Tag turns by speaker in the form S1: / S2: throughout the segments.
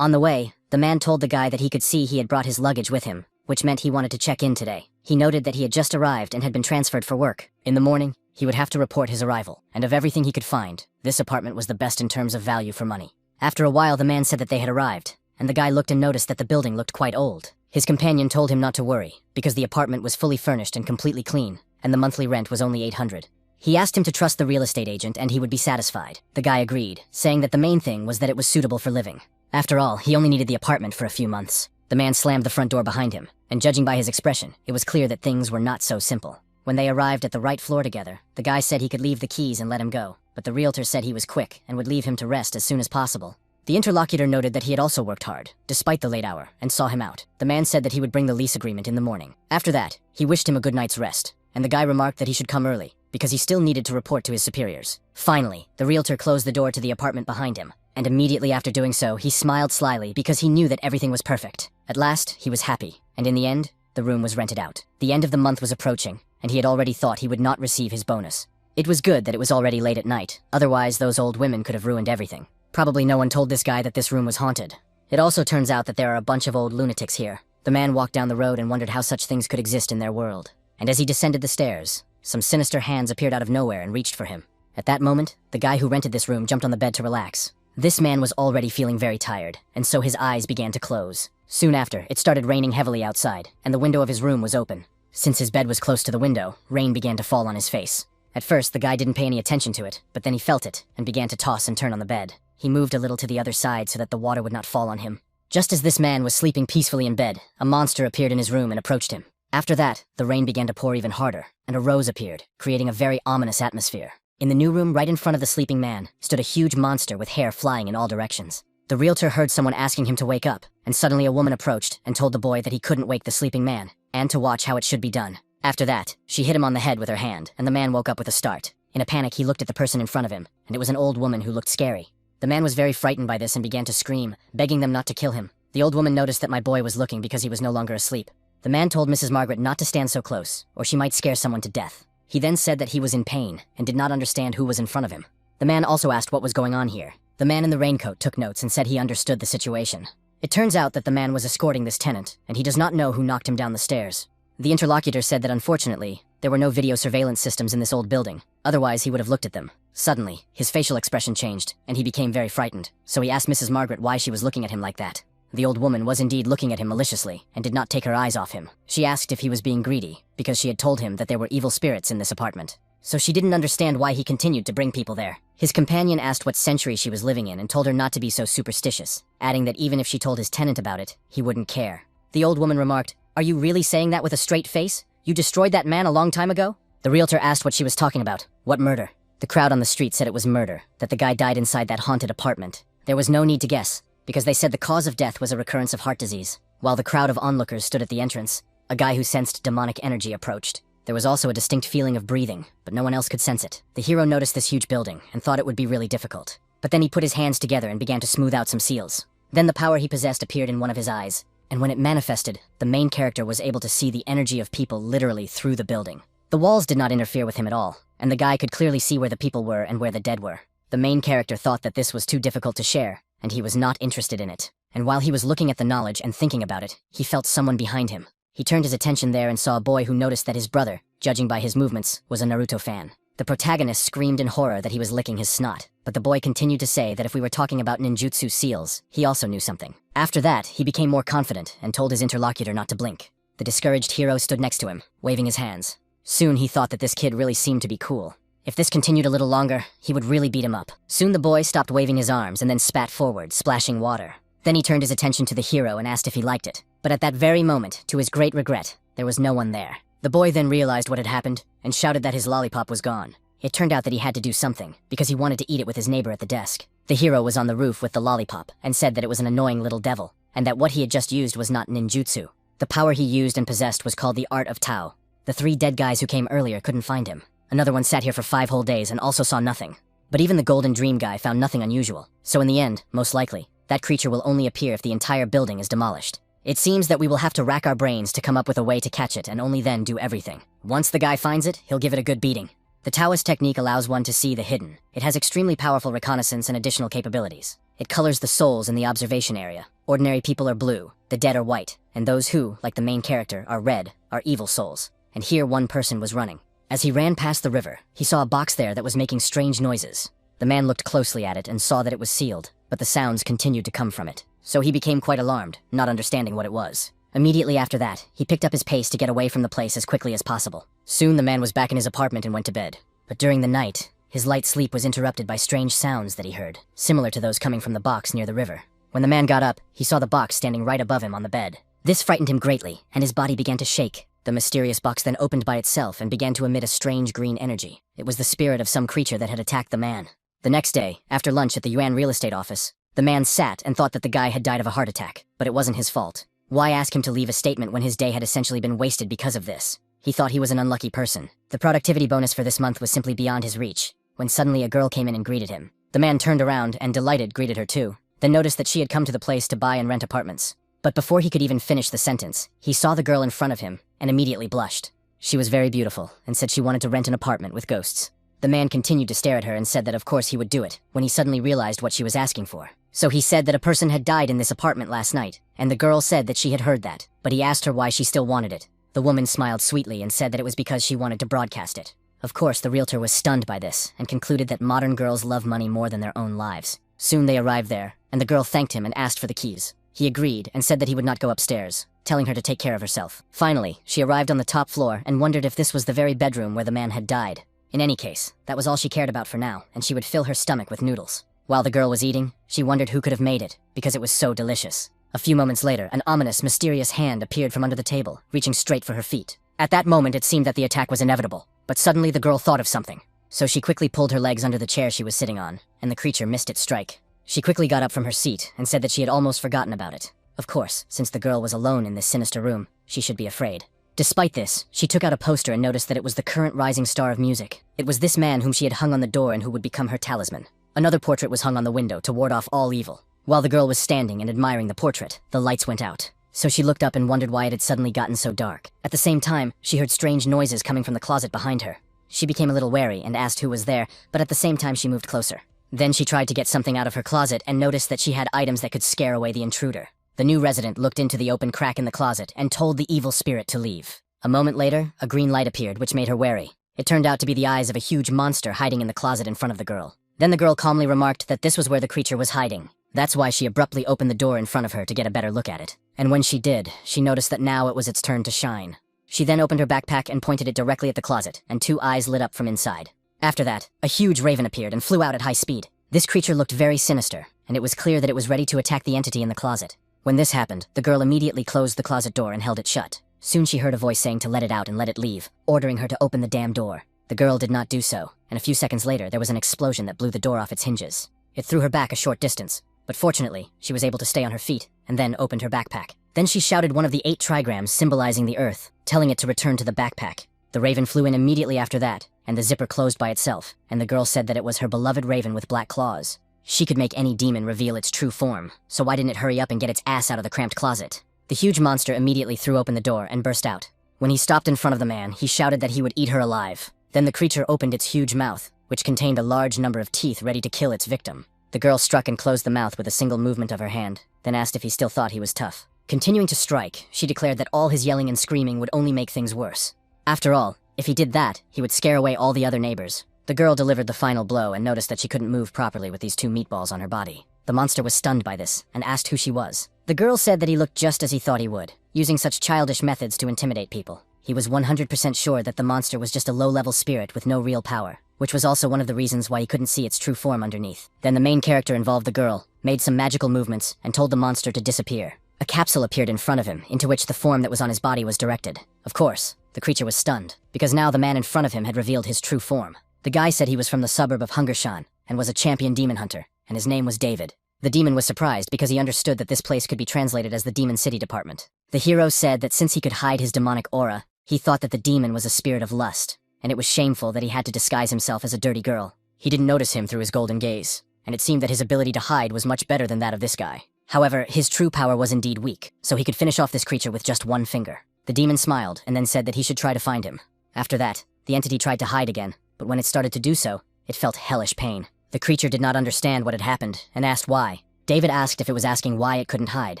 S1: On the way, the man told the guy that he could see he had brought his luggage with him, which meant he wanted to check in today. He noted that he had just arrived and had been transferred for work. In the morning, he would have to report his arrival, and of everything he could find, this apartment was the best in terms of value for money. After a while, the man said that they had arrived, and the guy looked and noticed that the building looked quite old. His companion told him not to worry, because the apartment was fully furnished and completely clean, and the monthly rent was only $800. He asked him to trust the real estate agent and he would be satisfied. The guy agreed, saying that the main thing was that it was suitable for living. After all, he only needed the apartment for a few months. The man slammed the front door behind him, and judging by his expression, it was clear that things were not so simple. When they arrived at the right floor together, the guy said he could leave the keys and let him go, but the realtor said he was quick and would leave him to rest as soon as possible. The interlocutor noted that he had also worked hard, despite the late hour, and saw him out. The man said that he would bring the lease agreement in the morning. After that, he wished him a good night's rest, and the guy remarked that he should come early, because he still needed to report to his superiors. Finally, the realtor closed the door to the apartment behind him, and immediately after doing so, he smiled slyly because he knew that everything was perfect. At last, he was happy, and in the end, the room was rented out. The end of the month was approaching, and he had already thought he would not receive his bonus. It was good that it was already late at night, otherwise those old women could have ruined everything. Probably no one told this guy that this room was haunted. It also turns out that there are a bunch of old lunatics here. The man walked down the road and wondered how such things could exist in their world. And as he descended the stairs, some sinister hands appeared out of nowhere and reached for him. At that moment, the guy who rented this room jumped on the bed to relax. This man was already feeling very tired, and so his eyes began to close. Soon after, it started raining heavily outside, and the window of his room was open. Since his bed was close to the window, rain began to fall on his face. At first, the guy didn't pay any attention to it, but then he felt it, and began to toss and turn on the bed. He moved a little to the other side so that the water would not fall on him. Just as this man was sleeping peacefully in bed, a monster appeared in his room and approached him. After that, the rain began to pour even harder, and a rose appeared, creating a very ominous atmosphere. In the new room right in front of the sleeping man stood a huge monster with hair flying in all directions. The realtor heard someone asking him to wake up, and suddenly a woman approached and told the boy that he couldn't wake the sleeping man, and to watch how it should be done. After that, she hit him on the head with her hand, and the man woke up with a start. In a panic, he looked at the person in front of him, and it was an old woman who looked scary. The man was very frightened by this and began to scream, begging them not to kill him. The old woman noticed that my boy was looking because he was no longer asleep. The man told Mrs. Margaret not to stand so close, or she might scare someone to death. He then said that he was in pain and did not understand who was in front of him. The man also asked what was going on here. The man in the raincoat took notes and said he understood the situation. It turns out that the man was escorting this tenant, and he does not know who knocked him down the stairs. The interlocutor said that unfortunately, there were no video surveillance systems in this old building, otherwise he would have looked at them. Suddenly, his facial expression changed, and he became very frightened, so he asked Mrs. Margaret why she was looking at him like that. The old woman was indeed looking at him maliciously, and did not take her eyes off him. She asked if he was being greedy, because she had told him that there were evil spirits in this apartment. So she didn't understand why he continued to bring people there. His companion asked what century she was living in and told her not to be so superstitious, adding that even if she told his tenant about it, he wouldn't care. The old woman remarked, "Are you really saying that with a straight face? You destroyed that man a long time ago?" The realtor asked what she was talking about. What murder? The crowd on the street said it was murder, that the guy died inside that haunted apartment. There was no need to guess, because they said the cause of death was a recurrence of heart disease. While the crowd of onlookers stood at the entrance, a guy who sensed demonic energy approached. There was also a distinct feeling of breathing, but no one else could sense it. The hero noticed this huge building and thought it would be really difficult. But then he put his hands together and began to smooth out some seals. Then the power he possessed appeared in one of his eyes, and when it manifested, the main character was able to see the energy of people literally through the building. The walls did not interfere with him at all, and the guy could clearly see where the people were and where the dead were. The main character thought that this was too difficult to share, and he was not interested in it. And while he was looking at the knowledge and thinking about it, he felt someone behind him. He turned his attention there and saw a boy who noticed that his brother, judging by his movements, was a Naruto fan. The protagonist screamed in horror that he was licking his snot, but the boy continued to say that if we were talking about ninjutsu seals, he also knew something. After that, he became more confident and told his interlocutor not to blink. The discouraged hero stood next to him, waving his hands. Soon he thought that this kid really seemed to be cool. If this continued a little longer, he would really beat him up. Soon the boy stopped waving his arms and then spat forward, splashing water. Then he turned his attention to the hero and asked if he liked it. But at that very moment, to his great regret, there was no one there. The boy then realized what had happened and shouted that his lollipop was gone. It turned out that he had to do something, because he wanted to eat it with his neighbor at the desk. The hero was on the roof with the lollipop and said that it was an annoying little devil, and that what he had just used was not ninjutsu. The power he used and possessed was called the Art of Tao. The 3 dead guys who came earlier couldn't find him. Another one sat here for 5 whole days and also saw nothing. But even the Golden Dream guy found nothing unusual. So in the end, most likely, that creature will only appear if the entire building is demolished. It seems that we will have to rack our brains to come up with a way to catch it and only then do everything. Once the guy finds it, he'll give it a good beating. The Taoist technique allows one to see the hidden. It has extremely powerful reconnaissance and additional capabilities. It colors the souls in the observation area. Ordinary people are blue, the dead are white, and those who, like the main character, are red, are evil souls. And here one person was running. As he ran past the river, he saw a box there that was making strange noises. The man looked closely at it and saw that it was sealed, but the sounds continued to come from it. So he became quite alarmed, not understanding what it was. Immediately after that, he picked up his pace to get away from the place as quickly as possible. Soon the man was back in his apartment and went to bed. But during the night, his light sleep was interrupted by strange sounds that he heard, similar to those coming from the box near the river. When the man got up, he saw the box standing right above him on the bed. This frightened him greatly, and his body began to shake. The mysterious box then opened by itself and began to emit a strange green energy. It was the spirit of some creature that had attacked the man. The next day, after lunch at the Yuan real estate office, the man sat and thought that the guy had died of a heart attack, but it wasn't his fault. Why ask him to leave a statement when his day had essentially been wasted because of this? He thought he was an unlucky person. The productivity bonus for this month was simply beyond his reach, when suddenly a girl came in and greeted him. The man turned around and, delighted, greeted her too, then noticed that she had come to the place to buy and rent apartments. But before he could even finish the sentence, he saw the girl in front of him and immediately blushed. She was very beautiful and said she wanted to rent an apartment with ghosts. The man continued to stare at her and said that of course he would do it, when he suddenly realized what she was asking for. So he said that a person had died in this apartment last night, and the girl said that she had heard that, but he asked her why she still wanted it. The woman smiled sweetly and said that it was because she wanted to broadcast it. Of course, the realtor was stunned by this and concluded that modern girls love money more than their own lives. Soon they arrived there, and the girl thanked him and asked for the keys. He agreed and said that he would not go upstairs, telling her to take care of herself. Finally, she arrived on the top floor and wondered if this was the very bedroom where the man had died. In any case, that was all she cared about for now, and she would fill her stomach with noodles. While the girl was eating, she wondered who could have made it, because it was so delicious. A few moments later, an ominous, mysterious hand appeared from under the table, reaching straight for her feet. At that moment, it seemed that the attack was inevitable, but suddenly the girl thought of something. So she quickly pulled her legs under the chair she was sitting on, and the creature missed its strike. She quickly got up from her seat and said that she had almost forgotten about it. Of course, since the girl was alone in this sinister room, she should be afraid. Despite this, she took out a poster and noticed that it was the current rising star of music. It was this man whom she had hung on the door and who would become her talisman. Another portrait was hung on the window to ward off all evil. While the girl was standing and admiring the portrait, the lights went out. So she looked up and wondered why it had suddenly gotten so dark. At the same time, she heard strange noises coming from the closet behind her. She became a little wary and asked who was there, but at the same time she moved closer. Then she tried to get something out of her closet and noticed that she had items that could scare away the intruder. The new resident looked into the open crack in the closet and told the evil spirit to leave. A moment later, a green light appeared, which made her wary. It turned out to be the eyes of a huge monster hiding in the closet in front of the girl. Then the girl calmly remarked that this was where the creature was hiding. That's why she abruptly opened the door in front of her to get a better look at it. And when she did, she noticed that now it was its turn to shine. She then opened her backpack and pointed it directly at the closet, and two eyes lit up from inside. After that, a huge raven appeared and flew out at high speed. This creature looked very sinister, and it was clear that it was ready to attack the entity in the closet. When this happened, the girl immediately closed the closet door and held it shut. Soon she heard a voice saying to let it out and let it leave, ordering her to open the damn door. The girl did not do so, and a few seconds later there was an explosion that blew the door off its hinges. It threw her back a short distance, but fortunately, she was able to stay on her feet, and then opened her backpack. Then she shouted one of the 8 trigrams symbolizing the earth, telling it to return to the backpack. The raven flew in immediately after that, and the zipper closed by itself, and the girl said that it was her beloved raven with black claws. She could make any demon reveal its true form, so why didn't it hurry up and get its ass out of the cramped closet? The huge monster immediately threw open the door and burst out. When he stopped in front of the man, he shouted that he would eat her alive. Then the creature opened its huge mouth, which contained a large number of teeth ready to kill its victim. The girl struck and closed the mouth with a single movement of her hand, then asked if he still thought he was tough. Continuing to strike, she declared that all his yelling and screaming would only make things worse. After all, if he did that, he would scare away all the other neighbors. The girl delivered the final blow and noticed that she couldn't move properly with these 2 meatballs on her body. The monster was stunned by this and asked who she was. The girl said that he looked just as he thought he would, using such childish methods to intimidate people. He was 100% sure that the monster was just a low-level spirit with no real power, which was also one of the reasons why he couldn't see its true form underneath. Then the main character involved the girl, made some magical movements, and told the monster to disappear. A capsule appeared in front of him, into which the form that was on his body was directed. Of course, the creature was stunned, because now the man in front of him had revealed his true form. The guy said he was from the suburb of Hungershan, and was a champion demon hunter, and his name was David. The demon was surprised because he understood that this place could be translated as the Demon City Department. The hero said that since he could hide his demonic aura, he thought that the demon was a spirit of lust, and it was shameful that he had to disguise himself as a dirty girl. He didn't notice him through his golden gaze, and it seemed that his ability to hide was much better than that of this guy. However, his true power was indeed weak, so he could finish off this creature with just 1 finger. The demon smiled and then said that he should try to find him. After that, the entity tried to hide again, but when it started to do so, it felt hellish pain. The creature did not understand what had happened and asked why. David asked if it was asking why it couldn't hide,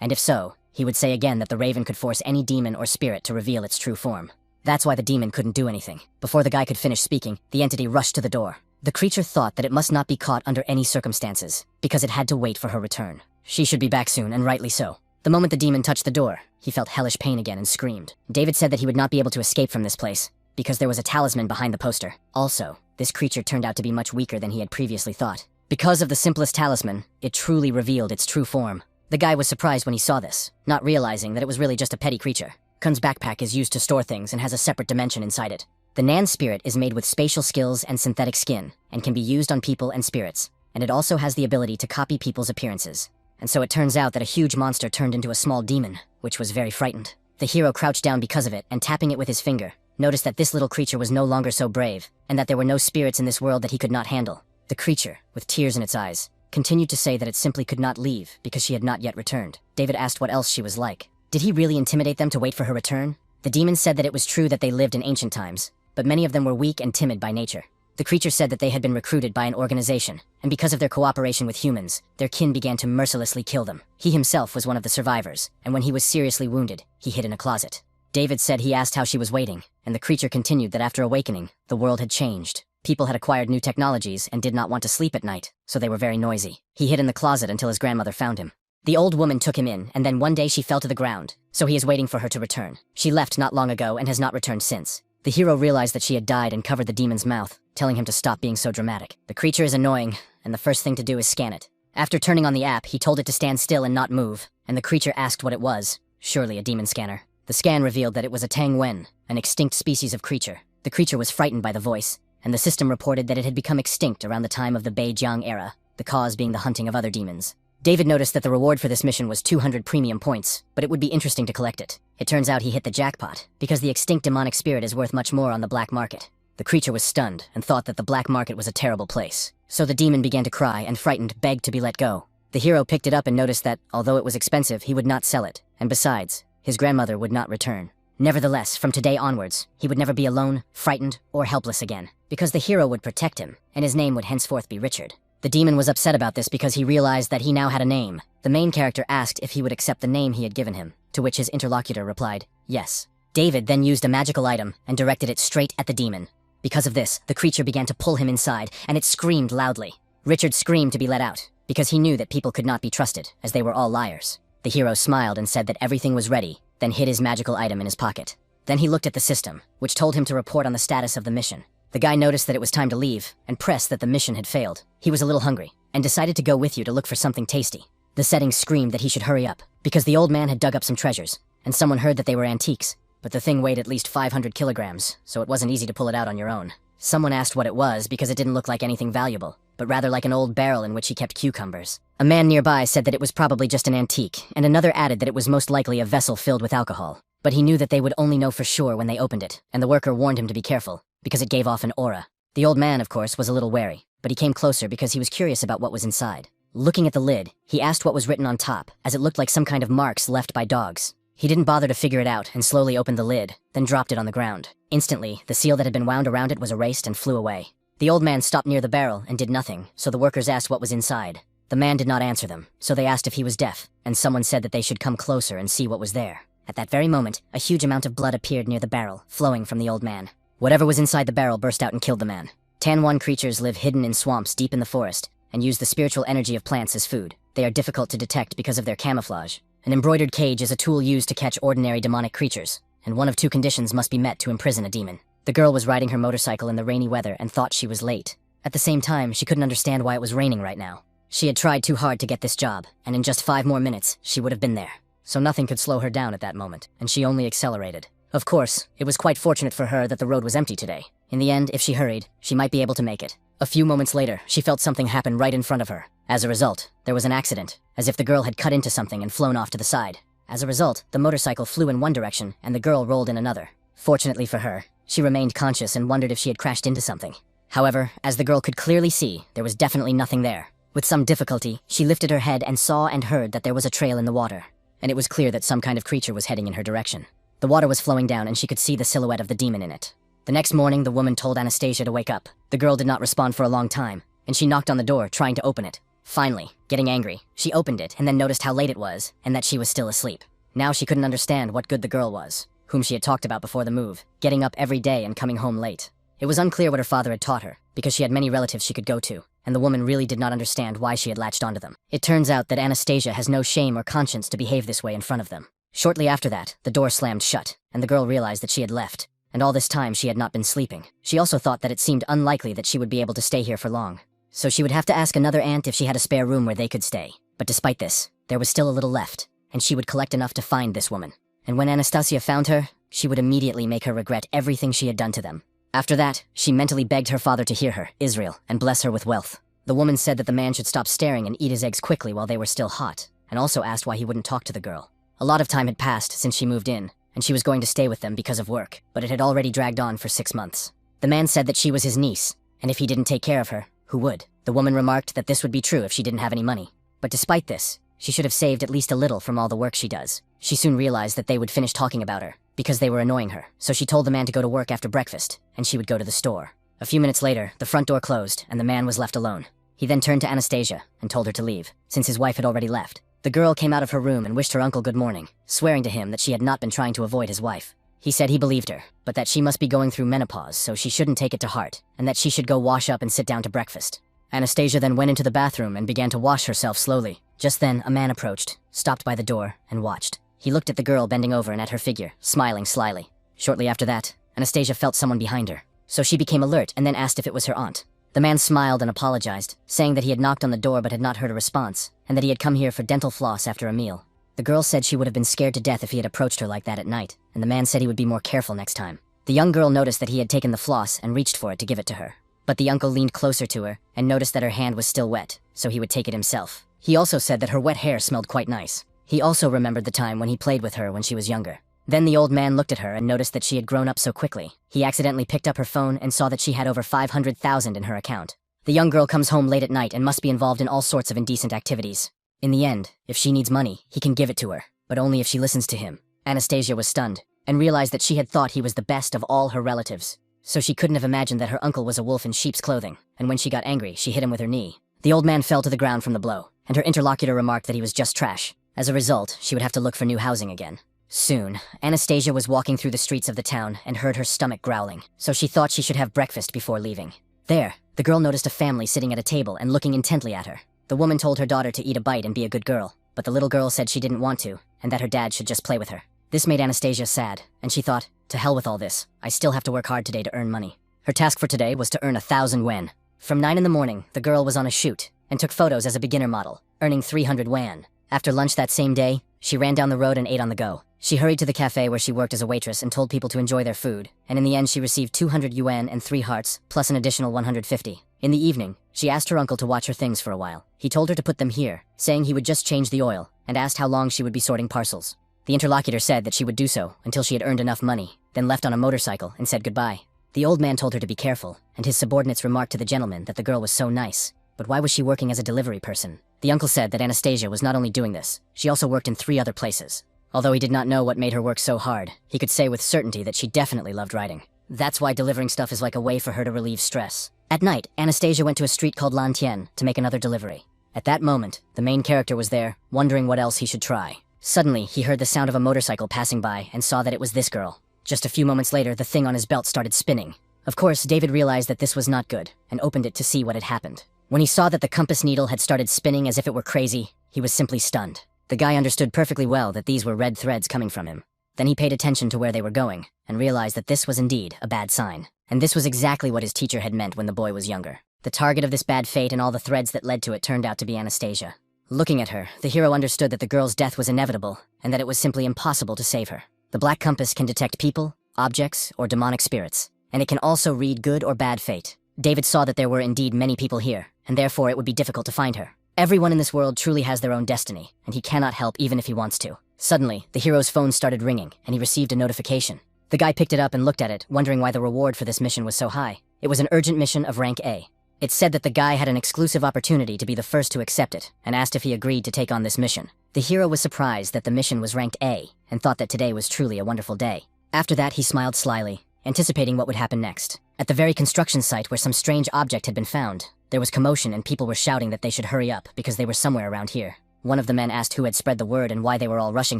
S1: and if so, he would say again that the raven could force any demon or spirit to reveal its true form. That's why the demon couldn't do anything. Before the guy could finish speaking, the entity rushed to the door. The creature thought that it must not be caught under any circumstances, because it had to wait for her return. She should be back soon, and rightly so. The moment the demon touched the door, he felt hellish pain again and screamed. David said that he would not be able to escape from this place, because there was a talisman behind the poster. Also, this creature turned out to be much weaker than he had previously thought. Because of the simplest talisman, it truly revealed its true form. The guy was surprised when he saw this, not realizing that it was really just a petty creature. Kun's backpack is used to store things and has a separate dimension inside it. The Nan spirit is made with spatial skills and synthetic skin, and can be used on people and spirits, and it also has the ability to copy people's appearances. And so it turns out that a huge monster turned into a small demon, which was very frightened. The hero crouched down because of it, and tapping it with his finger, noticed that this little creature was no longer so brave, and that there were no spirits in this world that he could not handle. The creature, with tears in its eyes, continued to say that it simply could not leave because she had not yet returned. David asked what else she was like. Did he really intimidate them to wait for her return? The demon said that it was true that they lived in ancient times, but many of them were weak and timid by nature. The creature said that they had been recruited by an organization, and because of their cooperation with humans, their kin began to mercilessly kill them. He himself was one of the survivors, and when he was seriously wounded, he hid in a closet. David said he asked how she was waiting, and the creature continued that after awakening, the world had changed. People had acquired new technologies and did not want to sleep at night, so they were very noisy. He hid in the closet until his grandmother found him. The old woman took him in, and then one day she fell to the ground, so he is waiting for her to return. She left not long ago and has not returned since. The hero realized that she had died and covered the demon's mouth, telling him to stop being so dramatic. The creature is annoying, and the first thing to do is scan it. After turning on the app, he told it to stand still and not move, and the creature asked what it was. Surely a demon scanner. The scan revealed that it was a Tang Wen, an extinct species of creature. The creature was frightened by the voice, and the system reported that it had become extinct around the time of the Beijiang era, the cause being the hunting of other demons. David noticed that the reward for this mission was 200 premium points, but it would be interesting to collect it. It turns out he hit the jackpot, because the extinct demonic spirit is worth much more on the black market. The creature was stunned and thought that the black market was a terrible place. So the demon began to cry and, frightened, begged to be let go. The hero picked it up and noticed that, although it was expensive, he would not sell it, and besides, his grandmother would not return. Nevertheless, from today onwards, he would never be alone, frightened, or helpless again, because the hero would protect him, and his name would henceforth be Richard. The demon was upset about this because he realized that he now had a name. The main character asked if he would accept the name he had given him, to which his interlocutor replied, yes. David then used a magical item and directed it straight at the demon. Because of this, the creature began to pull him inside, and it screamed loudly. Richard screamed to be let out, because he knew that people could not be trusted, as they were all liars. The hero smiled and said that everything was ready, then hid his magical item in his pocket. Then he looked at the system, which told him to report on the status of the mission. The guy noticed that it was time to leave, and pressed that the mission had failed. He was a little hungry, and decided to go with you to look for something tasty. The settings screamed that he should hurry up, because the old man had dug up some treasures, and someone heard that they were antiques, but the thing weighed at least 500 kilograms, so it wasn't easy to pull it out on your own. Someone asked what it was because it didn't look like anything valuable, but rather like an old barrel in which he kept cucumbers. A man nearby said that it was probably just an antique, and another added that it was most likely a vessel filled with alcohol. But he knew that they would only know for sure when they opened it, and the worker warned him to be careful, because it gave off an aura. The old man, of course, was a little wary, but he came closer because he was curious about what was inside. Looking at the lid, he asked what was written on top, as it looked like some kind of marks left by dogs. He didn't bother to figure it out and slowly opened the lid, then dropped it on the ground. Instantly, the seal that had been wound around it was erased and flew away. The old man stopped near the barrel and did nothing, so the workers asked what was inside. The man did not answer them, so they asked if he was deaf, and someone said that they should come closer and see what was there. At that very moment, a huge amount of blood appeared near the barrel, flowing from the old man. Whatever was inside the barrel burst out and killed the man. Tanwan creatures live hidden in swamps deep in the forest, and use the spiritual energy of plants as food. They are difficult to detect because of their camouflage. An embroidered cage is a tool used to catch ordinary demonic creatures, and one of two conditions must be met to imprison a demon. The girl was riding her motorcycle in the rainy weather and thought she was late. At the same time, she couldn't understand why it was raining right now. She had tried too hard to get this job, and in just 5 more minutes, she would have been there. So nothing could slow her down at that moment, and she only accelerated. Of course, it was quite fortunate for her that the road was empty today. In the end, if she hurried, she might be able to make it. A few moments later, she felt something happen right in front of her. As a result, there was an accident, as if the girl had cut into something and flown off to the side. As a result, the motorcycle flew in one direction, and the girl rolled in another. Fortunately for her, she remained conscious and wondered if she had crashed into something. However, as the girl could clearly see, there was definitely nothing there. With some difficulty, she lifted her head and saw and heard that there was a trail in the water, and it was clear that some kind of creature was heading in her direction. The water was flowing down, and she could see the silhouette of the demon in it. The next morning, the woman told Anastasia to wake up. The girl did not respond for a long time, and she knocked on the door, trying to open it. Finally, getting angry, she opened it and then noticed how late it was and that she was still asleep. Now she couldn't understand what good the girl was, whom she had talked about before the move, getting up every day and coming home late. It was unclear what her father had taught her, because she had many relatives she could go to, and the woman really did not understand why she had latched onto them. It turns out that Anastasia has no shame or conscience to behave this way in front of them. Shortly after that, the door slammed shut, and the girl realized that she had left, and all this time she had not been sleeping. She also thought that it seemed unlikely that she would be able to stay here for long, so she would have to ask another aunt if she had a spare room where they could stay. But despite this, there was still a little left, and she would collect enough to find this woman. And when Anastasia found her, she would immediately make her regret everything she had done to them. After that, she mentally begged her father to hear her, Israel, and bless her with wealth. The woman said that the man should stop staring and eat his eggs quickly while they were still hot, and also asked why he wouldn't talk to the girl. A lot of time had passed since she moved in, and she was going to stay with them because of work, but it had already dragged on for 6 months. The man said that she was his niece, and if he didn't take care of her, who would? The woman remarked that this would be true if she didn't have any money. But despite this, she should have saved at least a little from all the work she does. She soon realized that they would finish talking about her, because they were annoying her, so she told the man to go to work after breakfast, and she would go to the store. A few minutes later, the front door closed, and the man was left alone. He then turned to Anastasia and told her to leave, since his wife had already left. The girl came out of her room and wished her uncle good morning, swearing to him that she had not been trying to avoid his wife. He said he believed her, but that she must be going through menopause, so she shouldn't take it to heart, and that she should go wash up and sit down to breakfast. Anastasia then went into the bathroom and began to wash herself slowly. Just then, a man approached, stopped by the door, and watched. He looked at the girl bending over and at her figure, smiling slyly. Shortly after that, Anastasia felt someone behind her, so she became alert and then asked if it was her aunt. The man smiled and apologized, saying that he had knocked on the door but had not heard a response, and that he had come here for dental floss after a meal. The girl said she would have been scared to death if he had approached her like that at night, and the man said he would be more careful next time. The young girl noticed that he had taken the floss and reached for it to give it to her. But the uncle leaned closer to her and noticed that her hand was still wet, so he would take it himself. He also said that her wet hair smelled quite nice. He also remembered the time when he played with her when she was younger. Then the old man looked at her and noticed that she had grown up so quickly. He accidentally picked up her phone and saw that she had over 500,000 in her account. The young girl comes home late at night and must be involved in all sorts of indecent activities. In the end, if she needs money, he can give it to her, but only if she listens to him. Anastasia was stunned and realized that she had thought he was the best of all her relatives. So she couldn't have imagined that her uncle was a wolf in sheep's clothing, and when she got angry, she hit him with her knee. The old man fell to the ground from the blow, and her interlocutor remarked that he was just trash. As a result, she would have to look for new housing again. Soon, Anastasia was walking through the streets of the town and heard her stomach growling, so she thought she should have breakfast before leaving. There, the girl noticed a family sitting at a table and looking intently at her. The woman told her daughter to eat a bite and be a good girl, but the little girl said she didn't want to, and that her dad should just play with her. This made Anastasia sad, and she thought, to hell with all this, I still have to work hard today to earn money. Her task for today was to earn 1,000 yuan. From 9 in the morning, the girl was on a shoot, and took photos as a beginner model, earning 300 yuan. After lunch that same day, she ran down the road and ate on the go. She hurried to the cafe where she worked as a waitress and told people to enjoy their food, and in the end she received 200 yuan and 3 hearts, plus an additional 150. In the evening, she asked her uncle to watch her things for a while. He told her to put them here, saying he would just change the oil, and asked how long she would be sorting parcels. The interlocutor said that she would do so until she had earned enough money, then left on a motorcycle and said goodbye. The old man told her to be careful, and his subordinates remarked to the gentleman that the girl was so nice. But why was she working as a delivery person? The uncle said that Anastasia was not only doing this, she also worked in 3 other places. Although he did not know what made her work so hard, he could say with certainty that she definitely loved writing. That's why delivering stuff is like a way for her to relieve stress. At night, Anastasia went to a street called Lantien to make another delivery. At that moment, the main character was there, wondering what else he should try. Suddenly, he heard the sound of a motorcycle passing by and saw that it was this girl. Just a few moments later, the thing on his belt started spinning. Of course, David realized that this was not good, and opened it to see what had happened. When he saw that the compass needle had started spinning as if it were crazy, he was simply stunned. The guy understood perfectly well that these were red threads coming from him. Then he paid attention to where they were going, and realized that this was indeed a bad sign. And this was exactly what his teacher had meant when the boy was younger. The target of this bad fate and all the threads that led to it turned out to be Anastasia. Looking at her, the hero understood that the girl's death was inevitable, and that it was simply impossible to save her. The black compass can detect people, objects, or demonic spirits, and it can also read good or bad fate. David saw that there were indeed many people here, and therefore it would be difficult to find her. Everyone in this world truly has their own destiny, and he cannot help even if he wants to. Suddenly, the hero's phone started ringing, and he received a notification. The guy picked it up and looked at it, wondering why the reward for this mission was so high. It was an urgent mission of rank A. It said that the guy had an exclusive opportunity to be the first to accept it, and asked if he agreed to take on this mission. The hero was surprised that the mission was ranked A, and thought that today was truly a wonderful day. After that, he smiled slyly, anticipating what would happen next. At the very construction site where some strange object had been found, there was commotion and people were shouting that they should hurry up because they were somewhere around here. One of the men asked who had spread the word and why they were all rushing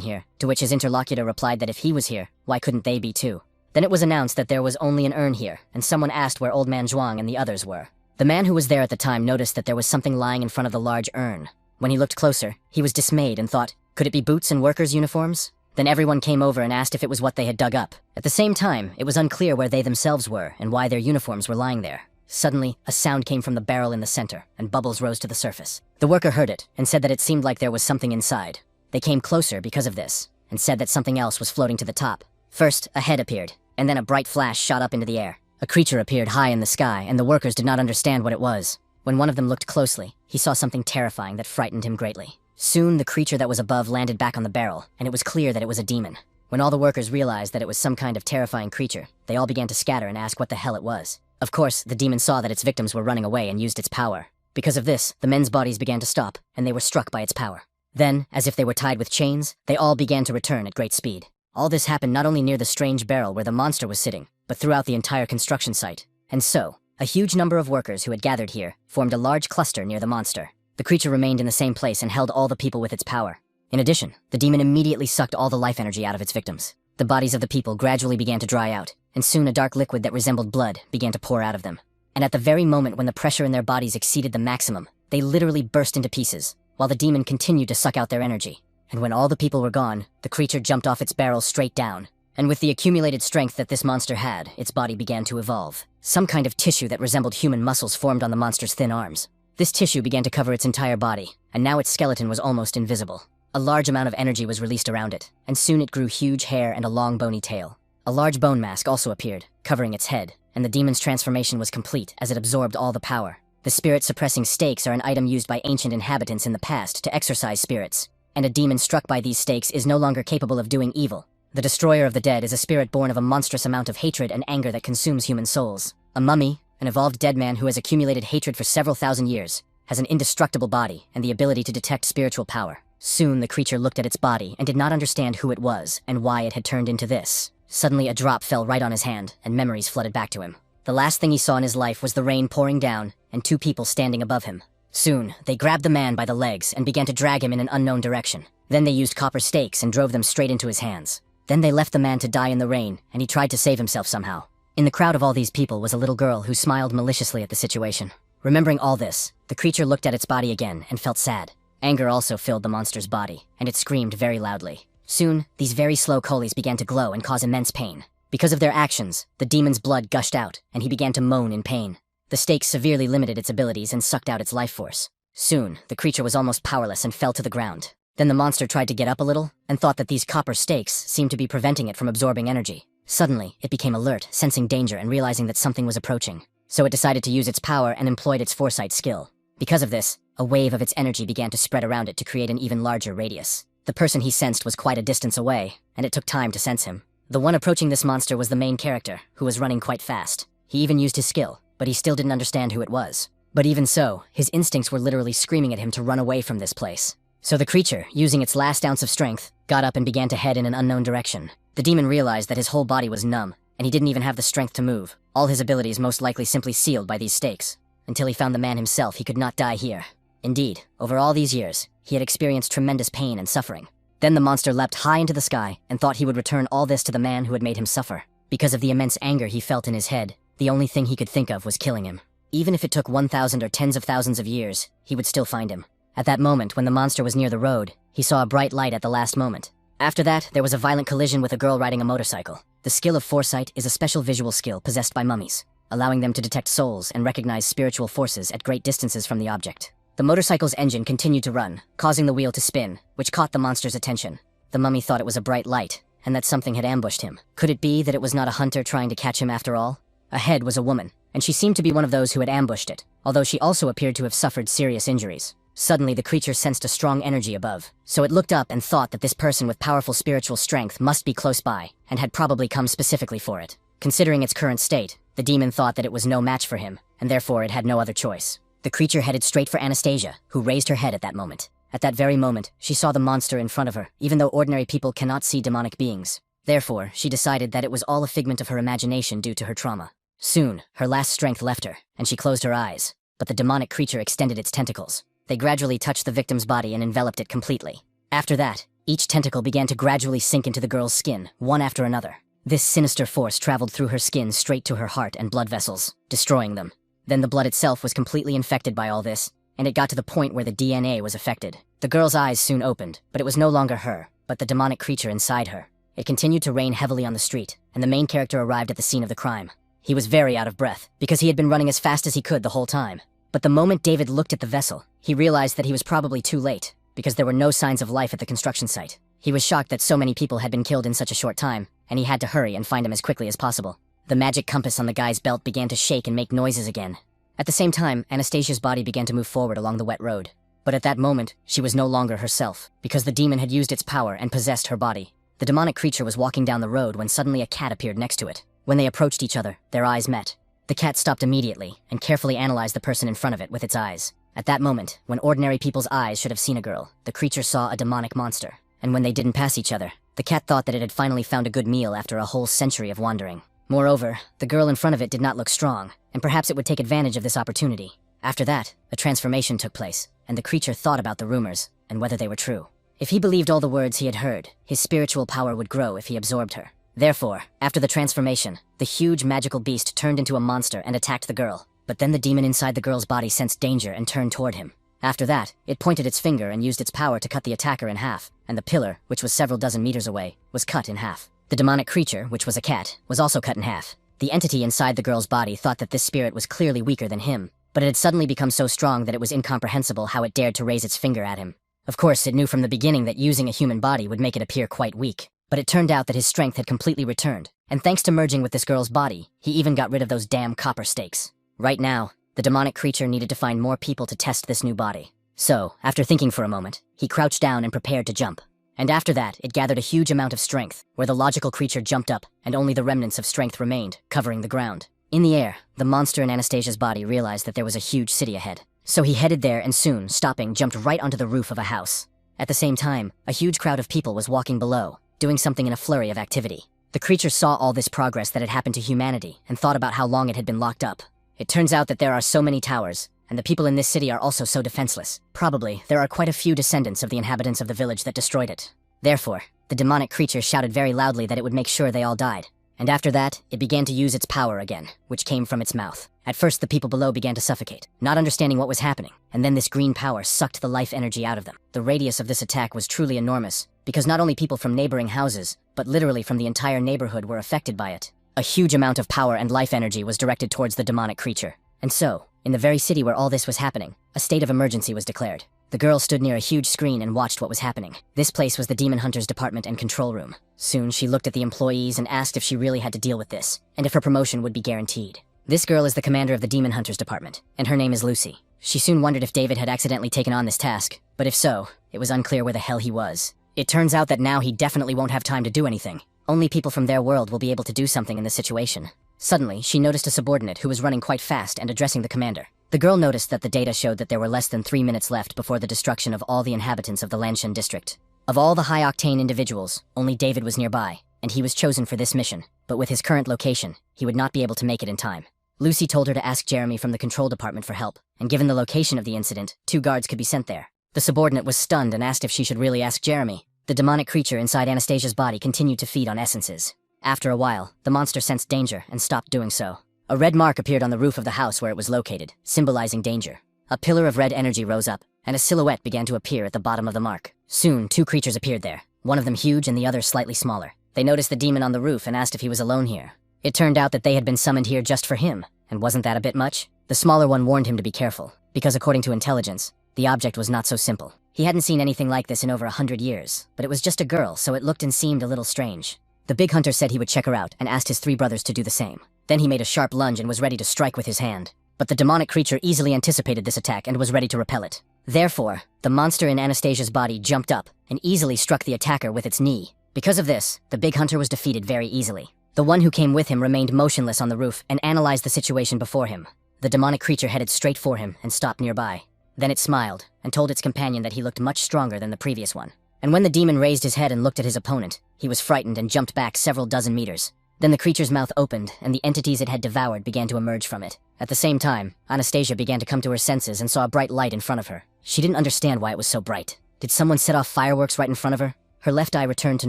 S1: here, to which his interlocutor replied that if he was here, why couldn't they be too? Then it was announced that there was only an urn here, and someone asked where Old Man Zhuang and the others were. The man who was there at the time noticed that there was something lying in front of the large urn. When he looked closer, he was dismayed and thought, could it be boots and workers' uniforms? Then everyone came over and asked if it was what they had dug up. At the same time, it was unclear where they themselves were and why their uniforms were lying there. Suddenly, a sound came from the barrel in the center, and bubbles rose to the surface. The worker heard it, and said that it seemed like there was something inside. They came closer because of this, and said that something else was floating to the top. First, a head appeared, and then a bright flash shot up into the air. A creature appeared high in the sky, and the workers did not understand what it was. When one of them looked closely, he saw something terrifying that frightened him greatly. Soon, the creature that was above landed back on the barrel, and it was clear that it was a demon. When all the workers realized that it was some kind of terrifying creature, they all began to scatter and ask what the hell it was. Of course, the demon saw that its victims were running away and used its power. Because of this, the men's bodies began to stop, and they were struck by its power. Then, as if they were tied with chains, they all began to return at great speed. All this happened not only near the strange barrel where the monster was sitting, but throughout the entire construction site. And so, a huge number of workers who had gathered here formed a large cluster near the monster. The creature remained in the same place and held all the people with its power. In addition, the demon immediately sucked all the life energy out of its victims. The bodies of the people gradually began to dry out, and soon a dark liquid that resembled blood began to pour out of them. And at the very moment when the pressure in their bodies exceeded the maximum, they literally burst into pieces, while the demon continued to suck out their energy. And when all the people were gone, the creature jumped off its barrel straight down. And with the accumulated strength that this monster had, its body began to evolve. Some kind of tissue that resembled human muscles formed on the monster's thin arms. This tissue began to cover its entire body, and now its skeleton was almost invisible. A large amount of energy was released around it, and soon it grew huge hair and a long bony tail. A large bone mask also appeared, covering its head, and the demon's transformation was complete as it absorbed all the power. The spirit-suppressing stakes are an item used by ancient inhabitants in the past to exorcise spirits, and a demon struck by these stakes is no longer capable of doing evil. The destroyer of the dead is a spirit born of a monstrous amount of hatred and anger that consumes human souls. A mummy, an evolved dead man who has accumulated hatred for several thousand years, has an indestructible body and the ability to detect spiritual power. Soon the creature looked at its body and did not understand who it was and why it had turned into this. Suddenly a drop fell right on his hand, and memories flooded back to him. The last thing he saw in his life was the rain pouring down and two people standing above him. Soon, they grabbed the man by the legs and began to drag him in an unknown direction. Then they used copper stakes and drove them straight into his hands. Then they left the man to die in the rain, and he tried to save himself somehow. In the crowd of all these people was a little girl who smiled maliciously at the situation. Remembering all this, the creature looked at its body again and felt sad. Anger also filled the monster's body, and it screamed very loudly. Soon, these very slow coalies began to glow and cause immense pain. Because of their actions, the demon's blood gushed out, and he began to moan in pain. The stakes severely limited its abilities and sucked out its life force. Soon, the creature was almost powerless and fell to the ground. Then the monster tried to get up a little, and thought that these copper stakes seemed to be preventing it from absorbing energy. Suddenly, it became alert, sensing danger and realizing that something was approaching. So it decided to use its power and employed its foresight skill. Because of this, a wave of its energy began to spread around it to create an even larger radius. The person he sensed was quite a distance away, and it took time to sense him. The one approaching this monster was the main character, who was running quite fast. He even used his skill, but he still didn't understand who it was. But even so, his instincts were literally screaming at him to run away from this place. So the creature, using its last ounce of strength, got up and began to head in an unknown direction. The demon realized that his whole body was numb, and he didn't even have the strength to move. All his abilities most likely simply sealed by these stakes. Until he found the man himself, he could not die here. Indeed, over all these years, he had experienced tremendous pain and suffering. Then the monster leapt high into the sky and thought he would return all this to the man who had made him suffer. Because of the immense anger he felt in his head, the only thing he could think of was killing him. Even if it took 1,000 or tens of thousands of years, he would still find him. At that moment, when the monster was near the road, he saw a bright light at the last moment. After that, there was a violent collision with a girl riding a motorcycle. The skill of foresight is a special visual skill possessed by mummies, allowing them to detect souls and recognize spiritual forces at great distances from the object. The motorcycle's engine continued to run, causing the wheel to spin, which caught the monster's attention. The mummy thought it was a bright light, and that something had ambushed him. Could it be that it was not a hunter trying to catch him after all? Ahead was a woman, and she seemed to be one of those who had ambushed it, although she also appeared to have suffered serious injuries. Suddenly, the creature sensed a strong energy above, so it looked up and thought that this person with powerful spiritual strength must be close by, and had probably come specifically for it. Considering its current state, the demon thought that it was no match for him, and therefore it had no other choice. The creature headed straight for Anastasia, who raised her head at that moment. At that very moment, she saw the monster in front of her, even though ordinary people cannot see demonic beings. Therefore, she decided that it was all a figment of her imagination due to her trauma. Soon, her last strength left her, and she closed her eyes. But the demonic creature extended its tentacles. They gradually touched the victim's body and enveloped it completely. After that, each tentacle began to gradually sink into the girl's skin, one after another. This sinister force traveled through her skin straight to her heart and blood vessels, destroying them. Then the blood itself was completely infected by all this, and it got to the point where the DNA was affected. The girl's eyes soon opened, but it was no longer her, but the demonic creature inside her. It continued to rain heavily on the street, and the main character arrived at the scene of the crime. He was very out of breath, because he had been running as fast as he could the whole time. But the moment David looked at the vessel, he realized that he was probably too late, because there were no signs of life at the construction site. He was shocked that so many people had been killed in such a short time, and he had to hurry and find him as quickly as possible. The magic compass on the guy's belt began to shake and make noises again. At the same time, Anastasia's body began to move forward along the wet road. But at that moment, she was no longer herself, because the demon had used its power and possessed her body. The demonic creature was walking down the road when suddenly a cat appeared next to it. When they approached each other, their eyes met. The cat stopped immediately and carefully analyzed the person in front of it with its eyes. At that moment, when ordinary people's eyes should have seen a girl, the creature saw a demonic monster. And when they didn't pass each other, the cat thought that it had finally found a good meal after a whole century of wandering. Moreover, the girl in front of it did not look strong, and perhaps it would take advantage of this opportunity. After that, a transformation took place, and the creature thought about the rumors, and whether they were true. If he believed all the words he had heard, his spiritual power would grow if he absorbed her. Therefore, after the transformation, the huge magical beast turned into a monster and attacked the girl. But then the demon inside the girl's body sensed danger and turned toward him. After that, it pointed its finger and used its power to cut the attacker in half, and the pillar, which was several dozen meters away, was cut in half. The demonic creature, which was a cat, was also cut in half. The entity inside the girl's body thought that this spirit was clearly weaker than him, but it had suddenly become so strong that it was incomprehensible how it dared to raise its finger at him. Of course, it knew from the beginning that using a human body would make it appear quite weak, but it turned out that his strength had completely returned, and thanks to merging with this girl's body, he even got rid of those damn copper stakes. Right now, the demonic creature needed to find more people to test this new body. So, after thinking for a moment, he crouched down and prepared to jump. And after that, it gathered a huge amount of strength, where the logical creature jumped up, and only the remnants of strength remained, covering the ground. In the air, the monster in Anastasia's body realized that there was a huge city ahead. So he headed there and soon, stopping, jumped right onto the roof of a house. At the same time, a huge crowd of people was walking below, doing something in a flurry of activity. The creature saw all this progress that had happened to humanity and thought about how long it had been locked up. It turns out that there are so many towers, and the people in this city are also so defenseless. Probably, there are quite a few descendants of the inhabitants of the village that destroyed it. Therefore, the demonic creature shouted very loudly that it would make sure they all died. And after that, it began to use its power again, which came from its mouth. At first, the people below began to suffocate, not understanding what was happening, and then this green power sucked the life energy out of them. The radius of this attack was truly enormous, because not only people from neighboring houses, but literally from the entire neighborhood were affected by it. A huge amount of power and life energy was directed towards the demonic creature. And so, in the very city where all this was happening, a state of emergency was declared. The girl stood near a huge screen and watched what was happening. This place was the Demon Hunter's department and control room. Soon, she looked at the employees and asked if she really had to deal with this, and if her promotion would be guaranteed. This girl is the commander of the Demon Hunter's department, and her name is Lucy. She soon wondered if David had accidentally taken on this task, but if so, it was unclear where the hell he was. It turns out that now he definitely won't have time to do anything. Only people from their world will be able to do something in this situation. Suddenly, she noticed a subordinate who was running quite fast and addressing the commander. The girl noticed that the data showed that there were less than 3 minutes left before the destruction of all the inhabitants of the Lanshan district. Of all the high-octane individuals, only David was nearby, and he was chosen for this mission. But with his current location, he would not be able to make it in time. Lucy told her to ask Jeremy from the control department for help, and given the location of the incident, 2 guards could be sent there. The subordinate was stunned and asked if she should really ask Jeremy. The demonic creature inside Anastasia's body continued to feed on essences. After a while, the monster sensed danger and stopped doing so. A red mark appeared on the roof of the house where it was located, symbolizing danger. A pillar of red energy rose up, and a silhouette began to appear at the bottom of the mark. Soon, 2 creatures appeared there, one of them huge and the other slightly smaller. They noticed the demon on the roof and asked if he was alone here. It turned out that they had been summoned here just for him, and wasn't that a bit much? The smaller one warned him to be careful, because according to intelligence, the object was not so simple. He hadn't seen anything like this in over 100 years, but it was just a girl, so it looked and seemed a little strange. The big hunter said he would check her out and asked his 3 brothers to do the same. Then he made a sharp lunge and was ready to strike with his hand. But the demonic creature easily anticipated this attack and was ready to repel it. Therefore, the monster in Anastasia's body jumped up and easily struck the attacker with its knee. Because of this, the big hunter was defeated very easily. The one who came with him remained motionless on the roof and analyzed the situation before him. The demonic creature headed straight for him and stopped nearby. Then it smiled and told its companion that he looked much stronger than the previous one. And when the demon raised his head and looked at his opponent, he was frightened and jumped back several dozen meters. Then the creature's mouth opened, and the entities it had devoured began to emerge from it. At the same time, Anastasia began to come to her senses and saw a bright light in front of her. She didn't understand why it was so bright. Did someone set off fireworks right in front of her? Her left eye returned to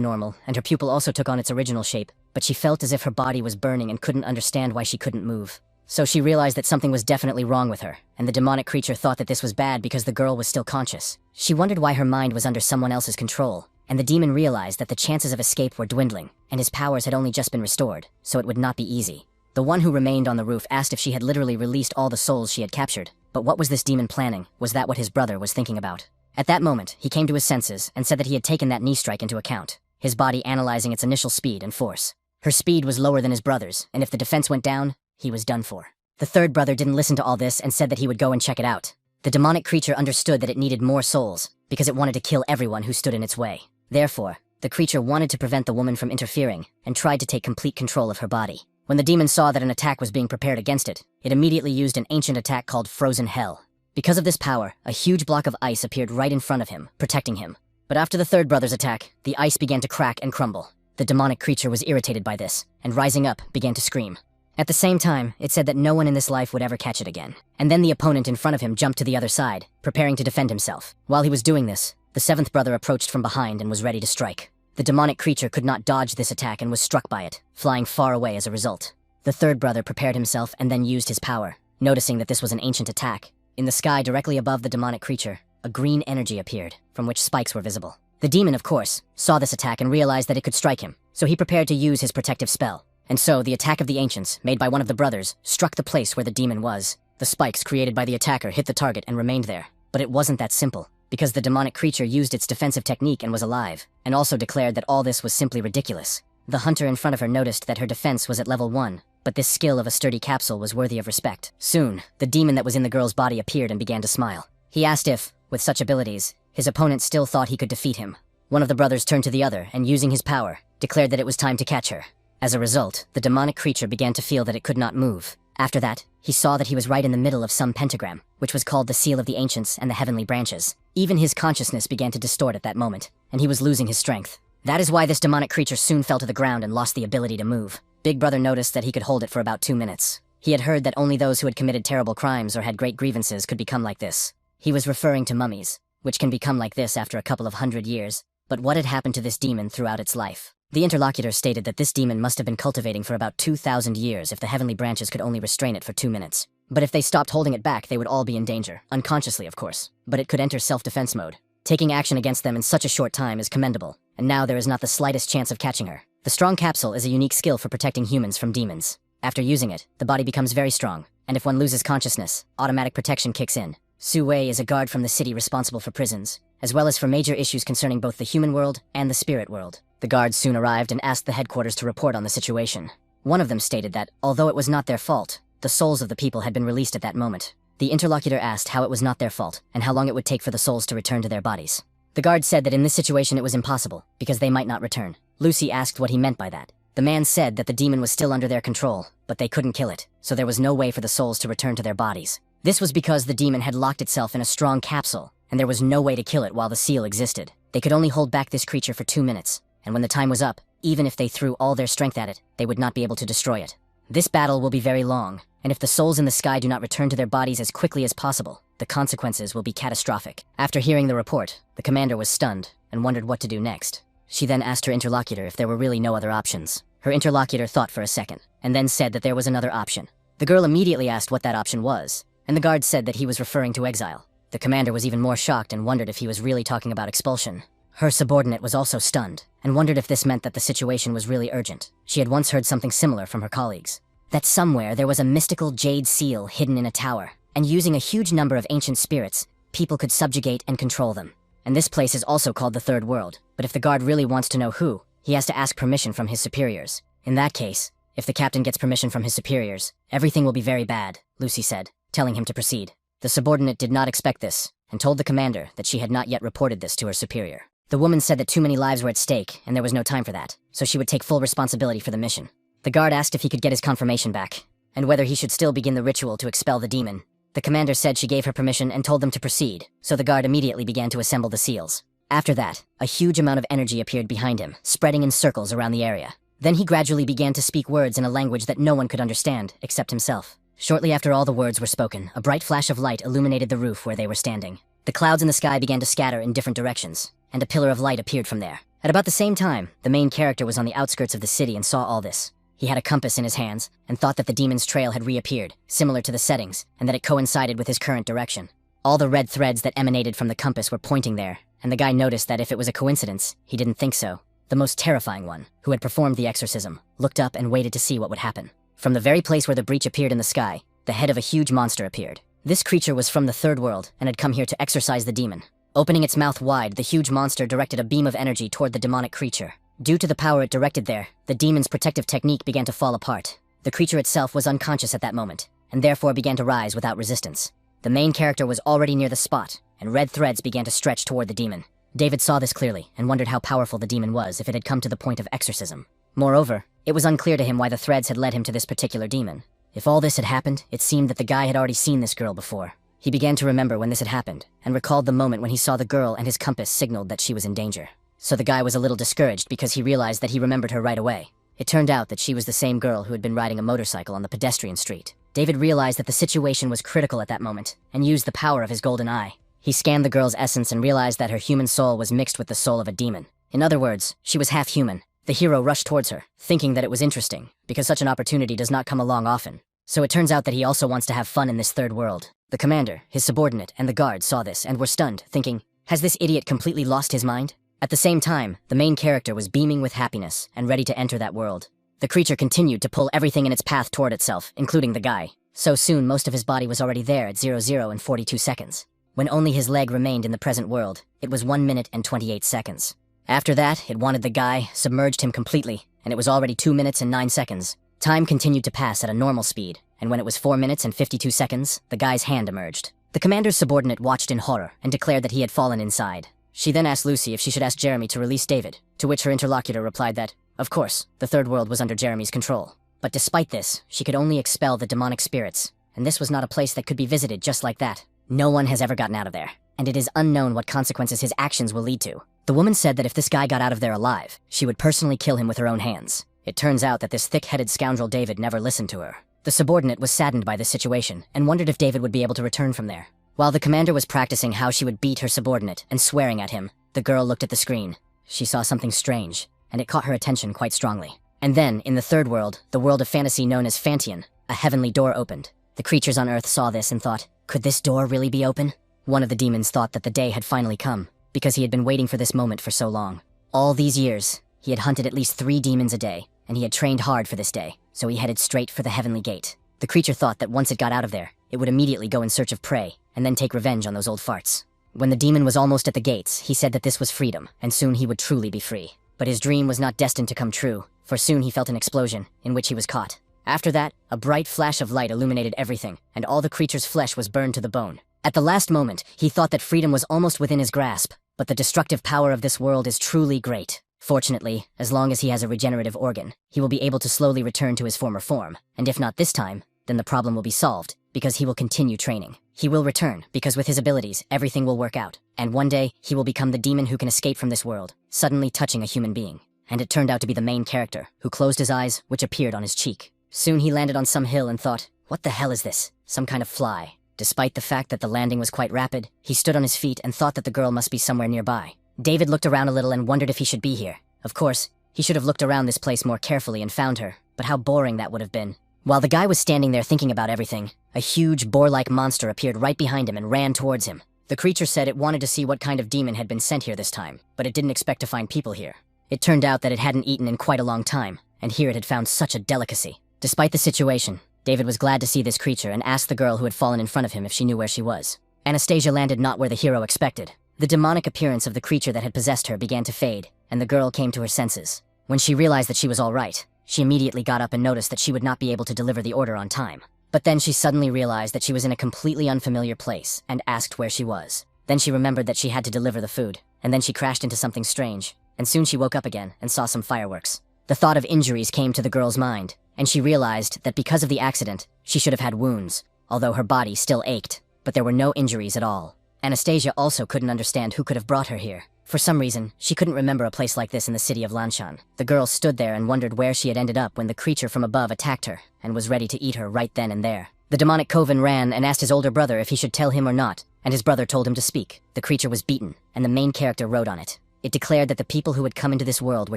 S1: normal, and her pupil also took on its original shape, but she felt as if her body was burning and couldn't understand why she couldn't move. So she realized that something was definitely wrong with her, and the demonic creature thought that this was bad because the girl was still conscious. She wondered why her mind was under someone else's control, and the demon realized that the chances of escape were dwindling, and his powers had only just been restored, so it would not be easy. The one who remained on the roof asked if she had literally released all the souls she had captured, but what was this demon planning? Was that what his brother was thinking about? At that moment, he came to his senses and said that he had taken that knee strike into account, his body analyzing its initial speed and force. Her speed was lower than his brother's, and if the defense went down, he was done for. The third brother didn't listen to all this and said that he would go and check it out. The demonic creature understood that it needed more souls, because it wanted to kill everyone who stood in its way. Therefore, the creature wanted to prevent the woman from interfering, and tried to take complete control of her body. When the demon saw that an attack was being prepared against it, it immediately used an ancient attack called Frozen Hell. Because of this power, a huge block of ice appeared right in front of him, protecting him. But after the third brother's attack, the ice began to crack and crumble. The demonic creature was irritated by this, and rising up, began to scream. At the same time, it said that no one in this life would ever catch it again. And then the opponent in front of him jumped to the other side, preparing to defend himself. While he was doing this, the seventh brother approached from behind and was ready to strike. The demonic creature could not dodge this attack and was struck by it, flying far away as a result. The third brother prepared himself and then used his power, noticing that this was an ancient attack. In the sky directly above the demonic creature, a green energy appeared, from which spikes were visible. The demon, of course, saw this attack and realized that it could strike him, so he prepared to use his protective spell. And so, the attack of the ancients, made by one of the brothers, struck the place where the demon was. The spikes created by the attacker hit the target and remained there. But it wasn't that simple, because the demonic creature used its defensive technique and was alive, and also declared that all this was simply ridiculous. The hunter in front of her noticed that her defense was at level 1, but this skill of a sturdy capsule was worthy of respect. Soon, the demon that was in the girl's body appeared and began to smile. He asked if, with such abilities, his opponent still thought he could defeat him. One of the brothers turned to the other and, using his power, declared that it was time to catch her. As a result, the demonic creature began to feel that it could not move. After that, he saw that he was right in the middle of some pentagram, which was called the Seal of the Ancients and the Heavenly Branches. Even his consciousness began to distort at that moment, and he was losing his strength. That is why this demonic creature soon fell to the ground and lost the ability to move. Big Brother noticed that he could hold it for about 2 minutes. He had heard that only those who had committed terrible crimes or had great grievances could become like this. He was referring to mummies, which can become like this after a couple of 100 years. But what had happened to this demon throughout its life? The interlocutor stated that this demon must have been cultivating for about 2,000 years if the heavenly branches could only restrain it for 2 minutes. But if they stopped holding it back, they would all be in danger, unconsciously of course. But it could enter self-defense mode. Taking action against them in such a short time is commendable, and now there is not the slightest chance of catching her. The strong capsule is a unique skill for protecting humans from demons. After using it, the body becomes very strong, and if one loses consciousness, automatic protection kicks in. Su Wei is a guard from the city responsible for prisons, as well as for major issues concerning both the human world and the spirit world. The guards soon arrived and asked the headquarters to report on the situation. One of them stated that, although it was not their fault, the souls of the people had been released at that moment. The interlocutor asked how it was not their fault, and how long it would take for the souls to return to their bodies. The guard said that in this situation it was impossible, because they might not return. Lucy asked what he meant by that. The man said that the demon was still under their control, but they couldn't kill it, so there was no way for the souls to return to their bodies. This was because the demon had locked itself in a strong capsule, and there was no way to kill it while the seal existed. They could only hold back this creature for 2 minutes, and when the time was up, even if they threw all their strength at it, they would not be able to destroy it. This battle will be very long, and if the souls in the sky do not return to their bodies as quickly as possible, the consequences will be catastrophic. After hearing the report, the commander was stunned and wondered what to do next. She then asked her interlocutor if there were really no other options. Her interlocutor thought for a second, and then said that there was another option. The girl immediately asked what that option was, and the guard said that he was referring to exile. The commander was even more shocked and wondered if he was really talking about expulsion. Her subordinate was also stunned, and wondered if this meant that the situation was really urgent. She had once heard something similar from her colleagues. That somewhere there was a mystical jade seal hidden in a tower, and using a huge number of ancient spirits, people could subjugate and control them. And this place is also called the Third World, but if the guard really wants to know who, he has to ask permission from his superiors. In that case, if the captain gets permission from his superiors, everything will be very bad, Lucy said, telling him to proceed. The subordinate did not expect this, and told the commander that she had not yet reported this to her superior. The woman said that too many lives were at stake, and there was no time for that, so she would take full responsibility for the mission. The guard asked if he could get his confirmation back, and whether he should still begin the ritual to expel the demon. The commander said she gave her permission and told them to proceed, so the guard immediately began to assemble the seals. After that, a huge amount of energy appeared behind him, spreading in circles around the area. Then he gradually began to speak words in a language that no one could understand, except himself. Shortly after all the words were spoken, a bright flash of light illuminated the roof where they were standing. The clouds in the sky began to scatter in different directions, and a pillar of light appeared from there. At about the same time, the main character was on the outskirts of the city and saw all this. He had a compass in his hands, and thought that the demon's trail had reappeared, similar to the settings, and that it coincided with his current direction. All the red threads that emanated from the compass were pointing there, and the guy noticed that if it was a coincidence, he didn't think so. The most terrifying one, who had performed the exorcism, looked up and waited to see what would happen. From the very place where the breach appeared in the sky, the head of a huge monster appeared. This creature was from the third world and had come here to exorcise the demon. Opening its mouth wide, the huge monster directed a beam of energy toward the demonic creature. Due to the power it directed there, the demon's protective technique began to fall apart. The creature itself was unconscious at that moment, and therefore began to rise without resistance. The main character was already near the spot, and red threads began to stretch toward the demon. David saw this clearly, and wondered how powerful the demon was if it had come to the point of exorcism. Moreover, it was unclear to him why the threads had led him to this particular demon. If all this had happened, it seemed that the guy had already seen this girl before. He began to remember when this had happened, and recalled the moment when he saw the girl and his compass signaled that she was in danger. So the guy was a little discouraged because he realized that he remembered her right away. It turned out that she was the same girl who had been riding a motorcycle on the pedestrian street. David realized that the situation was critical at that moment, and used the power of his golden eye. He scanned the girl's essence and realized that her human soul was mixed with the soul of a demon. In other words, she was half human. The hero rushed towards her, thinking that it was interesting, because such an opportunity does not come along often. So it turns out that he also wants to have fun in this third world. The commander, his subordinate, and the guard saw this and were stunned, thinking, has this idiot completely lost his mind? At the same time, the main character was beaming with happiness and ready to enter that world. The creature continued to pull everything in its path toward itself, including the guy. So soon, most of his body was already there at 00 and 42 seconds. When only his leg remained in the present world, it was 1 minute and 28 seconds. After that, it wanted the guy, submerged him completely, and it was already 2 minutes and 9 seconds. Time continued to pass at a normal speed, and when it was 4 minutes and 52 seconds, the guy's hand emerged. The commander's subordinate watched in horror and declared that he had fallen inside. She then asked Lucy if she should ask Jeremy to release David, to which her interlocutor replied that, of course, the third world was under Jeremy's control. But despite this, she could only expel the demonic spirits, and this was not a place that could be visited just like that. No one has ever gotten out of there, and it is unknown what consequences his actions will lead to. The woman said that if this guy got out of there alive, she would personally kill him with her own hands. It turns out that this thick-headed scoundrel David never listened to her. The subordinate was saddened by this situation, and wondered if David would be able to return from there. While the commander was practicing how she would beat her subordinate and swearing at him, the girl looked at the screen. She saw something strange, and it caught her attention quite strongly. And then, in the third world, the world of fantasy known as Fantian, a heavenly door opened. The creatures on Earth saw this and thought, could this door really be open? One of the demons thought that the day had finally come, because he had been waiting for this moment for so long. All these years, he had hunted at least 3 demons a day, and he had trained hard for this day, so he headed straight for the heavenly gate. The creature thought that once it got out of there, it would immediately go in search of prey, and then take revenge on those old farts. When the demon was almost at the gates, he said that this was freedom, and soon he would truly be free. But his dream was not destined to come true, for soon he felt an explosion, in which he was caught. After that, a bright flash of light illuminated everything, and all the creature's flesh was burned to the bone. At the last moment, he thought that freedom was almost within his grasp, but the destructive power of this world is truly great. Fortunately, as long as he has a regenerative organ, he will be able to slowly return to his former form, and if not this time, then the problem will be solved, because he will continue training. He will return, because with his abilities, everything will work out, and one day, he will become the demon who can escape from this world, suddenly touching a human being. And it turned out to be the main character, who closed his eyes, which appeared on his cheek. Soon he landed on some hill and thought, what the hell is this? Some kind of fly. Despite the fact that the landing was quite rapid, he stood on his feet and thought that the girl must be somewhere nearby. David looked around a little and wondered if he should be here. Of course, he should have looked around this place more carefully and found her, but how boring that would have been. While the guy was standing there thinking about everything, a huge boar-like monster appeared right behind him and ran towards him. The creature said it wanted to see what kind of demon had been sent here this time, but it didn't expect to find people here. It turned out that it hadn't eaten in quite a long time, and here it had found such a delicacy. Despite the situation, David was glad to see this creature and asked the girl who had fallen in front of him if she knew where she was. Anastasia landed not where the hero expected. The demonic appearance of the creature that had possessed her began to fade, and the girl came to her senses. When she realized that she was all right, she immediately got up and noticed that she would not be able to deliver the order on time. But then she suddenly realized that she was in a completely unfamiliar place and asked where she was. Then she remembered that she had to deliver the food, and then she crashed into something strange, and soon she woke up again and saw some fireworks. The thought of injuries came to the girl's mind, and she realized that because of the accident, she should have had wounds, although her body still ached, but there were no injuries at all. Anastasia also couldn't understand who could have brought her here. For some reason, she couldn't remember a place like this in the city of Lanshan. The girl stood there and wondered where she had ended up when the creature from above attacked her and was ready to eat her right then and there. The demonic coven ran and asked his older brother if he should tell him or not, and his brother told him to speak. The creature was beaten, and the main character wrote on it. It declared that the people who had come into this world were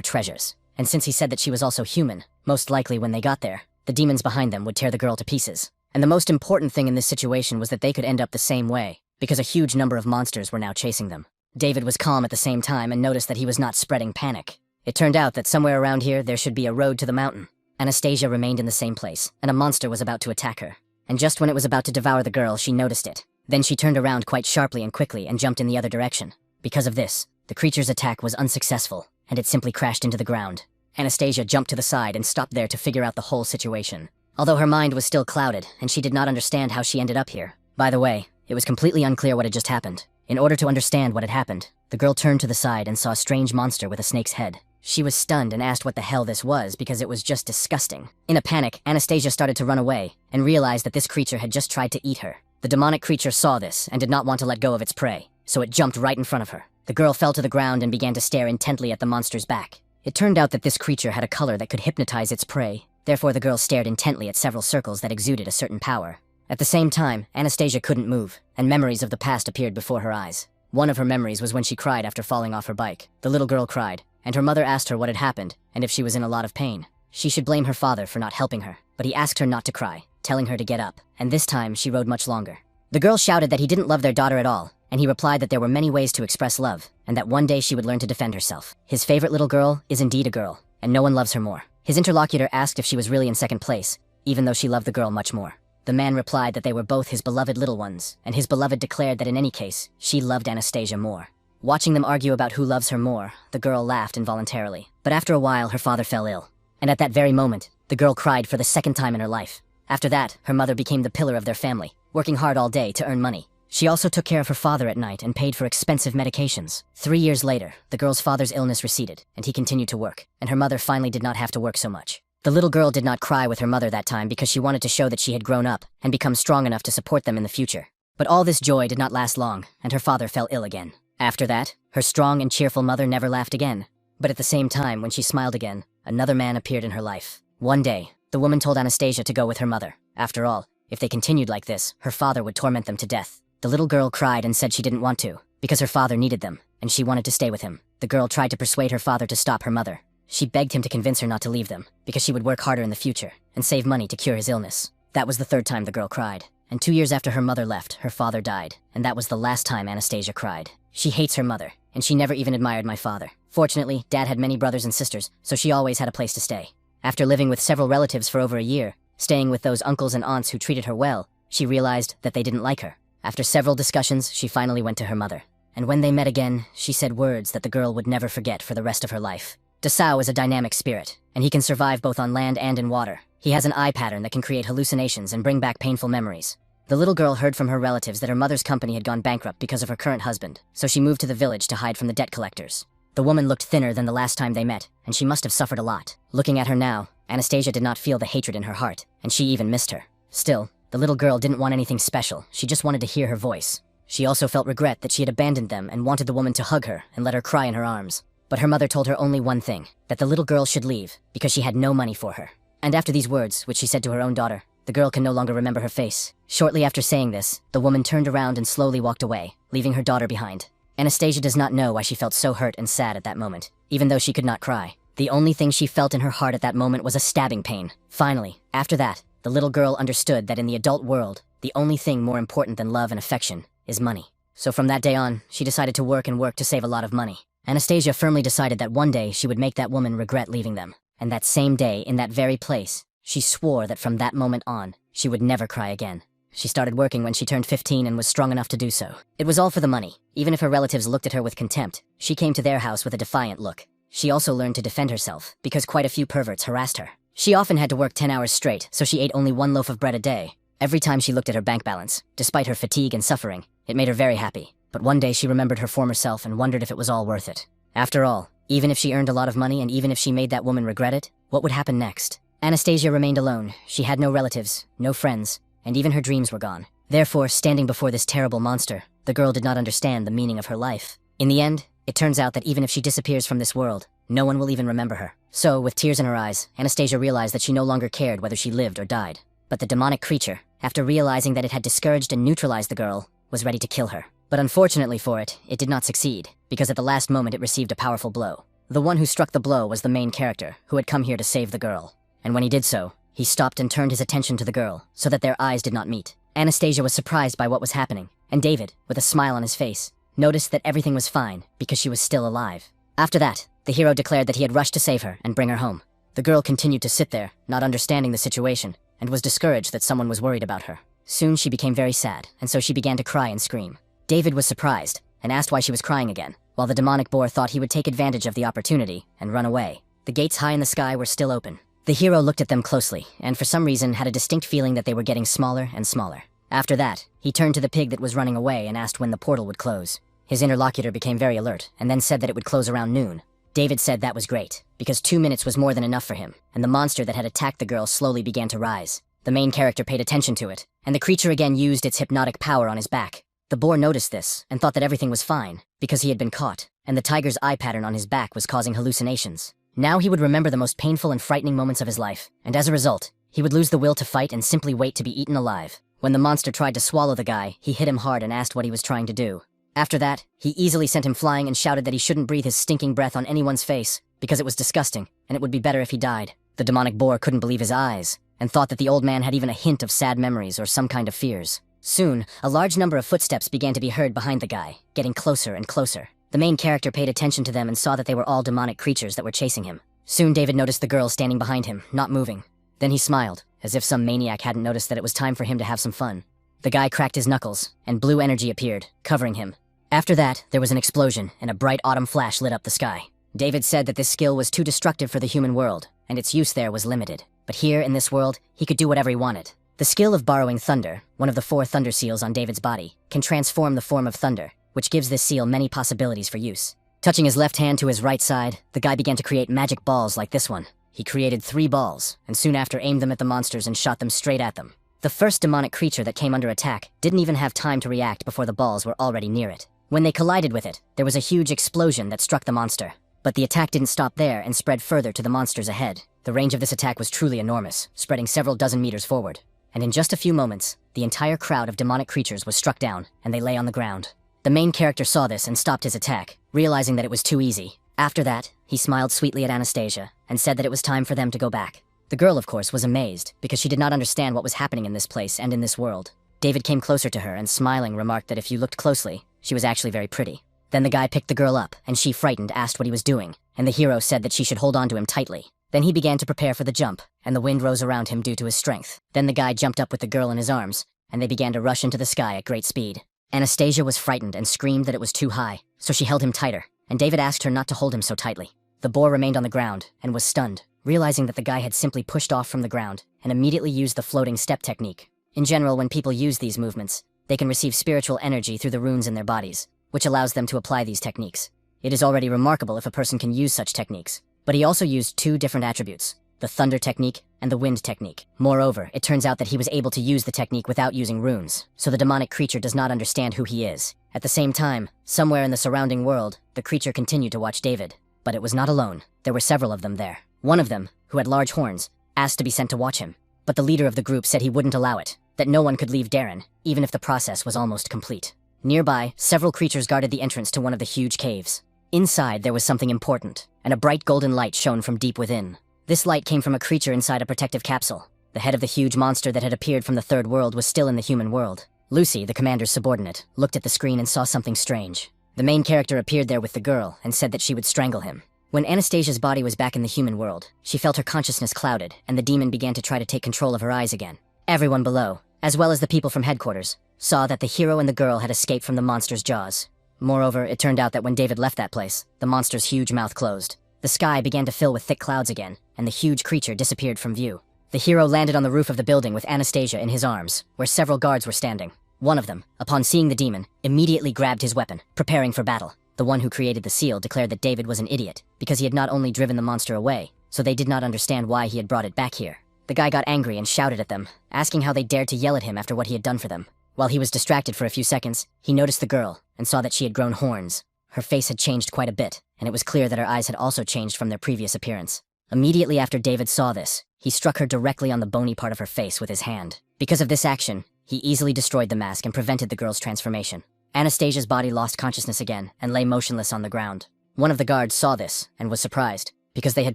S1: treasures. And since he said that she was also human, most likely when they got there, the demons behind them would tear the girl to pieces. And the most important thing in this situation was that they could end up the same way, because a huge number of monsters were now chasing them. David was calm at the same time and noticed that he was not spreading panic. It turned out that somewhere around here there should be a road to the mountain. Anastasia remained in the same place, and a monster was about to attack her. And just when it was about to devour the girl, she noticed it. Then she turned around quite sharply and quickly and jumped in the other direction. Because of this, the creature's attack was unsuccessful, and it simply crashed into the ground. Anastasia jumped to the side and stopped there to figure out the whole situation. Although her mind was still clouded, and she did not understand how she ended up here. By the way, it was completely unclear what had just happened. In order to understand what had happened, the girl turned to the side and saw a strange monster with a snake's head. She was stunned and asked what the hell this was because it was just disgusting. In a panic, Anastasia started to run away and realized that this creature had just tried to eat her. The demonic creature saw this and did not want to let go of its prey, so it jumped right in front of her. The girl fell to the ground and began to stare intently at the monster's back. It turned out that this creature had a color that could hypnotize its prey. Therefore, the girl stared intently at several circles that exuded a certain power. At the same time, Anastasia couldn't move, and memories of the past appeared before her eyes. One of her memories was when she cried after falling off her bike. The little girl cried, and her mother asked her what had happened and if she was in a lot of pain. She should blame her father for not helping her, but he asked her not to cry, telling her to get up, and this time she rode much longer. The girl shouted that he didn't love their daughter at all, and he replied that there were many ways to express love, and that one day she would learn to defend herself. His favorite little girl is indeed a girl, and no one loves her more. His interlocutor asked if she was really in second place, even though she loved the girl much more. The man replied that they were both his beloved little ones, and his beloved declared that in any case, she loved Anastasia more. Watching them argue about who loves her more, the girl laughed involuntarily. But after a while, her father fell ill. And at that very moment, the girl cried for the second time in her life. After that, her mother became the pillar of their family, working hard all day to earn money. She also took care of her father at night and paid for expensive medications. 3 years later, the girl's father's illness receded, and he continued to work, and her mother finally did not have to work so much. The little girl did not cry with her mother that time because she wanted to show that she had grown up and become strong enough to support them in the future. But all this joy did not last long, and her father fell ill again. After that, her strong and cheerful mother never laughed again. But at the same time, when she smiled again, another man appeared in her life. One day, the woman told Anastasia to go with her mother. After all, if they continued like this, her father would torment them to death. The little girl cried and said she didn't want to, because her father needed them, and she wanted to stay with him. The girl tried to persuade her father to stop her mother. She begged him to convince her not to leave them, because she would work harder in the future, and save money to cure his illness. That was the third time the girl cried. And 2 years after her mother left, her father died, and that was the last time Anastasia cried. She hates her mother, and she never even admired my father. Fortunately, Dad had many brothers and sisters, so she always had a place to stay. After living with several relatives for over a year, staying with those uncles and aunts who treated her well, she realized that they didn't like her. After several discussions, she finally went to her mother. And when they met again, she said words that the girl would never forget for the rest of her life. Desao is a dynamic spirit, and he can survive both on land and in water. He has an eye pattern that can create hallucinations and bring back painful memories. The little girl heard from her relatives that her mother's company had gone bankrupt because of her current husband, so she moved to the village to hide from the debt collectors. The woman looked thinner than the last time they met, and she must have suffered a lot. Looking at her now, Anastasia did not feel the hatred in her heart, and she even missed her. Still, the little girl didn't want anything special, she just wanted to hear her voice. She also felt regret that she had abandoned them and wanted the woman to hug her and let her cry in her arms. But her mother told her only one thing, that the little girl should leave, because she had no money for her. And after these words, which she said to her own daughter, the girl can no longer remember her face. Shortly after saying this, the woman turned around and slowly walked away, leaving her daughter behind. Anastasia does not know why she felt so hurt and sad at that moment, even though she could not cry. The only thing she felt in her heart at that moment was a stabbing pain. Finally, after that, the little girl understood that in the adult world, the only thing more important than love and affection is money. So from that day on, she decided to work to save a lot of money. Anastasia firmly decided that one day she would make that woman regret leaving them. And that same day, in that very place, she swore that from that moment on, she would never cry again. She started working when she turned 15 and was strong enough to do so. It was all for the money. Even if her relatives looked at her with contempt, she came to their house with a defiant look. She also learned to defend herself, because quite a few perverts harassed her. She often had to work 10 hours straight, so she ate only 1 loaf of bread a day. Every time she looked at her bank balance, despite her fatigue and suffering, it made her very happy. But one day she remembered her former self and wondered if it was all worth it. After all, even if she earned a lot of money and even if she made that woman regret it, what would happen next? Anastasia remained alone. She had no relatives, no friends, and even her dreams were gone. Therefore, standing before this terrible monster, the girl did not understand the meaning of her life. In the end, It turns out that even if she disappears from this world, no one will even remember her. So, with tears in her eyes, Anastasia realized that she no longer cared whether she lived or died. But the demonic creature, after realizing that it had discouraged and neutralized the girl, was ready to kill her. But unfortunately for it, it did not succeed, because at the last moment it received a powerful blow. The one who struck the blow was the main character, who had come here to save the girl. And when he did so, he stopped and turned his attention to the girl, so that their eyes did not meet. Anastasia was surprised by what was happening, and David, with a smile on his face, noticed that everything was fine because she was still alive. After that, the hero declared that he had rushed to save her and bring her home. The girl continued to sit there, not understanding the situation, and was discouraged that someone was worried about her. Soon she became very sad, and so she began to cry and scream. David was surprised, and asked why she was crying again, while the demonic boar thought he would take advantage of the opportunity and run away. The gates high in the sky were still open. The hero looked at them closely, and for some reason had a distinct feeling that they were getting smaller and smaller. After that, he turned to the pig that was running away and asked when the portal would close. His interlocutor became very alert, and then said that it would close around noon. David said that was great, because 2 minutes was more than enough for him, and the monster that had attacked the girl slowly began to rise. The main character paid attention to it, and the creature again used its hypnotic power on his back. The boar noticed this, and thought that everything was fine, because he had been caught, and the tiger's eye pattern on his back was causing hallucinations. Now he would remember the most painful and frightening moments of his life, and as a result, he would lose the will to fight and simply wait to be eaten alive. When the monster tried to swallow the guy, he hit him hard and asked what he was trying to do. After that, he easily sent him flying and shouted that he shouldn't breathe his stinking breath on anyone's face, because it was disgusting, and it would be better if he died. The demonic boar couldn't believe his eyes, and thought that the old man had even a hint of sad memories or some kind of fears. Soon, a large number of footsteps began to be heard behind the guy, getting closer and closer. The main character paid attention to them and saw that they were all demonic creatures that were chasing him. Soon David noticed the girl standing behind him, not moving. Then he smiled, as if some maniac hadn't noticed that it was time for him to have some fun. The guy cracked his knuckles, and blue energy appeared, covering him. After that, there was an explosion, and a bright autumn flash lit up the sky. David said that this skill was too destructive for the human world, and its use there was limited. But here, in this world, he could do whatever he wanted. The skill of borrowing thunder, one of the 4 thunder seals on David's body, can transform the form of thunder, which gives this seal many possibilities for use. Touching his left hand to his right side, the guy began to create magic balls like this one. He created 3 balls, and soon after aimed them at the monsters and shot them straight at them. The first demonic creature that came under attack didn't even have time to react before the balls were already near it. When they collided with it, there was a huge explosion that struck the monster. But the attack didn't stop there and spread further to the monsters ahead. The range of this attack was truly enormous, spreading several dozen meters forward. And in just a few moments, the entire crowd of demonic creatures was struck down, and they lay on the ground. The main character saw this and stopped his attack, realizing that it was too easy. After that, he smiled sweetly at Anastasia, and said that it was time for them to go back. The girl, of course, was amazed, because she did not understand what was happening in this place and in this world. David came closer to her and smiling remarked that if you looked closely, she was actually very pretty. Then the guy picked the girl up, and she, frightened, asked what he was doing, and the hero said that she should hold on to him tightly. Then he began to prepare for the jump, and the wind rose around him due to his strength. Then the guy jumped up with the girl in his arms, and they began to rush into the sky at great speed. Anastasia was frightened and screamed that it was too high, so she held him tighter, and David asked her not to hold him so tightly. The boar remained on the ground, and was stunned, realizing that the guy had simply pushed off from the ground, and immediately used the floating step technique. In general, when people use these movements, they can receive spiritual energy through the runes in their bodies, which allows them to apply these techniques. It is already remarkable if a person can use such techniques. But he also used 2 different attributes, the thunder technique and the wind technique. Moreover, it turns out that he was able to use the technique without using runes, so the demonic creature does not understand who he is. At the same time, somewhere in the surrounding world, the creature continued to watch David. But it was not alone. There were several of them there. One of them, who had large horns, asked to be sent to watch him. But the leader of the group said he wouldn't allow it, that no one could leave Darren, even if the process was almost complete. Nearby, several creatures guarded the entrance to one of the huge caves. Inside, there was something important, and a bright golden light shone from deep within. This light came from a creature inside a protective capsule. The head of the huge monster that had appeared from the third world was still in the human world. Lucy, the commander's subordinate, looked at the screen and saw something strange. The main character appeared there with the girl and said that she would strangle him. When Anastasia's body was back in the human world, she felt her consciousness clouded, and the demon began to try to take control of her eyes again. Everyone below, as well as the people from headquarters, saw that the hero and the girl had escaped from the monster's jaws. Moreover, it turned out that when David left that place, the monster's huge mouth closed. The sky began to fill with thick clouds again, and the huge creature disappeared from view. The hero landed on the roof of the building with Anastasia in his arms, where several guards were standing. One of them, upon seeing the demon, immediately grabbed his weapon, preparing for battle. The one who created the seal declared that David was an idiot, because he had not only driven the monster away, so they did not understand why he had brought it back here. The guy got angry and shouted at them, asking how they dared to yell at him after what he had done for them. While he was distracted for a few seconds, he noticed the girl, and saw that she had grown horns. her face had changed quite a bit, and it was clear that her eyes had also changed from their previous appearance. Immediately after David saw this, he struck her directly on the bony part of her face with his hand. Because of this action, he easily destroyed the mask and prevented the girl's transformation. Anastasia's body lost consciousness again and lay motionless on the ground. One of the guards saw this and was surprised, because they had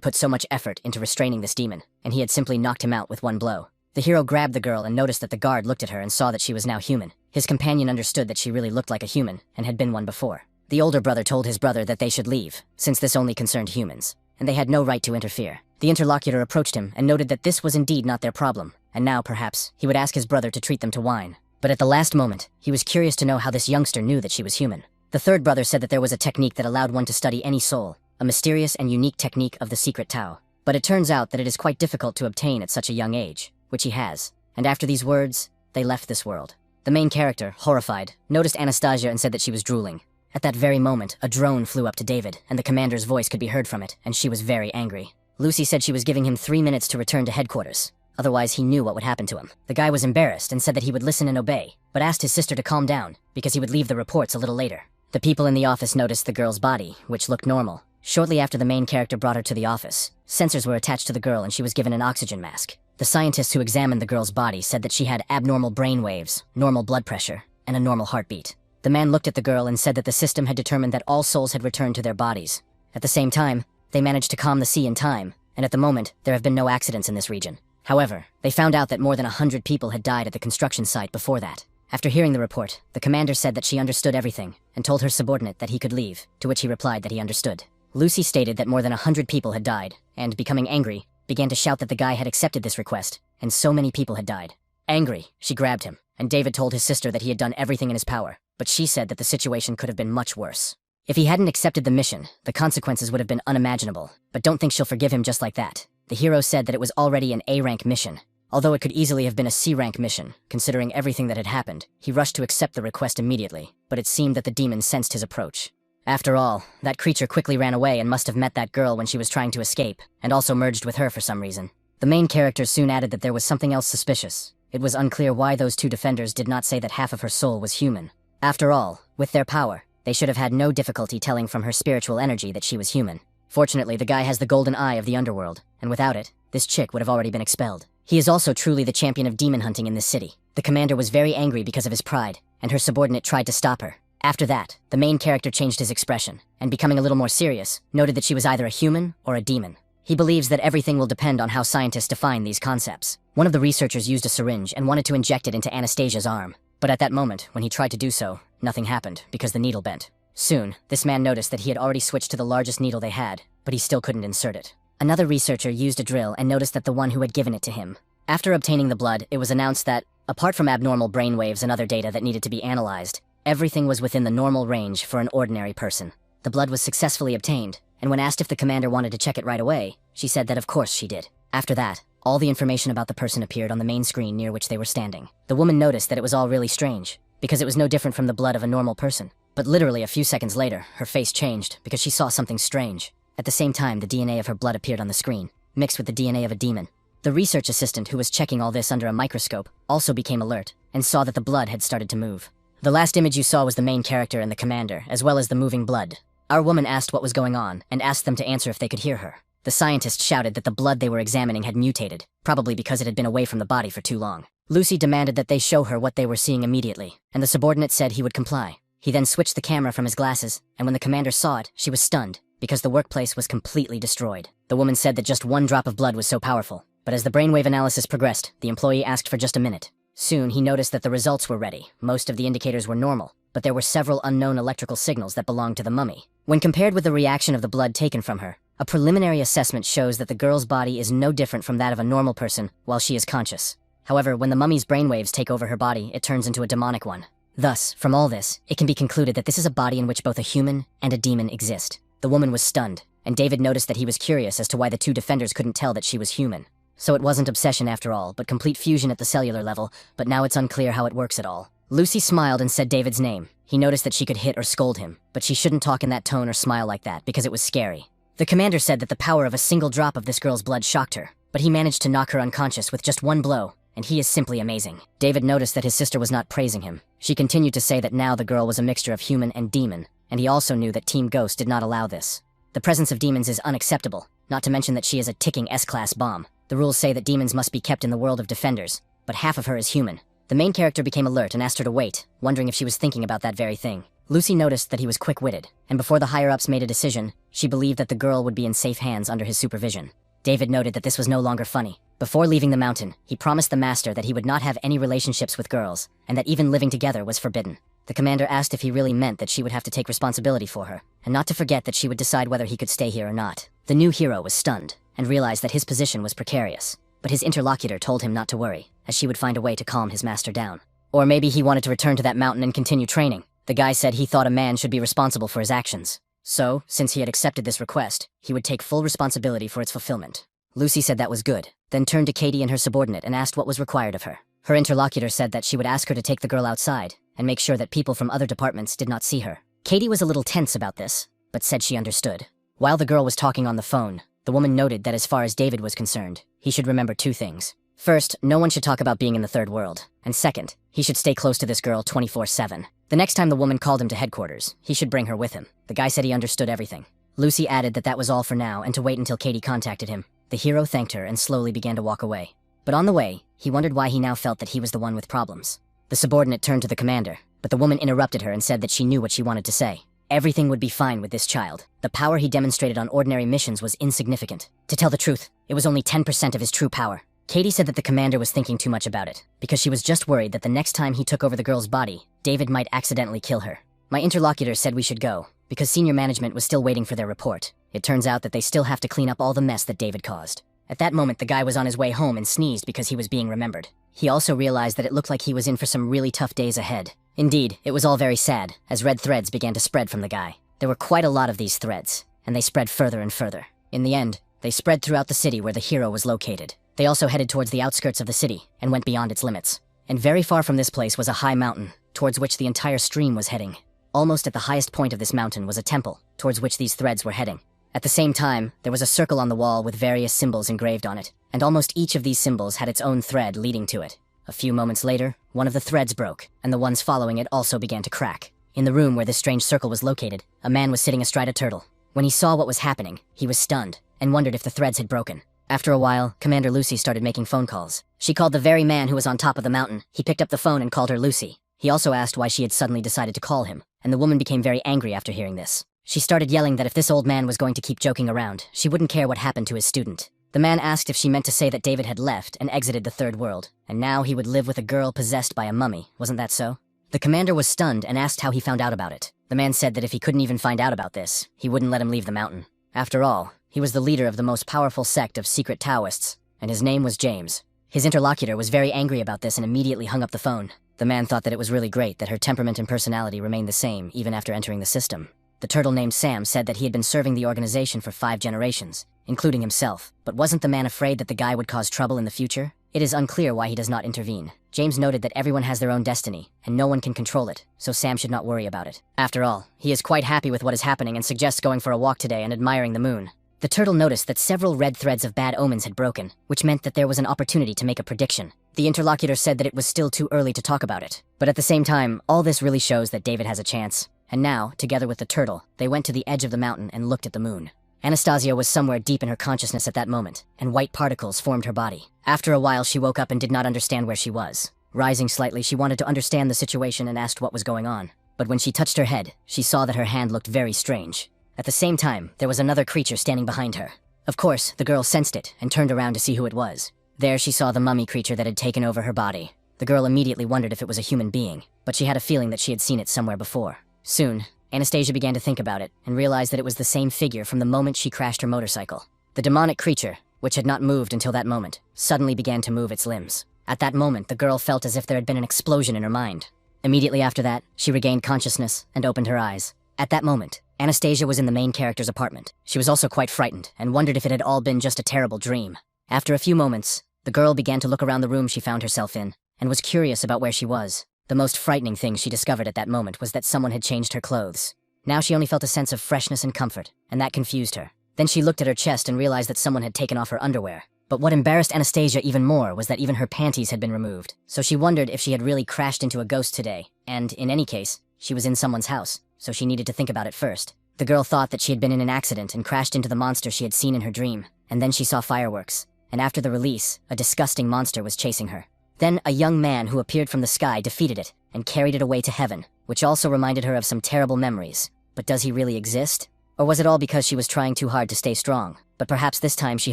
S1: put so much effort into restraining this demon, and he had simply knocked him out with one blow. The hero grabbed the girl and noticed that the guard looked at her and saw that she was now human. His companion understood that she really looked like a human and had been one before. The older brother told his brother that they should leave, since this only concerned humans, and they had no right to interfere. The interlocutor approached him and noted that this was indeed not their problem, and now, perhaps, he would ask his brother to treat them to wine. But at the last moment, he was curious to know how this youngster knew that she was human. The third brother said that there was a technique that allowed one to study any soul, a mysterious and unique technique of the secret Tao. But it turns out that it is quite difficult to obtain at such a young age, which he has. And after these words, they left this world. The main character, horrified, noticed Anastasia and said that she was drooling. At that very moment, a drone flew up to David, and the commander's voice could be heard from it, and she was very angry. Lucy said she was giving him 3 minutes to return to headquarters. Otherwise, he knew what would happen to him. The guy was embarrassed and said that he would listen and obey, but asked his sister to calm down, because he would leave the reports a little later. The people in the office noticed the girl's body, which looked normal. Shortly after the main character brought her to the office, sensors were attached to the girl and she was given an oxygen mask. The scientists who examined the girl's body said that she had abnormal brain waves, normal blood pressure, and a normal heartbeat. The man looked at the girl and said that the system had determined that all souls had returned to their bodies. At the same time, they managed to calm the sea in time, and at the moment, there have been no accidents in this region. However, they found out that more than 100 people had died at the construction site before that. After hearing the report, the commander said that she understood everything and told her subordinate that he could leave, to which he replied that he understood. Lucy stated that more than 100 people had died, and, becoming angry, began to shout that the guy had accepted this request, and so many people had died. Angry, she grabbed him, and David told his sister that he had done everything in his power, but she said that the situation could have been much worse. If he hadn't accepted the mission, the consequences would have been unimaginable, but don't think she'll forgive him just like that. The hero said that it was already an A-rank mission. Although it could easily have been a C-rank mission, considering everything that had happened, he rushed to accept the request immediately, but it seemed that the demon sensed his approach. After all, that creature quickly ran away and must have met that girl when she was trying to escape, and also merged with her for some reason. The main character soon added that there was something else suspicious. It was unclear why those two defenders did not say that half of her soul was human. After all, with their power, they should have had no difficulty telling from her spiritual energy that she was human. Fortunately, the guy has the golden eye of the underworld, and without it, this chick would have already been expelled. He is also truly the champion of demon hunting in this city. The commander was very angry because of his pride, and her subordinate tried to stop her. After that, the main character changed his expression, and becoming a little more serious, noted that she was either a human or a demon. He believes that everything will depend on how scientists define these concepts. One of the researchers used a syringe and wanted to inject it into Anastasia's arm. But at that moment, when he tried to do so, nothing happened because the needle bent. Soon, this man noticed that he had already switched to the largest needle they had, but he still couldn't insert it. Another researcher used a drill and noticed that the one who had given it to him. After obtaining the blood, it was announced that, apart from abnormal brainwaves and other data that needed to be analyzed, everything was within the normal range for an ordinary person. The blood was successfully obtained, and when asked if the commander wanted to check it right away, she said that of course she did. After that, all the information about the person appeared on the main screen near which they were standing. The woman noticed that it was all really strange, because it was no different from the blood of a normal person. But literally a few seconds later, her face changed because she saw something strange. At the same time, the DNA of her blood appeared on the screen, mixed with the DNA of a demon. The research assistant who was checking all this under a microscope also became alert and saw that the blood had started to move. The last image you saw was the main character and the commander, as well as the moving blood. Our woman asked what was going on and asked them to answer if they could hear her. The scientist shouted that the blood they were examining had mutated, probably because it had been away from the body for too long. Lucy demanded that they show her what they were seeing immediately, and the subordinate said he would comply. He then switched the camera from his glasses, and when the commander saw it, she was stunned, because the workplace was completely destroyed. The woman said that just one drop of blood was so powerful, but as the brainwave analysis progressed, the employee asked for just a minute. Soon, he noticed that the results were ready. Most of the indicators were normal, but there were several unknown electrical signals that belonged to the mummy. When compared with the reaction of the blood taken from her, a preliminary assessment shows that the girl's body is no different from that of a normal person while she is conscious. However, when the mummy's brainwaves take over her body, it turns into a demonic one. Thus, from all this, it can be concluded that this is a body in which both a human and a demon exist. The woman was stunned, and David noticed that he was curious as to why the two defenders couldn't tell that she was human. So it wasn't obsession after all, but complete fusion at the cellular level, but now it's unclear how it works at all. Lucy smiled and said David's name. He noticed that she could hit or scold him, but she shouldn't talk in that tone or smile like that because it was scary. The commander said that the power of a single drop of this girl's blood shocked her, but he managed to knock her unconscious with just one blow, and he is simply amazing. David noticed that his sister was not praising him. She continued to say that now the girl was a mixture of human and demon, and he also knew that Team Ghost did not allow this. The presence of demons is unacceptable, not to mention that she is a ticking S-class bomb. The rules say that demons must be kept in the world of defenders, but half of her is human. The main character became alert and asked her to wait, wondering if she was thinking about that very thing. Lucy noticed that he was quick-witted, and before the higher-ups made a decision, she believed that the girl would be in safe hands under his supervision. David noted that this was no longer funny. Before leaving the mountain, he promised the master that he would not have any relationships with girls, and that even living together was forbidden. The commander asked if he really meant that she would have to take responsibility for her, and not to forget that she would decide whether he could stay here or not. The new hero was stunned, and realized that his position was precarious. But his interlocutor told him not to worry, as she would find a way to calm his master down. Or maybe he wanted to return to that mountain and continue training. The guy said he thought a man should be responsible for his actions. So, since he had accepted this request, he would take full responsibility for its fulfillment. Lucy said that was good, then turned to Katie and her subordinate and asked what was required of her. Her interlocutor said that she would ask her to take the girl outside and make sure that people from other departments did not see her. Katie was a little tense about this, but said she understood. While the girl was talking on the phone, the woman noted that as far as David was concerned, he should remember two things. First, no one should talk about being in the third world. And second, he should stay close to this girl 24/7. The next time the woman called him to headquarters, he should bring her with him. The guy said he understood everything. Lucy added that that was all for now and to wait until Katie contacted him. The hero thanked her and slowly began to walk away. But on the way, he wondered why he now felt that he was the one with problems. The subordinate turned to the commander, but the woman interrupted her and said that she knew what she wanted to say. Everything would be fine with this child. The power he demonstrated on ordinary missions was insignificant. To tell the truth, it was only 10% of his true power. Katie said that the commander was thinking too much about it, because she was just worried that the next time he took over the girl's body, David might accidentally kill her. My interlocutor said we should go, because senior management was still waiting for their report. It turns out that they still have to clean up all the mess that David caused. At that moment, the guy was on his way home and sneezed because he was being remembered. He also realized that it looked like he was in for some really tough days ahead. Indeed, it was all very sad, as red threads began to spread from the guy. There were quite a lot of these threads, and they spread further and further. In the end, they spread throughout the city where the hero was located. They also headed towards the outskirts of the city, and went beyond its limits. And very far from this place was a high mountain, towards which the entire stream was heading. Almost at the highest point of this mountain was a temple, towards which these threads were heading. At the same time, there was a circle on the wall with various symbols engraved on it, and almost each of these symbols had its own thread leading to it. A few moments later, one of the threads broke, and the ones following it also began to crack. In the room where this strange circle was located, a man was sitting astride a turtle. When he saw what was happening, he was stunned, and wondered if the threads had broken. After a while, Commander Lucy started making phone calls. She called the very man who was on top of the mountain. He picked up the phone and called her Lucy. He also asked why she had suddenly decided to call him, and the woman became very angry after hearing this. She started yelling that if this old man was going to keep joking around, she wouldn't care what happened to his student. The man asked if she meant to say that David had left and exited the third world, and now he would live with a girl possessed by a mummy. Wasn't that so? The commander was stunned and asked how he found out about it. The man said that if he couldn't even find out about this, he wouldn't let him leave the mountain. After all, he was the leader of the most powerful sect of secret Taoists, and his name was James. His interlocutor was very angry about this and immediately hung up the phone. The man thought that it was really great that her temperament and personality remained the same even after entering the system. The turtle named Sam said that he had been serving the organization for 5 generations, including himself. But wasn't the man afraid that the guy would cause trouble in the future? It is unclear why he does not intervene. James noted that everyone has their own destiny, and no one can control it, so Sam should not worry about it. After all, he is quite happy with what is happening and suggests going for a walk today and admiring the moon. The turtle noticed that several red threads of bad omens had broken, which meant that there was an opportunity to make a prediction. The interlocutor said that it was still too early to talk about it. But at the same time, all this really shows that David has a chance. And now, together with the turtle, they went to the edge of the mountain and looked at the moon. Anastasia was somewhere deep in her consciousness at that moment, and white particles formed her body. After a while, she woke up and did not understand where she was. Rising slightly, she wanted to understand the situation and asked what was going on. But when she touched her head, she saw that her hand looked very strange. At the same time, there was another creature standing behind her. Of course, the girl sensed it and turned around to see who it was. There she saw the mummy creature that had taken over her body. The girl immediately wondered if it was a human being, but she had a feeling that she had seen it somewhere before. Soon, Anastasia began to think about it and realized that it was the same figure from the moment she crashed her motorcycle. The demonic creature, which had not moved until that moment, suddenly began to move its limbs. At that moment, the girl felt as if there had been an explosion in her mind. Immediately after that, she regained consciousness and opened her eyes. At that moment, Anastasia was in the main character's apartment. She was also quite frightened and wondered if it had all been just a terrible dream. After a few moments, the girl began to look around the room she found herself in and was curious about where she was. The most frightening thing she discovered at that moment was that someone had changed her clothes. Now she only felt a sense of freshness and comfort, and that confused her. Then she looked at her chest and realized that someone had taken off her underwear. But what embarrassed Anastasia even more was that even her panties had been removed. So she wondered if she had really crashed into a ghost today, and, in any case, she was in someone's house. so she needed to think about it first. The girl thought that she had been in an accident and crashed into the monster she had seen in her dream, and then she saw fireworks, and after the release, a disgusting monster was chasing her. Then a young man who appeared from the sky defeated it and carried it away to heaven, which also reminded her of some terrible memories. But does he really exist? Or was it all because she was trying too hard to stay strong? But perhaps this time she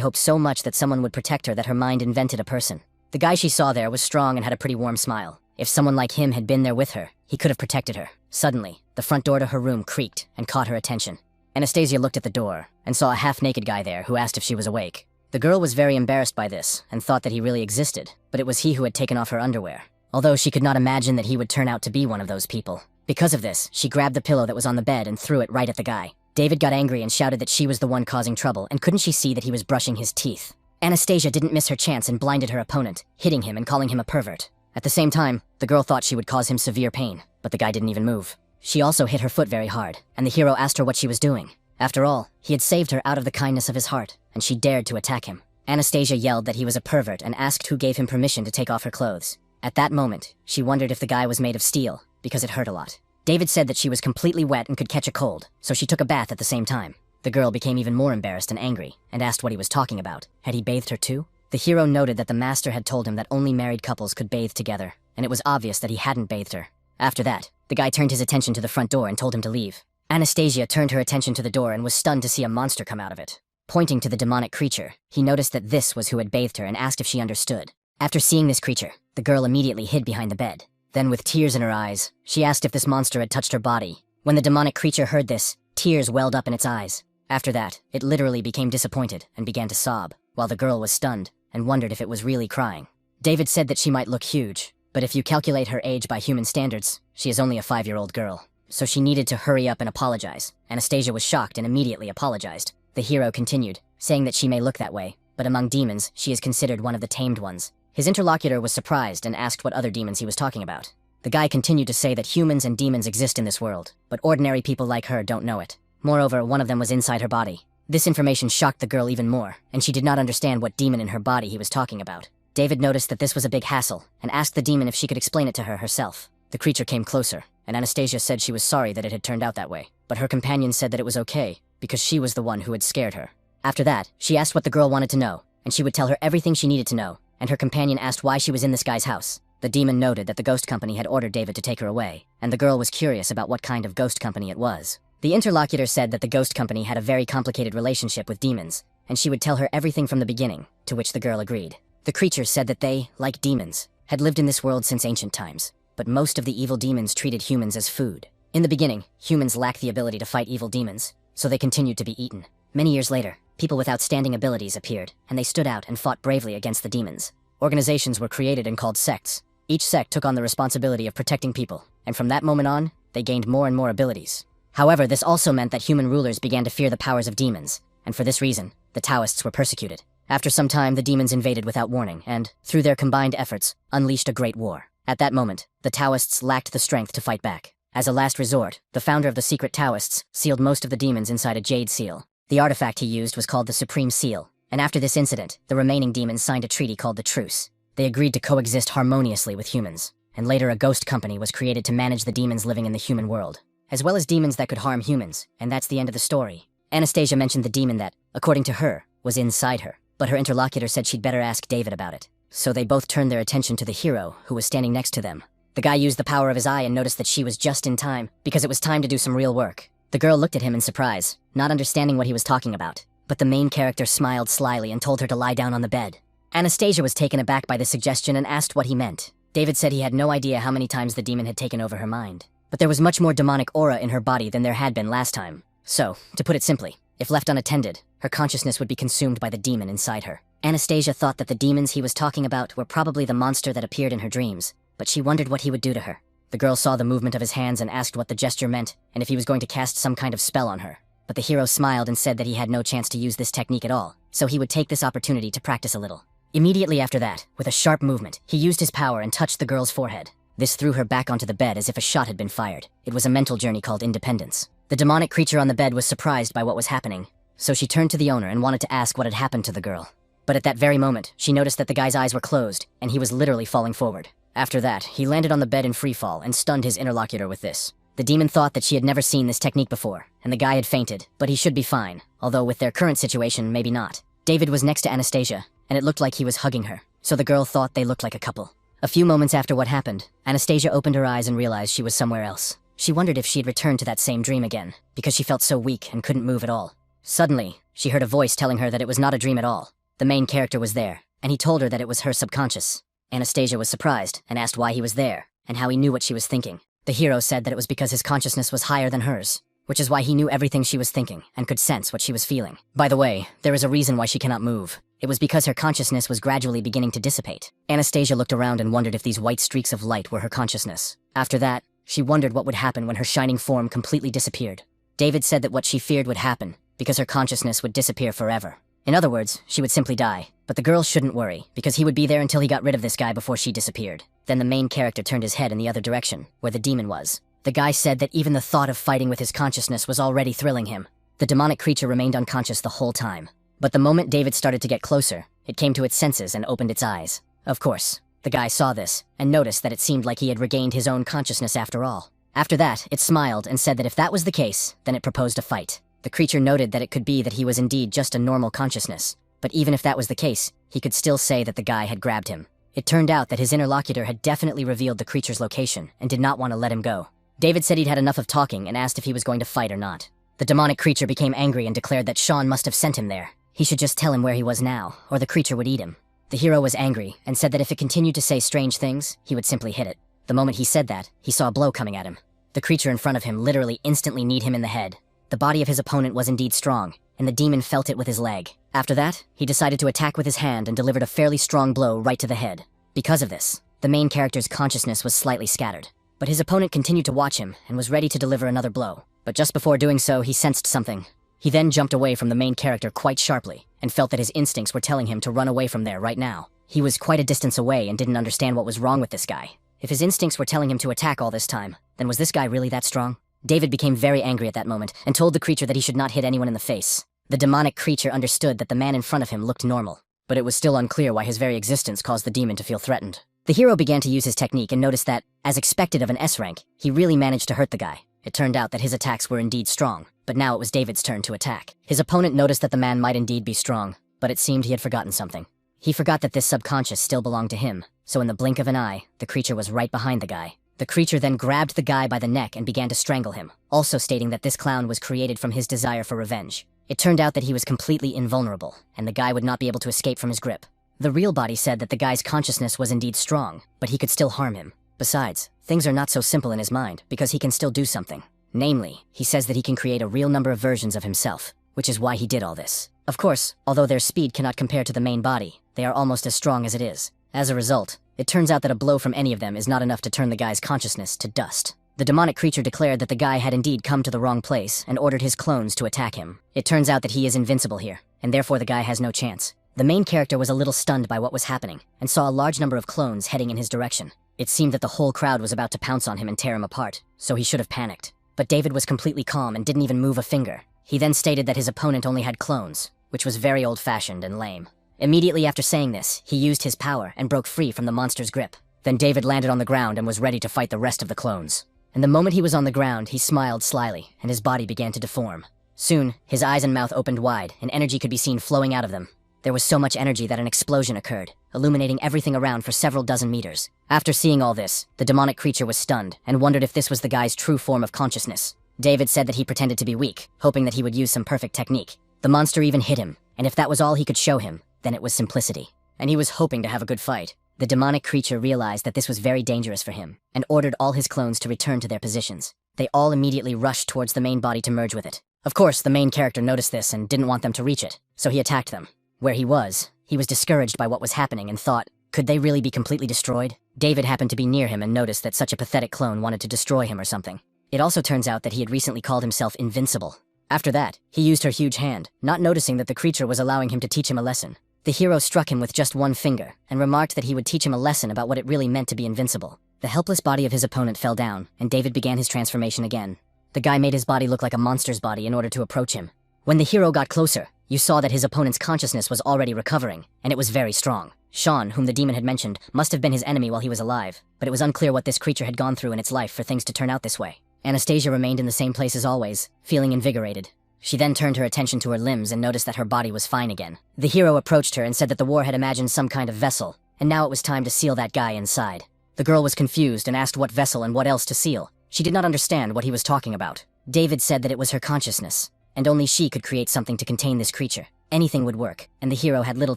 S1: hoped so much that someone would protect her that her mind invented a person. The guy she saw there was strong and had a pretty warm smile. If someone like him had been there with her, he could have protected her. Suddenly, the front door to her room creaked and caught her attention. Anastasia looked at the door and saw a half-naked guy there who asked if she was awake. The girl was very embarrassed by this and thought that he really existed, but it was he who had taken off her underwear, although she could not imagine that he would turn out to be one of those people. Because of this, she grabbed the pillow that was on the bed and threw it right at the guy. David got angry and shouted that she was the one causing trouble, and couldn't she see that he was brushing his teeth? Anastasia didn't miss her chance and blinded her opponent, hitting him and calling him a pervert. At the same time, the girl thought she would cause him severe pain, but the guy didn't even move. She also hit her foot very hard, and the hero asked her what she was doing. After all, he had saved her out of the kindness of his heart, and she dared to attack him. Anastasia yelled that he was a pervert and asked who gave him permission to take off her clothes. At that moment, she wondered if the guy was made of steel, because it hurt a lot. David said that she was completely wet and could catch a cold, so she took a bath at the same time. The girl became even more embarrassed and angry, and asked what he was talking about. Had he bathed her too? The hero noted that the master had told him that only married couples could bathe together, and it was obvious that he hadn't bathed her. After that, the guy turned his attention to the front door and told him to leave. Anastasia turned her attention to the door and was stunned to see a monster come out of it. Pointing to the demonic creature, he noticed that this was who had bathed her and asked if she understood. After seeing this creature, the girl immediately hid behind the bed. Then, with tears in her eyes, she asked if this monster had touched her body. When the demonic creature heard this, tears welled up in its eyes. After that, it literally became disappointed and began to sob, while the girl was stunned and wondered if it was really crying. David said that she might look huge, but if you calculate her age by human standards, she is only a 5-year-old girl. So she needed to hurry up and apologize. Anastasia was shocked and immediately apologized. The hero continued, saying that she may look that way, but among demons, she is considered one of the tamed ones. His interlocutor was surprised and asked what other demons he was talking about. The guy continued to say that humans and demons exist in this world, but ordinary people like her don't know it. Moreover, one of them was inside her body. This information shocked the girl even more, and she did not understand what demon in her body he was talking about. David noticed that this was a big hassle, and asked the demon if she could explain it to her herself. The creature came closer, and Anastasia said she was sorry that it had turned out that way, but her companion said that it was okay, because she was the one who had scared her. After that, she asked what the girl wanted to know, and she would tell her everything she needed to know, and her companion asked why she was in this guy's house. The demon noted that the ghost company had ordered David to take her away, and the girl was curious about what kind of ghost company it was. The interlocutor said that the ghost company had a very complicated relationship with demons, and she would tell her everything from the beginning, to which the girl agreed. The creature said that they, like demons, had lived in this world since ancient times, but most of the evil demons treated humans as food. In the beginning, humans lacked the ability to fight evil demons, so they continued to be eaten. Many years later, people with outstanding abilities appeared, and they stood out and fought bravely against the demons. Organizations were created and called sects. Each sect took on the responsibility of protecting people, and from that moment on, they gained more and more abilities. However, this also meant that human rulers began to fear the powers of demons, and for this reason, the Taoists were persecuted. After some time, the demons invaded without warning, and, through their combined efforts, unleashed a great war. At that moment, the Taoists lacked the strength to fight back. As a last resort, the founder of the secret Taoists sealed most of the demons inside a jade seal. The artifact he used was called the Supreme Seal, and after this incident, the remaining demons signed a treaty called the Truce. They agreed to coexist harmoniously with humans, and later a ghost company was created to manage the demons living in the human world, as well as demons that could harm humans, and that's the end of the story. Anastasia mentioned the demon that, according to her, was inside her, but her interlocutor said she'd better ask David about it. So they both turned their attention to the hero, who was standing next to them. The guy used the power of his eye and noticed that she was just in time, because it was time to do some real work. The girl looked at him in surprise, not understanding what he was talking about, but the main character smiled slyly and told her to lie down on the bed. Anastasia was taken aback by the suggestion and asked what he meant. David said he had no idea how many times the demon had taken over her mind, but there was much more demonic aura in her body than there had been last time. So, to put it simply, if left unattended, her consciousness would be consumed by the demon inside her. Anastasia thought that the demons he was talking about were probably the monster that appeared in her dreams, but she wondered what he would do to her. The girl saw the movement of his hands and asked what the gesture meant, and if he was going to cast some kind of spell on her. But the hero smiled and said that he had no chance to use this technique at all, so he would take this opportunity to practice a little. Immediately after that, with a sharp movement, he used his power and touched the girl's forehead. This threw her back onto the bed as if a shot had been fired. It was a mental journey called independence. The demonic creature on the bed was surprised by what was happening, so she turned to the owner and wanted to ask what had happened to the girl. But at that very moment, she noticed that the guy's eyes were closed, and he was literally falling forward. After that, he landed on the bed in free fall and stunned his interlocutor with this. The demon thought that she had never seen this technique before, and the guy had fainted, but he should be fine, although with their current situation, maybe not. David was next to Anastasia, and it looked like he was hugging her, so the girl thought they looked like a couple. A few moments after what happened, Anastasia opened her eyes and realized she was somewhere else. She wondered if she had returned to that same dream again, because she felt so weak and couldn't move at all. Suddenly, she heard a voice telling her that it was not a dream at all. The main character was there, and he told her that it was her subconscious. Anastasia was surprised and asked why he was there, and how he knew what she was thinking. The hero said that it was because his consciousness was higher than hers, which is why he knew everything she was thinking and could sense what she was feeling. By the way, there is a reason why she cannot move. It was because her consciousness was gradually beginning to dissipate. Anastasia looked around and wondered if these white streaks of light were her consciousness. After that, she wondered what would happen when her shining form completely disappeared. David said that what she feared would happen, because her consciousness would disappear forever. In other words, she would simply die. But the girl shouldn't worry, because he would be there until he got rid of this guy before she disappeared. Then the main character turned his head in the other direction, where the demon was. The guy said that even the thought of fighting with his consciousness was already thrilling him. The demonic creature remained unconscious the whole time. But the moment David started to get closer, it came to its senses and opened its eyes. Of course, the guy saw this, and noticed that it seemed like he had regained his own consciousness after all. After that, it smiled and said that if that was the case, then it proposed a fight. The creature noted that it could be that he was indeed just a normal consciousness. But even if that was the case, he could still say that the guy had grabbed him. It turned out that his interlocutor had definitely revealed the creature's location and did not want to let him go. David said he'd had enough of talking and asked if he was going to fight or not. The demonic creature became angry and declared that Sean must have sent him there. He should just tell him where he was now, or the creature would eat him. The hero was angry and said that if it continued to say strange things, he would simply hit it. The moment he said that, he saw a blow coming at him. The creature in front of him literally instantly kneed him in the head. The body of his opponent was indeed strong, and the demon felt it with his leg. After that, he decided to attack with his hand and delivered a fairly strong blow right to the head. Because of this, the main character's consciousness was slightly scattered. But his opponent continued to watch him and was ready to deliver another blow. But just before doing so, he sensed something. He then jumped away from the main character quite sharply and felt that his instincts were telling him to run away from there right now. He was quite a distance away and didn't understand what was wrong with this guy. If his instincts were telling him to attack all this time, then was this guy really that strong? David became very angry at that moment and told the creature that he should not hit anyone in the face. The demonic creature understood that the man in front of him looked normal, but it was still unclear why his very existence caused the demon to feel threatened. The hero began to use his technique and noticed that, as expected of an S rank, he really managed to hurt the guy. It turned out that his attacks were indeed strong, but now it was David's turn to attack. His opponent noticed that the man might indeed be strong, but it seemed he had forgotten something. He forgot that this subconscious still belonged to him, so in the blink of an eye, the creature was right behind the guy. The creature then grabbed the guy by the neck and began to strangle him, also stating that this clown was created from his desire for revenge. It turned out that he was completely invulnerable, and the guy would not be able to escape from his grip. The real body said that the guy's consciousness was indeed strong, but he could still harm him. Besides, things are not so simple in his mind, because he can still do something. Namely, he says that he can create a real number of versions of himself, which is why he did all this. Of course, although their speed cannot compare to the main body, they are almost as strong as it is. As a result, it turns out that a blow from any of them is not enough to turn the guy's consciousness to dust. The demonic creature declared that the guy had indeed come to the wrong place and ordered his clones to attack him. It turns out that he is invincible here, and therefore the guy has no chance. The main character was a little stunned by what was happening, and saw a large number of clones heading in his direction. It seemed that the whole crowd was about to pounce on him and tear him apart, so he should have panicked. But David was completely calm and didn't even move a finger. He then stated that his opponent only had clones, which was very old-fashioned and lame. Immediately after saying this, he used his power and broke free from the monster's grip. Then David landed on the ground and was ready to fight the rest of the clones. And the moment he was on the ground, he smiled slyly, and his body began to deform. Soon, his eyes and mouth opened wide, and energy could be seen flowing out of them. There was so much energy that an explosion occurred, illuminating everything around for several dozen meters. After seeing all this, the demonic creature was stunned and wondered if this was the guy's true form of consciousness. David said that he pretended to be weak, hoping that he would use some perfect technique. The monster even hit him, and if that was all he could show him, then it was simplicity. And he was hoping to have a good fight. The demonic creature realized that this was very dangerous for him, and ordered all his clones to return to their positions. They all immediately rushed towards the main body to merge with it. Of course, the main character noticed this and didn't want them to reach it, so he attacked them. Where he was discouraged by what was happening and thought, could they really be completely destroyed? David happened to be near him and noticed that such a pathetic clone wanted to destroy him or something. It also turns out that he had recently called himself invincible. After that, he used her huge hand, not noticing that the creature was allowing him to teach him a lesson. The hero struck him with just one finger, and remarked that he would teach him a lesson about what it really meant to be invincible. The helpless body of his opponent fell down, and David began his transformation again. The guy made his body look like a monster's body in order to approach him. When the hero got closer, you saw that his opponent's consciousness was already recovering, and it was very strong. Sean, whom the demon had mentioned, must have been his enemy while he was alive, but it was unclear what this creature had gone through in its life for things to turn out this way. Anastasia remained in the same place as always, feeling invigorated. She then turned her attention to her limbs and noticed that her body was fine again. The hero approached her and said that the war had imagined some kind of vessel, and now it was time to seal that guy inside. The girl was confused and asked what vessel and what else to seal. She did not understand what he was talking about. David said that it was her consciousness, and only she could create something to contain this creature. Anything would work, and the hero had little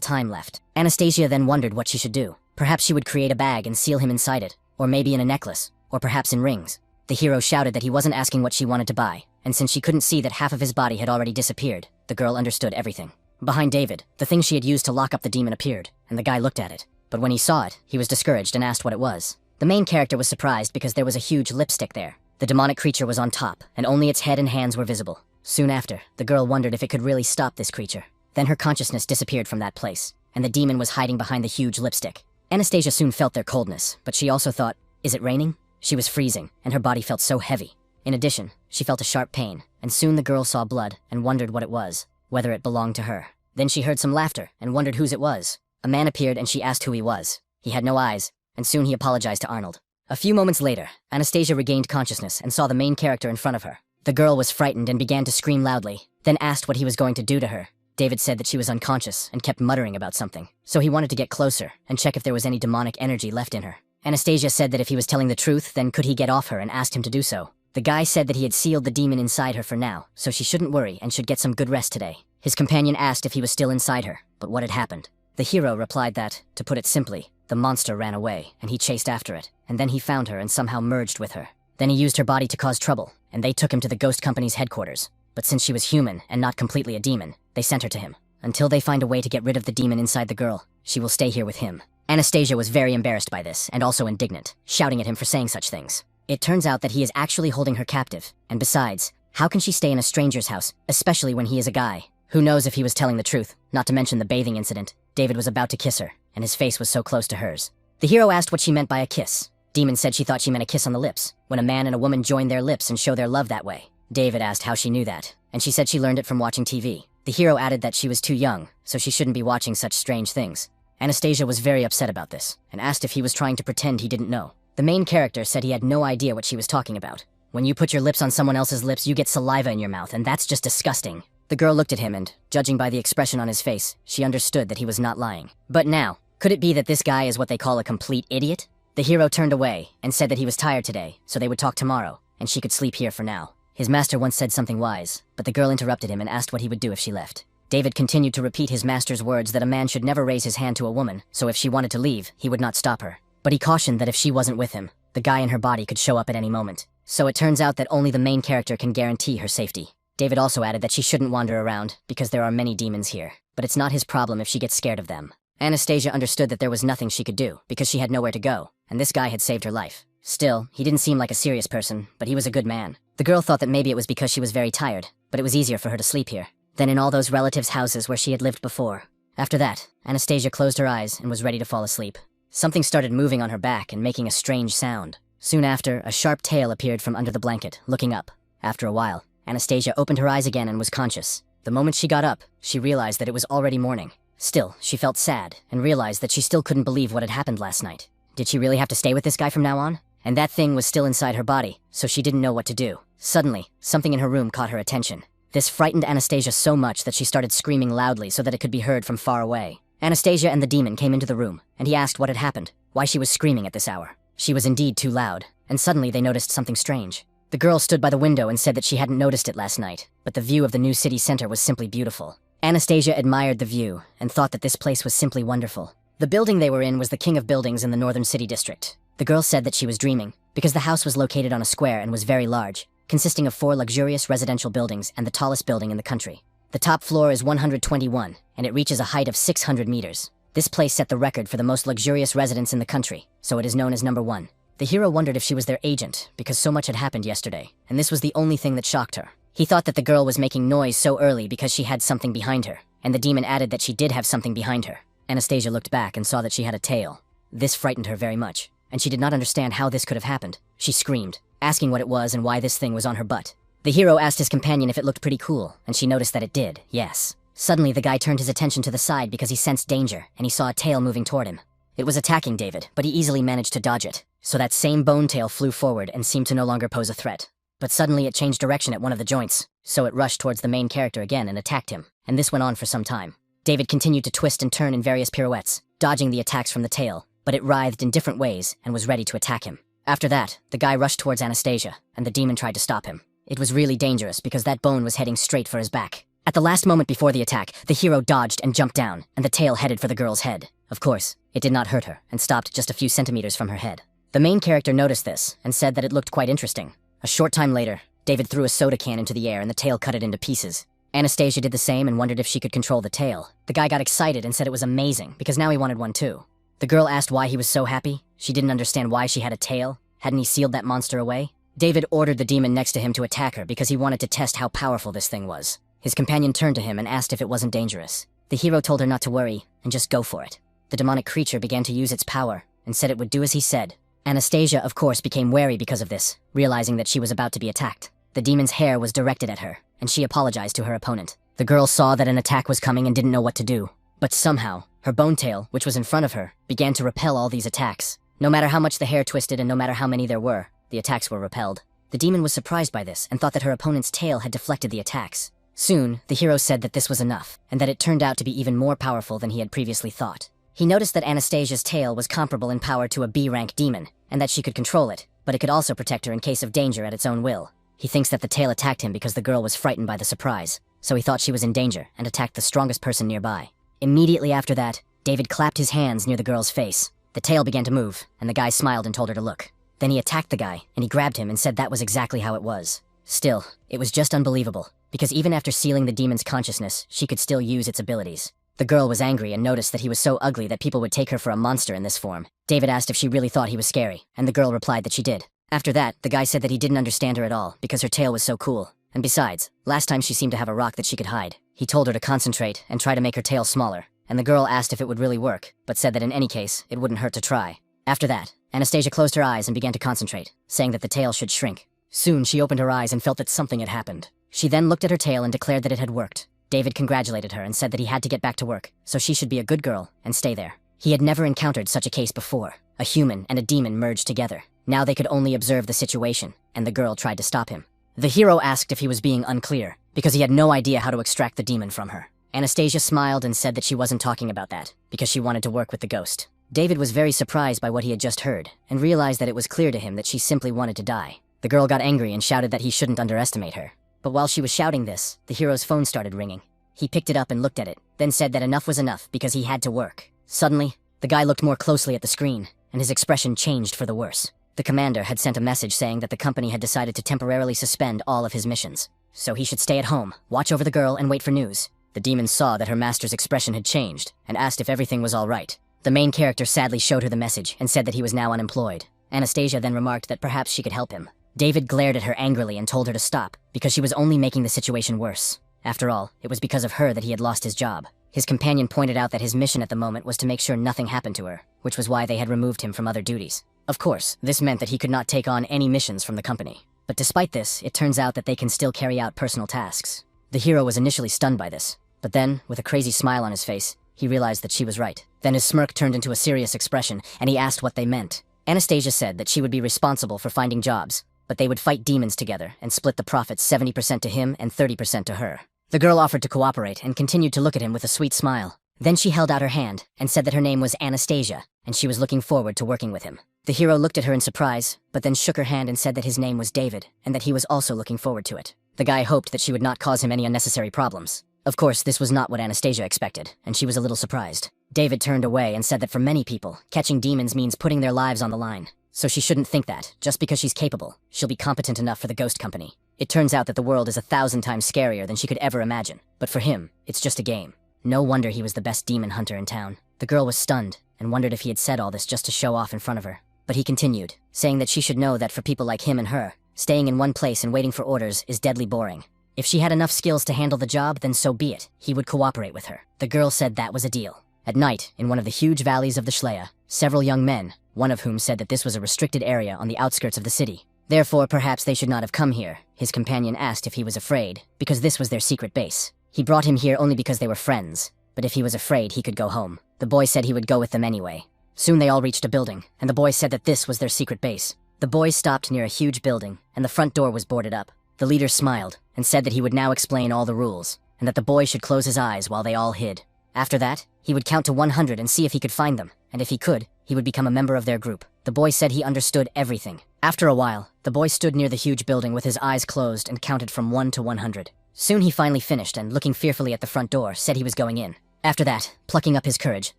S1: time left. Anastasia then wondered what she should do. Perhaps she would create a bag and seal him inside it, or maybe in a necklace, or perhaps in rings. The hero shouted that he wasn't asking what she wanted to buy, and since she couldn't see that half of his body had already disappeared, the girl understood everything. Behind David, the thing she had used to lock up the demon appeared, and the guy looked at it. But when he saw it, he was discouraged and asked what it was. The main character was surprised because there was a huge lipstick there. The demonic creature was on top, and only its head and hands were visible. Soon after, the girl wondered if it could really stop this creature. Then her consciousness disappeared from that place, and the demon was hiding behind the huge lipstick. Anastasia soon felt their coldness, but she also thought, is it raining? She was freezing, and her body felt so heavy. In addition, she felt a sharp pain, and soon the girl saw blood and wondered what it was, whether it belonged to her. Then she heard some laughter and wondered whose it was. A man appeared and she asked who he was. He had no eyes, and soon he apologized to Arnold. A few moments later, Anastasia regained consciousness and saw the main character in front of her. The girl was frightened and began to scream loudly, then asked what he was going to do to her. David said that she was unconscious and kept muttering about something, so he wanted to get closer and check if there was any demonic energy left in her. Anastasia said that if he was telling the truth, then could he get off her, and asked him to do so. The guy said that he had sealed the demon inside her for now, so she shouldn't worry and should get some good rest today. His companion asked if he was still inside her, but what had happened. The hero replied that, to put it simply, the monster ran away, and he chased after it, and then he found her and somehow merged with her. Then he used her body to cause trouble, and they took him to the ghost company's headquarters. But since she was human and not completely a demon, they sent her to him. Until they find a way to get rid of the demon inside the girl, she will stay here with him. Anastasia was very embarrassed by this, and also indignant, shouting at him for saying such things. It turns out that he is actually holding her captive, and besides, how can she stay in a stranger's house, especially when he is a guy? Who knows if he was telling the truth, not to mention the bathing incident. David was about to kiss her, and his face was so close to hers. The hero asked what she meant by a kiss. Demon said she thought she meant a kiss on the lips, when a man and a woman join their lips and show their love that way. David asked how she knew that, and she said she learned it from watching TV. The hero added that she was too young, so she shouldn't be watching such strange things. Anastasia was very upset about this, and asked if he was trying to pretend he didn't know. The main character said he had no idea what she was talking about. When you put your lips on someone else's lips, you get saliva in your mouth, and that's just disgusting. The girl looked at him and, judging by the expression on his face, she understood that he was not lying. But now, could it be that this guy is what they call a complete idiot? The hero turned away and said that he was tired today, so they would talk tomorrow, and she could sleep here for now. His master once said something wise, but the girl interrupted him and asked what he would do if she left. David continued to repeat his master's words that a man should never raise his hand to a woman, so if she wanted to leave, he would not stop her. But he cautioned that if she wasn't with him, the guy in her body could show up at any moment. So it turns out that only the main character can guarantee her safety. David also added that she shouldn't wander around, because there are many demons here. But it's not his problem if she gets scared of them. Anastasia understood that there was nothing she could do, because she had nowhere to go, and this guy had saved her life. Still, he didn't seem like a serious person, but he was a good man. The girl thought that maybe it was because she was very tired, but it was easier for her to sleep here than in all those relatives' houses where she had lived before. After that, Anastasia closed her eyes and was ready to fall asleep. Something started moving on her back and making a strange sound. Soon after, a sharp tail appeared from under the blanket, looking up. After a while, Anastasia opened her eyes again and was conscious. The moment she got up, she realized that it was already morning. Still, she felt sad and realized that she still couldn't believe what had happened last night. Did she really have to stay with this guy from now on? And that thing was still inside her body, so she didn't know what to do. Suddenly, something in her room caught her attention. This frightened Anastasia so much that she started screaming loudly so that it could be heard from far away. Anastasia and the demon came into the room, and he asked what had happened, why she was screaming at this hour. She was indeed too loud, and suddenly they noticed something strange. The girl stood by the window and said that she hadn't noticed it last night, but the view of the new city center was simply beautiful. Anastasia admired the view, and thought that this place was simply wonderful. The building they were in was the king of buildings in the northern city district. The girl said that she was dreaming, because the house was located on a square and was very large, consisting of 4 luxurious residential buildings and the tallest building in the country. The top floor is 121, and it reaches a height of 600 meters. This place set the record for the most luxurious residence in the country, so it is known as number 1. The hero wondered if she was their agent, because so much had happened yesterday, and this was the only thing that shocked her. He thought that the girl was making noise so early because she had something behind her, and the demon added that she did have something behind her. Anastasia looked back and saw that she had a tail. This frightened her very much, and she did not understand how this could have happened. She screamed, asking what it was and why this thing was on her butt. The hero asked his companion if it looked pretty cool, and she noticed that it did, yes. Suddenly, the guy turned his attention to the side because he sensed danger, and he saw a tail moving toward him. It was attacking David, but he easily managed to dodge it, so that same bone tail flew forward and seemed to no longer pose a threat. but suddenly it changed direction at one of the joints, so it rushed towards the main character again and attacked him, and this went on for some time. David continued to twist and turn in various pirouettes, dodging the attacks from the tail, but it writhed in different ways and was ready to attack him. After that, the guy rushed towards Anastasia, and the demon tried to stop him. It was really dangerous because that bone was heading straight for his back. At the last moment before the attack, the hero dodged and jumped down, and the tail headed for the girl's head. Of course, it did not hurt her, and stopped just a few centimeters from her head. The main character noticed this, and said that it looked quite interesting. A short time later, David threw a soda can into the air and the tail cut it into pieces. Anastasia did the same and wondered if she could control the tail. The guy got excited and said it was amazing, because now he wanted one too. The girl asked why he was so happy. She didn't understand why she had a tail. Hadn't he sealed that monster away? David ordered the demon next to him to attack her because he wanted to test how powerful this thing was. His companion turned to him and asked if it wasn't dangerous. The hero told her not to worry and just go for it. The demonic creature began to use its power and said it would do as he said. Anastasia, of course, became wary because of this, realizing that she was about to be attacked. The demon's hair was directed at her, and she apologized to her opponent. The girl saw that an attack was coming and didn't know what to do. But somehow, her bone tail, which was in front of her, began to repel all these attacks. No matter how much the hair twisted and no matter how many there were, the attacks were repelled. The demon was surprised by this and thought that her opponent's tail had deflected the attacks. Soon, the hero said that this was enough, and that it turned out to be even more powerful than he had previously thought. He noticed that Anastasia's tail was comparable in power to a B-rank demon, and that she could control it, but it could also protect her in case of danger at its own will. He thinks that the tail attacked him because the girl was frightened by the surprise, so he thought she was in danger and attacked the strongest person nearby. Immediately after that, David clapped his hands near the girl's face. The tail began to move, and the guy smiled and told her to look. Then he attacked the guy, and he grabbed him and said that was exactly how it was. Still, it was just unbelievable, because even after sealing the demon's consciousness, she could still use its abilities. The girl was angry and noticed that he was so ugly that people would take her for a monster in this form. David asked if she really thought he was scary, and the girl replied that she did. After that, the guy said that he didn't understand her at all, because her tail was so cool. And besides, last time she seemed to have a rock that she could hide. He told her to concentrate and try to make her tail smaller, and the girl asked if it would really work, but said that in any case, it wouldn't hurt to try. After that, Anastasia closed her eyes and began to concentrate, saying that the tail should shrink. Soon, she opened her eyes and felt that something had happened. She then looked at her tail and declared that it had worked. David congratulated her and said that he had to get back to work, so she should be a good girl and stay there. He had never encountered such a case before. A human and a demon merged together. Now they could only observe the situation, and the girl tried to stop him. The hero asked if he was being unclear, because he had no idea how to extract the demon from her. Anastasia smiled and said that she wasn't talking about that, because she wanted to work with the ghost. David was very surprised by what he had just heard, and realized that it was clear to him that she simply wanted to die. The girl got angry and shouted that he shouldn't underestimate her. But while she was shouting this, the hero's phone started ringing. He picked it up and looked at it, then said that enough was enough because he had to work. Suddenly, the guy looked more closely at the screen, and his expression changed for the worse. The commander had sent a message saying that the company had decided to temporarily suspend all of his missions. So he should stay at home, watch over the girl, and wait for news. The demon saw that her master's expression had changed, and asked if everything was all right. The main character sadly showed her the message, and said that he was now unemployed. Anastasia then remarked that perhaps she could help him. David glared at her angrily and told her to stop, because she was only making the situation worse. After all, it was because of her that he had lost his job. His companion pointed out that his mission at the moment was to make sure nothing happened to her, which was why they had removed him from other duties. Of course, this meant that he could not take on any missions from the company. But despite this, it turns out that they can still carry out personal tasks. The hero was initially stunned by this, but then, with a crazy smile on his face, he realized that she was right. Then his smirk turned into a serious expression, and he asked what they meant. Anastasia said that she would be responsible for finding jobs, but they would fight demons together and split the profits 70% to him and 30% to her. The girl offered to cooperate and continued to look at him with a sweet smile. Then she held out her hand and said that her name was Anastasia, and she was looking forward to working with him. The hero looked at her in surprise, but then shook her hand and said that his name was David, and that he was also looking forward to it. The guy hoped that she would not cause him any unnecessary problems. Of course, this was not what Anastasia expected, and she was a little surprised. David turned away and said that for many people, catching demons means putting their lives on the line. So she shouldn't think that, just because she's capable, she'll be competent enough for the ghost company. It turns out that the world is 1,000 times scarier than she could ever imagine, but for him, it's just a game. No wonder he was the best demon hunter in town. The girl was stunned, and wondered if he had said all this just to show off in front of her. But he continued, saying that she should know that for people like him and her, staying in one place and waiting for orders is deadly boring. If she had enough skills to handle the job, then so be it. He would cooperate with her. The girl said that was a deal. At night, in one of the huge valleys of the Shlaya, several young men, one of whom said that this was a restricted area on the outskirts of the city. Therefore, perhaps they should not have come here. His companion asked if he was afraid, because this was their secret base. He brought him here only because they were friends, but if he was afraid, he could go home. The boy said he would go with them anyway. Soon they all reached a building, and the boy said that this was their secret base. The boys stopped near a huge building, and the front door was boarded up. The leader smiled and said that he would now explain all the rules, and that the boy should close his eyes while they all hid. After that, he would count to 100 and see if he could find them, and if he could, he would become a member of their group. The boy said he understood everything. After a while, the boy stood near the huge building with his eyes closed and counted from 1 to 100. Soon he finally finished and, looking fearfully at the front door, said he was going in. After that, plucking up his courage,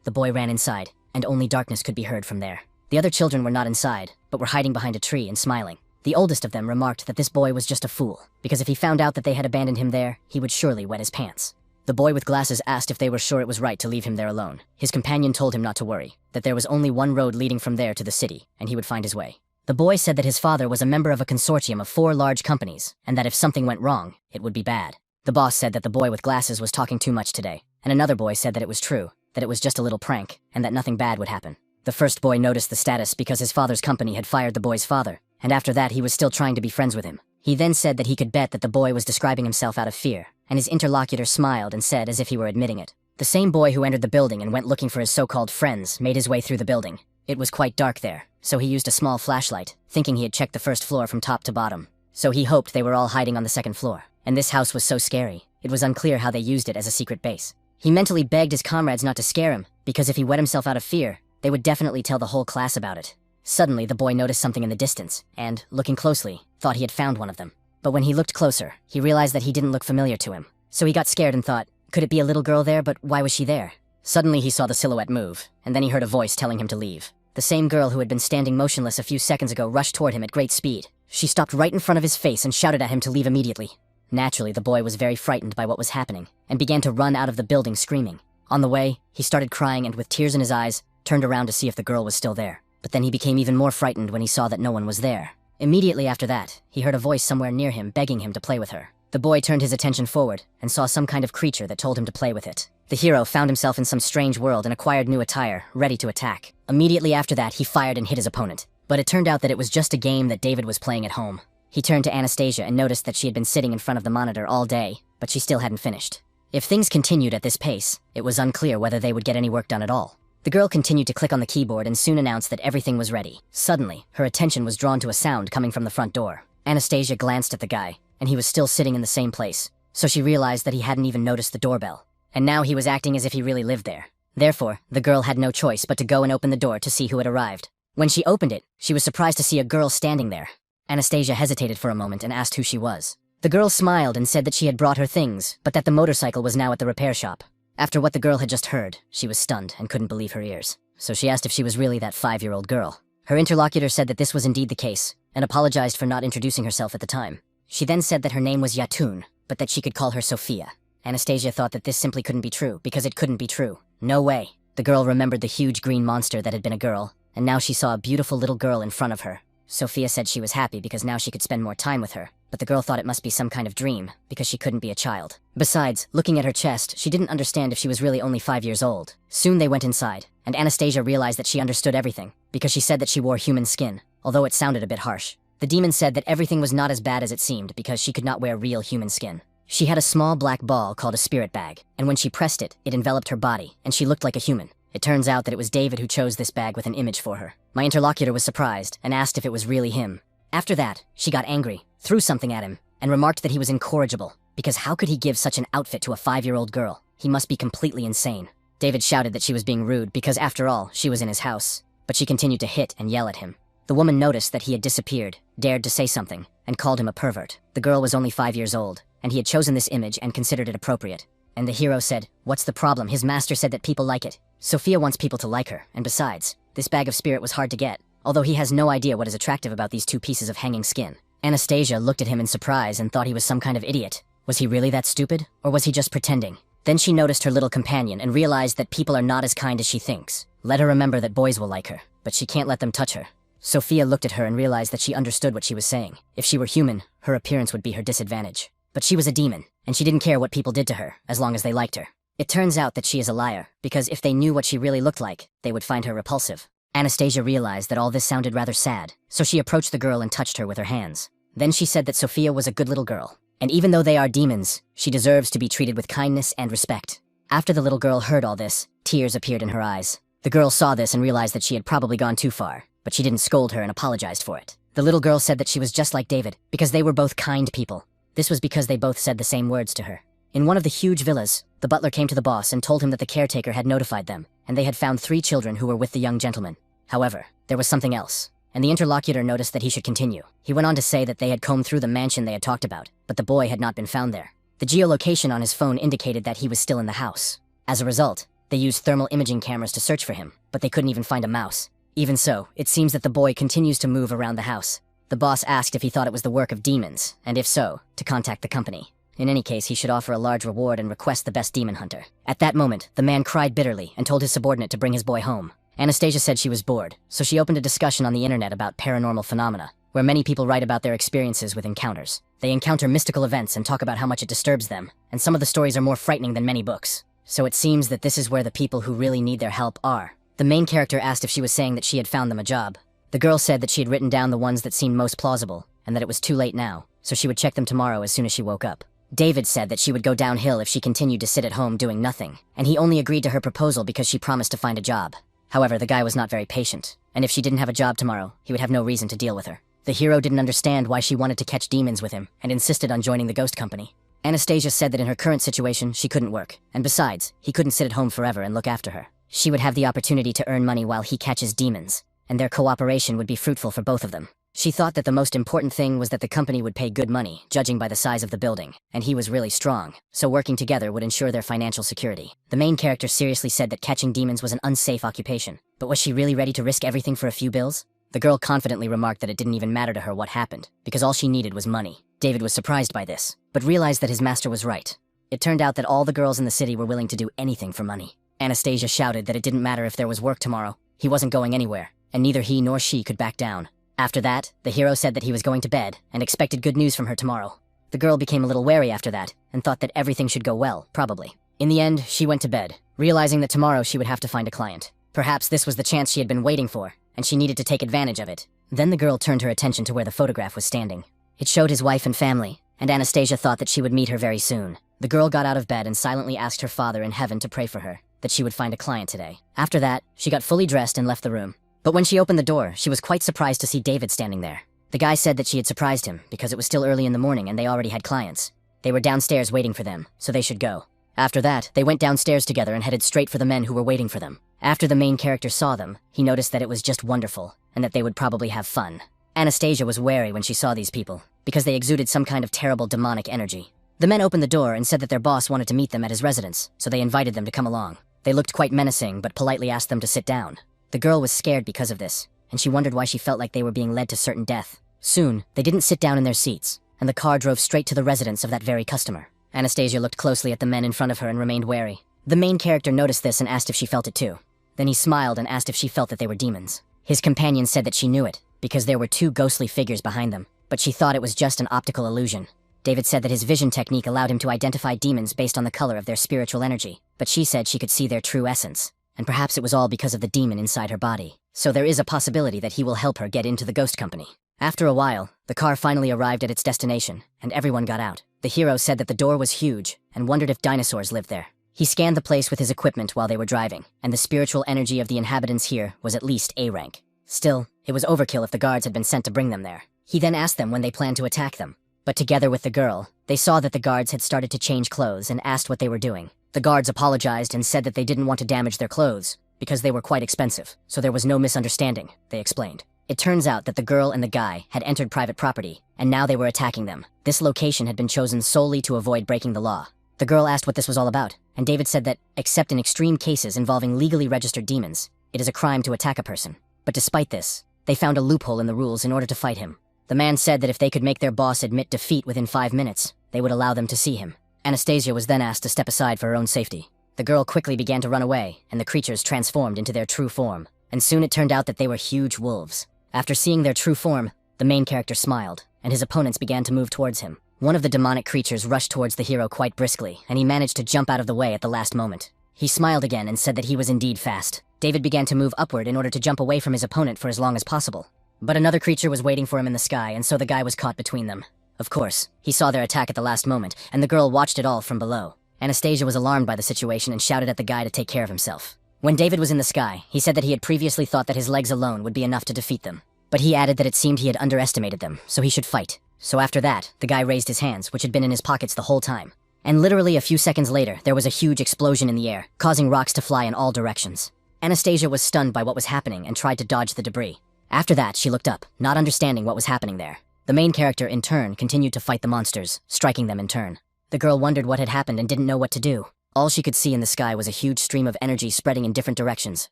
S1: the boy ran inside, and only darkness could be heard from there. The other children were not inside, but were hiding behind a tree and smiling. The oldest of them remarked that this boy was just a fool, because if he found out that they had abandoned him there, he would surely wet his pants. The boy with glasses asked if they were sure it was right to leave him there alone. His companion told him not to worry, that there was only one road leading from there to the city, and he would find his way. The boy said that his father was a member of a consortium of 4 large companies, and that if something went wrong, it would be bad. The boss said that the boy with glasses was talking too much today, and another boy said that it was true, that it was just a little prank, and that nothing bad would happen. The first boy noticed the status because his father's company had fired the boy's father, and after that he was still trying to be friends with him. He then said that he could bet that the boy was describing himself out of fear, and his interlocutor smiled and said as if he were admitting it. The same boy who entered the building and went looking for his so-called friends made his way through the building. It was quite dark there, so he used a small flashlight, thinking he had checked the first floor from top to bottom. So he hoped they were all hiding on the second floor, and this house was so scary, it was unclear how they used it as a secret base. He mentally begged his comrades not to scare him, because if he wet himself out of fear, they would definitely tell the whole class about it. Suddenly, the boy noticed something in the distance, and, looking closely, thought he had found one of them. But when he looked closer, he realized that he didn't look familiar to him. So he got scared and thought, could it be a little girl there, but why was she there? Suddenly he saw the silhouette move, and then he heard a voice telling him to leave. The same girl who had been standing motionless a few seconds ago rushed toward him at great speed. She stopped right in front of his face and shouted at him to leave immediately. Naturally, the boy was very frightened by what was happening, and began to run out of the building screaming. On the way, he started crying and with tears in his eyes, turned around to see if the girl was still there. But then he became even more frightened when he saw that no one was there. Immediately after that, he heard a voice somewhere near him begging him to play with her. The boy turned his attention forward and saw some kind of creature that told him to play with it. The hero found himself in some strange world and acquired new attire, ready to attack. Immediately after that, he fired and hit his opponent. But it turned out that it was just a game that David was playing at home. He turned to Anastasia and noticed that she had been sitting in front of the monitor all day, but she still hadn't finished. If things continued at this pace, it was unclear whether they would get any work done at all. The girl continued to click on the keyboard and soon announced that everything was ready. Suddenly, her attention was drawn to a sound coming from the front door. Anastasia glanced at the guy, and he was still sitting in the same place, so she realized that he hadn't even noticed the doorbell. And now he was acting as if he really lived there. Therefore, the girl had no choice but to go and open the door to see who had arrived. When she opened it, she was surprised to see a girl standing there. Anastasia hesitated for a moment and asked who she was. The girl smiled and said that she had brought her things, but that the motorcycle was now at the repair shop. After what the girl had just heard, she was stunned and couldn't believe her ears. So she asked if she was really that 5-year-old girl. Her interlocutor said that this was indeed the case, and apologized for not introducing herself at the time. She then said that her name was Yatun, but that she could call her Sophia. Anastasia thought that this simply couldn't be true, because it couldn't be true. No way. The girl remembered the huge green monster that had been a girl, and now she saw a beautiful little girl in front of her. Sophia said she was happy because now she could spend more time with her, but the girl thought it must be some kind of dream, because she couldn't be a child. Besides, looking at her chest, she didn't understand if she was really only 5 years old. Soon they went inside, and Anastasia realized that she understood everything, because she said that she wore human skin, although it sounded a bit harsh. The demon said that everything was not as bad as it seemed because she could not wear real human skin. She had a small black ball called a spirit bag, and when she pressed it, it enveloped her body, and she looked like a human. It turns out that it was David who chose this bag with an image for her. My interlocutor was surprised and asked if it was really him. After that, she got angry, threw something at him, and remarked that he was incorrigible, because how could he give such an outfit to a 5-year-old girl? He must be completely insane. David shouted that she was being rude because, after all, she was in his house, but she continued to hit and yell at him. The woman noticed that he had disappeared, dared to say something, and called him a pervert. The girl was only 5 years old, and he had chosen this image and considered it appropriate. And the hero said, "What's the problem? His master said that people like it. Sophia wants people to like her, and besides, this bag of spirit was hard to get, although he has no idea what is attractive about these 2 pieces of hanging skin." Anastasia looked at him in surprise and thought he was some kind of idiot. Was he really that stupid, or was he just pretending? Then she noticed her little companion and realized that people are not as kind as she thinks. Let her remember that boys will like her, but she can't let them touch her. Sophia looked at her and realized that she understood what she was saying. If she were human, her appearance would be her disadvantage. But she was a demon, and she didn't care what people did to her, as long as they liked her. It turns out that she is a liar, because if they knew what she really looked like, they would find her repulsive. Anastasia realized that all this sounded rather sad, so she approached the girl and touched her with her hands. Then she said that Sophia was a good little girl, and even though they are demons, she deserves to be treated with kindness and respect. After the little girl heard all this, tears appeared in her eyes. The girl saw this and realized that she had probably gone too far. but she didn't scold her and apologized for it. The little girl said that she was just like David, because they were both kind people. This was because they both said the same words to her. In one of the huge villas, the butler came to the boss and told him that the caretaker had notified them, and they had found 3 children who were with the young gentleman. However, there was something else, and the interlocutor noticed that he should continue. He went on to say that they had combed through the mansion they had talked about, but the boy had not been found there. The geolocation on his phone indicated that he was still in the house. As a result, they used thermal imaging cameras to search for him, but they couldn't even find a mouse. Even so, it seems that the boy continues to move around the house. The boss asked if he thought it was the work of demons, and if so, to contact the company. In any case, he should offer a large reward and request the best demon hunter. At that moment, the man cried bitterly and told his subordinate to bring his boy home. Anastasia said she was bored, so she opened a discussion on the internet about paranormal phenomena, where many people write about their experiences with encounters. They encounter mystical events and talk about how much it disturbs them, and some of the stories are more frightening than many books. So it seems that this is where the people who really need their help are. The main character asked if she was saying that she had found them a job. The girl said that she had written down the ones that seemed most plausible, and that it was too late now, so she would check them tomorrow as soon as she woke up. David said that she would go downhill if she continued to sit at home doing nothing, and he only agreed to her proposal because she promised to find a job. However, the guy was not very patient, and if she didn't have a job tomorrow, he would have no reason to deal with her. The hero didn't understand why she wanted to catch demons with him, and insisted on joining the ghost company. Anastasia said that in her current situation, she couldn't work, and besides, he couldn't sit at home forever and look after her. She would have the opportunity to earn money while he catches demons, and their cooperation would be fruitful for both of them. She thought that the most important thing was that the company would pay good money, judging by the size of the building, and he was really strong, so working together would ensure their financial security. The main character seriously said that catching demons was an unsafe occupation, but was she really ready to risk everything for a few bills? The girl confidently remarked that it didn't even matter to her what happened, because all she needed was money. David was surprised by this, but realized that his master was right. It turned out that all the girls in the city were willing to do anything for money. Anastasia shouted that it didn't matter if there was work tomorrow. He wasn't going anywhere, and neither he nor she could back down. After that, the hero said that he was going to bed and expected good news from her tomorrow. The girl became a little wary after that and thought that everything should go well, probably. In the end, she went to bed, realizing that tomorrow she would have to find a client. Perhaps this was the chance she had been waiting for, and she needed to take advantage of it. Then the girl turned her attention to where the photograph was standing. It showed his wife and family, and Anastasia thought that she would meet her very soon. The girl got out of bed and silently asked her father in heaven to pray for her, that she would find a client today. After that, she got fully dressed and left the room. But when she opened the door, she was quite surprised to see David standing there. The guy said that she had surprised him because it was still early in the morning and they already had clients. They were downstairs waiting for them, so they should go. After that, they went downstairs together and headed straight for the men who were waiting for them. After the main character saw them, he noticed that it was just wonderful, and that they would probably have fun. Anastasia was wary when she saw these people, because they exuded some kind of terrible demonic energy. The men opened the door and said that their boss wanted to meet them at his residence, so they invited them to come along. They looked quite menacing, but politely asked them to sit down. The girl was scared because of this, and she wondered why she felt like they were being led to certain death. Soon, they didn't sit down in their seats, and the car drove straight to the residence of that very customer. Anastasia looked closely at the men in front of her and remained wary. The main character noticed this and asked if she felt it too. Then he smiled and asked if she felt that they were demons. His companion said that she knew it, because there were 2 ghostly figures behind them, but she thought it was just an optical illusion. David said that his vision technique allowed him to identify demons based on the color of their spiritual energy, but she said she could see their true essence. And perhaps it was all because of the demon inside her body. So there is a possibility that he will help her get into the ghost company. After a while, the car finally arrived at its destination, and everyone got out. The hero said that the door was huge, and wondered if dinosaurs lived there. He scanned the place with his equipment while they were driving, and the spiritual energy of the inhabitants here was at least A rank. Still, it was overkill if the guards had been sent to bring them there. He then asked them when they planned to attack them. But together with the girl, they saw that the guards had started to change clothes and asked what they were doing. The guards apologized and said that they didn't want to damage their clothes, because they were quite expensive, so there was no misunderstanding, they explained. It turns out that the girl and the guy had entered private property, and now they were attacking them. This location had been chosen solely to avoid breaking the law. The girl asked what this was all about, and David said that, except in extreme cases involving legally registered demons, it is a crime to attack a person. But despite this, they found a loophole in the rules in order to fight him. The man said that if they could make their boss admit defeat within 5 minutes, they would allow them to see him. Anastasia was then asked to step aside for her own safety. The girl quickly began to run away, and the creatures transformed into their true form. And soon it turned out that they were huge wolves. After seeing their true form, the main character smiled, and his opponents began to move towards him. One of the demonic creatures rushed towards the hero quite briskly, and he managed to jump out of the way at the last moment. He smiled again and said that he was indeed fast. David began to move upward in order to jump away from his opponent for as long as possible. But another creature was waiting for him in the sky, and so the guy was caught between them. Of course, he saw their attack at the last moment, and the girl watched it all from below. Anastasia was alarmed by the situation and shouted at the guy to take care of himself. When David was in the sky, he said that he had previously thought that his legs alone would be enough to defeat them. But he added that it seemed he had underestimated them, so he should fight. So after that, the guy raised his hands, which had been in his pockets the whole time. And literally a few seconds later, there was a huge explosion in the air, causing rocks to fly in all directions. Anastasia was stunned by what was happening and tried to dodge the debris. After that, she looked up, not understanding what was happening there. The main character, in turn, continued to fight the monsters, striking them in turn. The girl wondered what had happened and didn't know what to do. All she could see in the sky was a huge stream of energy spreading in different directions,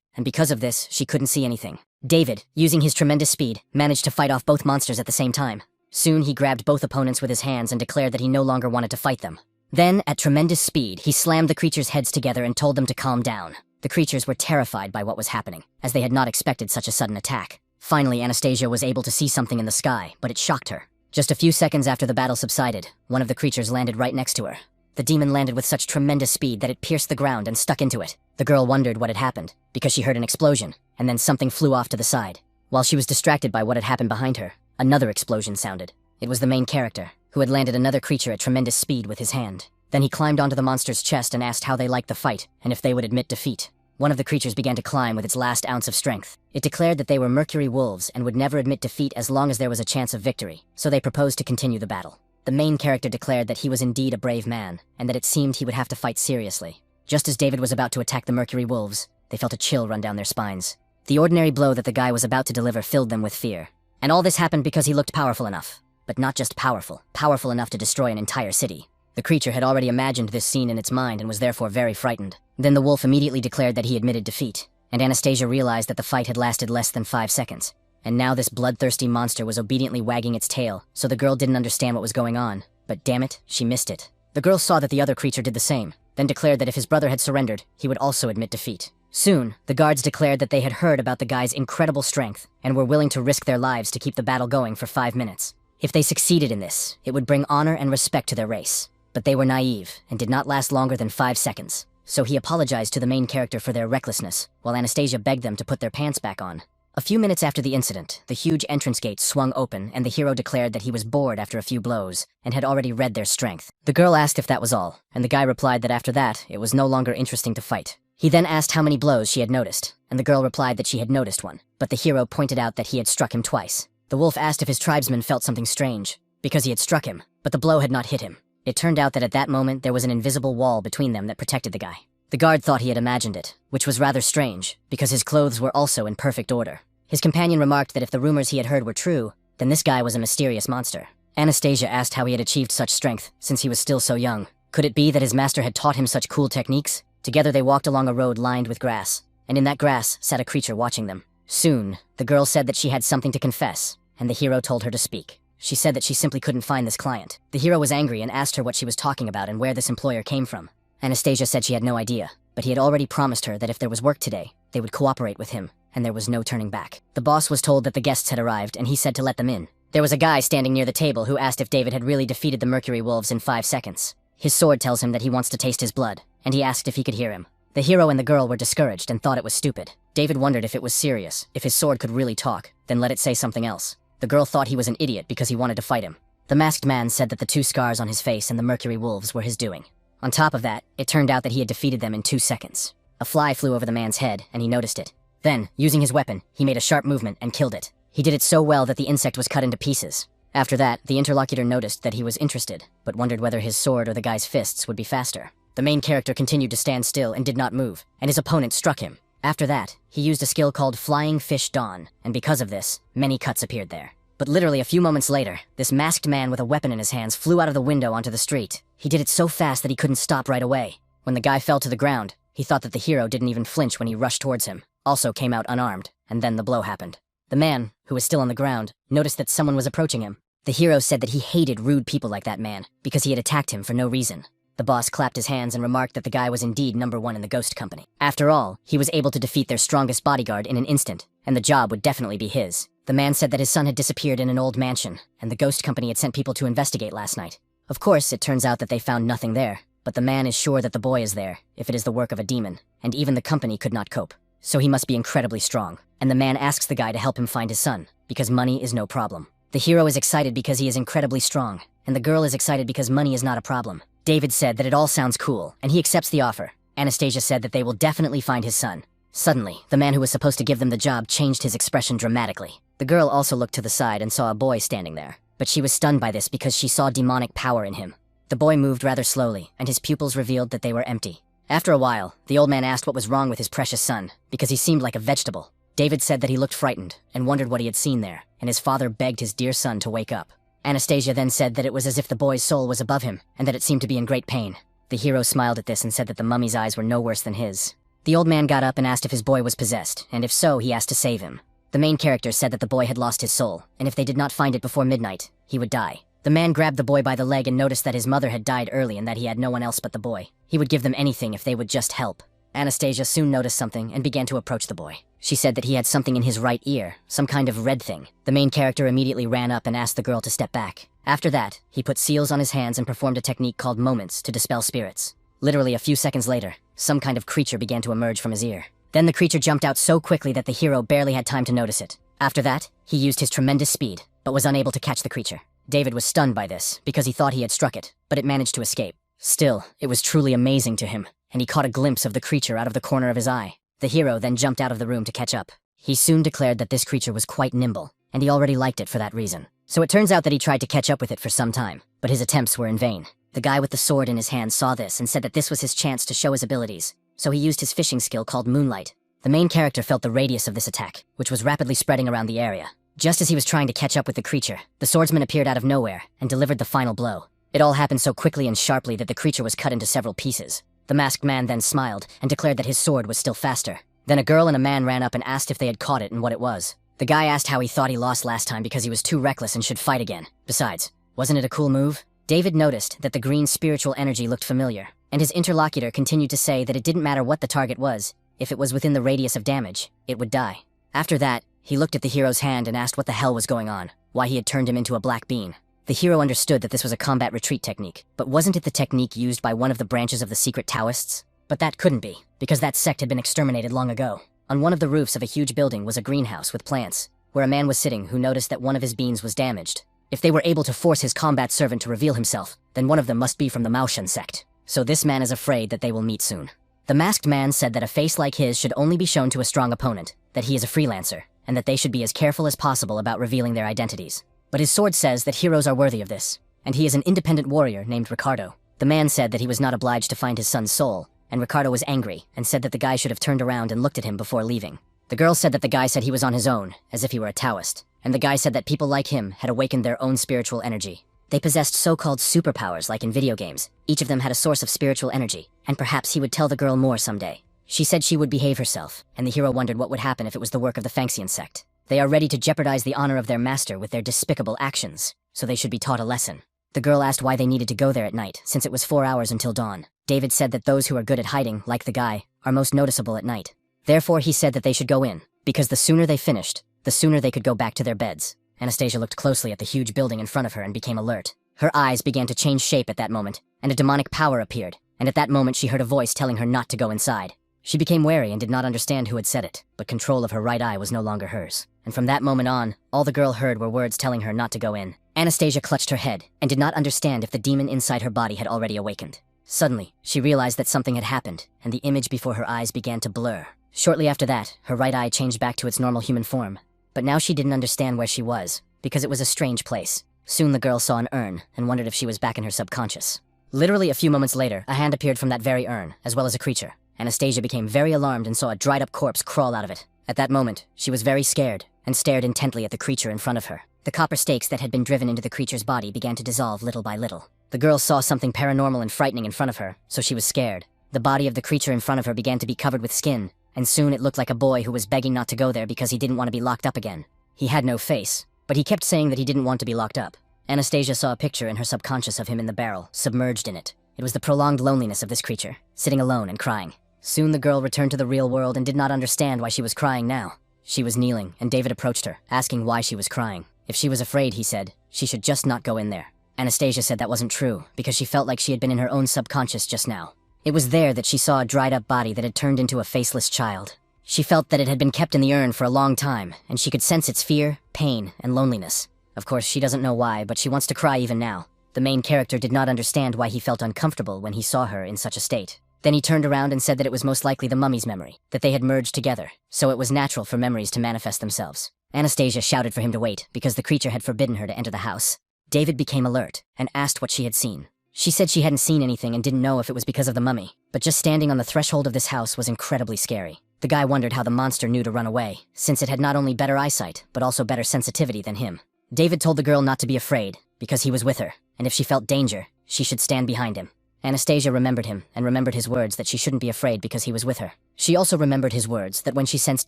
S1: and because of this, she couldn't see anything. David, using his tremendous speed, managed to fight off both monsters at the same time. Soon, he grabbed both opponents with his hands and declared that he no longer wanted to fight them. Then, at tremendous speed, he slammed the creatures' heads together and told them to calm down. The creatures were terrified by what was happening, as they had not expected such a sudden attack. Finally, Anastasia was able to see something in the sky, but it shocked her. Just a few seconds after the battle subsided, one of the creatures landed right next to her. The demon landed with such tremendous speed that it pierced the ground and stuck into it. The girl wondered what had happened, because she heard an explosion, and then something flew off to the side. While she was distracted by what had happened behind her, another explosion sounded. It was the main character, who had landed another creature at tremendous speed with his hand. Then he climbed onto the monster's chest and asked how they liked the fight, and if they would admit defeat. One of the creatures began to climb with its last ounce of strength. It declared that they were mercury wolves and would never admit defeat as long as there was a chance of victory, so they proposed to continue the battle. The main character declared that he was indeed a brave man, and that it seemed he would have to fight seriously. Just as David was about to attack the mercury wolves, they felt a chill run down their spines. The ordinary blow that the guy was about to deliver filled them with fear. And all this happened because he looked powerful enough. But not just powerful enough to destroy an entire city. The creature had already imagined this scene in its mind and was therefore very frightened. Then the wolf immediately declared that he admitted defeat, and Anastasia realized that the fight had lasted less than 5 seconds. And now this bloodthirsty monster was obediently wagging its tail, so the girl didn't understand what was going on. But damn it, she missed it. The girl saw that the other creature did the same, then declared that if his brother had surrendered, he would also admit defeat. Soon, the guards declared that they had heard about the guy's incredible strength and were willing to risk their lives to keep the battle going for 5 minutes. If they succeeded in this, it would bring honor and respect to their race. But they were naive and did not last longer than 5 seconds. So he apologized to the main character for their recklessness, while Anastasia begged them to put their pants back on. A few minutes after the incident, the huge entrance gate swung open and the hero declared that he was bored after a few blows and had already read their strength. The girl asked if that was all, and the guy replied that after that, it was no longer interesting to fight. He then asked how many blows she had noticed, and the girl replied that she had noticed one, but the hero pointed out that he had struck him twice. The wolf asked if his tribesman felt something strange, because he had struck him, but the blow had not hit him. It turned out that at that moment there was an invisible wall between them that protected the guy. The guard thought he had imagined it, which was rather strange, because his clothes were also in perfect order. His companion remarked that if the rumors he had heard were true, then this guy was a mysterious monster. Anastasia asked how he had achieved such strength, since he was still so young. Could it be that his master had taught him such cool techniques? Together they walked along a road lined with grass, and in that grass sat a creature watching them. Soon, the girl said that she had something to confess, and the hero told her to speak. She said that she simply couldn't find this client. The hero was angry and asked her what she was talking about and where this employer came from. Anastasia said she had no idea, but he had already promised her that if there was work today, they would cooperate with him, and there was no turning back. The boss was told that the guests had arrived, and he said to let them in. There was a guy standing near the table who asked if David had really defeated the Mercury Wolves in 5 seconds. His sword tells him that he wants to taste his blood, and he asked if he could hear him. The hero and the girl were discouraged and thought it was stupid. David wondered if it was serious. If his sword could really talk, then let it say something else. The girl thought he was an idiot because he wanted to fight him. The masked man said that the 2 scars on his face and the Mercury Wolves were his doing. On top of that, it turned out that he had defeated them in 2 seconds. A fly flew over the man's head, and he noticed it. Then, using his weapon, he made a sharp movement and killed it. He did it so well that the insect was cut into pieces. After that, the interlocutor noticed that he was interested, but wondered whether his sword or the guy's fists would be faster. The main character continued to stand still and did not move, and his opponent struck him. After that, he used a skill called Flying Fish Dawn, and because of this, many cuts appeared there. But literally a few moments later, this masked man with a weapon in his hands flew out of the window onto the street. He did it so fast that he couldn't stop right away. When the guy fell to the ground, he thought that the hero didn't even flinch when he rushed towards him, also came out unarmed, and then the blow happened. The man, who was still on the ground, noticed that someone was approaching him. The hero said that he hated rude people like that man, because he had attacked him for no reason. The boss clapped his hands and remarked that the guy was indeed #1 in the ghost company. After all, he was able to defeat their strongest bodyguard in an instant, and the job would definitely be his. The man said that his son had disappeared in an old mansion, and the ghost company had sent people to investigate last night. Of course, it turns out that they found nothing there, but the man is sure that the boy is there, if it is the work of a demon, and even the company could not cope. So he must be incredibly strong, and the man asks the guy to help him find his son, because money is no problem. The hero is excited because he is incredibly strong, and the girl is excited because money is not a problem. David said that it all sounds cool, and he accepts the offer. Anastasia said that they will definitely find his son. Suddenly, the man who was supposed to give them the job changed his expression dramatically. The girl also looked to the side and saw a boy standing there, but she was stunned by this because she saw demonic power in him. The boy moved rather slowly, and his pupils revealed that they were empty. After a while, the old man asked what was wrong with his precious son, because he seemed like a vegetable. David said that he looked frightened, and wondered what he had seen there, and his father begged his dear son to wake up. Anastasia then said that it was as if the boy's soul was above him, and that it seemed to be in great pain. The hero smiled at this and said that the mummy's eyes were no worse than his. The old man got up and asked if his boy was possessed, and if so, he asked to save him. The main character said that the boy had lost his soul, and if they did not find it before midnight, he would die. The man grabbed the boy by the leg and noticed that his mother had died early and that he had no one else but the boy. He would give them anything if they would just help. Anastasia soon noticed something and began to approach the boy. She said that he had something in his right ear, some kind of red thing. The main character immediately ran up and asked the girl to step back. After that, he put seals on his hands and performed a technique called moments to dispel spirits. Literally a few seconds later, some kind of creature began to emerge from his ear. Then the creature jumped out so quickly that the hero barely had time to notice it. After that, he used his tremendous speed, but was unable to catch the creature. David was stunned by this, because he thought he had struck it, but it managed to escape. Still, it was truly amazing to him, and he caught a glimpse of the creature out of the corner of his eye. The hero then jumped out of the room to catch up. He soon declared that this creature was quite nimble, and he already liked it for that reason. So it turns out that he tried to catch up with it for some time, but his attempts were in vain. The guy with the sword in his hand saw this and said that this was his chance to show his abilities, so he used his fishing skill called Moonlight. The main character felt the radius of this attack, which was rapidly spreading around the area. Just as he was trying to catch up with the creature, the swordsman appeared out of nowhere and delivered the final blow. It all happened so quickly and sharply that the creature was cut into several pieces. The masked man then smiled and declared that his sword was still faster. Then a girl and a man ran up and asked if they had caught it and what it was. The guy asked how he thought he lost last time because he was too reckless and should fight again. Besides, wasn't it a cool move? David noticed that the green spiritual energy looked familiar, and his interlocutor continued to say that it didn't matter what the target was, if it was within the radius of damage, it would die. After that, he looked at the hero's hand and asked what the hell was going on, why he had turned him into a black bean. The hero understood that this was a combat retreat technique, but wasn't it the technique used by one of the branches of the secret Taoists? But that couldn't be, because that sect had been exterminated long ago. On one of the roofs of a huge building was a greenhouse with plants, where a man was sitting who noticed that one of his beans was damaged. If they were able to force his combat servant to reveal himself, then one of them must be from the Maoshan sect. So this man is afraid that they will meet soon. The masked man said that a face like his should only be shown to a strong opponent, that he is a freelancer, and that they should be as careful as possible about revealing their identities. But his sword says that heroes are worthy of this, and he is an independent warrior named Ricardo. The man said that he was not obliged to find his son's soul, and Ricardo was angry and said that the guy should have turned around and looked at him before leaving. The girl said that the guy said he was on his own, as if he were a Taoist, and the guy said that people like him had awakened their own spiritual energy. They possessed so-called superpowers like in video games. Each of them had a source of spiritual energy, and perhaps he would tell the girl more someday. She said she would behave herself, and the hero wondered what would happen if it was the work of the Fangxian sect. They are ready to jeopardize the honor of their master with their despicable actions, so they should be taught a lesson. The girl asked why they needed to go there at night, since it was 4 hours until dawn. David said that those who are good at hiding, like the guy, are most noticeable at night. Therefore, he said that they should go in, because the sooner they finished, the sooner they could go back to their beds. Anastasia looked closely at the huge building in front of her and became alert. Her eyes began to change shape at that moment, and a demonic power appeared, and at that moment she heard a voice telling her not to go inside. She became wary and did not understand who had said it, but control of her right eye was no longer hers. And from that moment on, all the girl heard were words telling her not to go in. Anastasia clutched her head, and did not understand if the demon inside her body had already awakened. Suddenly, she realized that something had happened, and the image before her eyes began to blur. Shortly after that, her right eye changed back to its normal human form. But now she didn't understand where she was, because it was a strange place. Soon the girl saw an urn, and wondered if she was back in her subconscious. Literally a few moments later, a hand appeared from that very urn, as well as a creature. Anastasia became very alarmed and saw a dried-up corpse crawl out of it. At that moment, she was very scared, and stared intently at the creature in front of her. The copper stakes that had been driven into the creature's body began to dissolve little by little. The girl saw something paranormal and frightening in front of her, so she was scared. The body of the creature in front of her began to be covered with skin, and soon it looked like a boy who was begging not to go there because he didn't want to be locked up again. He had no face, but he kept saying that he didn't want to be locked up. Anastasia saw a picture in her subconscious of him in the barrel, submerged in it. It was the prolonged loneliness of this creature, sitting alone and crying. Soon the girl returned to the real world and did not understand why she was crying now. She was kneeling, and David approached her, asking why she was crying. If she was afraid, he said, she should just not go in there. Anastasia said that wasn't true, because she felt like she had been in her own subconscious just now. It was there that she saw a dried-up body that had turned into a faceless child. She felt that it had been kept in the urn for a long time, and she could sense its fear, pain, and loneliness. Of course, she doesn't know why, but she wants to cry even now. The main character did not understand why he felt uncomfortable when he saw her in such a state. Then he turned around and said that it was most likely the mummy's memory, that they had merged together, so it was natural for memories to manifest themselves. Anastasia shouted for him to wait because the creature had forbidden her to enter the house. David became alert and asked what she had seen. She said she hadn't seen anything and didn't know if it was because of the mummy, but just standing on the threshold of this house was incredibly scary. The guy wondered how the monster knew to run away, since it had not only better eyesight, but also better sensitivity than him. David told the girl not to be afraid, because he was with her, and if she felt danger, she should stand behind him. Anastasia remembered him, and remembered his words that she shouldn't be afraid because he was with her. She also remembered his words that when she sensed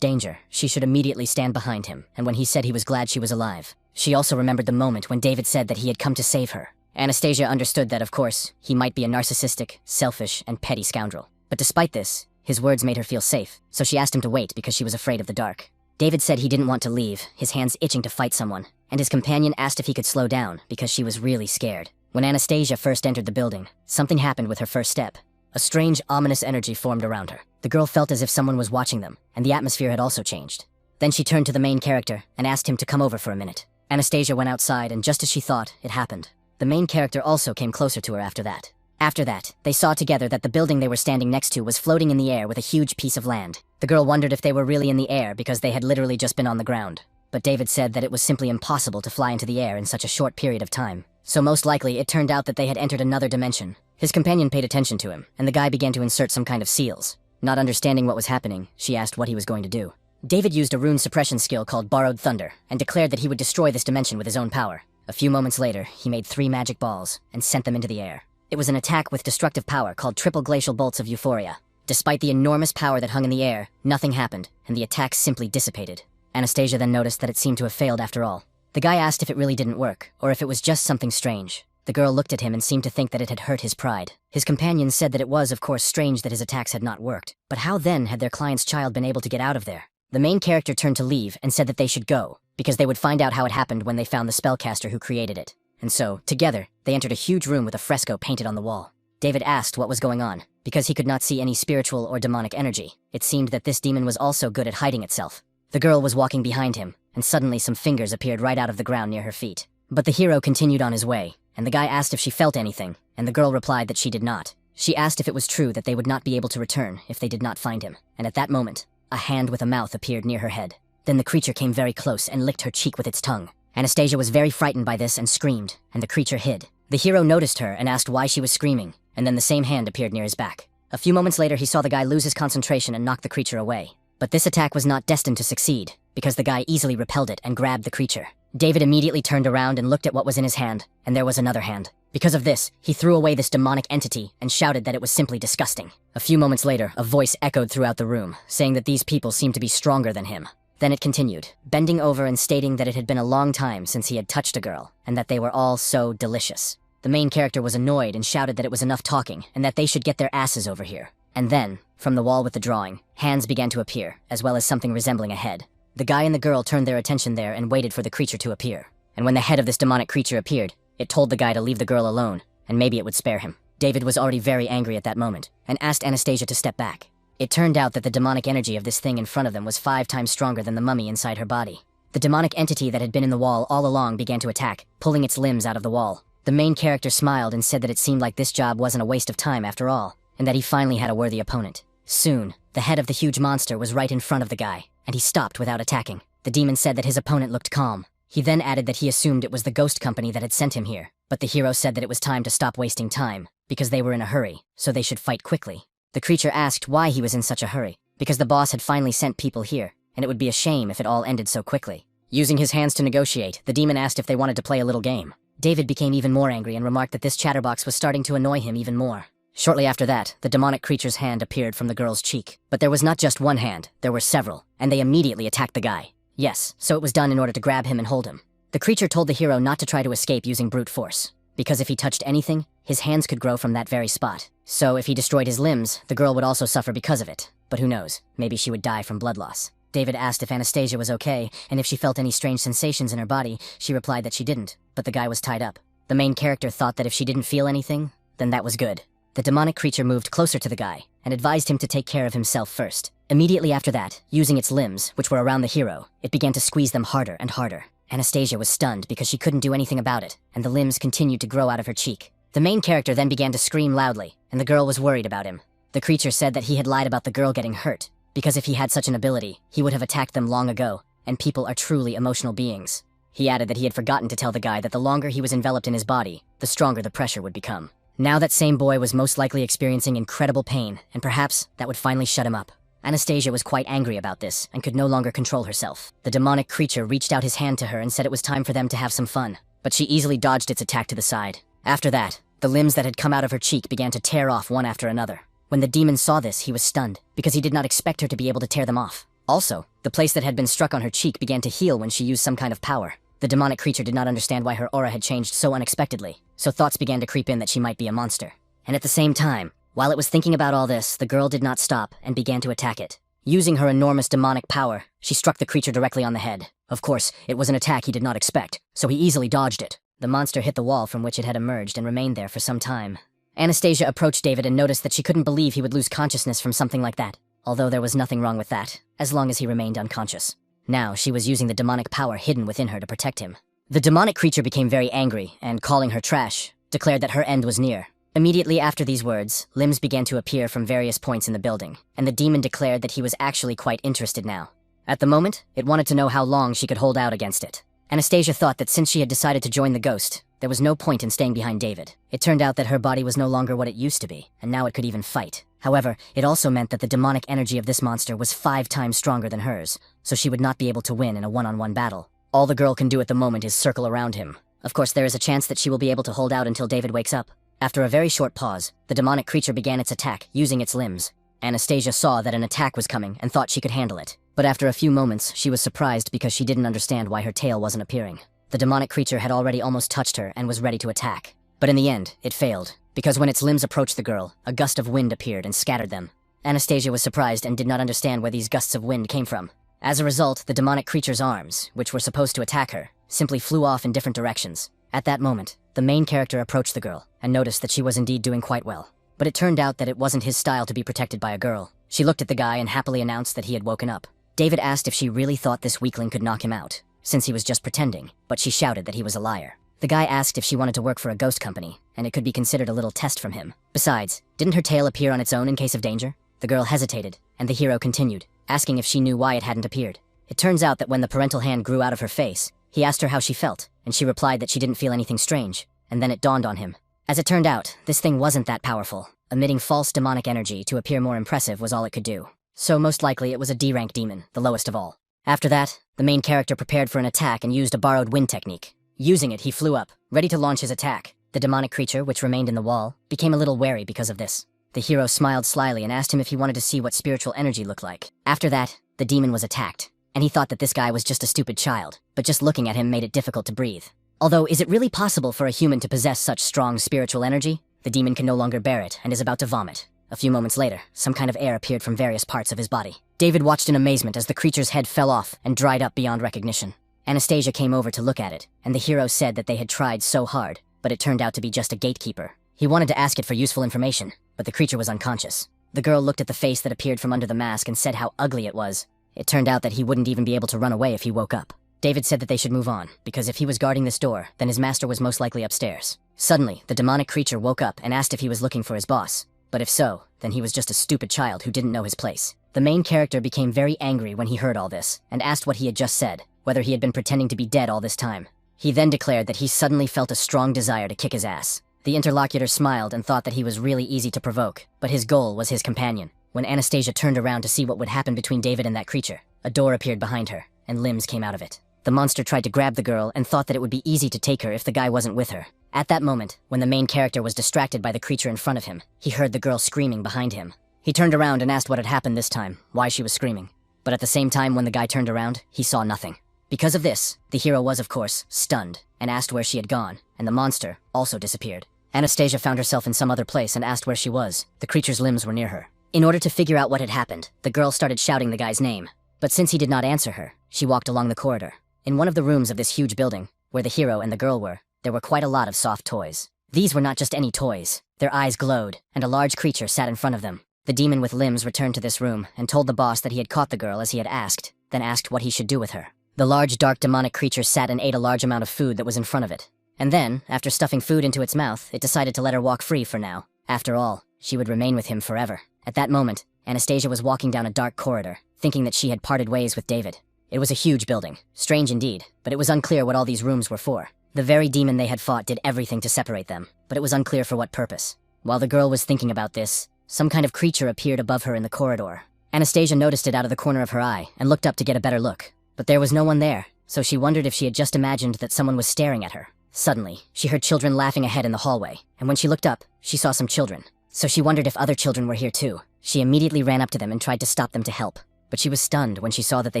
S1: danger, she should immediately stand behind him, and when he said he was glad she was alive. She also remembered the moment when David said that he had come to save her. Anastasia understood that, of course, he might be a narcissistic, selfish, and petty scoundrel. But despite this, his words made her feel safe, so she asked him to wait because she was afraid of the dark. David said he didn't want to leave, his hands itching to fight someone, and his companion asked if he could slow down because she was really scared. When Anastasia first entered the building, something happened with her first step. A strange, ominous energy formed around her. The girl felt as if someone was watching them, and the atmosphere had also changed. Then she turned to the main character and asked him to come over for a minute. Anastasia went outside, and just as she thought, it happened. The main character also came closer to her after that. After that, they saw together that the building they were standing next to was floating in the air with a huge piece of land. The girl wondered if they were really in the air because they had literally just been on the ground. But David said that it was simply impossible to fly into the air in such a short period of time. So most likely, it turned out that they had entered another dimension. His companion paid attention to him, and the guy began to insert some kind of seals. Not understanding what was happening, she asked what he was going to do. David used a rune suppression skill called Borrowed Thunder, and declared that he would destroy this dimension with his own power. A few moments later, he made 3 magic balls, and sent them into the air. It was an attack with destructive power called Triple Glacial Bolts of Euphoria. Despite the enormous power that hung in the air, nothing happened, and the attack simply dissipated. Anastasia then noticed that it seemed to have failed after all. The guy asked if it really didn't work, or if it was just something strange. The girl looked at him and seemed to think that it had hurt his pride. His companion said that it was, of course, strange that his attacks had not worked, but how then had their client's child been able to get out of there? The main character turned to leave and said that they should go, because they would find out how it happened when they found the spellcaster who created it. And so, together, they entered a huge room with a fresco painted on the wall. David asked what was going on, because he could not see any spiritual or demonic energy. It seemed that this demon was also good at hiding itself. The girl was walking behind him, and suddenly some fingers appeared right out of the ground near her feet. But the hero continued on his way, and the guy asked if she felt anything, and the girl replied that she did not. She asked if it was true that they would not be able to return if they did not find him, and at that moment, a hand with a mouth appeared near her head. Then the creature came very close and licked her cheek with its tongue. Anastasia was very frightened by this and screamed, and the creature hid. The hero noticed her and asked why she was screaming, and then the same hand appeared near his back. A few moments later, he saw the guy lose his concentration and knock the creature away. But this attack was not destined to succeed, because the guy easily repelled it and grabbed the creature. David immediately turned around and looked at what was in his hand, and there was another hand. Because of this, he threw away this demonic entity and shouted that it was simply disgusting. A few moments later, a voice echoed throughout the room, saying that these people seemed to be stronger than him. Then it continued, bending over and stating that it had been a long time since he had touched a girl, and that they were all so delicious. The main character was annoyed and shouted that it was enough talking, and that they should get their asses over here. And then, from the wall with the drawing, hands began to appear, as well as something resembling a head. The guy and the girl turned their attention there and waited for the creature to appear. And when the head of this demonic creature appeared, it told the guy to leave the girl alone, and maybe it would spare him. David was already very angry at that moment, and asked Anastasia to step back. It turned out that the demonic energy of this thing in front of them was 5 times stronger than the mummy inside her body. The demonic entity that had been in the wall all along began to attack, pulling its limbs out of the wall. The main character smiled and said that it seemed like this job wasn't a waste of time after all, and that he finally had a worthy opponent. Soon, the head of the huge monster was right in front of the guy, and he stopped without attacking. The demon said that his opponent looked calm. He then added that he assumed it was the ghost company that had sent him here, but the hero said that it was time to stop wasting time, because they were in a hurry, so they should fight quickly. The creature asked why he was in such a hurry, because the boss had finally sent people here, and it would be a shame if it all ended so quickly. Using his hands to negotiate, the demon asked if they wanted to play a little game. David became even more angry and remarked that this chatterbox was starting to annoy him even more. Shortly after that, the demonic creature's hand appeared from the girl's cheek. But there was not just one hand, there were several, and they immediately attacked the guy. Yes, so it was done in order to grab him and hold him. The creature told the hero not to try to escape using brute force, because if he touched anything, his hands could grow from that very spot. So if he destroyed his limbs, the girl would also suffer because of it. But who knows, maybe she would die from blood loss. David asked if Anastasia was okay, and if she felt any strange sensations in her body. She replied that she didn't, but the guy was tied up. The main character thought that if she didn't feel anything, then that was good. The demonic creature moved closer to the guy, and advised him to take care of himself first. Immediately after that, using its limbs, which were around the hero, it began to squeeze them harder and harder. Anastasia was stunned because she couldn't do anything about it, and the limbs continued to grow out of her cheek. The main character then began to scream loudly, and the girl was worried about him. The creature said that he had lied about the girl getting hurt, because if he had such an ability, he would have attacked them long ago, and people are truly emotional beings. He added that he had forgotten to tell the guy that the longer he was enveloped in his body, the stronger the pressure would become. Now that same boy was most likely experiencing incredible pain, and perhaps that would finally shut him up. Anastasia was quite angry about this, and could no longer control herself. The demonic creature reached out his hand to her and said it was time for them to have some fun, but she easily dodged its attack to the side. After that, the limbs that had come out of her cheek began to tear off one after another. When the demon saw this, he was stunned, because he did not expect her to be able to tear them off. Also, the place that had been struck on her cheek began to heal when she used some kind of power. The demonic creature did not understand why her aura had changed so unexpectedly, so thoughts began to creep in that she might be a monster. And at the same time, while it was thinking about all this, the girl did not stop and began to attack it. Using her enormous demonic power, she struck the creature directly on the head. Of course, it was an attack he did not expect, so he easily dodged it. The monster hit the wall from which it had emerged and remained there for some time. Anastasia approached David and noticed that she couldn't believe he would lose consciousness from something like that, although there was nothing wrong with that, as long as he remained unconscious. Now, she was using the demonic power hidden within her to protect him. The demonic creature became very angry and, calling her trash, declared that her end was near. Immediately after these words, limbs began to appear from various points in the building, and the demon declared that he was actually quite interested now. At the moment, it wanted to know how long she could hold out against it. Anastasia thought that since she had decided to join the ghost, there was no point in staying behind David. It turned out that her body was no longer what it used to be, and now it could even fight. However, it also meant that the demonic energy of this monster was 5 times stronger than hers, so she would not be able to win in a one-on-one battle. All the girl can do at the moment is circle around him. Of course, there is a chance that she will be able to hold out until David wakes up. After a very short pause, the demonic creature began its attack, using its limbs. Anastasia saw that an attack was coming and thought she could handle it. But after a few moments, she was surprised because she didn't understand why her tail wasn't appearing. The demonic creature had already almost touched her and was ready to attack. But in the end, it failed, because when its limbs approached the girl, a gust of wind appeared and scattered them. Anastasia was surprised and did not understand where these gusts of wind came from. As a result, the demonic creature's arms, which were supposed to attack her, simply flew off in different directions. At that moment, the main character approached the girl and noticed that she was indeed doing quite well. But it turned out that it wasn't his style to be protected by a girl. She looked at the guy and happily announced that he had woken up. David asked if she really thought this weakling could knock him out, since he was just pretending, but she shouted that he was a liar. The guy asked if she wanted to work for a ghost company, and it could be considered a little test from him. Besides, didn't her tail appear on its own in case of danger? The girl hesitated, and the hero continued, asking if she knew why it hadn't appeared. It turns out that when the parental hand grew out of her face, he asked her how she felt, and she replied that she didn't feel anything strange, and then it dawned on him. As it turned out, this thing wasn't that powerful. Emitting false demonic energy to appear more impressive was all it could do. So most likely it was a D-rank demon, the lowest of all. After that, the main character prepared for an attack and used a borrowed wind technique. Using it, he flew up, ready to launch his attack. The demonic creature, which remained in the wall, became a little wary because of this. The hero smiled slyly and asked him if he wanted to see what spiritual energy looked like. After that, the demon was attacked, and he thought that this guy was just a stupid child, but just looking at him made it difficult to breathe. Although, is it really possible for a human to possess such strong spiritual energy? The demon can no longer bear it and is about to vomit. A few moments later, some kind of air appeared from various parts of his body. David watched in amazement as the creature's head fell off and dried up beyond recognition. Anastasia came over to look at it, and the hero said that they had tried so hard, but it turned out to be just a gatekeeper. He wanted to ask it for useful information, but the creature was unconscious. The girl looked at the face that appeared from under the mask and said how ugly it was. It turned out that he wouldn't even be able to run away if he woke up. David said that they should move on, because if he was guarding this door, then his master was most likely upstairs. Suddenly, the demonic creature woke up and asked if he was looking for his boss. But if so, then he was just a stupid child who didn't know his place. The main character became very angry when he heard all this, and asked what he had just said, whether he had been pretending to be dead all this time. He then declared that he suddenly felt a strong desire to kick his ass. The interlocutor smiled and thought that he was really easy to provoke, but his goal was his companion. When Anastasia turned around to see what would happen between David and that creature, a door appeared behind her, and limbs came out of it. The monster tried to grab the girl and thought that it would be easy to take her if the guy wasn't with her. At that moment, when the main character was distracted by the creature in front of him, he heard the girl screaming behind him. He turned around and asked what had happened this time, why she was screaming. But at the same time when the guy turned around, he saw nothing. Because of this, the hero was, of course, stunned, and asked where she had gone, and the monster also disappeared. Anastasia found herself in some other place and asked where she was. The creature's limbs were near her. In order to figure out what had happened, the girl started shouting the guy's name. But since he did not answer her, she walked along the corridor. In one of the rooms of this huge building, where the hero and the girl were, there were quite a lot of soft toys. These were not just any toys. Their eyes glowed, and a large creature sat in front of them. The demon with limbs returned to this room and told the boss that he had caught the girl as he had asked, then asked what he should do with her. The large dark demonic creature sat and ate a large amount of food that was in front of it. And then, after stuffing food into its mouth, it decided to let her walk free for now. After all, she would remain with him forever. At that moment, Anastasia was walking down a dark corridor, thinking that she had parted ways with David. It was a huge building, strange indeed, but it was unclear what all these rooms were for. The very demon they had fought did everything to separate them, but it was unclear for what purpose. While the girl was thinking about this, some kind of creature appeared above her in the corridor. Anastasia noticed it out of the corner of her eye and looked up to get a better look. But there was no one there, so she wondered if she had just imagined that someone was staring at her. Suddenly, she heard children laughing ahead in the hallway, and when she looked up, she saw some children. So she wondered if other children were here too. She immediately ran up to them and tried to stop them to help, but she was stunned when she saw that they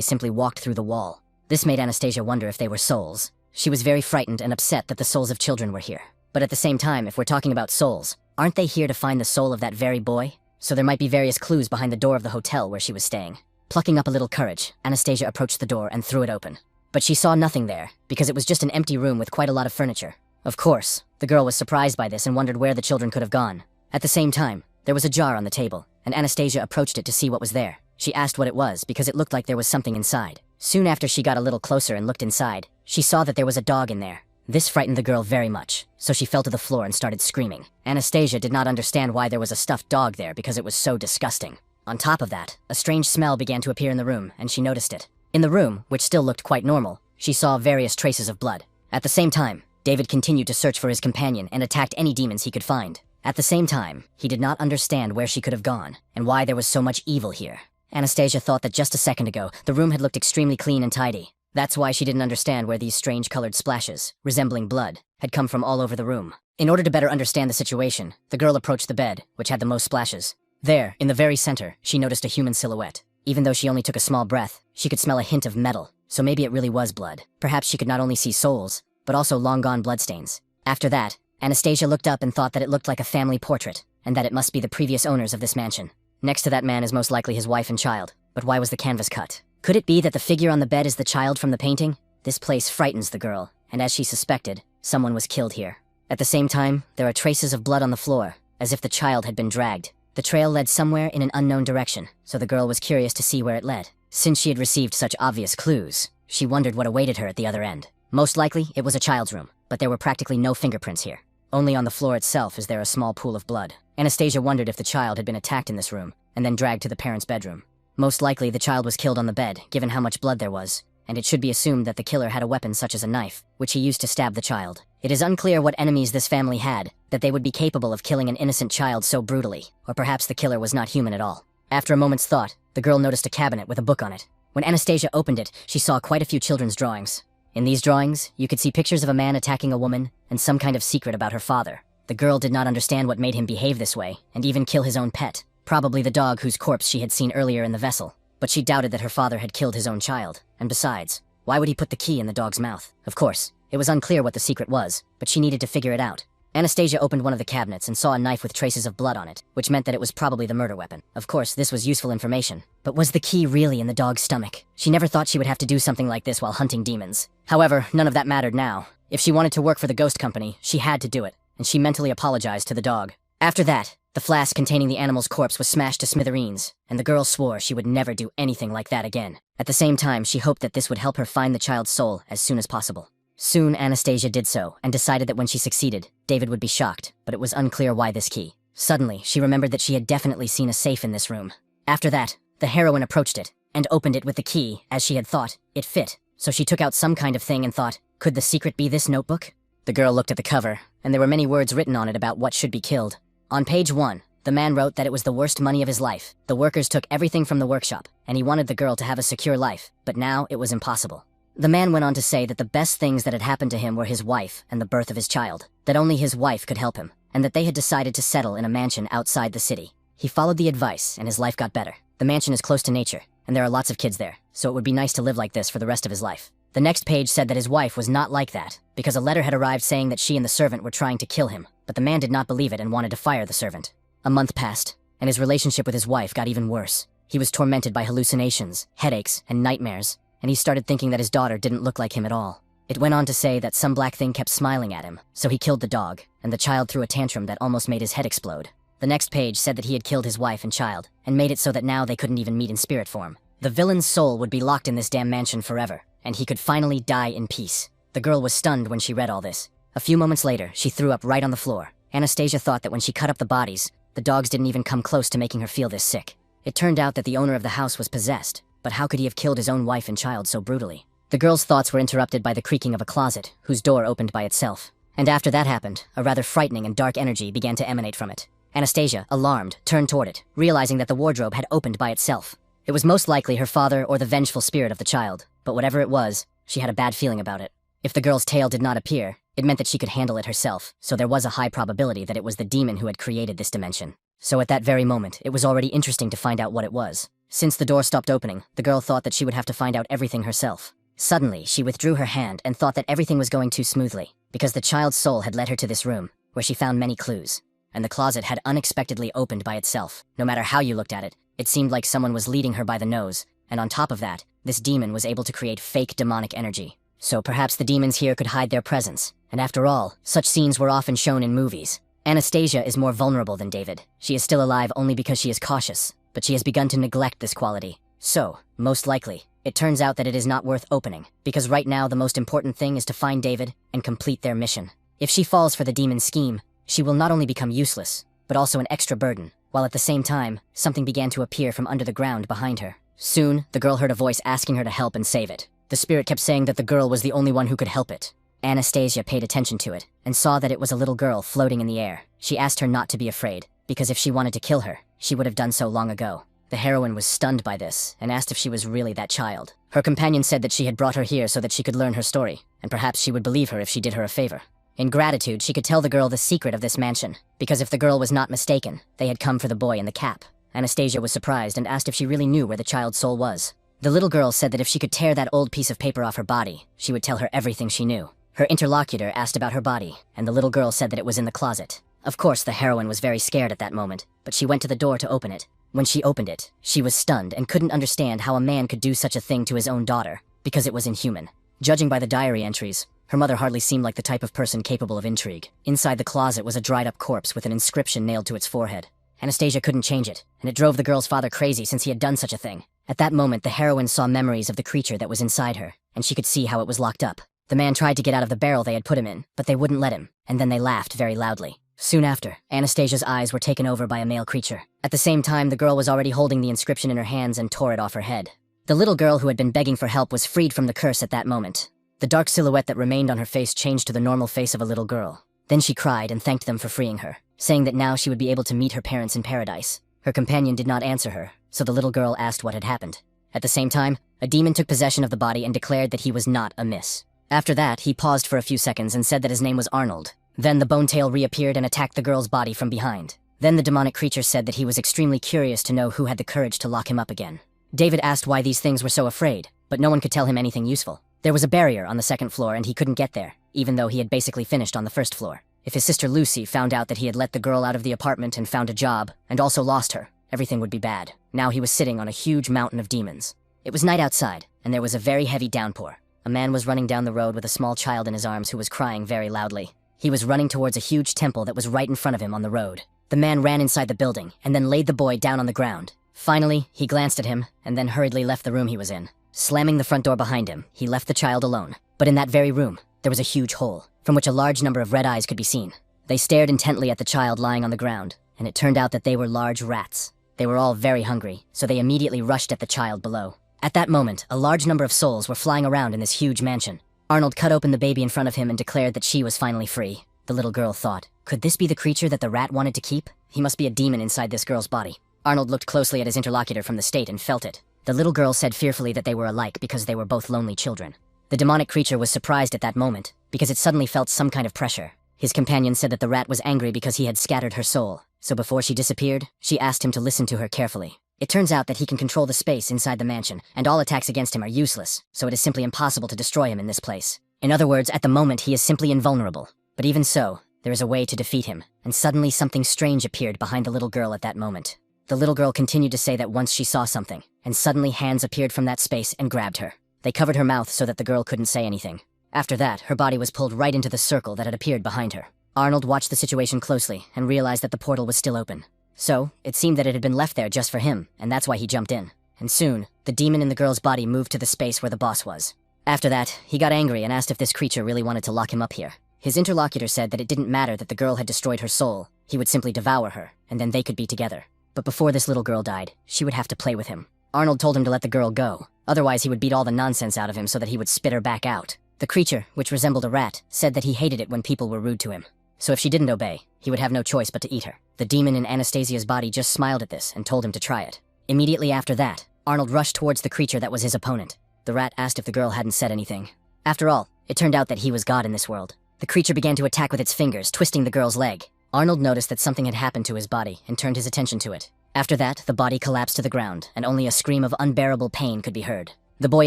S1: simply walked through the wall. This made Anastasia wonder if they were souls. She was very frightened and upset that the souls of children were here. But at the same time, if we're talking about souls, aren't they here to find the soul of that very boy? So there might be various clues behind the door of the hotel where she was staying. Plucking up a little courage, Anastasia approached the door and threw it open. But she saw nothing there, because it was just an empty room with quite a lot of furniture. Of course, the girl was surprised by this and wondered where the children could have gone. At the same time, there was a jar on the table, and Anastasia approached it to see what was there. She asked what it was because it looked like there was something inside. Soon after she got a little closer and looked inside, she saw that there was a dog in there. This frightened the girl very much, so she fell to the floor and started screaming. Anastasia did not understand why there was a stuffed dog there because it was so disgusting. On top of that, a strange smell began to appear in the room, and she noticed it. In the room, which still looked quite normal, she saw various traces of blood. At the same time, David continued to search for his companion and attacked any demons he could find. At the same time, he did not understand where she could have gone, and why there was so much evil here. Anastasia thought that just a second ago, the room had looked extremely clean and tidy. That's why she didn't understand where these strange colored splashes, resembling blood, had come from all over the room. In order to better understand the situation, the girl approached the bed, which had the most splashes. There, in the very center, she noticed a human silhouette. Even though she only took a small breath, she could smell a hint of metal, so maybe it really was blood. Perhaps she could not only see souls, but also long-gone bloodstains. After that, Anastasia looked up and thought that it looked like a family portrait, and that it must be the previous owners of this mansion. Next to that man is most likely his wife and child, but why was the canvas cut? Could it be that the figure on the bed is the child from the painting? This place frightens the girl, and as she suspected, someone was killed here. At the same time, there are traces of blood on the floor, as if the child had been dragged. The trail led somewhere in an unknown direction, so the girl was curious to see where it led. Since she had received such obvious clues, she wondered what awaited her at the other end. Most likely, it was a child's room, but there were practically no fingerprints here. Only on the floor itself is there a small pool of blood. Anastasia wondered if the child had been attacked in this room, and then dragged to the parents' bedroom. Most likely, the child was killed on the bed, given how much blood there was, and it should be assumed that the killer had a weapon such as a knife, which he used to stab the child. It is unclear what enemies this family had, that they would be capable of killing an innocent child so brutally, or perhaps the killer was not human at all. After a moment's thought, the girl noticed a cabinet with a book on it. When Anastasia opened it, she saw quite a few children's drawings. In these drawings, you could see pictures of a man attacking a woman, and some kind of secret about her father. The girl did not understand what made him behave this way, and even kill his own pet, probably the dog whose corpse she had seen earlier in the vessel. But she doubted that her father had killed his own child, and besides, why would he put the key in the dog's mouth? Of course, it was unclear what the secret was, but she needed to figure it out. Anastasia opened one of the cabinets and saw a knife with traces of blood on it, which meant that it was probably the murder weapon. Of course, this was useful information, but was the key really in the dog's stomach? She never thought she would have to do something like this while hunting demons. However, none of that mattered now. If she wanted to work for the ghost company, she had to do it, and she mentally apologized to the dog. After that, the flask containing the animal's corpse was smashed to smithereens, and the girl swore she would never do anything like that again. At the same time, she hoped that this would help her find the child's soul as soon as possible. Soon, Anastasia did so, and decided that when she succeeded, David would be shocked, but it was unclear why this key. Suddenly, she remembered that she had definitely seen a safe in this room. After that, the heroine approached it, and opened it with the key, as she had thought. It fit, so she took out some kind of thing and thought, could the secret be this notebook? The girl looked at the cover, and there were many words written on it about what should be killed. On page 1, the man wrote that it was the worst money of his life. The workers took everything from the workshop, and he wanted the girl to have a secure life, but now it was impossible. The man went on to say that the best things that had happened to him were his wife and the birth of his child, that only his wife could help him, and that they had decided to settle in a mansion outside the city. He followed the advice, and his life got better. The mansion is close to nature, and there are lots of kids there, so it would be nice to live like this for the rest of his life. The next page said that his wife was not like that, because a letter had arrived saying that she and the servant were trying to kill him, but the man did not believe it and wanted to fire the servant. A month passed, and his relationship with his wife got even worse. He was tormented by hallucinations, headaches, and nightmares, and he started thinking that his daughter didn't look like him at all. It went on to say that some black thing kept smiling at him, so he killed the dog, and the child threw a tantrum that almost made his head explode. The next page said that he had killed his wife and child, and made it so that now they couldn't even meet in spirit form. The villain's soul would be locked in this damn mansion forever, and he could finally die in peace. The girl was stunned when she read all this. A few moments later, she threw up right on the floor. Anastasia thought that when she cut up the bodies, The dogs didn't even come close to making her feel this sick. It turned out that the owner of the house was possessed, but how could he have killed his own wife and child so brutally? The girl's thoughts were interrupted by the creaking of a closet, whose door opened by itself. And after that happened, a rather frightening and dark energy began to emanate from it. Anastasia, alarmed, turned toward it, realizing that the wardrobe had opened by itself. It was most likely her father or the vengeful spirit of the child, but whatever it was, she had a bad feeling about it. If the girl's tail did not appear, it meant that she could handle it herself, so there was a high probability that it was the demon who had created this dimension. So at that very moment, it was already interesting to find out what it was. Since the door stopped opening, the girl thought that she would have to find out everything herself. Suddenly, she withdrew her hand and thought that everything was going too smoothly, because the child's soul had led her to this room, where she found many clues. And the closet had unexpectedly opened by itself. No matter how you looked at it, it seemed like someone was leading her by the nose, and on top of that, this demon was able to create fake demonic energy. So perhaps the demons here could hide their presence, and after all, such scenes were often shown in movies. Anastasia is more vulnerable than David. She is still alive only because she is cautious, but she has begun to neglect this quality. So, most likely, it turns out that it is not worth opening, because right now the most important thing is to find David and complete their mission. If she falls for the demon's scheme, she will not only become useless, but also an extra burden, while at the same time, something began to appear from under the ground behind her. Soon, the girl heard a voice asking her to help and save it. The spirit kept saying that the girl was the only one who could help it. Anastasia paid attention to it, and saw that it was a little girl floating in the air. She asked her not to be afraid, because if she wanted to kill her, she would have done so long ago. The heroine was stunned by this, and asked if she was really that child. Her companion said that she had brought her here so that she could learn her story, and perhaps she would believe her if she did her a favor. In gratitude, she could tell the girl the secret of this mansion, because if the girl was not mistaken, they had come for the boy in the cap. Anastasia was surprised and asked if she really knew where the child's soul was. The little girl said that if she could tear that old piece of paper off her body, she would tell her everything she knew. Her interlocutor asked about her body, and the little girl said that it was in the closet. Of course, the heroine was very scared at that moment, but she went to the door to open it. When she opened it, she was stunned and couldn't understand how a man could do such a thing to his own daughter, because it was inhuman. Judging by the diary entries, her mother hardly seemed like the type of person capable of intrigue. Inside the closet was a dried-up corpse with an inscription nailed to its forehead. Anastasia couldn't change it, and it drove the girl's father crazy since he had done such a thing. At that moment, the heroine saw memories of the creature that was inside her, and she could see how it was locked up. The man tried to get out of the barrel they had put him in, but they wouldn't let him, and then they laughed very loudly. Soon after, Anastasia's eyes were taken over by a male creature. At the same time, the girl was already holding the inscription in her hands and tore it off her head. The little girl who had been begging for help was freed from the curse at that moment. The dark silhouette that remained on her face changed to the normal face of a little girl. Then she cried and thanked them for freeing her, saying that now she would be able to meet her parents in paradise. Her companion did not answer her, so the little girl asked what had happened. At the same time, a demon took possession of the body and declared that he was not amiss. After that, he paused for a few seconds and said that his name was Arnold. Then the bone tail reappeared and attacked the girl's body from behind. Then the demonic creature said that he was extremely curious to know who had the courage to lock him up again. David asked why these things were so afraid, but no one could tell him anything useful. There was a barrier on the second floor and he couldn't get there, even though he had basically finished on the first floor. If his sister Lucy found out that he had let the girl out of the apartment and found a job, and also lost her, everything would be bad. Now he was sitting on a huge mountain of demons. It was night outside, and there was a very heavy downpour. A man was running down the road with a small child in his arms who was crying very loudly. He was running towards a huge temple that was right in front of him on the road. The man ran inside the building, and then laid the boy down on the ground. Finally, he glanced at him, and then hurriedly left the room he was in. Slamming the front door behind him, he left the child alone. But in that very room, there was a huge hole, from which a large number of red eyes could be seen. They stared intently at the child lying on the ground, and it turned out that they were large rats. They were all very hungry, so they immediately rushed at the child below. At that moment, a large number of souls were flying around in this huge mansion. Arnold cut open the baby in front of him and declared that she was finally free. The little girl thought, could this be the creature that the rat wanted to keep? He must be a demon inside this girl's body. Arnold looked closely at his interlocutor from the state and felt it. The little girl said fearfully that they were alike because they were both lonely children. The demonic creature was surprised at that moment, because it suddenly felt some kind of pressure. His companion said that the rat was angry because he had scattered her soul, so before she disappeared, she asked him to listen to her carefully. It turns out that he can control the space inside the mansion, and all attacks against him are useless, so it is simply impossible to destroy him in this place. In other words, at the moment he is simply invulnerable. But even so, there is a way to defeat him, and suddenly something strange appeared behind the little girl at that moment. The little girl continued to say that once she saw something, and suddenly hands appeared from that space and grabbed her. They covered her mouth so that the girl couldn't say anything. After that, her body was pulled right into the circle that had appeared behind her. Arnold watched the situation closely and realized that the portal was still open. So, it seemed that it had been left there just for him, and that's why he jumped in. And soon, the demon in the girl's body moved to the space where the boss was. After that, he got angry and asked if this creature really wanted to lock him up here. His interlocutor said that it didn't matter that the girl had destroyed her soul, he would simply devour her, and then they could be together. But before this little girl died, she would have to play with him. Arnold told him to let the girl go, otherwise he would beat all the nonsense out of him so that he would spit her back out. The creature, which resembled a rat, said that he hated it when people were rude to him. So if she didn't obey, he would have no choice but to eat her. The demon in Anastasia's body just smiled at this and told him to try it. Immediately after that, Arnold rushed towards the creature that was his opponent. The rat asked if the girl hadn't said anything. After all, it turned out that he was God in this world. The creature began to attack with its fingers, twisting the girl's leg. Arnold noticed that something had happened to his body and turned his attention to it. After that, the body collapsed to the ground, and only a scream of unbearable pain could be heard. The boy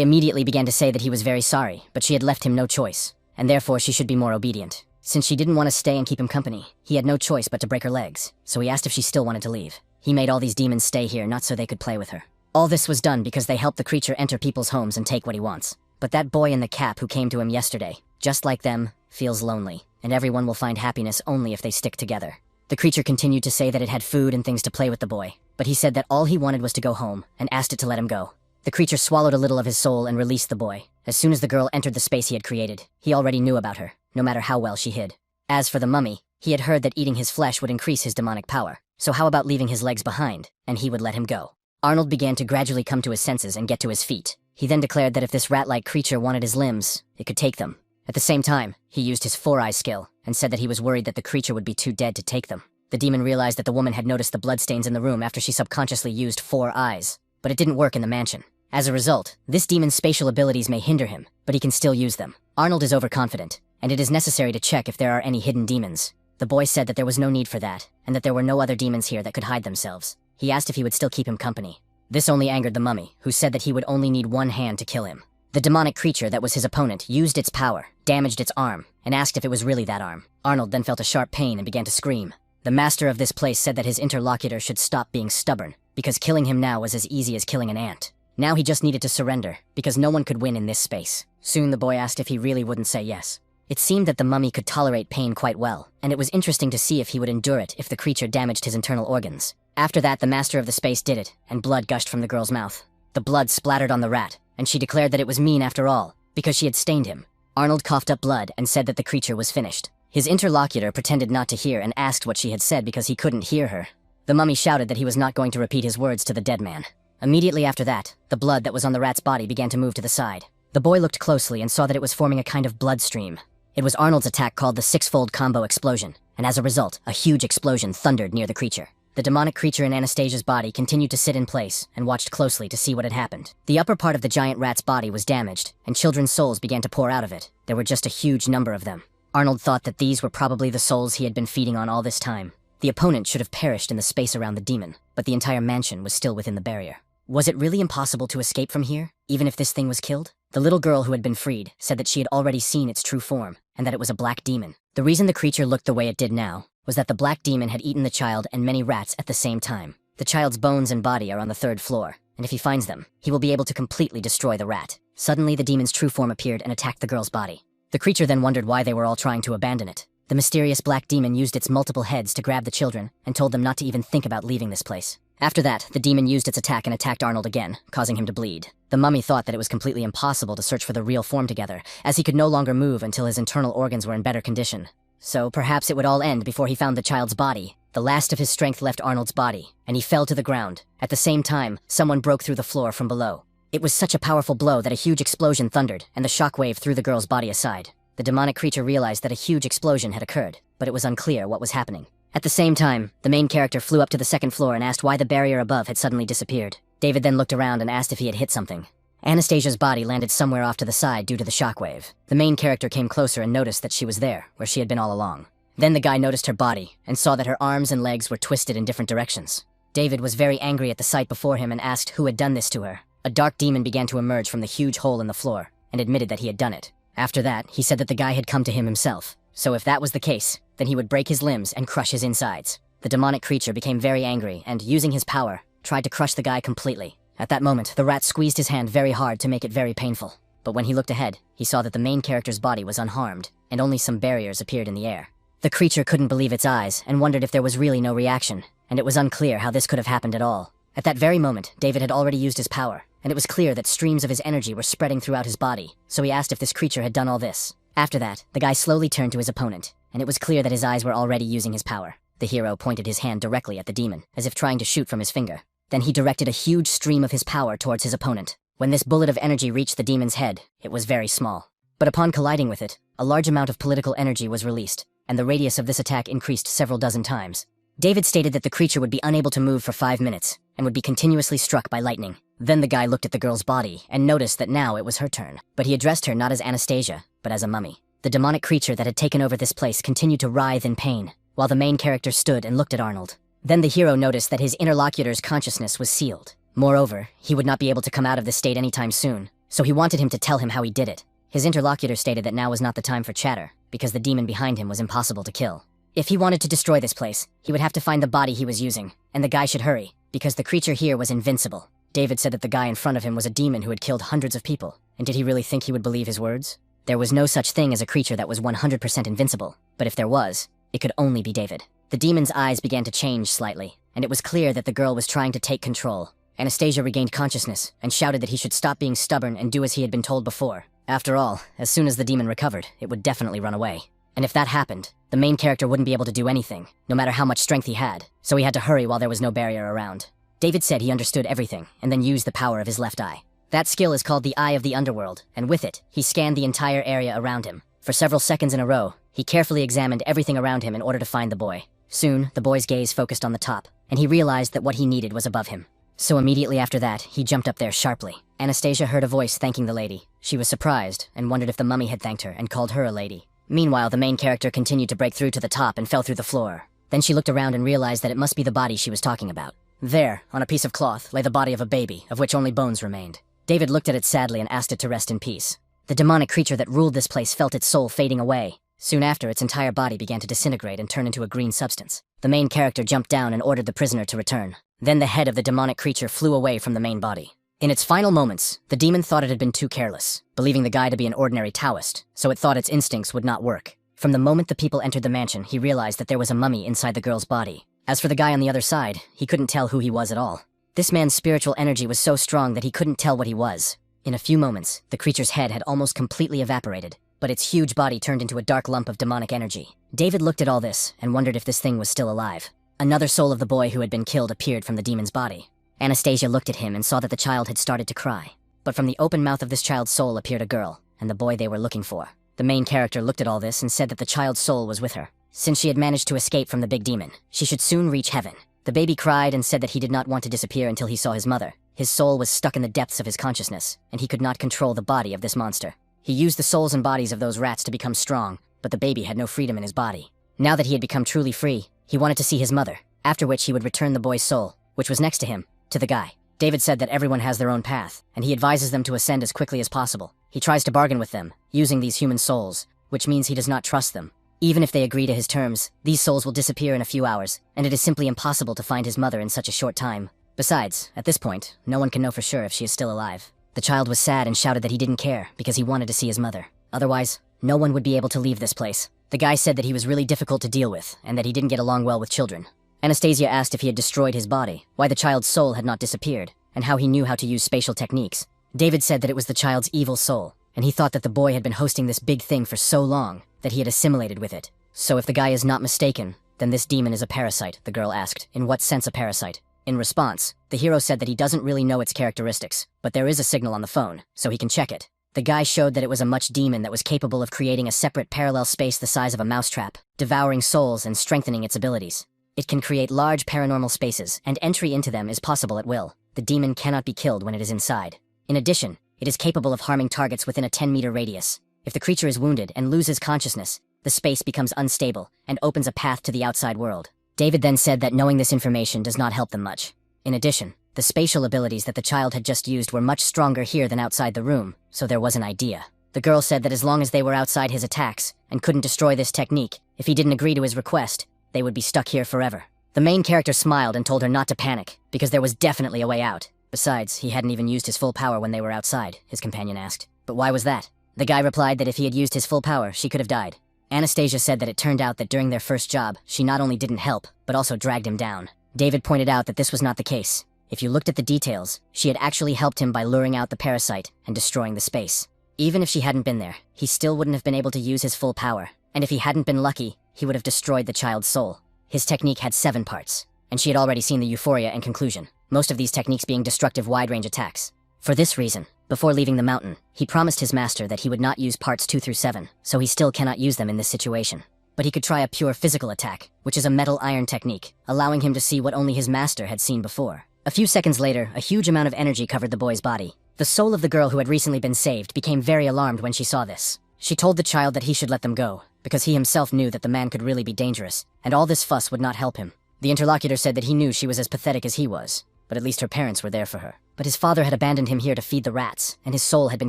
S1: immediately began to say that he was very sorry, but she had left him no choice, and therefore she should be more obedient. Since she didn't want to stay and keep him company, he had no choice but to break her legs, so he asked if she still wanted to leave. He made all these demons stay here not so they could play with her. All this was done because they helped the creature enter people's homes and take what he wants. But that boy in the cap who came to him yesterday, just like them, feels lonely, and everyone will find happiness only if they stick together. The creature continued to say that it had food and things to play with the boy, but he said that all he wanted was to go home, and asked it to let him go. The creature swallowed a little of his soul and released the boy. As soon as the girl entered the space he had created, he already knew about her, no matter how well she hid. As for the mummy, he had heard that eating his flesh would increase his demonic power, so how about leaving his legs behind, and he would let him go. Arnold began to gradually come to his senses and get to his feet. He then declared that if this rat-like creature wanted his limbs, it could take them. At the same time, he used his four-eye skill, and said that he was worried that the creature would be too dead to take them. The demon realized that the woman had noticed the bloodstains in the room after she subconsciously used 4 eyes, but it didn't work in the mansion. As a result, this demon's spatial abilities may hinder him, but he can still use them. Arnold is overconfident, and it is necessary to check if there are any hidden demons. The boy said that there was no need for that, and that there were no other demons here that could hide themselves. He asked if he would still keep him company. This only angered the mummy, who said that he would only need one hand to kill him. The demonic creature that was his opponent used its power, damaged its arm, and asked if it was really that arm. Arnold then felt a sharp pain and began to scream. The master of this place said that his interlocutor should stop being stubborn, because killing him now was as easy as killing an ant. Now he just needed to surrender, because no one could win in this space. Soon the boy asked if he really wouldn't say yes. It seemed that the mummy could tolerate pain quite well, and it was interesting to see if he would endure it if the creature damaged his internal organs. After that, the master of the space did it, and blood gushed from the girl's mouth. The blood splattered on the rat, and she declared that it was mean after all, because she had stained him. Arnold coughed up blood and said that the creature was finished. His interlocutor pretended not to hear and asked what she had said because he couldn't hear her. The mummy shouted that he was not going to repeat his words to the dead man. Immediately after that, the blood that was on the rat's body began to move to the side. The boy looked closely and saw that it was forming a kind of bloodstream. It was Arnold's attack called the six-fold combo explosion, and as a result, a huge explosion thundered near the creature. The demonic creature in Anastasia's body continued to sit in place and watched closely to see what had happened. The upper part of the giant rat's body was damaged, and children's souls began to pour out of it. There were just a huge number of them. Arnold thought that these were probably the souls he had been feeding on all this time. The opponent should have perished in the space around the demon, but the entire mansion was still within the barrier. Was it really impossible to escape from here, even if this thing was killed? The little girl who had been freed said that she had already seen its true form, and that it was a black demon. The reason the creature looked the way it did now was that the black demon had eaten the child and many rats at the same time. The child's bones and body are on the 3rd floor, and if he finds them, he will be able to completely destroy the rat. Suddenly, the demon's true form appeared and attacked the girl's body. The creature then wondered why they were all trying to abandon it. The mysterious black demon used its multiple heads to grab the children and told them not to even think about leaving this place. After that, the demon used its attack and attacked Arnold again, causing him to bleed. The mummy thought that it was completely impossible to search for the real form together, as he could no longer move until his internal organs were in better condition. So perhaps it would all end before he found the child's body. The last of his strength left Arnold's body, and he fell to the ground. At the same time, someone broke through the floor from below. It was such a powerful blow that a huge explosion thundered, and the shockwave threw the girl's body aside. The demonic creature realized that a huge explosion had occurred, but it was unclear what was happening. At the same time, the main character flew up to the 2nd floor and asked why the barrier above had suddenly disappeared. David then looked around and asked if he had hit something. Anastasia's body landed somewhere off to the side due to the shockwave. The main character came closer and noticed that she was there, where she had been all along. Then the guy noticed her body, and saw that her arms and legs were twisted in different directions. David was very angry at the sight before him and asked who had done this to her. A dark demon began to emerge from the huge hole in the floor, and admitted that he had done it. After that, he said that the guy had come to him himself. So if that was the case, then he would break his limbs and crush his insides. The demonic creature became very angry and, using his power, tried to crush the guy completely. At that moment, the rat squeezed his hand very hard to make it very painful. But when he looked ahead, he saw that the main character's body was unharmed, and only some barriers appeared in the air. The creature couldn't believe its eyes and wondered if there was really no reaction, and it was unclear how this could have happened at all. At that very moment, David had already used his power, and it was clear that streams of his energy were spreading throughout his body, so he asked if this creature had done all this. After that, the guy slowly turned to his opponent, and it was clear that his eyes were already using his power. The hero pointed his hand directly at the demon, as if trying to shoot from his finger. Then he directed a huge stream of his power towards his opponent. When this bullet of energy reached the demon's head, it was very small. But upon colliding with it, a large amount of political energy was released, and the radius of this attack increased several dozen times. David stated that the creature would be unable to move for 5 minutes, and would be continuously struck by lightning. Then the guy looked at the girl's body, and noticed that now it was her turn. But he addressed her not as Anastasia, but as a mummy. The demonic creature that had taken over this place continued to writhe in pain, while the main character stood and looked at Arnold. Then the hero noticed that his interlocutor's consciousness was sealed. Moreover, he would not be able to come out of this state anytime soon, so he wanted him to tell him how he did it. His interlocutor stated that now was not the time for chatter, because the demon behind him was impossible to kill. If he wanted to destroy this place, he would have to find the body he was using, and the guy should hurry, because the creature here was invincible. David said that the guy in front of him was a demon who had killed hundreds of people, and did he really think he would believe his words? There was no such thing as a creature that was 100% invincible, but if there was, it could only be David. The demon's eyes began to change slightly, and it was clear that the girl was trying to take control. Anastasia regained consciousness and shouted that he should stop being stubborn and do as he had been told before. After all, as soon as the demon recovered, it would definitely run away. And if that happened, the main character wouldn't be able to do anything, no matter how much strength he had, so he had to hurry while there was no barrier around. David said he understood everything, and then used the power of his left eye. That skill is called the Eye of the Underworld, and with it, he scanned the entire area around him. For several seconds in a row, he carefully examined everything around him in order to find the boy. Soon, the boy's gaze focused on the top, and he realized that what he needed was above him. So immediately after that, he jumped up there sharply. Anastasia heard a voice thanking the lady. She was surprised, and wondered if the mummy had thanked her and called her a lady. Meanwhile, the main character continued to break through to the top and fell through the floor. Then she looked around and realized that it must be the body she was talking about. There, on a piece of cloth, lay the body of a baby, of which only bones remained. David looked at it sadly and asked it to rest in peace. The demonic creature that ruled this place felt its soul fading away. Soon after, its entire body began to disintegrate and turn into a green substance. The main character jumped down and ordered the prisoner to return. Then the head of the demonic creature flew away from the main body. In its final moments, the demon thought it had been too careless, believing the guy to be an ordinary Taoist, so it thought its instincts would not work. From the moment the people entered the mansion, he realized that there was a mummy inside the girl's body. As for the guy on the other side, he couldn't tell who he was at all. This man's spiritual energy was so strong that he couldn't tell what he was. In a few moments, the creature's head had almost completely evaporated, but its huge body turned into a dark lump of demonic energy. David looked at all this and wondered if this thing was still alive. Another soul of the boy who had been killed appeared from the demon's body. Anastasia looked at him and saw that the child had started to cry. But from the open mouth of this child's soul appeared a girl, and the boy they were looking for. The main character looked at all this and said that the child's soul was with her. Since she had managed to escape from the big demon, she should soon reach heaven. The baby cried and said that he did not want to disappear until he saw his mother. His soul was stuck in the depths of his consciousness, and he could not control the body of this monster. He used the souls and bodies of those rats to become strong, but the baby had no freedom in his body. Now that he had become truly free, he wanted to see his mother, after which he would return the boy's soul, which was next to him, to the guy. David said that everyone has their own path, and he advises them to ascend as quickly as possible. He tries to bargain with them, using these human souls, which means he does not trust them. Even if they agree to his terms, these souls will disappear in a few hours, and it is simply impossible to find his mother in such a short time. Besides, at this point, no one can know for sure if she is still alive. The child was sad and shouted that he didn't care, because he wanted to see his mother. Otherwise, no one would be able to leave this place. The guy said that he was really difficult to deal with, and that he didn't get along well with children. Anastasia asked if he had destroyed his body, why the child's soul had not disappeared, and how he knew how to use spatial techniques. David said that it was the child's evil soul, and he thought that the boy had been hosting this big thing for so long that he had assimilated with it. So if the guy is not mistaken, then this demon is a parasite, the girl asked. In what sense a parasite? In response, the hero said that he doesn't really know its characteristics, but there is a signal on the phone, so he can check it. The guy showed that it was a much demon that was capable of creating a separate parallel space the size of a mousetrap, devouring souls and strengthening its abilities. It can create large paranormal spaces, and entry into them is possible at will. The demon cannot be killed when it is inside. In addition, it is capable of harming targets within a 10-meter radius. If the creature is wounded and loses consciousness, the space becomes unstable and opens a path to the outside world. David then said that knowing this information does not help them much. In addition, the spatial abilities that the child had just used were much stronger here than outside the room, so there was an idea. The girl said that as long as they were outside his attacks and couldn't destroy this technique, if he didn't agree to his request, they would be stuck here forever. The main character smiled and told her not to panic, because there was definitely a way out. Besides, he hadn't even used his full power when they were outside, his companion asked. But why was that? The guy replied that if he had used his full power, she could have died. Anastasia said that it turned out that during their first job, she not only didn't help, but also dragged him down. David pointed out that this was not the case. If you looked at the details, she had actually helped him by luring out the parasite and destroying the space. Even if she hadn't been there, he still wouldn't have been able to use his full power, and if he hadn't been lucky, he would have destroyed the child's soul. His technique had 7 parts, and she had already seen the euphoria and conclusion, most of these techniques being destructive wide-range attacks. For this reason, before leaving the mountain, he promised his master that he would not use parts 2 through 7, so he still cannot use them in this situation. But he could try a pure physical attack, which is a metal iron technique, allowing him to see what only his master had seen before. A few seconds later, a huge amount of energy covered the boy's body. The soul of the girl who had recently been saved became very alarmed when she saw this. She told the child that he should let them go, because he himself knew that the man could really be dangerous, and all this fuss would not help him. The interlocutor said that he knew she was as pathetic as he was, but at least her parents were there for her. But his father had abandoned him here to feed the rats, and his soul had been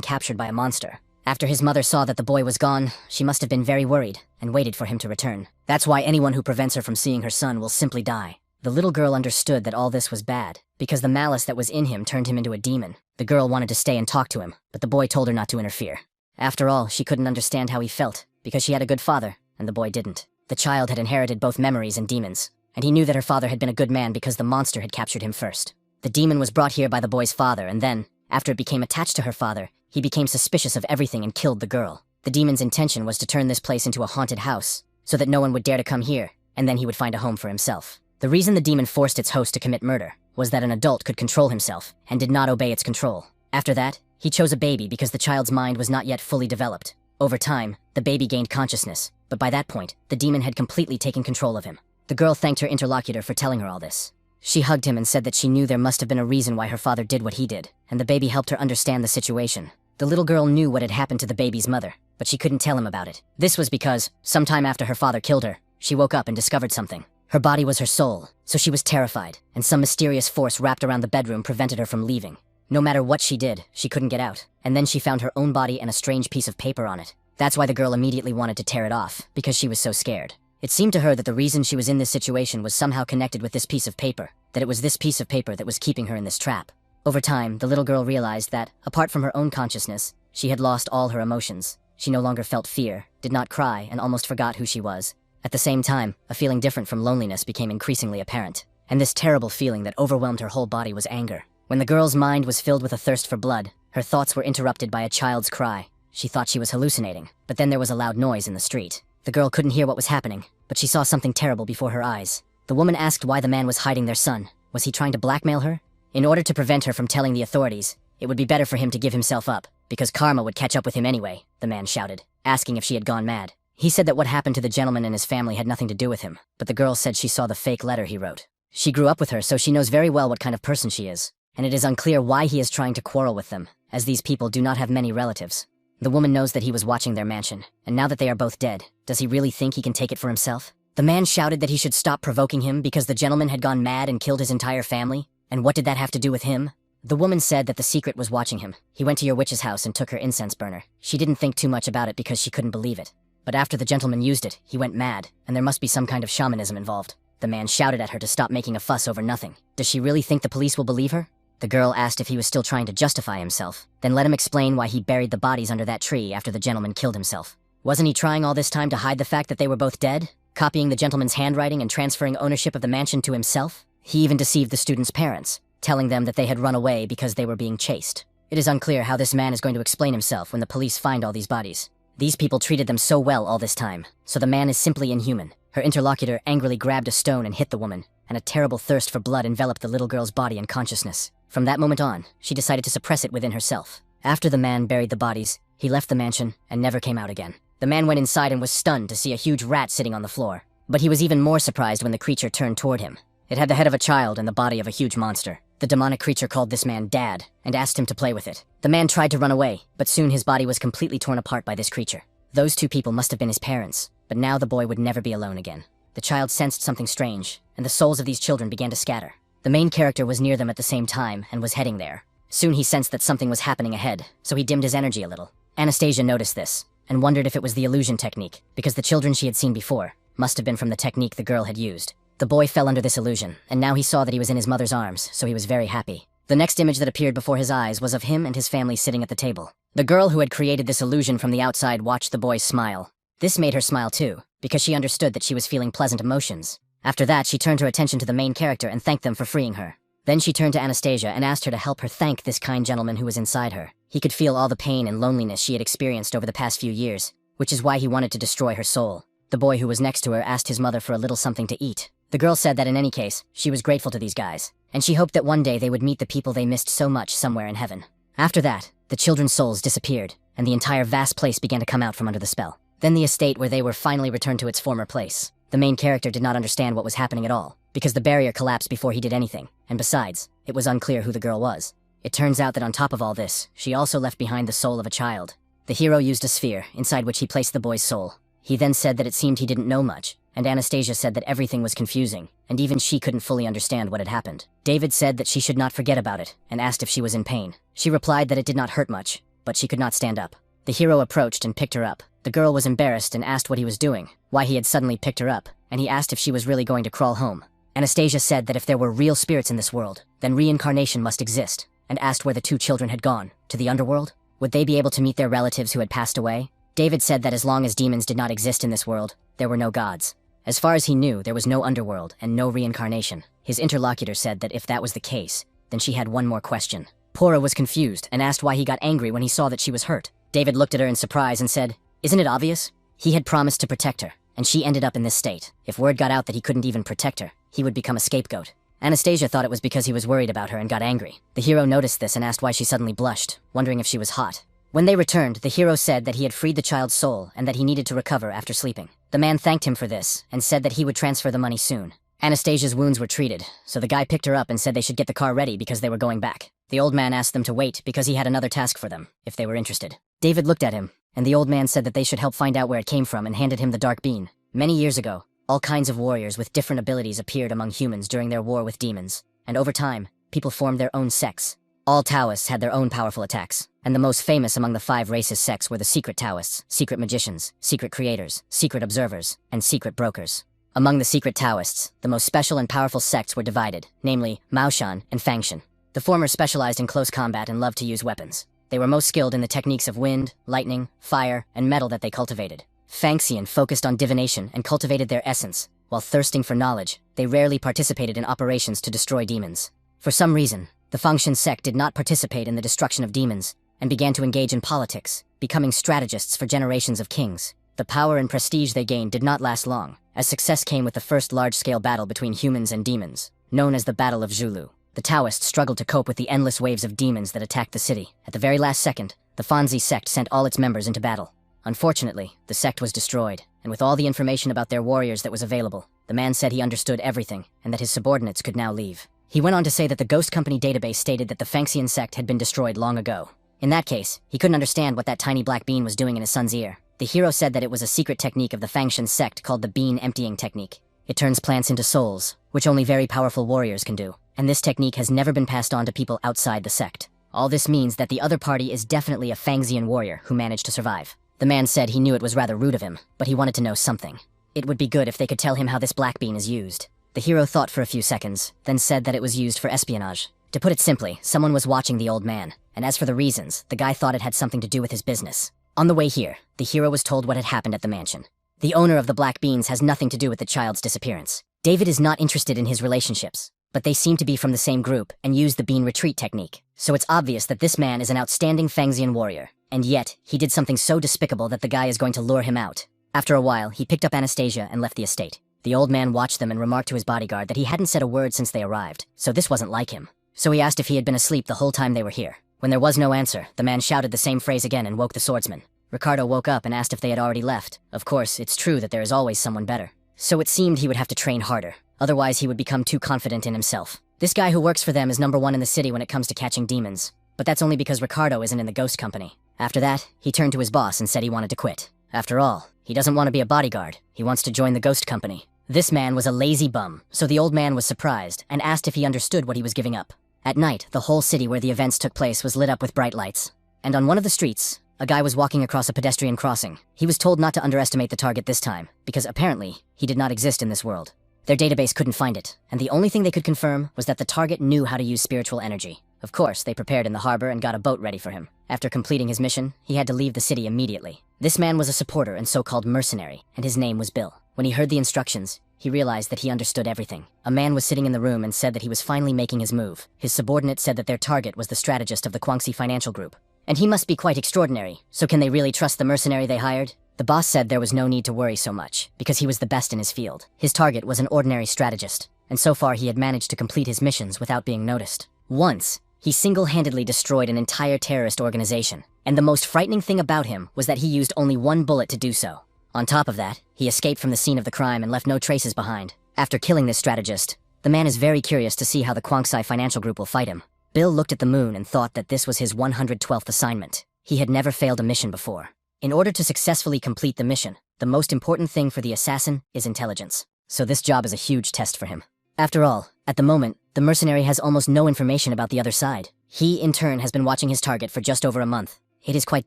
S1: captured by a monster. After his mother saw that the boy was gone, she must have been very worried, and waited for him to return. That's why anyone who prevents her from seeing her son will simply die. The little girl understood that all this was bad, because the malice that was in him turned him into a demon. The girl wanted to stay and talk to him, but the boy told her not to interfere. After all, she couldn't understand how he felt, because she had a good father, and the boy didn't. The child had inherited both memories and demons, and he knew that her father had been a good man because the monster had captured him first. The demon was brought here by the boy's father, and then, after it became attached to her father, he became suspicious of everything and killed the girl. The demon's intention was to turn this place into a haunted house, so that no one would dare to come here, and then he would find a home for himself. The reason the demon forced its host to commit murder was that an adult could control himself, and did not obey its control. After that, he chose a baby because the child's mind was not yet fully developed. Over time, the baby gained consciousness, but by that point, the demon had completely taken control of him. The girl thanked her interlocutor for telling her all this. She hugged him and said that she knew there must have been a reason why her father did what he did, and the baby helped her understand the situation. The little girl knew what had happened to the baby's mother, but she couldn't tell him about it. This was because, sometime after her father killed her, she woke up and discovered something. Her body was her soul, so she was terrified, and some mysterious force wrapped around the bedroom prevented her from leaving. No matter what she did, she couldn't get out, and then she found her own body and a strange piece of paper on it. That's why the girl immediately wanted to tear it off, because she was so scared. It seemed to her that the reason she was in this situation was somehow connected with this piece of paper, that it was this piece of paper that was keeping her in this trap. Over time, the little girl realized that, apart from her own consciousness, she had lost all her emotions. She no longer felt fear, did not cry, and almost forgot who she was. At the same time, a feeling different from loneliness became increasingly apparent, and this terrible feeling that overwhelmed her whole body was anger. When the girl's mind was filled with a thirst for blood, her thoughts were interrupted by a child's cry. She thought she was hallucinating, but then there was a loud noise in the street. The girl couldn't hear what was happening, but she saw something terrible before her eyes. The woman asked why the man was hiding their son. Was he trying to blackmail her? In order to prevent her from telling the authorities, it would be better for him to give himself up, because karma would catch up with him anyway, the man shouted, asking if she had gone mad. He said that what happened to the gentleman and his family had nothing to do with him, but the girl said she saw the fake letter he wrote. She grew up with her, so she knows very well what kind of person she is, and it is unclear why he is trying to quarrel with them, as these people do not have many relatives. The woman knows that he was watching their mansion, and now that they are both dead, does he really think he can take it for himself? The man shouted that he should stop provoking him because the gentleman had gone mad and killed his entire family, and what did that have to do with him? The woman said that the secret was watching him. He went to your witch's house and took her incense burner. She didn't think too much about it because she couldn't believe it. But after the gentleman used it, he went mad, and there must be some kind of shamanism involved. The man shouted at her to stop making a fuss over nothing. Does she really think the police will believe her? The girl asked if he was still trying to justify himself, then let him explain why he buried the bodies under that tree after the gentleman killed himself. Wasn't he trying all this time to hide the fact that they were both dead? Copying the gentleman's handwriting and transferring ownership of the mansion to himself? He even deceived the students' parents, telling them that they had run away because they were being chased. It is unclear how this man is going to explain himself when the police find all these bodies. These people treated them so well all this time, so the man is simply inhuman. Her interlocutor angrily grabbed a stone and hit the woman, and a terrible thirst for blood enveloped the little girl's body and consciousness. From that moment on, she decided to suppress it within herself. After the man buried the bodies, he left the mansion and never came out again. The man went inside and was stunned to see a huge rat sitting on the floor. But he was even more surprised when the creature turned toward him. It had the head of a child and the body of a huge monster. The demonic creature called this man Dad, and asked him to play with it. The man tried to run away, but soon his body was completely torn apart by this creature. Those two people must have been his parents, but now the boy would never be alone again. The child sensed something strange, and the souls of these children began to scatter. The main character was near them at the same time and was heading there. Soon he sensed that something was happening ahead, so he dimmed his energy a little. Anastasia noticed this, and wondered if it was the illusion technique, because the children she had seen before must have been from the technique the girl had used. The boy fell under this illusion, and now he saw that he was in his mother's arms, so he was very happy. The next image that appeared before his eyes was of him and his family sitting at the table. The girl who had created this illusion from the outside watched the boy smile. This made her smile too, because she understood that she was feeling pleasant emotions. After that, she turned her attention to the main character and thanked them for freeing her. Then she turned to Anastasia and asked her to help her thank this kind gentleman who was inside her. He could feel all the pain and loneliness she had experienced over the past few years, which is why he wanted to destroy her soul. The boy who was next to her asked his mother for a little something to eat. The girl said that in any case, she was grateful to these guys, and she hoped that one day they would meet the people they missed so much somewhere in heaven. After that, the children's souls disappeared, and the entire vast place began to come out from under the spell. Then the estate where they were finally returned to its former place. The main character did not understand what was happening at all, because the barrier collapsed before he did anything, and besides, it was unclear who the girl was. It turns out that on top of all this, she also left behind the soul of a child. The hero used a sphere, inside which he placed the boy's soul. He then said that it seemed he didn't know much, and Anastasia said that everything was confusing, and even she couldn't fully understand what had happened. David said that she should not forget about it, and asked if she was in pain. She replied that it did not hurt much, but she could not stand up. The hero approached and picked her up. The girl was embarrassed and asked what he was doing, why he had suddenly picked her up, and he asked if she was really going to crawl home. Anastasia said that if there were real spirits in this world, then reincarnation must exist, and asked where the two children had gone. To the underworld? Would they be able to meet their relatives who had passed away? David said that as long as demons did not exist in this world, there were no gods. As far as he knew, there was no underworld and no reincarnation. His interlocutor said that if that was the case, then she had one more question. Pora was confused and asked why he got angry when he saw that she was hurt. David looked at her in surprise and said, "Isn't it obvious? He had promised to protect her, and she ended up in this state. If word got out that he couldn't even protect her, he would become a scapegoat." Anastasia thought it was because he was worried about her and got angry. The hero noticed this and asked why she suddenly blushed, wondering if she was hot. When they returned, the hero said that he had freed the child's soul and that he needed to recover after sleeping. The man thanked him for this and said that he would transfer the money soon. Anastasia's wounds were treated, so the guy picked her up and said they should get the car ready because they were going back. The old man asked them to wait because he had another task for them, if they were interested. David looked at him, and the old man said that they should help find out where it came from and handed him the dark bean. Many years ago, all kinds of warriors with different abilities appeared among humans during their war with demons, and over time, people formed their own sects. All Taoists had their own powerful attacks, and the most famous among the 5 racist sects were the secret Taoists, secret magicians, secret creators, secret observers, and secret brokers. Among the secret Taoists, the most special and powerful sects were divided, namely Maoshan and Fangshan. The former specialized in close combat and loved to use weapons. They were most skilled in the techniques of wind, lightning, fire, and metal that they cultivated. Fangxian focused on divination and cultivated their essence. While thirsting for knowledge, they rarely participated in operations to destroy demons. For some reason, the Fangshan sect did not participate in the destruction of demons, and began to engage in politics, becoming strategists for generations of kings. The power and prestige they gained did not last long, as success came with the first large-scale battle between humans and demons, known as the Battle of Zhulu. The Taoists struggled to cope with the endless waves of demons that attacked the city. At the very last second, the Fanzi sect sent all its members into battle. Unfortunately, the sect was destroyed, and with all the information about their warriors that was available, the man said he understood everything, and that his subordinates could now leave. He went on to say that the Ghost Company database stated that the Fangxian sect had been destroyed long ago. In that case, he couldn't understand what that tiny black bean was doing in his son's ear. The hero said that it was a secret technique of the Fangshan sect called the bean emptying technique. It turns plants into souls, which only very powerful warriors can do, and this technique has never been passed on to people outside the sect. All this means that the other party is definitely a Fangxian warrior who managed to survive. The man said he knew it was rather rude of him, but he wanted to know something. It would be good if they could tell him how this black bean is used. The hero thought for a few seconds, then said that it was used for espionage. To put it simply, someone was watching the old man, and as for the reasons, the guy thought it had something to do with his business. On the way here, the hero was told what had happened at the mansion. The owner of the black beans has nothing to do with the child's disappearance. David is not interested in his relationships, but they seem to be from the same group and use the bean retreat technique. So it's obvious that this man is an outstanding Fangxian warrior, and yet he did something so despicable that the guy is going to lure him out. After a while, he picked up Anastasia and left the estate. The old man watched them and remarked to his bodyguard that he hadn't said a word since they arrived, so this wasn't like him. So he asked if he had been asleep the whole time they were here. When there was no answer, the man shouted the same phrase again and woke the swordsman. Ricardo woke up and asked if they had already left. Of course, it's true that there is always someone better. So it seemed he would have to train harder, otherwise he would become too confident in himself. This guy who works for them is #1 in the city when it comes to catching demons, but that's only because Ricardo isn't in the Ghost Company. After that, he turned to his boss and said he wanted to quit. After all, he doesn't want to be a bodyguard, he wants to join the Ghost Company. This man was a lazy bum, so the old man was surprised and asked if he understood what he was giving up. At night, the whole city where the events took place was lit up with bright lights. And on one of the streets, a guy was walking across a pedestrian crossing. He was told not to underestimate the target this time, because apparently, he did not exist in this world. Their database couldn't find it, and the only thing they could confirm was that the target knew how to use spiritual energy. Of course, they prepared in the harbor and got a boat ready for him. After completing his mission, he had to leave the city immediately. This man was a supporter and so-called mercenary, and his name was Bill. When he heard the instructions, he realized that he understood everything. A man was sitting in the room and said that he was finally making his move. His subordinate said that their target was the strategist of the Guangxi Financial Group. And he must be quite extraordinary, so can they really trust the mercenary they hired? The boss said there was no need to worry so much, because he was the best in his field. His target was an ordinary strategist, and so far he had managed to complete his missions without being noticed. Once, he single-handedly destroyed an entire terrorist organization, and the most frightening thing about him was that he used only one bullet to do so. On top of that, he escaped from the scene of the crime and left no traces behind. After killing this strategist, the man is very curious to see how the Kwangsai Financial Group will fight him. Bill looked at the moon and thought that this was his 112th assignment. He had never failed a mission before. In order to successfully complete the mission, the most important thing for the assassin is intelligence. So this job is a huge test for him. After all, at the moment, the mercenary has almost no information about the other side. He, in turn, has been watching his target for just over a month. It is quite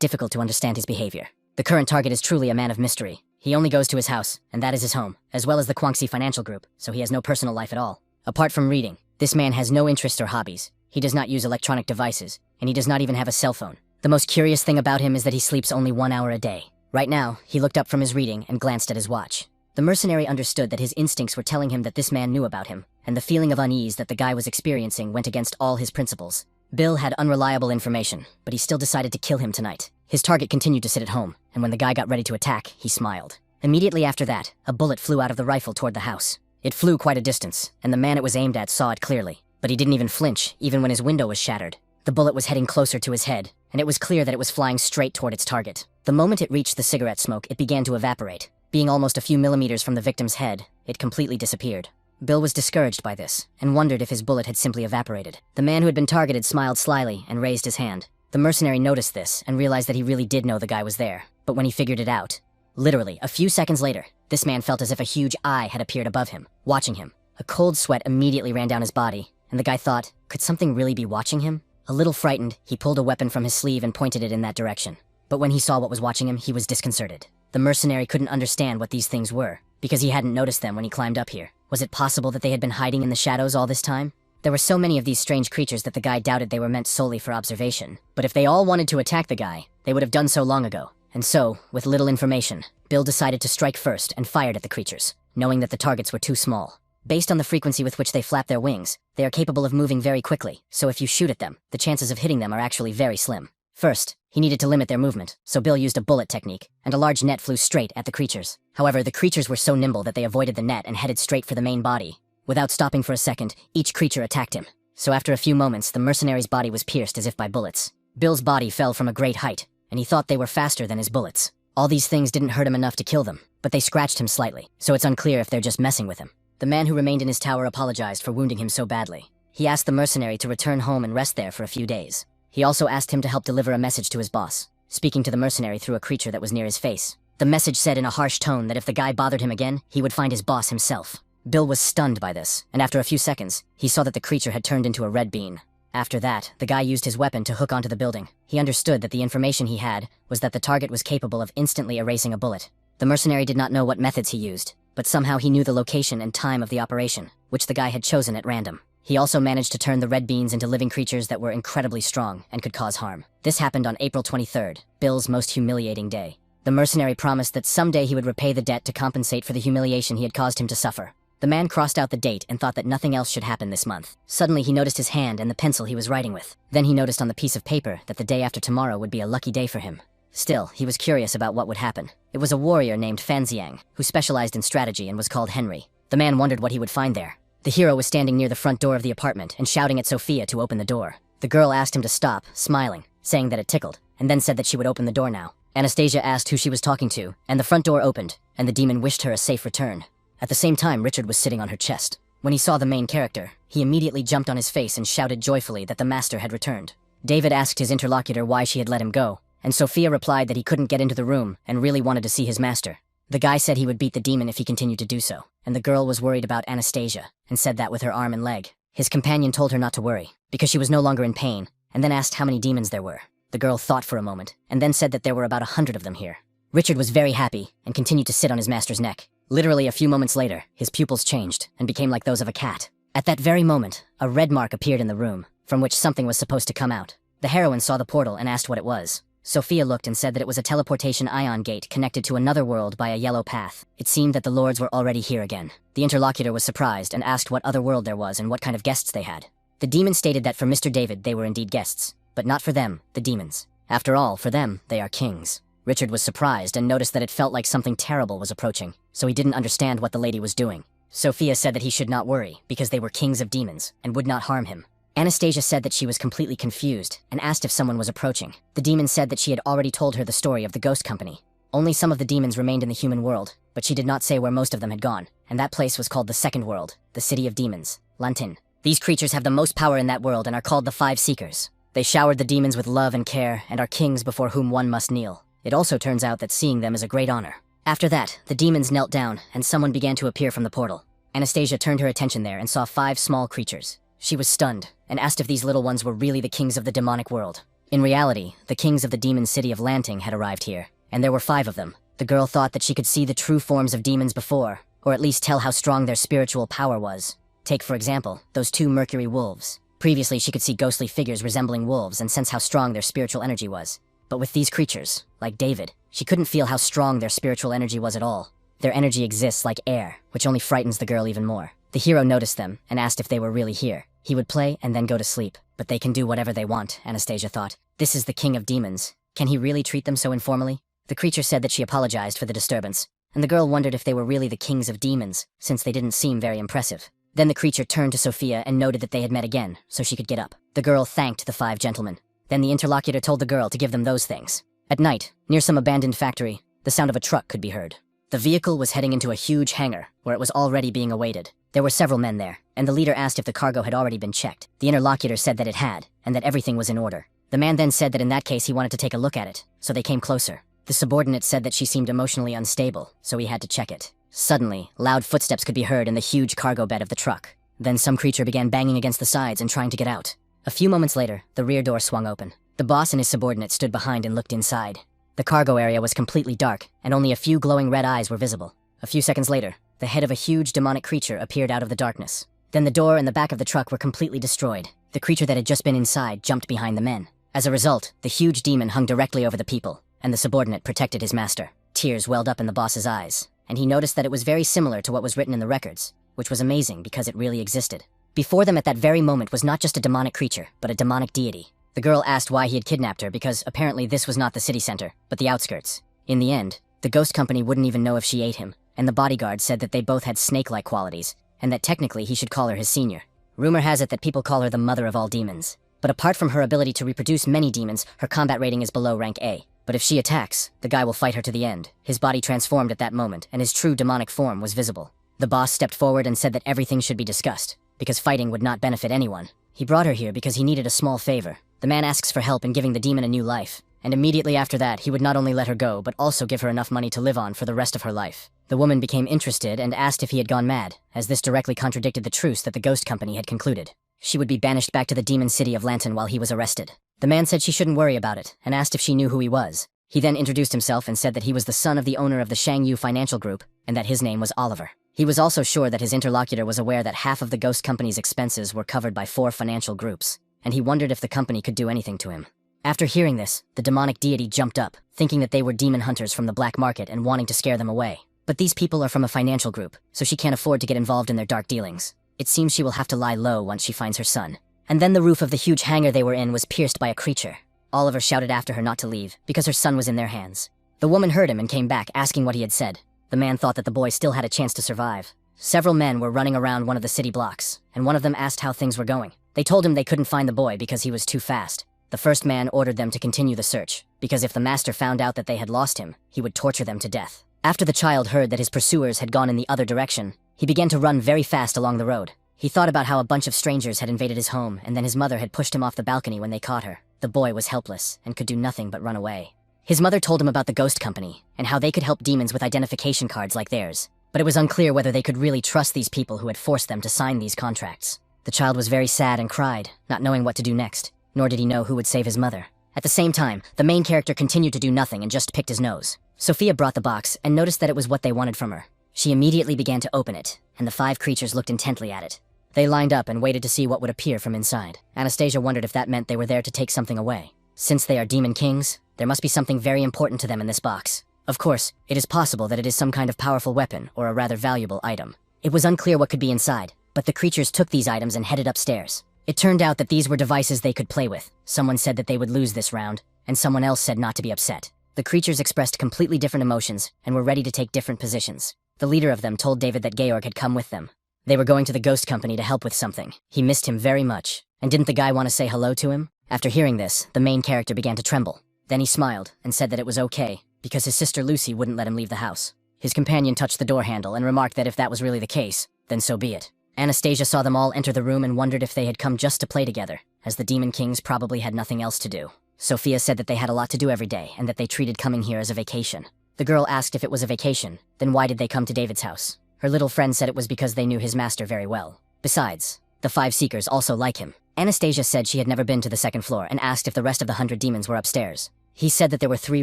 S1: difficult to understand his behavior. The current target is truly a man of mystery. He only goes to his house, and that is his home, as well as the Kwangsai Financial Group, so he has no personal life at all. Apart from reading, this man has no interests or hobbies. He does not use electronic devices, and he does not even have a cell phone. The most curious thing about him is that he sleeps only 1 hour a day. Right now, he looked up from his reading and glanced at his watch. The mercenary understood that his instincts were telling him that this man knew about him, and the feeling of unease that the guy was experiencing went against all his principles. Bill had unreliable information, but he still decided to kill him tonight. His target continued to sit at home, and when the guy got ready to attack, he smiled. Immediately after that, a bullet flew out of the rifle toward the house. It flew quite a distance, and the man it was aimed at saw it clearly, but he didn't even flinch, even when his window was shattered. The bullet was heading closer to his head, and it was clear that it was flying straight toward its target. The moment it reached the cigarette smoke, it began to evaporate. Being almost a few millimeters from the victim's head, it completely disappeared. Bill was discouraged by this, and wondered if his bullet had simply evaporated. The man who had been targeted smiled slyly and raised his hand. The mercenary noticed this and realized that he really did know the guy was there, but when he figured it out, literally a few seconds later, this man felt as if a huge eye had appeared above him, watching him. A cold sweat immediately ran down his body, and the guy thought, could something really be watching him? A little frightened, he pulled a weapon from his sleeve and pointed it in that direction. But when he saw what was watching him, he was disconcerted. The mercenary couldn't understand what these things were, because he hadn't noticed them when he climbed up here. Was it possible that they had been hiding in the shadows all this time? There were so many of these strange creatures that the guy doubted they were meant solely for observation. But if they all wanted to attack the guy, they would have done so long ago. And so, with little information, Bill decided to strike first and fired at the creatures, knowing that the targets were too small. Based on the frequency with which they flap their wings, they are capable of moving very quickly, so if you shoot at them, the chances of hitting them are actually very slim. First, he needed to limit their movement, so Bill used a bullet technique, and a large net flew straight at the creatures. However, the creatures were so nimble that they avoided the net and headed straight for the main body. Without stopping for a second, each creature attacked him. So after a few moments, the mercenary's body was pierced as if by bullets. Bill's body fell from a great height, and he thought they were faster than his bullets. All these things didn't hurt him enough to kill them, but they scratched him slightly, so it's unclear if they're just messing with him. The man who remained in his tower apologized for wounding him so badly. He asked the mercenary to return home and rest there for a few days. He also asked him to help deliver a message to his boss, speaking to the mercenary through a creature that was near his face. The message said in a harsh tone that if the guy bothered him again, he would find his boss himself. Bill was stunned by this, and after a few seconds, he saw that the creature had turned into a red bean. After that, the guy used his weapon to hook onto the building. He understood that the information he had was that the target was capable of instantly erasing a bullet. The mercenary did not know what methods he used, but somehow he knew the location and time of the operation, which the guy had chosen at random. He also managed to turn the red beans into living creatures that were incredibly strong and could cause harm. This happened on April 23rd, Bill's most humiliating day. The mercenary promised that someday he would repay the debt to compensate for the humiliation he had caused him to suffer. The man crossed out the date and thought that nothing else should happen this month. Suddenly he noticed his hand and the pencil he was writing with. Then he noticed on the piece of paper that the day after tomorrow would be a lucky day for him. Still, he was curious about what would happen. It was a warrior named Fanxiang, who specialized in strategy and was called Henry. The man wondered what he would find there. The hero was standing near the front door of the apartment and shouting at Sophia to open the door. The girl asked him to stop, smiling, saying that it tickled, and then said that she would open the door now. Anastasia asked who she was talking to, and the front door opened, and the demon wished her a safe return. At the same time, Richard was sitting on her chest. When he saw the main character, he immediately jumped on his face and shouted joyfully that the master had returned. David asked his interlocutor why she had let him go, and Sophia replied that he couldn't get into the room and really wanted to see his master. The guy said he would beat the demon if he continued to do so, and the girl was worried about Anastasia, and said that with her arm and leg. His companion told her not to worry, because she was no longer in pain, and then asked how many demons there were. The girl thought for a moment, and then said that there were about 100 of them here. Richard was very happy, and continued to sit on his master's neck. Literally a few moments later, his pupils changed, and became like those of a cat. At that very moment, a red mark appeared in the room, from which something was supposed to come out. The heroine saw the portal and asked what it was. Sophia looked and said that it was a teleportation ion gate connected to another world by a yellow path. It seemed that the lords were already here again. The interlocutor was surprised and asked what other world there was and what kind of guests they had. The demon stated that for Mr. David they were indeed guests, but not for them, the demons. After all, for them, they are kings. Richard was surprised and noticed that it felt like something terrible was approaching, so he didn't understand what the lady was doing. Sophia said that he should not worry, because they were kings of demons, and would not harm him. Anastasia said that she was completely confused, and asked if someone was approaching. The demon said that she had already told her the story of the ghost company. Only some of the demons remained in the human world, but she did not say where most of them had gone, and that place was called the Second World, the City of Demons, Lantin. These creatures have the most power in that world and are called the Five Seekers. They showered the demons with love and care, and are kings before whom one must kneel. It also turns out that seeing them is a great honor. After that, the demons knelt down, and someone began to appear from the portal. Anastasia turned her attention there and saw 5 small creatures. She was stunned, and asked if these little ones were really the kings of the demonic world. In reality, the kings of the demon city of Lanting had arrived here, and there were 5 of them. The girl thought that she could see the true forms of demons before, or at least tell how strong their spiritual power was. Take, for example, those 2 mercury wolves. Previously, she could see ghostly figures resembling wolves and sense how strong their spiritual energy was. But with these creatures, like David, she couldn't feel how strong their spiritual energy was at all. Their energy exists like air, which only frightens the girl even more. The hero noticed them and asked if they were really here. He would play and then go to sleep, but they can do whatever they want, Anastasia thought. This is the king of demons. Can he really treat them so informally? The creature said that she apologized for the disturbance, and the girl wondered if they were really the kings of demons, since they didn't seem very impressive. Then the creature turned to Sophia and noted that they had met again, so she could get up. The girl thanked the 5 gentlemen. Then the interlocutor told the girl to give them those things. At night, near some abandoned factory, the sound of a truck could be heard. The vehicle was heading into a huge hangar, where it was already being awaited. There were several men there, and the leader asked if the cargo had already been checked. The interlocutor said that it had, and that everything was in order. The man then said that in that case he wanted to take a look at it, so they came closer. The subordinate said that she seemed emotionally unstable, so he had to check it. Suddenly, loud footsteps could be heard in the huge cargo bed of the truck. Then some creature began banging against the sides and trying to get out. A few moments later, the rear door swung open. The boss and his subordinate stood behind and looked inside. The cargo area was completely dark, and only a few glowing red eyes were visible. A few seconds later, the head of a huge demonic creature appeared out of the darkness. Then the door and the back of the truck were completely destroyed. The creature that had just been inside jumped behind the men. As a result, the huge demon hung directly over the people, and the subordinate protected his master. Tears welled up in the boss's eyes, and he noticed that it was very similar to what was written in the records, which was amazing because it really existed. Before them at that very moment was not just a demonic creature, but a demonic deity. The girl asked why he had kidnapped her because apparently this was not the city center, but the outskirts. In the end, the ghost company wouldn't even know if she ate him, and the bodyguard said that they both had snake-like qualities, and that technically he should call her his senior. Rumor has it that people call her the mother of all demons. But apart from her ability to reproduce many demons, her combat rating is below rank A. But if she attacks, the guy will fight her to the end. His body transformed at that moment, and his true demonic form was visible. The boss stepped forward and said that everything should be discussed, because fighting would not benefit anyone. He brought her here because he needed a small favor. The man asks for help in giving the demon a new life, and immediately after that he would not only let her go, but also give her enough money to live on for the rest of her life. The woman became interested and asked if he had gone mad, as this directly contradicted the truce that the ghost company had concluded. She would be banished back to the demon city of Lantin while he was arrested. The man said she shouldn't worry about it, and asked if she knew who he was. He then introduced himself and said that he was the son of the owner of the Shangyu Financial Group, and that his name was Oliver. He was also sure that his interlocutor was aware that half of the ghost company's expenses were covered by 4 financial groups, and he wondered if the company could do anything to him. After hearing this, the demonic deity jumped up, thinking that they were demon hunters from the black market and wanting to scare them away. But these people are from a financial group, so she can't afford to get involved in their dark dealings. It seems she will have to lie low once she finds her son. And then the roof of the huge hangar they were in was pierced by a creature. Oliver shouted after her not to leave, because her son was in their hands. The woman heard him and came back, asking what he had said. The man thought that the boy still had a chance to survive. Several men were running around one of the city blocks, and one of them asked how things were going. They told him they couldn't find the boy because he was too fast. The first man ordered them to continue the search, because if the master found out that they had lost him, he would torture them to death. After the child heard that his pursuers had gone in the other direction, he began to run very fast along the road. He thought about how a bunch of strangers had invaded his home, and then his mother had pushed him off the balcony when they caught her. The boy was helpless, and could do nothing but run away. His mother told him about the ghost company, and how they could help demons with identification cards like theirs. But it was unclear whether they could really trust these people who had forced them to sign these contracts. The child was very sad and cried, not knowing what to do next, nor did he know who would save his mother. At the same time, the main character continued to do nothing and just picked his nose. Sophia brought the box and noticed that it was what they wanted from her. She immediately began to open it, and the 5 creatures looked intently at it. They lined up and waited to see what would appear from inside. Anastasia wondered if that meant they were there to take something away. Since they are demon kings, there must be something very important to them in this box. Of course, it is possible that it is some kind of powerful weapon or a rather valuable item. It was unclear what could be inside, but the creatures took these items and headed upstairs. It turned out that these were devices they could play with. Someone said that they would lose this round, and someone else said not to be upset. The creatures expressed completely different emotions and were ready to take different positions. The leader of them told David that Georg had come with them. They were going to the ghost company to help with something. He missed him very much. And didn't the guy want to say hello to him? After hearing this, the main character began to tremble. Then he smiled and said that it was okay, because his sister Lucy wouldn't let him leave the house. His companion touched the door handle and remarked that if that was really the case, then so be it. Anastasia saw them all enter the room and wondered if they had come just to play together, as the Demon Kings probably had nothing else to do. Sophia said that they had a lot to do every day and that they treated coming here as a vacation. The girl asked if it was a vacation, then why did they come to David's house? Her little friend said it was because they knew his master very well. Besides, the 5 Seekers also like him. Anastasia said she had never been to the 2nd floor and asked if the rest of the 100 demons were upstairs. He said that there were 3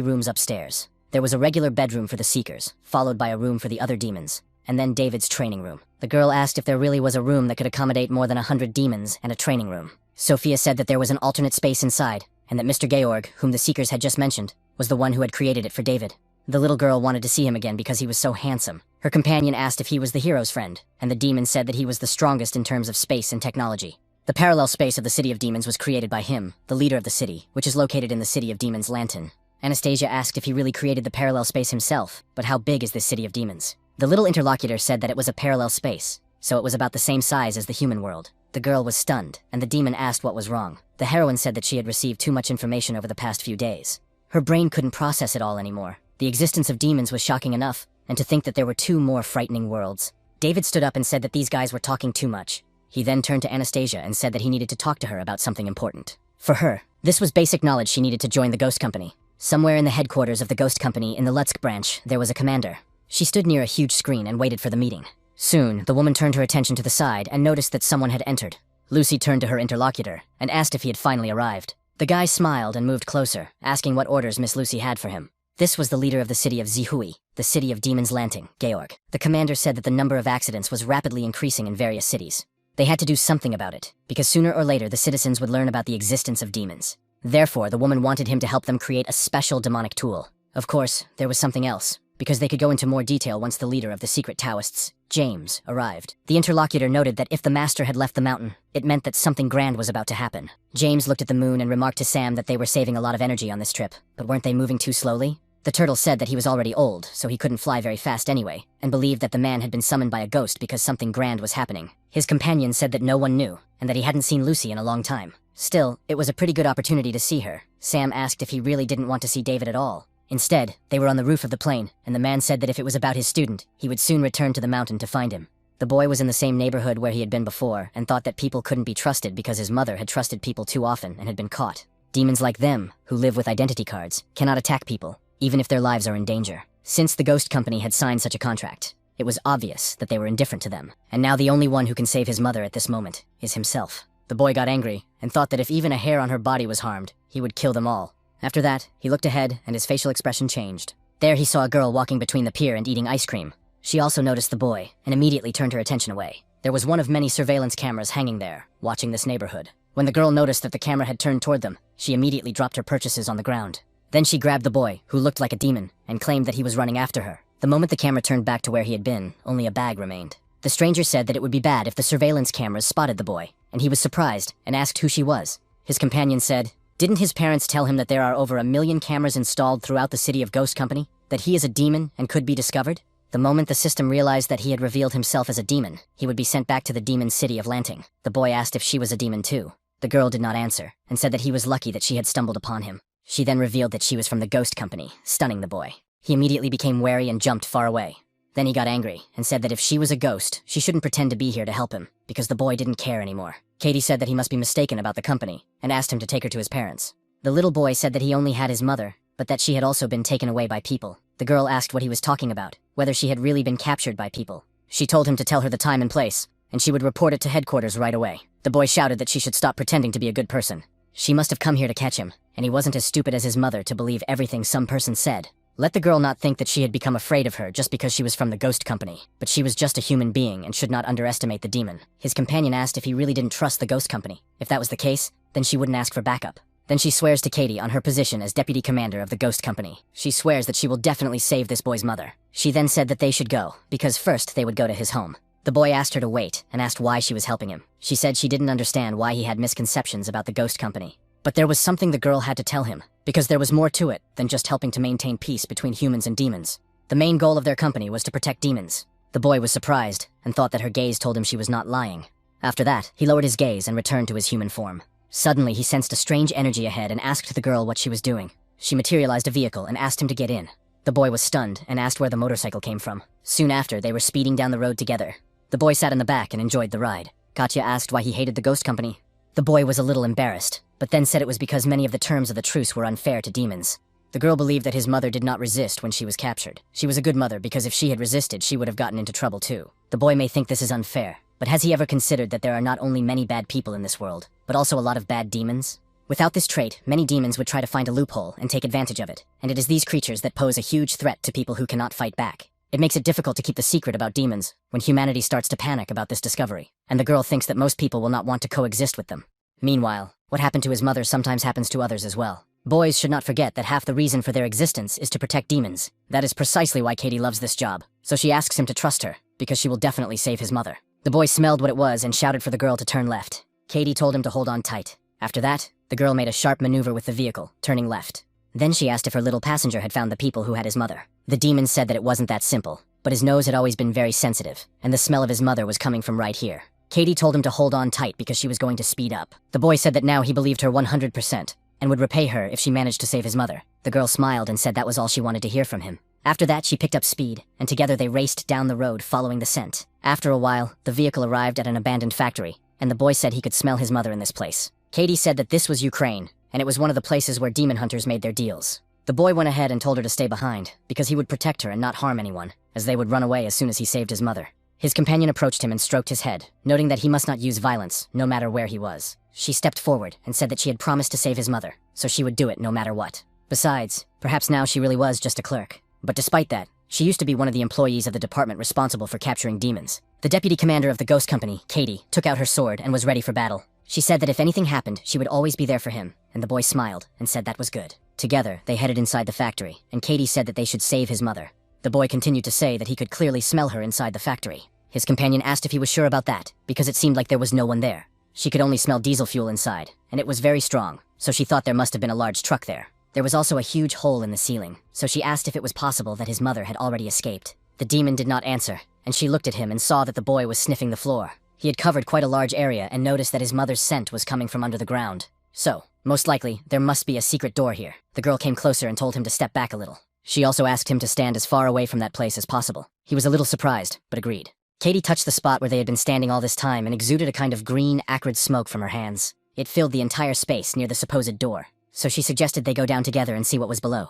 S1: rooms upstairs. There was a regular bedroom for the Seekers, followed by a room for the other demons, and then David's training room. The girl asked if there really was a room that could accommodate more than 100 demons and a training room. Sophia said that there was an alternate space inside, and that Mr. Georg, whom the Seekers had just mentioned, was the one who had created it for David. The little girl wanted to see him again because he was so handsome. Her companion asked if he was the hero's friend, and the demon said that he was the strongest in terms of space and technology. The parallel space of the City of Demons was created by him, the leader of the city, which is located in the City of Demons Lantern. Anastasia asked if he really created the parallel space himself, but how big is this City of Demons? The little interlocutor said that it was a parallel space, so it was about the same size as the human world. The girl was stunned, and the demon asked what was wrong. The heroine said that she had received too much information over the past few days. Her brain couldn't process it all anymore. The existence of demons was shocking enough, and to think that there were 2 more frightening worlds. David stood up and said that these guys were talking too much. He then turned to Anastasia and said that he needed to talk to her about something important. For her, this was basic knowledge she needed to join the Ghost Company. Somewhere in the headquarters of the Ghost Company in the Lutsk branch, there was a commander. She stood near a huge screen and waited for the meeting. Soon, the woman turned her attention to the side and noticed that someone had entered. Lucy turned to her interlocutor and asked if he had finally arrived. The guy smiled and moved closer, asking what orders Miss Lucy had for him. This was the leader of the city of Zihui, the City of Demons Lanting, Georg. The commander said that the number of accidents was rapidly increasing in various cities. They had to do something about it, because sooner or later the citizens would learn about the existence of demons. Therefore, the woman wanted him to help them create a special demonic tool. Of course, there was something else, because they could go into more detail once the leader of the secret Taoists, James, arrived. The interlocutor noted that if the master had left the mountain, it meant that something grand was about to happen. James looked at the moon and remarked to Sam that they were saving a lot of energy on this trip, but weren't they moving too slowly? The turtle said that he was already old, so he couldn't fly very fast anyway, and believed that the man had been summoned by a ghost because something grand was happening. His companion said that no one knew, and that he hadn't seen Lucy in a long time. Still, it was a pretty good opportunity to see her. Sam asked if he really didn't want to see David at all. Instead, they were on the roof of the plane, and the man said that if it was about his student, he would soon return to the mountain to find him. The boy was in the same neighborhood where he had been before, and thought that people couldn't be trusted because his mother had trusted people too often and had been caught. Demons like them, who live with identity cards, cannot attack people, even if their lives are in danger. Since the Ghost Company had signed such a contract, it was obvious that they were indifferent to them, and now the only one who can save his mother at this moment is himself. The boy got angry, and thought that if even a hair on her body was harmed, he would kill them all. After that, he looked ahead, and his facial expression changed. There he saw a girl walking between the pier and eating ice cream. She also noticed the boy, and immediately turned her attention away. There was one of many surveillance cameras hanging there, watching this neighborhood. When the girl noticed that the camera had turned toward them, she immediately dropped her purchases on the ground. Then she grabbed the boy, who looked like a demon, and claimed that he was running after her. The moment the camera turned back to where he had been, only a bag remained. The stranger said that it would be bad if the surveillance cameras spotted the boy, and he was surprised and asked who she was. His companion said, "Didn't his parents tell him that there are over 1 million cameras installed throughout the city of Ghost Company? That he is a demon and could be discovered?" The moment the system realized that he had revealed himself as a demon, he would be sent back to the demon city of Lanting. The boy asked if she was a demon too. The girl did not answer, and said that he was lucky that she had stumbled upon him. She then revealed that she was from the Ghost Company, stunning the boy. He immediately became wary and jumped far away. Then he got angry, and said that if she was a ghost, she shouldn't pretend to be here to help him, because the boy didn't care anymore. Katie said that he must be mistaken about the company, and asked him to take her to his parents. The little boy said that he only had his mother, but that she had also been taken away by people. The girl asked what he was talking about, whether she had really been captured by people. She told him to tell her the time and place, and she would report it to headquarters right away. The boy shouted that she should stop pretending to be a good person. She must have come here to catch him, and he wasn't as stupid as his mother to believe everything some person said. Let the girl not think that she had become afraid of her just because she was from the Ghost Company, but she was just a human being and should not underestimate the demon. His companion asked if he really didn't trust the Ghost Company. If that was the case, then she wouldn't ask for backup. Then she swears to Katie on her position as deputy commander of the Ghost Company. She swears that she will definitely save this boy's mother. She then said that they should go, because first they would go to his home. The boy asked her to wait, and asked why she was helping him. She said she didn't understand why he had misconceptions about the Ghost Company. But there was something the girl had to tell him. because there was more to it than just helping to maintain peace between humans and demons. The main goal of their company was to protect demons. The boy was surprised and thought that her gaze told him she was not lying. After that, he lowered his gaze and returned to his human form. Suddenly, he sensed a strange energy ahead and asked the girl what she was doing. She materialized a vehicle and asked him to get in. The boy was stunned and asked where the motorcycle came from. Soon after, they were speeding down the road together. The boy sat in the back and enjoyed the ride. Katya asked why he hated the ghost company. The boy was a little embarrassed, but then said it was because many of the terms of the truce were unfair to demons. The girl believed that his mother did not resist when she was captured. She was a good mother because if she had resisted, she would have gotten into trouble too. The boy may think this is unfair, but has he ever considered that there are not only many bad people in this world, but also a lot of bad demons? Without this trait, many demons would try to find a loophole and take advantage of it, and it is these creatures that pose a huge threat to people who cannot fight back. It makes it difficult to keep the secret about demons when humanity starts to panic about this discovery, and the girl thinks that most people will not want to coexist with them. Meanwhile, what happened to his mother sometimes happens to others as well. Boys should not forget that half the reason for their existence is to protect demons. That is precisely why Katie loves this job, so she asks him to trust her, because she will definitely save his mother. The boy smelled what it was and shouted for the girl to turn left. Katie told him to hold on tight. After that, the girl made a sharp maneuver with the vehicle, turning left. Then she asked if her little passenger had found the people who had his mother. The demon said that it wasn't that simple, but his nose had always been very sensitive, and the smell of his mother was coming from right here. Katie told him to hold on tight because she was going to speed up. The boy said that now he believed her 100%, and would repay her if she managed to save his mother. The girl smiled and said that was all she wanted to hear from him. After that, she picked up speed, and together they raced down the road following the scent. After a while, the vehicle arrived at an abandoned factory, and the boy said he could smell his mother in this place. Katie said that this was Ukraine, and it was one of the places where demon hunters made their deals. The boy went ahead and told her to stay behind, because he would protect her and not harm anyone, as they would run away as soon as he saved his mother. His companion approached him and stroked his head, noting that he must not use violence, no matter where he was. She stepped forward and said that she had promised to save his mother, so she would do it no matter what. Besides, perhaps now she really was just a clerk. But despite that, she used to be one of the employees of the department responsible for capturing demons. The deputy commander of the ghost company, Katie, took out her sword and was ready for battle. She said that if anything happened, she would always be there for him, and the boy smiled and said that was good. Together, they headed inside the factory, and Katie said that they should save his mother. The boy continued to say that he could clearly smell her inside the factory. His companion asked if he was sure about that, because it seemed like there was no one there. She could only smell diesel fuel inside, and it was very strong, so she thought there must have been a large truck there. There was also a huge hole in the ceiling, so she asked if it was possible that his mother had already escaped. The demon did not answer, and she looked at him and saw that the boy was sniffing the floor. He had covered quite a large area and noticed that his mother's scent was coming from under the ground. So, most likely, there must be a secret door here. The girl came closer and told him to step back a little. She also asked him to stand as far away from that place as possible. He was a little surprised, but agreed. Katie touched the spot where they had been standing all this time and exuded a kind of green, acrid smoke from her hands. It filled the entire space near the supposed door. So she suggested they go down together and see what was below.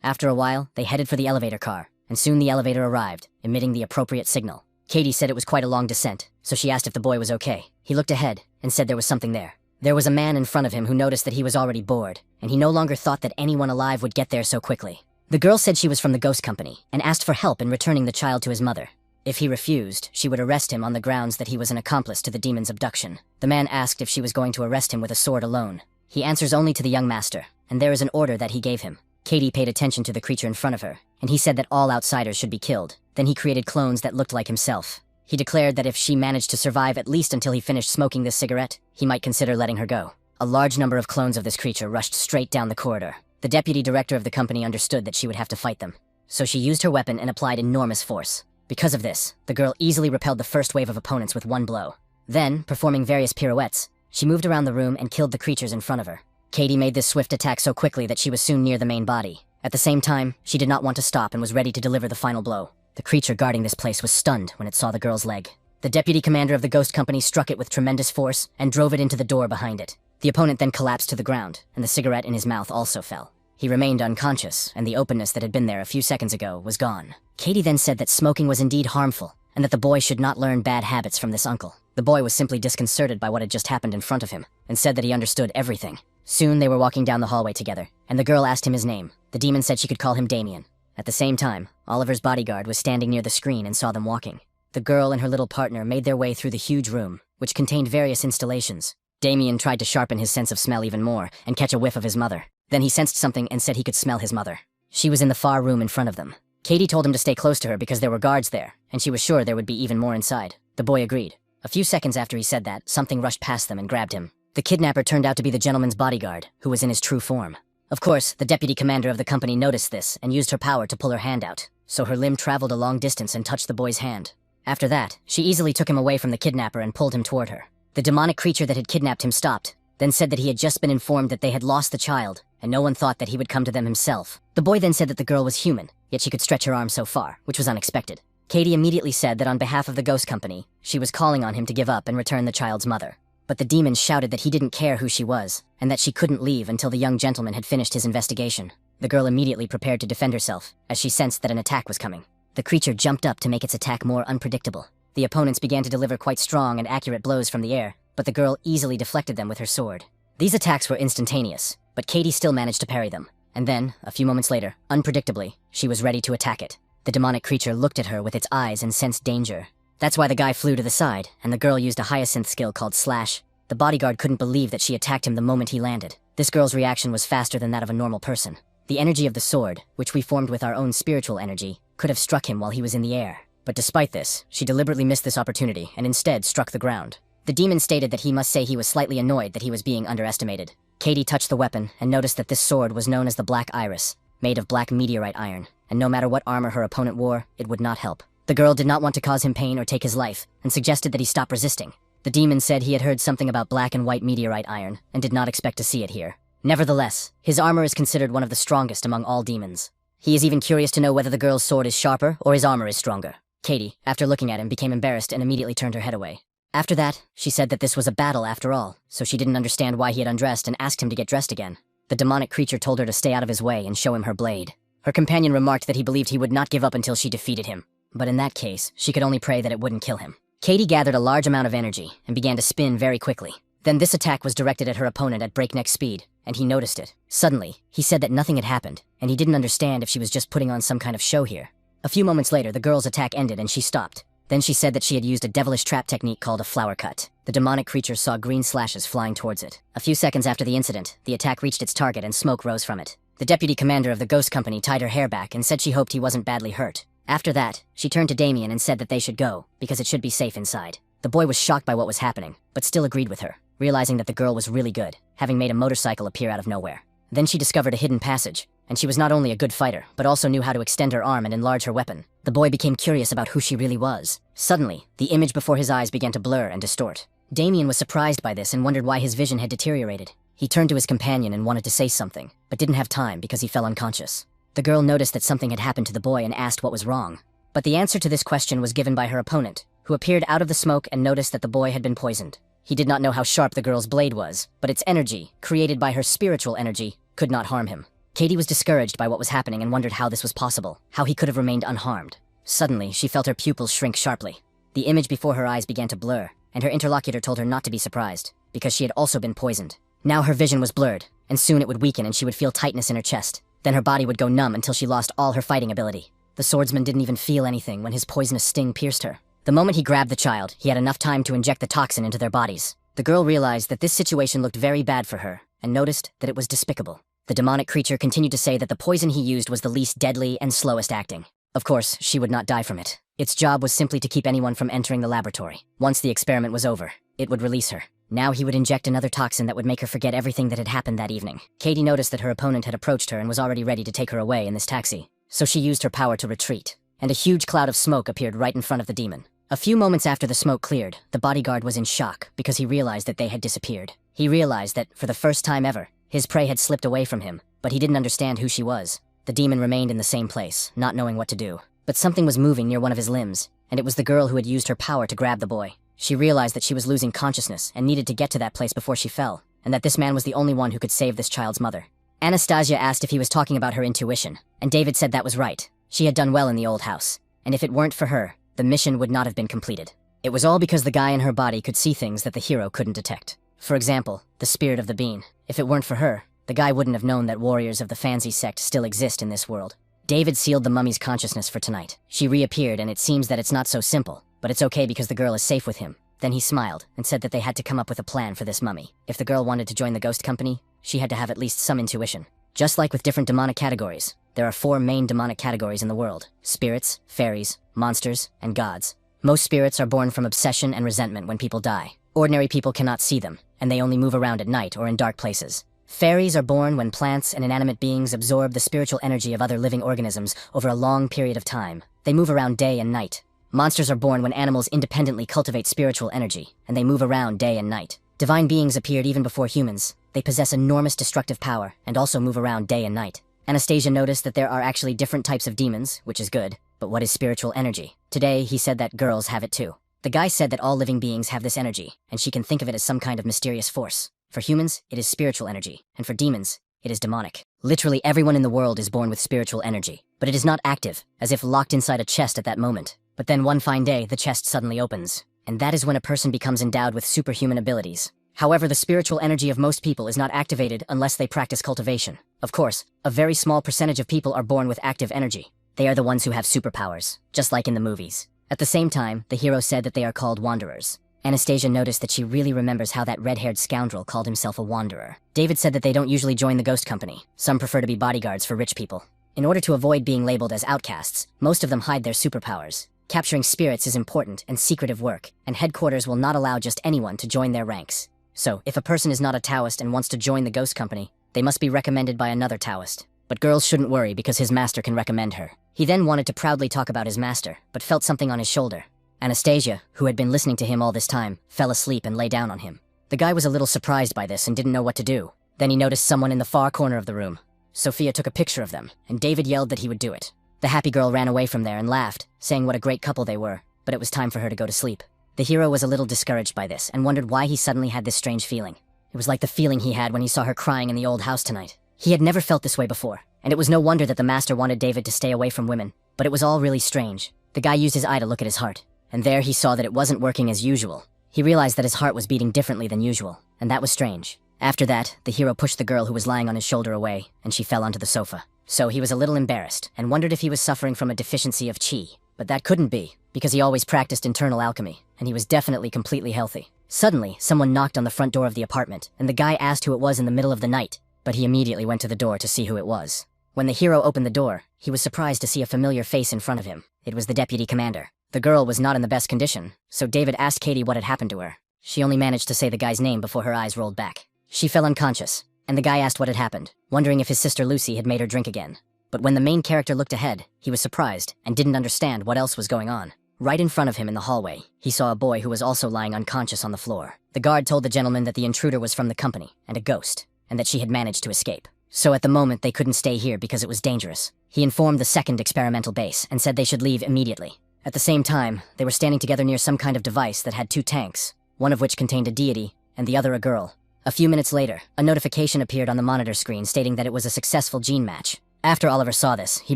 S1: After a while, they headed for the elevator car, and soon the elevator arrived, emitting the appropriate signal. Katie said it was quite a long descent, so she asked if the boy was okay. He looked ahead and said there was something there. There was a man in front of him who noticed that he was already bored, and he no longer thought that anyone alive would get there so quickly. The girl said she was from the ghost company, and asked for help in returning the child to his mother. If he refused, she would arrest him on the grounds that he was an accomplice to the demon's abduction. The man asked if she was going to arrest him with a sword alone. He answers only to the young master, and there is an order that he gave him. Katie paid attention to the creature in front of her, and he said that all outsiders should be killed. Then he created clones that looked like himself. He declared that if she managed to survive at least until he finished smoking this cigarette, he might consider letting her go. A large number of clones of this creature rushed straight down the corridor. The deputy director of the company understood that she would have to fight them, so she used her weapon and applied enormous force. Because of this, the girl easily repelled the first wave of opponents with one blow. Then, performing various pirouettes, she moved around the room and killed the creatures in front of her. Katie made this swift attack so quickly that she was soon near the main body. At the same time, she did not want to stop and was ready to deliver the final blow. The creature guarding this place was stunned when it saw the girl's leg. The deputy commander of the ghost company struck it with tremendous force and drove it into the door behind it. The opponent then collapsed to the ground, and the cigarette in his mouth also fell. He remained unconscious, and the openness that had been there a few seconds ago was gone. Katie then said that smoking was indeed harmful, and that the boy should not learn bad habits from this uncle. The boy was simply disconcerted by what had just happened in front of him, and said that he understood everything. Soon they were walking down the hallway together, and the girl asked him his name. The demon said she could call him Damien. At the same time, Oliver's bodyguard was standing near the screen and saw them walking. The girl and her little partner made their way through the huge room, which contained various installations. Damien tried to sharpen his sense of smell even more, and catch a whiff of his mother. Then he sensed something and said he could smell his mother. She was in the far room in front of them. Katie told him to stay close to her because there were guards there, and she was sure there would be even more inside. The boy agreed. A few seconds after he said that, something rushed past them and grabbed him. The kidnapper turned out to be the gentleman's bodyguard, who was in his true form. Of course, the deputy commander of the company noticed this and used her power to pull her hand out, so her limb traveled a long distance and touched the boy's hand. After that, she easily took him away from the kidnapper and pulled him toward her. The demonic creature that had kidnapped him stopped, then said that he had just been informed that they had lost the child, and no one thought that he would come to them himself. The boy then said that the girl was human, yet she could stretch her arm so far, which was unexpected. Katie immediately said that on behalf of the ghost company, she was calling on him to give up and return the child's mother. But the demon shouted that he didn't care who she was, and that she couldn't leave until the young gentleman had finished his investigation. The girl immediately prepared to defend herself, as she sensed that an attack was coming. The creature jumped up to make its attack more unpredictable. The opponents began to deliver quite strong and accurate blows from the air, but the girl easily deflected them with her sword. These attacks were instantaneous, but Katie still managed to parry them. And then, a few moments later, unpredictably, she was ready to attack it. The demonic creature looked at her with its eyes and sensed danger. That's why the guy flew to the side, and the girl used a hyacinth skill called Slash. The bodyguard couldn't believe that she attacked him the moment he landed. This girl's reaction was faster than that of a normal person. The energy of the sword, which we formed with our own spiritual energy, could have struck him while he was in the air. But despite this, she deliberately missed this opportunity and instead struck the ground. The demon stated that he must say he was slightly annoyed that he was being underestimated. Katie touched the weapon and noticed that this sword was known as the Black Iris, made of black meteorite iron, and no matter what armor her opponent wore, it would not help. The girl did not want to cause him pain or take his life, and suggested that he stop resisting. The demon said he had heard something about black and white meteorite iron, and did not expect to see it here. Nevertheless, his armor is considered one of the strongest among all demons. He is even curious to know whether the girl's sword is sharper or his armor is stronger. Katie, after looking at him, became embarrassed and immediately turned her head away. After that, she said that this was a battle after all, so she didn't understand why he had undressed and asked him to get dressed again. The demonic creature told her to stay out of his way and show him her blade. Her companion remarked that he believed he would not give up until she defeated him. But in that case, she could only pray that it wouldn't kill him. Katie gathered a large amount of energy and began to spin very quickly. Then this attack was directed at her opponent at breakneck speed, and he noticed it. Suddenly, he said that nothing had happened, and he didn't understand if she was just putting on some kind of show here. A few moments later, the girl's attack ended and she stopped. Then she said that she had used a devilish trap technique called a flower cut. The demonic creature saw green slashes flying towards it. A few seconds after the incident, the attack reached its target and smoke rose from it. The deputy commander of the ghost company tied her hair back and said she hoped he wasn't badly hurt. After that, she turned to Damien and said that they should go, because it should be safe inside. The boy was shocked by what was happening, but still agreed with her, realizing that the girl was really good, having made a motorcycle appear out of nowhere. Then she discovered a hidden passage, and she was not only a good fighter, but also knew how to extend her arm and enlarge her weapon. The boy became curious about who she really was. Suddenly, the image before his eyes began to blur and distort. Damien was surprised by this and wondered why his vision had deteriorated. He turned to his companion and wanted to say something, but didn't have time because he fell unconscious. The girl noticed that something had happened to the boy and asked what was wrong. But the answer to this question was given by her opponent, who appeared out of the smoke and noticed that the boy had been poisoned. He did not know how sharp the girl's blade was, but its energy, created by her spiritual energy, could not harm him. Katie was discouraged by what was happening and wondered how this was possible, how he could have remained unharmed. Suddenly, she felt her pupils shrink sharply. The image before her eyes began to blur, and her interlocutor told her not to be surprised, because she had also been poisoned. Now her vision was blurred, and soon it would weaken and she would feel tightness in her chest. Then her body would go numb until she lost all her fighting ability. The swordsman didn't even feel anything when his poisonous sting pierced her. The moment he grabbed the child, he had enough time to inject the toxin into their bodies. The girl realized that this situation looked very bad for her, and noticed that it was despicable. The demonic creature continued to say that the poison he used was the least deadly and slowest acting. Of course, she would not die from it. Its job was simply to keep anyone from entering the laboratory. Once the experiment was over, it would release her. Now he would inject another toxin that would make her forget everything that had happened that evening. Katie noticed that her opponent had approached her and was already ready to take her away in this taxi. So she used her power to retreat, and a huge cloud of smoke appeared right in front of the demon. A few moments after the smoke cleared, the bodyguard was in shock because he realized that they had disappeared. He realized that, for the first time ever, his prey had slipped away from him, but he didn't understand who she was. The demon remained in the same place, not knowing what to do. But something was moving near one of his limbs, and it was the girl who had used her power to grab the boy. She realized that she was losing consciousness and needed to get to that place before she fell, and that this man was the only one who could save this child's mother. Anastasia asked if he was talking about her intuition, and David said that was right. She had done well in the old house, and if it weren't for her, the mission would not have been completed. It was all because the guy in her body could see things that the hero couldn't detect. For example, the spirit of the bean. If it weren't for her, the guy wouldn't have known that warriors of the Fancy sect still exist in this world. David sealed the mummy's consciousness for tonight. She reappeared, and it seems that it's not so simple, but it's okay because the girl is safe with him. Then he smiled and said that they had to come up with a plan for this mummy. If the girl wanted to join the ghost company, she had to have at least some intuition. Just like with different demonic categories, there are 4 main demonic categories in the world: spirits, fairies, monsters, and gods. Most spirits are born from obsession and resentment when people die. Ordinary people cannot see them, and they only move around at night or in dark places. Fairies are born when plants and inanimate beings absorb the spiritual energy of other living organisms over a long period of time. They move around day and night. Monsters are born when animals independently cultivate spiritual energy, and they move around day and night. Divine beings appeared even before humans. They possess enormous destructive power, and also move around day and night. Anastasia noticed that there are actually different types of demons, which is good, but what is spiritual energy? Today, he said that girls have it too. The guy said that all living beings have this energy, and she can think of it as some kind of mysterious force. For humans, it is spiritual energy, and for demons, it is demonic. Literally everyone in the world is born with spiritual energy, but it is not active, as if locked inside a chest at that moment. But then one fine day, the chest suddenly opens, and that is when a person becomes endowed with superhuman abilities. However, the spiritual energy of most people is not activated unless they practice cultivation. Of course, a very small percentage of people are born with active energy. They are the ones who have superpowers, just like in the movies. At the same time, the hero said that they are called wanderers. Anastasia noticed that she really remembers how that red-haired scoundrel called himself a wanderer. David said that they don't usually join the ghost company. Some prefer to be bodyguards for rich people. In order to avoid being labeled as outcasts, most of them hide their superpowers. Capturing spirits is important and secretive work, and headquarters will not allow just anyone to join their ranks. So, if a person is not a Taoist and wants to join the ghost company, they must be recommended by another Taoist. But girls shouldn't worry because his master can recommend her. He then wanted to proudly talk about his master, but felt something on his shoulder. Anastasia, who had been listening to him all this time, fell asleep and lay down on him. The guy was a little surprised by this and didn't know what to do. Then he noticed someone in the far corner of the room. Sophia took a picture of them, and David yelled that he would do it. The happy girl ran away from there and laughed, saying what a great couple they were, but it was time for her to go to sleep. The hero was a little discouraged by this and wondered why he suddenly had this strange feeling. It was like the feeling he had when he saw her crying in the old house tonight. He had never felt this way before, and it was no wonder that the master wanted David to stay away from women, but it was all really strange. The guy used his eye to look at his heart, and there he saw that it wasn't working as usual. He realized that his heart was beating differently than usual, and that was strange. After that, the hero pushed the girl who was lying on his shoulder away, and she fell onto the sofa. So he was a little embarrassed, and wondered if he was suffering from a deficiency of qi. But that couldn't be, because he always practiced internal alchemy, and he was definitely completely healthy. Suddenly, someone knocked on the front door of the apartment, and the guy asked who it was in the middle of the night, but he immediately went to the door to see who it was. When the hero opened the door, he was surprised to see a familiar face in front of him. It was the deputy commander. The girl was not in the best condition, so David asked Katie what had happened to her. She only managed to say the guy's name before her eyes rolled back. She fell unconscious, and the guy asked what had happened, wondering if his sister Lucy had made her drink again. But when the main character looked ahead, he was surprised and didn't understand what else was going on. Right in front of him in the hallway, he saw a boy who was also lying unconscious on the floor. The guard told the gentleman that the intruder was from the company and a ghost, and that she had managed to escape. So at the moment they couldn't stay here because it was dangerous. He informed the second experimental base and said they should leave immediately. At the same time, they were standing together near some kind of device that had two tanks, one of which contained a deity and the other a girl. A few minutes later, a notification appeared on the monitor screen stating that it was a successful gene match. After Oliver saw this, he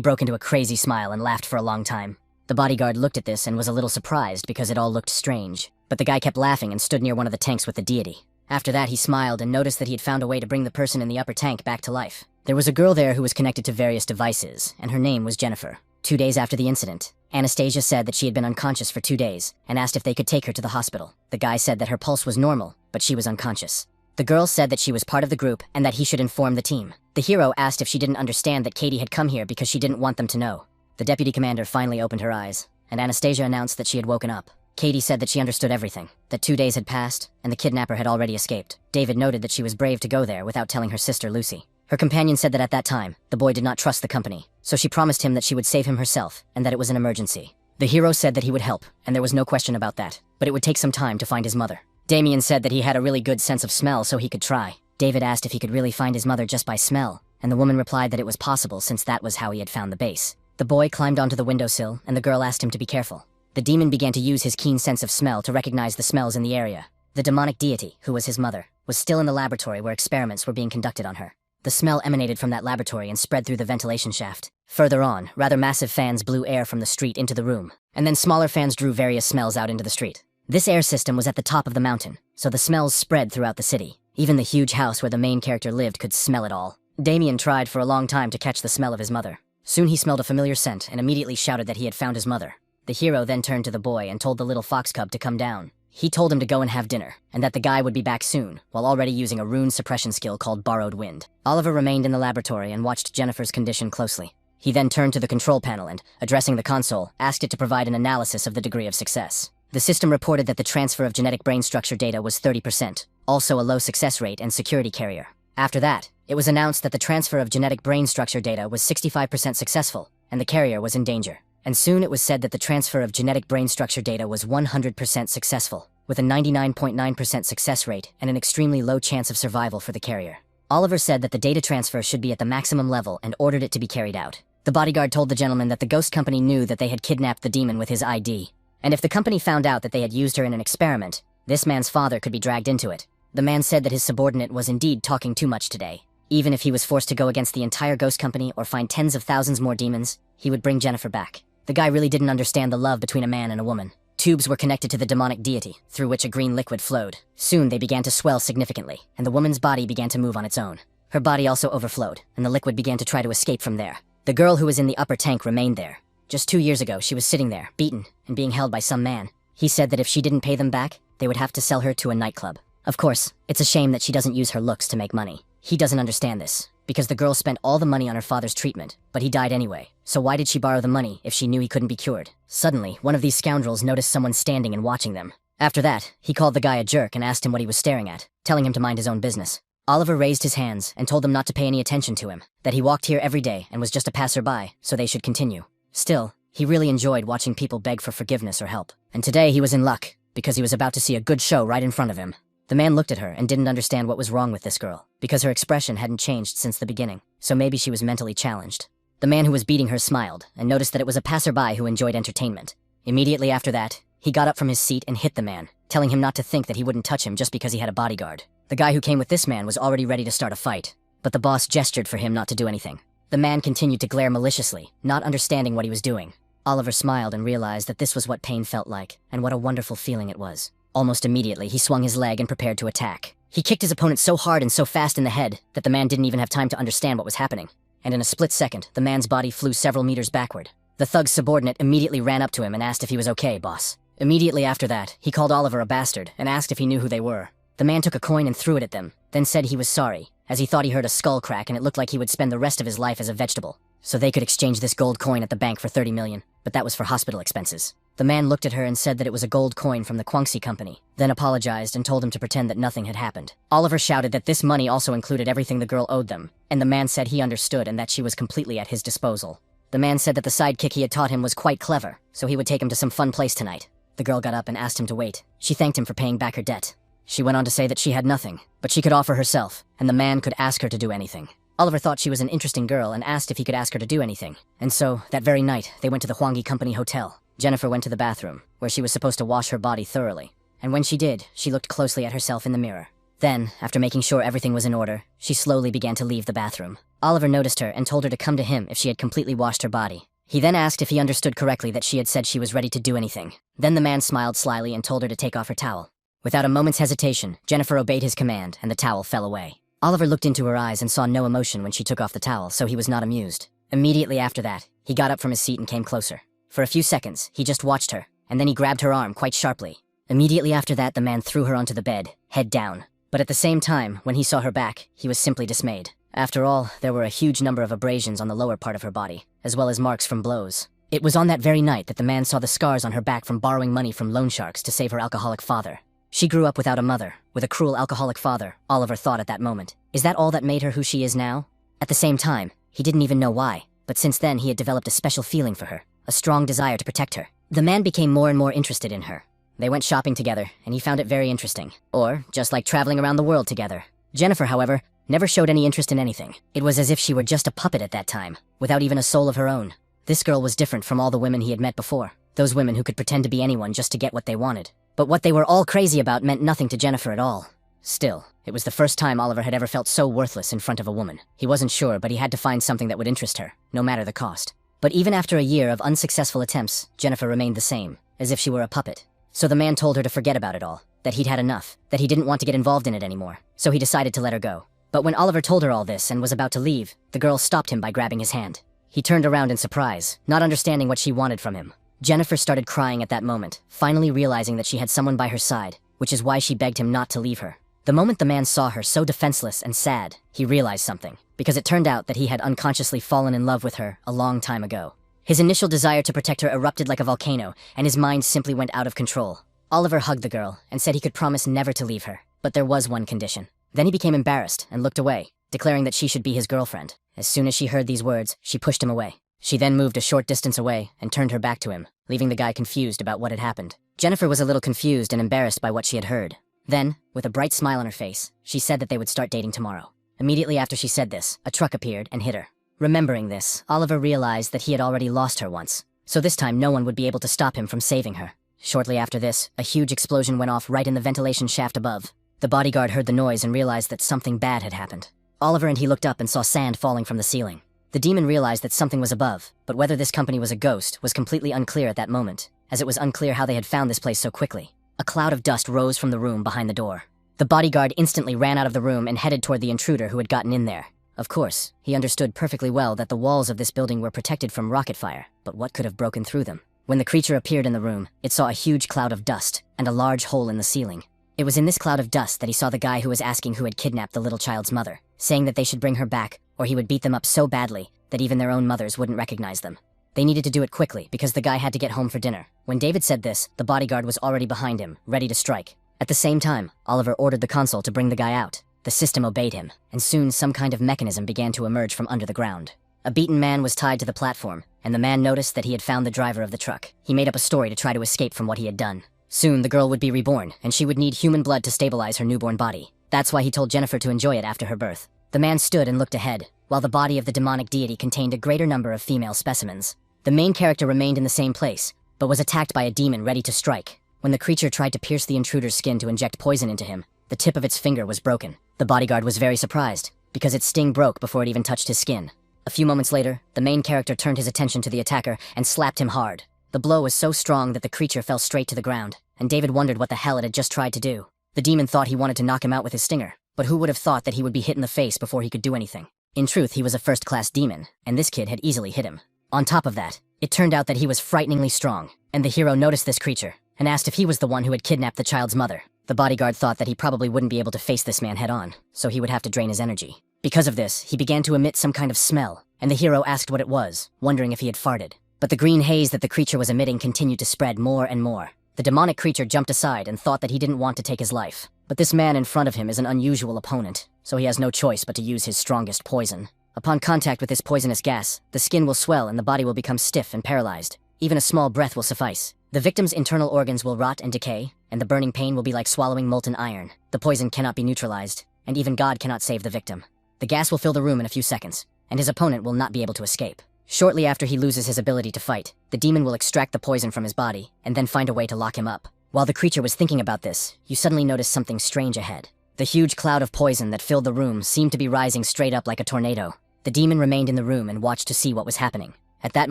S1: broke into a crazy smile and laughed for a long time. The bodyguard looked at this and was a little surprised because it all looked strange. But the guy kept laughing and stood near one of the tanks with the deity. After that, he smiled and noticed that he had found a way to bring the person in the upper tank back to life. There was a girl there who was connected to various devices, and her name was Jennifer. 2 days after the incident, Anastasia said that she had been unconscious for 2 days and asked if they could take her to the hospital. The guy said that her pulse was normal, but she was unconscious. The girl said that she was part of the group and that he should inform the team. The hero asked if she didn't understand that Katie had come here because she didn't want them to know. The deputy commander finally opened her eyes, and Anastasia announced that she had woken up. Katie said that she understood everything, that 2 days had passed, and the kidnapper had already escaped. David noted that she was brave to go there without telling her sister Lucy. Her companion said that at that time, the boy did not trust the company, so she promised him that she would save him herself, and that it was an emergency. The hero said that he would help, and there was no question about that, but it would take some time to find his mother. Damien said that he had a really good sense of smell, so he could try. David asked if he could really find his mother just by smell, and the woman replied that it was possible since that was how he had found the base. The boy climbed onto the windowsill, and the girl asked him to be careful. The demon began to use his keen sense of smell to recognize the smells in the area. The demonic deity, who was his mother, was still in the laboratory where experiments were being conducted on her. The smell emanated from that laboratory and spread through the ventilation shaft. Further on, rather massive fans blew air from the street into the room, and then smaller fans drew various smells out into the street. This air system was at the top of the mountain, so the smells spread throughout the city. Even the huge house where the main character lived could smell it all. Damien tried for a long time to catch the smell of his mother. Soon he smelled a familiar scent and immediately shouted that he had found his mother. The hero then turned to the boy and told the little fox cub to come down. He told him to go and have dinner, and that the guy would be back soon, while already using a rune suppression skill called Borrowed Wind. Oliver remained in the laboratory and watched Jennifer's condition closely. He then turned to the control panel and, addressing the console, asked it to provide an analysis of the degree of success. The system reported that the transfer of genetic brain structure data was 30%. also a low success rate and security carrier. After that, it was announced that the transfer of genetic brain structure data was 65% successful, and the carrier was in danger. And soon it was said that the transfer of genetic brain structure data was 100% successful, with a 99.9% success rate and an extremely low chance of survival for the carrier. Oliver said that the data transfer should be at the maximum level and ordered it to be carried out. The bodyguard told the gentleman that the ghost company knew that they had kidnapped the demon with his ID. And if the company found out that they had used her in an experiment, this man's father could be dragged into it. The man said that his subordinate was indeed talking too much today. Even if he was forced to go against the entire ghost company or find tens of thousands more demons, he would bring Jennifer back. The guy really didn't understand the love between a man and a woman. Tubes were connected to the demonic deity, through which a green liquid flowed. Soon they began to swell significantly, and the woman's body began to move on its own. Her body also overflowed, and the liquid began to try to escape from there. The girl who was in the upper tank remained there. Just 2 years ago, she was sitting there, beaten, and being held by some man. He said that if she didn't pay them back, they would have to sell her to a nightclub. Of course, it's a shame that she doesn't use her looks to make money. He doesn't understand this, because the girl spent all the money on her father's treatment, but he died anyway. So why did she borrow the money if she knew he couldn't be cured? Suddenly, one of these scoundrels noticed someone standing and watching them. After that, he called the guy a jerk and asked him what he was staring at, telling him to mind his own business. Oliver raised his hands and told them not to pay any attention to him, that he walked here every day and was just a passerby, so they should continue. Still, he really enjoyed watching people beg for forgiveness or help. And today he was in luck, because he was about to see a good show right in front of him. The man looked at her and didn't understand what was wrong with this girl, because her expression hadn't changed since the beginning, so maybe she was mentally challenged. The man who was beating her smiled and noticed that it was a passerby who enjoyed entertainment. Immediately after that, he got up from his seat and hit the man, telling him not to think that he wouldn't touch him just because he had a bodyguard. The guy who came with this man was already ready to start a fight, but the boss gestured for him not to do anything. The man continued to glare maliciously, not understanding what he was doing. Oliver smiled and realized that this was what pain felt like, and what a wonderful feeling it was. Almost immediately, he swung his leg and prepared to attack. He kicked his opponent so hard and so fast in the head that the man didn't even have time to understand what was happening. And in a split second, the man's body flew several meters backward. The thug's subordinate immediately ran up to him and asked if he was okay, boss. Immediately after that, he called Oliver a bastard and asked if he knew who they were. The man took a coin and threw it at them, then said he was sorry, as he thought he heard a skull crack and it looked like he would spend the rest of his life as a vegetable. So they could exchange this gold coin at the bank for 30 million, but that was for hospital expenses. The man looked at her and said that it was a gold coin from the Guangxi company, then apologized and told him to pretend that nothing had happened. Oliver shouted that this money also included everything the girl owed them, and the man said he understood and that she was completely at his disposal. The man said that the sidekick he had taught him was quite clever, so he would take him to some fun place tonight. The girl got up and asked him to wait. She thanked him for paying back her debt. She went on to say that she had nothing, but she could offer herself, and the man could ask her to do anything. Oliver thought she was an interesting girl and asked if he could ask her to do anything. And so, that very night, they went to the Huangyi Company Hotel. Jennifer went to the bathroom, where she was supposed to wash her body thoroughly. And when she did, she looked closely at herself in the mirror. Then, after making sure everything was in order, she slowly began to leave the bathroom. Oliver noticed her and told her to come to him if she had completely washed her body. He then asked if he understood correctly that she had said she was ready to do anything. Then the man smiled slyly and told her to take off her towel. Without a moment's hesitation, Jennifer obeyed his command, and the towel fell away. Oliver looked into her eyes and saw no emotion when she took off the towel, so he was not amused. Immediately after that, he got up from his seat and came closer. For a few seconds, he just watched her, and then he grabbed her arm quite sharply. Immediately after that, the man threw her onto the bed, head down. But at the same time, when he saw her back, he was simply dismayed. After all, there were a huge number of abrasions on the lower part of her body, as well as marks from blows. It was on that very night that the man saw the scars on her back from borrowing money from loan sharks to save her alcoholic father. She grew up without a mother, with a cruel alcoholic father, Oliver thought at that moment. Is that all that made her who she is now? At the same time, he didn't even know why, but since then he had developed a special feeling for her, a strong desire to protect her. The man became more and more interested in her. They went shopping together, and he found it very interesting. Or, just like traveling around the world together. Jennifer, however, never showed any interest in anything. It was as if she were just a puppet at that time, without even a soul of her own. This girl was different from all the women he had met before, those women who could pretend to be anyone just to get what they wanted. But what they were all crazy about meant nothing to Jennifer at all. Still, it was the first time Oliver had ever felt so worthless in front of a woman. He wasn't sure, but he had to find something that would interest her, no matter the cost. But even after a year of unsuccessful attempts, Jennifer remained the same, as if she were a puppet. So the man told her to forget about it all, that he'd had enough, that he didn't want to get involved in it anymore, so he decided to let her go. But when Oliver told her all this and was about to leave, the girl stopped him by grabbing his hand. He turned around in surprise, not understanding what she wanted from him. Jennifer started crying at that moment, finally realizing that she had someone by her side, which is why she begged him not to leave her. The moment the man saw her so defenseless and sad, he realized something, because it turned out that he had unconsciously fallen in love with her a long time ago. His initial desire to protect her erupted like a volcano, and his mind simply went out of control. Oliver hugged the girl and said he could promise never to leave her. But there was one condition. Then he became embarrassed and looked away, declaring that she should be his girlfriend. As soon as she heard these words, she pushed him away. She then moved a short distance away and turned her back to him, leaving the guy confused about what had happened. Jennifer was a little confused and embarrassed by what she had heard. Then, with a bright smile on her face, she said that they would start dating tomorrow. Immediately after she said this, a truck appeared and hit her. Remembering this, Oliver realized that he had already lost her once, so this time no one would be able to stop him from saving her. Shortly after this, a huge explosion went off right in the ventilation shaft above. The bodyguard heard the noise and realized that something bad had happened. Oliver and he looked up and saw sand falling from the ceiling. The demon realized that something was above, but whether this company was a ghost was completely unclear at that moment, as it was unclear how they had found this place so quickly. A cloud of dust rose from the room behind the door. The bodyguard instantly ran out of the room and headed toward the intruder who had gotten in there. Of course, he understood perfectly well that the walls of this building were protected from rocket fire, but what could have broken through them? When the creature appeared in the room, it saw a huge cloud of dust and a large hole in the ceiling. It was in this cloud of dust that he saw the guy who was asking who had kidnapped the little child's mother, saying that they should bring her back, or he would beat them up so badly that even their own mothers wouldn't recognize them. They needed to do it quickly because the guy had to get home for dinner. When David said this, the bodyguard was already behind him, ready to strike. At the same time, Oliver ordered the console to bring the guy out. The system obeyed him, and soon some kind of mechanism began to emerge from under the ground. A beaten man was tied to the platform, and the man noticed that he had found the driver of the truck. He made up a story to try to escape from what he had done. Soon the girl would be reborn, and she would need human blood to stabilize her newborn body. That's why he told Jennifer to enjoy it after her birth. The man stood and looked ahead, while the body of the demonic deity contained a greater number of female specimens. The main character remained in the same place, but was attacked by a demon ready to strike. When the creature tried to pierce the intruder's skin to inject poison into him, the tip of its finger was broken. The bodyguard was very surprised, because its sting broke before it even touched his skin. A few moments later, the main character turned his attention to the attacker and slapped him hard. The blow was so strong that the creature fell straight to the ground, and David wondered what the hell it had just tried to do. The demon thought he wanted to knock him out with his stinger, but who would have thought that he would be hit in the face before he could do anything? In truth, he was a first-class demon, and this kid had easily hit him. On top of that, it turned out that he was frighteningly strong, and the hero noticed this creature and asked if he was the one who had kidnapped the child's mother. The bodyguard thought that he probably wouldn't be able to face this man head-on, so he would have to drain his energy. Because of this, he began to emit some kind of smell, and the hero asked what it was, wondering if he had farted. But the green haze that the creature was emitting continued to spread more and more. The demonic creature jumped aside and thought that he didn't want to take his life. But this man in front of him is an unusual opponent, so he has no choice but to use his strongest poison. Upon contact with this poisonous gas, the skin will swell and the body will become stiff and paralyzed. Even a small breath will suffice. The victim's internal organs will rot and decay, and the burning pain will be like swallowing molten iron. The poison cannot be neutralized, and even God cannot save the victim. The gas will fill the room in a few seconds, and his opponent will not be able to escape. Shortly after he loses his ability to fight, the demon will extract the poison from his body, and then find a way to lock him up. While the creature was thinking about this, you suddenly noticed something strange ahead. The huge cloud of poison that filled the room seemed to be rising straight up like a tornado. The demon remained in the room and watched to see what was happening. At that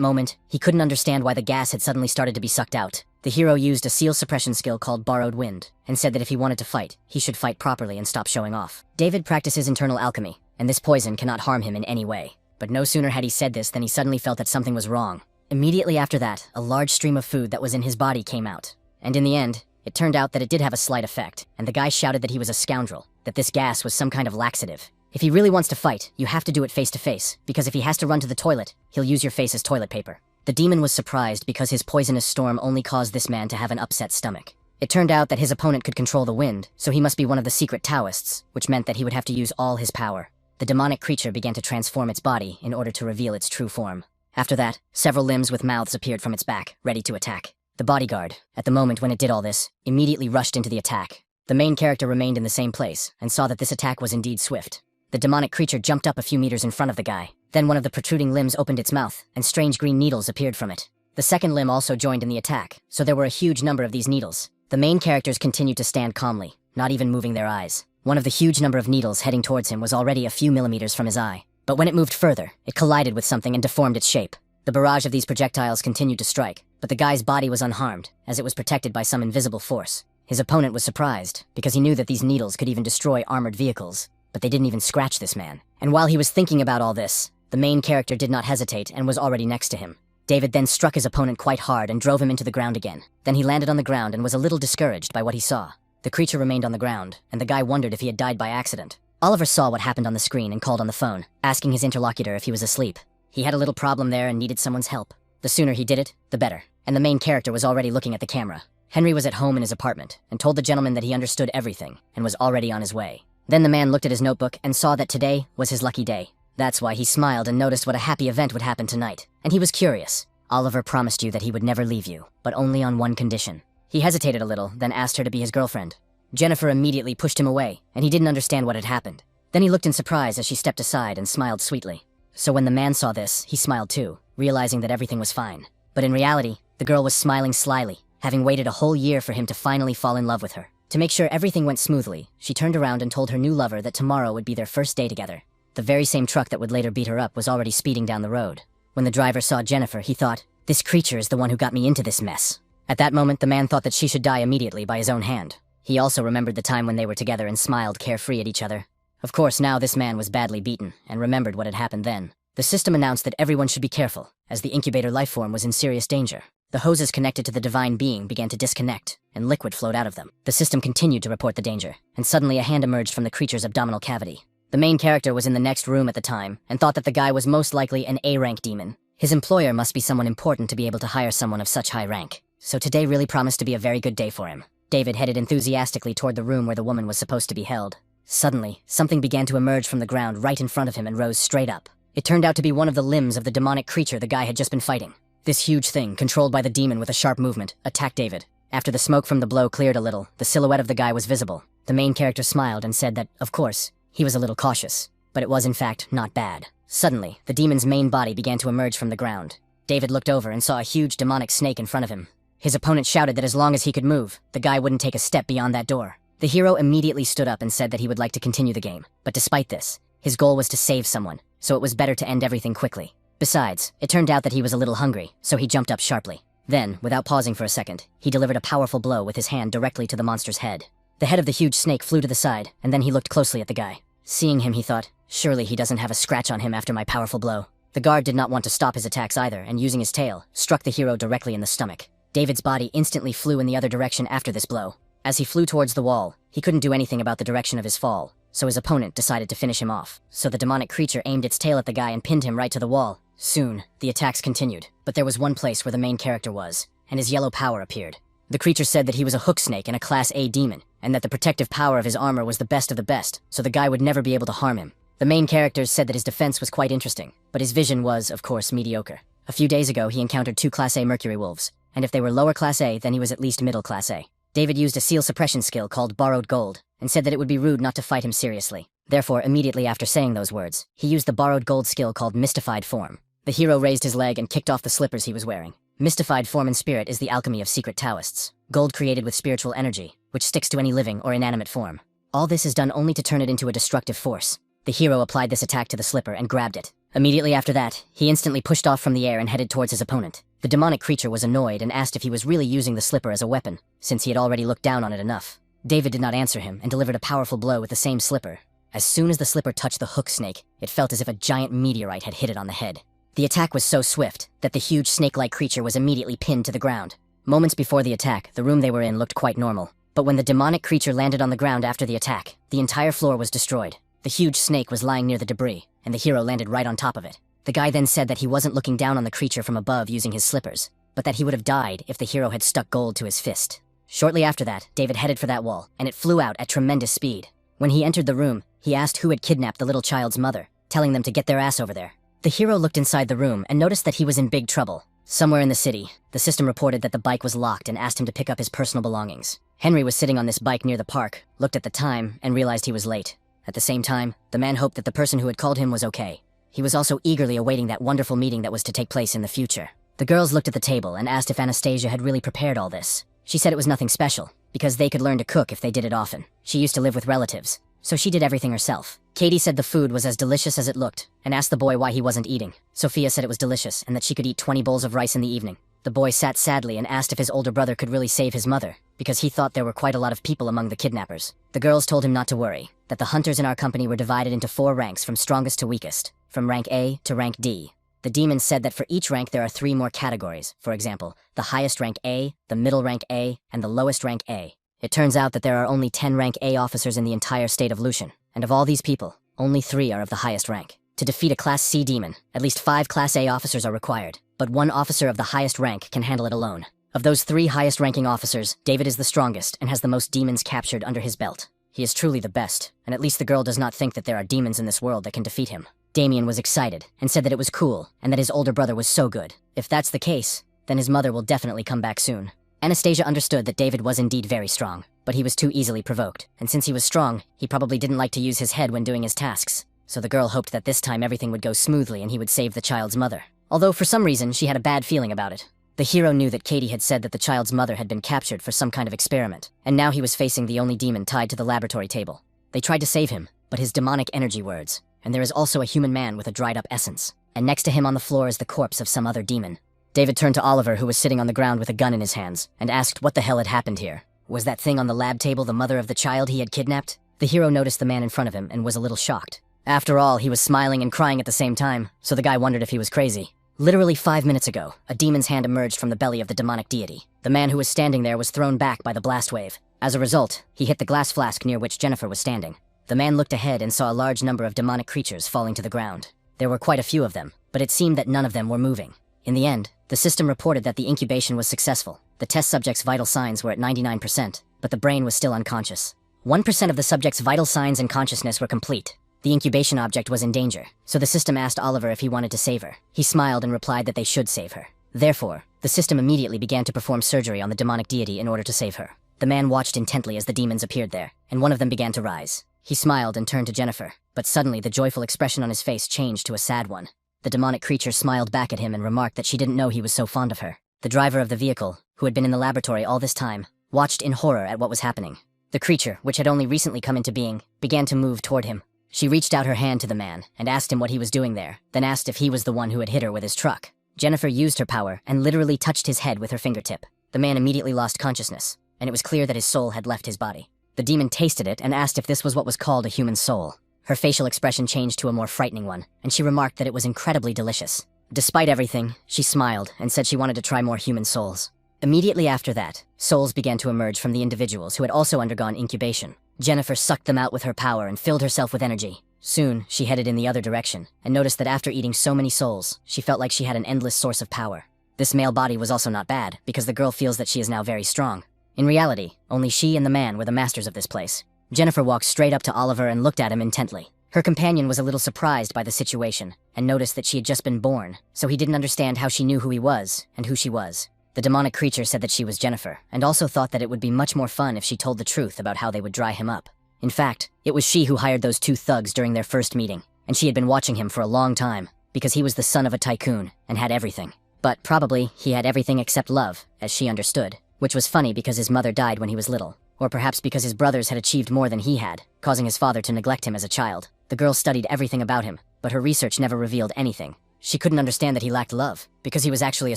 S1: moment, he couldn't understand why the gas had suddenly started to be sucked out. The hero used a seal suppression skill called Borrowed Wind, and said that if he wanted to fight, he should fight properly and stop showing off. David practices internal alchemy, and this poison cannot harm him in any way. But no sooner had he said this than he suddenly felt that something was wrong. Immediately after that, a large stream of food that was in his body came out. And in the end, it turned out that it did have a slight effect, and the guy shouted that he was a scoundrel, that this gas was some kind of laxative. If he really wants to fight, you have to do it face to face, because if he has to run to the toilet, he'll use your face as toilet paper. The demon was surprised because his poisonous storm only caused this man to have an upset stomach. It turned out that his opponent could control the wind, so he must be one of the secret Taoists, which meant that he would have to use all his power. The demonic creature began to transform its body in order to reveal its true form. After that, several limbs with mouths appeared from its back, ready to attack. The bodyguard, at the moment when it did all this, immediately rushed into the attack. The main character remained in the same place, and saw that this attack was indeed swift. The demonic creature jumped up a few meters in front of the guy. Then one of the protruding limbs opened its mouth, and strange green needles appeared from it. The second limb also joined in the attack, so there were a huge number of these needles. The main characters continued to stand calmly, not even moving their eyes. One of the huge number of needles heading towards him was already a few millimeters from his eye. But when it moved further, it collided with something and deformed its shape. The barrage of these projectiles continued to strike, but the guy's body was unharmed, as it was protected by some invisible force. His opponent was surprised, because he knew that these needles could even destroy armored vehicles. But they didn't even scratch this man. And while he was thinking about all this, the main character did not hesitate and was already next to him. David then struck his opponent quite hard and drove him into the ground again. Then he landed on the ground and was a little discouraged by what he saw. The creature remained on the ground, and the guy wondered if he had died by accident. Oliver saw what happened on the screen and called on the phone, asking his interlocutor if he was asleep. He had a little problem there and needed someone's help. The sooner he did it, the better. And the main character was already looking at the camera. Henry was at home in his apartment and told the gentleman that he understood everything and was already on his way. Then the man looked at his notebook and saw that today was his lucky day. That's why he smiled and noticed what a happy event would happen tonight. And he was curious. Oliver promised you that he would never leave you, but only on one condition. He hesitated a little, then asked her to be his girlfriend. Jennifer immediately pushed him away, and he didn't understand what had happened. Then he looked in surprise as she stepped aside and smiled sweetly. So when the man saw this, he smiled too, realizing that everything was fine. But in reality, the girl was smiling slyly, having waited a whole year for him to finally fall in love with her. To make sure everything went smoothly, she turned around and told her new lover that tomorrow would be their first day together. The very same truck that would later beat her up was already speeding down the road. When the driver saw Jennifer, he thought, "This creature is the one who got me into this mess." At that moment, the man thought that she should die immediately by his own hand. He also remembered the time when they were together and smiled carefree at each other. Of course, now this man was badly beaten and remembered what had happened then. The system announced that everyone should be careful, as the incubator life form was in serious danger. The hoses connected to the divine being began to disconnect, and liquid flowed out of them. The system continued to report the danger, and suddenly a hand emerged from the creature's abdominal cavity. The main character was in the next room at the time, and thought that the guy was most likely an A-rank demon. His employer must be someone important to be able to hire someone of such high rank. So today really promised to be a very good day for him. David headed enthusiastically toward the room where the woman was supposed to be held. Suddenly, something began to emerge from the ground right in front of him and rose straight up. It turned out to be one of the limbs of the demonic creature the guy had just been fighting. This huge thing, controlled by the demon with a sharp movement, attacked David. After the smoke from the blow cleared a little, the silhouette of the guy was visible. The main character smiled and said that, of course, he was a little cautious, but it was in fact not bad. Suddenly, the demon's main body began to emerge from the ground. David looked over and saw a huge demonic snake in front of him. His opponent shouted that as long as he could move, the guy wouldn't take a step beyond that door. The hero immediately stood up and said that he would like to continue the game, but despite this, his goal was to save someone, so it was better to end everything quickly. Besides, it turned out that he was a little hungry, so he jumped up sharply. Then, without pausing for a second, he delivered a powerful blow with his hand directly to the monster's head. The head of the huge snake flew to the side, and then he looked closely at the guy. Seeing him, he thought, surely he doesn't have a scratch on him after my powerful blow. The guard did not want to stop his attacks either, and using his tail, struck the hero directly in the stomach. David's body instantly flew in the other direction after this blow. As he flew towards the wall, he couldn't do anything about the direction of his fall, so his opponent decided to finish him off. So the demonic creature aimed its tail at the guy and pinned him right to the wall. Soon, the attacks continued, but there was one place where the main character was, and his yellow power appeared. The creature said that he was a hook snake and a Class A demon, and that the protective power of his armor was the best of the best, so the guy would never be able to harm him. The main characters said that his defense was quite interesting, but his vision was, of course, mediocre. A few days ago, he encountered 2 Class A Mercury Wolves, and if they were lower Class A, then he was at least middle Class A. David used a seal suppression skill called Borrowed Gold, and said that it would be rude not to fight him seriously. Therefore, immediately after saying those words, he used the Borrowed Gold skill called Mystified Form. The hero raised his leg and kicked off the slippers he was wearing. Mystified Form in spirit is the alchemy of secret Taoists. Gold created with spiritual energy, which sticks to any living or inanimate form. All this is done only to turn it into a destructive force. The hero applied this attack to the slipper and grabbed it. Immediately after that, he instantly pushed off from the air and headed towards his opponent. The demonic creature was annoyed and asked if he was really using the slipper as a weapon, since he had already looked down on it enough. David did not answer him and delivered a powerful blow with the same slipper. As soon as the slipper touched the hook snake, it felt as if a giant meteorite had hit it on the head. The attack was so swift that the huge snake-like creature was immediately pinned to the ground. Moments before the attack, the room they were in looked quite normal. But when the demonic creature landed on the ground after the attack, the entire floor was destroyed. The huge snake was lying near the debris, and the hero landed right on top of it. The guy then said that he wasn't looking down on the creature from above using his slippers, but that he would have died if the hero had stuck gold to his fist. Shortly after that, David headed for that wall, and it flew out at tremendous speed. When he entered the room, he asked who had kidnapped the little child's mother, telling them to get their ass over there. The hero looked inside the room and noticed that he was in big trouble. Somewhere in the city, the system reported that the bike was locked and asked him to pick up his personal belongings. Henry was sitting on this bike near the park, looked at the time, and realized he was late. At the same time, the man hoped that the person who had called him was okay. He was also eagerly awaiting that wonderful meeting that was to take place in the future. The girls looked at the table and asked if Anastasia had really prepared all this. She said it was nothing special, because they could learn to cook if they did it often. She used to live with relatives, so she did everything herself. Katie said the food was as delicious as it looked, and asked the boy why he wasn't eating. Sophia said it was delicious, and that she could eat 20 bowls of rice in the evening. The boy sat sadly and asked if his older brother could really save his mother, because he thought there were quite a lot of people among the kidnappers. The girls told him not to worry, that the hunters in our company were divided into 4 ranks from strongest to weakest, from rank A to rank D. The demons said that for each rank there are 3 more categories, for example, the highest rank A, the middle rank A, and the lowest rank A. It turns out that there are only 10 rank A officers in the entire state of Lucian, and of all these people, only 3 are of the highest rank. To defeat a Class C demon, at least 5 Class A officers are required, but 1 officer of the highest rank can handle it alone. Of those 3 highest-ranking officers, David is the strongest and has the most demons captured under his belt. He is truly the best, and at least the girl does not think that there are demons in this world that can defeat him. Damien was excited and said that it was cool and that his older brother was so good. If that's the case, then his mother will definitely come back soon. Anastasia understood that David was indeed very strong, but he was too easily provoked, and since he was strong, he probably didn't like to use his head when doing his tasks. So the girl hoped that this time everything would go smoothly and he would save the child's mother. Although for some reason, she had a bad feeling about it. The hero knew that Katie had said that the child's mother had been captured for some kind of experiment, and now he was facing the only demon tied to the laboratory table. They tried to save him, but his demonic energy words, and there is also a human man with a dried-up essence, and next to him on the floor is the corpse of some other demon. David turned to Oliver, who was sitting on the ground with a gun in his hands, and asked what the hell had happened here. Was that thing on the lab table the mother of the child he had kidnapped? The hero noticed the man in front of him and was a little shocked. After all, he was smiling and crying at the same time, so the guy wondered if he was crazy. Literally 5 minutes ago, a demon's hand emerged from the belly of the demonic deity. The man who was standing there was thrown back by the blast wave. As a result, he hit the glass flask near which Jennifer was standing. The man looked ahead and saw a large number of demonic creatures falling to the ground. There were quite a few of them, but it seemed that none of them were moving. In the end, the system reported that the incubation was successful. The test subject's vital signs were at 99%, but the brain was still unconscious. 1% of the subject's vital signs and consciousness were complete. The incubation object was in danger, so the system asked Oliver if he wanted to save her. He smiled and replied that they should save her. Therefore, the system immediately began to perform surgery on the demonic deity in order to save her. The man watched intently as the demons appeared there, and one of them began to rise. He smiled and turned to Jennifer, but suddenly the joyful expression on his face changed to a sad one. The demonic creature smiled back at him and remarked that she didn't know he was so fond of her. The driver of the vehicle, who had been in the laboratory all this time, watched in horror at what was happening. The creature, which had only recently come into being, began to move toward him. She reached out her hand to the man and asked him what he was doing there, then asked if he was the one who had hit her with his truck. Jennifer used her power and literally touched his head with her fingertip. The man immediately lost consciousness, and it was clear that his soul had left his body. The demon tasted it and asked if this was what was called a human soul. Her facial expression changed to a more frightening one, and she remarked that it was incredibly delicious. Despite everything, she smiled and said she wanted to try more human souls. Immediately after that, souls began to emerge from the individuals who had also undergone incubation. Jennifer sucked them out with her power and filled herself with energy. Soon, she headed in the other direction, and noticed that after eating so many souls, she felt like she had an endless source of power. This male body was also not bad, because the girl feels that she is now very strong. In reality, only she and the man were the masters of this place. Jennifer walked straight up to Oliver and looked at him intently. Her companion was a little surprised by the situation, and noticed that she had just been born, so he didn't understand how she knew who he was, and who she was. The demonic creature said that she was Jennifer, and also thought that it would be much more fun if she told the truth about how they would dry him up. In fact, it was she who hired those 2 thugs during their first meeting, and she had been watching him for a long time, because he was the son of a tycoon, and had everything. But probably, he had everything except love, as she understood, which was funny because his mother died when he was little, or perhaps because his brothers had achieved more than he had, causing his father to neglect him as a child. The girl studied everything about him, but her research never revealed anything. She couldn't understand that he lacked love, because he was actually a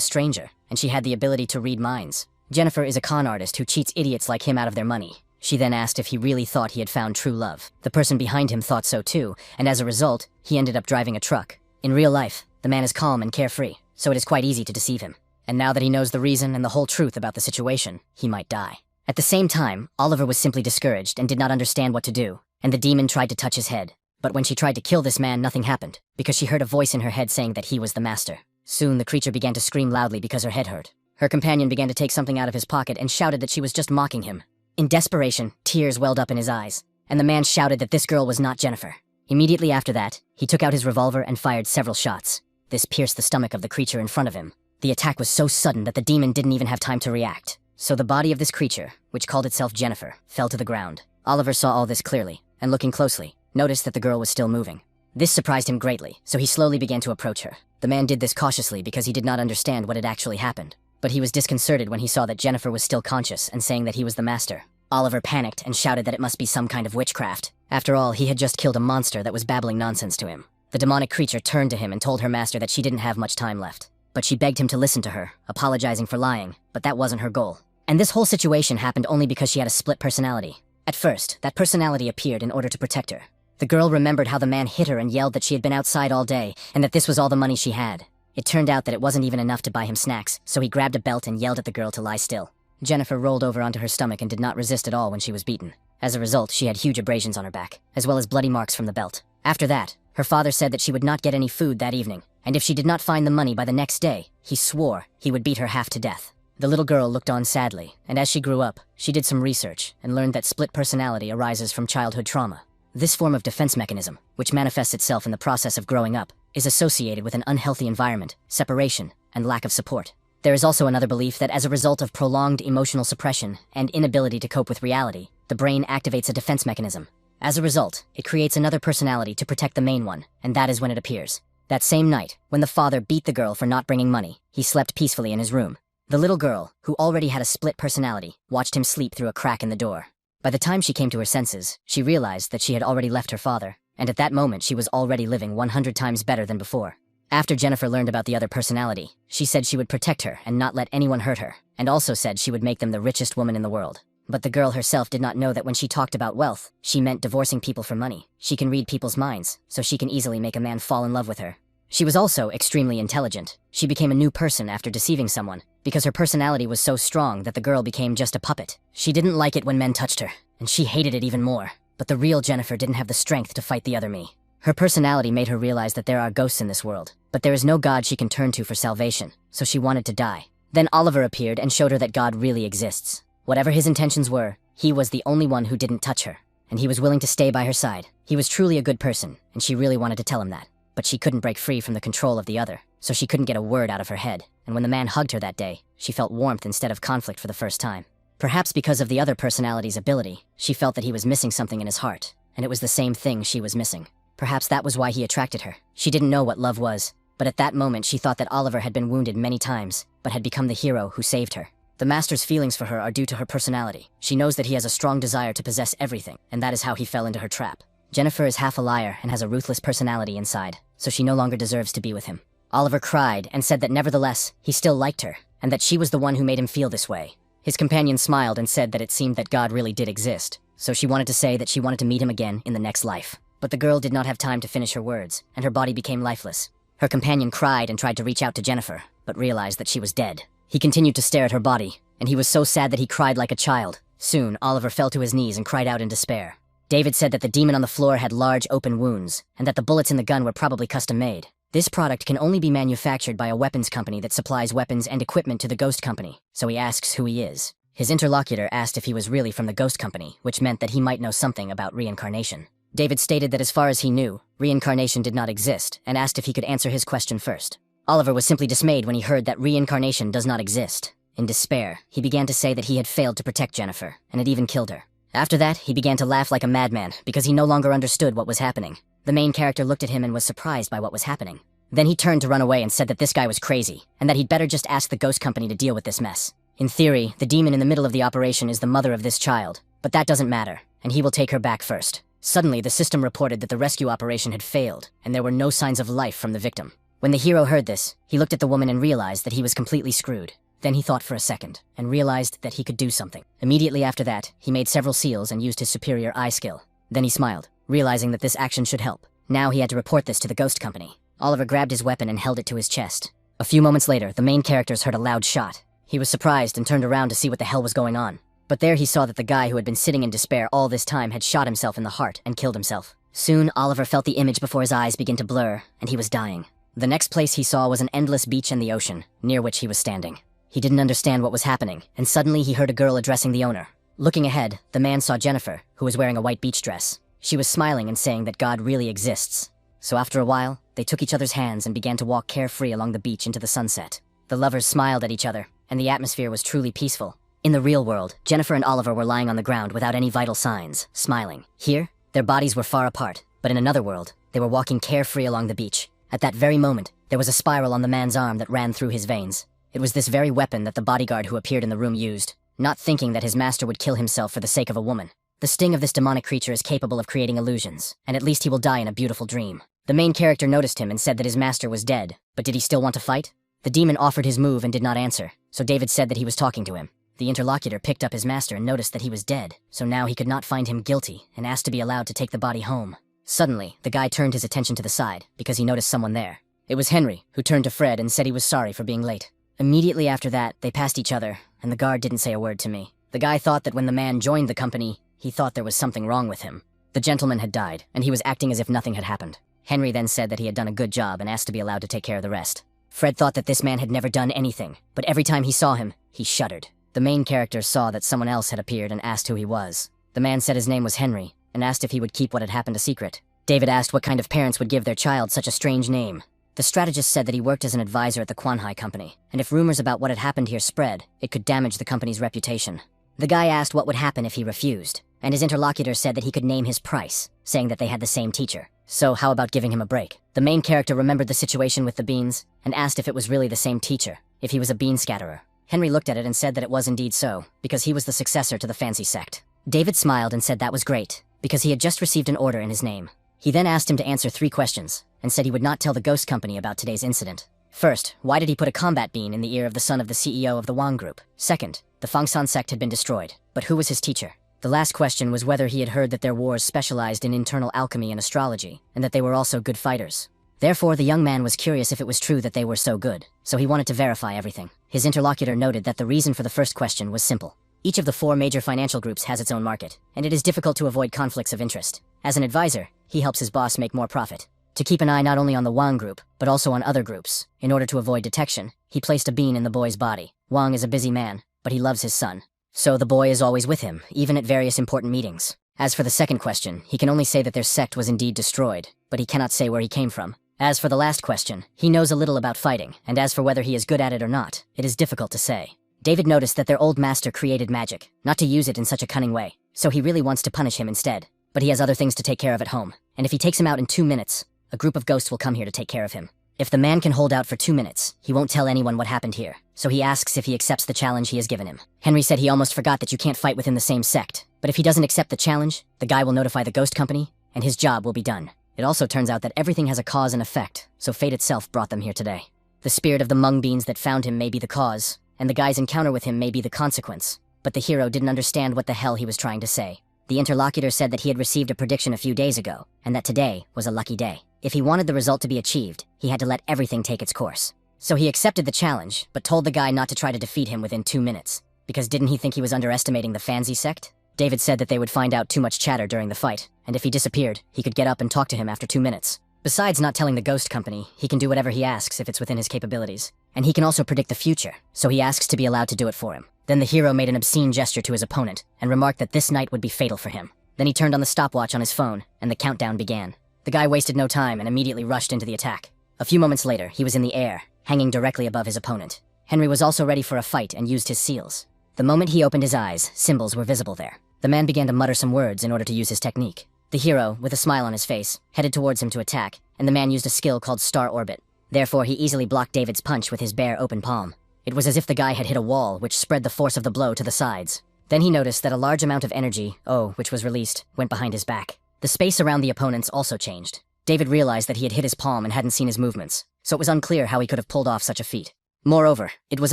S1: stranger, and she had the ability to read minds. Jennifer is a con artist who cheats idiots like him out of their money. She then asked if he really thought he had found true love. The person behind him thought so too, and as a result, he ended up driving a truck. In real life, the man is calm and carefree, so it is quite easy to deceive him. And now that he knows the reason and the whole truth about the situation, he might die. At the same time, Oliver was simply discouraged and did not understand what to do, and the demon tried to touch his head. But when she tried to kill this man, nothing happened, because she heard a voice in her head saying that he was the master. Soon, the creature began to scream loudly because her head hurt. Her companion began to take something out of his pocket and shouted that she was just mocking him. In desperation, tears welled up in his eyes, and the man shouted that this girl was not Jennifer. Immediately after that, he took out his revolver and fired several shots. This pierced the stomach of the creature in front of him. The attack was so sudden that the demon didn't even have time to react. So the body of this creature, which called itself Jennifer, fell to the ground. Oliver saw all this clearly, and looking closely, noticed that the girl was still moving. This surprised him greatly, so he slowly began to approach her. The man did this cautiously because he did not understand what had actually happened. But he was disconcerted when he saw that Jennifer was still conscious and saying that he was the master. Oliver panicked and shouted that it must be some kind of witchcraft. After all, he had just killed a monster that was babbling nonsense to him. The demonic creature turned to him and told her master that she didn't have much time left. But she begged him to listen to her, apologizing for lying, but that wasn't her goal. And this whole situation happened only because she had a split personality. At first, that personality appeared in order to protect her. The girl remembered how the man hit her and yelled that she had been outside all day, and that this was all the money she had. It turned out that it wasn't even enough to buy him snacks, so he grabbed a belt and yelled at the girl to lie still. Jennifer rolled over onto her stomach and did not resist at all when she was beaten. As a result, she had huge abrasions on her back, as well as bloody marks from the belt. After that, her father said that she would not get any food that evening, and if she did not find the money by the next day, he swore he would beat her half to death. The little girl looked on sadly, and as she grew up, she did some research and learned that split personality arises from childhood trauma. This form of defense mechanism, which manifests itself in the process of growing up, is associated with an unhealthy environment, separation, and lack of support. There is also another belief that as a result of prolonged emotional suppression and inability to cope with reality, the brain activates a defense mechanism. As a result, it creates another personality to protect the main one, and that is when it appears. That same night, when the father beat the girl for not bringing money, he slept peacefully in his room. The little girl, who already had a split personality, watched him sleep through a crack in the door. By the time she came to her senses, she realized that she had already left her father, and at that moment she was already living 100 times better than before. After Jennifer learned about the other personality, she said she would protect her and not let anyone hurt her, and also said she would make them the richest woman in the world. But the girl herself did not know that when she talked about wealth, she meant divorcing people for money. She can read people's minds, so she can easily make a man fall in love with her. She was also extremely intelligent. She became a new person after deceiving someone, because her personality was so strong that the girl became just a puppet. She didn't like it when men touched her, and she hated it even more. But the real Jennifer didn't have the strength to fight the other me. Her personality made her realize that there are ghosts in this world, but there is no God she can turn to for salvation, so she wanted to die. Then Oliver appeared and showed her that God really exists. Whatever his intentions were, he was the only one who didn't touch her, and he was willing to stay by her side. He was truly a good person, and she really wanted to tell him that. But she couldn't break free from the control of the other, so she couldn't get a word out of her head, and when the man hugged her that day, she felt warmth instead of conflict for the first time. Perhaps because of the other personality's ability, she felt that he was missing something in his heart, and it was the same thing she was missing. Perhaps that was why he attracted her. She didn't know what love was, but at that moment she thought that Oliver had been wounded many times, but had become the hero who saved her. The master's feelings for her are due to her personality. She knows that he has a strong desire to possess everything, and that is how he fell into her trap. Jennifer is half a liar and has a ruthless personality inside, so she no longer deserves to be with him. Oliver cried and said that nevertheless, he still liked her, and that she was the one who made him feel this way. His companion smiled and said that it seemed that God really did exist, so she wanted to say that she wanted to meet him again in the next life. But the girl did not have time to finish her words, and her body became lifeless. Her companion cried and tried to reach out to Jennifer, but realized that she was dead. He continued to stare at her body, and he was so sad that he cried like a child. Soon, Oliver fell to his knees and cried out in despair. David said that the demon on the floor had large open wounds, and that the bullets in the gun were probably custom-made. This product can only be manufactured by a weapons company that supplies weapons and equipment to the Ghost Company, so he asks who he is. His interlocutor asked if he was really from the Ghost Company, which meant that he might know something about reincarnation. David stated that as far as he knew, reincarnation did not exist, and asked if he could answer his question first. Oliver was simply dismayed when he heard that reincarnation does not exist. In despair, he began to say that he had failed to protect Jennifer, and had even killed her. After that, he began to laugh like a madman, because he no longer understood what was happening. The main character looked at him and was surprised by what was happening. Then he turned to run away and said that this guy was crazy, and that he'd better just ask the Ghost Company to deal with this mess. In theory, the demon in the middle of the operation is the mother of this child, but that doesn't matter, and he will take her back first. Suddenly, the system reported that the rescue operation had failed, and there were no signs of life from the victim. When the hero heard this, he looked at the woman and realized that he was completely screwed. Then he thought for a second, and realized that he could do something. Immediately after that, he made several seals and used his superior eye skill. Then he smiled, realizing that this action should help. Now he had to report this to the Ghost Company. Oliver grabbed his weapon and held it to his chest. A few moments later, the main characters heard a loud shot. He was surprised and turned around to see what the hell was going on. But there he saw that the guy who had been sitting in despair all this time had shot himself in the heart and killed himself. Soon, Oliver felt the image before his eyes begin to blur, and he was dying. The next place he saw was an endless beach and the ocean, near which he was standing. He didn't understand what was happening, and suddenly he heard a girl addressing the owner. Looking ahead, the man saw Jennifer, who was wearing a white beach dress. She was smiling and saying that God really exists. So after a while, they took each other's hands and began to walk carefree along the beach into the sunset. The lovers smiled at each other, and the atmosphere was truly peaceful. In the real world, Jennifer and Oliver were lying on the ground without any vital signs, smiling. Here, their bodies were far apart, but in another world, they were walking carefree along the beach. At that very moment, there was a spiral on the man's arm that ran through his veins. It was this very weapon that the bodyguard who appeared in the room used, not thinking that his master would kill himself for the sake of a woman. The sting of this demonic creature is capable of creating illusions, and at least he will die in a beautiful dream. The main character noticed him and said that his master was dead, but did he still want to fight? The demon offered his move and did not answer, so David said that he was talking to him. The interlocutor picked up his master and noticed that he was dead, so now he could not find him guilty and asked to be allowed to take the body home. Suddenly, the guy turned his attention to the side because he noticed someone there. It was Henry, who turned to Fred and said he was sorry for being late. Immediately after that, they passed each other, and the guard didn't say a word to me. The guy thought that when the man joined the company, he thought there was something wrong with him. The gentleman had died, and he was acting as if nothing had happened. Henry then said that he had done a good job and asked to be allowed to take care of the rest. Fred thought that this man had never done anything, but every time he saw him, he shuddered. The main character saw that someone else had appeared and asked who he was. The man said his name was Henry, and asked if he would keep what had happened a secret. David asked what kind of parents would give their child such a strange name. The strategist said that he worked as an advisor at the Kwanhai company, and if rumors about what had happened here spread, it could damage the company's reputation. The guy asked what would happen if he refused, and his interlocutor said that he could name his price, saying that they had the same teacher. So how about giving him a break? The main character remembered the situation with the beans, and asked if it was really the same teacher, if he was a bean scatterer. Henry looked at it and said that it was indeed so, because he was the successor to the fancy sect. David smiled and said that was great, because he had just received an order in his name. He then asked him to answer 3 questions, and said he would not tell the ghost company about today's incident. First, why did he put a combat bean in the ear of the son of the CEO of the Wang Group? Second, the Fangsan sect had been destroyed, but who was his teacher? The last question was whether he had heard that their wars specialized in internal alchemy and astrology, and that they were also good fighters. Therefore, the young man was curious if it was true that they were so good, so he wanted to verify everything. His interlocutor noted that the reason for the first question was simple. Each of the 4 major financial groups has its own market, and it is difficult to avoid conflicts of interest. As an advisor, he helps his boss make more profit. To keep an eye not only on the Wang group, but also on other groups, in order to avoid detection, he placed a bean in the boy's body. Wang is a busy man, but he loves his son. So the boy is always with him, even at various important meetings. As for the second question, he can only say that their sect was indeed destroyed, but he cannot say where he came from. As for the last question, he knows a little about fighting, and as for whether he is good at it or not, it is difficult to say. David noticed that their old master created magic, not to use it in such a cunning way, so he really wants to punish him instead. But he has other things to take care of at home, and if he takes him out in 2 minutes, a group of ghosts will come here to take care of him. If the man can hold out for 2 minutes, he won't tell anyone what happened here, so he asks if he accepts the challenge he has given him. Henry said he almost forgot that you can't fight within the same sect, but if he doesn't accept the challenge, the guy will notify the ghost company, and his job will be done. It also turns out that everything has a cause and effect, so fate itself brought them here today. The spirit of the mung beans that found him may be the cause, and the guy's encounter with him may be the consequence, but the hero didn't understand what the hell he was trying to say. The interlocutor said that he had received a prediction a few days ago, and that today was a lucky day. If he wanted the result to be achieved, he had to let everything take its course. So he accepted the challenge, but told the guy not to try to defeat him within 2 minutes, because didn't he think he was underestimating the Fanzi sect? David said that they would find out too much chatter during the fight, and if he disappeared, he could get up and talk to him after 2 minutes. Besides not telling the ghost company, he can do whatever he asks if it's within his capabilities. And he can also predict the future, so he asks to be allowed to do it for him. Then the hero made an obscene gesture to his opponent, and remarked that this night would be fatal for him. Then he turned on the stopwatch on his phone, and the countdown began. The guy wasted no time and immediately rushed into the attack. A few moments later, he was in the air, hanging directly above his opponent. Henry was also ready for a fight and used his seals. The moment he opened his eyes, symbols were visible there. The man began to mutter some words in order to use his technique. The hero, with a smile on his face, headed towards him to attack, and the man used a skill called Star Orbit. Therefore, he easily blocked David's punch with his bare open palm. It was as if the guy had hit a wall, which spread the force of the blow to the sides. Then he noticed that a large amount of energy, which was released, went behind his back. The space around the opponents also changed. David realized that he had hit his palm and hadn't seen his movements, so it was unclear how he could have pulled off such a feat. Moreover, it was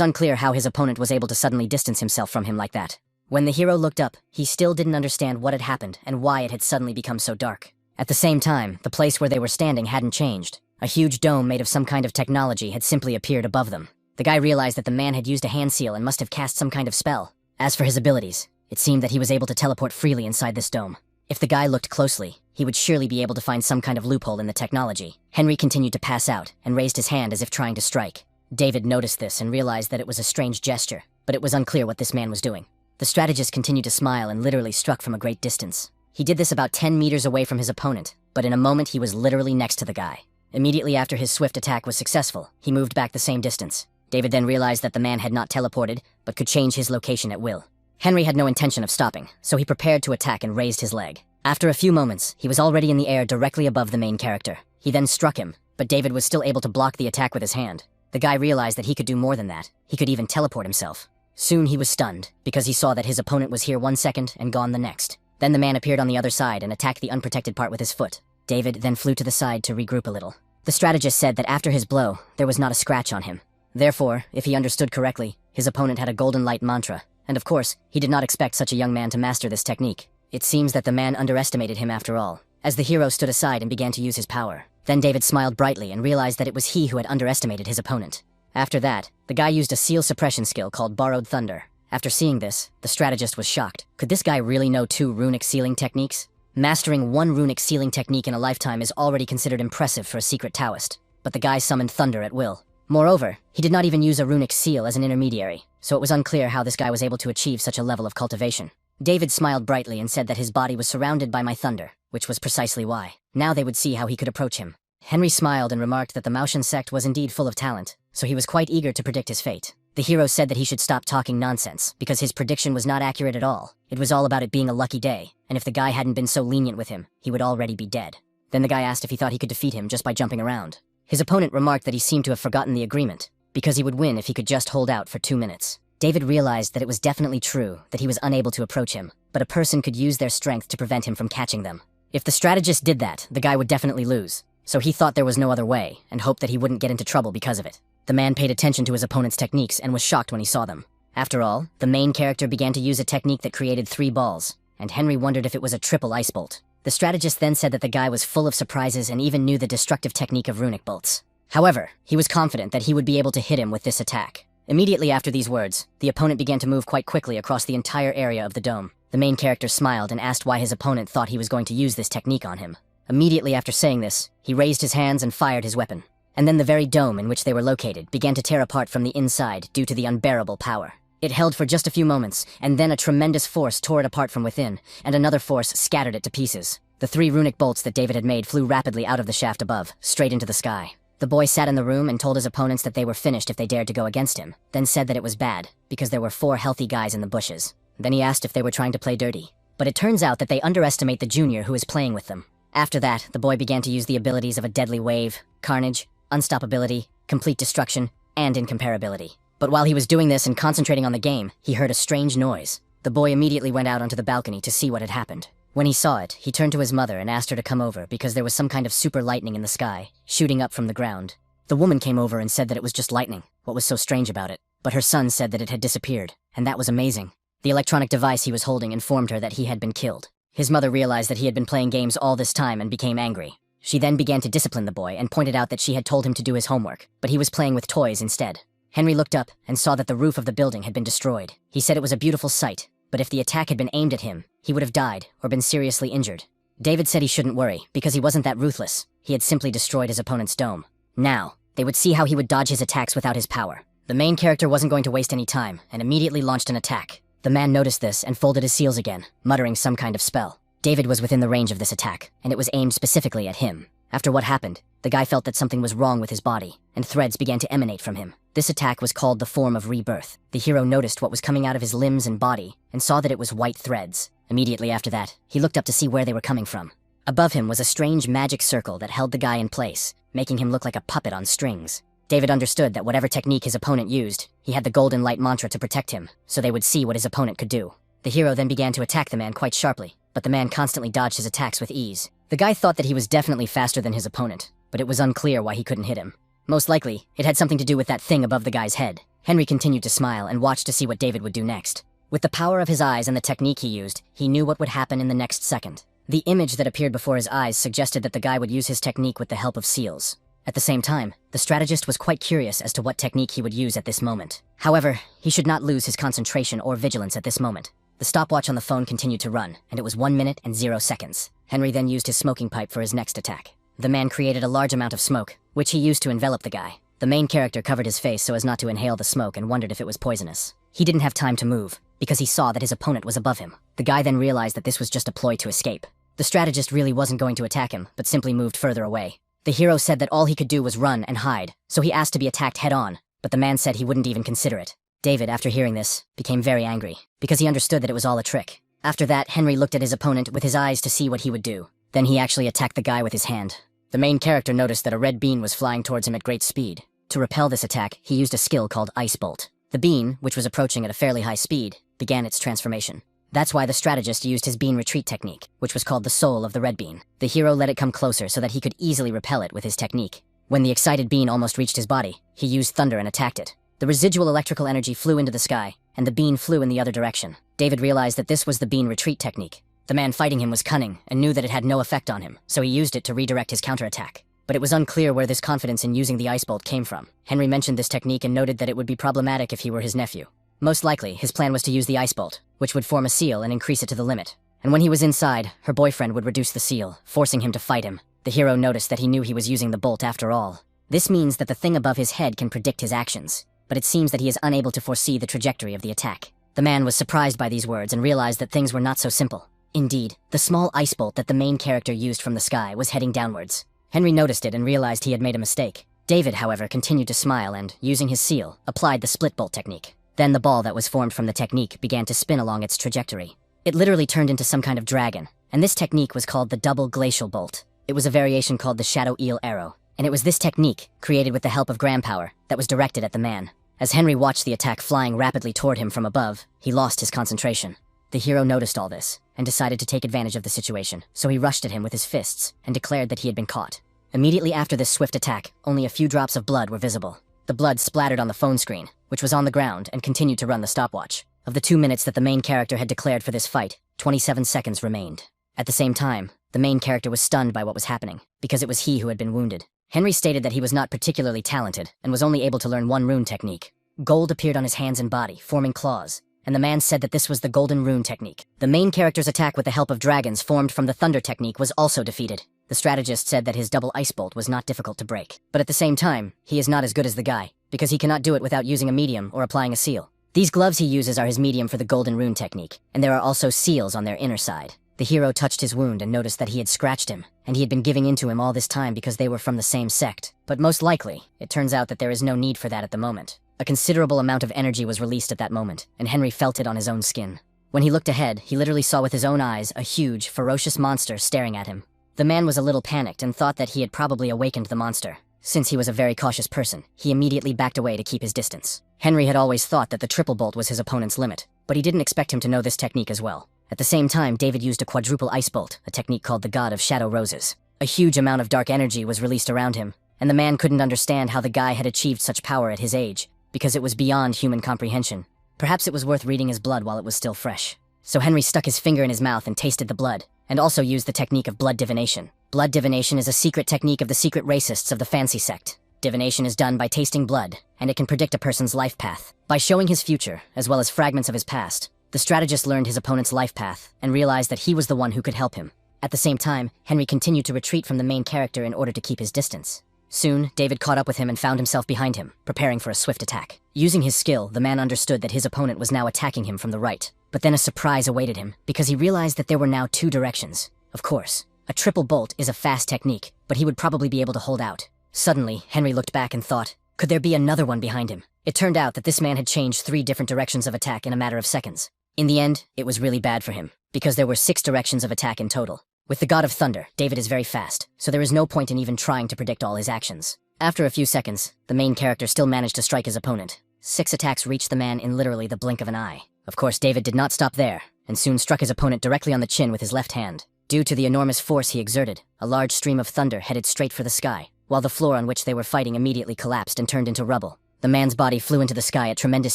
S1: unclear how his opponent was able to suddenly distance himself from him like that. When the hero looked up, he still didn't understand what had happened and why it had suddenly become so dark. At the same time, the place where they were standing hadn't changed. A huge dome made of some kind of technology had simply appeared above them. The guy realized that the man had used a hand seal and must have cast some kind of spell. As for his abilities, it seemed that he was able to teleport freely inside this dome. If the guy looked closely, he would surely be able to find some kind of loophole in the technology. Henry continued to pass out and raised his hand as if trying to strike. David noticed this and realized that it was a strange gesture, but it was unclear what this man was doing. The strategist continued to smile and literally struck from a great distance. He did this about 10 meters away from his opponent, but in a moment he was literally next to the guy. Immediately after his swift attack was successful, he moved back the same distance. David then realized that the man had not teleported, but could change his location at will. Henry had no intention of stopping, so he prepared to attack and raised his leg. After a few moments, he was already in the air directly above the main character. He then struck him, but David was still able to block the attack with his hand. The guy realized that he could do more than that. He could even teleport himself. Soon he was stunned, because he saw that his opponent was here 1 second and gone the next. Then the man appeared on the other side and attacked the unprotected part with his foot. David then flew to the side to regroup a little. The strategist said that after his blow, there was not a scratch on him. Therefore, if he understood correctly, his opponent had a golden light mantra, and of course, he did not expect such a young man to master this technique. It seems that the man underestimated him after all, as the hero stood aside and began to use his power. Then David smiled brightly and realized that it was he who had underestimated his opponent. After that, the guy used a seal suppression skill called Borrowed Thunder. After seeing this, the strategist was shocked. Could this guy really know 2 runic sealing techniques? Mastering 1 runic sealing technique in a lifetime is already considered impressive for a secret Taoist, but the guy summoned thunder at will. Moreover, he did not even use a runic seal as an intermediary, so it was unclear how this guy was able to achieve such a level of cultivation. David smiled brightly and said that his body was surrounded by my thunder, which was precisely why. Now they would see how he could approach him. Henry smiled and remarked that the Maotian sect was indeed full of talent, so he was quite eager to predict his fate. The hero said that he should stop talking nonsense, because his prediction was not accurate at all. It was all about it being a lucky day, and if the guy hadn't been so lenient with him, he would already be dead. Then the guy asked if he thought he could defeat him just by jumping around. His opponent remarked that he seemed to have forgotten the agreement, because he would win if he could just hold out for 2 minutes. David realized that it was definitely true that he was unable to approach him, but a person could use their strength to prevent him from catching them. If the strategist did that, the guy would definitely lose, so he thought there was no other way, and hoped that he wouldn't get into trouble because of it. The man paid attention to his opponent's techniques and was shocked when he saw them. After all, the main character began to use a technique that created 3 balls, and Henry wondered if it was a triple ice bolt. The strategist then said that the guy was full of surprises and even knew the destructive technique of runic bolts. However, he was confident that he would be able to hit him with this attack. Immediately after these words, the opponent began to move quite quickly across the entire area of the dome. The main character smiled and asked why his opponent thought he was going to use this technique on him. Immediately after saying this, he raised his hands and fired his weapon. And then the very dome in which they were located began to tear apart from the inside due to the unbearable power. It held for just a few moments, and then a tremendous force tore it apart from within, and another force scattered it to pieces. The 3 runic bolts that David had made flew rapidly out of the shaft above, straight into the sky. The boy sat in the room and told his opponents that they were finished if they dared to go against him, then said that it was bad, because there were 4 healthy guys in the bushes. Then he asked if they were trying to play dirty. But it turns out that they underestimate the junior who is playing with them. After that, the boy began to use the abilities of a deadly wave, carnage, unstoppability, complete destruction, and incomparability. But while he was doing this and concentrating on the game, he heard a strange noise. The boy immediately went out onto the balcony to see what had happened. When he saw it, he turned to his mother and asked her to come over because there was some kind of super lightning in the sky, shooting up from the ground. The woman came over and said that it was just lightning. What was so strange about it? But her son said that it had disappeared, and that was amazing. The electronic device he was holding informed her that he had been killed. His mother realized that he had been playing games all this time and became angry. She then began to discipline the boy and pointed out that she had told him to do his homework, but he was playing with toys instead. Henry looked up and saw that the roof of the building had been destroyed. He said it was a beautiful sight, but if the attack had been aimed at him, he would have died or been seriously injured. David said he shouldn't worry, because he wasn't that ruthless. He had simply destroyed his opponent's dome. Now, they would see how he would dodge his attacks without his power. The main character wasn't going to waste any time, and immediately launched an attack. The man noticed this and folded his seals again, muttering some kind of spell. David was within the range of this attack, and it was aimed specifically at him. After what happened, the guy felt that something was wrong with his body, and threads began to emanate from him. This attack was called the form of rebirth. The hero noticed what was coming out of his limbs and body, and saw that it was white threads. Immediately after that, he looked up to see where they were coming from. Above him was a strange magic circle that held the guy in place, making him look like a puppet on strings. David understood that whatever technique his opponent used, he had the golden light mantra to protect him, so they would see what his opponent could do. The hero then began to attack the man quite sharply, but the man constantly dodged his attacks with ease. The guy thought that he was definitely faster than his opponent, but it was unclear why he couldn't hit him. Most likely, it had something to do with that thing above the guy's head. Henry continued to smile and watched to see what David would do next. With the power of his eyes and the technique he used, he knew what would happen in the next second. The image that appeared before his eyes suggested that the guy would use his technique with the help of seals. At the same time, the strategist was quite curious as to what technique he would use at this moment. However, he should not lose his concentration or vigilance at this moment. The stopwatch on the phone continued to run, and it was 1 minute and 0 seconds. Henry then used his smoking pipe for his next attack. The man created a large amount of smoke, which he used to envelop the guy. The main character covered his face so as not to inhale the smoke and wondered if it was poisonous. He didn't have time to move, because he saw that his opponent was above him. The guy then realized that this was just a ploy to escape. The strategist really wasn't going to attack him, but simply moved further away. The hero said that all he could do was run and hide, so he asked to be attacked head-on, but the man said he wouldn't even consider it. David, after hearing this, became very angry, because he understood that it was all a trick. After that, Henry looked at his opponent with his eyes to see what he would do. Then he actually attacked the guy with his hand. The main character noticed that a red bean was flying towards him at great speed. To repel this attack, he used a skill called Ice Bolt. The bean, which was approaching at a fairly high speed, began its transformation. That's why the strategist used his bean retreat technique, which was called the soul of the red bean. The hero let it come closer so that he could easily repel it with his technique. When the excited bean almost reached his body, he used thunder and attacked it. The residual electrical energy flew into the sky, and the bean flew in the other direction. David realized that this was the bean retreat technique. The man fighting him was cunning and knew that it had no effect on him, so he used it to redirect his counterattack. But it was unclear where this confidence in using the ice bolt came from. Henry mentioned this technique and noted that it would be problematic if he were his nephew. Most likely, his plan was to use the ice bolt, which would form a seal and increase it to the limit. And when he was inside, her boyfriend would reduce the seal, forcing him to fight him. The hero noticed that he knew he was using the bolt after all. This means that the thing above his head can predict his actions, but it seems that he is unable to foresee the trajectory of the attack. The man was surprised by these words and realized that things were not so simple. Indeed, the small ice bolt that the main character used from the sky was heading downwards. Henry noticed it and realized he had made a mistake. David, however, continued to smile and, using his seal, applied the split bolt technique. Then the ball that was formed from the technique began to spin along its trajectory. It literally turned into some kind of dragon, and this technique was called the double glacial bolt. It was a variation called the shadow eel arrow, and it was this technique, created with the help of gram power, that was directed at the man. As Henry watched the attack flying rapidly toward him from above, he lost his concentration. The hero noticed all this, and decided to take advantage of the situation, so he rushed at him with his fists, and declared that he had been caught. Immediately after this swift attack, only a few drops of blood were visible. The blood splattered on the phone screen, which was on the ground, and continued to run the stopwatch. Of the 2 minutes that the main character had declared for this fight, 27 seconds remained. At the same time, the main character was stunned by what was happening, because it was he who had been wounded. Henry stated that he was not particularly talented, and was only able to learn one rune technique. Gold appeared on his hands and body, forming claws, and the man said that this was the golden rune technique. The main character's attack with the help of dragons formed from the thunder technique was also defeated. The strategist said that his double ice bolt was not difficult to break, but at the same time, he is not as good as the guy, because he cannot do it without using a medium or applying a seal. These gloves he uses are his medium for the golden rune technique, and there are also seals on their inner side. The hero touched his wound and noticed that he had scratched him, and he had been giving in to him all this time because they were from the same sect. But most likely, it turns out that there is no need for that at the moment. A considerable amount of energy was released at that moment, and Henry felt it on his own skin. When he looked ahead, he literally saw with his own eyes a huge, ferocious monster staring at him. The man was a little panicked and thought that he had probably awakened the monster. Since he was a very cautious person, he immediately backed away to keep his distance. Henry had always thought that the triple bolt was his opponent's limit, but he didn't expect him to know this technique as well. At the same time, David used a quadruple ice bolt, a technique called the God of Shadow Roses. A huge amount of dark energy was released around him, and the man couldn't understand how the guy had achieved such power at his age, because it was beyond human comprehension. Perhaps it was worth reading his blood while it was still fresh. So Henry stuck his finger in his mouth and tasted the blood, and also used the technique of blood divination. Blood divination is a secret technique of the secret racists of the fancy sect. Divination is done by tasting blood, and it can predict a person's life path. By showing his future, as well as fragments of his past, the strategist learned his opponent's life path, and realized that he was the one who could help him. At the same time, Henry continued to retreat from the main character in order to keep his distance. Soon, David caught up with him and found himself behind him, preparing for a swift attack. Using his skill, the man understood that his opponent was now attacking him from the right. But then a surprise awaited him, because he realized that there were now 2 directions. Of course, a triple bolt is a fast technique, but he would probably be able to hold out. Suddenly, Henry looked back and thought, could there be another one behind him? It turned out that this man had changed 3 different directions of attack in a matter of seconds. In the end, it was really bad for him, because there were 6 directions of attack in total. With the God of Thunder, David is very fast, so there is no point in even trying to predict all his actions. After a few seconds, the main character still managed to strike his opponent. 6 attacks reached the man in literally the blink of an eye. Of course, David did not stop there, and soon struck his opponent directly on the chin with his left hand. Due to the enormous force he exerted, a large stream of thunder headed straight for the sky, while the floor on which they were fighting immediately collapsed and turned into rubble. The man's body flew into the sky at tremendous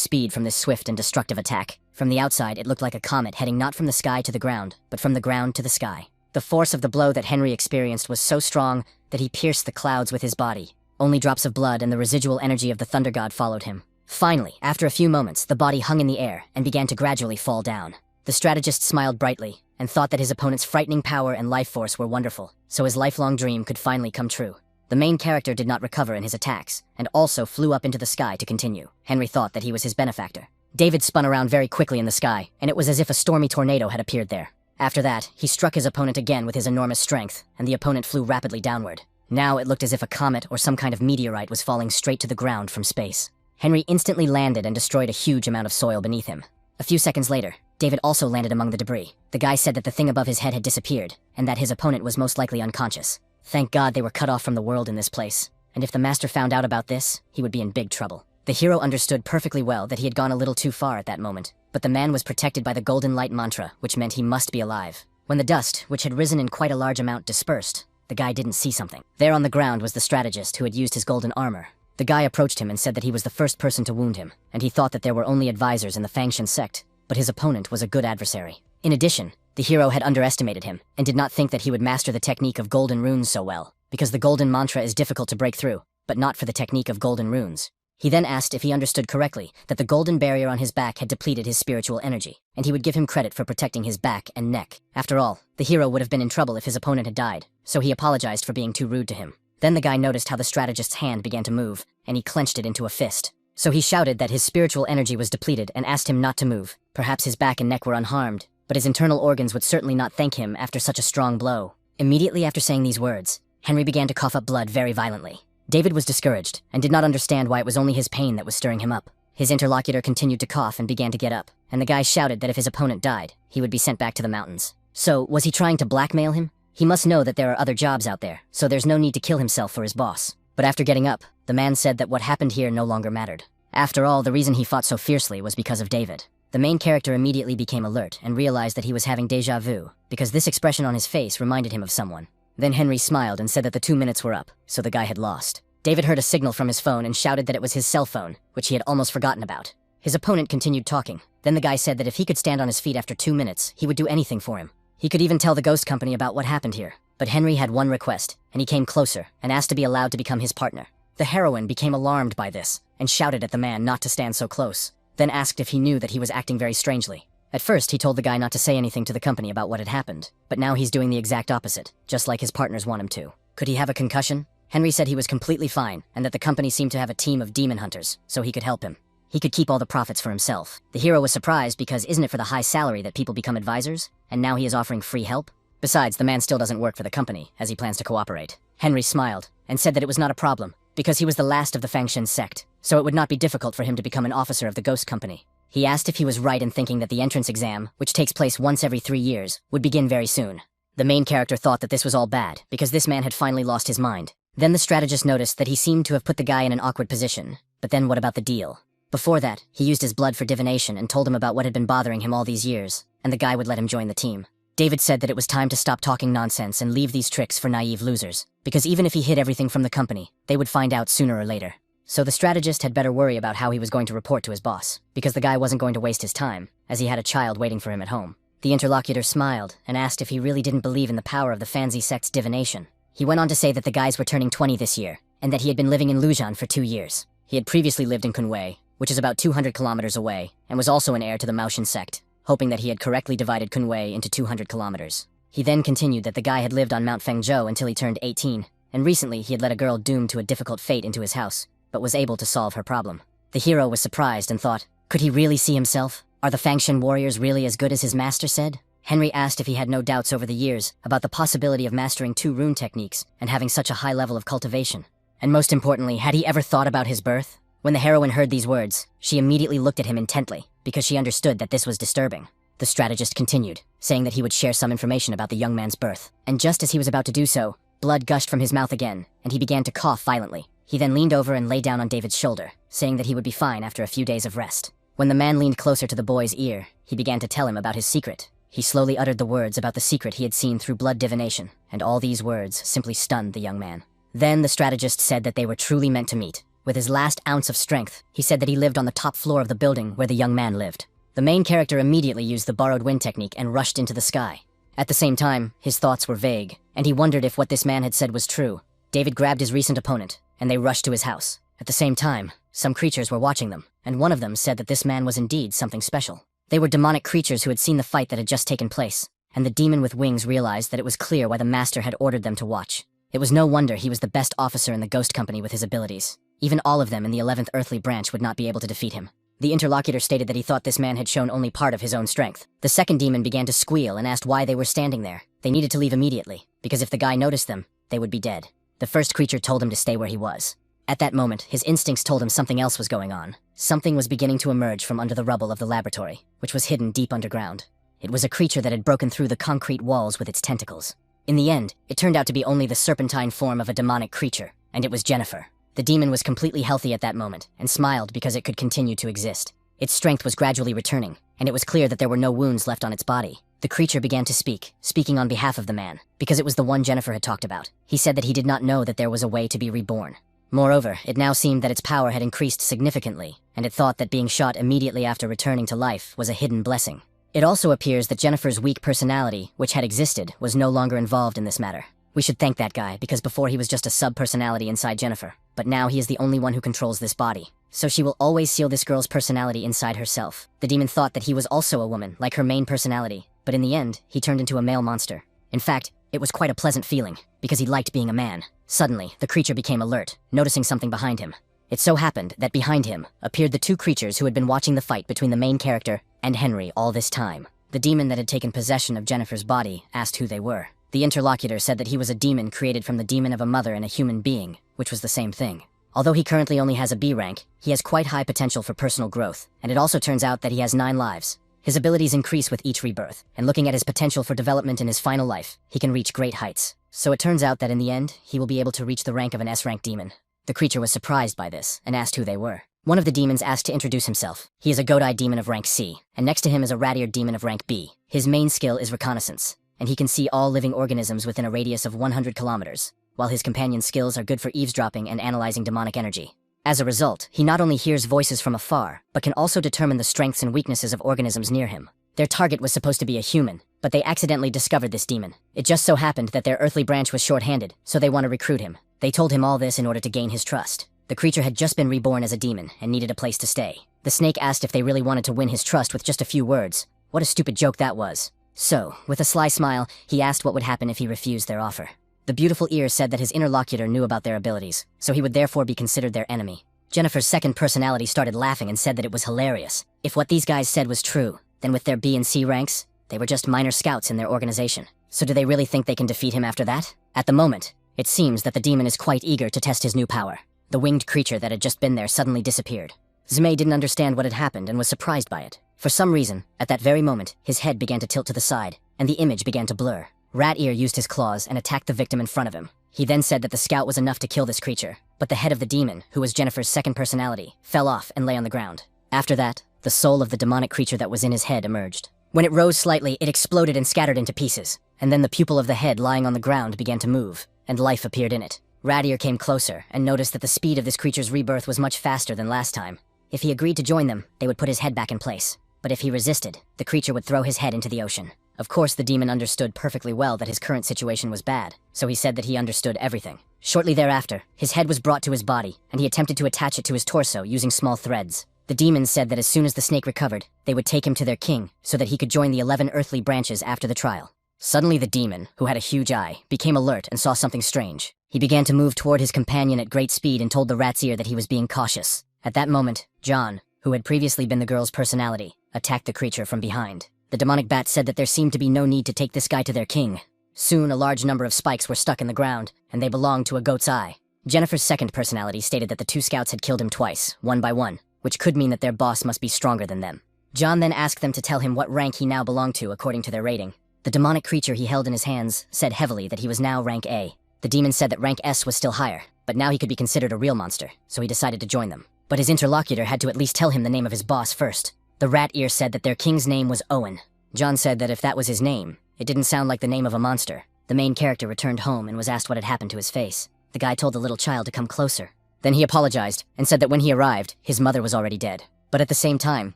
S1: speed from this swift and destructive attack. From the outside, it looked like a comet heading not from the sky to the ground, but from the ground to the sky. The force of the blow that Henry experienced was so strong that he pierced the clouds with his body. Only drops of blood and the residual energy of the thunder god followed him. Finally, after a few moments, the body hung in the air and began to gradually fall down. The strategist smiled brightly and thought that his opponent's frightening power and life force were wonderful, so his lifelong dream could finally come true. The main character did not recover in his attacks, and also flew up into the sky to continue. Henry thought that he was his benefactor. David spun around very quickly in the sky, and it was as if a stormy tornado had appeared there. After that, he struck his opponent again with his enormous strength, and the opponent flew rapidly downward. Now it looked as if a comet or some kind of meteorite was falling straight to the ground from space. Henry instantly landed and destroyed a huge amount of soil beneath him. A few seconds later, David also landed among the debris. The guy said that the thing above his head had disappeared, and that his opponent was most likely unconscious. Thank God they were cut off from the world in this place, and if the master found out about this, he would be in big trouble. The hero understood perfectly well that he had gone a little too far at that moment, but the man was protected by the golden light mantra, which meant he must be alive. When the dust, which had risen in quite a large amount, dispersed, the guy didn't see something. There on the ground was the strategist who had used his golden armor. The guy approached him and said that he was the first person to wound him, and he thought that there were only advisors in the Fangshan sect, but his opponent was a good adversary. In addition, the hero had underestimated him, and did not think that he would master the technique of golden runes so well, because the golden mantra is difficult to break through, but not for the technique of golden runes. He then asked if he understood correctly that the golden barrier on his back had depleted his spiritual energy, and he would give him credit for protecting his back and neck. After all, the hero would have been in trouble if his opponent had died, so he apologized for being too rude to him. Then the guy noticed how the strategist's hand began to move, and he clenched it into a fist. So he shouted that his spiritual energy was depleted and asked him not to move. Perhaps his back and neck were unharmed, but his internal organs would certainly not thank him after such a strong blow. Immediately after saying these words, Henry began to cough up blood very violently. David was discouraged and did not understand why it was only his pain that was stirring him up. His interlocutor continued to cough and began to get up, and the guy shouted that if his opponent died, he would be sent back to the mountains. So, was he trying to blackmail him? He must know that there are other jobs out there, so there's no need to kill himself for his boss. But after getting up, the man said that what happened here no longer mattered. After all, the reason he fought so fiercely was because of David. The main character immediately became alert and realized that he was having déjà vu, because this expression on his face reminded him of someone. Then Henry smiled and said that the 2 minutes were up, so the guy had lost. David heard a signal from his phone and shouted that it was his cell phone, which he had almost forgotten about. His opponent continued talking. Then the guy said that if he could stand on his feet after 2 minutes, he would do anything for him. He could even tell the ghost company about what happened here. But Henry had one request, and he came closer and asked to be allowed to become his partner. The heroine became alarmed by this and shouted at the man not to stand so close, then asked if he knew that he was acting very strangely. At first, he told the guy not to say anything to the company about what had happened, but now he's doing the exact opposite, just like his partners want him to. Could he have a concussion? Henry said he was completely fine, and that the company seemed to have a team of demon hunters, so he could help him. He could keep all the profits for himself. The hero was surprised because isn't it for the high salary that people become advisors? And now he is offering free help? Besides, the man still doesn't work for the company, as he plans to cooperate. Henry smiled, and said that it was not a problem, because he was the last of the Fangshin sect, so it would not be difficult for him to become an officer of the ghost company. He asked if he was right in thinking that the entrance exam, which takes place once every 3 years, would begin very soon. The main character thought that this was all bad, because this man had finally lost his mind. Then the strategist noticed that he seemed to have put the guy in an awkward position. But then what about the deal? Before that, he used his blood for divination and told him about what had been bothering him all these years, and the guy would let him join the team. David said that it was time to stop talking nonsense and leave these tricks for naive losers, because even if he hid everything from the company, they would find out sooner or later. So the strategist had better worry about how he was going to report to his boss, because the guy wasn't going to waste his time, as he had a child waiting for him at home. The interlocutor smiled and asked if he really didn't believe in the power of the Fanzi sect's divination. He went on to say that the guys were turning 20 this year, and that he had been living in Lujan for 2 years. He had previously lived in Kunwei, which is about 200 kilometers away, and was also an heir to the Maoshin sect, hoping that he had correctly divided Kunwei into 200 kilometers. He then continued that the guy had lived on Mount Fengzhou until he turned 18, and recently he had let a girl doomed to a difficult fate into his house, but was able to solve her problem. The hero was surprised and thought, could he really see himself? Are the Fangshin warriors really as good as his master said? Henry asked if he had no doubts over the years about the possibility of mastering 2 rune techniques and having such a high level of cultivation. And most importantly, had he ever thought about his birth? When the heroine heard these words, she immediately looked at him intently, because she understood that this was disturbing. The strategist continued, saying that he would share some information about the young man's birth. And just as he was about to do so, blood gushed from his mouth again, and he began to cough violently. He then leaned over and lay down on David's shoulder, saying that he would be fine after a few days of rest. When the man leaned closer to the boy's ear, he began to tell him about his secret. He slowly uttered the words about the secret he had seen through blood divination, and all these words simply stunned the young man. Then the strategist said that they were truly meant to meet. With his last ounce of strength, he said that he lived on the top floor of the building where the young man lived. The main character immediately used the borrowed wind technique and rushed into the sky. At the same time, his thoughts were vague, and he wondered if what this man had said was true. David grabbed his recent opponent, and they rushed to his house. At the same time, some creatures were watching them, and one of them said that this man was indeed something special. They were demonic creatures who had seen the fight that had just taken place, and the demon with wings realized that it was clear why the master had ordered them to watch. It was no wonder he was the best officer in the ghost company with his abilities. Even all of them in the 11th earthly branch would not be able to defeat him. The interlocutor stated that he thought this man had shown only part of his own strength. The second demon began to squeal and asked why they were standing there. They needed to leave immediately, because if the guy noticed them, they would be dead. The first creature told him to stay where he was. At that moment, his instincts told him something else was going on. Something was beginning to emerge from under the rubble of the laboratory, which was hidden deep underground. It was a creature that had broken through the concrete walls with its tentacles. In the end, it turned out to be only the serpentine form of a demonic creature, and it was Jennifer. The demon was completely healthy at that moment, and smiled because it could continue to exist. Its strength was gradually returning, and it was clear that there were no wounds left on its body. The creature began to speak, speaking on behalf of the man, because it was the one Jennifer had talked about. He said that he did not know that there was a way to be reborn. Moreover, it now seemed that its power had increased significantly, and it thought that being shot immediately after returning to life was a hidden blessing. It also appears that Jennifer's weak personality, which had existed, was no longer involved in this matter. We should thank that guy, because before he was just a sub-personality inside Jennifer, but now he is the only one who controls this body. So she will always seal this girl's personality inside herself. The demon thought that he was also a woman, like her main personality, but in the end, he turned into a male monster. In fact, It was quite a pleasant feeling, because he liked being a man. Suddenly, the creature became alert, noticing something behind him. It so happened that behind him appeared the two creatures who had been watching the fight between the main character and Henry all this time. The demon that had taken possession of Jennifer's body asked who they were. The interlocutor said that he was a demon created from the demon of a mother and a human being, which was the same thing. Although he currently only has a B rank, he has quite high potential for personal growth, and it also turns out that he has 9 lives. His abilities increase with each rebirth, and looking at his potential for development in his final life, he can reach great heights. So it turns out that in the end, he will be able to reach the rank of an S-rank demon. The creature was surprised by this, and asked who they were. One of the demons asked to introduce himself. He is a goat-eyed demon of rank C, and next to him is a rat-eared demon of rank B. His main skill is reconnaissance, and he can see all living organisms within a radius of 100 kilometers, while his companion's skills are good for eavesdropping and analyzing demonic energy. As a result, he not only hears voices from afar, but can also determine the strengths and weaknesses of organisms near him. Their target was supposed to be a human, but they accidentally discovered this demon. It just so happened that their earthly branch was short-handed, so they want to recruit him. They told him all this in order to gain his trust. The creature had just been reborn as a demon and needed a place to stay. The snake asked if they really wanted to win his trust with just a few words. What a stupid joke that was. So, with a sly smile, he asked what would happen if he refused their offer. The beautiful ear said that his interlocutor knew about their abilities, so he would therefore be considered their enemy. Jennifer's second personality started laughing and said that it was hilarious. If what these guys said was true, then with their B and C ranks, they were just minor scouts in their organization. So do they really think they can defeat him after that? At the moment, it seems that the demon is quite eager to test his new power. The winged creature that had just been there suddenly disappeared. Zmei didn't understand what had happened and was surprised by it. For some reason, at that very moment, his head began to tilt to the side, and the image began to blur. Rat Ear used his claws and attacked the victim in front of him. He then said that the scout was enough to kill this creature, but the head of the demon, who was Jennifer's second personality, fell off and lay on the ground. After that, the soul of the demonic creature that was in his head emerged. When it rose slightly, it exploded and scattered into pieces, and then the pupil of the head lying on the ground began to move, and life appeared in it. Rat Ear came closer and noticed that the speed of this creature's rebirth was much faster than last time. If he agreed to join them, they would put his head back in place. But if he resisted, the creature would throw his head into the ocean. Of course, the demon understood perfectly well that his current situation was bad, so he said that he understood everything. Shortly thereafter, his head was brought to his body, and he attempted to attach it to his torso using small threads. The demon said that as soon as the snake recovered, they would take him to their king, so that he could join the 11 earthly branches after the trial. Suddenly the demon, who had a huge eye, became alert and saw something strange. He began to move toward his companion at great speed and told the rat's ear that he was being cautious. At that moment, John, who had previously been the girl's personality, attacked the creature from behind. The demonic bat said that there seemed to be no need to take this guy to their king. Soon, a large number of spikes were stuck in the ground, and they belonged to a goat's eye. Jennifer's second personality stated that the two scouts had killed him twice, one by one, which could mean that their boss must be stronger than them. John then asked them to tell him what rank he now belonged to according to their rating. The demonic creature he held in his hands said heavily that he was now rank A. The demon said that rank S was still higher, but now he could be considered a real monster, so he decided to join them. But his interlocutor had to at least tell him the name of his boss first. The rat ear said that their king's name was Owen. John said that if that was his name, it didn't sound like the name of a monster. The main character returned home and was asked what had happened to his face. The guy told the little child to come closer. Then he apologized and said that when he arrived, his mother was already dead. But at the same time,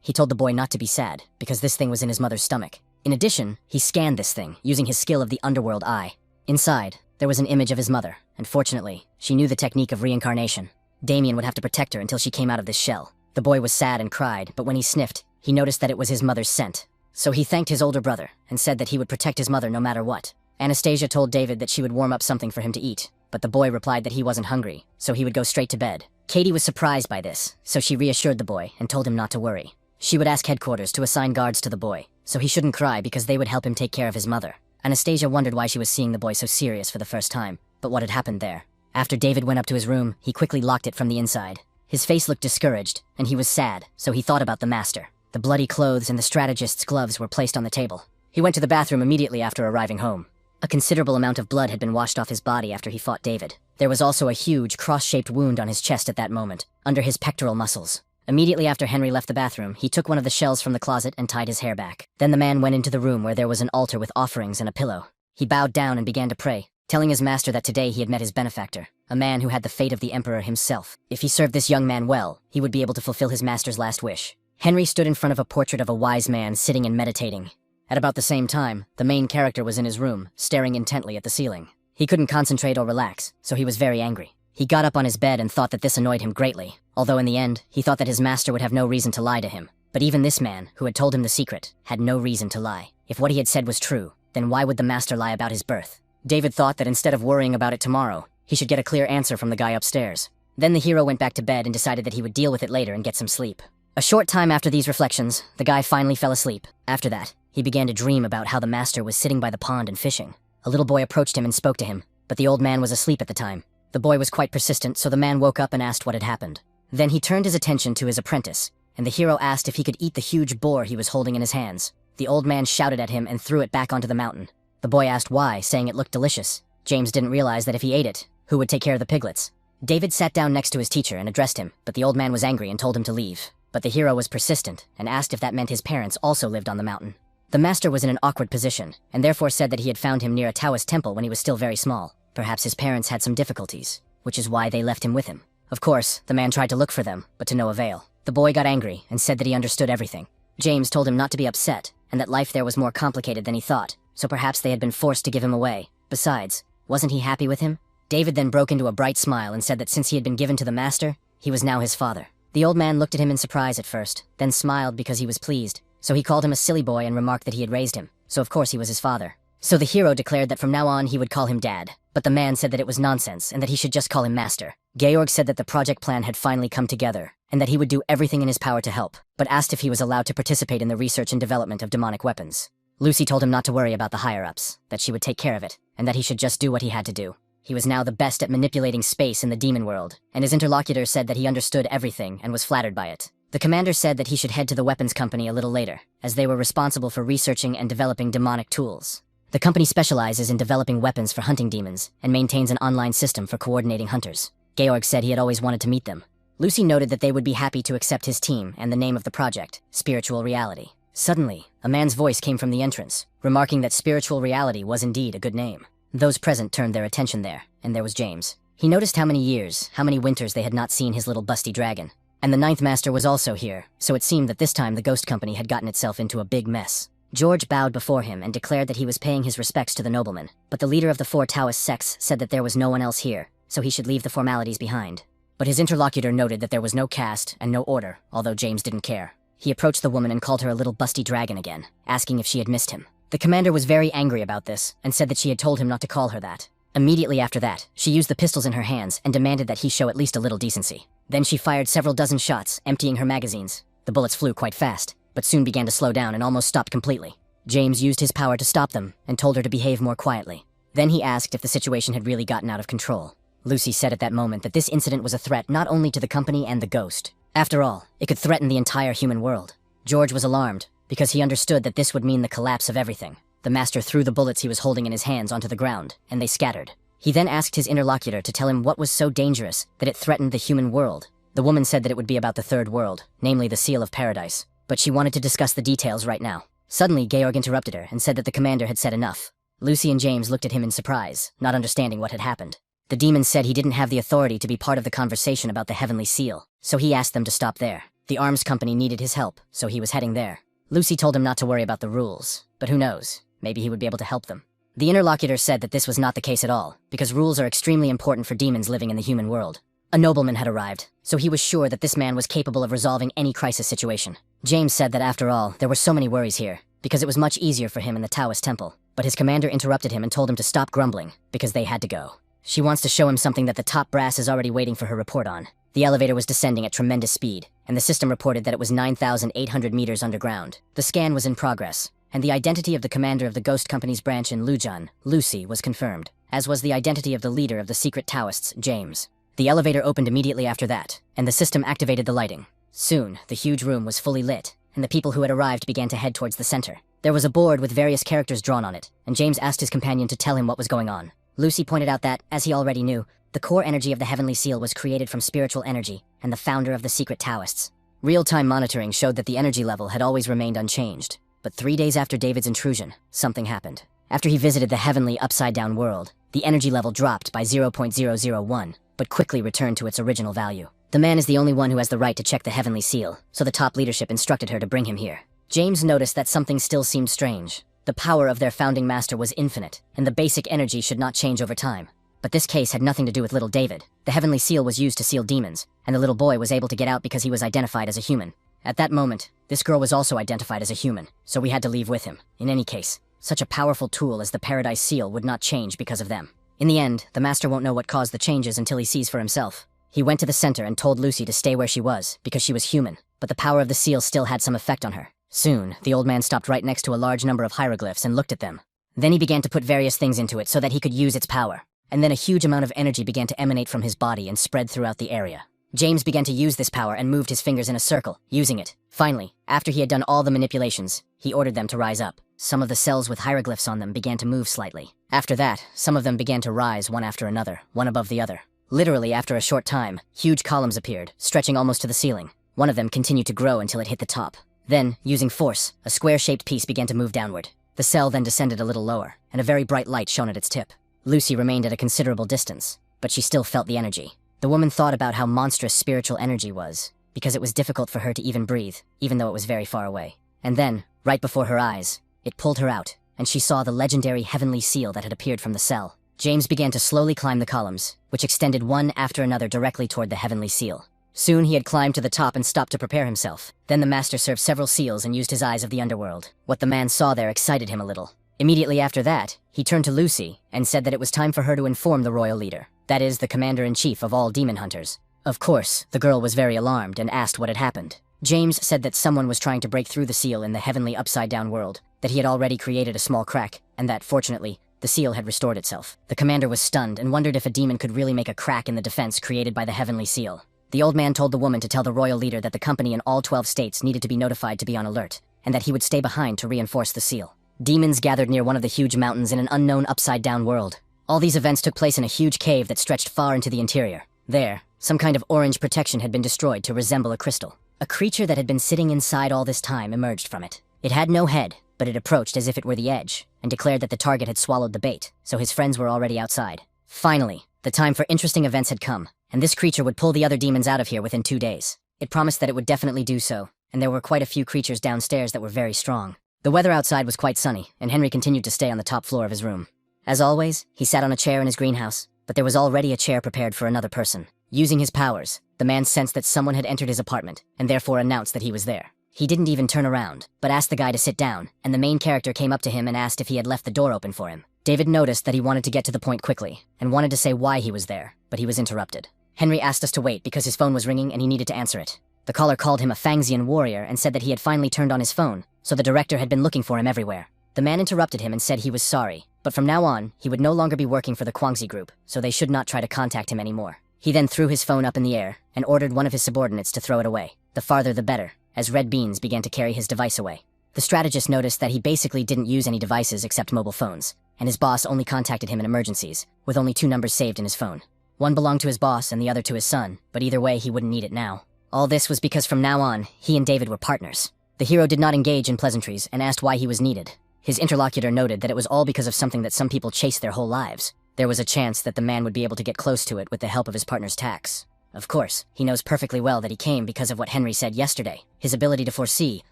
S1: he told the boy not to be sad, because this thing was in his mother's stomach. In addition, he scanned this thing, using his skill of the underworld eye. Inside, there was an image of his mother, and fortunately, she knew the technique of reincarnation. Damien would have to protect her until she came out of this shell. The boy was sad and cried, but when he sniffed, he noticed that it was his mother's scent. So he thanked his older brother, and said that he would protect his mother no matter what. Anastasia told David that she would warm up something for him to eat, but the boy replied that he wasn't hungry, so he would go straight to bed. Katie was surprised by this, so she reassured the boy and told him not to worry. She would ask headquarters to assign guards to the boy, so he shouldn't cry because they would help him take care of his mother. Anastasia wondered why she was seeing the boy so serious for the first time, but what had happened there? After David went up to his room, he quickly locked it from the inside. His face looked discouraged, and he was sad, so he thought about the master. The bloody clothes and the strategist's gloves were placed on the table. He went to the bathroom immediately after arriving home. A considerable amount of blood had been washed off his body after he fought David. There was also a huge, cross-shaped wound on his chest at that moment, under his pectoral muscles. Immediately after Henry left the bathroom, he took one of the shells from the closet and tied his hair back. Then the man went into the room where there was an altar with offerings and a pillow. He bowed down and began to pray, telling his master that today he had met his benefactor, a man who had the fate of the emperor himself. If he served this young man well, he would be able to fulfill his master's last wish. Henry stood in front of a portrait of a wise man sitting and meditating. At about the same time, the main character was in his room, staring intently at the ceiling. He couldn't concentrate or relax, so he was very angry. He got up on his bed and thought that this annoyed him greatly, although in the end, he thought that his master would have no reason to lie to him. But even this man, who had told him the secret, had no reason to lie. If what he had said was true, then why would the master lie about his birth? David thought that instead of worrying about it tomorrow, he should get a clear answer from the guy upstairs. Then the hero went back to bed and decided that he would deal with it later and get some sleep. A short time after these reflections, the guy finally fell asleep. After that, he began to dream about how the master was sitting by the pond and fishing. A little boy approached him and spoke to him, but the old man was asleep at the time. The boy was quite persistent, so the man woke up and asked what had happened. Then he turned his attention to his apprentice, and the hero asked if he could eat the huge boar he was holding in his hands. The old man shouted at him and threw it back onto the mountain. The boy asked why, saying it looked delicious. James didn't realize that if he ate it, who would take care of the piglets? David sat down next to his teacher and addressed him, but the old man was angry and told him to leave. But the hero was persistent and asked if that meant his parents also lived on the mountain. The master was in an awkward position, and therefore said that he had found him near a Taoist temple when he was still very small. Perhaps his parents had some difficulties, which is why they left him with him. Of course, the man tried to look for them, but to no avail. The boy got angry and said that he understood everything. James told him not to be upset, and that life there was more complicated than he thought, so perhaps they had been forced to give him away. Besides, wasn't he happy with him? David then broke into a bright smile and said that since he had been given to the master, he was now his father. The old man looked at him in surprise at first, then smiled because he was pleased. So he called him a silly boy and remarked that he had raised him, so of course he was his father. So the hero declared that from now on he would call him Dad, but the man said that it was nonsense and that he should just call him Master. Georg said that the project plan had finally come together, and that he would do everything in his power to help, but asked if he was allowed to participate in the research and development of demonic weapons. Lucy told him not to worry about the higher-ups, that she would take care of it, and that he should just do what he had to do. He was now the best at manipulating space in the demon world, and his interlocutor said that he understood everything and was flattered by it. The commander said that he should head to the weapons company a little later, as they were responsible for researching and developing demonic tools. The company specializes in developing weapons for hunting demons, and maintains an online system for coordinating hunters. Georg said he had always wanted to meet them. Lucy noted that they would be happy to accept his team and the name of the project, Spiritual Reality. Suddenly, a man's voice came from the entrance, remarking that Spiritual Reality was indeed a good name. Those present turned their attention there, and there was James. He noticed how many years, how many winters they had not seen his little busty dragon. And the ninth master was also here, so it seemed that this time the ghost company had gotten itself into a big mess. George bowed before him and declared that he was paying his respects to the nobleman, but the leader of the 4 Taoist sects said that there was no one else here, so he should leave the formalities behind. But his interlocutor noted that there was no caste and no order, although James didn't care. He approached the woman and called her a little busty dragon again, asking if she had missed him. The commander was very angry about this, and said that she had told him not to call her that. Immediately after that, she used the pistols in her hands and demanded that he show at least a little decency. Then she fired several dozen shots, emptying her magazines. The bullets flew quite fast, but soon began to slow down and almost stopped completely. James used his power to stop them, and told her to behave more quietly. Then he asked if the situation had really gotten out of control. Lucy said at that moment that this incident was a threat not only to the company and the ghost. After all, it could threaten the entire human world. George was alarmed, because he understood that this would mean the collapse of everything. The master threw the bullets he was holding in his hands onto the ground, and they scattered. He then asked his interlocutor to tell him what was so dangerous that it threatened the human world. The woman said that it would be about the third world, namely the Seal of Paradise, but she wanted to discuss the details right now. Suddenly, Georg interrupted her and said that the commander had said enough. Lucy and James looked at him in surprise, not understanding what had happened. The demon said he didn't have the authority to be part of the conversation about the Heavenly Seal, so he asked them to stop there. The arms company needed his help, so he was heading there. Lucy told him not to worry about the rules, but who knows, maybe he would be able to help them. The interlocutor said that this was not the case at all, because rules are extremely important for demons living in the human world. A nobleman had arrived, so he was sure that this man was capable of resolving any crisis situation. James said that after all, there were so many worries here, because it was much easier for him in the Taoist temple. But his commander interrupted him and told him to stop grumbling, because they had to go. She wants to show him something that the top brass is already waiting for her report on. The elevator was descending at tremendous speed, and the system reported that it was 9,800 meters underground. The scan was in progress, and the identity of the commander of the Ghost Company's branch in Lujan, Lucy, was confirmed, as was the identity of the leader of the secret Taoists, James. The elevator opened immediately after that, and the system activated the lighting. Soon, the huge room was fully lit, and the people who had arrived began to head towards the center. There was a board with various characters drawn on it, and James asked his companion to tell him what was going on. Lucy pointed out that, as he already knew, the core energy of the Heavenly Seal was created from spiritual energy and the founder of the secret Taoists. Real-time monitoring showed that the energy level had always remained unchanged. But 3 days after David's intrusion, something happened. After he visited the heavenly upside-down world, the energy level dropped by 0.001, but quickly returned to its original value. The man is the only one who has the right to check the Heavenly Seal, so the top leadership instructed her to bring him here. James noticed that something still seemed strange. The power of their founding master was infinite, and the basic energy should not change over time. But this case had nothing to do with little David. The Heavenly Seal was used to seal demons, and the little boy was able to get out because he was identified as a human. At that moment, this girl was also identified as a human, so we had to leave with him. In any case, Such a powerful tool as the Paradise Seal would not change because of them. In the end, the master won't know what caused the changes until he sees for himself. He went to the center and told Lucy to stay where she was, because she was human, but the power of the seal still had some effect on her. Soon, the old man stopped right next to a large number of hieroglyphs and looked at them. Then he began to put various things into it so that he could use its power. And then a huge amount of energy began to emanate from his body and spread throughout the area. James began to use this power and moved his fingers in a circle, using it. Finally, after he had done all the manipulations, he ordered them to rise up. Some of the cells with hieroglyphs on them began to move slightly. After that, some of them began to rise one after another, one above the other. Literally, after a short time, huge columns appeared, stretching almost to the ceiling. One of them continued to grow until it hit the top. Then, using force, a square-shaped piece began to move downward. The cell then descended a little lower, and a very bright light shone at its tip. Lucy remained at a considerable distance, but she still felt the energy. The woman thought about how monstrous spiritual energy was, because it was difficult for her to even breathe, even though it was very far away. And then, right before her eyes, it pulled her out, and she saw the legendary heavenly seal that had appeared from the cell. James began to slowly climb the columns, which extended one after another directly toward the heavenly seal. Soon he had climbed to the top and stopped to prepare himself. Then the master served several seals and used his eyes of the underworld. What the man saw there excited him a little. Immediately after that, he turned to Lucy and said that it was time for her to inform the royal leader, that is, the commander-in-chief of all demon hunters. Of course, the girl was very alarmed and asked what had happened. James said that someone was trying to break through the seal in the heavenly upside-down world, that he had already created a small crack, and that, fortunately, the seal had restored itself. The commander was stunned and wondered if a demon could really make a crack in the defense created by the heavenly seal. The old man told the woman to tell the royal leader that the company in all 12 states needed to be notified to be on alert, and that he would stay behind to reinforce the seal. Demons gathered near one of the huge mountains in an unknown upside-down world. All these events took place in a huge cave that stretched far into the interior. There, some kind of orange protection had been destroyed to resemble a crystal. A creature that had been sitting inside all this time emerged from it. It had no head, but it approached as if it were the edge, and declared that the target had swallowed the bait, so his friends were already outside. Finally, the time for interesting events had come, and this creature would pull the other demons out of here within 2 days. It promised that it would definitely do so, and there were quite a few creatures downstairs that were very strong. The weather outside was quite sunny, and Henry continued to stay on the top floor of his room. As always, he sat on a chair in his greenhouse, but there was already a chair prepared for another person. Using his powers, the man sensed that someone had entered his apartment, and therefore announced that he was there. He didn't even turn around, but asked the guy to sit down, and the main character came up to him and asked if he had left the door open for him. David noticed that he wanted to get to the point quickly, and wanted to say why he was there, but he was interrupted. Henry asked us to wait because his phone was ringing and he needed to answer it. The caller called him a Fangsian warrior and said that he had finally turned on his phone, so the director had been looking for him everywhere. The man interrupted him and said he was sorry, but from now on, he would no longer be working for the Kwangzi group, so they should not try to contact him anymore. He then threw his phone up in the air and ordered one of his subordinates to throw it away. The farther the better, as red beans began to carry his device away. The strategist noticed that he basically didn't use any devices except mobile phones, and his boss only contacted him in emergencies, with only 2 numbers saved in his phone. One belonged to his boss and the other to his son, but either way he wouldn't need it now. All this was because from now on, he and David were partners. The hero did not engage in pleasantries and asked why he was needed. His interlocutor noted that it was all because of something that some people chase their whole lives. There was a chance that the man would be able to get close to it with the help of his partner's tax. Of course, he knows perfectly well that he came because of what Henry said yesterday. His ability to foresee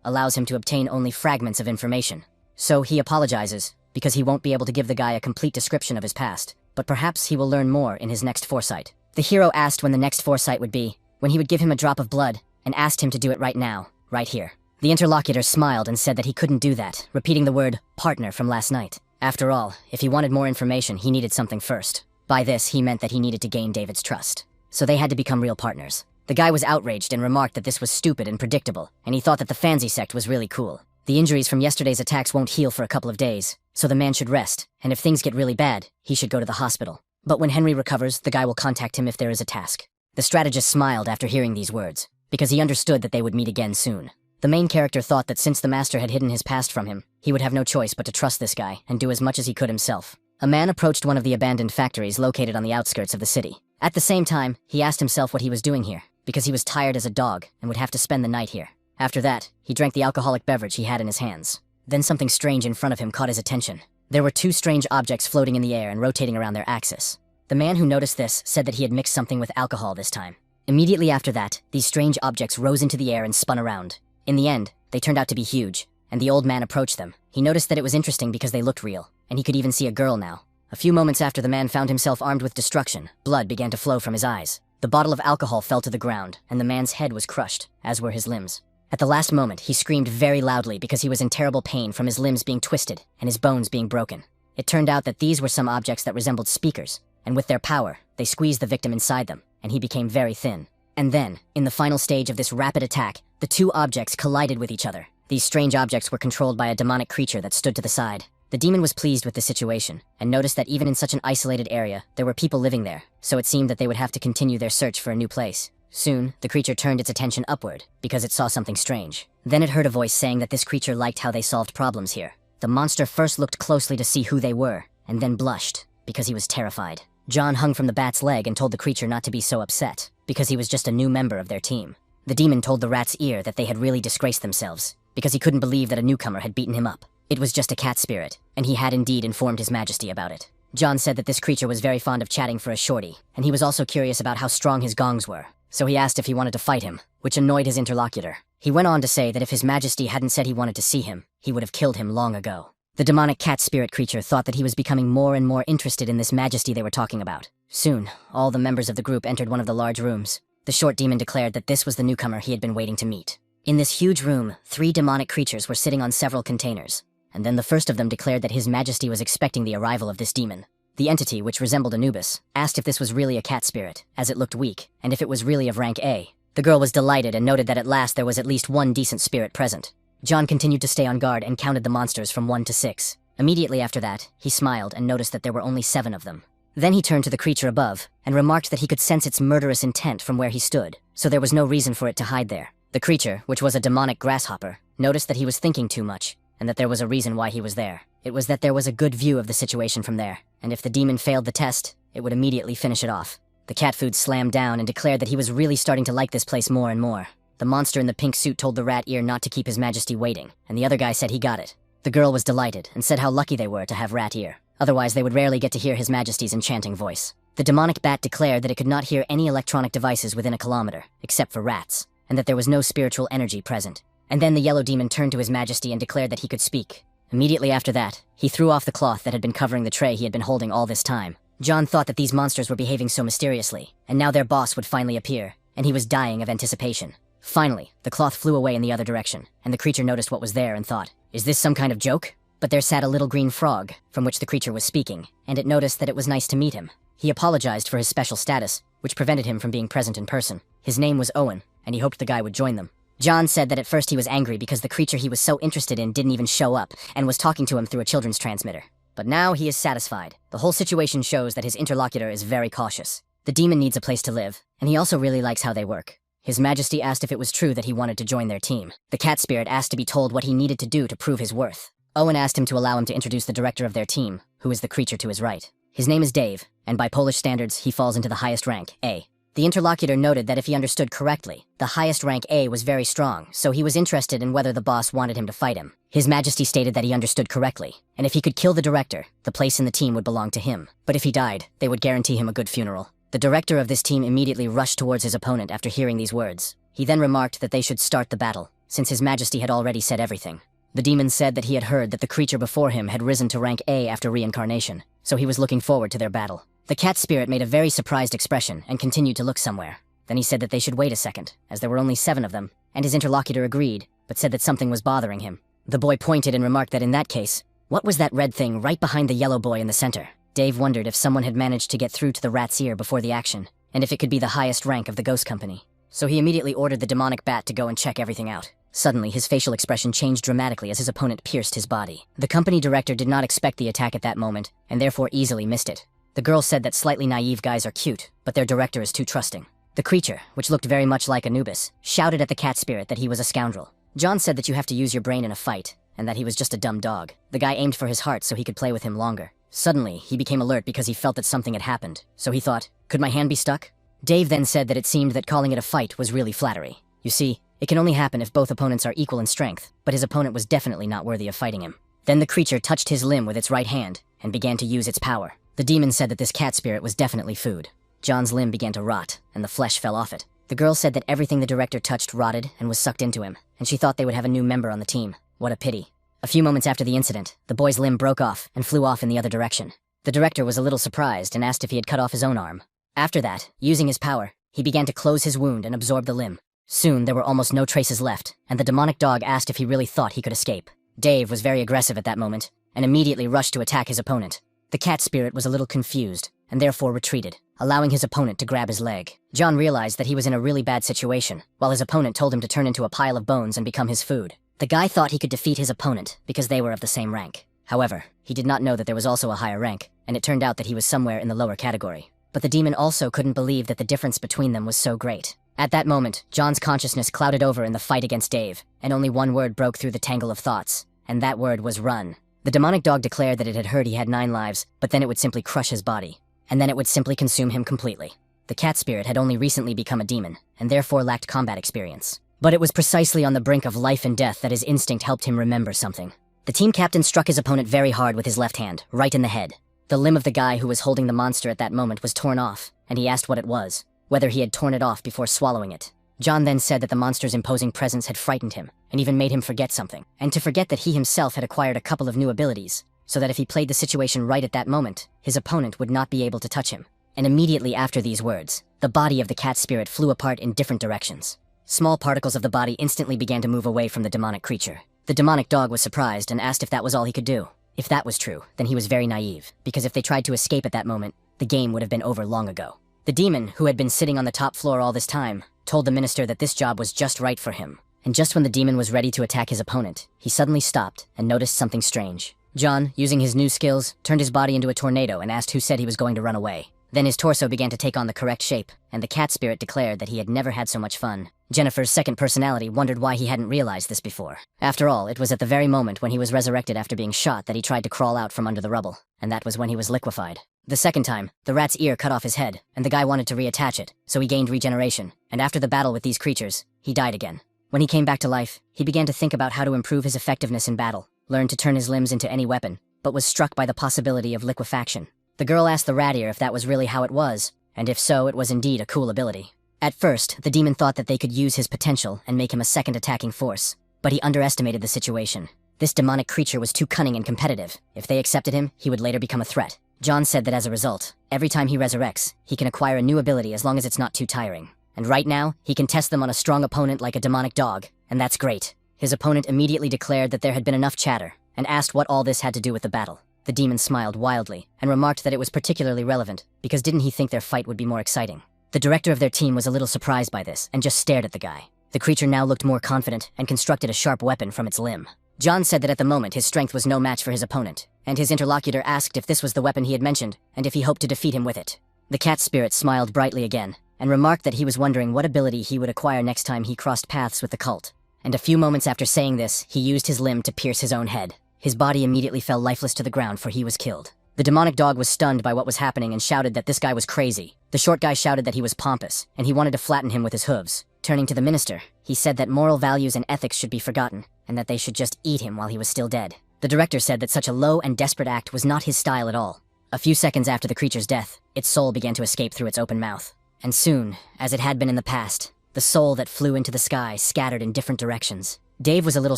S1: allows him to obtain only fragments of information. So he apologizes, because he won't be able to give the guy a complete description of his past, but perhaps he will learn more in his next foresight. The hero asked when the next foresight would be, when he would give him a drop of blood, and asked him to do it right now, right here. The interlocutor smiled and said that he couldn't do that, repeating the word partner from last night. After all, if he wanted more information, he needed something first. By this, he meant that he needed to gain David's trust. So they had to become real partners. The guy was outraged and remarked that this was stupid and predictable, and he thought that the Fanzi sect was really cool. The injuries from yesterday's attacks won't heal for a couple of days, so the man should rest, and if things get really bad, he should go to the hospital. But when Henry recovers, the guy will contact him if there is a task. The strategist smiled after hearing these words, because he understood that they would meet again soon. The main character thought that since the master had hidden his past from him, he would have no choice but to trust this guy and do as much as he could himself. A man approached one of the abandoned factories located on the outskirts of the city. At the same time, he asked himself what he was doing here, because he was tired as a dog and would have to spend the night here. After that, he drank the alcoholic beverage he had in his hands. Then something strange in front of him caught his attention. There were 2 strange objects floating in the air and rotating around their axis. The man who noticed this said that he had mixed something with alcohol this time. Immediately after that, these strange objects rose into the air and spun around. In the end, they turned out to be huge, and the old man approached them. He noticed that it was interesting because they looked real, and he could even see a girl now. A few moments after the man found himself armed with destruction, blood began to flow from his eyes. The bottle of alcohol fell to the ground, and the man's head was crushed, as were his limbs. At the last moment, he screamed very loudly because he was in terrible pain from his limbs being twisted and his bones being broken. It turned out that these were some objects that resembled speakers, and with their power, they squeezed the victim inside them, and he became very thin. And then, in the final stage of this rapid attack, the two objects collided with each other. These strange objects were controlled by a demonic creature that stood to the side. The demon was pleased with the situation, and noticed that even in such an isolated area, there were people living there, so it seemed that they would have to continue their search for a new place. Soon, the creature turned its attention upward, because it saw something strange. Then it heard a voice saying that this creature liked how they solved problems here. The monster first looked closely to see who they were, and then blushed, because he was terrified. John hung from the bat's leg and told the creature not to be so upset, because he was just a new member of their team. The demon told the rat's ear that they had really disgraced themselves, because he couldn't believe that a newcomer had beaten him up. It was just a cat spirit, and he had indeed informed His Majesty about it. John said that this creature was very fond of chatting for a shorty, and he was also curious about how strong his gongs were, so he asked if he wanted to fight him, which annoyed his interlocutor. He went on to say that if His Majesty hadn't said he wanted to see him, he would have killed him long ago. The demonic cat spirit creature thought that he was becoming more and more interested in this majesty they were talking about. Soon, all the members of the group entered one of the large rooms. The short demon declared that this was the newcomer he had been waiting to meet. In this huge room, 3 demonic creatures were sitting on several containers, and then the first of them declared that His Majesty was expecting the arrival of this demon. The entity, which resembled Anubis, asked if this was really a cat spirit, as it looked weak, and if it was really of rank A. The girl was delighted and noted that at last there was at least one decent spirit present. John continued to stay on guard and counted the monsters from 1 to 6. Immediately after that, he smiled and noticed that there were only 7 of them. Then he turned to the creature above and remarked that he could sense its murderous intent from where he stood, so there was no reason for it to hide there. The creature, which was a demonic grasshopper, noticed that he was thinking too much, and that there was a reason why he was there. It was that there was a good view of the situation from there, and if the demon failed the test, it would immediately finish it off. The cat food slammed down and declared that he was really starting to like this place more and more. The monster in the pink suit told the rat ear not to keep His Majesty waiting, and the other guy said he got it. The girl was delighted and said how lucky they were to have rat ear. Otherwise, they would rarely get to hear His Majesty's enchanting voice. The demonic bat declared that it could not hear any electronic devices within a kilometer, except for rats, and that there was no spiritual energy present. And then the yellow demon turned to His Majesty and declared that he could speak. Immediately after that, he threw off the cloth that had been covering the tray he had been holding all this time. John thought that these monsters were behaving so mysteriously, and now their boss would finally appear, and he was dying of anticipation. Finally, the cloth flew away in the other direction, and the creature noticed what was there and thought, "Is this some kind of joke?" But there sat a little green frog, from which the creature was speaking, and it noticed that it was nice to meet him. He apologized for his special status, which prevented him from being present in person. His name was Owen, and he hoped the guy would join them. John said that at first he was angry because the creature he was so interested in didn't even show up, and was talking to him through a children's transmitter. But now he is satisfied. The whole situation shows that his interlocutor is very cautious. The demon needs a place to live, and he also really likes how they work. His Majesty asked if it was true that he wanted to join their team. The cat spirit asked to be told what he needed to do to prove his worth. Owen asked him to allow him to introduce the director of their team, who is the creature to his right. His name is Dave, and by Polish standards, he falls into the highest rank, A. The interlocutor noted that if he understood correctly, the highest rank A was very strong, so he was interested in whether the boss wanted him to fight him. His Majesty stated that he understood correctly, and if he could kill the director, the place in the team would belong to him. But if he died, they would guarantee him a good funeral. The director of this team immediately rushed towards his opponent after hearing these words. He then remarked that they should start the battle, since His Majesty had already said everything. The demon said that he had heard that the creature before him had risen to rank A after reincarnation, so he was looking forward to their battle. The cat spirit made a very surprised expression and continued to look somewhere. Then he said that they should wait a second, as there were only 7 of them, and his interlocutor agreed, but said that something was bothering him. The boy pointed and remarked that in that case, what was that red thing right behind the yellow boy in the center? Dave wondered if someone had managed to get through to the rat's ear before the action, and if it could be the highest rank of the ghost company. So he immediately ordered the demonic bat to go and check everything out. Suddenly, his facial expression changed dramatically as his opponent pierced his body. The company director did not expect the attack at that moment, and therefore easily missed it. The girl said that slightly naive guys are cute, but their director is too trusting. The creature, which looked very much like Anubis, shouted at the cat spirit that he was a scoundrel. John said that you have to use your brain in a fight, and that he was just a dumb dog. The guy aimed for his heart so he could play with him longer. Suddenly, he became alert because he felt that something had happened, so he thought, could my hand be stuck? Dave then said that it seemed that calling it a fight was really flattery. You see, it can only happen if both opponents are equal in strength, but his opponent was definitely not worthy of fighting him. Then the creature touched his limb with its right hand, and began to use its power. The demon said that this cat spirit was definitely food. John's limb began to rot, and the flesh fell off it. The girl said that everything the director touched rotted and was sucked into him, and she thought they would have a new member on the team. What a pity. A few moments after the incident, the boy's limb broke off and flew off in the other direction. The director was a little surprised and asked if he had cut off his own arm. After that, using his power, he began to close his wound and absorb the limb. Soon, there were almost no traces left, and the demonic dog asked if he really thought he could escape. Dave was very aggressive at that moment, and immediately rushed to attack his opponent. The cat spirit was a little confused, and therefore retreated, allowing his opponent to grab his leg. John realized that he was in a really bad situation, while his opponent told him to turn into a pile of bones and become his food. The guy thought he could defeat his opponent because they were of the same rank. However, he did not know that there was also a higher rank, and it turned out that he was somewhere in the lower category. But the demon also couldn't believe that the difference between them was so great. At that moment, John's consciousness clouded over in the fight against Dave, and only one word broke through the tangle of thoughts, and that word was run. The demonic dog declared that it had heard he had 9 lives, but then it would simply crush his body, and then it would simply consume him completely. The cat spirit had only recently become a demon, and therefore lacked combat experience. But it was precisely on the brink of life and death that his instinct helped him remember something. The team captain struck his opponent very hard with his left hand, right in the head. The limb of the guy who was holding the monster at that moment was torn off, and he asked what it was, whether he had torn it off before swallowing it. John then said that the monster's imposing presence had frightened him, and even made him forget something, and to forget that he himself had acquired a couple of new abilities, so that if he played the situation right at that moment, his opponent would not be able to touch him. And immediately after these words, the body of the cat spirit flew apart in different directions. Small particles of the body instantly began to move away from the demonic creature. The demonic dog was surprised and asked if that was all he could do. If that was true, then he was very naive, because if they tried to escape at that moment, the game would have been over long ago. The demon, who had been sitting on the top floor all this time, told the minister that this job was just right for him. And just when the demon was ready to attack his opponent, he suddenly stopped and noticed something strange. John, using his new skills, turned his body into a tornado and asked who said he was going to run away. Then his torso began to take on the correct shape, and the cat spirit declared that he had never had so much fun. Jennifer's second personality wondered why he hadn't realized this before. After all, it was at the very moment when he was resurrected after being shot that he tried to crawl out from under the rubble, and that was when he was liquefied. The second time, the rat's ear cut off his head, and the guy wanted to reattach it, so he gained regeneration, and after the battle with these creatures, he died again. When he came back to life, he began to think about how to improve his effectiveness in battle, learned to turn his limbs into any weapon, but was struck by the possibility of liquefaction. The girl asked the rat ear if that was really how it was, and if so, it was indeed a cool ability. At first, the demon thought that they could use his potential and make him a second attacking force, but he underestimated the situation. This demonic creature was too cunning and competitive. If they accepted him, he would later become a threat. John said that as a result, every time he resurrects, he can acquire a new ability as long as it's not too tiring. And right now, he can test them on a strong opponent like a demonic dog, and that's great. His opponent immediately declared that there had been enough chatter, and asked what all this had to do with the battle. The demon smiled wildly, and remarked that it was particularly relevant, because didn't he think their fight would be more exciting? The director of their team was a little surprised by this, and just stared at the guy. The creature now looked more confident, and constructed a sharp weapon from its limb. John said that at the moment his strength was no match for his opponent, and his interlocutor asked if this was the weapon he had mentioned, and if he hoped to defeat him with it. The cat spirit smiled brightly again, and remarked that he was wondering what ability he would acquire next time he crossed paths with the cult. And a few moments after saying this, he used his limb to pierce his own head. His body immediately fell lifeless to the ground, for he was killed. The demonic dog was stunned by what was happening and shouted that this guy was crazy. The short guy shouted that he was pompous, and he wanted to flatten him with his hooves. Turning to the minister, he said that moral values and ethics should be forgotten, and that they should just eat him while he was still dead. The director said that such a low and desperate act was not his style at all. A few seconds after the creature's death, its soul began to escape through its open mouth. And soon, as it had been in the past, the soul that flew into the sky scattered in different directions. Dave was a little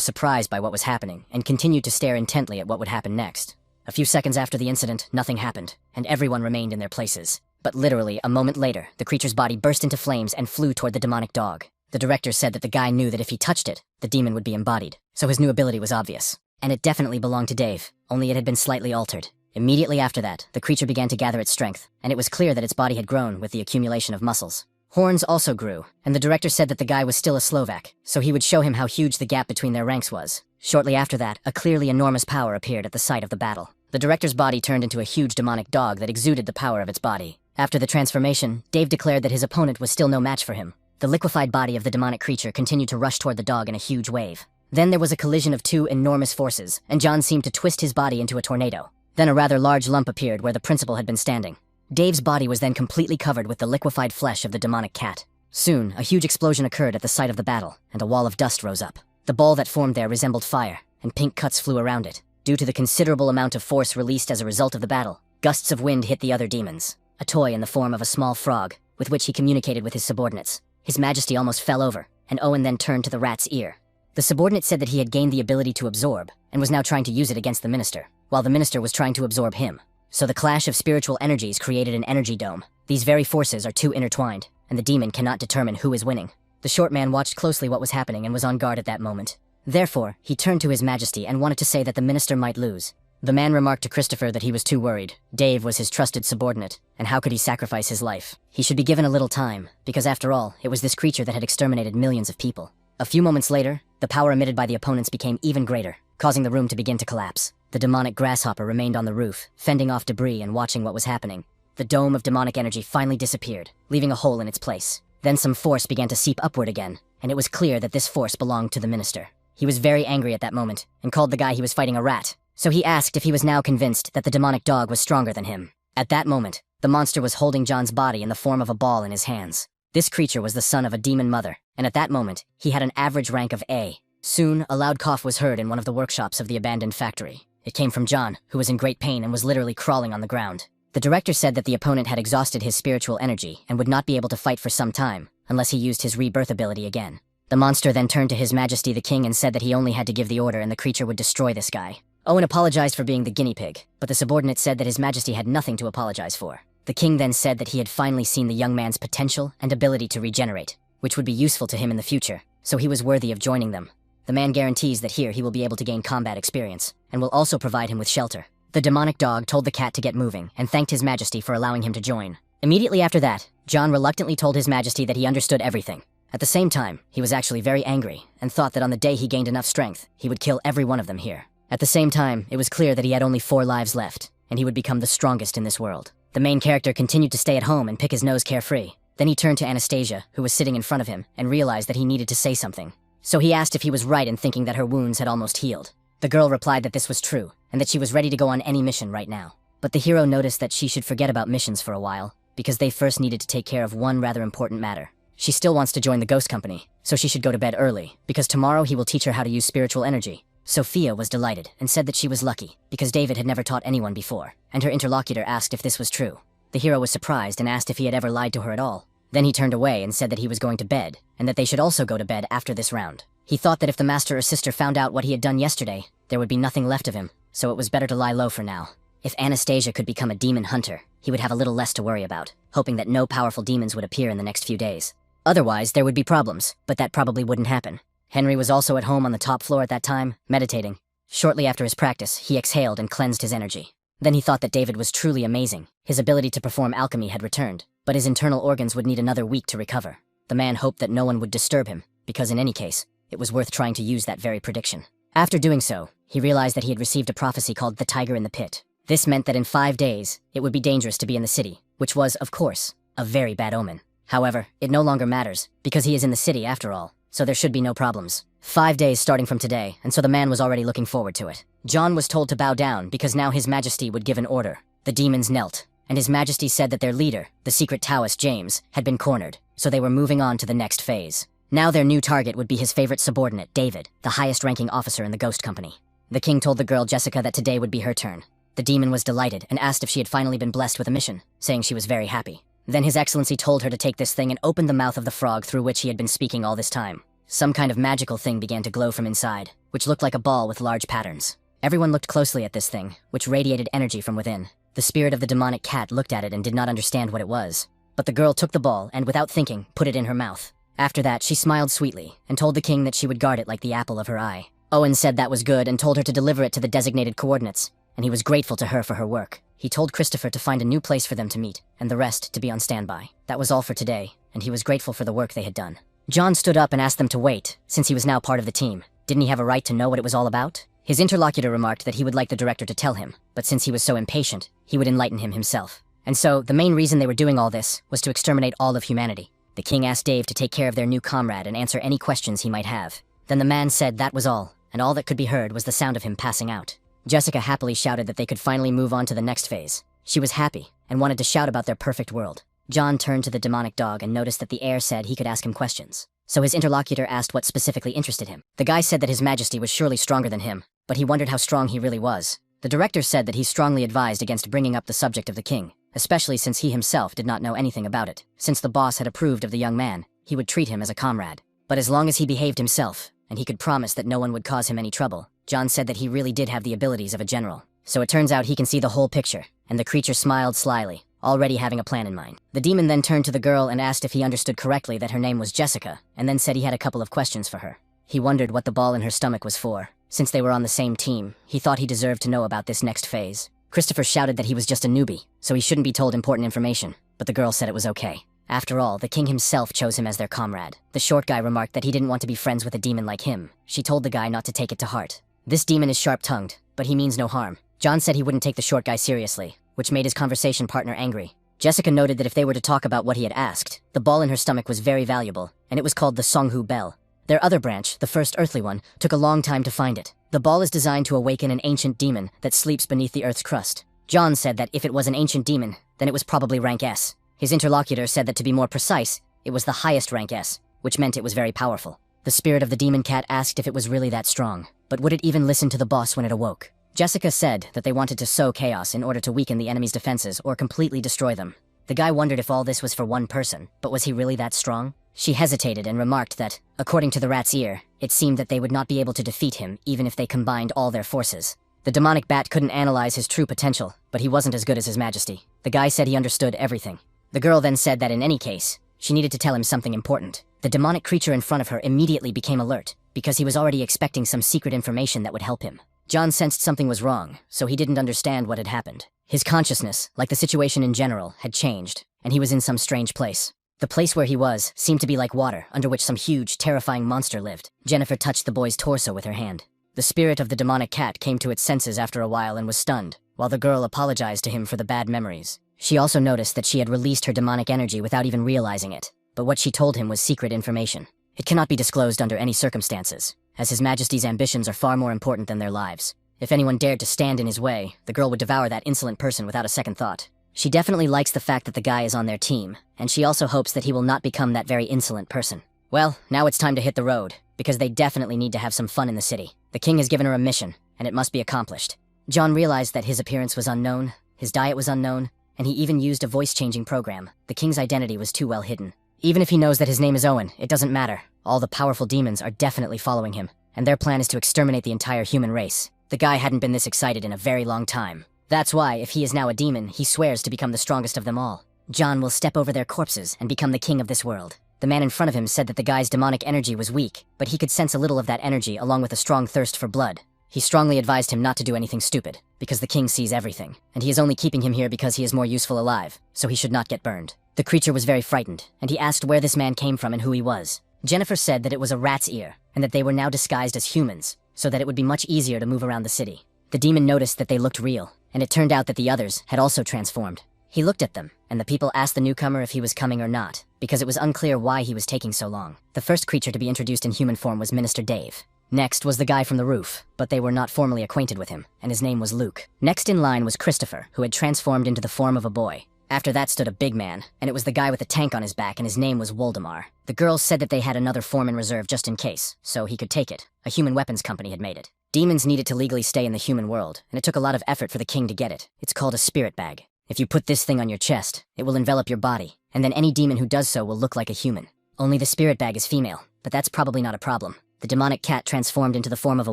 S1: surprised by what was happening, and continued to stare intently at what would happen next. A few seconds after the incident, nothing happened, and everyone remained in their places. But literally, a moment later, the creature's body burst into flames and flew toward the demonic dog. The director said that the guy knew that if he touched it, the demon would be embodied, so his new ability was obvious. And it definitely belonged to Dave, only it had been slightly altered. Immediately after that, the creature began to gather its strength, and it was clear that its body had grown with the accumulation of muscles. Horns also grew, and the director said that the guy was still a Slovak, so he would show him how huge the gap between their ranks was. Shortly after that, a clearly enormous power appeared at the site of the battle. The director's body turned into a huge demonic dog that exuded the power of its body. After the transformation, Dave declared that his opponent was still no match for him. The liquefied body of the demonic creature continued to rush toward the dog in a huge wave. Then there was a collision of two enormous forces, and John seemed to twist his body into a tornado. Then a rather large lump appeared where the principal had been standing. Dave's body was then completely covered with the liquefied flesh of the demonic cat. Soon, a huge explosion occurred at the site of the battle, and a wall of dust rose up. The ball that formed there resembled fire, and pink cuts flew around it. Due to the considerable amount of force released as a result of the battle, gusts of wind hit the other demons. A toy in the form of a small frog, with which he communicated with his subordinates. His Majesty almost fell over, and Owen then turned to the rat's ear. The subordinate said that he had gained the ability to absorb, and was now trying to use it against the minister, while the minister was trying to absorb him. So the clash of spiritual energies created an energy dome. These very forces are too intertwined, and the demon cannot determine who is winning. The short man watched closely what was happening and was on guard at that moment. Therefore, he turned to His Majesty and wanted to say that the minister might lose. The man remarked to Christopher that he was too worried. Dave was his trusted subordinate, and how could he sacrifice his life? He should be given a little time, because after all, it was this creature that had exterminated millions of people. A few moments later, the power emitted by the opponents became even greater, causing the room to begin to collapse. The demonic grasshopper remained on the roof, fending off debris and watching what was happening. The dome of demonic energy finally disappeared, leaving a hole in its place. Then some force began to seep upward again, and it was clear that this force belonged to the minister. He was very angry at that moment, and called the guy he was fighting a rat. So he asked if he was now convinced that the demonic dog was stronger than him. At that moment, the monster was holding John's body in the form of a ball in his hands. This creature was the son of a demon mother, and at that moment, he had an average rank of A. Soon, a loud cough was heard in one of the workshops of the abandoned factory. It came from John, who was in great pain and was literally crawling on the ground. The director said that the opponent had exhausted his spiritual energy and would not be able to fight for some time, unless he used his rebirth ability again. The monster then turned to His Majesty the King and said that he only had to give the order and the creature would destroy this guy. Owen apologized for being the guinea pig, but the subordinate said that His Majesty had nothing to apologize for. The king then said that he had finally seen the young man's potential and ability to regenerate, which would be useful to him in the future, so he was worthy of joining them. The man guarantees that here he will be able to gain combat experience, and will also provide him with shelter. The demonic dog told the cat to get moving, and thanked His Majesty for allowing him to join. Immediately after that, John reluctantly told His Majesty that he understood everything. At the same time, he was actually very angry, and thought that on the day he gained enough strength, he would kill every one of them here. At the same time, it was clear that he had only 4 lives left, and he would become the strongest in this world. The main character continued to stay at home and pick his nose carefree. Then he turned to Anastasia, who was sitting in front of him, and realized that he needed to say something. So he asked if he was right in thinking that her wounds had almost healed. The girl replied that this was true, and that she was ready to go on any mission right now. But the hero noticed that she should forget about missions for a while, because they first needed to take care of one rather important matter. She still wants to join the ghost company, so she should go to bed early, because tomorrow he will teach her how to use spiritual energy. Sophia was delighted and said that she was lucky, because David had never taught anyone before, and her interlocutor asked if this was true. The hero was surprised and asked if he had ever lied to her at all. Then he turned away and said that he was going to bed, and that they should also go to bed after this round. He thought that if the master or sister found out what he had done yesterday, there would be nothing left of him, so it was better to lie low for now. If Anastasia could become a demon hunter, he would have a little less to worry about, hoping that no powerful demons would appear in the next few days. Otherwise, there would be problems, but that probably wouldn't happen. Henry was also at home on the top floor at that time, meditating. Shortly after his practice, he exhaled and cleansed his energy. Then he thought that David was truly amazing. His ability to perform alchemy had returned, but his internal organs would need another week to recover. The man hoped that no one would disturb him, because in any case, it was worth trying to use that very prediction. After doing so, he realized that he had received a prophecy called the Tiger in the Pit. This meant that in 5 days, it would be dangerous to be in the city, which was, of course, a very bad omen. However, it no longer matters, because he is in the city after all, so there should be no problems. 5 days starting from today, and so the man was already looking forward to it. John was told to bow down because now His Majesty would give an order. The demons knelt, and His Majesty said that their leader, the secret Taoist James, had been cornered, so they were moving on to the next phase. Now their new target would be his favorite subordinate, David, the highest-ranking officer in the Ghost Company. The king told the girl Jessica that today would be her turn. The demon was delighted and asked if she had finally been blessed with a mission, saying she was very happy. Then His Excellency told her to take this thing and opened the mouth of the frog through which he had been speaking all this time. Some kind of magical thing began to glow from inside, which looked like a ball with large patterns. Everyone looked closely at this thing, which radiated energy from within. The spirit of the demonic cat looked at it and did not understand what it was. But the girl took the ball and, without thinking, put it in her mouth. After that, she smiled sweetly and told the king that she would guard it like the apple of her eye. Owen said that was good and told her to deliver it to the designated coordinates, and he was grateful to her for her work. He told Christopher to find a new place for them to meet, and the rest to be on standby. That was all for today, and he was grateful for the work they had done. John stood up and asked them to wait, since he was now part of the team. Didn't he have a right to know what it was all about? His interlocutor remarked that he would like the director to tell him, but since he was so impatient, he would enlighten him himself. And so, the main reason they were doing all this was to exterminate all of humanity. The king asked Dave to take care of their new comrade and answer any questions he might have. Then the man said that was all, and all that could be heard was the sound of him passing out. Jessica happily shouted that they could finally move on to the next phase. She was happy, and wanted to shout about their perfect world. John turned to the demonic dog and noticed that the heir said he could ask him questions. So his interlocutor asked what specifically interested him. The guy said that His Majesty was surely stronger than him, but he wondered how strong he really was. The director said that he strongly advised against bringing up the subject of the king, especially since he himself did not know anything about it. Since the boss had approved of the young man, he would treat him as a comrade. But as long as he behaved himself, and he could promise that no one would cause him any trouble, John said that he really did have the abilities of a general. So it turns out he can see the whole picture, and the creature smiled slyly, already having a plan in mind. The demon then turned to the girl and asked if he understood correctly that her name was Jessica, and then said he had a couple of questions for her. He wondered what the ball in her stomach was for. Since they were on the same team, he thought he deserved to know about this next phase. Christopher shouted that he was just a newbie, so he shouldn't be told important information, but the girl said it was okay. After all, the king himself chose him as their comrade. The short guy remarked that he didn't want to be friends with a demon like him. She told the guy not to take it to heart. This demon is sharp-tongued, but he means no harm. John said he wouldn't take the short guy seriously, which made his conversation partner angry. Jessica noted that if they were to talk about what he had asked, the ball in her stomach was very valuable, and it was called the Songhu Bell. Their other branch, the first earthly one, took a long time to find it. The ball is designed to awaken an ancient demon that sleeps beneath the earth's crust. John said that if it was an ancient demon, then it was probably rank S. His interlocutor said that to be more precise, it was the highest rank S, which meant it was very powerful. The spirit of the demon cat asked if it was really that strong, but would it even listen to the boss when it awoke? Jessica said that they wanted to sow chaos in order to weaken the enemy's defenses or completely destroy them. The guy wondered if all this was for one person, but was he really that strong? She hesitated and remarked that, according to the rat's ear, it seemed that they would not be able to defeat him even if they combined all their forces. The demonic bat couldn't analyze his true potential, but he wasn't as good as his majesty. The guy said he understood everything. The girl then said that in any case, she needed to tell him something important. The demonic creature in front of her immediately became alert, because he was already expecting some secret information that would help him. John sensed something was wrong, so he didn't understand what had happened. His consciousness, like the situation in general, had changed, and he was in some strange place. The place where he was seemed to be like water, under which some huge, terrifying monster lived. Jennifer touched the boy's torso with her hand. The spirit of the demonic cat came to its senses after a while and was stunned, while the girl apologized to him for the bad memories. She also noticed that she had released her demonic energy without even realizing it, but what she told him was secret information. It cannot be disclosed under any circumstances, as His Majesty's ambitions are far more important than their lives. If anyone dared to stand in his way, the girl would devour that insolent person without a second thought. She definitely likes the fact that the guy is on their team, and she also hopes that he will not become that very insolent person. Well, now it's time to hit the road, because they definitely need to have some fun in the city. The king has given her a mission, and it must be accomplished. John realized that his appearance was unknown, his diet was unknown, and he even used a voice-changing program. The king's identity was too well hidden. Even if he knows that his name is Owen, it doesn't matter. All the powerful demons are definitely following him, and their plan is to exterminate the entire human race. The guy hadn't been this excited in a very long time. That's why, if he is now a demon, he swears to become the strongest of them all. John will step over their corpses and become the king of this world. The man in front of him said that the guy's demonic energy was weak, but he could sense a little of that energy along with a strong thirst for blood. He strongly advised him not to do anything stupid, because the king sees everything, and he is only keeping him here because he is more useful alive, so he should not get burned. The creature was very frightened, and he asked where this man came from and who he was. Jennifer said that it was a rat's ear, and that they were now disguised as humans, so that it would be much easier to move around the city. The demon noticed that they looked real, and it turned out that the others had also transformed. He looked at them, and the people asked the newcomer if he was coming or not, because it was unclear why he was taking so long. The first creature to be introduced in human form was Minister Dave. Next was the guy from the roof, but they were not formally acquainted with him, and his name was Luke. Next in line was Christopher, who had transformed into the form of a boy. After that stood a big man, and it was the guy with the tank on his back, and his name was Woldemar. The girls said that they had another form in reserve just in case, so he could take it. A human weapons company had made it. Demons needed to legally stay in the human world, and it took a lot of effort for the king to get it. It's called a spirit bag. If you put this thing on your chest, it will envelop your body, and then any demon who does so will look like a human. Only the spirit bag is female, but that's probably not a problem. The demonic cat transformed into the form of a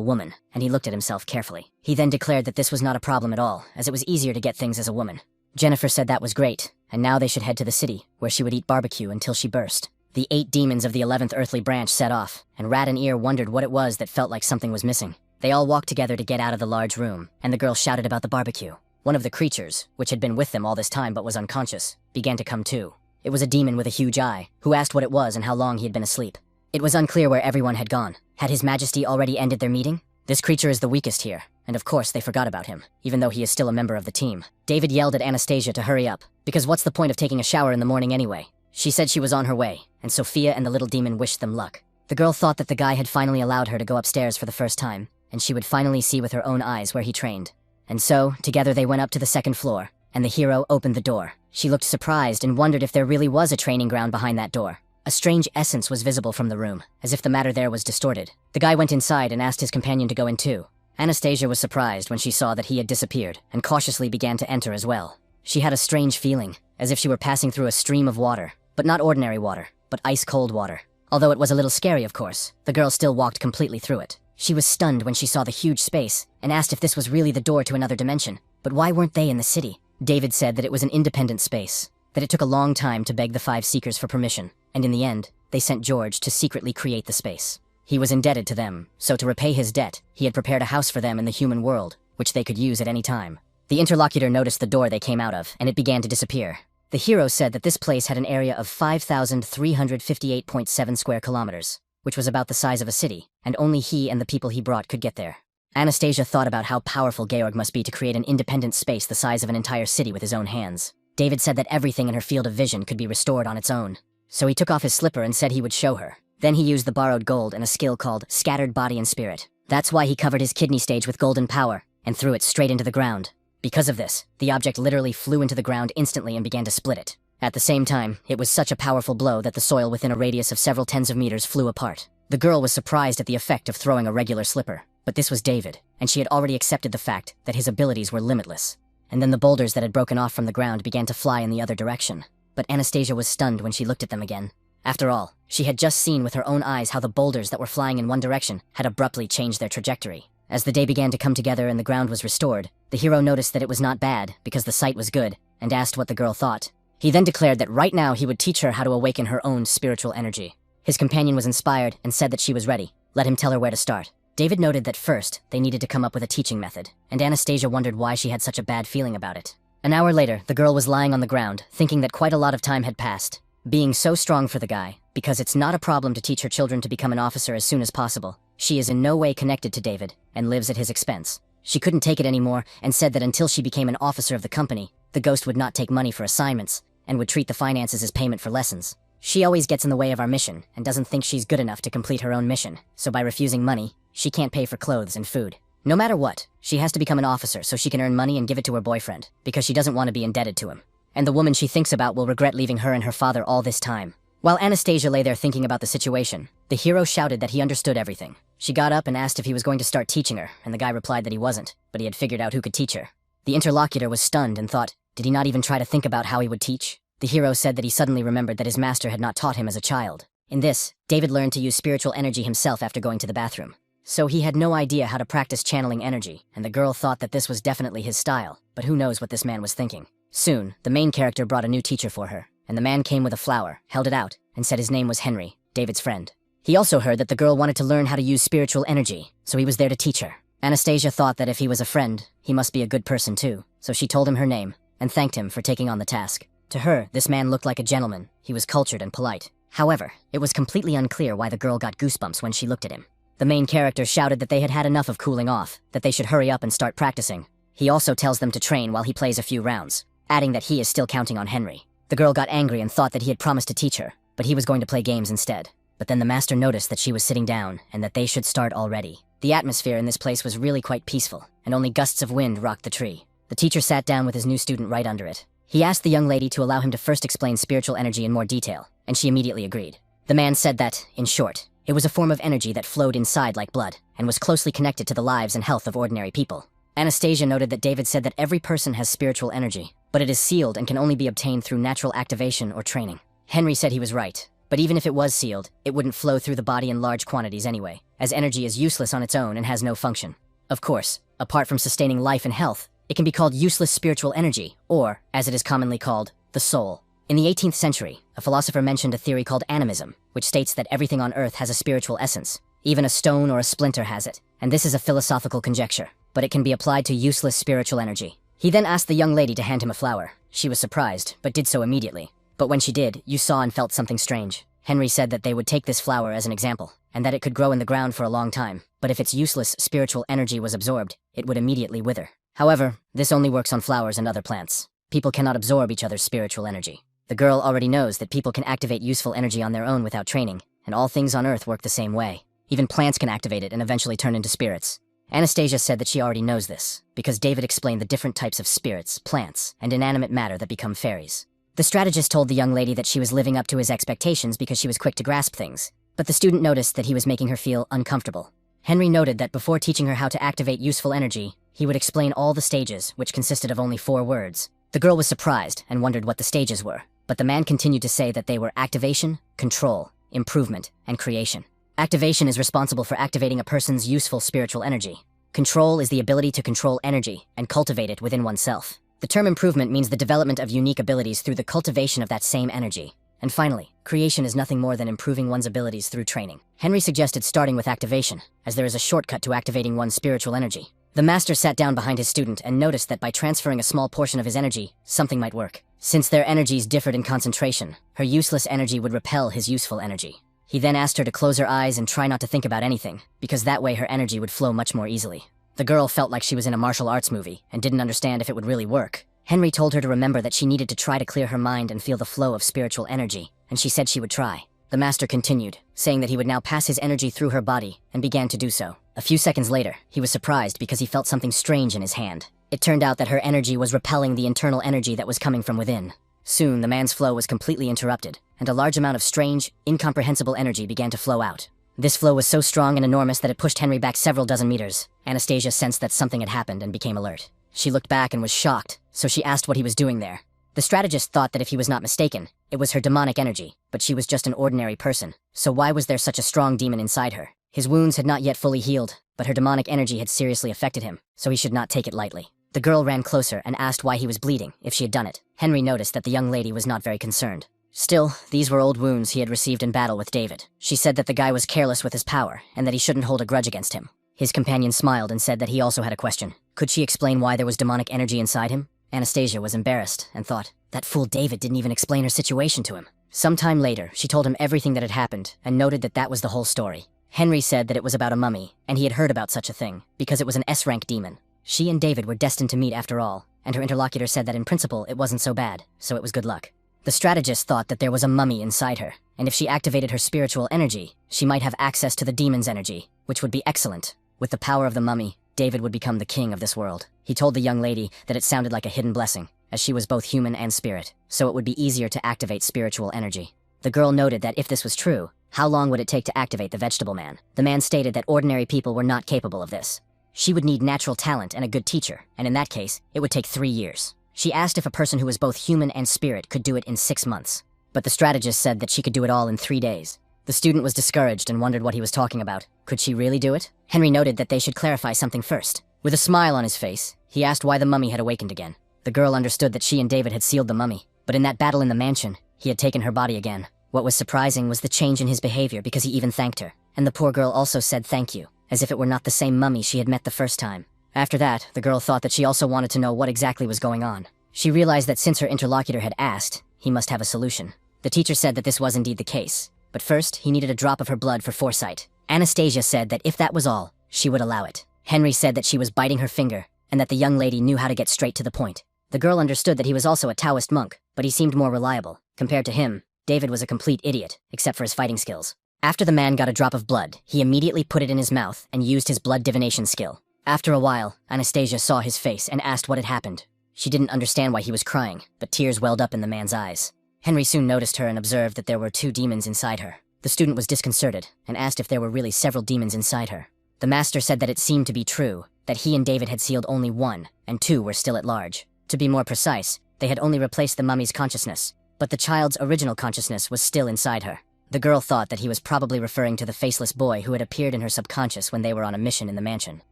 S1: woman, and he looked at himself carefully. He then declared that this was not a problem at all, as it was easier to get things as a woman. Jennifer said that was great, and now they should head to the city, where she would eat barbecue until she burst. The 8 demons of the 11th earthly branch set off, and Rat and Ear wondered what it was that felt like something was missing. They all walked together to get out of the large room, and the girl shouted about the barbecue. One of the creatures, which had been with them all this time but was unconscious, began to come to. It was a demon with a huge eye, who asked what it was and how long he had been asleep. It was unclear where everyone had gone. Had His Majesty already ended their meeting? This creature is the weakest here, and of course they forgot about him, even though he is still a member of the team. David yelled at Anastasia to hurry up, because what's the point of taking a shower in the morning anyway? She said she was on her way, and Sophia and the little demon wished them luck. The girl thought that the guy had finally allowed her to go upstairs for the first time, and she would finally see with her own eyes where he trained. And so, together they went up to the 2nd floor, and the hero opened the door. She looked surprised and wondered if there really was a training ground behind that door. A strange essence was visible from the room, as if the matter there was distorted. The guy went inside and asked his companion to go in too. Anastasia was surprised when she saw that he had disappeared, and cautiously began to enter as well. She had a strange feeling, as if she were passing through a stream of water, but not ordinary water, but ice-cold water. Although it was a little scary, of course, the girl still walked completely through it. She was stunned when she saw the huge space, and asked if this was really the door to another dimension. But why weren't they in the city? David said that it was an independent space, that it took a long time to beg the 5 seekers for permission, and in the end, they sent George to secretly create the space. He was indebted to them, so to repay his debt, he had prepared a house for them in the human world, which they could use at any time. The interlocutor noticed the door they came out of, and it began to disappear. The hero said that this place had an area of 5,358.7 square kilometers, which was about the size of a city, and only he and the people he brought could get there. Anastasia thought about how powerful Georg must be to create an independent space the size of an entire city with his own hands. David said that everything in her field of vision could be restored on its own. So he took off his slipper and said he would show her. Then he used the borrowed gold and a skill called Scattered Body and Spirit. That's why he covered his kidney stage with golden power and threw it straight into the ground. Because of this, the object literally flew into the ground instantly and began to split it. At the same time, it was such a powerful blow that the soil within a radius of several tens of meters flew apart. The girl was surprised at the effect of throwing a regular slipper, but this was David, and she had already accepted the fact that his abilities were limitless. And then the boulders that had broken off from the ground began to fly in the other direction. But Anastasia was stunned when she looked at them again. After all, she had just seen with her own eyes how the boulders that were flying in one direction had abruptly changed their trajectory. As the day began to come together and the ground was restored, the hero noticed that it was not bad because the sight was good, and asked what the girl thought. He then declared that right now he would teach her how to awaken her own spiritual energy. His companion was inspired and said that she was ready. Let him tell her where to start. David noted that first, they needed to come up with a teaching method, and Anastasia wondered why she had such a bad feeling about it. An hour later, the girl was lying on the ground, thinking that quite a lot of time had passed. Being so strong for the guy, because it's not a problem to teach her children to become an officer as soon as possible. She is in no way connected to David, and lives at his expense. She couldn't take it anymore, and said that until she became an officer of the company, the ghost would not take money for assignments, and would treat the finances as payment for lessons. She always gets in the way of our mission, and doesn't think she's good enough to complete her own mission, so by refusing money, she can't pay for clothes and food. No matter what, she has to become an officer so she can earn money and give it to her boyfriend, because she doesn't want to be indebted to him. And the woman she thinks about will regret leaving her and her father all this time. While Anastasia lay there thinking about the situation, the hero shouted that he understood everything. She got up and asked if he was going to start teaching her, and the guy replied that he wasn't, but he had figured out who could teach her. The interlocutor was stunned and thought, did he not even try to think about how he would teach? The hero said that he suddenly remembered that his master had not taught him as a child. In this, David learned to use spiritual energy himself after going to the bathroom. So he had no idea how to practice channeling energy, and the girl thought that this was definitely his style, but who knows what this man was thinking. Soon, the main character brought a new teacher for her, and the man came with a flower, held it out, and said his name was Henry, David's friend. He also heard that the girl wanted to learn how to use spiritual energy, so he was there to teach her. Anastasia thought that if he was a friend, he must be a good person too, so she told him her name, and thanked him for taking on the task. To her, this man looked like a gentleman. He was cultured and polite. However, it was completely unclear why the girl got goosebumps when she looked at him. The main character shouted that they had had enough of cooling off, that they should hurry up and start practicing. He also tells them to train while he plays a few rounds, adding that he is still counting on Henry. The girl got angry and thought that he had promised to teach her, but he was going to play games instead. But then the master noticed that she was sitting down and that they should start already. The atmosphere in this place was really quite peaceful, and only gusts of wind rocked the tree. The teacher sat down with his new student right under it. He asked the young lady to allow him to first explain spiritual energy in more detail, and she immediately agreed. The man said that, in short, it was a form of energy that flowed inside like blood, and was closely connected to the lives and health of ordinary people. Anastasia noted that David said that every person has spiritual energy, but it is sealed and can only be obtained through natural activation or training. Henry said he was right, but even if it was sealed, it wouldn't flow through the body in large quantities anyway, as energy is useless on its own and has no function. Of course, apart from sustaining life and health, it can be called useless spiritual energy, or, as it is commonly called, the soul. In the 18th century, a philosopher mentioned a theory called animism, which states that everything on Earth has a spiritual essence. Even a stone or a splinter has it, and this is a philosophical conjecture, but it can be applied to useless spiritual energy. He then asked the young lady to hand him a flower. She was surprised, but did so immediately. But when she did, you saw and felt something strange. Henry said that they would take this flower as an example, and that it could grow in the ground for a long time, but if its useless spiritual energy was absorbed, it would immediately wither. However, this only works on flowers and other plants. People cannot absorb each other's spiritual energy. The girl already knows that people can activate useful energy on their own without training, and all things on Earth work the same way. Even plants can activate it and eventually turn into spirits. Anastasia said that she already knows this, because David explained the different types of spirits, plants, and inanimate matter that become fairies. The strategist told the young lady that she was living up to his expectations because she was quick to grasp things, but the student noticed that he was making her feel uncomfortable. Henry noted that before teaching her how to activate useful energy, he would explain all the stages, which consisted of only 4 words. The girl was surprised and wondered what the stages were, but the man continued to say that they were activation, control, improvement, and creation. Activation is responsible for activating a person's useful spiritual energy. Control is the ability to control energy and cultivate it within oneself. The term improvement means the development of unique abilities through the cultivation of that same energy. And finally, creation is nothing more than improving one's abilities through training. Henry suggested starting with activation, as there is a shortcut to activating one's spiritual energy. The master sat down behind his student and noticed that by transferring a small portion of his energy, something might work. Since their energies differed in concentration, her useless energy would repel his useful energy. He then asked her to close her eyes and try not to think about anything, because that way her energy would flow much more easily. The girl felt like she was in a martial arts movie and didn't understand if it would really work. Henry told her to remember that she needed to try to clear her mind and feel the flow of spiritual energy, and she said she would try. The master continued, saying that he would now pass his energy through her body, and began to do so. A few seconds later, he was surprised because he felt something strange in his hand. It turned out that her energy was repelling the internal energy that was coming from within. Soon, the man's flow was completely interrupted, and a large amount of strange, incomprehensible energy began to flow out. This flow was so strong and enormous that it pushed Henry back several dozen meters. Anastasia sensed that something had happened and became alert. She looked back and was shocked, so she asked what he was doing there. The strategist thought that if he was not mistaken, it was her demonic energy, but she was just an ordinary person, so why was there such a strong demon inside her? His wounds had not yet fully healed, but her demonic energy had seriously affected him, so he should not take it lightly. The girl ran closer and asked why he was bleeding, if she had done it. Henry noticed that the young lady was not very concerned. Still, these were old wounds he had received in battle with David. She said that the guy was careless with his power, and that he shouldn't hold a grudge against him. His companion smiled and said that he also had a question. Could she explain why there was demonic energy inside him? Anastasia was embarrassed and thought, that fool David didn't even explain her situation to him. Sometime later, she told him everything that had happened and noted that that was the whole story. Henry said that it was about a mummy, and he had heard about such a thing, because it was an S-rank demon. She and David were destined to meet after all, and her interlocutor said that in principle it wasn't so bad, so it was good luck. The strategist thought that there was a mummy inside her, and if she activated her spiritual energy, she might have access to the demon's energy, which would be excellent. With the power of the mummy, David would become the king of this world. He told the young lady that it sounded like a hidden blessing, as she was both human and spirit, so it would be easier to activate spiritual energy. The girl noted that if this was true, how long would it take to activate the vegetable man? The man stated that ordinary people were not capable of this. She would need natural talent and a good teacher, and in that case, it would take 3 years. She asked if a person who was both human and spirit could do it in 6 months. But the strategist said that she could do it all in 3 days. The student was discouraged and wondered what he was talking about. Could she really do it? Henry noted that they should clarify something first. With a smile on his face, he asked why the mummy had awakened again. The girl understood that she and David had sealed the mummy, but in that battle in the mansion, he had taken her body again. What was surprising was the change in his behavior because he even thanked her, and the poor girl also said thank you, as if it were not the same mummy she had met the first time. After that, the girl thought that she also wanted to know what exactly was going on. She realized that since her interlocutor had asked, he must have a solution. The teacher said that this was indeed the case, but first he needed a drop of her blood for foresight. Anastasia said that if that was all, she would allow it. Henry said that she was biting her finger, and that the young lady knew how to get straight to the point. The girl understood that he was also a Taoist monk, but he seemed more reliable. Compared to him, David was a complete idiot, except for his fighting skills. After the man got a drop of blood, he immediately put it in his mouth and used his blood divination skill. After a while, Anastasia saw his face and asked what had happened. She didn't understand why he was crying, but tears welled up in the man's eyes. Henry soon noticed her and observed that there were 2 demons inside her. The student was disconcerted and asked if there were really several demons inside her. The master said that it seemed to be true, that he and David had sealed only 1, and 2 were still at large. To be more precise, they had only replaced the mummy's consciousness, but the child's original consciousness was still inside her. The girl thought that he was probably referring to the faceless boy who had appeared in her subconscious when they were on a mission in the mansion.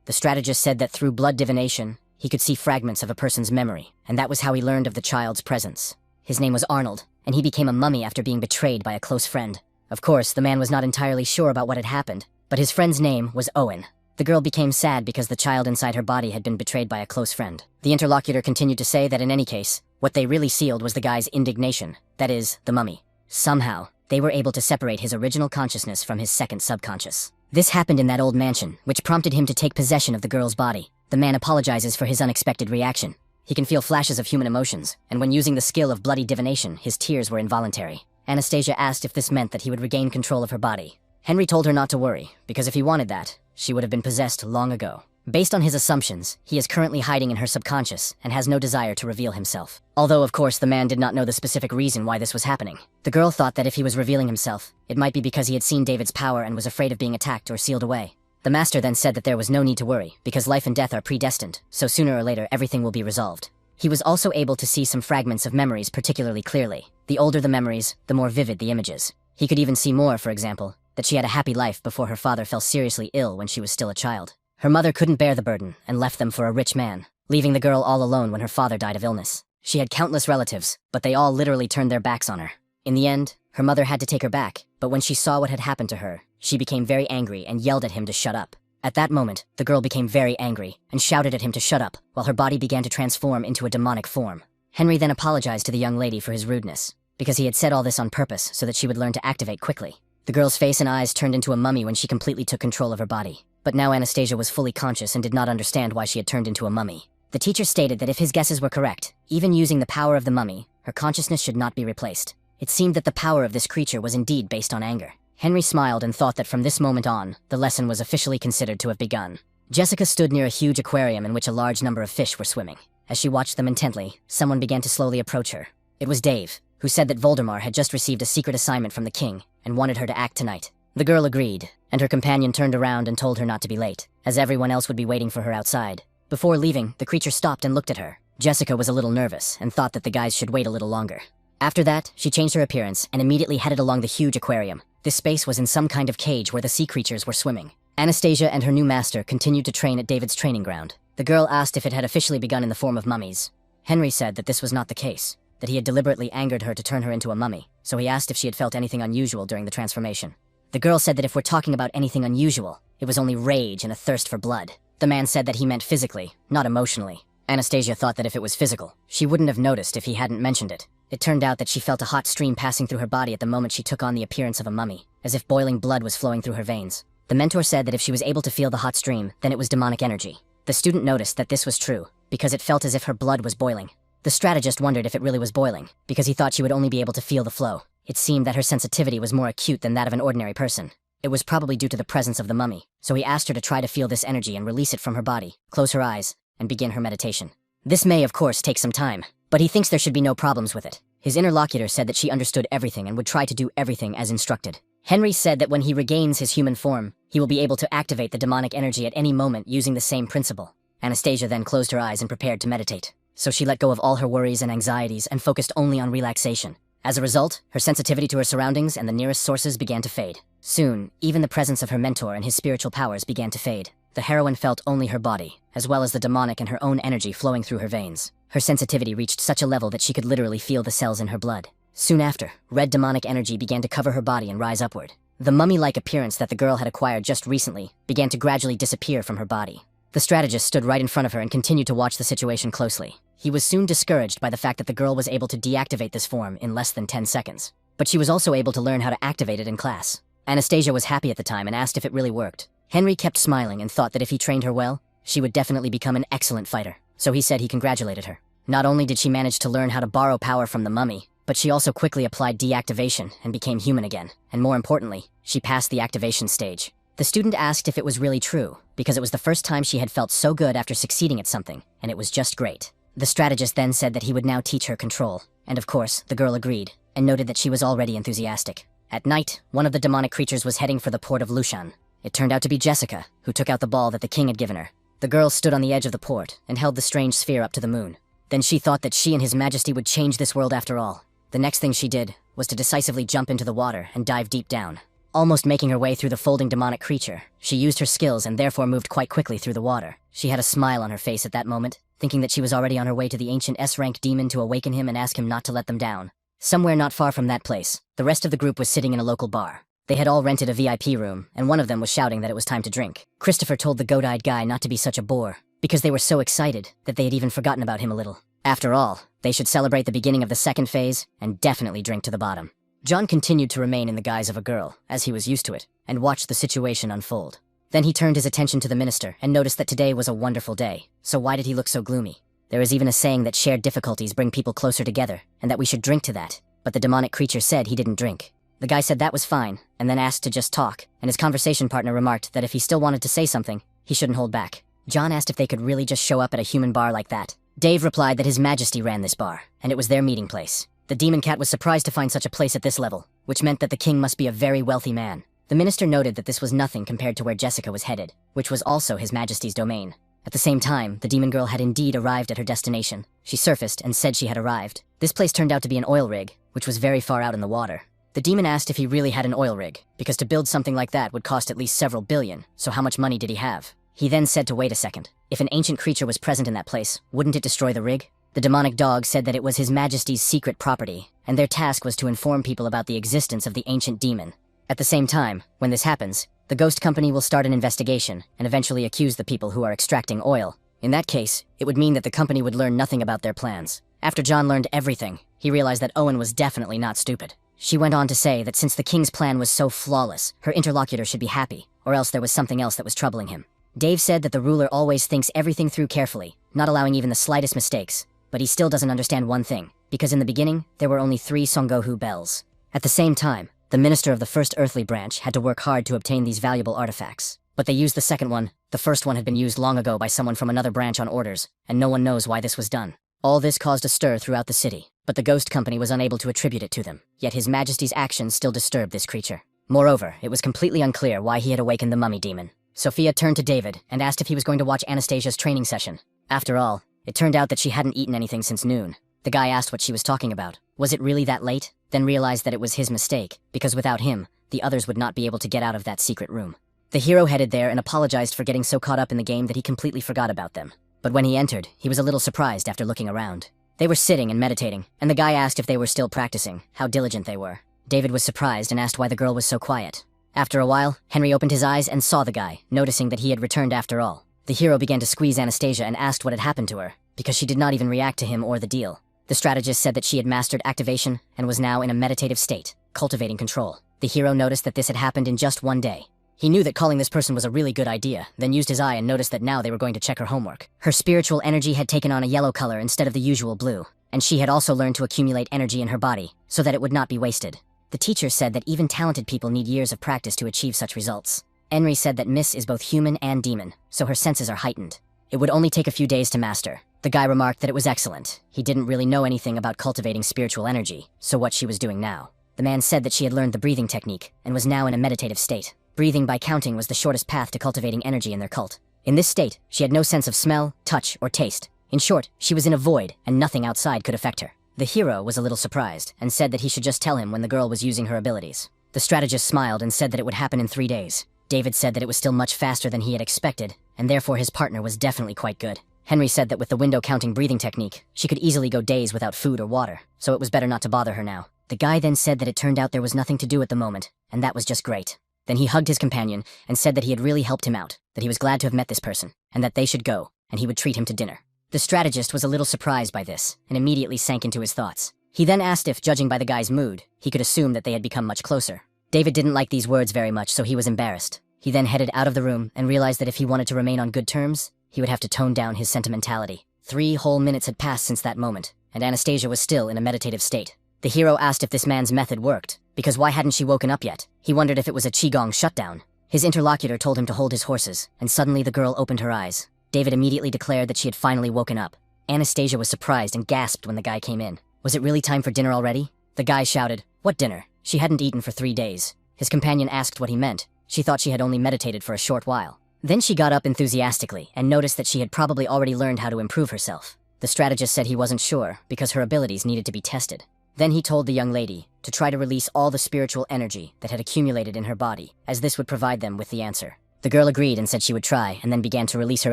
S1: The strategist said that through blood divination, he could see fragments of a person's memory, and that was how he learned of the child's presence. His name was Arnold, and he became a mummy after being betrayed by a close friend. Of course, the man was not entirely sure about what had happened, but his friend's name was Owen. The girl became sad because the child inside her body had been betrayed by a close friend. The interlocutor continued to say that in any case, what they really sealed was the guy's indignation, that is, the mummy. Somehow, they were able to separate his original consciousness from his second subconscious. This happened in that old mansion, which prompted him to take possession of the girl's body. The man apologizes for his unexpected reaction. He can feel flashes of human emotions, and when using the skill of bloody divination, his tears were involuntary. Anastasia asked if this meant that he would regain control of her body. Henry told her not to worry, because if he wanted that, she would have been possessed long ago. Based on his assumptions, he is currently hiding in her subconscious and has no desire to reveal himself. Although, of course, the man did not know the specific reason why this was happening. The girl thought that if he was revealing himself, it might be because he had seen David's power and was afraid of being attacked or sealed away. The master then said that there was no need to worry, because life and death are predestined, so sooner or later everything will be resolved. He was also able to see some fragments of memories particularly clearly. The older the memories, the more vivid the images. He could even see more, for example, that she had a happy life before her father fell seriously ill when she was still a child. Her mother couldn't bear the burden and left them for a rich man, leaving the girl all alone when her father died of illness. She had countless relatives, but they all literally turned their backs on her. In the end, her mother had to take her back, but when she saw what had happened to her, she became very angry and yelled at him to shut up. At that moment, the girl became very angry and shouted at him to shut up, while her body began to transform into a demonic form. Henry then apologized to the young lady for his rudeness, because he had said all this on purpose so that she would learn to activate quickly. The girl's face and eyes turned into a mummy when she completely took control of her body. But now Anastasia was fully conscious and did not understand why she had turned into a mummy. The teacher stated that if his guesses were correct, even using the power of the mummy, her consciousness should not be replaced. It seemed that the power of this creature was indeed based on anger. Henry smiled and thought that from this moment on, the lesson was officially considered to have begun. Jessica stood near a huge aquarium in which a large number of fish were swimming. As she watched them intently, someone began to slowly approach her. It was Dave, who said that Voldemar had just received a secret assignment from the king and wanted her to act tonight. The girl agreed, and her companion turned around and told her not to be late, as everyone else would be waiting for her outside. Before leaving, the creature stopped and looked at her. Jessica was a little nervous and thought that the guys should wait a little longer. After that, she changed her appearance and immediately headed along the huge aquarium. This space was in some kind of cage where the sea creatures were swimming. Anastasia and her new master continued to train at David's training ground. The girl asked if it had officially begun in the form of mummies. Henry said that this was not the case, that he had deliberately angered her to turn her into a mummy, so he asked if she had felt anything unusual during the transformation. The girl said that if we're talking about anything unusual, it was only rage and a thirst for blood. The man said that he meant physically, not emotionally. Anastasia thought that if it was physical, she wouldn't have noticed if he hadn't mentioned it. It turned out that she felt a hot stream passing through her body at the moment she took on the appearance of a mummy, as if boiling blood was flowing through her veins. The mentor said that if she was able to feel the hot stream, then it was demonic energy. The student noticed that this was true, because it felt as if her blood was boiling. The strategist wondered if it really was boiling, because he thought she would only be able to feel the flow. It seemed that her sensitivity was more acute than that of an ordinary person. It was probably due to the presence of the mummy, so he asked her to try to feel this energy and release it from her body, close her eyes, and begin her meditation. This may, of course, take some time, but he thinks there should be no problems with it. His interlocutor said that she understood everything and would try to do everything as instructed. Henry said that when he regains his human form, he will be able to activate the demonic energy at any moment using the same principle. Anastasia then closed her eyes and prepared to meditate. So she let go of all her worries and anxieties and focused only on relaxation. As a result, her sensitivity to her surroundings and the nearest sources began to fade. Soon, even the presence of her mentor and his spiritual powers began to fade. The heroine felt only her body, as well as the demonic and her own energy flowing through her veins. Her sensitivity reached such a level that she could literally feel the cells in her blood. Soon after, red demonic energy began to cover her body and rise upward. The mummy-like appearance that the girl had acquired just recently began to gradually disappear from her body. The strategist stood right in front of her and continued to watch the situation closely. He was soon discouraged by the fact that the girl was able to deactivate this form in less than 10 seconds. But she was also able to learn how to activate it in class. Anastasia was happy at the time and asked if it really worked. Henry kept smiling and thought that if he trained her well, she would definitely become an excellent fighter. So he said he congratulated her. Not only did she manage to learn how to borrow power from the mummy, but she also quickly applied deactivation and became human again. And more importantly, she passed the activation stage. The student asked if it was really true, because it was the first time she had felt so good after succeeding at something, and it was just great. The strategist then said that he would now teach her control, and of course, the girl agreed, and noted that she was already enthusiastic. At night, one of the demonic creatures was heading for the port of Lushan. It turned out to be Jessica, who took out the ball that the king had given her. The girl stood on the edge of the port and held the strange sphere up to the moon. Then she thought that she and his majesty would change this world after all. The next thing she did was to decisively jump into the water and dive deep down. Almost making her way through the folding demonic creature, she used her skills and therefore moved quite quickly through the water. She had a smile on her face at that moment, thinking that she was already on her way to the ancient S-rank demon to awaken him and ask him not to let them down. Somewhere not far from that place, the rest of the group was sitting in a local bar. They had all rented a VIP room, and one of them was shouting that it was time to drink. Christopher told the goat-eyed guy not to be such a bore, because they were so excited that they had even forgotten about him a little. After all, they should celebrate the beginning of the second phase and definitely drink to the bottom. John continued to remain in the guise of a girl, as he was used to it, and watched the situation unfold. Then he turned his attention to the minister and noticed that today was a wonderful day, so why did he look so gloomy? There is even a saying that shared difficulties bring people closer together, and that we should drink to that, but the demonic creature said he didn't drink. The guy said that was fine, and then asked to just talk, and his conversation partner remarked that if he still wanted to say something, he shouldn't hold back. John asked if they could really just show up at a human bar like that. Dave replied that his majesty ran this bar, and it was their meeting place. The demon cat was surprised to find such a place at this level, which meant that the king must be a very wealthy man. The minister noted that this was nothing compared to where Jessica was headed, which was also his majesty's domain. At the same time, the demon girl had indeed arrived at her destination. She surfaced and said she had arrived. This place turned out to be an oil rig, which was very far out in the water. The demon asked if he really had an oil rig, because to build something like that would cost at least several billion, so how much money did he have? He then said to wait a second. If an ancient creature was present in that place, wouldn't it destroy the rig? The demonic dog said that it was His Majesty's secret property, and their task was to inform people about the existence of the ancient demon. At the same time, when this happens, the ghost company will start an investigation and eventually accuse the people who are extracting oil. In that case, it would mean that the company would learn nothing about their plans. After John learned everything, he realized that Owen was definitely not stupid. She went on to say that since the king's plan was so flawless, her interlocutor should be happy, or else there was something else that was troubling him. Dave said that the ruler always thinks everything through carefully, not allowing even the slightest mistakes, but he still doesn't understand one thing, because in the beginning, there were only 3 Songohu bells. At the same time, the minister of the first earthly branch had to work hard to obtain these valuable artifacts. But they used the second one. The first one had been used long ago by someone from another branch on orders, and no one knows why this was done. All this caused a stir throughout the city, but the ghost company was unable to attribute it to them. Yet His Majesty's actions still disturbed this creature. Moreover, it was completely unclear why he had awakened the mummy demon. Sophia turned to David and asked if he was going to watch Anastasia's training session. After all, it turned out that she hadn't eaten anything since noon. The guy asked what she was talking about. Was it really that late? Then realized that it was his mistake, because without him, the others would not be able to get out of that secret room. The hero headed there and apologized for getting so caught up in the game that he completely forgot about them. But when he entered, he was a little surprised after looking around. They were sitting and meditating, and the guy asked if they were still practicing, how diligent they were. David was surprised and asked why the girl was so quiet. After a while, Henry opened his eyes and saw the guy, noticing that he had returned after all. The hero began to squeeze Anastasia and asked what had happened to her, because she did not even react to him or the deal. The strategist said that she had mastered activation and was now in a meditative state, cultivating control. The hero noticed that this had happened in just one day. He knew that calling this person was a really good idea, then used his eye and noticed that now they were going to check her homework. Her spiritual energy had taken on a yellow color instead of the usual blue, and she had also learned to accumulate energy in her body, so that it would not be wasted. The teacher said that even talented people need years of practice to achieve such results. Henry said that Miss is both human and demon, so her senses are heightened. It would only take a few days to master. The guy remarked that it was excellent. He didn't really know anything about cultivating spiritual energy, so what she was doing now. The man said that she had learned the breathing technique, and was now in a meditative state. Breathing by counting was the shortest path to cultivating energy in their cult. In this state, she had no sense of smell, touch, or taste. In short, she was in a void, and nothing outside could affect her. The hero was a little surprised, and said that he should just tell him when the girl was using her abilities. The strategist smiled and said that it would happen in 3 days. David said that it was still much faster than he had expected, and therefore his partner was definitely quite good. Henry said that with the window counting breathing technique, she could easily go days without food or water, so it was better not to bother her now. The guy then said that it turned out there was nothing to do at the moment, and that was just great. Then he hugged his companion and said that he had really helped him out, that he was glad to have met this person, and that they should go, and he would treat him to dinner. The strategist was a little surprised by this, and immediately sank into his thoughts. He then asked if, judging by the guy's mood, he could assume that they had become much closer. David didn't like these words very much, so he was embarrassed. He then headed out of the room and realized that if he wanted to remain on good terms, he would have to tone down his sentimentality. 3 whole minutes had passed since that moment, and Anastasia was still in a meditative state. The hero asked if this man's method worked, because why hadn't she woken up yet? He wondered if it was a Qigong shutdown. His interlocutor told him to hold his horses, and suddenly the girl opened her eyes. David immediately declared that she had finally woken up. Anastasia was surprised and gasped when the guy came in. Was it really time for dinner already? The guy shouted, "What dinner?" She hadn't eaten for 3 days. His companion asked what he meant. She thought she had only meditated for a short while. Then she got up enthusiastically and noticed that she had probably already learned how to improve herself. The strategist said he wasn't sure, because her abilities needed to be tested. Then he told the young lady to try to release all the spiritual energy that had accumulated in her body, as this would provide them with the answer. The girl agreed and said she would try, and then began to release her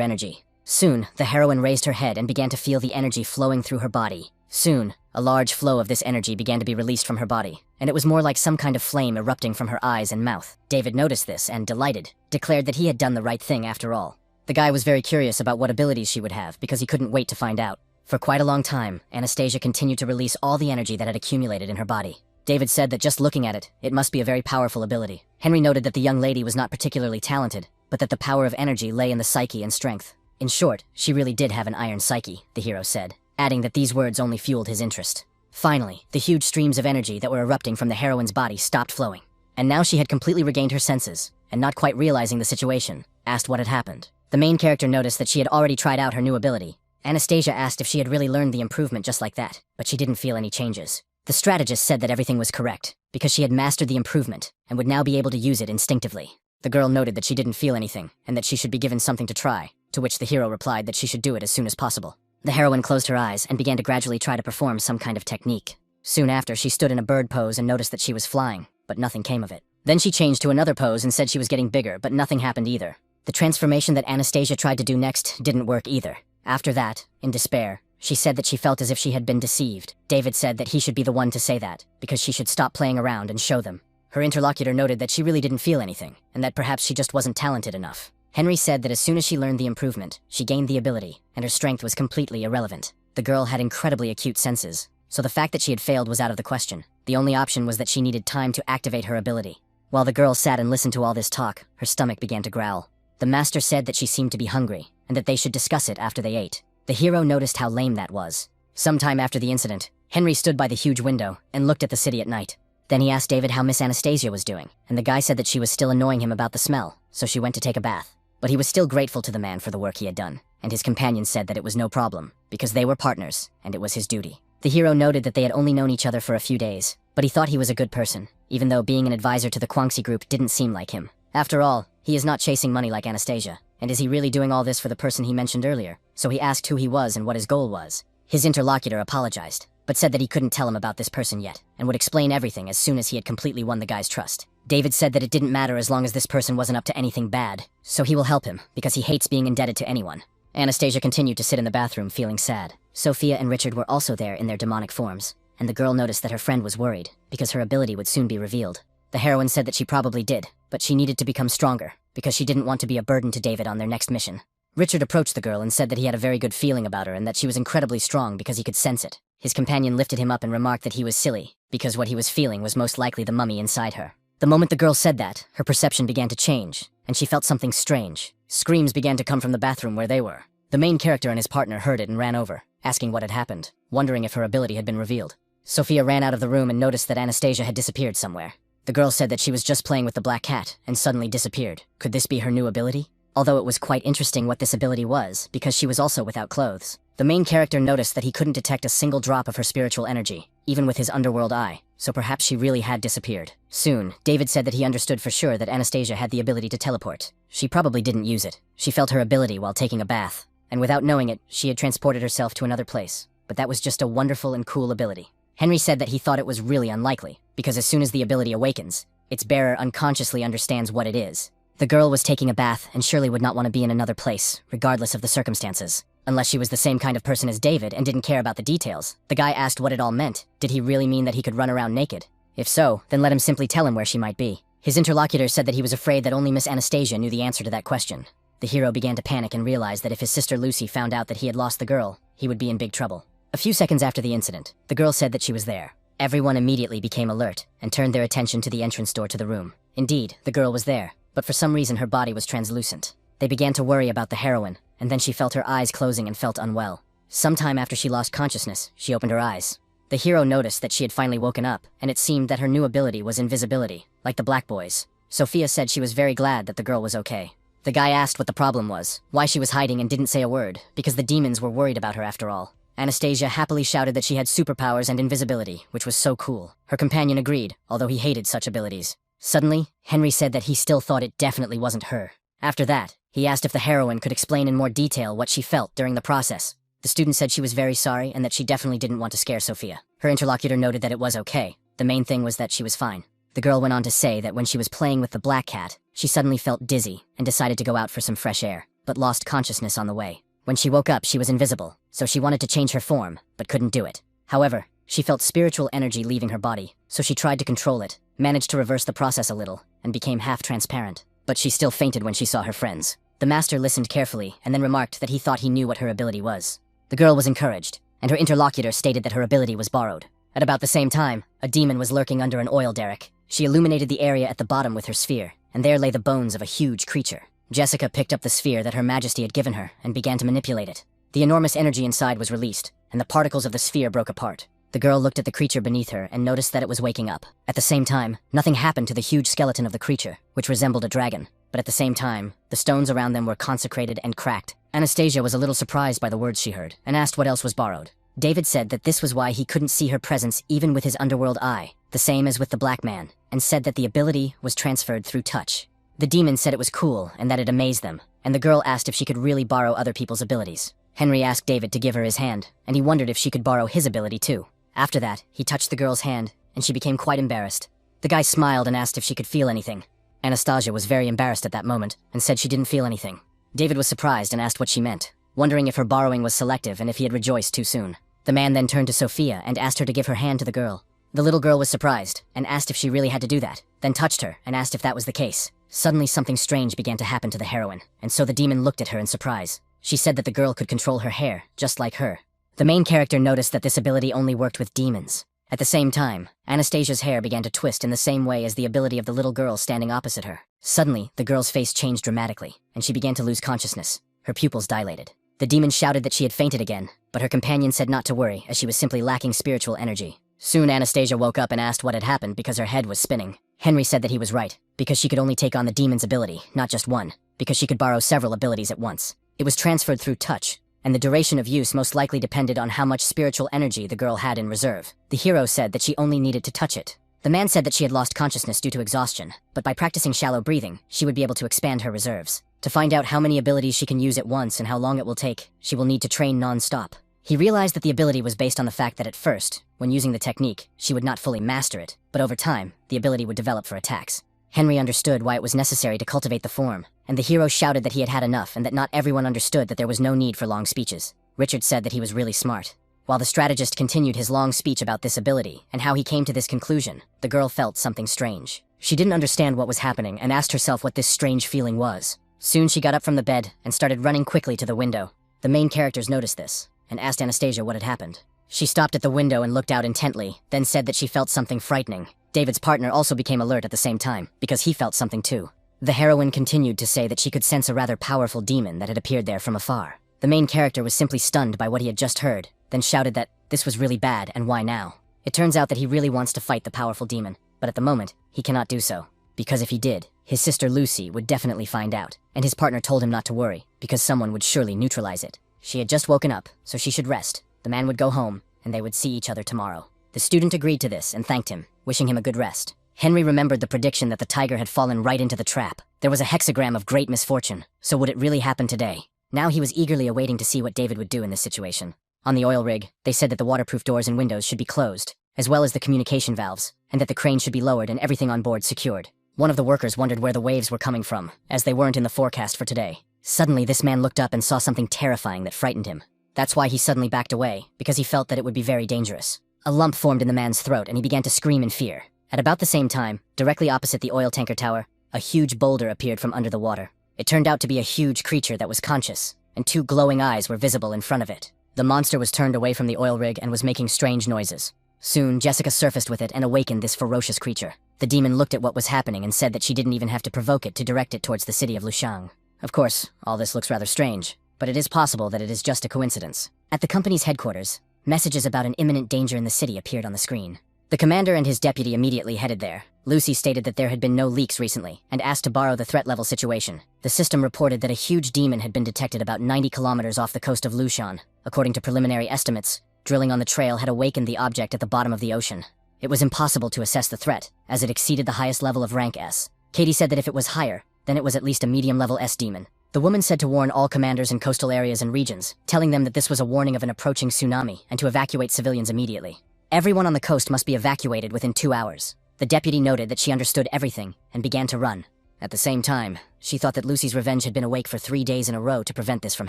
S1: energy. Soon, the heroine raised her head and began to feel the energy flowing through her body. Soon, a large flow of this energy began to be released from her body, and it was more like some kind of flame erupting from her eyes and mouth. David noticed this and, delighted, declared that he had done the right thing after all. The guy was very curious about what abilities she would have, because he couldn't wait to find out. For quite a long time, Anastasia continued to release all the energy that had accumulated in her body. David said that just looking at it, it must be a very powerful ability. Henry noted that the young lady was not particularly talented, but that the power of energy lay in the psyche and strength. In short, she really did have an iron psyche, the hero said, adding that these words only fueled his interest. Finally, the huge streams of energy that were erupting from the heroine's body stopped flowing. And now she had completely regained her senses, and not quite realizing the situation, asked what had happened. The main character noticed that she had already tried out her new ability. Anastasia asked if she had really learned the improvement just like that, but she didn't feel any changes. The strategist said that everything was correct, because she had mastered the improvement, and would now be able to use it instinctively. The girl noted that she didn't feel anything, and that she should be given something to try, to which the hero replied that she should do it as soon as possible. The heroine closed her eyes and began to gradually try to perform some kind of technique. Soon after, she stood in a bird pose and noticed that she was flying, but nothing came of it. Then she changed to another pose and said she was getting bigger, but nothing happened either. The transformation that Anastasia tried to do next didn't work either. After that, in despair, she said that she felt as if she had been deceived. David said that he should be the one to say that, because she should stop playing around and show them. Her interlocutor noted that she really didn't feel anything, and that perhaps she just wasn't talented enough. Henry said that as soon as she learned the improvement, she gained the ability, and her strength was completely irrelevant. The girl had incredibly acute senses, so the fact that she had failed was out of the question. The only option was that she needed time to activate her ability. While the girl sat and listened to all this talk, her stomach began to growl. The master said that she seemed to be hungry, and that they should discuss it after they ate. The hero noticed how lame that was. Sometime after the incident, Henry stood by the huge window and looked at the city at night. Then he asked David how Miss Anastasia was doing, and the guy said that she was still annoying him about the smell, so she went to take a bath. But he was still grateful to the man for the work he had done, and his companion said that it was no problem, because they were partners, and it was his duty. The hero noted that they had only known each other for a few days, but he thought he was a good person, even though being an advisor to the Kwangsi group didn't seem like him. After all, he is not chasing money like Anastasia, and is he really doing all this for the person he mentioned earlier? So he asked who he was and what his goal was. His interlocutor apologized, but said that he couldn't tell him about this person yet, and would explain everything as soon as he had completely won the guy's trust. David said that it didn't matter as long as this person wasn't up to anything bad, so he will help him, because he hates being indebted to anyone. Anastasia continued to sit in the bathroom feeling sad. Sophia and Richard were also there in their demonic forms, and the girl noticed that her friend was worried, because her ability would soon be revealed. The heroine said that she probably did, but she needed to become stronger, because she didn't want to be a burden to David on their next mission. Richard approached the girl and said that he had a very good feeling about her and that she was incredibly strong because he could sense it. His companion lifted him up and remarked that he was silly, because what he was feeling was most likely the mummy inside her. The moment the girl said that, her perception began to change, and she felt something strange. Screams began to come from the bathroom where they were. The main character and his partner heard it and ran over, asking what had happened, wondering if her ability had been revealed. Sophia ran out of the room and noticed that Anastasia had disappeared somewhere. The girl said that she was just playing with the black cat and suddenly disappeared. Could this be her new ability? Although it was quite interesting what this ability was, because she was also without clothes. The main character noticed that he couldn't detect a single drop of her spiritual energy, even with his underworld eye, so perhaps she really had disappeared. Soon, David said that he understood for sure that Anastasia had the ability to teleport. She probably didn't use it. She felt her ability while taking a bath, and without knowing it, she had transported herself to another place. But that was just a wonderful and cool ability. Henry said that he thought it was really unlikely, because as soon as the ability awakens, its bearer unconsciously understands what it is. The girl was taking a bath and surely would not want to be in another place, regardless of the circumstances. Unless she was the same kind of person as David and didn't care about the details. The guy asked what it all meant. Did he really mean that he could run around naked? If so, then let him simply tell him where she might be. His interlocutor said that he was afraid that only Miss Anastasia knew the answer to that question. The hero began to panic and realized that if his sister Lucy found out that he had lost the girl, he would be in big trouble. A few seconds after the incident, the girl said that she was there. Everyone immediately became alert and turned their attention to the entrance door to the room. Indeed, the girl was there, but for some reason her body was translucent. They began to worry about the heroine, and then she felt her eyes closing and felt unwell. Sometime after she lost consciousness, she opened her eyes. The hero noticed that she had finally woken up, and it seemed that her new ability was invisibility, like the Black Boys. Sophia said she was very glad that the girl was okay. The guy asked what the problem was, why she was hiding and didn't say a word, because the demons were worried about her after all. Anastasia happily shouted that she had superpowers and invisibility, which was so cool. Her companion agreed, although he hated such abilities. Suddenly, Henry said that he still thought it definitely wasn't her. After that, he asked if the heroine could explain in more detail what she felt during the process. The student said she was very sorry and that she definitely didn't want to scare Sophia. Her interlocutor noted that it was okay. The main thing was that she was fine. The girl went on to say that when she was playing with the black cat, she suddenly felt dizzy and decided to go out for some fresh air, but lost consciousness on the way. When she woke up, she was invisible, so she wanted to change her form, but couldn't do it. However, she felt spiritual energy leaving her body, so she tried to control it, managed to reverse the process a little, and became half-transparent. But she still fainted when she saw her friends. The master listened carefully and then remarked that he thought he knew what her ability was. The girl was encouraged, and her interlocutor stated that her ability was borrowed. At about the same time, a demon was lurking under an oil derrick. She illuminated the area at the bottom with her sphere, and there lay the bones of a huge creature. Jessica picked up the sphere that Her Majesty had given her and began to manipulate it. The enormous energy inside was released, and the particles of the sphere broke apart. The girl looked at the creature beneath her and noticed that it was waking up. At the same time, nothing happened to the huge skeleton of the creature, which resembled a dragon. But at the same time, the stones around them were consecrated and cracked. Anastasia was a little surprised by the words she heard, and asked what else was borrowed. David said that this was why he couldn't see her presence even with his underworld eye, the same as with the black man, and said that the ability was transferred through touch. The demon said it was cool and that it amazed them, and the girl asked if she could really borrow other people's abilities. Henry asked David to give her his hand, and he wondered if she could borrow his ability too. After that, he touched the girl's hand, and she became quite embarrassed. The guy smiled and asked if she could feel anything. Anastasia was very embarrassed at that moment and said she didn't feel anything. David was surprised and asked what she meant, wondering if her borrowing was selective and if he had rejoiced too soon. The man then turned to Sophia and asked her to give her hand to the girl. The little girl was surprised and asked if she really had to do that, then touched her and asked if that was the case. Suddenly something strange began to happen to the heroine, and so the demon looked at her in surprise. She said that the girl could control her hair, just like her. The main character noticed that this ability only worked with demons. At the same time, Anastasia's hair began to twist in the same way as the ability of the little girl standing opposite her. Suddenly, the girl's face changed dramatically, and she began to lose consciousness. Her pupils dilated. The demon shouted that she had fainted again, but her companion said not to worry, as she was simply lacking spiritual energy. Soon Anastasia woke up and asked what had happened because her head was spinning. Henry said that he was right, because she could only take on the demon's ability, not just one, because she could borrow several abilities at once. It was transferred through touch, and the duration of use most likely depended on how much spiritual energy the girl had in reserve. The hero said that she only needed to touch it. The man said that she had lost consciousness due to exhaustion, but by practicing shallow breathing, she would be able to expand her reserves. To find out how many abilities she can use at once and how long it will take, she will need to train non-stop. He realized that the ability was based on the fact that at first, when using the technique, she would not fully master it, but over time, the ability would develop for attacks. Henry understood why it was necessary to cultivate the form, and the hero shouted that he had had enough and that not everyone understood that there was no need for long speeches. Richard said that he was really smart. While the strategist continued his long speech about this ability and how he came to this conclusion, the girl felt something strange. She didn't understand what was happening and asked herself what this strange feeling was. Soon she got up from the bed and started running quickly to the window. The main characters noticed this and asked Anastasia what had happened. She stopped at the window and looked out intently, then said that she felt something frightening. David's partner also became alert at the same time, because he felt something too. The heroine continued to say that she could sense a rather powerful demon that had appeared there from afar. The main character was simply stunned by what he had just heard, then shouted that this was really bad and why now. It turns out that he really wants to fight the powerful demon, but at the moment, he cannot do so. Because if he did, his sister Lucy would definitely find out, and his partner told him not to worry, because someone would surely neutralize it. She had just woken up, so she should rest. The man would go home, and they would see each other tomorrow. The student agreed to this and thanked him, wishing him a good rest. Henry remembered the prediction that the tiger had fallen right into the trap. There was a hexagram of great misfortune, so would it really happen today? Now he was eagerly awaiting to see what David would do in this situation. On the oil rig, they said that the waterproof doors and windows should be closed, as well as the communication valves, and that the crane should be lowered and everything on board secured. One of the workers wondered where the waves were coming from, as they weren't in the forecast for today. Suddenly, this man looked up and saw something terrifying that frightened him. That's why he suddenly backed away, because he felt that it would be very dangerous. A lump formed in the man's throat and he began to scream in fear. At about the same time, directly opposite the oil tanker tower, a huge boulder appeared from under the water. It turned out to be a huge creature that was conscious, and two glowing eyes were visible in front of it. The monster was turned away from the oil rig and was making strange noises. Soon, Jessica surfaced with it and awakened this ferocious creature. The demon looked at what was happening and said that she didn't even have to provoke it to direct it towards the city of Lushang. Of course, all this looks rather strange, but it is possible that it is just a coincidence. At the company's headquarters, messages about an imminent danger in the city appeared on the screen. The commander and his deputy immediately headed there. Lucy stated that there had been no leaks recently, and asked to borrow the threat level situation. The system reported that a huge demon had been detected about 90 kilometers off the coast of Lushan. According to preliminary estimates, drilling on the trail had awakened the object at the bottom of the ocean. It was impossible to assess the threat, as it exceeded the highest level of rank S. Katie said that if it was higher, then it was at least a medium-level S demon. The woman said to warn all commanders in coastal areas and regions, telling them that this was a warning of an approaching tsunami and to evacuate civilians immediately. Everyone on the coast must be evacuated within 2 hours. The deputy noted that she understood everything and began to run. At the same time, she thought that Lucy's revenge had been awake for 3 days in a row to prevent this from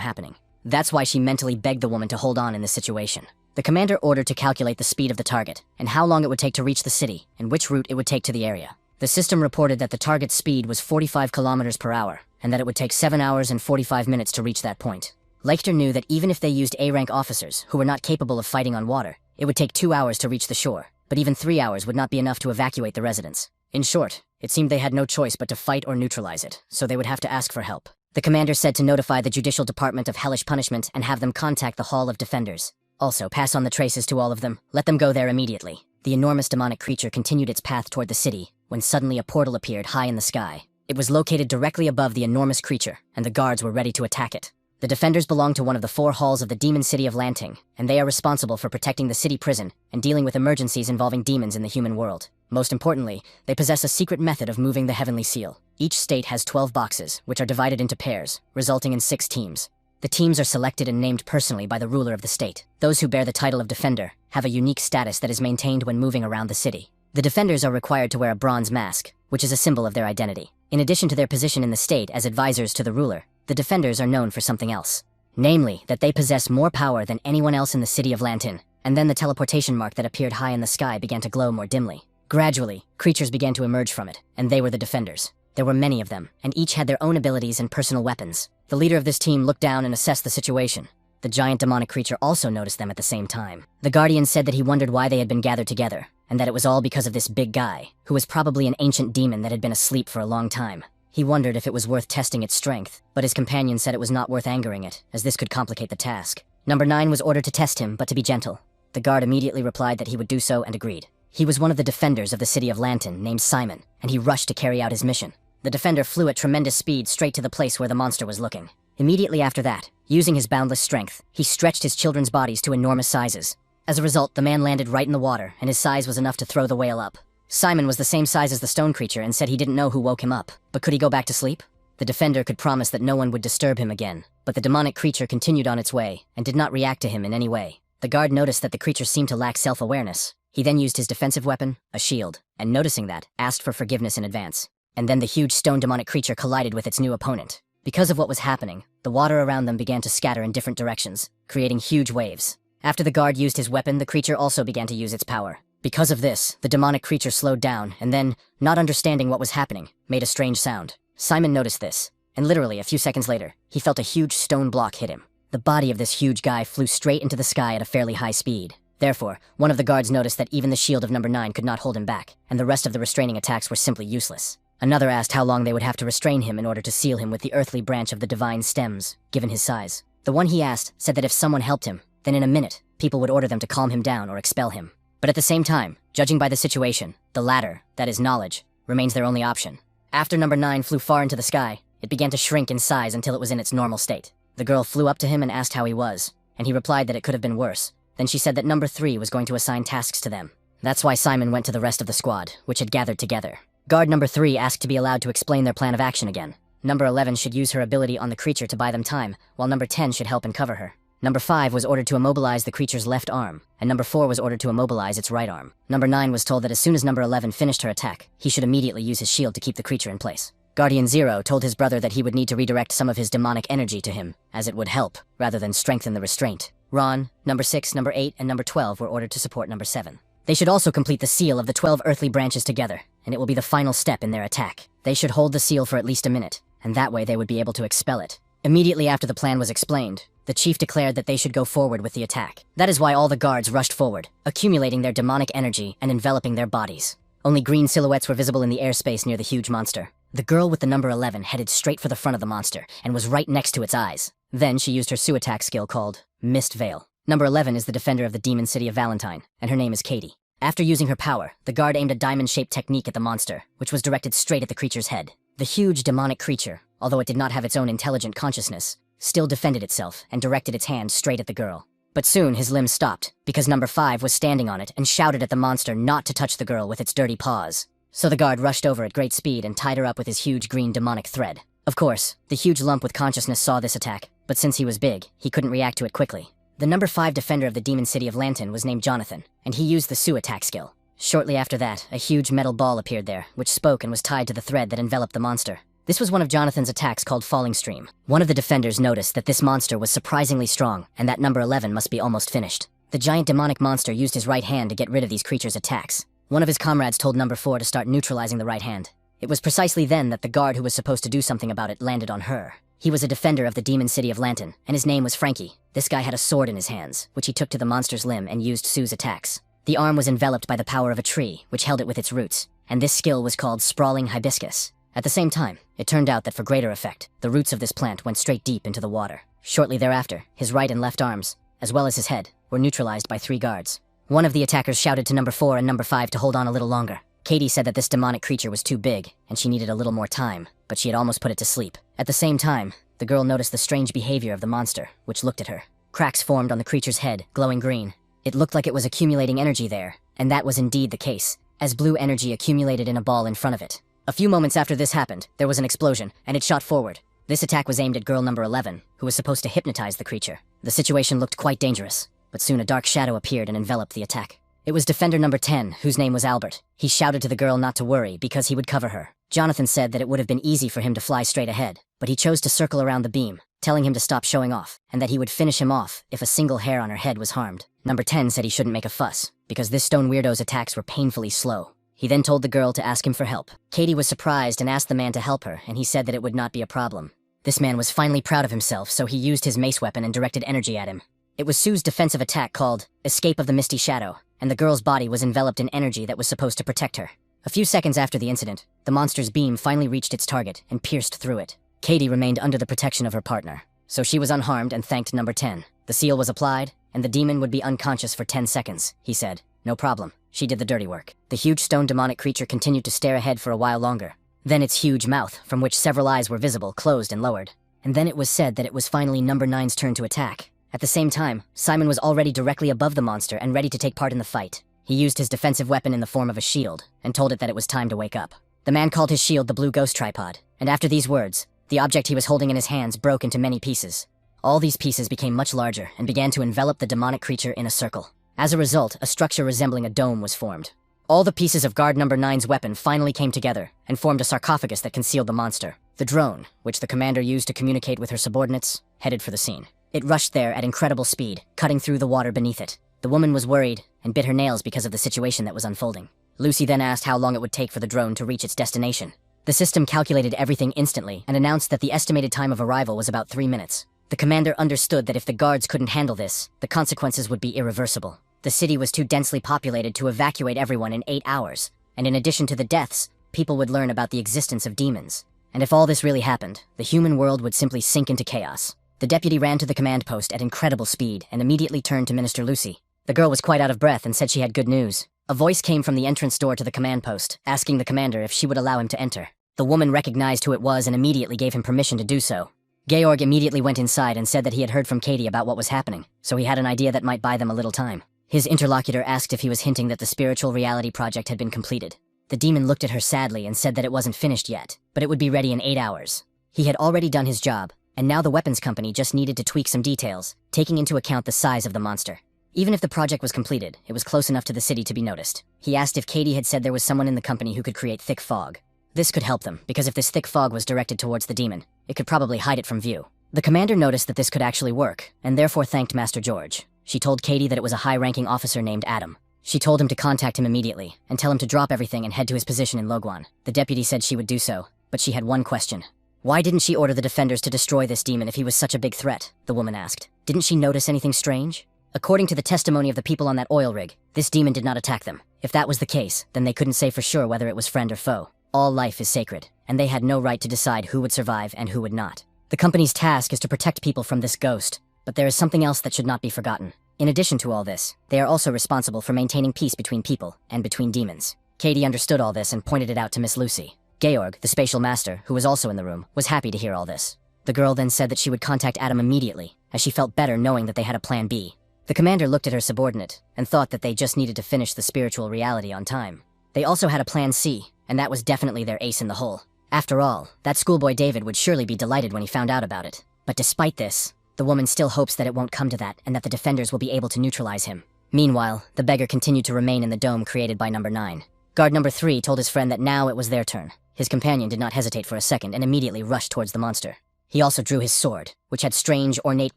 S1: happening. That's why she mentally begged the woman to hold on in this situation. The commander ordered to calculate the speed of the target and how long it would take to reach the city and which route it would take to the area. The system reported that the target's speed was 45 kilometers per hour and that it would take 7 hours and 45 minutes to reach that point. Leichter knew that even if they used A-rank officers who were not capable of fighting on water, it would take 2 hours to reach the shore, but even 3 hours would not be enough to evacuate the residents. In short, it seemed they had no choice but to fight or neutralize it, so they would have to ask for help. The commander said to notify the Judicial Department of Hellish Punishment and have them contact the Hall of Defenders. Also, pass on the traces to all of them. Let them go there immediately. The enormous demonic creature continued its path toward the city, when suddenly a portal appeared high in the sky. It was located directly above the enormous creature, and the guards were ready to attack it. The defenders belong to one of the 4 halls of the demon city of Lanting, and they are responsible for protecting the city prison and dealing with emergencies involving demons in the human world. Most importantly, they possess a secret method of moving the heavenly seal. Each state has 12 boxes, which are divided into pairs, resulting in 6 teams. The teams are selected and named personally by the ruler of the state. Those who bear the title of defender have a unique status that is maintained when moving around the city. The defenders are required to wear a bronze mask, which is a symbol of their identity. In addition to their position in the state as advisors to the ruler, the defenders are known for something else. Namely, that they possess more power than anyone else in the city of Lantin. And then the teleportation mark that appeared high in the sky began to glow more dimly. Gradually, creatures began to emerge from it, and they were the defenders. There were many of them, and each had their own abilities and personal weapons. The leader of this team looked down and assessed the situation. The giant demonic creature also noticed them at the same time. The Guardian said that he wondered why they had been gathered together, and that it was all because of this big guy, who was probably an ancient demon that had been asleep for a long time. He wondered if it was worth testing its strength, but his companion said it was not worth angering it, as this could complicate the task. Number 9 was ordered to test him, but to be gentle. The guard immediately replied that he would do so and agreed. He was one of the defenders of the city of Lantin named Simon, and he rushed to carry out his mission. The defender flew at tremendous speed straight to the place where the monster was looking. Immediately after that, using his boundless strength, he stretched his children's bodies to enormous sizes. As a result, the man landed right in the water, and his size was enough to throw the whale up. Simon was the same size as the stone creature and said he didn't know who woke him up, but could he go back to sleep? The defender could promise that no one would disturb him again, but the demonic creature continued on its way and did not react to him in any way. The guard noticed that the creature seemed to lack self-awareness. He then used his defensive weapon, a shield, and noticing that, asked for forgiveness in advance. And then the huge stone demonic creature collided with its new opponent. Because of what was happening, the water around them began to scatter in different directions, creating huge waves. After the guard used his weapon, the creature also began to use its power. Because of this, the demonic creature slowed down and then, not understanding what was happening, made a strange sound. Simon noticed this, and literally a few seconds later, he felt a huge stone block hit him. The body of this huge guy flew straight into the sky at a fairly high speed. Therefore, one of the guards noticed that even the shield of number 9 could not hold him back, and the rest of the restraining attacks were simply useless. Another asked how long they would have to restrain him in order to seal him with the earthly branch of the divine stems, given his size. The one he asked said that if someone helped him, then in a minute, people would order them to calm him down or expel him. But at the same time, judging by the situation, the latter, that is knowledge, remains their only option. After number 9 flew far into the sky, it began to shrink in size until it was in its normal state. The girl flew up to him and asked how he was, and he replied that it could have been worse. Then she said that number 3 was going to assign tasks to them. That's why Simon went to the rest of the squad, which had gathered together. Guard number 3 asked to be allowed to explain their plan of action again. Number 11 should use her ability on the creature to buy them time, while number 10 should help and cover her. Number 5 was ordered to immobilize the creature's left arm, and number 4 was ordered to immobilize its right arm. Number 9 was told that as soon as number 11 finished her attack, he should immediately use his shield to keep the creature in place. Guardian 0 told his brother that he would need to redirect some of his demonic energy to him, as it would help, rather than strengthen the restraint. Ron, number 6, number 8, and number 12 were ordered to support number 7. They should also complete the seal of the 12 earthly branches together, and it will be the final step in their attack. They should hold the seal for at least a minute, and that way they would be able to expel it. Immediately after the plan was explained, the chief declared that they should go forward with the attack. That is why all the guards rushed forward, accumulating their demonic energy and enveloping their bodies. Only green silhouettes were visible in the airspace near the huge monster. The girl with the number 11 headed straight for the front of the monster, and was right next to its eyes. Then she used her Sue attack skill called Mist Veil. Number 11 is the defender of the demon city of Valentine, and her name is Katie. After using her power, the guard aimed a diamond-shaped technique at the monster, which was directed straight at the creature's head. The huge demonic creature, although it did not have its own intelligent consciousness, still defended itself and directed its hand straight at the girl. But soon his limbs stopped, because number 5 was standing on it and shouted at the monster not to touch the girl with its dirty paws. So the guard rushed over at great speed and tied her up with his huge green demonic thread. Of course, the huge lump with consciousness saw this attack, but since he was big, he couldn't react to it quickly. The number 5 defender of the demon city of Lantin was named Jonathan, and he used the Sue attack skill. Shortly after that, a huge metal ball appeared there, which spoke and was tied to the thread that enveloped the monster. This was one of Jonathan's attacks called Falling Stream. One of the defenders noticed that this monster was surprisingly strong, and that number 11 must be almost finished. The giant demonic monster used his right hand to get rid of these creatures' attacks. One of his comrades told number 4 to start neutralizing the right hand. It was precisely then that the guard who was supposed to do something about it landed on her. He was a defender of the demon city of Lantin, and his name was Frankie. This guy had a sword in his hands, which he took to the monster's limb and used Sue's attacks. The arm was enveloped by the power of a tree, which held it with its roots, and this skill was called Sprawling Hibiscus. At the same time, it turned out that for greater effect, the roots of this plant went straight deep into the water. Shortly thereafter, his right and left arms, as well as his head, were neutralized by 3 guards. One of the attackers shouted to number 4 and number 5 to hold on a little longer. Katie said that this demonic creature was too big, and she needed a little more time, but she had almost put it to sleep. At the same time, the girl noticed the strange behavior of the monster, which looked at her. Cracks formed on the creature's head, glowing green. It looked like it was accumulating energy there, and that was indeed the case, as blue energy accumulated in a ball in front of it. A few moments after this happened, there was an explosion, and it shot forward. This attack was aimed at girl number 11, who was supposed to hypnotize the creature. The situation looked quite dangerous, but soon a dark shadow appeared and enveloped the attack. It was defender number 10, whose name was Albert. He shouted to the girl not to worry because he would cover her. Jonathan said that it would have been easy for him to fly straight ahead, but he chose to circle around the beam, telling him to stop showing off, and that he would finish him off if a single hair on her head was harmed. Number 10 said he shouldn't make a fuss, because this stone weirdo's attacks were painfully slow. He then told the girl to ask him for help. Katie was surprised and asked the man to help her, and he said that it would not be a problem. This man was finally proud of himself, so he used his mace weapon and directed energy at him. It was Sue's defensive attack called Escape of the Misty Shadow, and the girl's body was enveloped in energy that was supposed to protect her. A few seconds after the incident, the monster's beam finally reached its target and pierced through it. Katie remained under the protection of her partner, so she was unharmed and thanked number 10. The seal was applied, and the demon would be unconscious for 10 seconds, he said. No problem. She did the dirty work. The huge stone demonic creature continued to stare ahead for a while longer. Then its huge mouth, from which several eyes were visible, closed and lowered. And then it was said that it was finally number 9's turn to attack. At the same time, Simon was already directly above the monster and ready to take part in the fight. He used his defensive weapon in the form of a shield, and told it that it was time to wake up. The man called his shield the Blue Ghost Tripod, and after these words, the object he was holding in his hands broke into many pieces. All these pieces became much larger and began to envelop the demonic creature in a circle. As a result, a structure resembling a dome was formed. All the pieces of guard number 9's weapon finally came together and formed a sarcophagus that concealed the monster. The drone, which the commander used to communicate with her subordinates, headed for the scene. It rushed there at incredible speed, cutting through the water beneath it. The woman was worried and bit her nails because of the situation that was unfolding. Lucy then asked how long it would take for the drone to reach its destination. The system calculated everything instantly and announced that the estimated time of arrival was about 3 minutes. The commander understood that if the guards couldn't handle this, the consequences would be irreversible. The city was too densely populated to evacuate everyone in 8 hours, and in addition to the deaths, people would learn about the existence of demons. And if all this really happened, the human world would simply sink into chaos. The deputy ran to the command post at incredible speed and immediately turned to Minister Lucy. The girl was quite out of breath and said she had good news. A voice came from the entrance door to the command post, asking the commander if she would allow him to enter. The woman recognized who it was and immediately gave him permission to do so. Georg immediately went inside and said that he had heard from Katie about what was happening, so he had an idea that might buy them a little time. His interlocutor asked if he was hinting that the spiritual reality project had been completed. The demon looked at her sadly and said that it wasn't finished yet, but it would be ready in 8 hours. He had already done his job, and now the weapons company just needed to tweak some details, taking into account the size of the monster. Even if the project was completed, it was close enough to the city to be noticed. He asked if Katie had said there was someone in the company who could create thick fog. This could help them, because if this thick fog was directed towards the demon, it could probably hide it from view. The commander noticed that this could actually work, and therefore thanked Master George. She told Katie that it was a high-ranking officer named Adam. She told him to contact him immediately, and tell him to drop everything and head to his position in Logwan. The deputy said she would do so, but she had one question. Why didn't she order the defenders to destroy this demon if he was such a big threat? The woman asked. Didn't she notice anything strange? According to the testimony of the people on that oil rig, this demon did not attack them. If that was the case, then they couldn't say for sure whether it was friend or foe. All life is sacred, and they had no right to decide who would survive and who would not. The company's task is to protect people from this ghost, but there is something else that should not be forgotten. In addition to all this, they are also responsible for maintaining peace between people and between demons. Katie understood all this and pointed it out to Miss Lucy. Georg, the spatial master, who was also in the room, was happy to hear all this. The girl then said that she would contact Adam immediately, as she felt better knowing that they had a plan B. The commander looked at her subordinate and thought that they just needed to finish the spiritual reality on time. They also had a plan C, and that was definitely their ace in the hole. After all, that schoolboy David would surely be delighted when he found out about it. But despite this, the woman still hopes that it won't come to that and that the defenders will be able to neutralize him. Meanwhile, the beggar continued to remain in the dome created by number 9. Guard number 3 told his friend that now it was their turn. His companion did not hesitate for a second and immediately rushed towards the monster. He also drew his sword, which had strange, ornate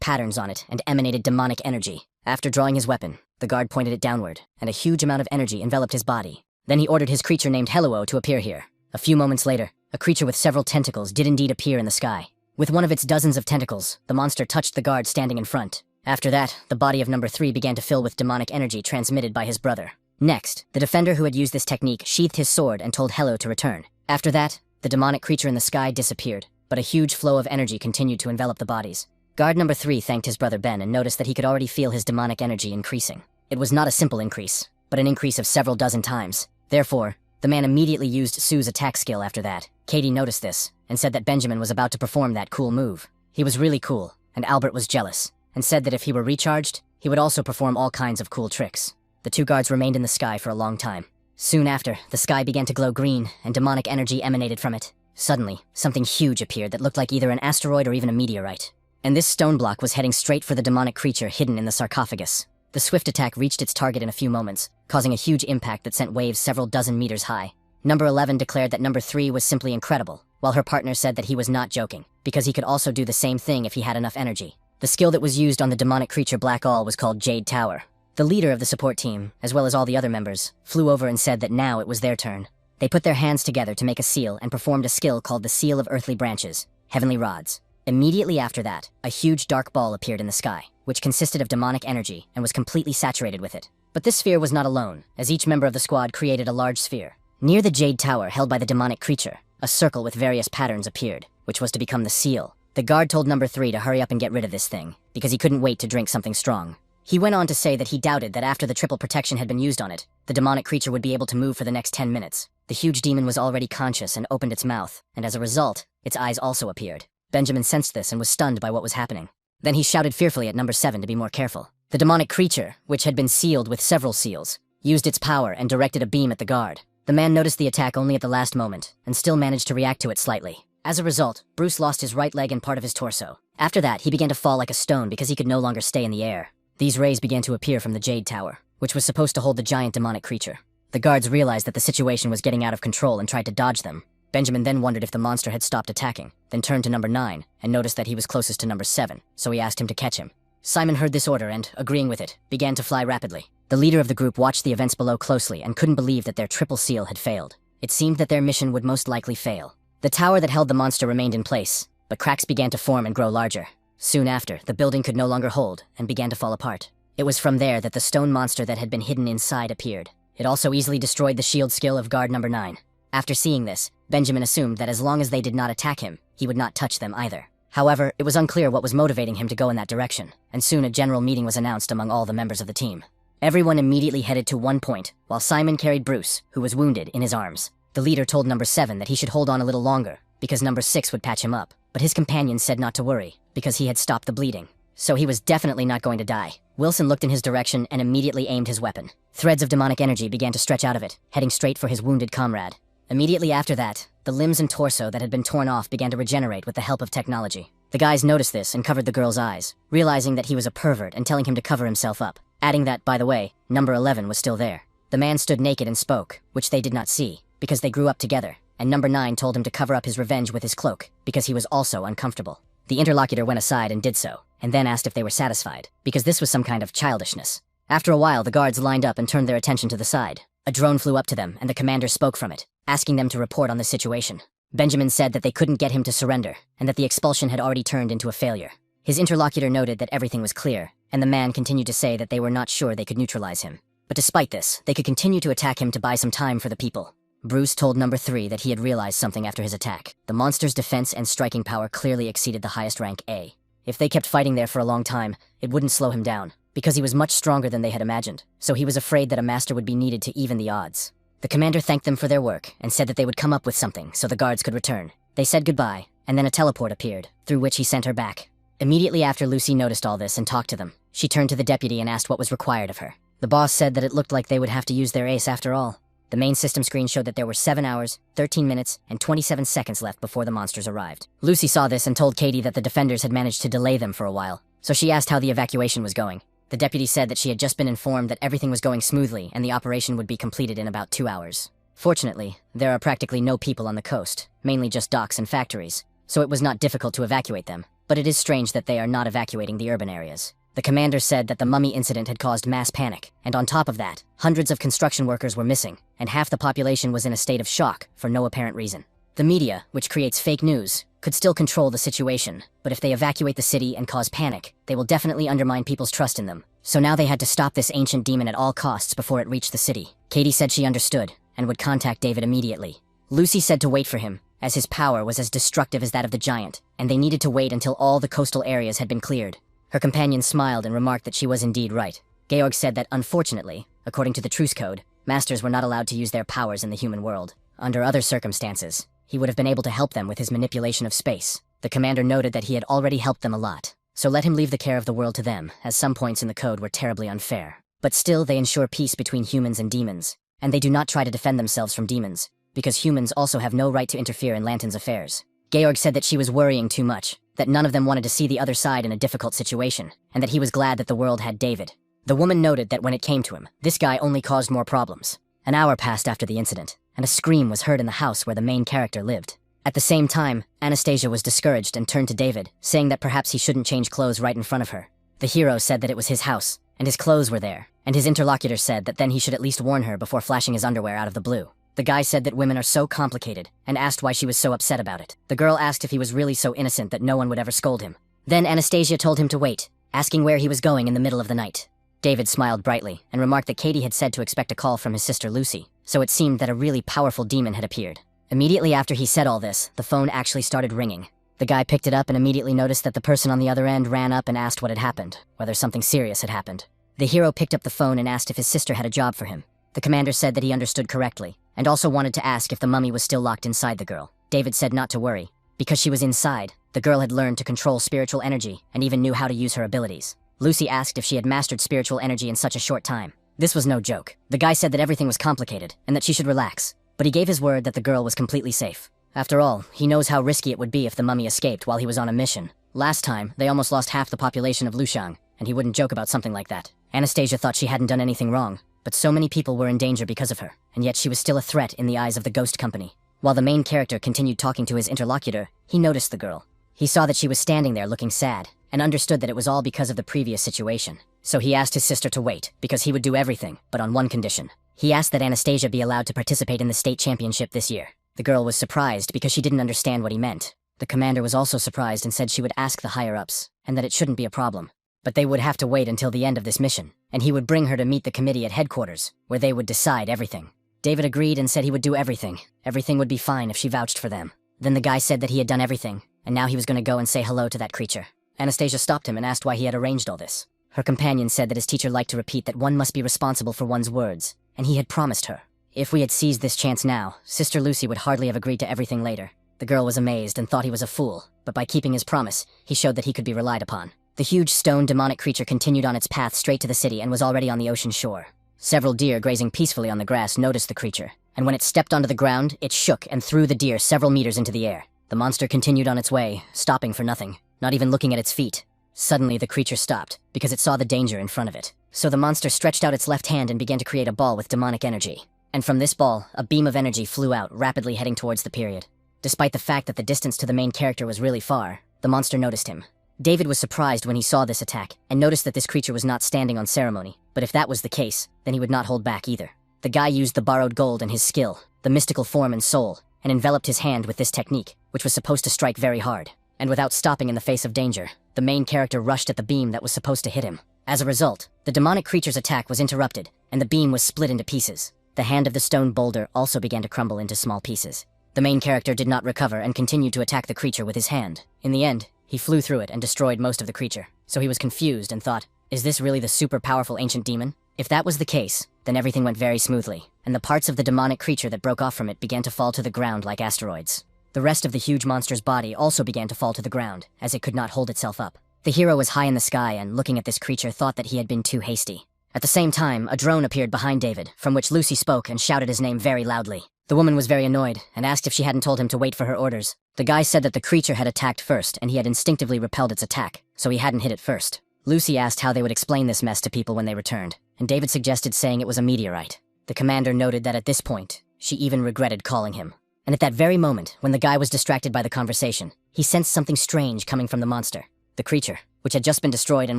S1: patterns on it and emanated demonic energy. After drawing his weapon, the guard pointed it downward, and a huge amount of energy enveloped his body. Then he ordered his creature named Heluo to appear here. A few moments later, a creature with several tentacles did indeed appear in the sky. With one of its dozens of tentacles, the monster touched the guard standing in front. After that, the body of number 3 began to fill with demonic energy transmitted by his brother. Next, the defender who had used this technique sheathed his sword and told Helo to return. After that, the demonic creature in the sky disappeared, but a huge flow of energy continued to envelop the bodies. Guard number 3 thanked his brother Ben and noticed that he could already feel his demonic energy increasing. It was not a simple increase, but an increase of several dozen times. Therefore, the man immediately used Sue's attack skill after that. Katie noticed this, and said that Benjamin was about to perform that cool move. He was really cool, and Albert was jealous, and said that if he were recharged, he would also perform all kinds of cool tricks. The two guards remained in the sky for a long time. Soon after, the sky began to glow green, and demonic energy emanated from it. Suddenly, something huge appeared that looked like either an asteroid or even a meteorite. And this stone block was heading straight for the demonic creature hidden in the sarcophagus. The swift attack reached its target in a few moments, causing a huge impact that sent waves several dozen meters high. Number 11 declared that number 3 was simply incredible, while her partner said that he was not joking, because he could also do the same thing if he had enough energy. The skill that was used on the demonic creature Black All was called Jade Tower. The leader of the support team, as well as all the other members, flew over and said that now it was their turn. They put their hands together to make a seal and performed a skill called the Seal of Earthly Branches, Heavenly Rods. Immediately after that, a huge dark ball appeared in the sky, which consisted of demonic energy and was completely saturated with it. But this sphere was not alone, as each member of the squad created a large sphere. Near the Jade Tower held by the demonic creature, a circle with various patterns appeared, which was to become the seal. The guard told number 3 to hurry up and get rid of this thing, because he couldn't wait to drink something strong. He went on to say that he doubted that after the triple protection had been used on it, the demonic creature would be able to move for the next 10 minutes. The huge demon was already conscious and opened its mouth, and as a result, its eyes also appeared. Benjamin sensed this and was stunned by what was happening. Then he shouted fearfully at number 7 to be more careful. The demonic creature, which had been sealed with several seals, used its power and directed a beam at the guard. The man noticed the attack only at the last moment, and still managed to react to it slightly. As a result, Bruce lost his right leg and part of his torso. After that, he began to fall like a stone because he could no longer stay in the air. These rays began to appear from the Jade Tower, which was supposed to hold the giant demonic creature. The guards realized that the situation was getting out of control and tried to dodge them. Benjamin then wondered if the monster had stopped attacking, then turned to number 9 and noticed that he was closest to number 7, so he asked him to catch him. Simon heard this order and, agreeing with it, began to fly rapidly. The leader of the group watched the events below closely and couldn't believe that their triple seal had failed. It seemed that their mission would most likely fail. The tower that held the monster remained in place, but cracks began to form and grow larger. Soon after, the building could no longer hold and began to fall apart. It was from there that the stone monster that had been hidden inside appeared. It also easily destroyed the shield skill of guard number 9. After seeing this, Benjamin assumed that as long as they did not attack him, he would not touch them either. However, it was unclear what was motivating him to go in that direction, and soon a general meeting was announced among all the members of the team. Everyone immediately headed to one point, while Simon carried Bruce, who was wounded, in his arms. The leader told number 7 that he should hold on a little longer, because number 6 would patch him up, but his companions said not to worry, because he had stopped the bleeding. So he was definitely not going to die. Wilson looked in his direction and immediately aimed his weapon. Threads of demonic energy began to stretch out of it, heading straight for his wounded comrade. Immediately after that, the limbs and torso that had been torn off began to regenerate with the help of technology. The guys noticed this and covered the girl's eyes, realizing that he was a pervert and telling him to cover himself up, adding that, by the way, number 11 was still there. The man stood naked and spoke, which they did not see, because they grew up together, and number 9 told him to cover up his revenge with his cloak, because he was also uncomfortable. The interlocutor went aside and did so, and then asked if they were satisfied, because this was some kind of childishness. After a while, the guards lined up and turned their attention to the side. A drone flew up to them, and the commander spoke from it, asking them to report on the situation. Benjamin said that they couldn't get him to surrender, and that the expulsion had already turned into a failure. His interlocutor noted that everything was clear, and the man continued to say that they were not sure they could neutralize him. But despite this, they could continue to attack him to buy some time for the people. Bruce told number 3 that he had realized something after his attack. The monster's defense and striking power clearly exceeded the highest rank A. If they kept fighting there for a long time, it wouldn't slow him down, because he was much stronger than they had imagined, so he was afraid that a master would be needed to even the odds. The commander thanked them for their work and said that they would come up with something so the guards could return. They said goodbye, and then a teleport appeared, through which he sent her back. Immediately after Lucy noticed all this and talked to them, she turned to the deputy and asked what was required of her. The boss said that it looked like they would have to use their ace after all. The main system screen showed that there were 7 hours, 13 minutes, and 27 seconds left before the monsters arrived. Lucy saw this and told Katie that the defenders had managed to delay them for a while, so she asked how the evacuation was going. The deputy said that she had just been informed that everything was going smoothly and the operation would be completed in about 2 hours. Fortunately, there are practically no people on the coast, mainly just docks and factories, so it was not difficult to evacuate them, but it is strange that they are not evacuating the urban areas. The commander said that the mummy incident had caused mass panic, and on top of that, hundreds of construction workers were missing, and half the population was in a state of shock for no apparent reason. The media, which creates fake news, could still control the situation, but if they evacuate the city and cause panic, they will definitely undermine people's trust in them. So now they had to stop this ancient demon at all costs before it reached the city. Katie said she understood, and would contact David immediately. Lucy said to wait for him, as his power was as destructive as that of the giant, and they needed to wait until all the coastal areas had been cleared. Her companion smiled and remarked that she was indeed right. Georg said that, unfortunately, according to the truce code, masters were not allowed to use their powers in the human world. Under other circumstances, he would have been able to help them with his manipulation of space. The commander noted that he had already helped them a lot, so let him leave the care of the world to them, as some points in the code were terribly unfair. But still, they ensure peace between humans and demons, and they do not try to defend themselves from demons, because humans also have no right to interfere in Lanton's affairs. Georg said that she was worrying too much, that none of them wanted to see the other side in a difficult situation, and that he was glad that the world had David. The woman noted that when it came to him, this guy only caused more problems. An hour passed after the incident, and a scream was heard in the house where the main character lived. At the same time, Anastasia was discouraged and turned to David, saying that perhaps he shouldn't change clothes right in front of her. The hero said that it was his house, and his clothes were there, and his interlocutor said that then he should at least warn her before flashing his underwear out of the blue. The guy said that women are so complicated, and asked why she was so upset about it. The girl asked if he was really so innocent that no one would ever scold him. Then Anastasia told him to wait, asking where he was going in the middle of the night. David smiled brightly, and remarked that Katie had said to expect a call from his sister Lucy, so it seemed that a really powerful demon had appeared. Immediately after he said all this, the phone actually started ringing. The guy picked it up and immediately noticed that the person on the other end ran up and asked what had happened, whether something serious had happened. The hero picked up the phone and asked if his sister had a job for him. The commander said that he understood correctly, and also wanted to ask if the mummy was still locked inside the girl. David said not to worry. Because she was inside, the girl had learned to control spiritual energy and even knew how to use her abilities. Lucy asked if she had mastered spiritual energy in such a short time. This was no joke. The guy said that everything was complicated and that she should relax, but he gave his word that the girl was completely safe. After all, he knows how risky it would be if the mummy escaped while he was on a mission. Last time, they almost lost half the population of Lushang, and he wouldn't joke about something like that. Anastasia thought she hadn't done anything wrong, but so many people were in danger because of her, and yet she was still a threat in the eyes of the ghost company. While the main character continued talking to his interlocutor, he noticed the girl. He saw that she was standing there looking sad, and understood that it was all because of the previous situation. So he asked his sister to wait, because he would do everything, but on one condition. He asked that Anastasia be allowed to participate in the state championship this year. The girl was surprised because she didn't understand what he meant. The commander was also surprised and said she would ask the higher-ups, and that it shouldn't be a problem. But they would have to wait until the end of this mission, and he would bring her to meet the committee at headquarters, where they would decide everything. David agreed and said he would do everything. Everything would be fine if she vouched for them. Then the guy said that he had done everything, and now he was going to go and say hello to that creature. Anastasia stopped him and asked why he had arranged all this. Her companion said that his teacher liked to repeat that one must be responsible for one's words, and he had promised her. If we had seized this chance now, Sister Lucy would hardly have agreed to everything later. The girl was amazed and thought he was a fool, but by keeping his promise, he showed that he could be relied upon. The huge stone demonic creature continued on its path straight to the city and was already on the ocean shore. Several deer grazing peacefully on the grass noticed the creature, and when it stepped onto the ground, it shook and threw the deer several meters into the air. The monster continued on its way, stopping for nothing, not even looking at its feet. Suddenly, the creature stopped, because it saw the danger in front of it. So the monster stretched out its left hand and began to create a ball with demonic energy. And from this ball, a beam of energy flew out, rapidly heading towards the period. Despite the fact that the distance to the main character was really far, the monster noticed him. David was surprised when he saw this attack, and noticed that this creature was not standing on ceremony. But if that was the case, then he would not hold back either. The guy used the borrowed gold and his skill, the mystical form and soul, and enveloped his hand with this technique, which was supposed to strike very hard. And without stopping in the face of danger, the main character rushed at the beam that was supposed to hit him. As a result, the demonic creature's attack was interrupted, and the beam was split into pieces. The hand of the stone boulder also began to crumble into small pieces. The main character did not recover and continued to attack the creature with his hand. In the end, he flew through it and destroyed most of the creature. So he was confused and thought, is this really the super powerful ancient demon? If that was the case, then everything went very smoothly, and the parts of the demonic creature that broke off from it began to fall to the ground like asteroids. The rest of the huge monster's body also began to fall to the ground, as it could not hold itself up. The hero was high in the sky and, looking at this creature, thought that he had been too hasty. At the same time, a drone appeared behind David, from which Lucy spoke and shouted his name very loudly. The woman was very annoyed, and asked if she hadn't told him to wait for her orders. The guy said that the creature had attacked first, and he had instinctively repelled its attack, so he hadn't hit it first. Lucy asked how they would explain this mess to people when they returned, and David suggested saying it was a meteorite. The commander noted that at this point, she even regretted calling him. And at that very moment, when the guy was distracted by the conversation, he sensed something strange coming from the monster. The creature, which had just been destroyed and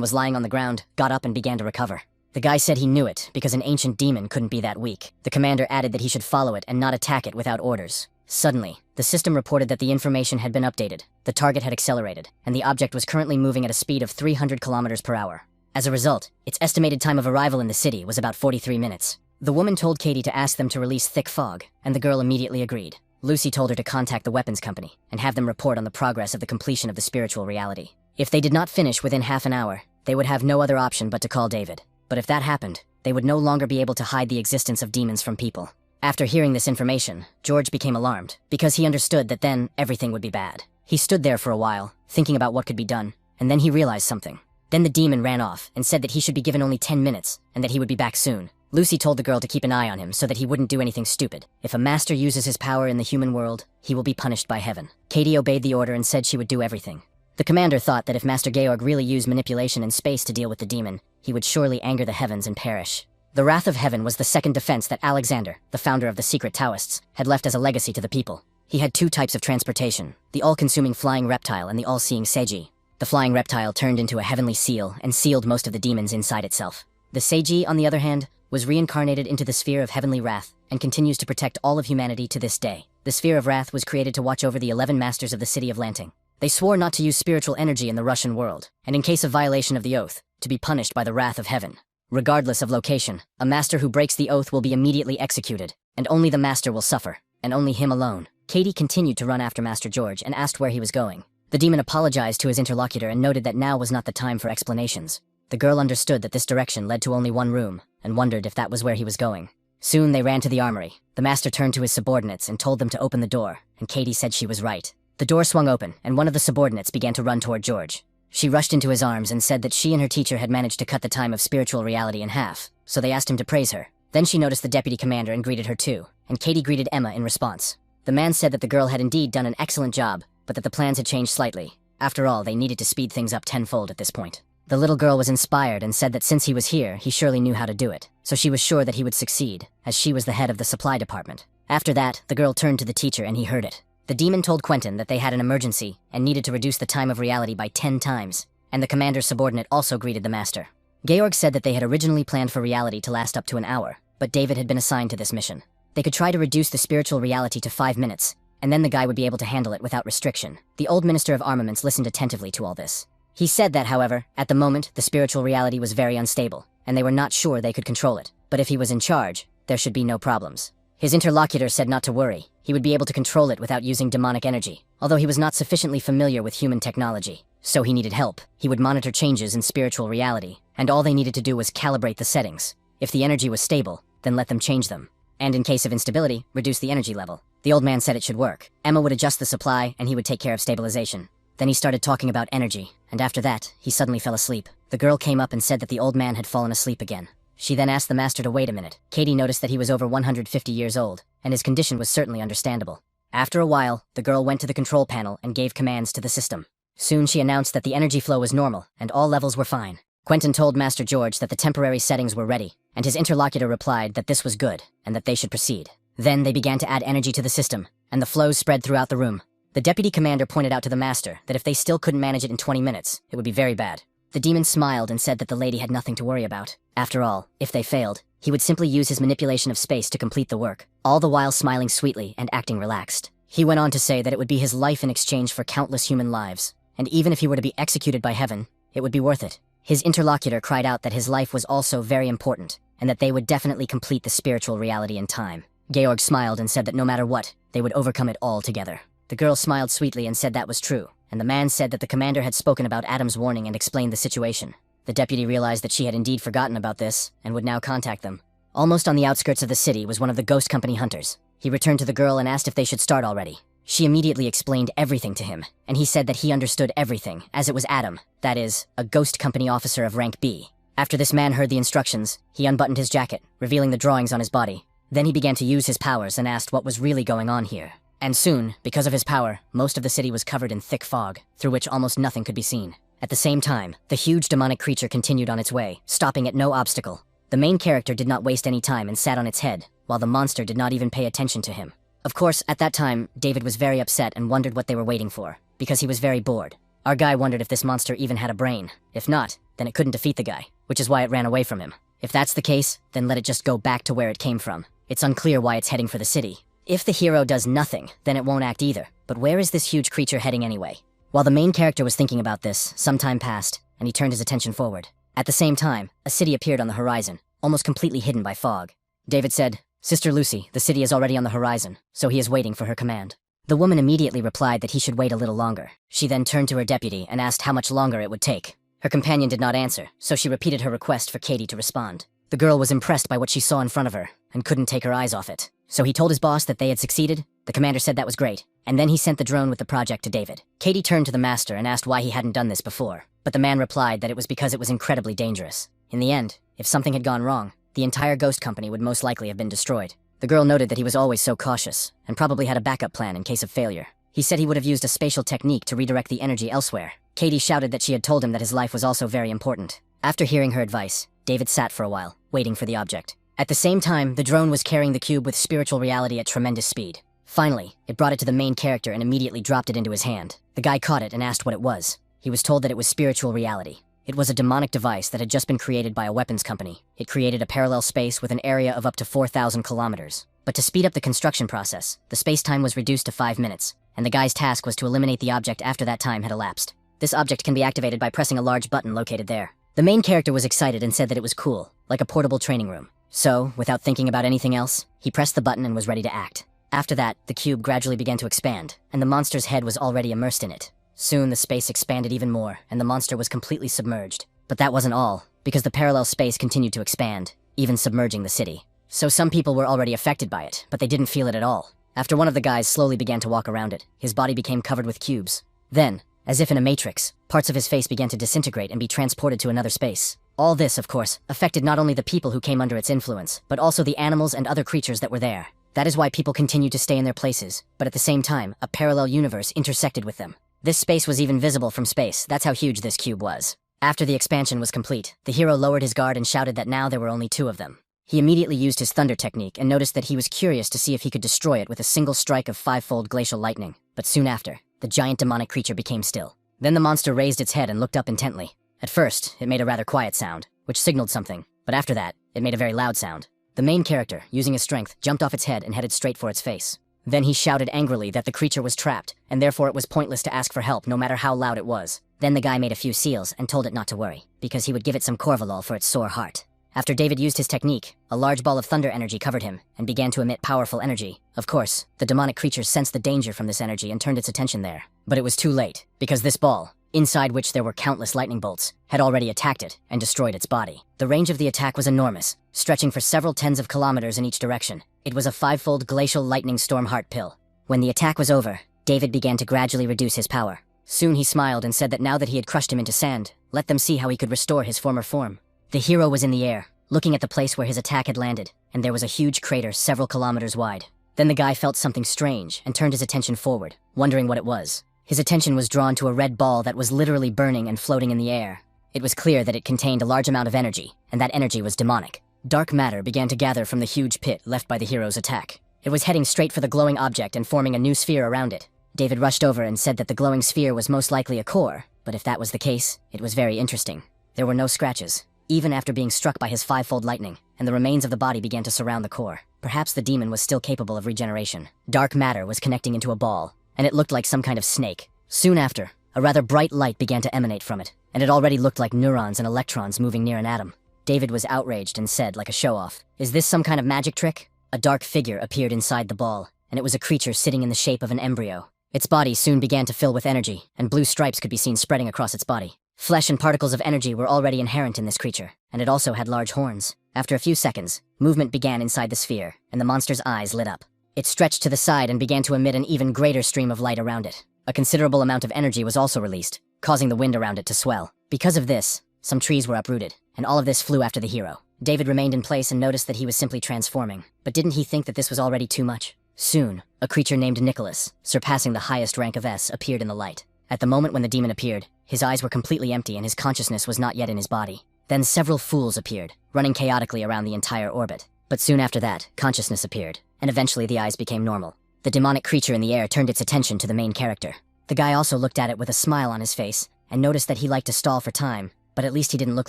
S1: was lying on the ground, got up and began to recover. The guy said he knew it, because an ancient demon couldn't be that weak. The commander added that he should follow it and not attack it without orders. Suddenly, the system reported that the information had been updated, the target had accelerated, and the object was currently moving at a speed of 300 kilometers per hour. As a result, its estimated time of arrival in the city was about 43 minutes. The woman told Katie to ask them to release thick fog, and the girl immediately agreed. Lucy told her to contact the weapons company and have them report on the progress of the completion of the spiritual reality. If they did not finish within half an hour, they would have no other option but to call David. But if that happened, they would no longer be able to hide the existence of demons from people. After hearing this information, George became alarmed, because he understood that then everything would be bad. He stood there for a while, thinking about what could be done, and then he realized something. Then the demon ran off and said that he should be given only 10 minutes, and that he would be back soon. Lucy told the girl to keep an eye on him so that he wouldn't do anything stupid. If a master uses his power in the human world, he will be punished by heaven. Katie obeyed the order and said she would do everything. The commander thought that if Master Georg really used manipulation in space to deal with the demon, he would surely anger the heavens and perish. The wrath of heaven was the second defense that Alexander, the founder of the secret Taoists, had left as a legacy to the people. He had two types of transportation, the all-consuming flying reptile and the all-seeing Seiji. The flying reptile turned into a heavenly seal and sealed most of the demons inside itself. The Seiji, on the other hand, was reincarnated into the sphere of heavenly wrath and continues to protect all of humanity to this day. The sphere of wrath was created to watch over the 11 masters of the city of Lanting. They swore not to use spiritual energy in the Russian world, and in case of violation of the oath, to be punished by the wrath of heaven. Regardless of location, a master who breaks the oath will be immediately executed, and only the master will suffer, and only him alone. Katie continued to run after Master George and asked where he was going. The demon apologized to his interlocutor and noted that now was not the time for explanations. The girl understood that this direction led to only one room, and wondered if that was where he was going. Soon they ran to the armory. The master turned to his subordinates and told them to open the door, and Katie said she was right. The door swung open, and one of the subordinates began to run toward George. She rushed into his arms and said that she and her teacher had managed to cut the time of spiritual reality in half, so they asked him to praise her. Then she noticed the deputy commander and greeted her too, and Katie greeted Emma in response. The man said that the girl had indeed done an excellent job, but that the plans had changed slightly. After all, they needed to speed things up tenfold at this point. The little girl was inspired and said that since he was here, he surely knew how to do it, so she was sure that he would succeed, as she was the head of the supply department. After that, the girl turned to the teacher and he heard it. The demon told Quentin that they had an emergency and needed to reduce the time of reality by 10 times, and the commander's subordinate also greeted the master. Georg said that they had originally planned for reality to last up to an hour, but David had been assigned to this mission. They could try to reduce the spiritual reality to 5 minutes, and then the guy would be able to handle it without restriction. The old Minister of Armaments listened attentively to all this. He said that, however, at the moment, the spiritual reality was very unstable, and they were not sure they could control it. But if he was in charge, there should be no problems. His interlocutor said not to worry. He would be able to control it without using demonic energy, although he was not sufficiently familiar with human technology. So he needed help. He would monitor changes in spiritual reality, and all they needed to do was calibrate the settings. If the energy was stable, then let them change them. And in case of instability, reduce the energy level. The old man said it should work. Emma would adjust the supply, and he would take care of stabilization. Then he started talking about energy, and after that, he suddenly fell asleep. The girl came up and said that the old man had fallen asleep again. She then asked the master to wait a minute. Katie noticed that he was over 150 years old, and his condition was certainly understandable. After a while, the girl went to the control panel and gave commands to the system. Soon she announced that the energy flow was normal, and all levels were fine. Quentin told Master George that the temporary settings were ready, and his interlocutor replied that this was good, and that they should proceed. Then they began to add energy to the system, and the flows spread throughout the room. The deputy commander pointed out to the master that if they still couldn't manage it in 20 minutes, it would be very bad. The demon smiled and said that the lady had nothing to worry about. After all, if they failed, he would simply use his manipulation of space to complete the work, all the while smiling sweetly and acting relaxed. He went on to say that it would be his life in exchange for countless human lives, and even if he were to be executed by heaven, it would be worth it. His interlocutor cried out that his life was also very important, and that they would definitely complete the spiritual reality in time. Georg smiled and said that no matter what, they would overcome it all together. The girl smiled sweetly and said that was true, and the man said that the commander had spoken about Adam's warning and explained the situation. The deputy realized that she had indeed forgotten about this, and would now contact them. Almost on the outskirts of the city was one of the Ghost Company hunters. He returned to the girl and asked if they should start already. She immediately explained everything to him, and he said that he understood everything, as it was Adam, that is, a Ghost Company officer of rank B. After this man heard the instructions, he unbuttoned his jacket, revealing the drawings on his body. Then he began to use his powers and asked what was really going on here. And soon, because of his power, most of the city was covered in thick fog, through which almost nothing could be seen. At the same time, the huge demonic creature continued on its way, stopping at no obstacle. The main character did not waste any time and sat on its head, while the monster did not even pay attention to him. Of course, at that time, David was very upset and wondered what they were waiting for, because he was very bored. Our guy wondered if this monster even had a brain. If not, then it couldn't defeat the guy, which is why it ran away from him. If that's the case, then let it just go back to where it came from. It's unclear why it's heading for the city. If the hero does nothing, then it won't act either. But where is this huge creature heading anyway? While the main character was thinking about this, some time passed, and he turned his attention forward. At the same time, a city appeared on the horizon, almost completely hidden by fog. David said, "Sister Lucy, the city is already on the horizon, so he is waiting for her command." The woman immediately replied that he should wait a little longer. She then turned to her deputy and asked how much longer it would take. Her companion did not answer, so she repeated her request for Katie to respond. The girl was impressed by what she saw in front of her, and couldn't take her eyes off it. So he told his boss that they had succeeded. The commander said that was great, and then he sent the drone with the project to David. Katie turned to the master and asked why he hadn't done this before, but the man replied that it was because it was incredibly dangerous. In the end, if something had gone wrong, the entire Ghost Company would most likely have been destroyed. The girl noted that he was always so cautious, and probably had a backup plan in case of failure. He said he would have used a spatial technique to redirect the energy elsewhere. Katie shouted that she had told him that his life was also very important. After hearing her advice, David sat for a while, waiting for the object. At the same time, the drone was carrying the cube with spiritual reality at tremendous speed. Finally, it brought it to the main character and immediately dropped it into his hand. The guy caught it and asked what it was. He was told that it was spiritual reality. It was a demonic device that had just been created by a weapons company. It created a parallel space with an area of up to 4,000 kilometers. But to speed up the construction process, the space-time was reduced to 5 minutes, and the guy's task was to eliminate the object after that time had elapsed. This object can be activated by pressing a large button located there. The main character was excited and said that it was cool, like a portable training room. So, without thinking about anything else, he pressed the button and was ready to act. After that, the cube gradually began to expand, and the monster's head was already immersed in it. Soon, the space expanded even more, and the monster was completely submerged. But that wasn't all, because the parallel space continued to expand, even submerging the city. So some people were already affected by it, but they didn't feel it at all. After one of the guys slowly began to walk around it, his body became covered with cubes. Then, as if in a matrix, parts of his face began to disintegrate and be transported to another space. All this, of course, affected not only the people who came under its influence, but also the animals and other creatures that were there. That is why people continued to stay in their places, but at the same time, a parallel universe intersected with them. This space was even visible from space. That's how huge this cube was. After the expansion was complete, the hero lowered his guard and shouted that now there were only 2 of them. He immediately used his thunder technique and noticed that he was curious to see if he could destroy it with a single strike of 5-fold glacial lightning. But soon after, the giant demonic creature became still. Then the monster raised its head and looked up intently. At first, it made a rather quiet sound, which signaled something, but after that, it made a very loud sound. The main character, using his strength, jumped off its head and headed straight for its face. Then he shouted angrily that the creature was trapped, and therefore it was pointless to ask for help no matter how loud it was. Then the guy made a few seals and told it not to worry, because he would give it some Corvalol for its sore heart. After David used his technique, a large ball of thunder energy covered him and began to emit powerful energy. Of course, the demonic creature sensed the danger from this energy and turned its attention there. But it was too late, because this ball, inside which there were countless lightning bolts, had already attacked it and destroyed its body. The range of the attack was enormous, stretching for several tens of kilometers in each direction. It was a 5-fold glacial lightning storm heart pill. When the attack was over, David began to gradually reduce his power. Soon he smiled and said that now that he had crushed him into sand, let them see how he could restore his former form. The hero was in the air, looking at the place where his attack had landed, and there was a huge crater several kilometers wide. Then the guy felt something strange and turned his attention forward, wondering what it was. His attention was drawn to a red ball that was literally burning and floating in the air. It was clear that it contained a large amount of energy, and that energy was demonic. Dark matter began to gather from the huge pit left by the hero's attack. It was heading straight for the glowing object and forming a new sphere around it. David rushed over and said that the glowing sphere was most likely a core, but if that was the case, it was very interesting. There were no scratches, even after being struck by his 5-fold lightning, and the remains of the body began to surround the core. Perhaps the demon was still capable of regeneration. Dark matter was connecting into a ball, and it looked like some kind of snake. Soon after, a rather bright light began to emanate from it, and it already looked like neurons and electrons moving near an atom. David was outraged and said, like a show-off, "Is this some kind of magic trick?" A dark figure appeared inside the ball, and it was a creature sitting in the shape of an embryo. Its body soon began to fill with energy, and blue stripes could be seen spreading across its body. Flesh and particles of energy were already inherent in this creature, and it also had large horns. After a few seconds, movement began inside the sphere, and the monster's eyes lit up. It stretched to the side and began to emit an even greater stream of light around it. A considerable amount of energy was also released, causing the wind around it to swell. Because of this, some trees were uprooted, and all of this flew after the hero. David remained in place and noticed that he was simply transforming. But didn't he think that this was already too much? Soon, a creature named Nicholas, surpassing the highest rank of S, appeared in the light. At the moment when the demon appeared, his eyes were completely empty and his consciousness was not yet in his body. Then several fools appeared, running chaotically around the entire orbit. But soon after that, consciousness appeared, and eventually the eyes became normal. The demonic creature in the air turned its attention to the main character. The guy also looked at it with a smile on his face, and noticed that he liked to stall for time, but at least he didn't look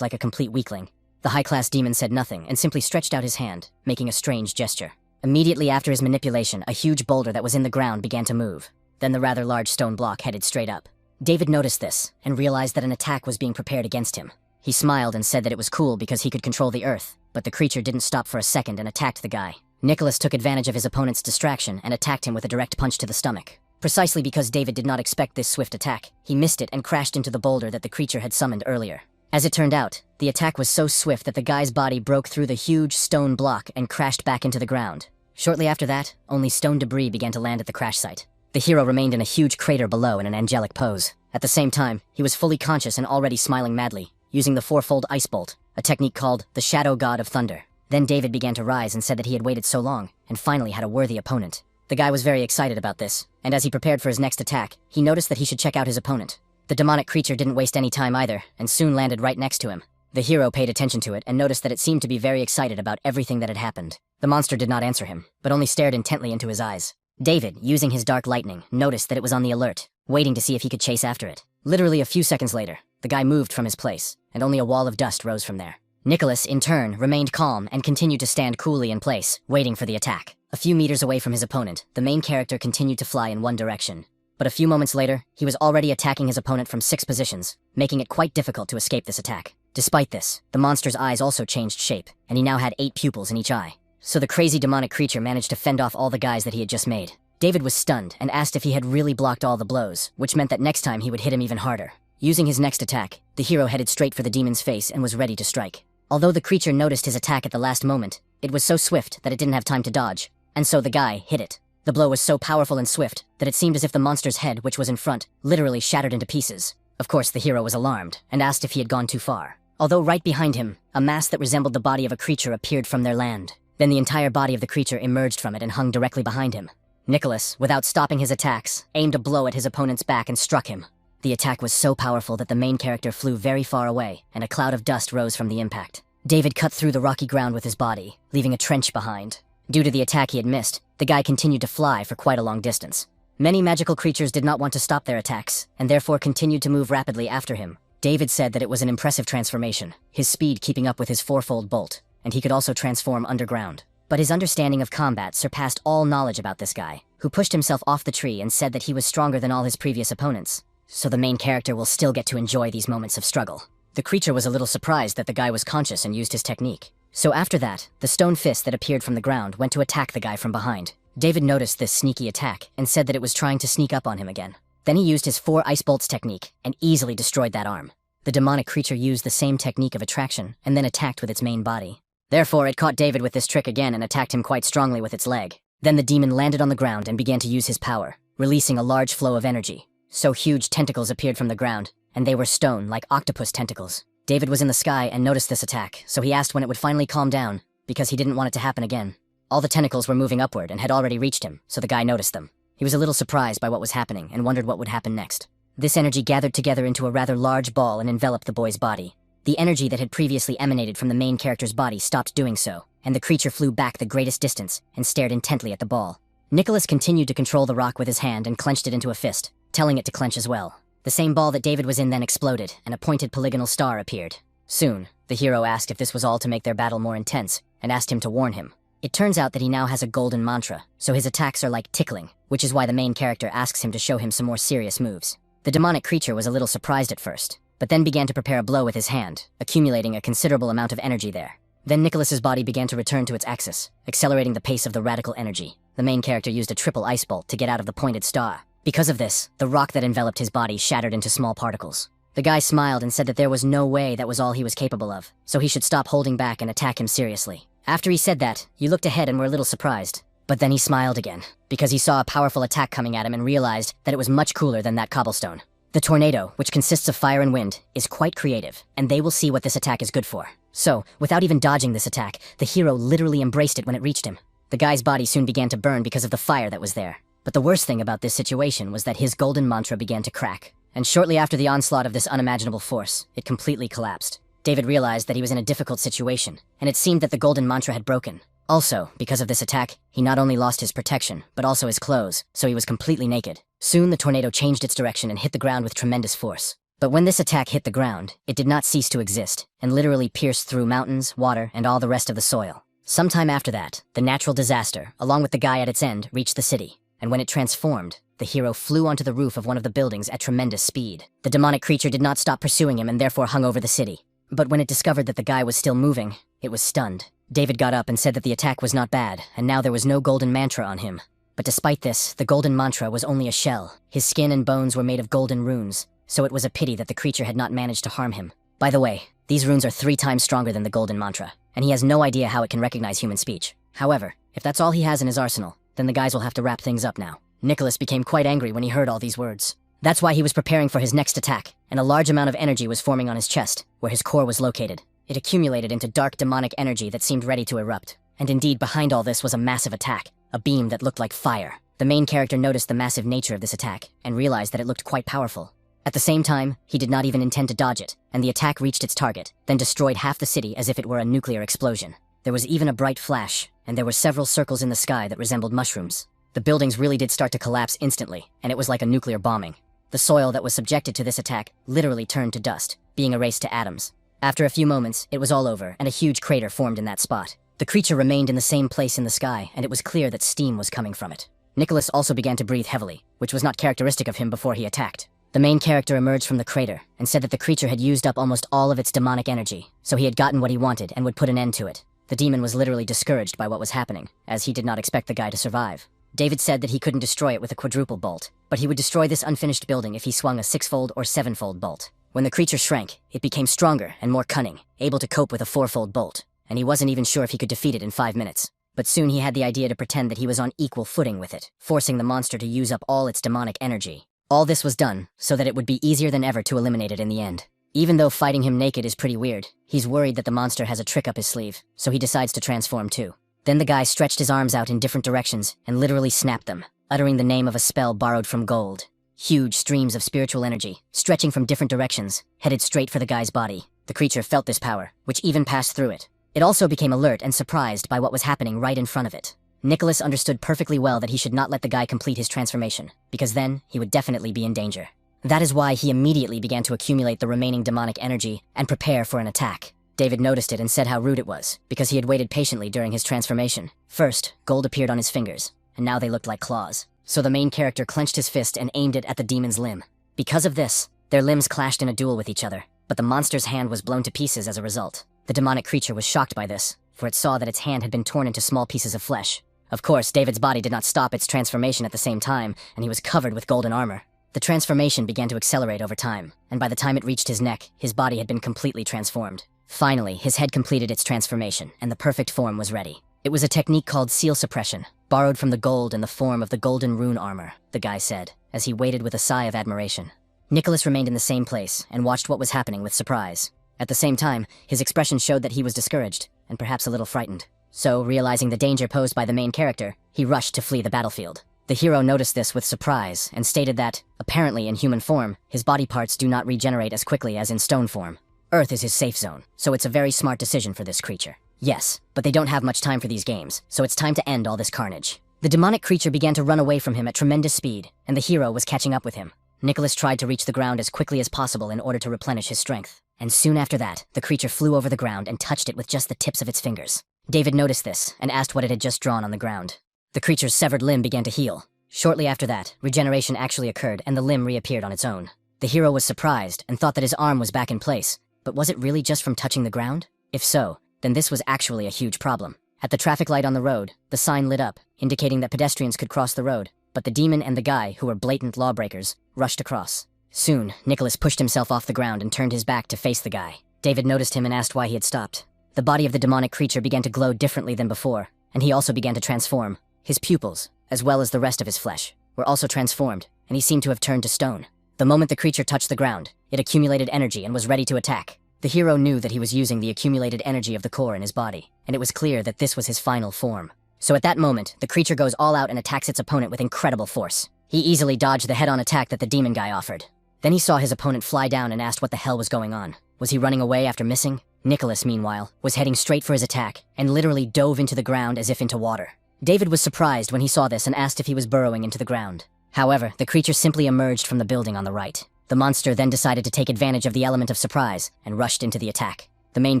S1: like a complete weakling. The high-class demon said nothing and simply stretched out his hand, making a strange gesture. Immediately after his manipulation, a huge boulder that was in the ground began to move. Then the rather large stone block headed straight up. David noticed this, and realized that an attack was being prepared against him. He smiled and said that it was cool because he could control the earth, but the creature didn't stop for a second and attacked the guy. Nicholas took advantage of his opponent's distraction and attacked him with a direct punch to the stomach. Precisely because David did not expect this swift attack, he missed it and crashed into the boulder that the creature had summoned earlier. As it turned out, the attack was so swift that the guy's body broke through the huge stone block and crashed back into the ground. Shortly after that, only stone debris began to land at the crash site. The hero remained in a huge crater below in an angelic pose. At the same time, he was fully conscious and already smiling madly, using the 4-fold ice bolt, a technique called the Shadow God of Thunder. Then David began to rise and said that he had waited so long, and finally had a worthy opponent. The guy was very excited about this, and as he prepared for his next attack, he noticed that he should check out his opponent. The demonic creature didn't waste any time either, and soon landed right next to him. The hero paid attention to it and noticed that it seemed to be very excited about everything that had happened. The monster did not answer him, but only stared intently into his eyes. David, using his dark lightning, noticed that it was on the alert, waiting to see if he could chase after it. Literally a few seconds later, the guy moved from his place, and only a wall of dust rose from there. Nicholas, in turn, remained calm and continued to stand coolly in place, waiting for the attack. A few meters away from his opponent, the main character continued to fly in one direction. But a few moments later, he was already attacking his opponent from 6 positions, making it quite difficult to escape this attack. Despite this, the monster's eyes also changed shape, and he now had 8 pupils in each eye. So the crazy demonic creature managed to fend off all the guys that he had just made. David was stunned and asked if he had really blocked all the blows, which meant that next time he would hit him even harder. Using his next attack, the hero headed straight for the demon's face and was ready to strike. Although the creature noticed his attack at the last moment, it was so swift that it didn't have time to dodge, and so the guy hit it. The blow was so powerful and swift that it seemed as if the monster's head, which was in front, literally shattered into pieces. Of course, the hero was alarmed and asked if he had gone too far. Although right behind him, a mass that resembled the body of a creature appeared from their land. Then the entire body of the creature emerged from it and hung directly behind him. Nicholas, without stopping his attacks, aimed a blow at his opponent's back and struck him. The attack was so powerful that the main character flew very far away, and a cloud of dust rose from the impact. David cut through the rocky ground with his body, leaving a trench behind. Due to the attack he had missed, the guy continued to fly for quite a long distance. Many magical creatures did not want to stop their attacks, and therefore continued to move rapidly after him. David said that it was an impressive transformation, his speed keeping up with his 4-fold bolt, and he could also transform underground. But his understanding of combat surpassed all knowledge about this guy, who pushed himself off the tree and said that he was stronger than all his previous opponents. So the main character will still get to enjoy these moments of struggle. The creature was a little surprised that the guy was conscious and used his technique. So after that, the stone fist that appeared from the ground went to attack the guy from behind. David noticed this sneaky attack and said that it was trying to sneak up on him again. Then he used his 4 ice bolts technique and easily destroyed that arm. The demonic creature used the same technique of attraction and then attacked with its main body. Therefore, it caught David with this trick again and attacked him quite strongly with its leg. Then the demon landed on the ground and began to use his power, releasing a large flow of energy. So huge tentacles appeared from the ground, and they were stone like octopus tentacles. David was in the sky and noticed this attack, so he asked when it would finally calm down, because he didn't want it to happen again. All the tentacles were moving upward and had already reached him, so the guy noticed them. He was a little surprised by what was happening and wondered what would happen next. This energy gathered together into a rather large ball and enveloped the boy's body. The energy that had previously emanated from the main character's body stopped doing so, and the creature flew back the greatest distance and stared intently at the ball. Nicholas continued to control the rock with his hand and clenched it into a fist, telling it to clench as well. The same ball that David was in then exploded, and a pointed polygonal star appeared. Soon, the hero asked if this was all to make their battle more intense, and asked him to warn him. It turns out that he now has a golden mantra, so his attacks are like tickling, which is why the main character asks him to show him some more serious moves. The demonic creature was a little surprised at first, but then began to prepare a blow with his hand, accumulating a considerable amount of energy there. Then Nicholas's body began to return to its axis, accelerating the pace of the radical energy. The main character used a triple ice bolt to get out of the pointed star. Because of this, the rock that enveloped his body shattered into small particles. The guy smiled and said that there was no way that was all he was capable of, so he should stop holding back and attack him seriously. After he said that, you looked ahead and were a little surprised. But then he smiled again, because he saw a powerful attack coming at him and realized that it was much cooler than that cobblestone. The tornado, which consists of fire and wind, is quite creative, and they will see what this attack is good for. So, without even dodging this attack, the hero literally embraced it when it reached him. The guy's body soon began to burn because of the fire that was there. But the worst thing about this situation was that his golden mantra began to crack. And shortly after the onslaught of this unimaginable force, it completely collapsed. David realized that he was in a difficult situation, and it seemed that the golden mantra had broken. Also, because of this attack, he not only lost his protection, but also his clothes, so he was completely naked. Soon the tornado changed its direction and hit the ground with tremendous force. But when this attack hit the ground, it did not cease to exist, and literally pierced through mountains, water, and all the rest of the soil. Sometime after that, the natural disaster, along with the guy at its end, reached the city. And when it transformed, the hero flew onto the roof of one of the buildings at tremendous speed. The demonic creature did not stop pursuing him and therefore hung over the city. But when it discovered that the guy was still moving, it was stunned. David got up and said that the attack was not bad, and now there was no golden mantra on him. But despite this, the golden mantra was only a shell. His skin and bones were made of golden runes, so it was a pity that the creature had not managed to harm him. By the way, these runes are 3 times stronger than the golden mantra, and he has no idea how it can recognize human speech. However, if that's all he has in his arsenal, then the guys will have to wrap things up now. Nicholas became quite angry when he heard all these words. That's why he was preparing for his next attack, and a large amount of energy was forming on his chest, where his core was located. It accumulated into dark demonic energy that seemed ready to erupt. And indeed, behind all this was a massive attack, a beam that looked like fire. The main character noticed the massive nature of this attack, and realized that it looked quite powerful. At the same time, he did not even intend to dodge it, and the attack reached its target, then destroyed half the city as if it were a nuclear explosion. There was even a bright flash, and there were several circles in the sky that resembled mushrooms. The buildings really did start to collapse instantly, and it was like a nuclear bombing. The soil that was subjected to this attack literally turned to dust, being erased to atoms. After a few moments, it was all over, and a huge crater formed in that spot. The creature remained in the same place in the sky, and it was clear that steam was coming from it. Nicholas also began to breathe heavily, which was not characteristic of him before he attacked. The main character emerged from the crater and said that the creature had used up almost all of its demonic energy, so he had gotten what he wanted and would put an end to it. The demon was literally discouraged by what was happening, as he did not expect the guy to survive. David said that he couldn't destroy it with a quadruple bolt, but he would destroy this unfinished building if he swung a 6-fold or 7-fold bolt. When the creature shrank, it became stronger and more cunning, able to cope with a 4-fold bolt, and he wasn't even sure if he could defeat it in 5 minutes. But soon he had the idea to pretend that he was on equal footing with it, forcing the monster to use up all its demonic energy. All this was done so that it would be easier than ever to eliminate it in the end. Even though fighting him naked is pretty weird, he's worried that the monster has a trick up his sleeve, so he decides to transform too. Then the guy stretched his arms out in different directions and literally snapped them, uttering the name of a spell borrowed from gold. Huge streams of spiritual energy, stretching from different directions, headed straight for the guy's body. The creature felt this power, which even passed through it. It also became alert and surprised by what was happening right in front of it. Nicholas understood perfectly well that he should not let the guy complete his transformation, because then he would definitely be in danger. That is why he immediately began to accumulate the remaining demonic energy and prepare for an attack. David noticed it and said how rude it was, because he had waited patiently during his transformation. First, gold appeared on his fingers, and now they looked like claws. So the main character clenched his fist and aimed it at the demon's limb. Because of this, their limbs clashed in a duel with each other, but the monster's hand was blown to pieces as a result. The demonic creature was shocked by this, for it saw that its hand had been torn into small pieces of flesh. Of course, David's body did not stop its transformation at the same time, and he was covered with golden armor. The transformation began to accelerate over time, and by the time it reached his neck, his body had been completely transformed. Finally, his head completed its transformation, and the perfect form was ready. It was a technique called seal suppression, borrowed from the gold in the form of the golden rune armor, the guy said, as he waited with a sigh of admiration. Nicholas remained in the same place and watched what was happening with surprise. At the same time, his expression showed that he was discouraged, and perhaps a little frightened. So, realizing the danger posed by the main character, he rushed to flee the battlefield. The hero noticed this with surprise and stated that, apparently in human form, his body parts do not regenerate as quickly as in stone form. Earth is his safe zone, so it's a very smart decision for this creature. Yes, but they don't have much time for these games, so it's time to end all this carnage. The demonic creature began to run away from him at tremendous speed, and the hero was catching up with him. Nicholas tried to reach the ground as quickly as possible in order to replenish his strength. And soon after that, the creature flew over the ground and touched it with just the tips of its fingers. David noticed this and asked what it had just drawn on the ground. The creature's severed limb began to heal. Shortly after that, regeneration actually occurred and the limb reappeared on its own. The hero was surprised and thought that his arm was back in place, but was it really just from touching the ground? If so, then this was actually a huge problem. At the traffic light on the road, the sign lit up, indicating that pedestrians could cross the road, but the demon and the guy, who were blatant lawbreakers, rushed across. Soon, Nicholas pushed himself off the ground and turned his back to face the guy. David noticed him and asked why he had stopped. The body of the demonic creature began to glow differently than before, and he also began to transform. His pupils, as well as the rest of his flesh, were also transformed, and he seemed to have turned to stone. The moment the creature touched the ground, it accumulated energy and was ready to attack. The hero knew that he was using the accumulated energy of the core in his body, and it was clear that this was his final form. So at that moment, the creature goes all out and attacks its opponent with incredible force. He easily dodged the head-on attack that the demon guy offered. Then he saw his opponent fly down and asked what the hell was going on. Was he running away after missing? Nicholas, meanwhile, was heading straight for his attack and literally dove into the ground as if into water. David was surprised when he saw this and asked if he was burrowing into the ground. However, the creature simply emerged from the building on the right. The monster then decided to take advantage of the element of surprise and rushed into the attack. The main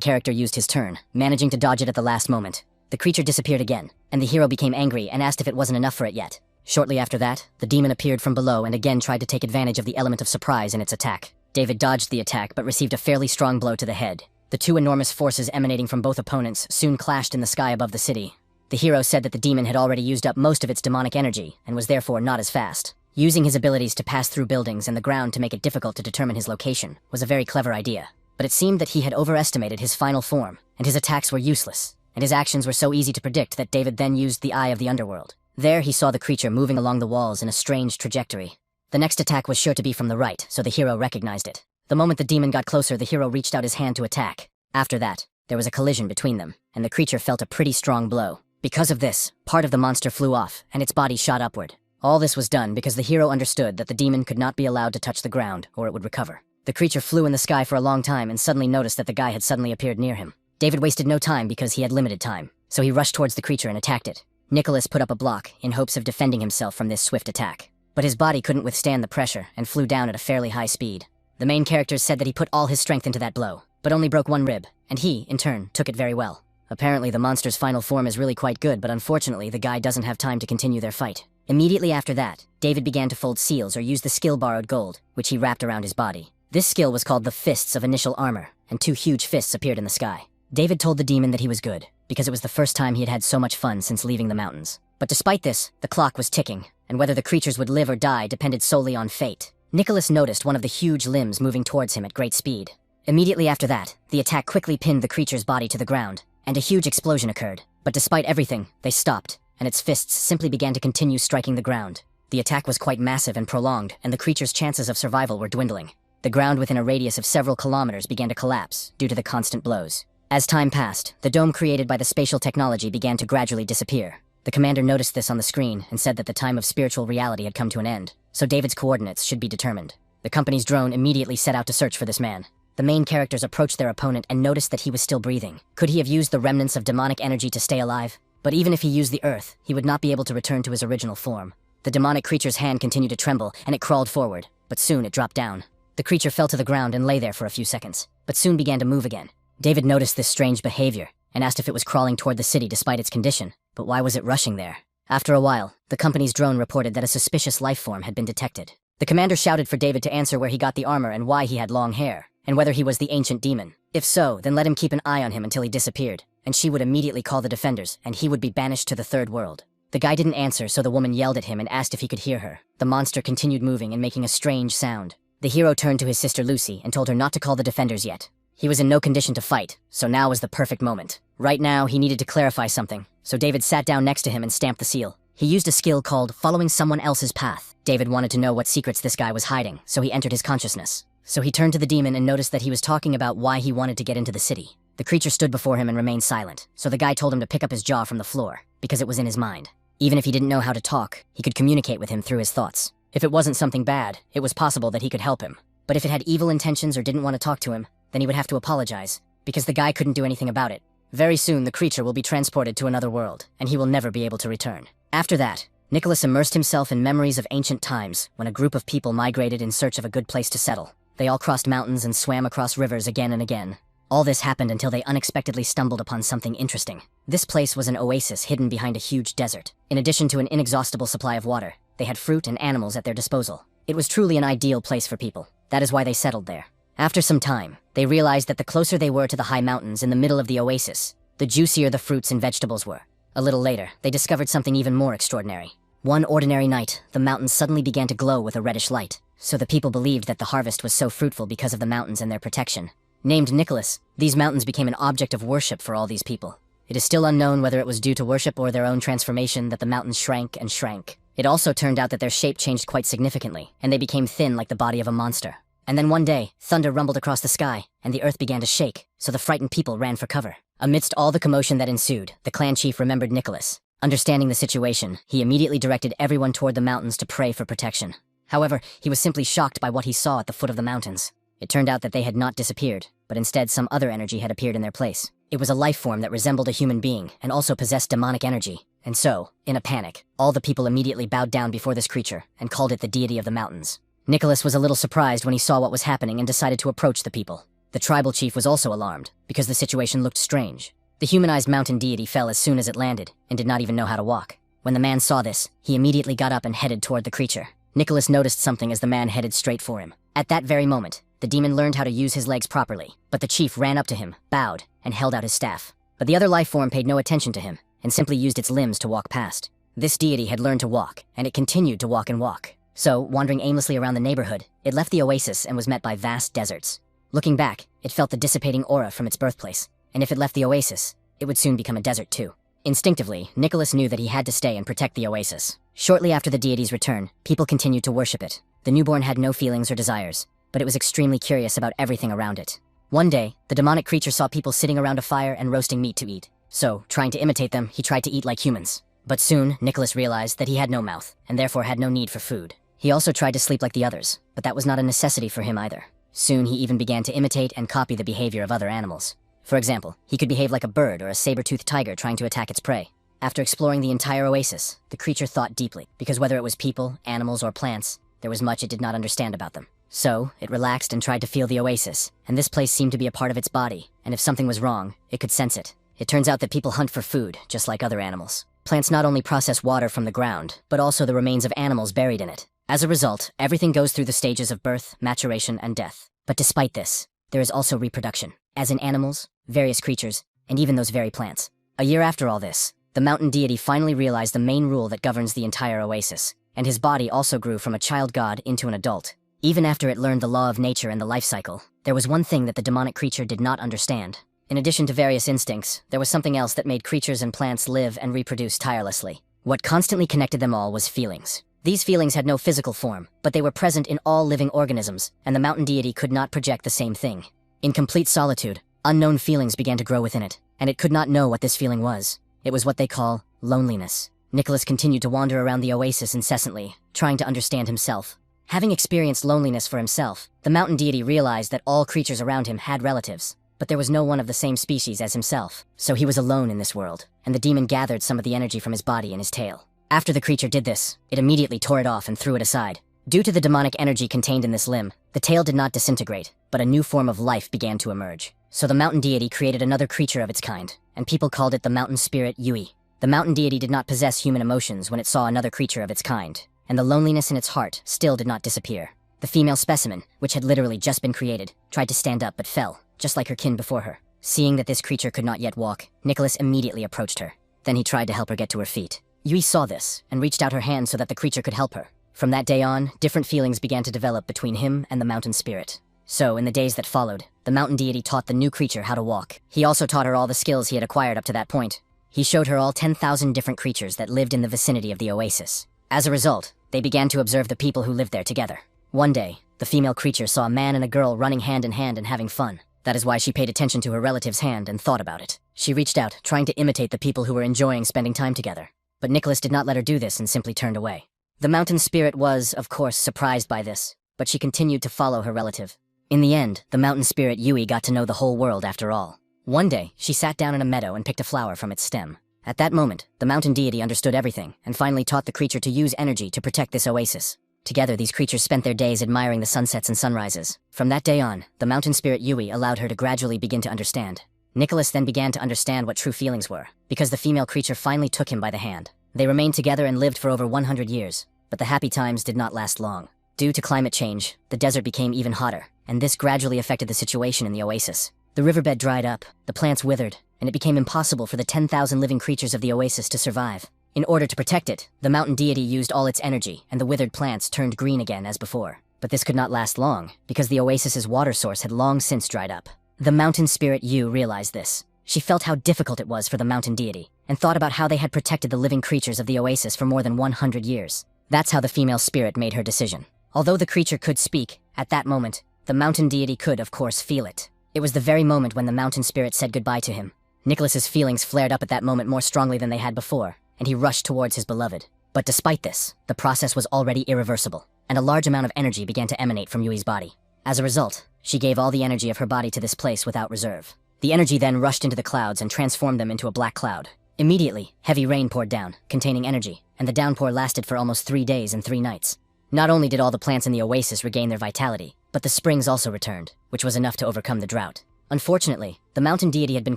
S1: character used his turn, managing to dodge it at the last moment. The creature disappeared again, and the hero became angry and asked if it wasn't enough for it yet. Shortly after that, the demon appeared from below and again tried to take advantage of the element of surprise in its attack. David dodged the attack but received a fairly strong blow to the head. The two enormous forces emanating from both opponents soon clashed in the sky above the city. The hero said that the demon had already used up most of its demonic energy and was therefore not as fast. Using his abilities to pass through buildings and the ground to make it difficult to determine his location was a very clever idea. But it seemed that he had overestimated his final form, and his attacks were useless, and his actions were so easy to predict that David then used the Eye of the Underworld. There he saw the creature moving along the walls in a strange trajectory. The next attack was sure to be from the right, so the hero recognized it. The moment the demon got closer, the hero reached out his hand to attack. After that, there was a collision between them, and the creature felt a pretty strong blow. Because of this, part of the monster flew off, and its body shot upward. All this was done because the hero understood that the demon could not be allowed to touch the ground, or it would recover. The creature flew in the sky for a long time and suddenly noticed that the guy had suddenly appeared near him. David wasted no time because he had limited time, so he rushed towards the creature and attacked it. Nicholas put up a block in hopes of defending himself from this swift attack. But his body couldn't withstand the pressure and flew down at a fairly high speed. The main characters said that he put all his strength into that blow, but only broke one rib, and he, in turn, took it very well. Apparently the monster's final form is really quite good, but unfortunately the guy doesn't have time to continue their fight. Immediately after that, David began to fold seals or use the skill borrowed gold, which he wrapped around his body. This skill was called the Fists of Initial Armor, and 2 huge fists appeared in the sky. David told the demon that he was good, because it was the first time he had had so much fun since leaving the mountains. But despite this, the clock was ticking, and whether the creatures would live or die depended solely on fate. Nicholas noticed one of the huge limbs moving towards him at great speed. Immediately after that, the attack quickly pinned the creature's body to the ground, and a huge explosion occurred. But despite everything, they stopped, and its fists simply began to continue striking the ground. The attack was quite massive and prolonged, and the creature's chances of survival were dwindling. The ground within a radius of several kilometers began to collapse due to the constant blows. As time passed, the dome created by the spatial technology began to gradually disappear. The commander noticed this on the screen and said that the time of spiritual reality had come to an end, so David's coordinates should be determined. The company's drone immediately set out to search for this man. The main characters approached their opponent and noticed that he was still breathing. Could he have used the remnants of demonic energy to stay alive? But even if he used the earth, he would not be able to return to his original form. The demonic creature's hand continued to tremble, and it crawled forward, but soon it dropped down. The creature fell to the ground and lay there for a few seconds, but soon began to move again. David noticed this strange behavior, and asked if it was crawling toward the city despite its condition. But why was it rushing there? After a while, the company's drone reported that a suspicious life form had been detected. The commander shouted for David to answer where he got the armor and why he had long hair, and whether he was the ancient demon. If so, then let him keep an eye on him until he disappeared, and she would immediately call the defenders, and he would be banished to the third world. The guy didn't answer, so the woman yelled at him and asked if he could hear her. The monster continued moving and making a strange sound. The hero turned to his sister Lucy and told her not to call the defenders yet. He was in no condition to fight, so now was the perfect moment. Right now, he needed to clarify something, so David sat down next to him and stamped the seal. He used a skill called following someone else's path. David wanted to know what secrets this guy was hiding, so he entered his consciousness. So he turned to the demon and noticed that he was talking about why he wanted to get into the city. The creature stood before him and remained silent, so the guy told him to pick up his jaw from the floor, because it was in his mind. Even if he didn't know how to talk, he could communicate with him through his thoughts. If it wasn't something bad, it was possible that he could help him. But if it had evil intentions or didn't want to talk to him, then he would have to apologize, because the guy couldn't do anything about it. Very soon, the creature will be transported to another world, and he will never be able to return. After that, Nicholas immersed himself in memories of ancient times when a group of people migrated in search of a good place to settle. They all crossed mountains and swam across rivers again and again. All this happened until they unexpectedly stumbled upon something interesting. This place was an oasis hidden behind a huge desert. In addition to an inexhaustible supply of water, they had fruit and animals at their disposal. It was truly an ideal place for people. That is why they settled there. After some time, they realized that the closer they were to the high mountains in the middle of the oasis, the juicier the fruits and vegetables were. A little later, they discovered something even more extraordinary. One ordinary night, the mountains suddenly began to glow with a reddish light, so the people believed that the harvest was so fruitful because of the mountains and their protection. Named Nicholas, these mountains became an object of worship for all these people. It is still unknown whether it was due to worship or their own transformation that the mountains shrank and shrank. It also turned out that their shape changed quite significantly, and they became thin like the body of a monster. And then one day, thunder rumbled across the sky, and the earth began to shake, so the frightened people ran for cover. Amidst all the commotion that ensued, the clan chief remembered Nicholas. Understanding the situation, he immediately directed everyone toward the mountains to pray for protection. However, he was simply shocked by what he saw at the foot of the mountains. It turned out that they had not disappeared, but instead some other energy had appeared in their place. It was a life form that resembled a human being, and also possessed demonic energy. And so, in a panic, all the people immediately bowed down before this creature, and called it the deity of the mountains. Nicholas was a little surprised when he saw what was happening and decided to approach the people. The tribal chief was also alarmed, because the situation looked strange. The humanized mountain deity fell as soon as it landed, and did not even know how to walk. When the man saw this, he immediately got up and headed toward the creature. Nicholas noticed something as the man headed straight for him. At that very moment, the demon learned how to use his legs properly, but the chief ran up to him, bowed, and held out his staff. But the other life form paid no attention to him, and simply used its limbs to walk past. This deity had learned to walk, and it continued to walk and walk. So, wandering aimlessly around the neighborhood, it left the oasis and was met by vast deserts. Looking back, it felt the dissipating aura from its birthplace, and if it left the oasis, it would soon become a desert too. Instinctively, Nicholas knew that he had to stay and protect the oasis. Shortly after the deity's return, people continued to worship it. The newborn had no feelings or desires, but it was extremely curious about everything around it. One day, the demonic creature saw people sitting around a fire and roasting meat to eat. So, trying to imitate them, he tried to eat like humans. But soon, Nicholas realized that he had no mouth, and therefore had no need for food. He also tried to sleep like the others, but that was not a necessity for him either. Soon he even began to imitate and copy the behavior of other animals. For example, he could behave like a bird or a saber-toothed tiger trying to attack its prey. After exploring the entire oasis, the creature thought deeply, because whether it was people, animals, or plants, there was much it did not understand about them. So, it relaxed and tried to feel the oasis, and this place seemed to be a part of its body, and if something was wrong, it could sense it. It turns out that people hunt for food, just like other animals. Plants not only process water from the ground, but also the remains of animals buried in it. As a result, everything goes through the stages of birth, maturation, and death. But despite this, there is also reproduction, as in animals, various creatures, and even those very plants. A year after all this, the mountain deity finally realized the main rule that governs the entire oasis, and his body also grew from a child god into an adult. Even after it learned the law of nature and the life cycle, there was one thing that the demonic creature did not understand. In addition to various instincts, there was something else that made creatures and plants live and reproduce tirelessly. What constantly connected them all was feelings. These feelings had no physical form, but they were present in all living organisms, and the mountain deity could not project the same thing. In complete solitude, unknown feelings began to grow within it, and it could not know what this feeling was. It was what they call loneliness. Nicholas continued to wander around the oasis incessantly, trying to understand himself. Having experienced loneliness for himself, the mountain deity realized that all creatures around him had relatives, but there was no one of the same species as himself, so he was alone in this world, and the demon gathered some of the energy from his body in his tail. After the creature did this, it immediately tore it off and threw it aside. Due to the demonic energy contained in this limb, the tail did not disintegrate, but a new form of life began to emerge. So the mountain deity created another creature of its kind, and people called it the mountain spirit Yui. The mountain deity did not possess human emotions when it saw another creature of its kind, and the loneliness in its heart still did not disappear. The female specimen, which had literally just been created, tried to stand up but fell, just like her kin before her. Seeing that this creature could not yet walk, Nicholas immediately approached her. Then he tried to help her get to her feet. Yui saw this, and reached out her hand so that the creature could help her. From that day on, different feelings began to develop between him and the mountain spirit. So, in the days that followed, the mountain deity taught the new creature how to walk. He also taught her all the skills he had acquired up to that point. He showed her all 10,000 different creatures that lived in the vicinity of the oasis. As a result, they began to observe the people who lived there together. One day, the female creature saw a man and a girl running hand in hand and having fun. That is why she paid attention to her relative's hand and thought about it. She reached out, trying to imitate the people who were enjoying spending time together. But Nicholas did not let her do this and simply turned away. The mountain spirit was, of course, surprised by this, but she continued to follow her relative. In the end, the mountain spirit Yui got to know the whole world after all. One day, she sat down in a meadow and picked a flower from its stem. At that moment, the mountain deity understood everything and finally taught the creature to use energy to protect this oasis. Together, these creatures spent their days admiring the sunsets and sunrises. From that day on, the mountain spirit Yui allowed her to gradually begin to understand. Nicholas then began to understand what true feelings were, because the female creature finally took him by the hand. They remained together and lived for over 100 years, but the happy times did not last long. Due to climate change, the desert became even hotter, and this gradually affected the situation in the oasis. The riverbed dried up, the plants withered, and it became impossible for the 10,000 living creatures of the oasis to survive. In order to protect it, the mountain deity used all its energy, and the withered plants turned green again as before. But this could not last long, because the oasis's water source had long since dried up. The mountain spirit Yu realized this. She felt how difficult it was for the mountain deity, and thought about how they had protected the living creatures of the oasis for more than 100 years. That's how the female spirit made her decision. Although the creature could speak, at that moment, the mountain deity could, of course, feel it. It was the very moment when the mountain spirit said goodbye to him. Nicholas's feelings flared up at that moment more strongly than they had before, and he rushed towards his beloved. But despite this, the process was already irreversible, and a large amount of energy began to emanate from Yui's body. As a result, she gave all the energy of her body to this place without reserve. The energy then rushed into the clouds and transformed them into a black cloud. Immediately, heavy rain poured down, containing energy, and the downpour lasted for almost 3 days and 3 nights. Not only did all the plants in the oasis regain their vitality, but the springs also returned, which was enough to overcome the drought. Unfortunately, the mountain deity had been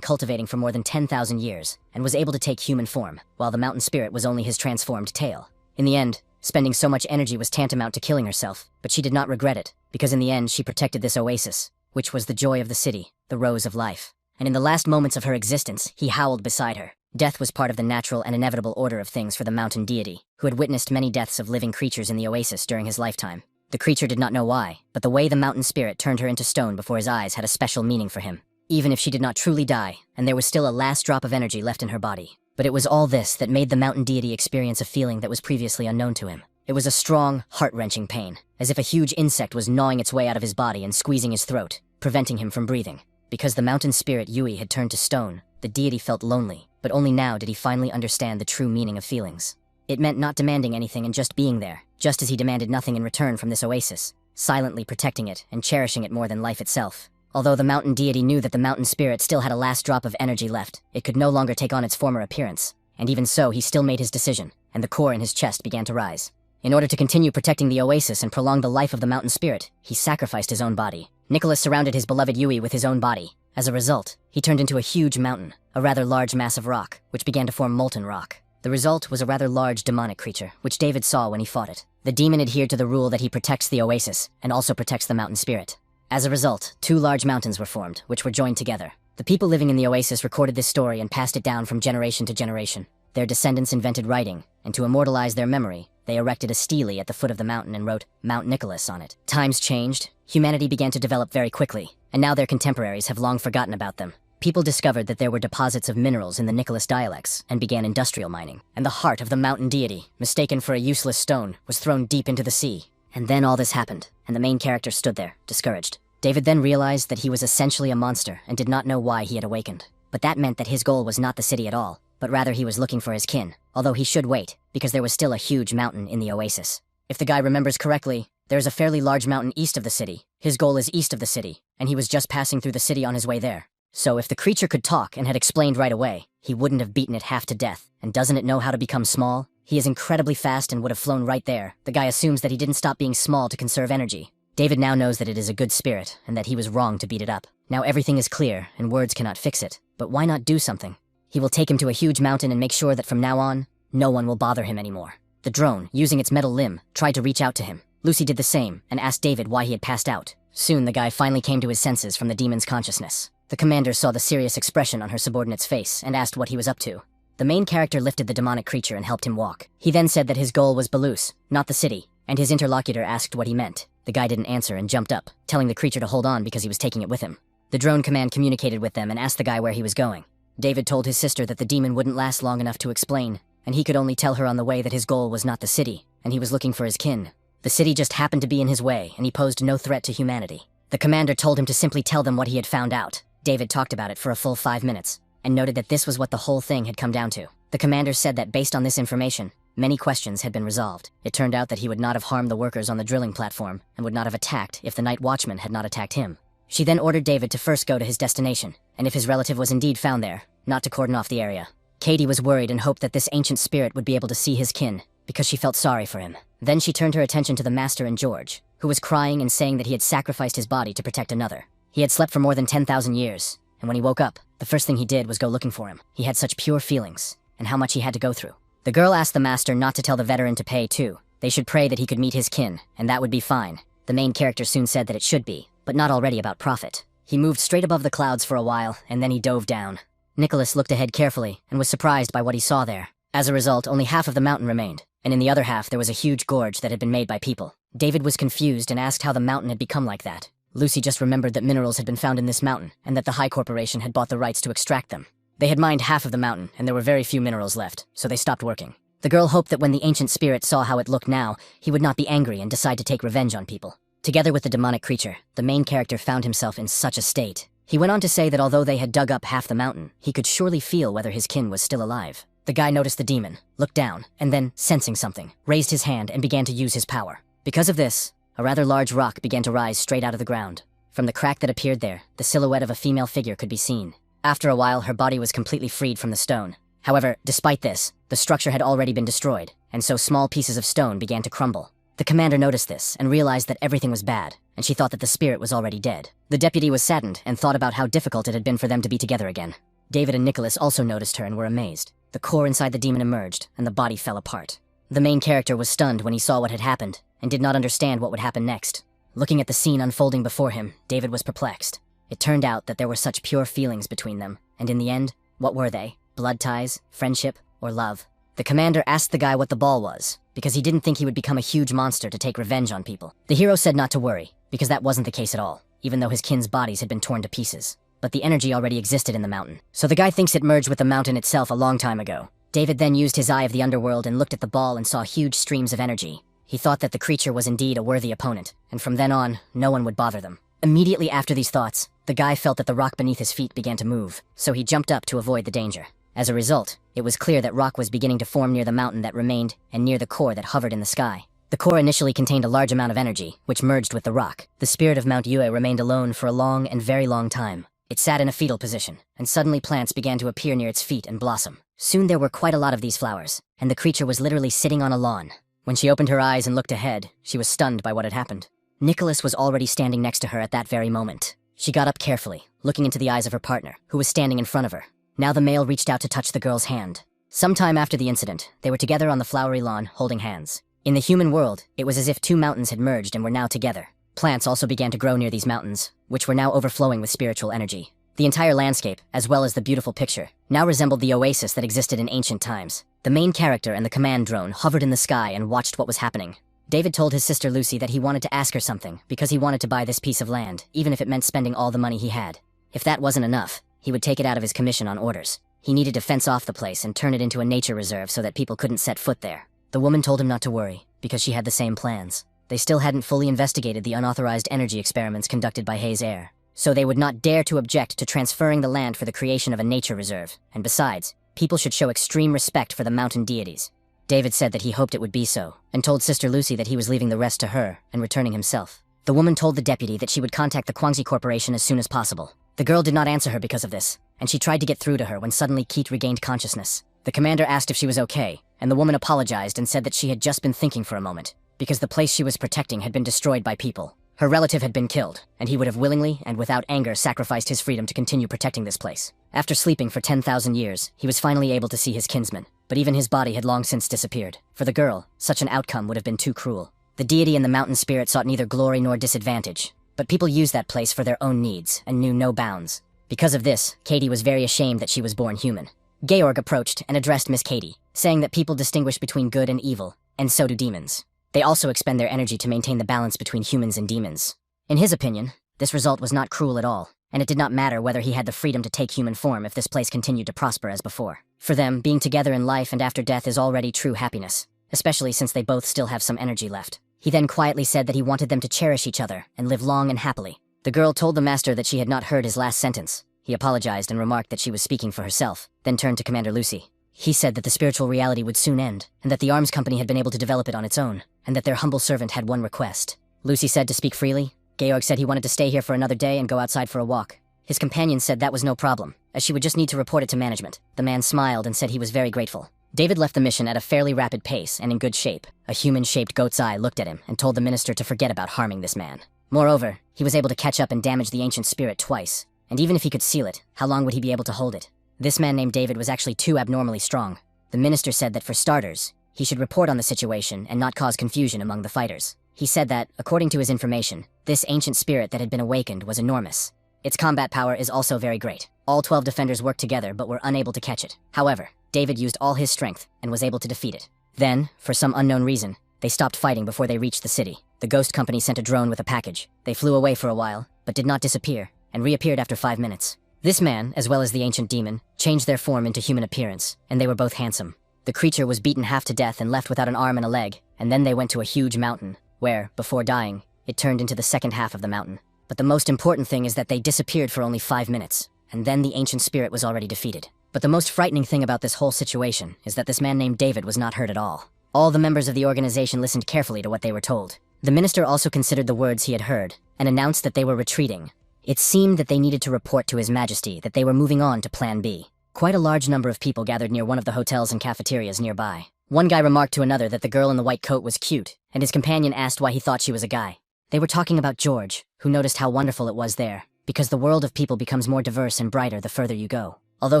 S1: cultivating for more than 10,000 years, and was able to take human form, while the mountain spirit was only his transformed tail. In the end, spending so much energy was tantamount to killing herself, but she did not regret it, because in the end she protected this oasis, which was the joy of the city, the rose of life. And in the last moments of her existence, he howled beside her. Death was part of the natural and inevitable order of things for the mountain deity, who had witnessed many deaths of living creatures in the oasis during his lifetime. The creature did not know why, but the way the mountain spirit turned her into stone before his eyes had a special meaning for him. Even if she did not truly die, and there was still a last drop of energy left in her body. But it was all this that made the mountain deity experience a feeling that was previously unknown to him. It was a strong, heart-wrenching pain, as if a huge insect was gnawing its way out of his body and squeezing his throat, preventing him from breathing. Because the mountain spirit Yui had turned to stone, the deity felt lonely, but only now did he finally understand the true meaning of feelings. It meant not demanding anything and just being there, just as he demanded nothing in return from this oasis, silently protecting it and cherishing it more than life itself. Although the mountain deity knew that the mountain spirit still had a last drop of energy left, it could no longer take on its former appearance. And even so, he still made his decision, and the core in his chest began to rise. In order to continue protecting the oasis and prolong the life of the mountain spirit, he sacrificed his own body. Nicholas surrounded his beloved Yui with his own body. As a result, he turned into a huge mountain, a rather large mass of rock, which began to form molten rock. The result was a rather large demonic creature, which David saw when he fought it. The demon adhered to the rule that he protects the oasis, and also protects the mountain spirit. As a result, 2 large mountains were formed, which were joined together. The people living in the oasis recorded this story and passed it down from generation to generation. Their descendants invented writing, and to immortalize their memory, they erected a stele at the foot of the mountain and wrote Mount Nicholas on it. Times changed, humanity began to develop very quickly, and now their contemporaries have long forgotten about them. People discovered that there were deposits of minerals in the Nicholas dialects and began industrial mining. And the heart of the mountain deity, mistaken for a useless stone, was thrown deep into the sea. And then all this happened, and the main character stood there, discouraged. David then realized that he was essentially a monster and did not know why he had awakened. But that meant that his goal was not the city at all, but rather he was looking for his kin, although he should wait, because there was still a huge mountain in the oasis. If the guy remembers correctly, there is a fairly large mountain east of the city. His goal is east of the city, and he was just passing through the city on his way there. So if the creature could talk and had explained right away, he wouldn't have beaten it half to death. And doesn't it know how to become small? He is incredibly fast and would have flown right there. The guy assumes that he didn't stop being small to conserve energy. David now knows that it is a good spirit, and that he was wrong to beat it up. Now everything is clear, and words cannot fix it. But why not do something? He will take him to a huge mountain and make sure that from now on, no one will bother him anymore. The drone, using its metal limb, tried to reach out to him. Lucy did the same, and asked David why he had passed out. Soon the guy finally came to his senses from the demon's consciousness. The commander saw the serious expression on her subordinate's face and asked what he was up to. The main character lifted the demonic creature and helped him walk. He then said that his goal was Belus, not the city, and his interlocutor asked what he meant. The guy didn't answer and jumped up, telling the creature to hold on because he was taking it with him. The drone command communicated with them and asked the guy where he was going. David told his sister that the demon wouldn't last long enough to explain, and he could only tell her on the way that his goal was not the city, and he was looking for his kin. The city just happened to be in his way, and he posed no threat to humanity. The commander told him to simply tell them what he had found out. David talked about it for a full 5 minutes, and noted that this was what the whole thing had come down to. The commander said that based on this information, many questions had been resolved. It turned out that he would not have harmed the workers on the drilling platform, and would not have attacked if the night watchman had not attacked him. She then ordered David to first go to his destination, and if his relative was indeed found there, not to cordon off the area. Katie was worried and hoped that this ancient spirit would be able to see his kin, because she felt sorry for him. Then she turned her attention to the master and George, who was crying and saying that he had sacrificed his body to protect another. He had slept for more than 10,000 years, and when he woke up, the first thing he did was go looking for him. He had such pure feelings, and how much he had to go through. The girl asked the master not to tell the veteran to pay too. They should pray that he could meet his kin, and that would be fine. The main character soon said that it should be, but not already about profit. He moved straight above the clouds for a while, and then he dove down. Nicholas looked ahead carefully, and was surprised by what he saw there. As a result, only half of the mountain remained, and in the other half there was a huge gorge that had been made by people. David was confused and asked how the mountain had become like that. Lucy just remembered that minerals had been found in this mountain, and that the High Corporation had bought the rights to extract them. They had mined half of the mountain, and there were very few minerals left, so they stopped working. The girl hoped that when the ancient spirit saw how it looked now, he would not be angry and decide to take revenge on people. Together with the demonic creature, the main character found himself in such a state. He went on to say that although they had dug up half the mountain, he could surely feel whether his kin was still alive. The guy noticed the demon, looked down, and then, sensing something, raised his hand and began to use his power. Because of this, a rather large rock began to rise straight out of the ground. From the crack that appeared there, the silhouette of a female figure could be seen. After a while, her body was completely freed from the stone. However, despite this, the structure had already been destroyed, and so small pieces of stone began to crumble. The commander noticed this and realized that everything was bad, and she thought that the spirit was already dead. The deputy was saddened and thought about how difficult it had been for them to be together again. David and Nicholas also noticed her and were amazed. The core inside the demon emerged, and the body fell apart. The main character was stunned when he saw what had happened, and did not understand what would happen next. Looking at the scene unfolding before him, David was perplexed. It turned out that there were such pure feelings between them, and in the end, what were they? Blood ties, friendship, or love? The commander asked the guy what the ball was, because he didn't think he would become a huge monster to take revenge on people. The hero said not to worry, because that wasn't the case at all, even though his kin's bodies had been torn to pieces. But the energy already existed in the mountain, so the guy thinks it merged with the mountain itself a long time ago. David then used his eye of the underworld and looked at the ball and saw huge streams of energy. He thought that the creature was indeed a worthy opponent, and from then on, no one would bother them. Immediately after these thoughts, the guy felt that the rock beneath his feet began to move, so he jumped up to avoid the danger. As a result, it was clear that rock was beginning to form near the mountain that remained and near the core that hovered in the sky. The core initially contained a large amount of energy, which merged with the rock. The spirit of Mount Yue remained alone for a long and very long time. It sat in a fetal position, and suddenly plants began to appear near its feet and blossom. Soon there were quite a lot of these flowers, and the creature was literally sitting on a lawn. When she opened her eyes and looked ahead, she was stunned by what had happened. Nicholas was already standing next to her at that very moment. She got up carefully, looking into the eyes of her partner, who was standing in front of her. Now the male reached out to touch the girl's hand. Sometime after the incident, they were together on the flowery lawn, holding hands. In the human world, it was as if two mountains had merged and were now together. Plants also began to grow near these mountains, which were now overflowing with spiritual energy. The entire landscape, as well as the beautiful picture, now resembled the oasis that existed in ancient times. The main character and the command drone hovered in the sky and watched what was happening. David told his sister Lucy that he wanted to ask her something because he wanted to buy this piece of land, even if it meant spending all the money he had. If that wasn't enough, he would take it out of his commission on orders. He needed to fence off the place and turn it into a nature reserve so that people couldn't set foot there. The woman told him not to worry, because she had the same plans. They still hadn't fully investigated the unauthorized energy experiments conducted by Hayes Air, so they would not dare to object to transferring the land for the creation of a nature reserve, and besides, people should show extreme respect for the mountain deities. David said that he hoped it would be so, and told Sister Lucy that he was leaving the rest to her and returning himself. The woman told the deputy that she would contact the Guangxi Corporation as soon as possible. The girl did not answer her because of this, and she tried to get through to her when suddenly Keat regained consciousness. The commander asked if she was okay, and the woman apologized and said that she had just been thinking for a moment, because the place she was protecting had been destroyed by people. Her relative had been killed, and he would have willingly and without anger sacrificed his freedom to continue protecting this place. After sleeping for 10,000 years, he was finally able to see his kinsman, but even his body had long since disappeared. For the girl, such an outcome would have been too cruel. The deity and the mountain spirit sought neither glory nor disadvantage, but people used that place for their own needs and knew no bounds. Because of this, Katie was very ashamed that she was born human. Georg approached and addressed Miss Katie, saying that people distinguish between good and evil, and so do demons. They also expend their energy to maintain the balance between humans and demons. In his opinion, this result was not cruel at all, and it did not matter whether he had the freedom to take human form if this place continued to prosper as before. For them, being together in life and after death is already true happiness, especially since they both still have some energy left. He then quietly said that he wanted them to cherish each other and live long and happily. The girl told the master that she had not heard his last sentence. He apologized and remarked that she was speaking for herself, then turned to Commander Lucy. He said that the spiritual reality would soon end, and that the arms company had been able to develop it on its own, and that their humble servant had one request. Lucy said to speak freely. Georg said he wanted to stay here for another day and go outside for a walk. His companion said that was no problem, as she would just need to report it to management. The man smiled and said he was very grateful. David left the mission at a fairly rapid pace and in good shape. A human-shaped goat's eye looked at him and told the minister to forget about harming this man. Moreover, he was able to catch up and damage the ancient spirit twice. And even if he could seal it, how long would he be able to hold it? This man named David was actually too abnormally strong. The minister said that for starters, he should report on the situation and not cause confusion among the fighters. He said that, according to his information, this ancient spirit that had been awakened was enormous. Its combat power is also very great. All 12 defenders worked together but were unable to catch it. However, David used all his strength and was able to defeat it. Then, for some unknown reason, they stopped fighting before they reached the city. The ghost company sent a drone with a package. They flew away for a while, but did not disappear, and reappeared after 5 minutes. This man, as well as the ancient demon, changed their form into human appearance, and they were both handsome. The creature was beaten half to death and left without an arm and a leg, and then they went to a huge mountain, where, before dying, it turned into the second half of the mountain. But the most important thing is that they disappeared for only 5 minutes, and then the ancient spirit was already defeated. But the most frightening thing about this whole situation is that this man named David was not hurt at all. All the members of the organization listened carefully to what they were told. The minister also considered the words he had heard, and announced that they were retreating. It seemed that they needed to report to His Majesty that they were moving on to Plan B. Quite a large number of people gathered near one of the hotels and cafeterias nearby. One guy remarked to another that the girl in the white coat was cute, and his companion asked why he thought she was a guy. They were talking about George, who noticed how wonderful it was there, because the world of people becomes more diverse and brighter the further you go. Although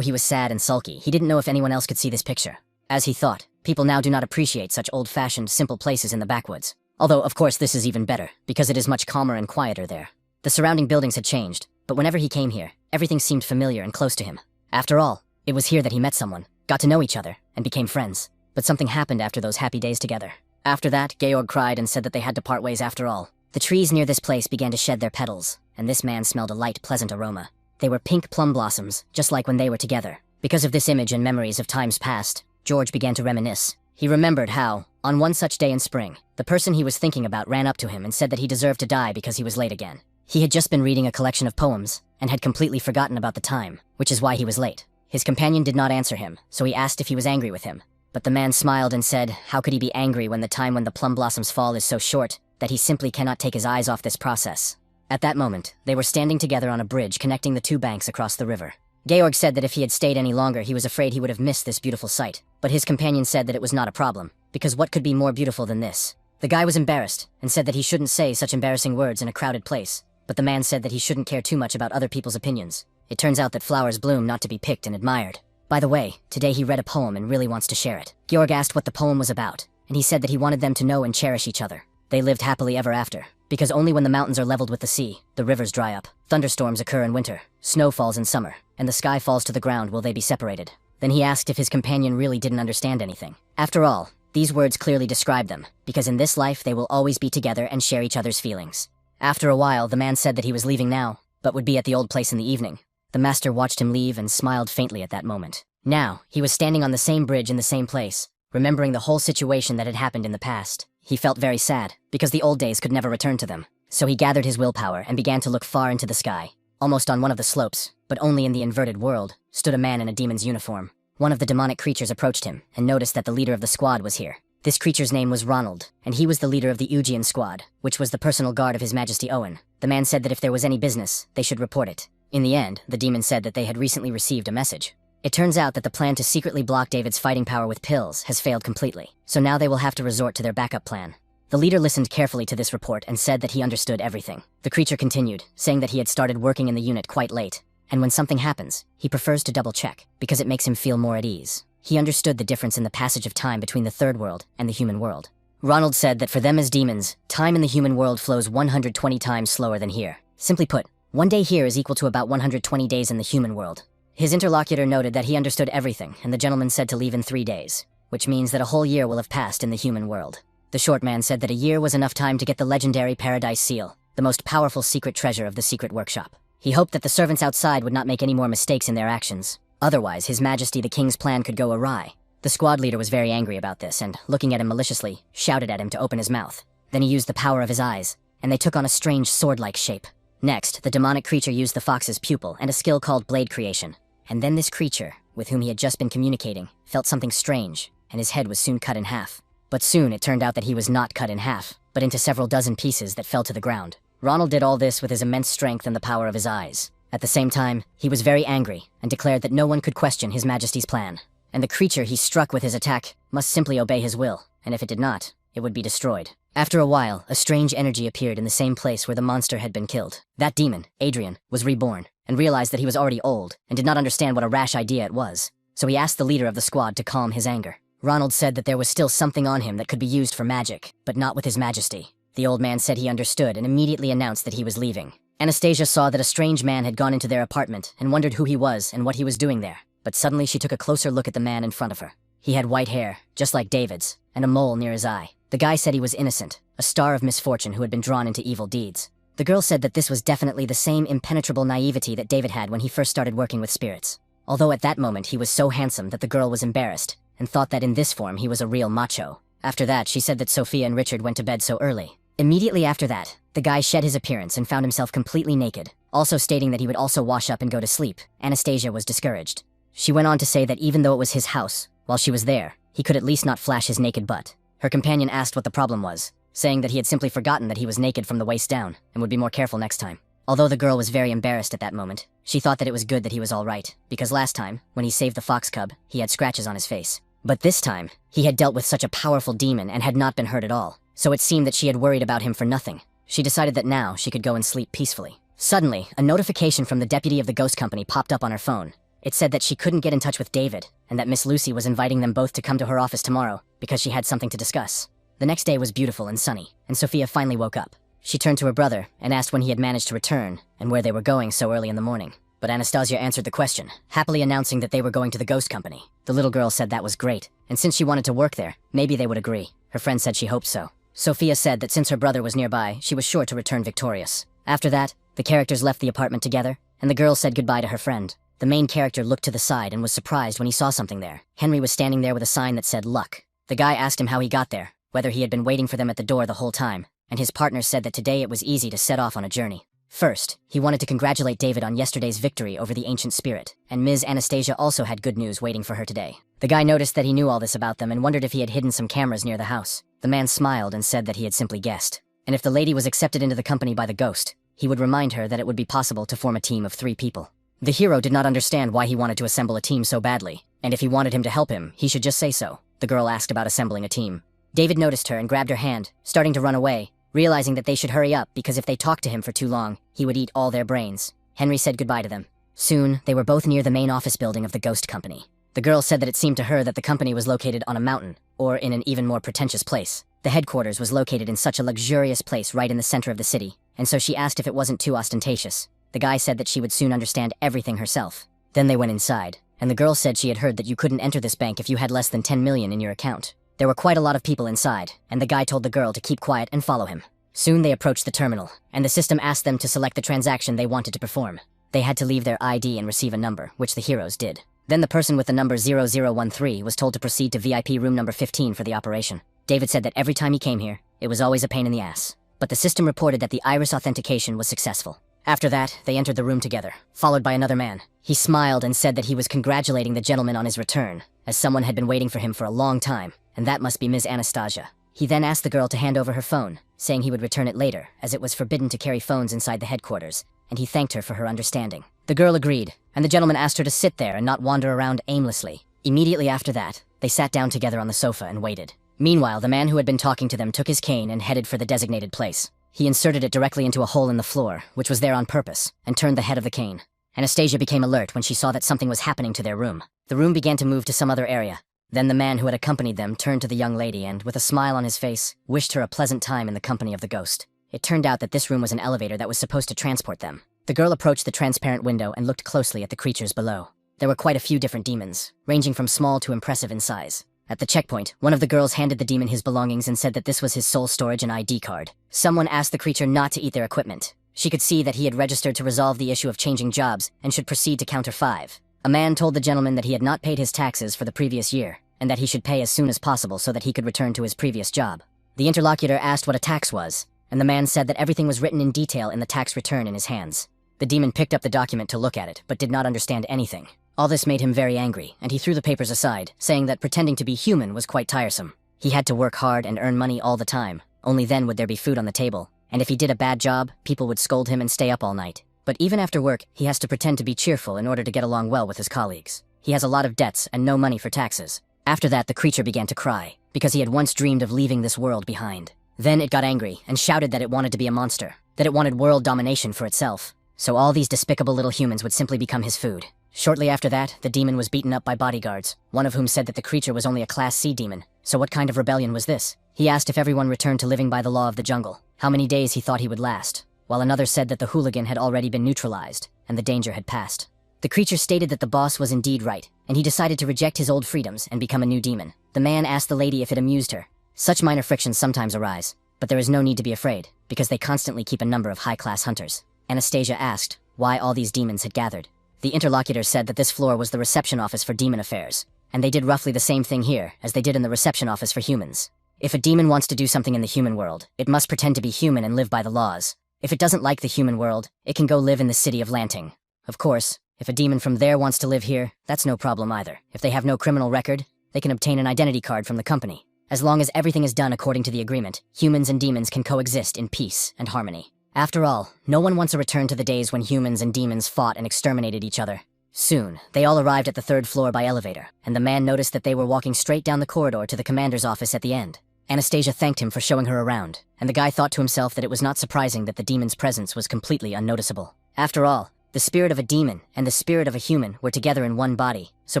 S1: he was sad and sulky, he didn't know if anyone else could see this picture. As he thought, people now do not appreciate such old-fashioned, simple places in the backwoods. Although, of course, this is even better, because it is much calmer and quieter there. The surrounding buildings had changed, but whenever he came here, everything seemed familiar and close to him. After all, it was here that he met someone, got to know each other, and became friends. But something happened after those happy days together. After that, Georg cried and said that they had to part ways after all. The trees near this place began to shed their petals, and this man smelled a light, pleasant aroma. They were pink plum blossoms, just like when they were together. Because of this image and memories of times past, George began to reminisce. He remembered how, on one such day in spring, the person he was thinking about ran up to him and said that he deserved to die because he was late again. He had just been reading a collection of poems, and had completely forgotten about the time, which is why he was late. His companion did not answer him, so he asked if he was angry with him. But the man smiled and said, how could he be angry when the time when the plum blossoms fall is so short that he simply cannot take his eyes off this process. At that moment, they were standing together on a bridge connecting the two banks across the river. Georg said that if he had stayed any longer, he was afraid he would have missed this beautiful sight. But his companion said that it was not a problem, because what could be more beautiful than this? The guy was embarrassed, and said that he shouldn't say such embarrassing words in a crowded place. But the man said that he shouldn't care too much about other people's opinions. It turns out that flowers bloom not to be picked and admired. By the way, today he read a poem and really wants to share it. Georg asked what the poem was about, and he said that he wanted them to know and cherish each other. They lived happily ever after, because only when the mountains are leveled with the sea, the rivers dry up, thunderstorms occur in winter, snow falls in summer, and the sky falls to the ground will they be separated. Then he asked if his companion really didn't understand anything. After all, these words clearly describe them, because in this life they will always be together and share each other's feelings. After a while, the man said that he was leaving now, but would be at the old place in the evening. The master watched him leave and smiled faintly at that moment. Now, he was standing on the same bridge in the same place, remembering the whole situation that had happened in the past. He felt very sad, because the old days could never return to them. So he gathered his willpower and began to look far into the sky. Almost on one of the slopes, but only in the inverted world, stood a man in a demon's uniform. One of the demonic creatures approached him and noticed that the leader of the squad was here. This creature's name was Ronald, and he was the leader of the Ujian squad, which was the personal guard of His Majesty Owen. The man said that if there was any business, they should report it. In the end, the demon said that they had recently received a message. It turns out that the plan to secretly block David's fighting power with pills has failed completely, so now they will have to resort to their backup plan. The leader listened carefully to this report and said that he understood everything. The creature continued, saying that he had started working in the unit quite late, and when something happens, he prefers to double-check, because it makes him feel more at ease. He understood the difference in the passage of time between the third world and the human world. Ronald said that for them as demons, time in the human world flows 120 times slower than here. Simply put, one day here is equal to about 120 days in the human world. His interlocutor noted that he understood everything, and the gentleman said to leave in 3 days, which means that a whole year will have passed in the human world. The short man said that a year was enough time to get the legendary Paradise Seal, the most powerful secret treasure of the secret workshop. He hoped that the servants outside would not make any more mistakes in their actions. Otherwise, His Majesty the King's plan could go awry. The squad leader was very angry about this and, looking at him maliciously, shouted at him to open his mouth. Then he used the power of his eyes, and they took on a strange sword-like shape. Next, the demonic creature used the fox's pupil and a skill called blade creation. And then this creature, with whom he had just been communicating, felt something strange, and his head was soon cut in half. But soon it turned out that he was not cut in half, but into several dozen pieces that fell to the ground. Ronald did all this with his immense strength and the power of his eyes. At the same time, he was very angry and declared that no one could question His Majesty's plan. And the creature he struck with his attack must simply obey his will, and if it did not, it would be destroyed. After a while, a strange energy appeared in the same place where the monster had been killed. That demon, Adrian, was reborn, and realized that he was already old, and did not understand what a rash idea it was. So he asked the leader of the squad to calm his anger. Ronald said that there was still something on him that could be used for magic, but not with His Majesty. The old man said he understood and immediately announced that he was leaving. Anastasia saw that a strange man had gone into their apartment and wondered who he was and what he was doing there. But suddenly she took a closer look at the man in front of her. He had white hair, just like David's, and a mole near his eye. The guy said he was innocent, a star of misfortune who had been drawn into evil deeds. The girl said that this was definitely the same impenetrable naivety that David had when he first started working with spirits. Although at that moment he was so handsome that the girl was embarrassed, and thought that in this form he was a real macho. After that, she said that Sophia and Richard went to bed so early. Immediately after that, the guy shed his appearance and found himself completely naked, also stating that he would also wash up and go to sleep. Anastasia was discouraged. She went on to say that even though it was his house, while she was there, he could at least not flash his naked butt. Her companion asked what the problem was, saying that he had simply forgotten that he was naked from the waist down, and would be more careful next time. Although the girl was very embarrassed at that moment, she thought that it was good that he was all right, because last time, when he saved the fox cub, he had scratches on his face. But this time, he had dealt with such a powerful demon and had not been hurt at all, so it seemed that she had worried about him for nothing. She decided that now she could go and sleep peacefully. Suddenly, a notification from the deputy of the ghost company popped up on her phone. It said that she couldn't get in touch with David, and that Miss Lucy was inviting them both to come to her office tomorrow, because she had something to discuss. The next day was beautiful and sunny, and Sophia finally woke up. She turned to her brother and asked when he had managed to return, and where they were going so early in the morning. But Anastasia answered the question, happily announcing that they were going to the ghost company. The little girl said that was great, and since she wanted to work there, maybe they would agree. Her friend said she hoped so. Sophia said that since her brother was nearby, she was sure to return victorious. After that, the characters left the apartment together, and the girl said goodbye to her friend. The main character looked to the side and was surprised when he saw something there. Henry was standing there with a sign that said luck. The guy asked him how he got there, whether he had been waiting for them at the door the whole time, and his partner said that today it was easy to set off on a journey. First, he wanted to congratulate David on yesterday's victory over the ancient spirit, and Ms. Anastasia also had good news waiting for her today. The guy noticed that he knew all this about them and wondered if he had hidden some cameras near the house. The man smiled and said that he had simply guessed. And if the lady was accepted into the company by the ghost, he would remind her that it would be possible to form a team of 3 people. The hero did not understand why he wanted to assemble a team so badly, and if he wanted him to help him, he should just say so. The girl asked about assembling a team. David noticed her and grabbed her hand, starting to run away, realizing that they should hurry up because if they talked to him for too long, he would eat all their brains. Henry said goodbye to them. Soon, they were both near the main office building of the ghost company. The girl said that it seemed to her that the company was located on a mountain, or in an even more pretentious place. The headquarters was located in such a luxurious place right in the center of the city, and so she asked if it wasn't too ostentatious. The guy said that she would soon understand everything herself. Then they went inside, and the girl said she had heard that you couldn't enter this bank if you had less than 10 million in your account. There were quite a lot of people inside, and the guy told the girl to keep quiet and follow him. Soon they approached the terminal, and the system asked them to select the transaction they wanted to perform. They had to leave their ID and receive a number, which the heroes did. Then the person with the number 0013 was told to proceed to VIP room number 15 for the operation. David said that every time he came here, it was always a pain in the ass. But the system reported that the iris authentication was successful. After that, they entered the room together, followed by another man. He smiled and said that he was congratulating the gentleman on his return, as someone had been waiting for him for a long time, and that must be Ms. Anastasia. He then asked the girl to hand over her phone, saying he would return it later, as it was forbidden to carry phones inside the headquarters, and he thanked her for her understanding. The girl agreed, and the gentleman asked her to sit there and not wander around aimlessly. Immediately after that, they sat down together on the sofa and waited. Meanwhile, the man who had been talking to them took his cane and headed for the designated place. He inserted it directly into a hole in the floor, which was there on purpose, and turned the head of the cane. Anastasia became alert when she saw that something was happening to their room. The room began to move to some other area. Then the man who had accompanied them turned to the young lady and, with a smile on his face, wished her a pleasant time in the company of the ghost. It turned out that this room was an elevator that was supposed to transport them. The girl approached the transparent window and looked closely at the creatures below. There were quite a few different demons, ranging from small to impressive in size. At the checkpoint, one of the girls handed the demon his belongings and said that this was his sole storage and ID card. Someone asked the creature not to eat their equipment. She could see that he had registered to resolve the issue of changing jobs and should proceed to counter 5. A man told the gentleman that he had not paid his taxes for the previous year, and that he should pay as soon as possible so that he could return to his previous job. The interlocutor asked what a tax was, and the man said that everything was written in detail in the tax return in his hands. The demon picked up the document to look at it, but did not understand anything. All this made him very angry, and he threw the papers aside, saying that pretending to be human was quite tiresome. He had to work hard and earn money all the time. Only then would there be food on the table, and if he did a bad job, people would scold him and stay up all night. But even after work, he has to pretend to be cheerful in order to get along well with his colleagues. He has a lot of debts and no money for taxes. After that, the creature began to cry, because he had once dreamed of leaving this world behind. Then it got angry and shouted that it wanted to be a monster, that it wanted world domination for itself. So all these despicable little humans would simply become his food. Shortly after that, the demon was beaten up by bodyguards, one of whom said that the creature was only a Class C demon. So what kind of rebellion was this? He asked if everyone returned to living by the law of the jungle, how many days he thought he would last, while another said that the hooligan had already been neutralized, and the danger had passed. The creature stated that the boss was indeed right, and he decided to reject his old freedoms and become a new demon. The man asked the lady if it amused her. Such minor frictions sometimes arise, but there is no need to be afraid, because they constantly keep a number of high-class hunters. Anastasia asked why all these demons had gathered. The interlocutor said that this floor was the reception office for demon affairs, and they did roughly the same thing here as they did in the reception office for humans. If a demon wants to do something in the human world, it must pretend to be human and live by the laws. If it doesn't like the human world, it can go live in the city of Lanting. Of course, if a demon from there wants to live here, that's no problem either. If they have no criminal record, they can obtain an identity card from the company. As long as everything is done according to the agreement, humans and demons can coexist in peace and harmony. After all, no one wants a return to the days when humans and demons fought and exterminated each other. Soon, they all arrived at the 3rd floor by elevator, and the man noticed that they were walking straight down the corridor to the commander's office at the end. Anastasia thanked him for showing her around, and the guy thought to himself that it was not surprising that the demon's presence was completely unnoticeable. After all, the spirit of a demon and the spirit of a human were together in one body, so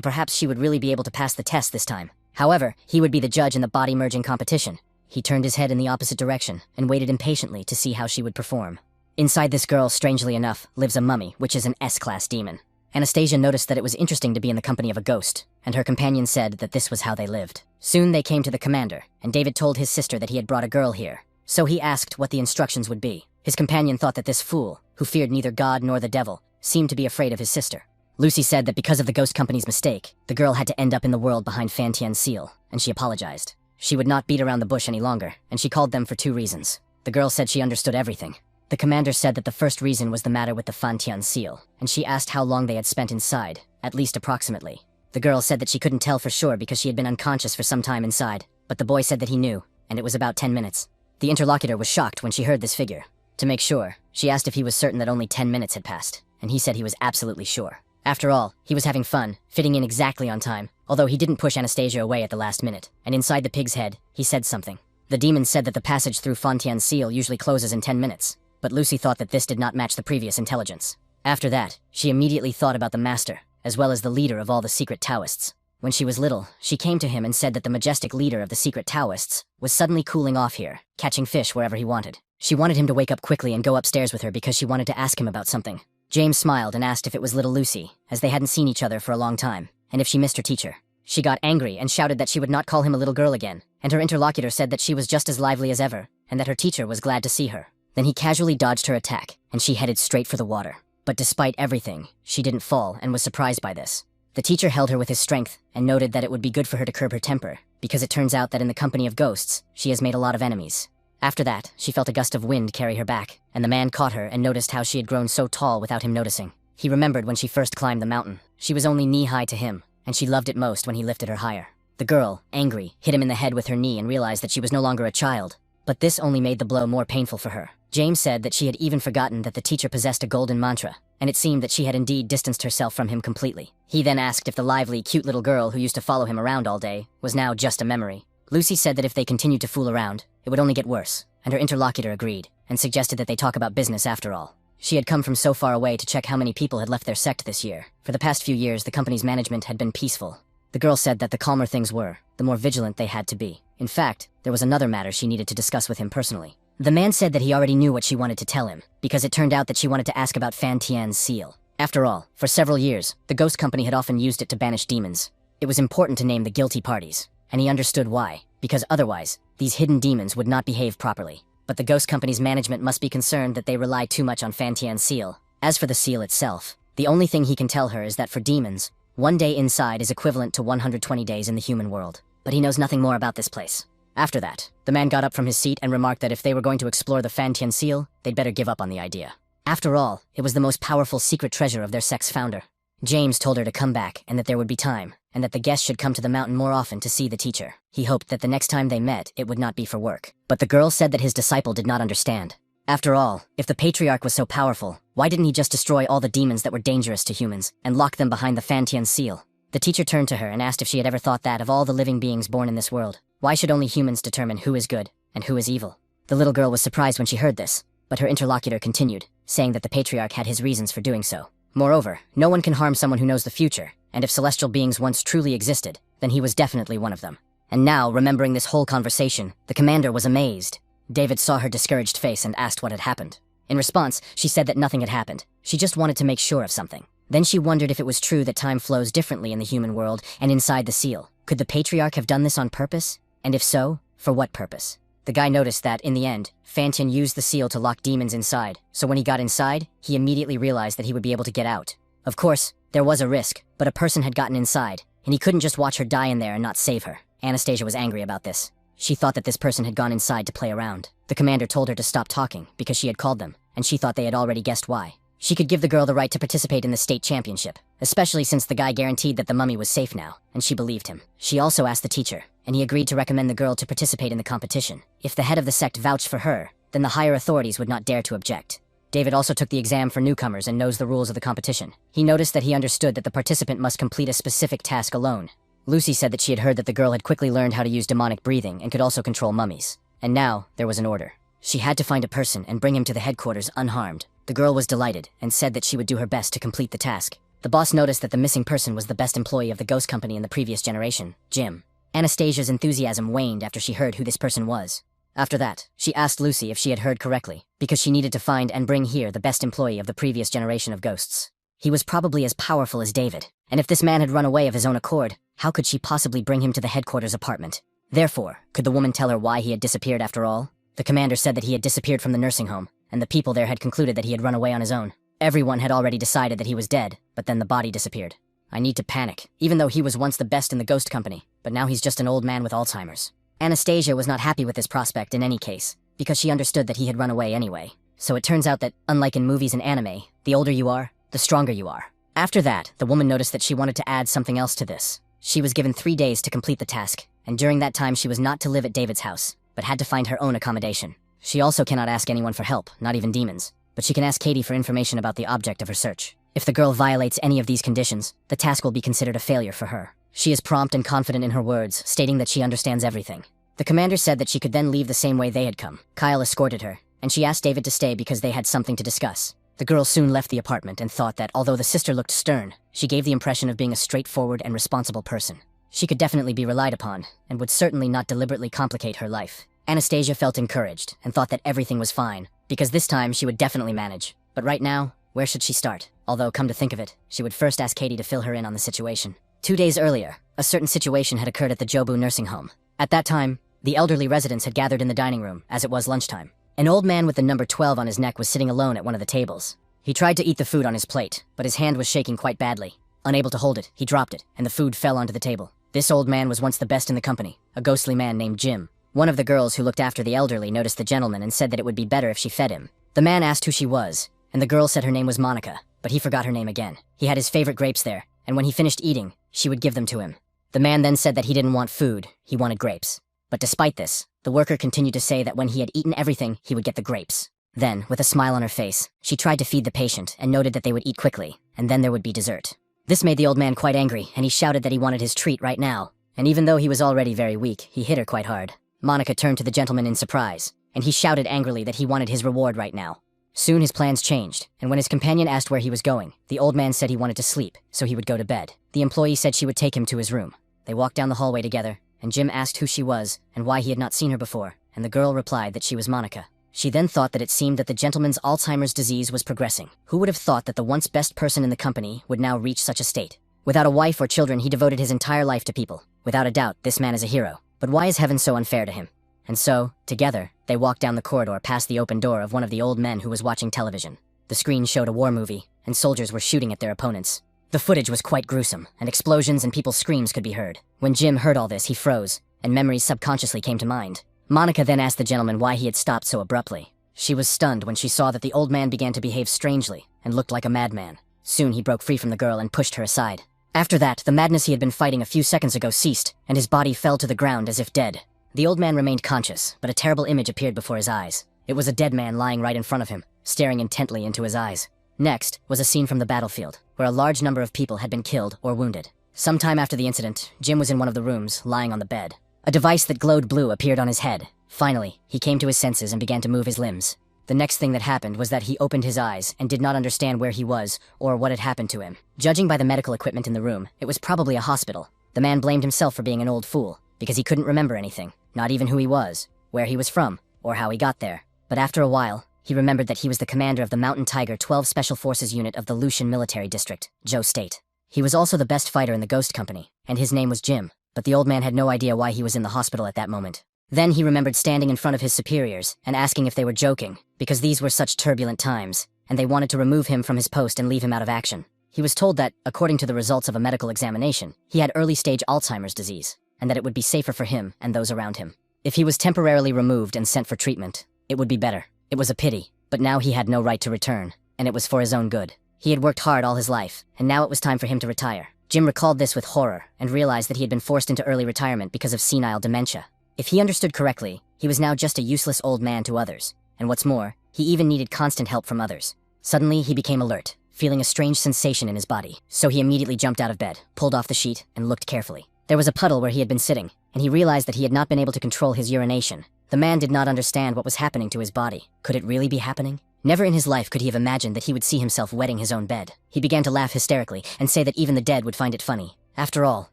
S1: perhaps she would really be able to pass the test this time. However, he would be the judge in the body merging competition. He turned his head in the opposite direction and waited impatiently to see how she would perform. Inside this girl, strangely enough, lives a mummy, which is an S-class demon. Anastasia noticed that it was interesting to be in the company of a ghost, and her companion said that this was how they lived. Soon they came to the commander, and David told his sister that he had brought a girl here. So he asked what the instructions would be. His companion thought that this fool, who feared neither God nor the devil, seemed to be afraid of his sister. Lucy said that because of the ghost company's mistake, the girl had to end up in the world behind Fan Tian's seal, and she apologized. She would not beat around the bush any longer, and she called them for 2 reasons. The girl said she understood everything. The commander said that the first reason was the matter with the Fantian seal, and she asked how long they had spent inside, at least approximately. The girl said that she couldn't tell for sure because she had been unconscious for some time inside, but the boy said that he knew, and it was about 10 minutes. The interlocutor was shocked when she heard this figure. To make sure, she asked if he was certain that only 10 minutes had passed, and he said he was absolutely sure. After all, he was having fun, fitting in exactly on time, although he didn't push Anastasia away at the last minute, and inside the pig's head, he said something. The demon said that the passage through Fantian's seal usually closes in 10 minutes, but Lucy thought that this did not match the previous intelligence. After that, she immediately thought about the master, as well as the leader of all the secret Taoists. When she was little, she came to him and said that the majestic leader of the secret Taoists was suddenly cooling off here, catching fish wherever he wanted. She wanted him to wake up quickly and go upstairs with her because she wanted to ask him about something. James smiled and asked if it was little Lucy, as they hadn't seen each other for a long time, and if she missed her teacher. She got angry and shouted that she would not call him a little girl again, and her interlocutor said that she was just as lively as ever, and that her teacher was glad to see her. Then he casually dodged her attack, and she headed straight for the water. But despite everything, she didn't fall and was surprised by this. The teacher held her with his strength and noted that it would be good for her to curb her temper, because it turns out that in the company of ghosts, she has made a lot of enemies. After that, she felt a gust of wind carry her back, and the man caught her and noticed how she had grown so tall without him noticing. He remembered when she first climbed the mountain. She was only knee-high to him, and she loved it most when he lifted her higher. The girl, angry, hit him in the head with her knee and realized that she was no longer a child. But this only made the blow more painful for her. James said that she had even forgotten that the teacher possessed a golden mantra, and it seemed that she had indeed distanced herself from him completely. He then asked if the lively, cute little girl who used to follow him around all day was now just a memory. Lucy said that if they continued to fool around, it would only get worse, and her interlocutor agreed, and suggested that they talk about business after all. She had come from so far away to check how many people had left their sect this year. For the past few years, the company's management had been peaceful. The girl said that the calmer things were, the more vigilant they had to be. In fact, there was another matter she needed to discuss with him personally. The man said that he already knew what she wanted to tell him, because it turned out that she wanted to ask about Fantian's seal. After all, for several years, the ghost company had often used it to banish demons. It was important to name the guilty parties, and he understood why, because otherwise, these hidden demons would not behave properly. But the ghost company's management must be concerned that they rely too much on Fantian's seal. As for the seal itself, the only thing he can tell her is that for demons, 1 day inside is equivalent to 120 days in the human world. But he knows nothing more about this place. After that, the man got up from his seat and remarked that if they were going to explore the Fantian seal, they'd better give up on the idea. After all, it was the most powerful secret treasure of their sect's founder. James told her to come back and that there would be time, and that the guests should come to the mountain more often to see the teacher. He hoped that the next time they met, it would not be for work. But the girl said that his disciple did not understand. After all, if the patriarch was so powerful, why didn't he just destroy all the demons that were dangerous to humans and lock them behind the Fantian seal? The teacher turned to her and asked if she had ever thought that of all the living beings born in this world, why should only humans determine who is good and who is evil? The little girl was surprised when she heard this, but her interlocutor continued, saying that the patriarch had his reasons for doing so. Moreover, no one can harm someone who knows the future, and if celestial beings once truly existed, then he was definitely one of them. And now, remembering this whole conversation, the commander was amazed. David saw her discouraged face and asked what had happened. In response, she said that nothing had happened. She just wanted to make sure of something. Then she wondered if it was true that time flows differently in the human world and inside the seal. Could the patriarch have done this on purpose? And if so, for what purpose? The guy noticed that, in the end, Fantian used the seal to lock demons inside, so when he got inside, he immediately realized that he would be able to get out. Of course, there was a risk, but a person had gotten inside, and he couldn't just watch her die in there and not save her. Anastasia was angry about this. She thought that this person had gone inside to play around. The commander told her to stop talking, because she had called them, and she thought they had already guessed why. She could give the girl the right to participate in the state championship, especially since the guy guaranteed that the mummy was safe now, and she believed him. She also asked the teacher, and he agreed to recommend the girl to participate in the competition. If the head of the sect vouched for her, then the higher authorities would not dare to object. David also took the exam for newcomers and knows the rules of the competition. He noticed that he understood that the participant must complete a specific task alone. Lucy said that she had heard that the girl had quickly learned how to use demonic breathing and could also control mummies. And now, there was an order. She had to find a person and bring him to the headquarters unharmed. The girl was delighted and said that she would do her best to complete the task. The boss noticed that the missing person was the best employee of the ghost company in the previous generation, Jim. Anastasia's enthusiasm waned after she heard who this person was. After that, she asked Lucy if she had heard correctly, because she needed to find and bring here the best employee of the previous generation of ghosts. He was probably as powerful as David, and if this man had run away of his own accord, how could she possibly bring him to the headquarters apartment? Therefore, could the woman tell her why he had disappeared after all? The commander said that he had disappeared from the nursing home, and the people there had concluded that he had run away on his own. Everyone had already decided that he was dead, but then the body disappeared. I need to panic, even though he was once the best in the ghost company, but now he's just an old man with Alzheimer's. Anastasia was not happy with this prospect in any case, because she understood that he had run away anyway. So it turns out that, unlike in movies and anime, the older you are, the stronger you are. After that, the woman noticed that she wanted to add something else to this. She was given 3 days to complete the task, and during that time she was not to live at David's house, but had to find her own accommodation. She also cannot ask anyone for help, not even demons, but she can ask Katie for information about the object of her search. If the girl violates any of these conditions, the task will be considered a failure for her. She is prompt and confident in her words, stating that she understands everything. The commander said that she could then leave the same way they had come. Kyle escorted her, and she asked David to stay because they had something to discuss. The girl soon left the apartment and thought that, although the sister looked stern, she gave the impression of being a straightforward and responsible person. She could definitely be relied upon, and would certainly not deliberately complicate her life. Anastasia felt encouraged, and thought that everything was fine, because this time she would definitely manage. But right now, where should she start? Although, come to think of it, she would first ask Katie to fill her in on the situation. 2 days earlier, a certain situation had occurred at the Jobu nursing home. At that time, the elderly residents had gathered in the dining room, as it was lunchtime. An old man with the number 12 on his neck was sitting alone at one of the tables. He tried to eat the food on his plate, but his hand was shaking quite badly. Unable to hold it, he dropped it, and the food fell onto the table. This old man was once the best in the company, a ghostly man named Jim. One of the girls who looked after the elderly noticed the gentleman and said that it would be better if she fed him. The man asked who she was, and the girl said her name was Monica, but he forgot her name again. He had his favorite grapes there, and when he finished eating, she would give them to him. The man then said that he didn't want food, he wanted grapes. But despite this, the worker continued to say that when he had eaten everything, he would get the grapes. Then, with a smile on her face, she tried to feed the patient and noted that they would eat quickly, and then there would be dessert. This made the old man quite angry, and he shouted that he wanted his treat right now. And even though he was already very weak, he hit her quite hard. Monica turned to the gentleman in surprise, and he shouted angrily that he wanted his reward right now. Soon his plans changed, and when his companion asked where he was going, the old man said he wanted to sleep, so he would go to bed. The employee said she would take him to his room. They walked down the hallway together, and Jim asked who she was and why he had not seen her before, and the girl replied that she was Monica. She then thought that it seemed that the gentleman's Alzheimer's disease was progressing. Who would have thought that the once best person in the company would now reach such a state? Without a wife or children, he devoted his entire life to people. Without a doubt, this man is a hero. But why is heaven so unfair to him? And so, together, they walked down the corridor past the open door of one of the old men who was watching television. The screen showed a war movie, and soldiers were shooting at their opponents. The footage was quite gruesome, and explosions and people's screams could be heard. When Jim heard all this, he froze, and memories subconsciously came to mind. Monica then asked the gentleman why he had stopped so abruptly. She was stunned when she saw that the old man began to behave strangely and looked like a madman. Soon he broke free from the girl and pushed her aside. After that, the madness he had been fighting a few seconds ago ceased, and his body fell to the ground as if dead. The old man remained conscious, but a terrible image appeared before his eyes. It was a dead man lying right in front of him, staring intently into his eyes. Next was a scene from the battlefield, where a large number of people had been killed or wounded. Sometime after the incident, Jim was in one of the rooms, lying on the bed. A device that glowed blue appeared on his head. Finally, he came to his senses and began to move his limbs. The next thing that happened was that he opened his eyes and did not understand where he was or what had happened to him. Judging by the medical equipment in the room, it was probably a hospital. The man blamed himself for being an old fool, because he couldn't remember anything, not even who he was, where he was from, or how he got there. But after a while, he remembered that he was the commander of the Mountain Tiger 12 Special Forces Unit of the Lucian Military District, Joe State. He was also the best fighter in the Ghost Company, and his name was Jim, but the old man had no idea why he was in the hospital at that moment. Then he remembered standing in front of his superiors and asking if they were joking, because these were such turbulent times, and they wanted to remove him from his post and leave him out of action. He was told that, according to the results of a medical examination, he had early-stage Alzheimer's disease, and that it would be safer for him and those around him. If he was temporarily removed and sent for treatment, it would be better. It was a pity, but now he had no right to return, and it was for his own good. He had worked hard all his life, and now it was time for him to retire. Jim recalled this with horror and realized that he had been forced into early retirement because of senile dementia. If he understood correctly, he was now just a useless old man to others, and what's more, he even needed constant help from others. Suddenly, he became alert, feeling a strange sensation in his body, so he immediately jumped out of bed, pulled off the sheet, and looked carefully. There was a puddle where he had been sitting, and he realized that he had not been able to control his urination. The man did not understand what was happening to his body. Could it really be happening? Never in his life could he have imagined that he would see himself wetting his own bed. He began to laugh hysterically and say that even the dead would find it funny. After all,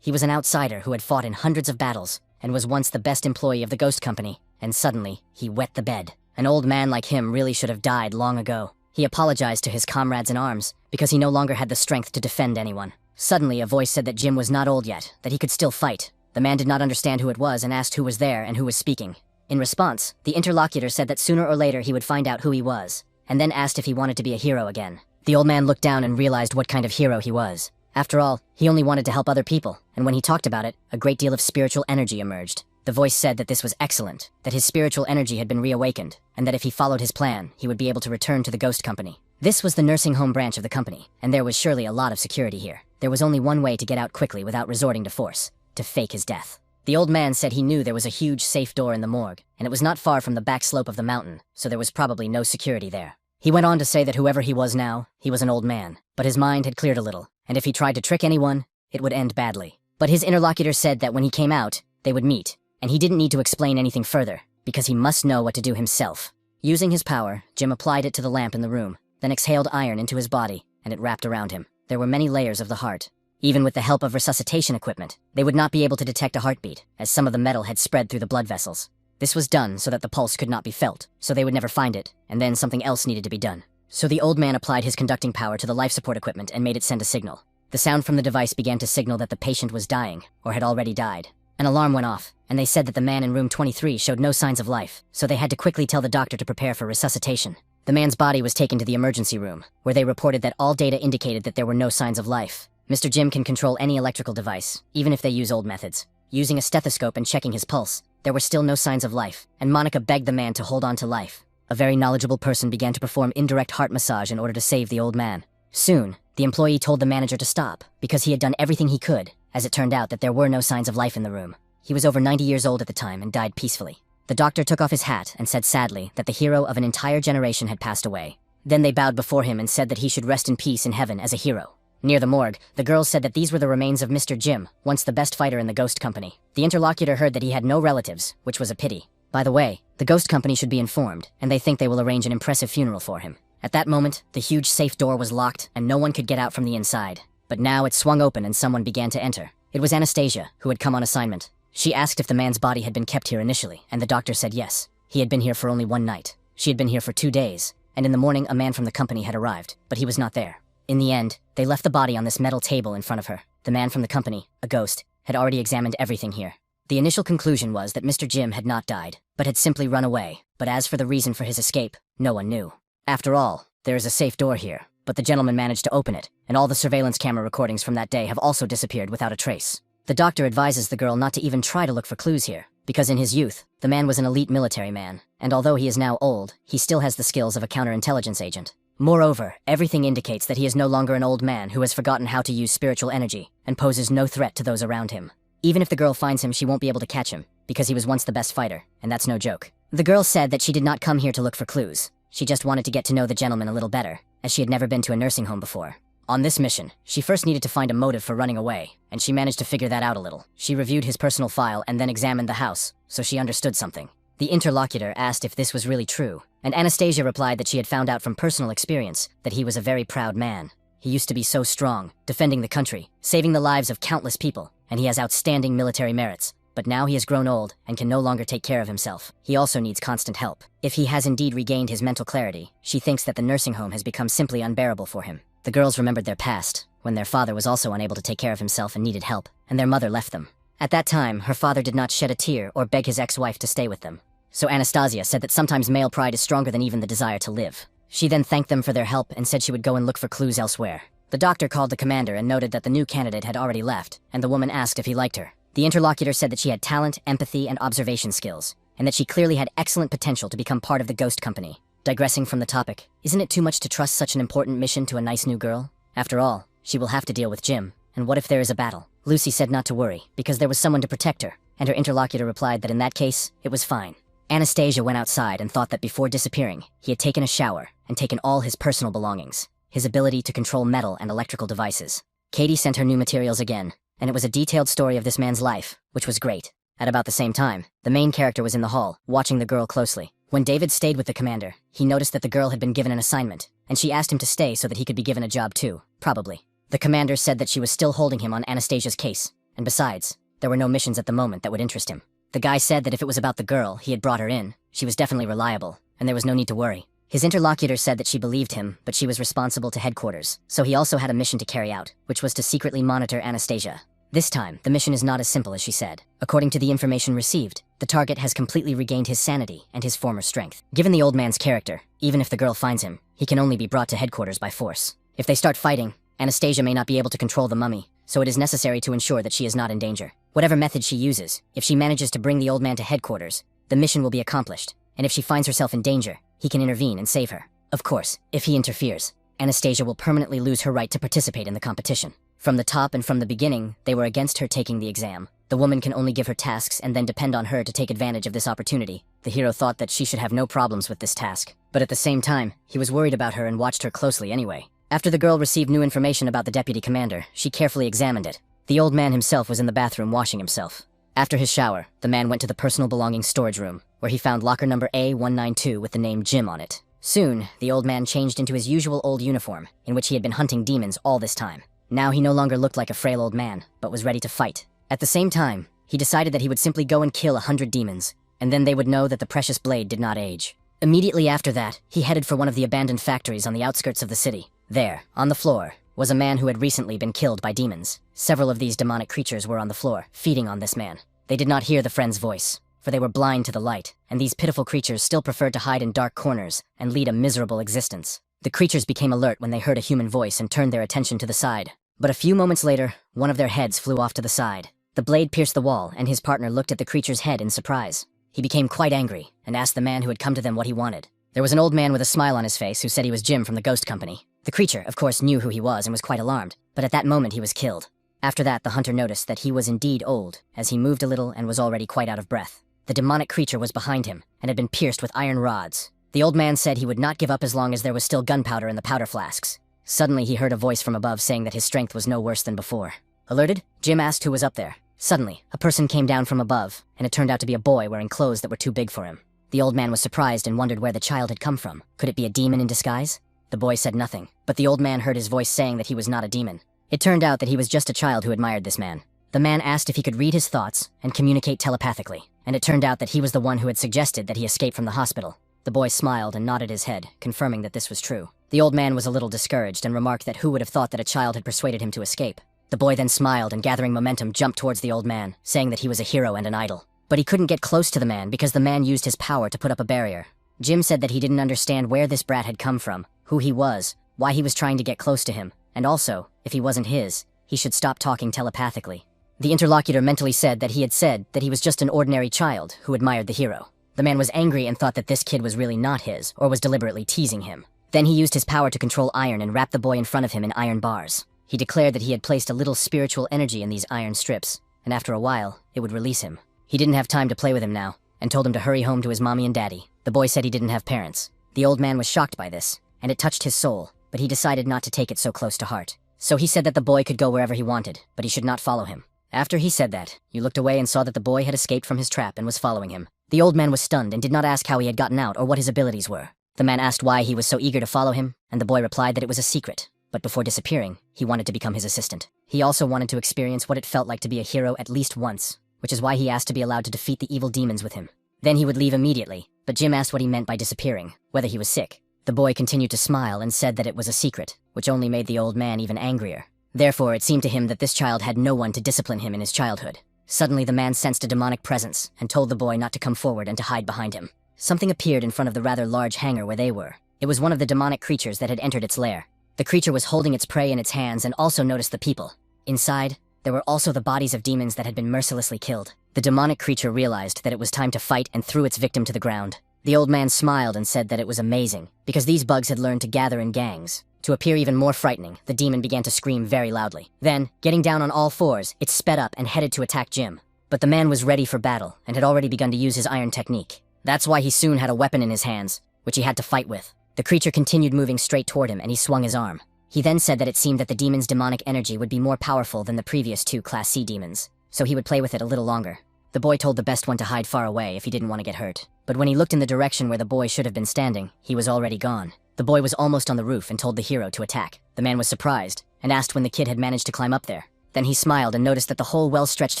S1: he was an outsider who had fought in hundreds of battles, and was once the best employee of the Ghost Company, and suddenly, he wet the bed. An old man like him really should have died long ago. He apologized to his comrades in arms, because he no longer had the strength to defend anyone. Suddenly, a voice said that Jim was not old yet, that he could still fight. The man did not understand who it was and asked who was there and who was speaking. In response, the interlocutor said that sooner or later he would find out who he was, and then asked if he wanted to be a hero again. The old man looked down and realized what kind of hero he was. After all, he only wanted to help other people, and when he talked about it, a great deal of spiritual energy emerged. The voice said that this was excellent, that his spiritual energy had been reawakened. and that if he followed his plan, he would be able to return to the ghost company. This was the nursing home branch of the company, and there was surely a lot of security here. There was only one way to get out quickly without resorting to force: to fake his death. The old man said he knew there was a huge safe door in the morgue, and it was not far from the back slope of the mountain, so there was probably no security there. He went on to say that whoever he was now, he was an old man, but his mind had cleared a little, and if he tried to trick anyone, it would end badly. But his interlocutor said that when he came out, they would meet, and he didn't need to explain anything further, because he must know what to do himself. Using his power, Jim applied it to the lamp in the room, then exhaled iron into his body, and it wrapped around him. There were many layers of the heart. Even with the help of resuscitation equipment, they would not be able to detect a heartbeat, as some of the metal had spread through the blood vessels. This was done so that the pulse could not be felt, so they would never find it, and then something else needed to be done. So the old man applied his conducting power to the life support equipment and made it send a signal. The sound from the device began to signal that the patient was dying, or had already died. An alarm went off, and they said that the man in room 23 showed no signs of life, so they had to quickly tell the doctor to prepare for resuscitation. The man's body was taken to the emergency room, where they reported that all data indicated that there were no signs of life. Mr. Jim can control any electrical device, even if they use old methods. Using a stethoscope and checking his pulse, there were still no signs of life, and Monica begged the man to hold on to life. A very knowledgeable person began to perform indirect heart massage in order to save the old man. Soon, the employee told the manager to stop, because he had done everything he could, as it turned out that there were no signs of life in the room. He was over 90 years old at the time and died peacefully. The doctor took off his hat and said sadly that the hero of an entire generation had passed away. Then they bowed before him and said that he should rest in peace in heaven as a hero. Near the morgue, the girls said that these were the remains of Mr. Jim, once the best fighter in the ghost company. The interlocutor heard that he had no relatives, which was a pity. By the way, the ghost company should be informed, and they think they will arrange an impressive funeral for him. At that moment, the huge safe door was locked and no one could get out from the inside. But now it swung open and someone began to enter. It was Anastasia, who had come on assignment. She asked if the man's body had been kept here initially, and the doctor said yes. He had been here for only one night. She had been here for 2 days, and in the morning a man from the company had arrived, but he was not there. In the end, they left the body on this metal table in front of her. The man from the company, a ghost, had already examined everything here. The initial conclusion was that Mr. Jim had not died, but had simply run away, but as for the reason for his escape, no one knew. After all, there is a safe door here, but the gentleman managed to open it, and all the surveillance camera recordings from that day have also disappeared without a trace. The doctor advises the girl not to even try to look for clues here, because in his youth, the man was an elite military man, and although he is now old, he still has the skills of a counterintelligence agent. Moreover, everything indicates that he is no longer an old man who has forgotten how to use spiritual energy, and poses no threat to those around him. Even if the girl finds him, she won't be able to catch him, because he was once the best fighter, and that's no joke. The girl said that she did not come here to look for clues. She just wanted to get to know the gentleman a little better, as she had never been to a nursing home before. On this mission, she first needed to find a motive for running away, and she managed to figure that out a little. She reviewed his personal file and then examined the house, so she understood something. The interlocutor asked if this was really true, and Anastasia replied that she had found out from personal experience that he was a very proud man. He used to be so strong, defending the country, saving the lives of countless people, and he has outstanding military merits. But now he has grown old and can no longer take care of himself. He also needs constant help. If he has indeed regained his mental clarity, she thinks that the nursing home has become simply unbearable for him. The girls remembered their past, when their father was also unable to take care of himself and needed help, and their mother left them. At that time, her father did not shed a tear or beg his ex-wife to stay with them. So Anastasia said that sometimes male pride is stronger than even the desire to live. She then thanked them for their help and said she would go and look for clues elsewhere. The doctor called the commander and noted that the new candidate had already left, and the woman asked if he liked her. The interlocutor said that she had talent, empathy, and observation skills, and that she clearly had excellent potential to become part of the ghost company. Digressing from the topic, isn't it too much to trust such an important mission to a nice new girl? After all, she will have to deal with Jim, and what if there is a battle? Lucy said not to worry, because there was someone to protect her, and her interlocutor replied that in that case, it was fine. Anastasia went outside and thought that before disappearing, he had taken a shower and taken all his personal belongings, his ability to control metal and electrical devices. Katie sent her new materials again, and it was a detailed story of this man's life, which was great. At about the same time, the main character was in the hall, watching the girl closely. When David stayed with the commander, he noticed that the girl had been given an assignment, and she asked him to stay so that he could be given a job too, probably. The commander said that she was still holding him on Anastasia's case, and besides, there were no missions at the moment that would interest him. The guy said that if it was about the girl, he had brought her in, she was definitely reliable, and there was no need to worry. His interlocutor said that she believed him, but she was responsible to headquarters, so he also had a mission to carry out, which was to secretly monitor Anastasia. This time, the mission is not as simple as she said. According to the information received, the target has completely regained his sanity and his former strength. Given the old man's character, even if the girl finds him, he can only be brought to headquarters by force. If they start fighting, Anastasia may not be able to control the mummy, so it is necessary to ensure that she is not in danger. Whatever method she uses, if she manages to bring the old man to headquarters, the mission will be accomplished, and if she finds herself in danger, he can intervene and save her. Of course, if he interferes, Anastasia will permanently lose her right to participate in the competition. From the top and from the beginning, they were against her taking the exam. The woman can only give her tasks and then depend on her to take advantage of this opportunity. The hero thought that she should have no problems with this task. But at the same time, he was worried about her and watched her closely anyway. After the girl received new information about the deputy commander, she carefully examined it. The old man himself was in the bathroom washing himself. After his shower, the man went to the personal belongings storage room, where he found locker number A192 with the name Jim on it. Soon, the old man changed into his usual old uniform, in which he had been hunting demons all this time. Now he no longer looked like a frail old man, but was ready to fight. At the same time, he decided that he would simply go and kill 100 demons, and then they would know that the precious blade did not age. Immediately after that, he headed for one of the abandoned factories on the outskirts of the city. There, on the floor, was a man who had recently been killed by demons. Several of these demonic creatures were on the floor, feeding on this man. They did not hear the friend's voice, for they were blind to the light, and these pitiful creatures still preferred to hide in dark corners and lead a miserable existence. The creatures became alert when they heard a human voice and turned their attention to the side. But a few moments later, one of their heads flew off to the side. The blade pierced the wall, and his partner looked at the creature's head in surprise. He became quite angry and asked the man who had come to them what he wanted. There was an old man with a smile on his face who said he was Jim from the ghost company. The creature, of course, knew who he was and was quite alarmed, but at that moment he was killed. After that, the hunter noticed that he was indeed old, as he moved a little and was already quite out of breath. The demonic creature was behind him and had been pierced with iron rods. The old man said he would not give up as long as there was still gunpowder in the powder flasks. Suddenly he heard a voice from above saying that his strength was no worse than before. Alerted, Jim asked who was up there. Suddenly, a person came down from above, and it turned out to be a boy wearing clothes that were too big for him. The old man was surprised and wondered where the child had come from. Could it be a demon in disguise? The boy said nothing, but the old man heard his voice saying that he was not a demon. It turned out that he was just a child who admired this man. The man asked if he could read his thoughts and communicate telepathically, and it turned out that he was the one who had suggested that he escape from the hospital. The boy smiled and nodded his head, confirming that this was true. The old man was a little discouraged and remarked that who would have thought that a child had persuaded him to escape. The boy then smiled and, gathering momentum, jumped towards the old man, saying that he was a hero and an idol. But he couldn't get close to the man because the man used his power to put up a barrier. Jim said that he didn't understand where this brat had come from, who he was, why he was trying to get close to him, and also, if he wasn't his, he should stop talking telepathically. The interlocutor mentally said that he was just an ordinary child who admired the hero. The man was angry and thought that this kid was really not his, or was deliberately teasing him. Then he used his power to control iron and wrapped the boy in front of him in iron bars. He declared that he had placed a little spiritual energy in these iron strips, and after a while, it would release him. He didn't have time to play with him now, and told him to hurry home to his mommy and daddy. The boy said he didn't have parents. The old man was shocked by this, and it touched his soul, but he decided not to take it so close to heart. So he said that the boy could go wherever he wanted, but he should not follow him. After he said that, you looked away and saw that the boy had escaped from his trap and was following him. The old man was stunned and did not ask how he had gotten out or what his abilities were. The man asked why he was so eager to follow him, and the boy replied that it was a secret. But before disappearing, he wanted to become his assistant. He also wanted to experience what it felt like to be a hero at least once, which is why he asked to be allowed to defeat the evil demons with him. Then he would leave immediately, but Jim asked what he meant by disappearing, whether he was sick. The boy continued to smile and said that it was a secret, which only made the old man even angrier. Therefore, it seemed to him that this child had no one to discipline him in his childhood. Suddenly, the man sensed a demonic presence and told the boy not to come forward and to hide behind him. Something appeared in front of the rather large hangar where they were. It was one of the demonic creatures that had entered its lair. The creature was holding its prey in its hands and also noticed the people. Inside, there were also the bodies of demons that had been mercilessly killed. The demonic creature realized that it was time to fight and threw its victim to the ground. The old man smiled and said that it was amazing, because these bugs had learned to gather in gangs. To appear even more frightening, the demon began to scream very loudly. Then, getting down on all fours, it sped up and headed to attack Jim. But the man was ready for battle and had already begun to use his iron technique. That's why he soon had a weapon in his hands, which he had to fight with. The creature continued moving straight toward him and he swung his arm. He then said that it seemed that the demon's demonic energy would be more powerful than the previous two Class C demons, so he would play with it a little longer. The boy told the best one to hide far away if he didn't want to get hurt. But when he looked in the direction where the boy should have been standing, he was already gone. The boy was almost on the roof and told the hero to attack. The man was surprised and asked when the kid had managed to climb up there. Then he smiled and noticed that the whole well-stretched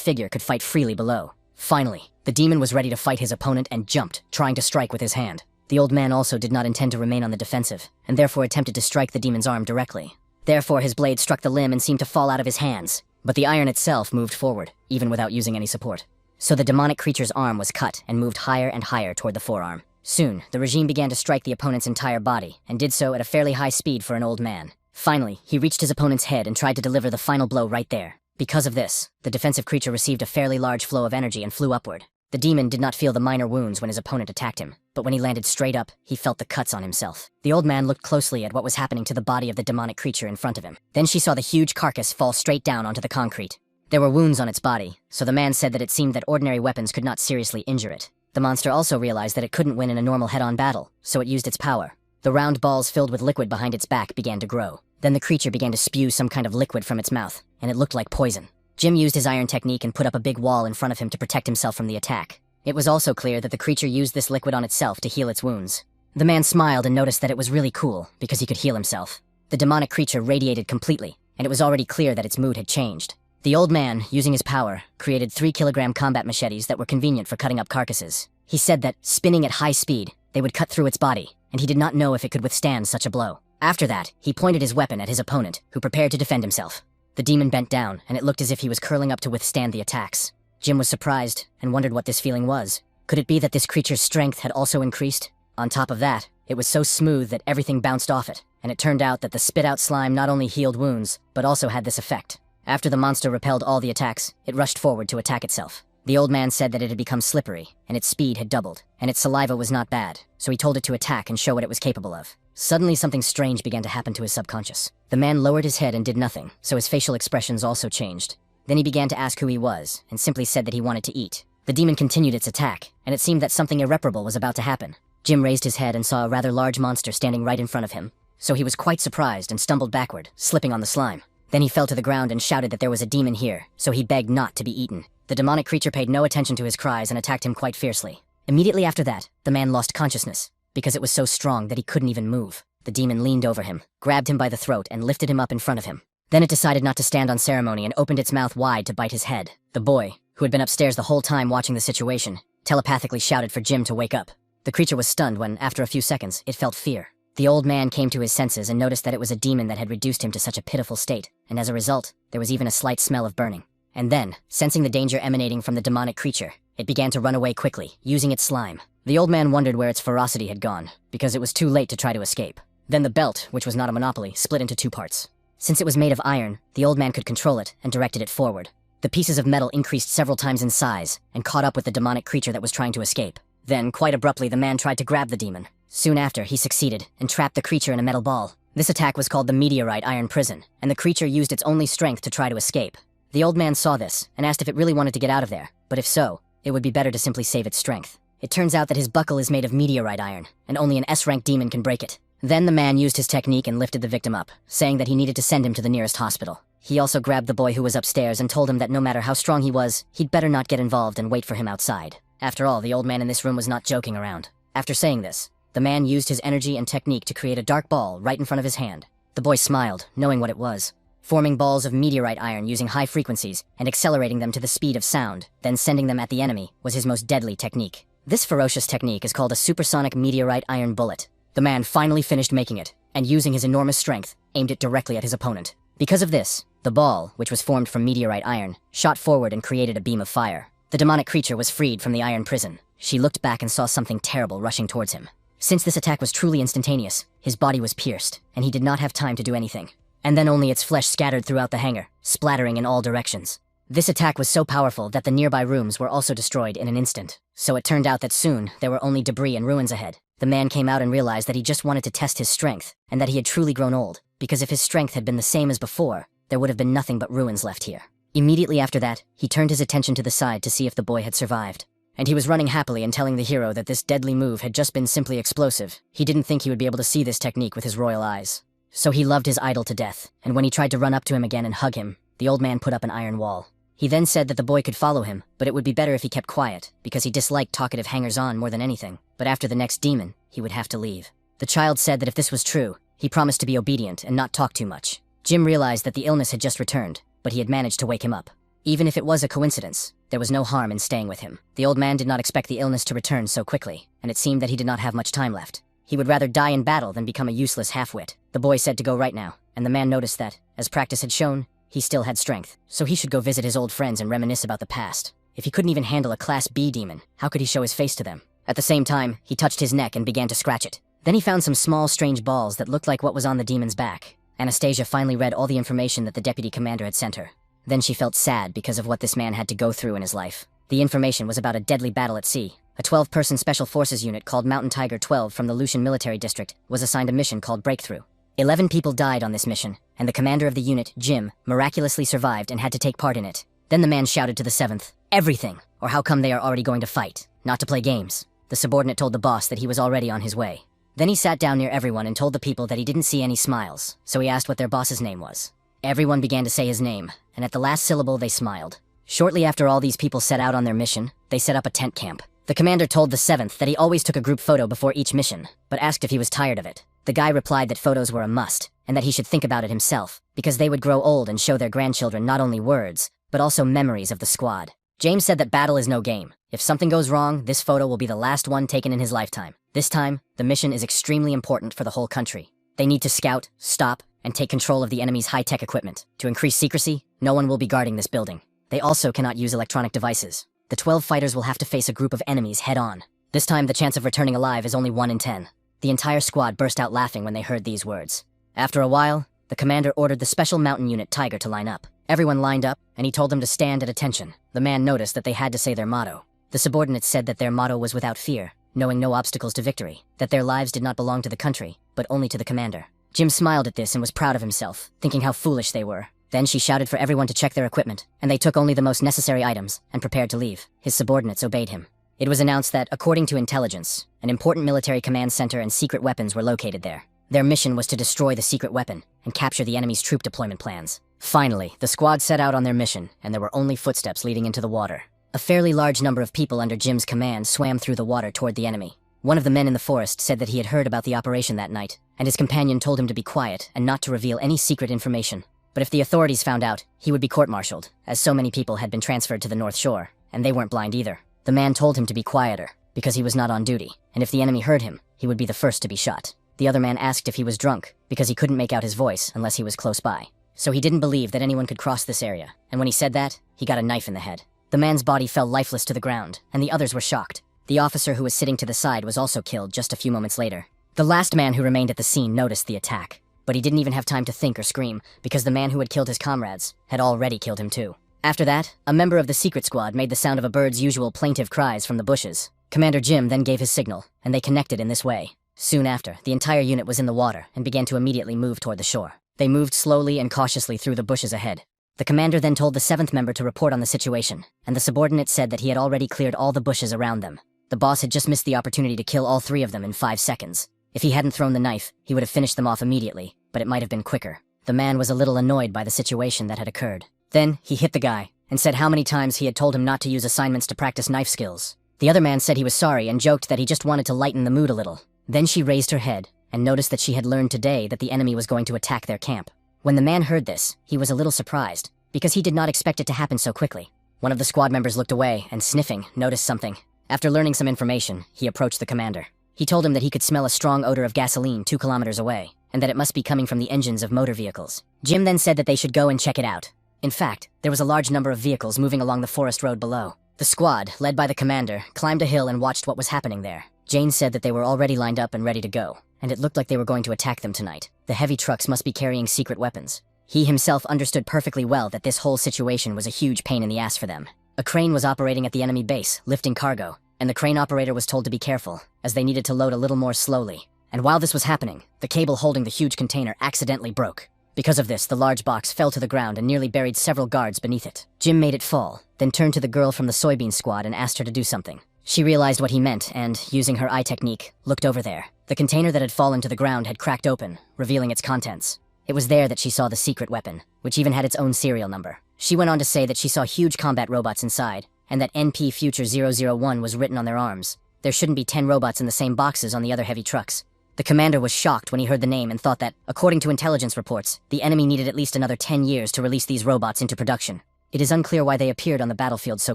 S1: figure could fight freely below. Finally, the demon was ready to fight his opponent and jumped, trying to strike with his hand. The old man also did not intend to remain on the defensive, and therefore attempted to strike the demon's arm directly. Therefore, his blade struck the limb and seemed to fall out of his hands, but the iron itself moved forward, even without using any support. So the demonic creature's arm was cut and moved higher and higher toward the forearm. Soon, the regime began to strike the opponent's entire body, and did so at a fairly high speed for an old man. Finally, he reached his opponent's head and tried to deliver the final blow right there. Because of this, the defensive creature received a fairly large flow of energy and flew upward. The demon did not feel the minor wounds when his opponent attacked him. but when he landed straight up, he felt the cuts on himself. The old man looked closely at what was happening to the body of the demonic creature in front of him. Then she saw the huge carcass fall straight down onto the concrete. There were wounds on its body, so the man said that it seemed that ordinary weapons could not seriously injure it. The monster also realized that it couldn't win in a normal head-on battle, so it used its power. The round balls filled with liquid behind its back began to grow. Then the creature began to spew some kind of liquid from its mouth, and it looked like poison. Jim used his iron technique and put up a big wall in front of him to protect himself from the attack. It was also clear that the creature used this liquid on itself to heal its wounds. The man smiled and noticed that it was really cool, because he could heal himself. The demonic creature radiated completely, and it was already clear that its mood had changed. The old man, using his power, created 3-kilogram combat machetes that were convenient for cutting up carcasses. He said that, spinning at high speed, they would cut through its body, and he did not know if it could withstand such a blow. After that, he pointed his weapon at his opponent, who prepared to defend himself. The demon bent down, and it looked as if he was curling up to withstand the attacks. Jim was surprised, and wondered what this feeling was. Could it be that this creature's strength had also increased? On top of that, it was so smooth that everything bounced off it, and it turned out that the spit-out slime not only healed wounds, but also had this effect. After the monster repelled all the attacks, it rushed forward to attack itself. The old man said that it had become slippery, and its speed had doubled, and its saliva was not bad, so he told it to attack and show what it was capable of. Suddenly something strange began to happen to his subconscious. The man lowered his head and did nothing, so his facial expressions also changed. Then he began to ask who he was, and simply said that he wanted to eat. The demon continued its attack, and it seemed that something irreparable was about to happen. Jim raised his head and saw a rather large monster standing right in front of him, so he was quite surprised and stumbled backward, slipping on the slime. Then he fell to the ground and shouted that there was a demon here, so he begged not to be eaten. The demonic creature paid no attention to his cries and attacked him quite fiercely. Immediately after that, the man lost consciousness, because it was so strong that he couldn't even move. The demon leaned over him, grabbed him by the throat, and lifted him up in front of him. Then it decided not to stand on ceremony and opened its mouth wide to bite his head. The boy, who had been upstairs the whole time watching the situation, telepathically shouted for Jim to wake up. The creature was stunned when, after a few seconds, it felt fear. The old man came to his senses and noticed that it was a demon that had reduced him to such a pitiful state, and as a result, there was even a slight smell of burning. And then, sensing the danger emanating from the demonic creature, it began to run away quickly, using its slime. The old man wondered where its ferocity had gone, because it was too late to try to escape. Then the belt, which was not a monopoly, split into 2 parts. Since it was made of iron, the old man could control it and directed it forward. The pieces of metal increased several times in size and caught up with the demonic creature that was trying to escape. Then, quite abruptly, the man tried to grab the demon. Soon after, he succeeded and trapped the creature in a metal ball. This attack was called the Meteorite Iron Prison, and the creature used its only strength to try to escape. The old man saw this and asked if it really wanted to get out of there, but if so, it would be better to simply save its strength. It turns out that his buckle is made of meteorite iron, and only an S-rank demon can break it. Then the man used his technique and lifted the victim up, saying that he needed to send him to the nearest hospital. He also grabbed the boy who was upstairs and told him that no matter how strong he was, he'd better not get involved and wait for him outside. After all, the old man in this room was not joking around. After saying this, the man used his energy and technique to create a dark ball right in front of his hand. The boy smiled, knowing what it was. Forming balls of meteorite iron using high frequencies and accelerating them to the speed of sound, then sending them at the enemy, was his most deadly technique. This ferocious technique is called a supersonic meteorite iron bullet. The man finally finished making it, and using his enormous strength, aimed it directly at his opponent. Because of this, the ball, which was formed from meteorite iron, shot forward and created a beam of fire. The demonic creature was freed from the iron prison. She looked back and saw something terrible rushing towards him. Since this attack was truly instantaneous, his body was pierced, and he did not have time to do anything. And then only its flesh scattered throughout the hangar, splattering in all directions. This attack was so powerful that the nearby rooms were also destroyed in an instant. So it turned out that soon, there were only debris and ruins ahead. The man came out and realized that he just wanted to test his strength, and that he had truly grown old, because if his strength had been the same as before, there would have been nothing but ruins left here. Immediately after that, he turned his attention to the side to see if the boy had survived. And he was running happily and telling the hero that this deadly move had just been simply explosive. He didn't think he would be able to see this technique with his royal eyes. So he loved his idol to death, and when he tried to run up to him again and hug him, the old man put up an iron wall. He then said that the boy could follow him, but it would be better if he kept quiet, because he disliked talkative hangers-on more than anything. But after the next demon, he would have to leave. The child said that if this was true, he promised to be obedient and not talk too much. Jim realized that the illness had just returned, but he had managed to wake him up. Even if it was a coincidence, there was no harm in staying with him. The old man did not expect the illness to return so quickly, and it seemed that he did not have much time left. He would rather die in battle than become a useless half-wit. The boy said to go right now, and the man noticed that, as practice had shown, he still had strength, so he should go visit his old friends and reminisce about the past. If he couldn't even handle a Class B demon, how could he show his face to them? At the same time, he touched his neck and began to scratch it. Then he found some small, strange balls that looked like what was on the demon's back. Anastasia finally read all the information that the deputy commander had sent her. Then she felt sad because of what this man had to go through in his life. The information was about a deadly battle at sea, A 12-person Special Forces unit called Mountain Tiger 12 from the Lucian Military District was assigned a mission called Breakthrough. 11 people died on this mission, and the commander of the unit, Jim, miraculously survived and had to take part in it. Then the man shouted to the 7th, "Everything, or how come they are already going to fight, not to play games?" The subordinate told the boss that he was already on his way. Then he sat down near everyone and told the people that he didn't see any smiles, so he asked what their boss's name was. Everyone began to say his name, and at the last syllable they smiled. Shortly after all these people set out on their mission, they set up a tent camp. The commander told the 7th that he always took a group photo before each mission, but asked if he was tired of it. The guy replied that photos were a must, and that he should think about it himself, because they would grow old and show their grandchildren not only words, but also memories of the squad. James said that battle is no game. If something goes wrong, this photo will be the last one taken in his lifetime. This time, the mission is extremely important for the whole country. They need to scout, stop, and take control of the enemy's high-tech equipment. To increase secrecy, no one will be guarding this building. They also cannot use electronic devices. The 12 fighters will have to face a group of enemies head-on. This time, the chance of returning alive is only 1 in 10. The entire squad burst out laughing when they heard these words. After a while, the commander ordered the Special Mountain Unit Tiger to line up. Everyone lined up, and he told them to stand at attention. The man noticed that they had to say their motto. The subordinates said that their motto was without fear, knowing no obstacles to victory, that their lives did not belong to the country, but only to the commander. Jim smiled at this and was proud of himself, thinking how foolish they were. Then she shouted for everyone to check their equipment, and they took only the most necessary items, and prepared to leave. His subordinates obeyed him. It was announced that, according to intelligence, an important military command center and secret weapons were located there. Their mission was to destroy the secret weapon, and capture the enemy's troop deployment plans. Finally, the squad set out on their mission, and there were only footsteps leading into the water. A fairly large number of people under Jim's command swam through the water toward the enemy. One of the men in the forest said that he had heard about the operation that night, and his companion told him to be quiet and not to reveal any secret information. But if the authorities found out, he would be court-martialed, as so many people had been transferred to the North Shore, and they weren't blind either. The man told him to be quieter, because he was not on duty, and if the enemy heard him, he would be the first to be shot. The other man asked if he was drunk, because he couldn't make out his voice unless he was close by. So he didn't believe that anyone could cross this area, and when he said that, he got a knife in the head. The man's body fell lifeless to the ground, and the others were shocked. The officer who was sitting to the side was also killed just a few moments later. The last man who remained at the scene noticed the attack, but he didn't even have time to think or scream, because the man who had killed his comrades had already killed him too. After that, a member of the secret squad made the sound of a bird's usual plaintive cries from the bushes. Commander Jim then gave his signal, and they connected in this way. Soon after, the entire unit was in the water and began to immediately move toward the shore. They moved slowly and cautiously through the bushes ahead. The commander then told the 7th member to report on the situation, and the subordinate said that he had already cleared all the bushes around them. The boss had just missed the opportunity to kill all 3 of them in 5 seconds. If he hadn't thrown the knife, he would have finished them off immediately, but it might have been quicker. The man was a little annoyed by the situation that had occurred. Then, he hit the guy, and said how many times he had told him not to use assignments to practice knife skills. The other man said he was sorry and joked that he just wanted to lighten the mood a little. Then she raised her head, and noticed that she had learned today that the enemy was going to attack their camp. When the man heard this, he was a little surprised, because he did not expect it to happen so quickly. One of the squad members looked away, and sniffing, noticed something. After learning some information, he approached the commander. He told him that he could smell a strong odor of gasoline 2 kilometers away, and that it must be coming from the engines of motor vehicles. Jim then said that they should go and check it out. In fact, there was a large number of vehicles moving along the forest road below. The squad, led by the commander, climbed a hill and watched what was happening there. Jane said that they were already lined up and ready to go, and it looked like they were going to attack them tonight. The heavy trucks must be carrying secret weapons. He himself understood perfectly well that this whole situation was a huge pain in the ass for them. A crane was operating at the enemy base, lifting cargo, and the crane operator was told to be careful, as they needed to load a little more slowly. And while this was happening, the cable holding the huge container accidentally broke. Because of this, the large box fell to the ground and nearly buried several guards beneath it. Jim made it fall, then turned to the girl from the soybean squad and asked her to do something. She realized what he meant and, using her eye technique, looked over there. The container that had fallen to the ground had cracked open, revealing its contents. It was there that she saw the secret weapon, which even had its own serial number. She went on to say that she saw huge combat robots inside, and that NP Future 001 was written on their arms. There shouldn't be 10 robots in the same boxes on the other heavy trucks. The commander was shocked when he heard the name and thought that, according to intelligence reports, the enemy needed at least another 10 years to release these robots into production. It is unclear why they appeared on the battlefield so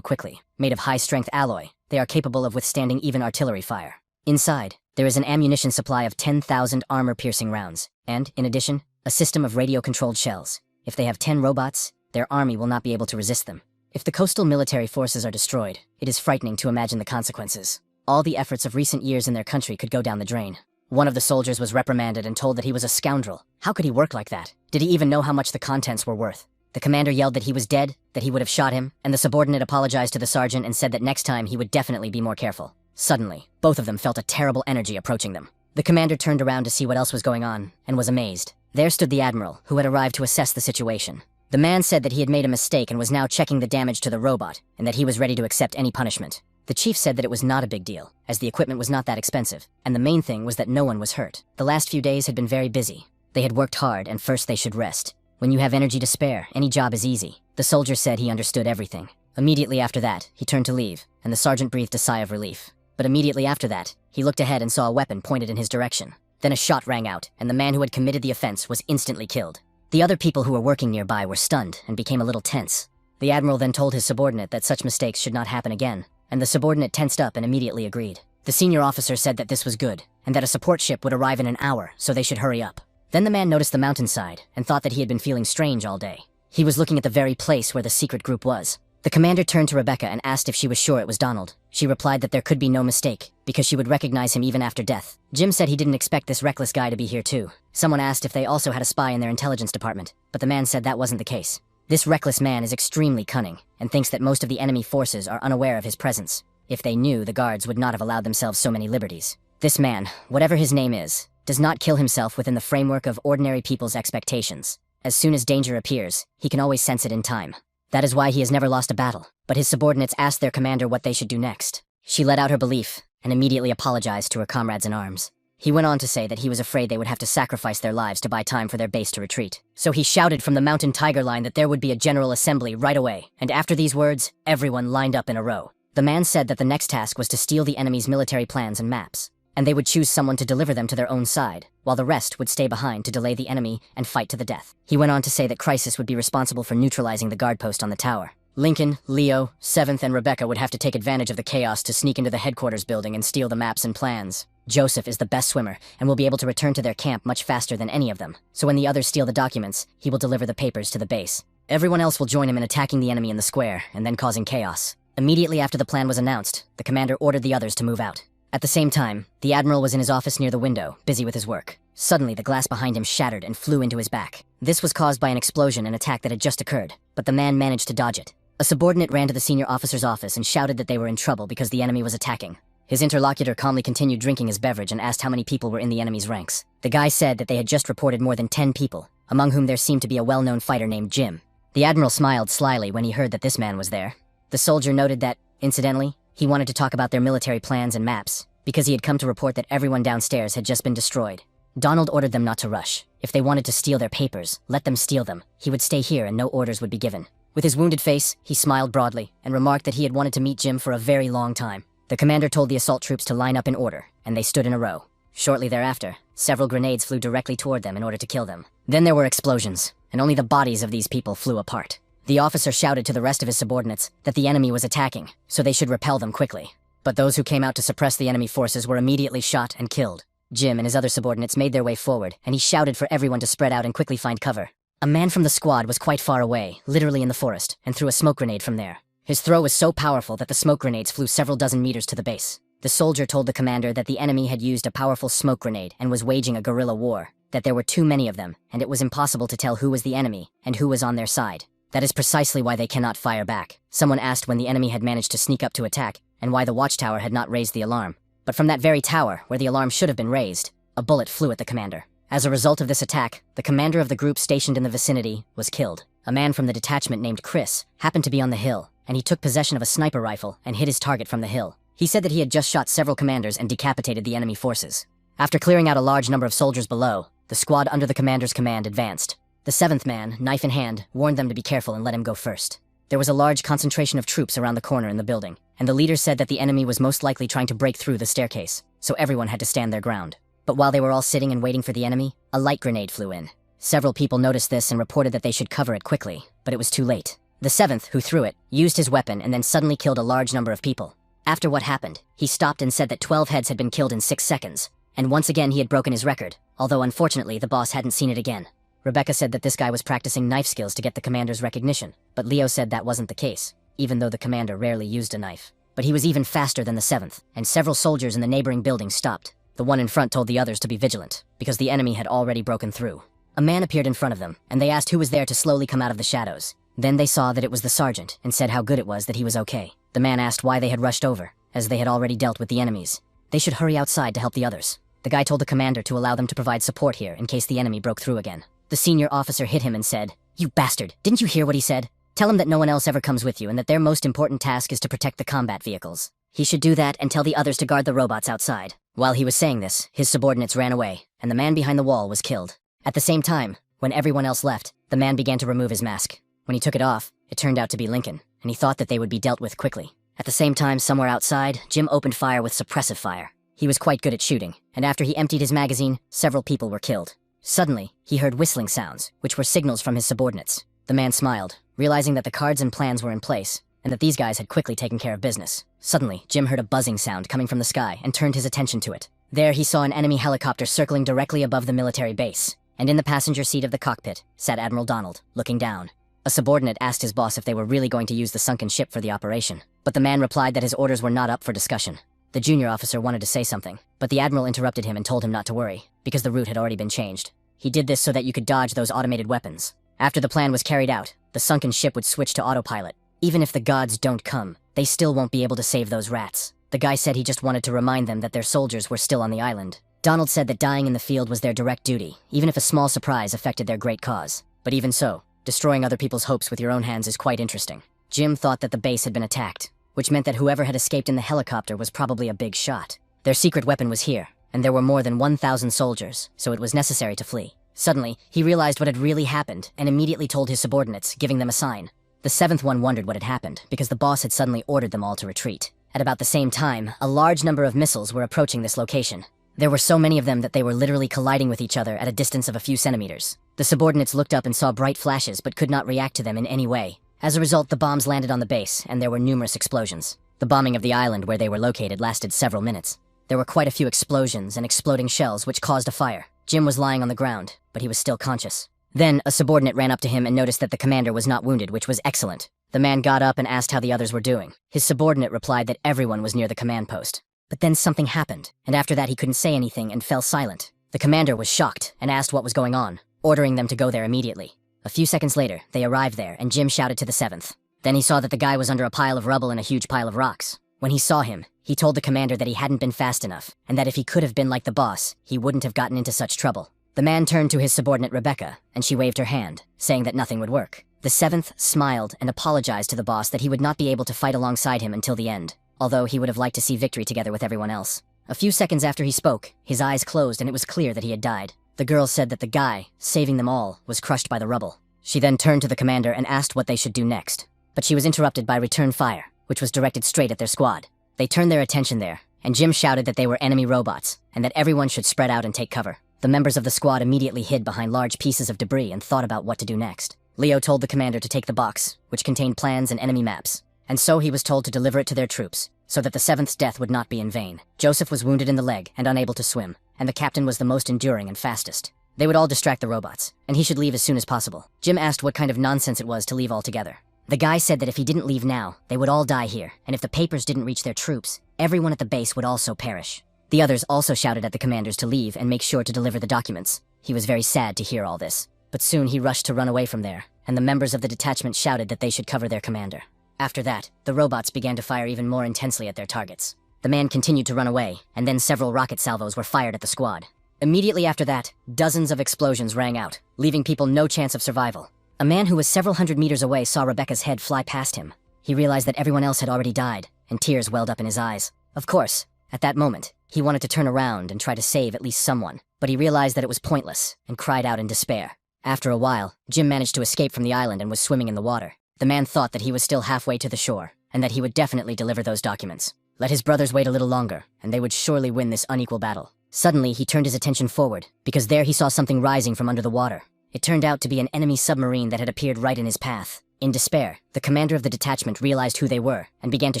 S1: quickly. Made of high-strength alloy, they are capable of withstanding even artillery fire. Inside, there is an ammunition supply of 10,000 armor-piercing rounds, and, in addition, a system of radio-controlled shells. If they have 10 robots, their army will not be able to resist them. If the coastal military forces are destroyed, it is frightening to imagine the consequences. All the efforts of recent years in their country could go down the drain. One of the soldiers was reprimanded and told that he was a scoundrel. How could he work like that? Did he even know how much the contents were worth? The commander yelled that he was dead, that he would have shot him, and the subordinate apologized to the sergeant and said that next time he would definitely be more careful. Suddenly, both of them felt a terrible energy approaching them. The commander turned around to see what else was going on, and was amazed. There stood the admiral, who had arrived to assess the situation. The man said that he had made a mistake and was now checking the damage to the robot, and that he was ready to accept any punishment. The chief said that it was not a big deal, as the equipment was not that expensive, and the main thing was that no one was hurt. The last few days had been very busy. They had worked hard, and first they should rest. When you have energy to spare, any job is easy. The soldier said he understood everything. Immediately after that, he turned to leave, and the sergeant breathed a sigh of relief. But immediately after that, he looked ahead and saw a weapon pointed in his direction. Then a shot rang out, and the man who had committed the offense was instantly killed. The other people who were working nearby were stunned and became a little tense. The admiral then told his subordinate that such mistakes should not happen again, and the subordinate tensed up and immediately agreed. The senior officer said that this was good, and that a support ship would arrive in an hour, so they should hurry up. Then the man noticed the mountainside, and thought that he had been feeling strange all day. He was looking at the very place where the secret group was. The commander turned to Rebecca and asked if she was sure it was Donald. She replied that there could be no mistake, because she would recognize him even after death. Jim said he didn't expect this reckless guy to be here too. Someone asked if they also had a spy in their intelligence department, but the man said that wasn't the case. This reckless man is extremely cunning, and thinks that most of the enemy forces are unaware of his presence. If they knew, the guards would not have allowed themselves so many liberties. This man, whatever his name is, does not kill himself within the framework of ordinary people's expectations. As soon as danger appears, he can always sense it in time. That is why he has never lost a battle, but his subordinates asked their commander what they should do next. She let out her belief, and immediately apologized to her comrades in arms. He went on to say that he was afraid they would have to sacrifice their lives to buy time for their base to retreat. So he shouted from the mountain tiger line that there would be a general assembly right away, and after these words, everyone lined up in a row. The man said that the next task was to steal the enemy's military plans and maps, and they would choose someone to deliver them to their own side, while the rest would stay behind to delay the enemy and fight to the death. He went on to say that Crisis would be responsible for neutralizing the guard post on the tower. Lincoln, Leo, 7th, and Rebecca would have to take advantage of the chaos to sneak into the headquarters building and steal the maps and plans. Joseph is the best swimmer and will be able to return to their camp much faster than any of them, so when the others steal the documents, he will deliver the papers to the base. Everyone else will join him in attacking the enemy in the square and then causing chaos. Immediately after the plan was announced, the commander ordered the others to move out. At the same time, the admiral was in his office near the window, busy with his work. Suddenly, the glass behind him shattered and flew into his back. This was caused by an explosion and attack that had just occurred, but the man managed to dodge it. A subordinate ran to the senior officer's office and shouted that they were in trouble because the enemy was attacking. His interlocutor calmly continued drinking his beverage and asked how many people were in the enemy's ranks. The guy said that they had just reported more than 10 people, among whom there seemed to be a well-known fighter named Jim. The admiral smiled slyly when he heard that this man was there. The soldier noted that, incidentally, he wanted to talk about their military plans and maps, because he had come to report that everyone downstairs had just been destroyed. Donald ordered them not to rush. If they wanted to steal their papers, let them steal them. He would stay here and no orders would be given. With his wounded face, he smiled broadly and remarked that he had wanted to meet Jim for a very long time. The commander told the assault troops to line up in order, and they stood in a row. Shortly thereafter, several grenades flew directly toward them in order to kill them. Then there were explosions, and only the bodies of these people flew apart. The officer shouted to the rest of his subordinates that the enemy was attacking, so they should repel them quickly. But those who came out to suppress the enemy forces were immediately shot and killed. Jim and his other subordinates made their way forward, and he shouted for everyone to spread out and quickly find cover. A man from the squad was quite far away, literally in the forest, and threw a smoke grenade from there. His throw was so powerful that the smoke grenades flew several dozen meters to the base. The soldier told the commander that the enemy had used a powerful smoke grenade and was waging a guerrilla war, that there were too many of them, and it was impossible to tell who was the enemy and who was on their side. That is precisely why they cannot fire back. Someone asked when the enemy had managed to sneak up to attack, and why the watchtower had not raised the alarm. But from that very tower, where the alarm should have been raised, a bullet flew at the commander. As a result of this attack, the commander of the group stationed in the vicinity was killed. A man from the detachment named Chris happened to be on the hill, and he took possession of a sniper rifle and hit his target from the hill. He said that he had just shot several commanders and decapitated the enemy forces. After clearing out a large number of soldiers below, the squad under the commander's command advanced. The 7th man, knife in hand, warned them to be careful and let him go first. There was a large concentration of troops around the corner in the building, and the leader said that the enemy was most likely trying to break through the staircase, so everyone had to stand their ground. But while they were all sitting and waiting for the enemy, a light grenade flew in. Several people noticed this and reported that they should cover it quickly, but it was too late. The 7th, who threw it, used his weapon and then suddenly killed a large number of people. After what happened, he stopped and said that 12 heads had been killed in 6 seconds, and once again he had broken his record, although unfortunately the boss hadn't seen it again. Rebecca said that this guy was practicing knife skills to get the commander's recognition, but Leo said that wasn't the case, even though the commander rarely used a knife. But he was even faster than the 7th, and several soldiers in the neighboring building stopped. The one in front told the others to be vigilant, because the enemy had already broken through. A man appeared in front of them, and they asked who was there to slowly come out of the shadows. Then they saw that it was the sergeant, and said how good it was that he was okay. The man asked why they had rushed over, as they had already dealt with the enemies. They should hurry outside to help the others. The guy told the commander to allow them to provide support here in case the enemy broke through again. The senior officer hit him and said, "You bastard, didn't you hear what he said? Tell him that no one else ever comes with you and that their most important task is to protect the combat vehicles. He should do that and tell the others to guard the robots outside." While he was saying this, his subordinates ran away, and the man behind the wall was killed. At the same time, when everyone else left, the man began to remove his mask. When he took it off, it turned out to be Lincoln, and he thought that they would be dealt with quickly. At the same time, somewhere outside, Jim opened fire with suppressive fire. He was quite good at shooting, and after he emptied his magazine, several people were killed. Suddenly, he heard whistling sounds, which were signals from his subordinates. The man smiled, realizing that the cards and plans were in place, and that these guys had quickly taken care of business. Suddenly, Jim heard a buzzing sound coming from the sky and turned his attention to it. There he saw an enemy helicopter circling directly above the military base, and in the passenger seat of the cockpit sat Admiral Donald, looking down. A subordinate asked his boss if they were really going to use the sunken ship for the operation, but the man replied that his orders were not up for discussion. The junior officer wanted to say something, but the admiral interrupted him and told him not to worry, because the route had already been changed. He did this so that you could dodge those automated weapons. After the plan was carried out, the sunken ship would switch to autopilot. Even if the gods don't come, they still won't be able to save those rats. The guy said he just wanted to remind them that their soldiers were still on the island. Donald said that dying in the field was their direct duty, even if a small surprise affected their great cause. But even so, destroying other people's hopes with your own hands is quite interesting. Jim thought that the base had been attacked, which meant that whoever had escaped in the helicopter was probably a big shot. Their secret weapon was here, and there were more than 1,000 soldiers, so it was necessary to flee. Suddenly, he realized what had really happened and immediately told his subordinates, giving them a sign. The seventh one wondered what had happened, because the boss had suddenly ordered them all to retreat. At about the same time, a large number of missiles were approaching this location. There were so many of them that they were literally colliding with each other at a distance of a few centimeters. The subordinates looked up and saw bright flashes but could not react to them in any way. As a result, the bombs landed on the base, and there were numerous explosions. The bombing of the island where they were located lasted several minutes. There were quite a few explosions and exploding shells which caused a fire. Jim was lying on the ground, but he was still conscious. Then, a subordinate ran up to him and noticed that the commander was not wounded, which was excellent. The man got up and asked how the others were doing. His subordinate replied that everyone was near the command post. But then something happened, and after that he couldn't say anything and fell silent. The commander was shocked and asked what was going on, ordering them to go there immediately. A few seconds later, they arrived there, and Jim shouted to the seventh. Then he saw that the guy was under a pile of rubble and a huge pile of rocks. When he saw him, he told the commander that he hadn't been fast enough, and that if he could have been like the boss, he wouldn't have gotten into such trouble. The man turned to his subordinate Rebecca, and she waved her hand, saying that nothing would work. The seventh smiled and apologized to the boss that he would not be able to fight alongside him until the end, although he would have liked to see victory together with everyone else. A few seconds after he spoke, his eyes closed and it was clear that he had died. The girl said that the guy, saving them all, was crushed by the rubble. She then turned to the commander and asked what they should do next. But she was interrupted by return fire, which was directed straight at their squad. They turned their attention there, and Jim shouted that they were enemy robots, and that everyone should spread out and take cover. The members of the squad immediately hid behind large pieces of debris and thought about what to do next. Leo told the commander to take the box, which contained plans and enemy maps, and so he was told to deliver it to their troops, so that the seventh's death would not be in vain. Joseph was wounded in the leg and unable to swim, and the captain was the most enduring and fastest. They would all distract the robots, and he should leave as soon as possible. Jim asked what kind of nonsense it was to leave altogether. The guy said that if he didn't leave now, they would all die here, and if the papers didn't reach their troops, everyone at the base would also perish. The others also shouted at the commanders to leave and make sure to deliver the documents. He was very sad to hear all this, but soon he rushed to run away from there, and the members of the detachment shouted that they should cover their commander. After that, the robots began to fire even more intensely at their targets. The man continued to run away, and then several rocket salvos were fired at the squad. Immediately after that, dozens of explosions rang out, leaving people no chance of survival. A man who was several hundred meters away saw Rebecca's head fly past him. He realized that everyone else had already died, and tears welled up in his eyes. Of course, at that moment, he wanted to turn around and try to save at least someone, but he realized that it was pointless, and cried out in despair. After a while, Jim managed to escape from the island and was swimming in the water. The man thought that he was still halfway to the shore, and that he would definitely deliver those documents. Let his brothers wait a little longer, and they would surely win this unequal battle. Suddenly, he turned his attention forward, because there he saw something rising from under the water. It turned out to be an enemy submarine that had appeared right in his path. In despair, the commander of the detachment realized who they were, and began to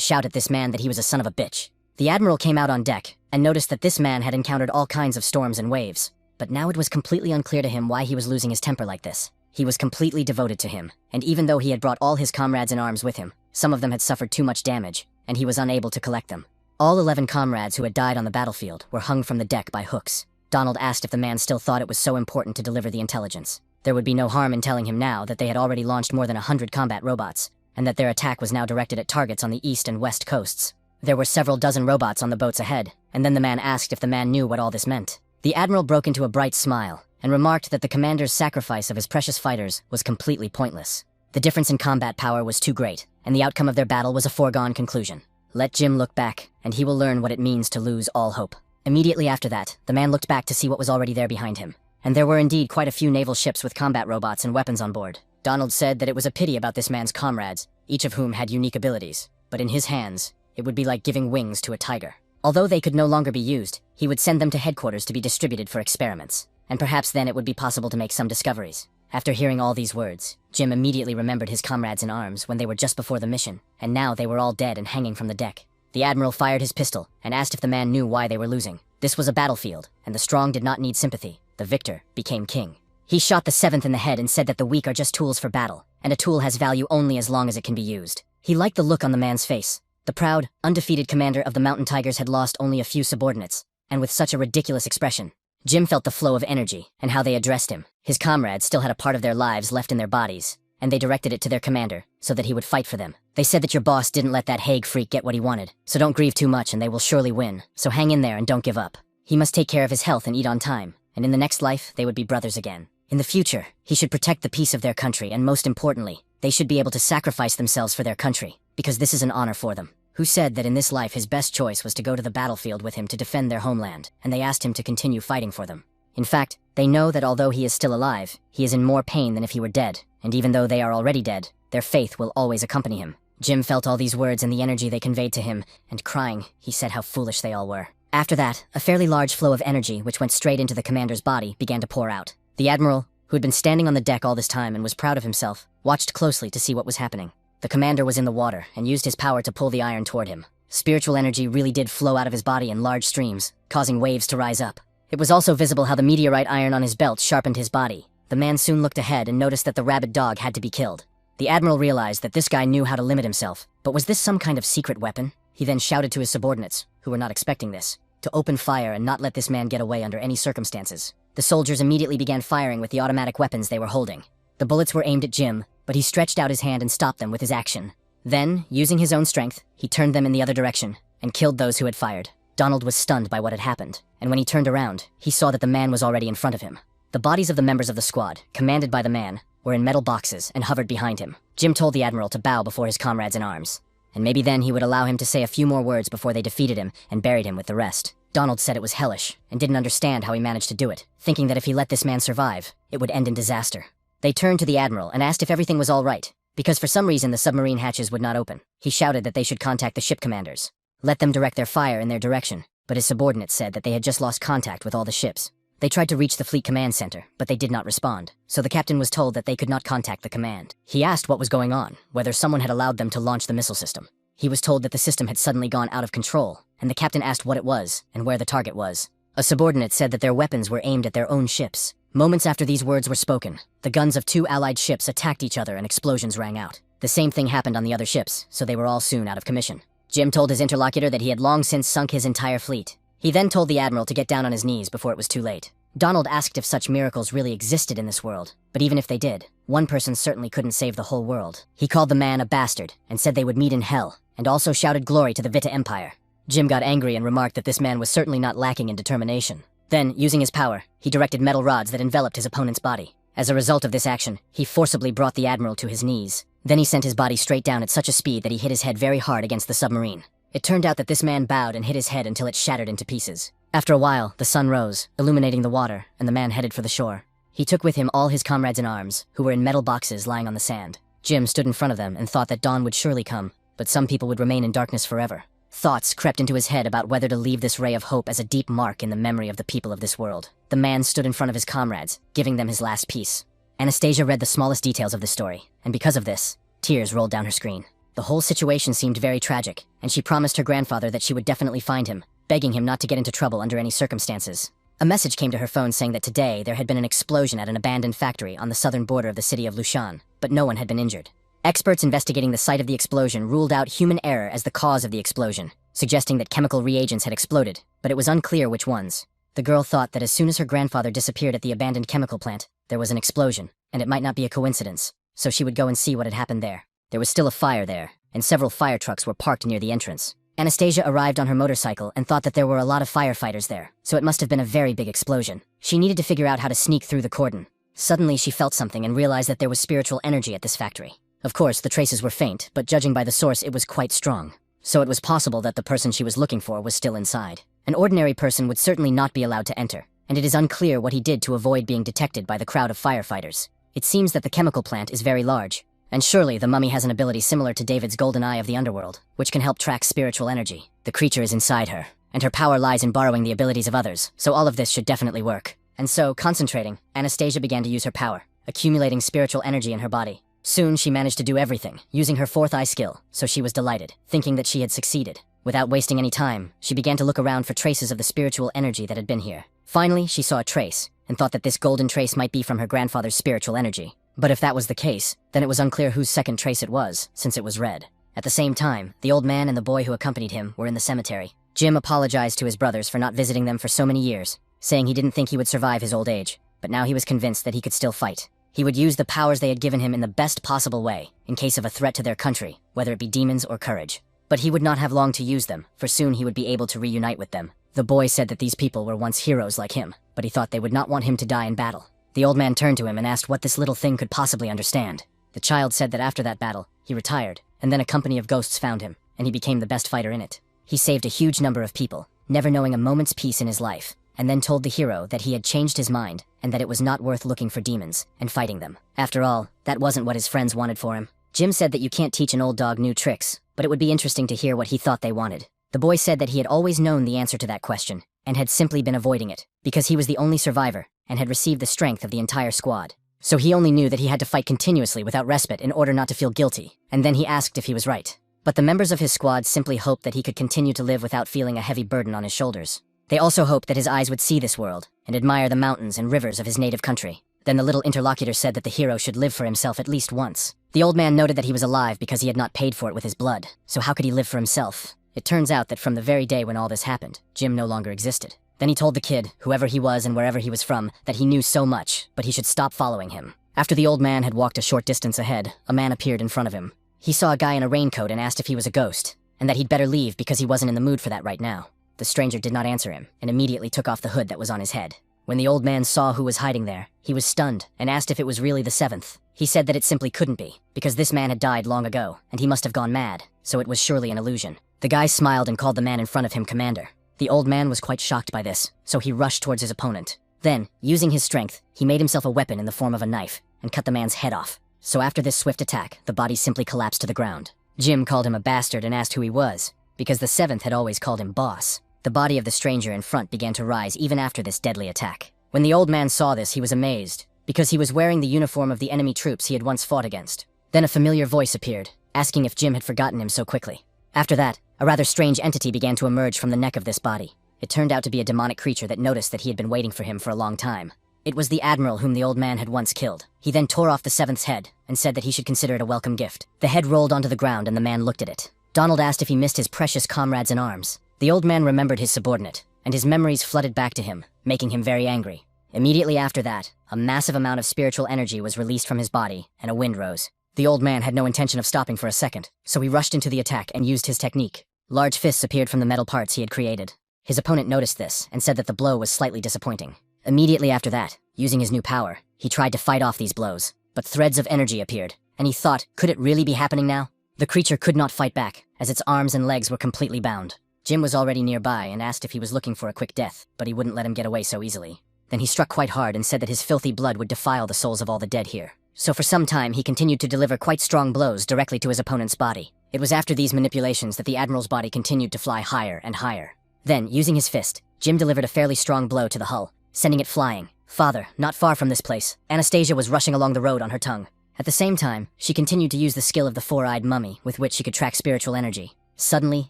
S1: shout at this man that he was a son of a bitch. The admiral came out on deck, and noticed that this man had encountered all kinds of storms and waves. But now it was completely unclear to him why he was losing his temper like this. He was completely devoted to him, and even though he had brought all his comrades in arms with him, some of them had suffered too much damage, and he was unable to collect them. All 11 comrades who had died on the battlefield were hung from the deck by hooks. Donald asked if the man still thought it was so important to deliver the intelligence. There would be no harm in telling him now that they had already launched more than 100 combat robots, and that their attack was now directed at targets on the east and west coasts. There were several dozen robots on the boats ahead, and then the man asked if the man knew what all this meant. The admiral broke into a bright smile and remarked that the commander's sacrifice of his precious fighters was completely pointless. The difference in combat power was too great, and the outcome of their battle was a foregone conclusion. Let Jim look back, and he will learn what it means to lose all hope. Immediately after that, the man looked back to see what was already there behind him. And there were indeed quite a few naval ships with combat robots and weapons on board. Donald said that it was a pity about this man's comrades, each of whom had unique abilities. But in his hands, it would be like giving wings to a tiger. Although they could no longer be used, he would send them to headquarters to be distributed for experiments. And perhaps then it would be possible to make some discoveries. After hearing all these words, Jim immediately remembered his comrades in arms when they were just before the mission, and now they were all dead and hanging from the deck. The admiral fired his pistol and asked if the man knew why they were losing. This was a battlefield, and the strong did not need sympathy. The victor became king. He shot the seventh in the head and said that the weak are just tools for battle, and a tool has value only as long as it can be used. He liked the look on the man's face. The proud, undefeated commander of the Mountain Tigers had lost only a few subordinates, and with such a ridiculous expression. Jim felt the flow of energy and how they addressed him. His comrades still had a part of their lives left in their bodies, and they directed it to their commander so that he would fight for them. They said that your boss didn't let that Hague freak get what he wanted, so don't grieve too much and they will surely win. So hang in there and don't give up. He must take care of his health and eat on time, and in the next life, they would be brothers again. In the future, he should protect the peace of their country, and most importantly, they should be able to sacrifice themselves for their country, because this is an honor for them. Who said that in this life his best choice was to go to the battlefield with him to defend their homeland, and they asked him to continue fighting for them. In fact, they know that although he is still alive, he is in more pain than if he were dead, and even though they are already dead, their faith will always accompany him. Jim felt all these words and the energy they conveyed to him, and crying, he said how foolish they all were. After that, a fairly large flow of energy which went straight into the commander's body began to pour out. The admiral, who had been standing on the deck all this time and was proud of himself, watched closely to see what was happening. The commander was in the water and used his power to pull the iron toward him. Spiritual energy really did flow out of his body in large streams, causing waves to rise up. It was also visible how the meteorite iron on his belt sharpened his body. The man soon looked ahead and noticed that the rabid dog had to be killed. The admiral realized that this guy knew how to limit himself, but was this some kind of secret weapon? He then shouted to his subordinates, who were not expecting this, to open fire and not let this man get away under any circumstances. The soldiers immediately began firing with the automatic weapons they were holding. The bullets were aimed at Jim, but he stretched out his hand and stopped them with his action. Then, using his own strength, he turned them in the other direction and killed those who had fired. Donald was stunned by what had happened, and when he turned around, he saw that the man was already in front of him. The bodies of the members of the squad, commanded by the man, were in metal boxes and hovered behind him. Jim told the admiral to bow before his comrades in arms, and maybe then he would allow him to say a few more words before they defeated him and buried him with the rest. Donald said it was hellish, and didn't understand how he managed to do it, thinking that if he let this man survive, it would end in disaster. They turned to the admiral and asked if everything was all right, because for some reason the submarine hatches would not open. He shouted that they should contact the ship commanders. Let them direct their fire in their direction, but his subordinates said that they had just lost contact with all the ships. They tried to reach the fleet command center, but they did not respond, so the captain was told that they could not contact the command. He asked what was going on, whether someone had allowed them to launch the missile system. He was told that the system had suddenly gone out of control, and the captain asked what it was and where the target was. A subordinate said that their weapons were aimed at their own ships. Moments after these words were spoken, the guns of two allied ships attacked each other and explosions rang out. The same thing happened on the other ships, so they were all soon out of commission. Jim told his interlocutor that he had long since sunk his entire fleet. He then told the admiral to get down on his knees before it was too late. Donald asked if such miracles really existed in this world, but even if they did, one person certainly couldn't save the whole world. He called the man a bastard and said they would meet in hell, and also shouted glory to the Vita Empire. Jim got angry and remarked that this man was certainly not lacking in determination. Then, using his power, he directed metal rods that enveloped his opponent's body. As a result of this action, he forcibly brought the admiral to his knees. Then he sent his body straight down at such a speed that he hit his head very hard against the submarine. It turned out that this man bowed and hit his head until it shattered into pieces. After a while, the sun rose, illuminating the water, and the man headed for the shore. He took with him all his comrades in arms, who were in metal boxes lying on the sand. Jim stood in front of them and thought that dawn would surely come, but some people would remain in darkness forever. Thoughts crept into his head about whether to leave this ray of hope as a deep mark in the memory of the people of this world. The man stood in front of his comrades, giving them his last piece. Anastasia read the smallest details of the story, and because of this, tears rolled down her screen. The whole situation seemed very tragic, and she promised her grandfather that she would definitely find him, begging him not to get into trouble under any circumstances. A message came to her phone saying that today there had been an explosion at an abandoned factory on the southern border of the city of Lushan, but no one had been injured. Experts investigating the site of the explosion ruled out human error as the cause of the explosion, suggesting that chemical reagents had exploded, but it was unclear which ones. The girl thought that as soon as her grandfather disappeared at the abandoned chemical plant, there was an explosion, and it might not be a coincidence, so she would go and see what had happened there. There was still a fire there, and several fire trucks were parked near the entrance. Anastasia arrived on her motorcycle and thought that there were a lot of firefighters there, so it must have been a very big explosion. She needed to figure out how to sneak through the cordon. Suddenly, she felt something and realized that there was spiritual energy at this factory. Of course, the traces were faint, but judging by the source, it was quite strong. So it was possible that the person she was looking for was still inside. An ordinary person would certainly not be allowed to enter, and it is unclear what he did to avoid being detected by the crowd of firefighters. It seems that the chemical plant is very large, and surely the mummy has an ability similar to David's golden eye of the underworld, which can help track spiritual energy. The creature is inside her, and her power lies in borrowing the abilities of others, so all of this should definitely work. And so, concentrating, Anastasia began to use her power, accumulating spiritual energy in her body. Soon she managed to do everything, using her fourth eye skill, so she was delighted, thinking that she had succeeded. Without wasting any time, she began to look around for traces of the spiritual energy that had been here. Finally, she saw a trace, and thought that this golden trace might be from her grandfather's spiritual energy. But if that was the case, then it was unclear whose second trace it was, since it was red. At the same time, the old man and the boy who accompanied him were in the cemetery. Jim apologized to his brothers for not visiting them for so many years, saying he didn't think he would survive his old age, but now he was convinced that he could still fight. He would use the powers they had given him in the best possible way, in case of a threat to their country, whether it be demons or courage. But he would not have long to use them, for soon he would be able to reunite with them. The boy said that these people were once heroes like him, but he thought they would not want him to die in battle. The old man turned to him and asked what this little thing could possibly understand. The child said that after that battle, he retired, and then a company of ghosts found him, and he became the best fighter in it. He saved a huge number of people, never knowing a moment's peace in his life, and then told the hero that he had changed his mind, and that it was not worth looking for demons and fighting them. After all, that wasn't what his friends wanted for him. Jim said that you can't teach an old dog new tricks, but it would be interesting to hear what he thought they wanted. The boy said that he had always known the answer to that question, and had simply been avoiding it, because he was the only survivor, and had received the strength of the entire squad. So he only knew that he had to fight continuously without respite in order not to feel guilty, and then he asked if he was right. But the members of his squad simply hoped that he could continue to live without feeling a heavy burden on his shoulders. They also hoped that his eyes would see this world, and admire the mountains and rivers of his native country. Then the little interlocutor said that the hero should live for himself at least once. The old man noted that he was alive because he had not paid for it with his blood, so how could he live for himself? It turns out that from the very day when all this happened, Jim no longer existed. Then he told the kid, whoever he was and wherever he was from, that he knew so much, but he should stop following him. After the old man had walked a short distance ahead, a man appeared in front of him. He saw a guy in a raincoat and asked if he was a ghost, and that he'd better leave because he wasn't in the mood for that right now. The stranger did not answer him, and immediately took off the hood that was on his head. When the old man saw who was hiding there, he was stunned, and asked if it was really the seventh. He said that it simply couldn't be, because this man had died long ago, and he must have gone mad, so it was surely an illusion. The guy smiled and called the man in front of him commander. The old man was quite shocked by this, so he rushed towards his opponent. Then, using his strength, he made himself a weapon in the form of a knife, and cut the man's head off. So after this swift attack, the body simply collapsed to the ground. Jim called him a bastard and asked who he was, because the seventh had always called him boss. The body of the stranger in front began to rise even after this deadly attack. When the old man saw this, he was amazed, because he was wearing the uniform of the enemy troops he had once fought against. Then a familiar voice appeared, asking if Jim had forgotten him so quickly. After that, a rather strange entity began to emerge from the neck of this body. It turned out to be a demonic creature that noticed that he had been waiting for him for a long time. It was the admiral whom the old man had once killed. He then tore off the seventh's head, and said that he should consider it a welcome gift. The head rolled onto the ground and the man looked at it. Donald asked if he missed his precious comrades in arms. The old man remembered his subordinate, and his memories flooded back to him, making him very angry. Immediately after that, a massive amount of spiritual energy was released from his body, and a wind rose. The old man had no intention of stopping for a second, so he rushed into the attack and used his technique. Large fists appeared from the metal parts he had created. His opponent noticed this, and said that the blow was slightly disappointing. Immediately after that, using his new power, he tried to fight off these blows, but threads of energy appeared, and he thought, could it really be happening now? The creature could not fight back, as its arms and legs were completely bound. Jim was already nearby and asked if he was looking for a quick death, but he wouldn't let him get away so easily. Then he struck quite hard and said that his filthy blood would defile the souls of all the dead here. So for some time he continued to deliver quite strong blows directly to his opponent's body. It was after these manipulations that the admiral's body continued to fly higher and higher. Then, using his fist, Jim delivered a fairly strong blow to the hull, sending it flying. Father, not far from this place. Anastasia was rushing along the road on her tongue. At the same time, she continued to use the skill of the four-eyed mummy with which she could track spiritual energy. Suddenly,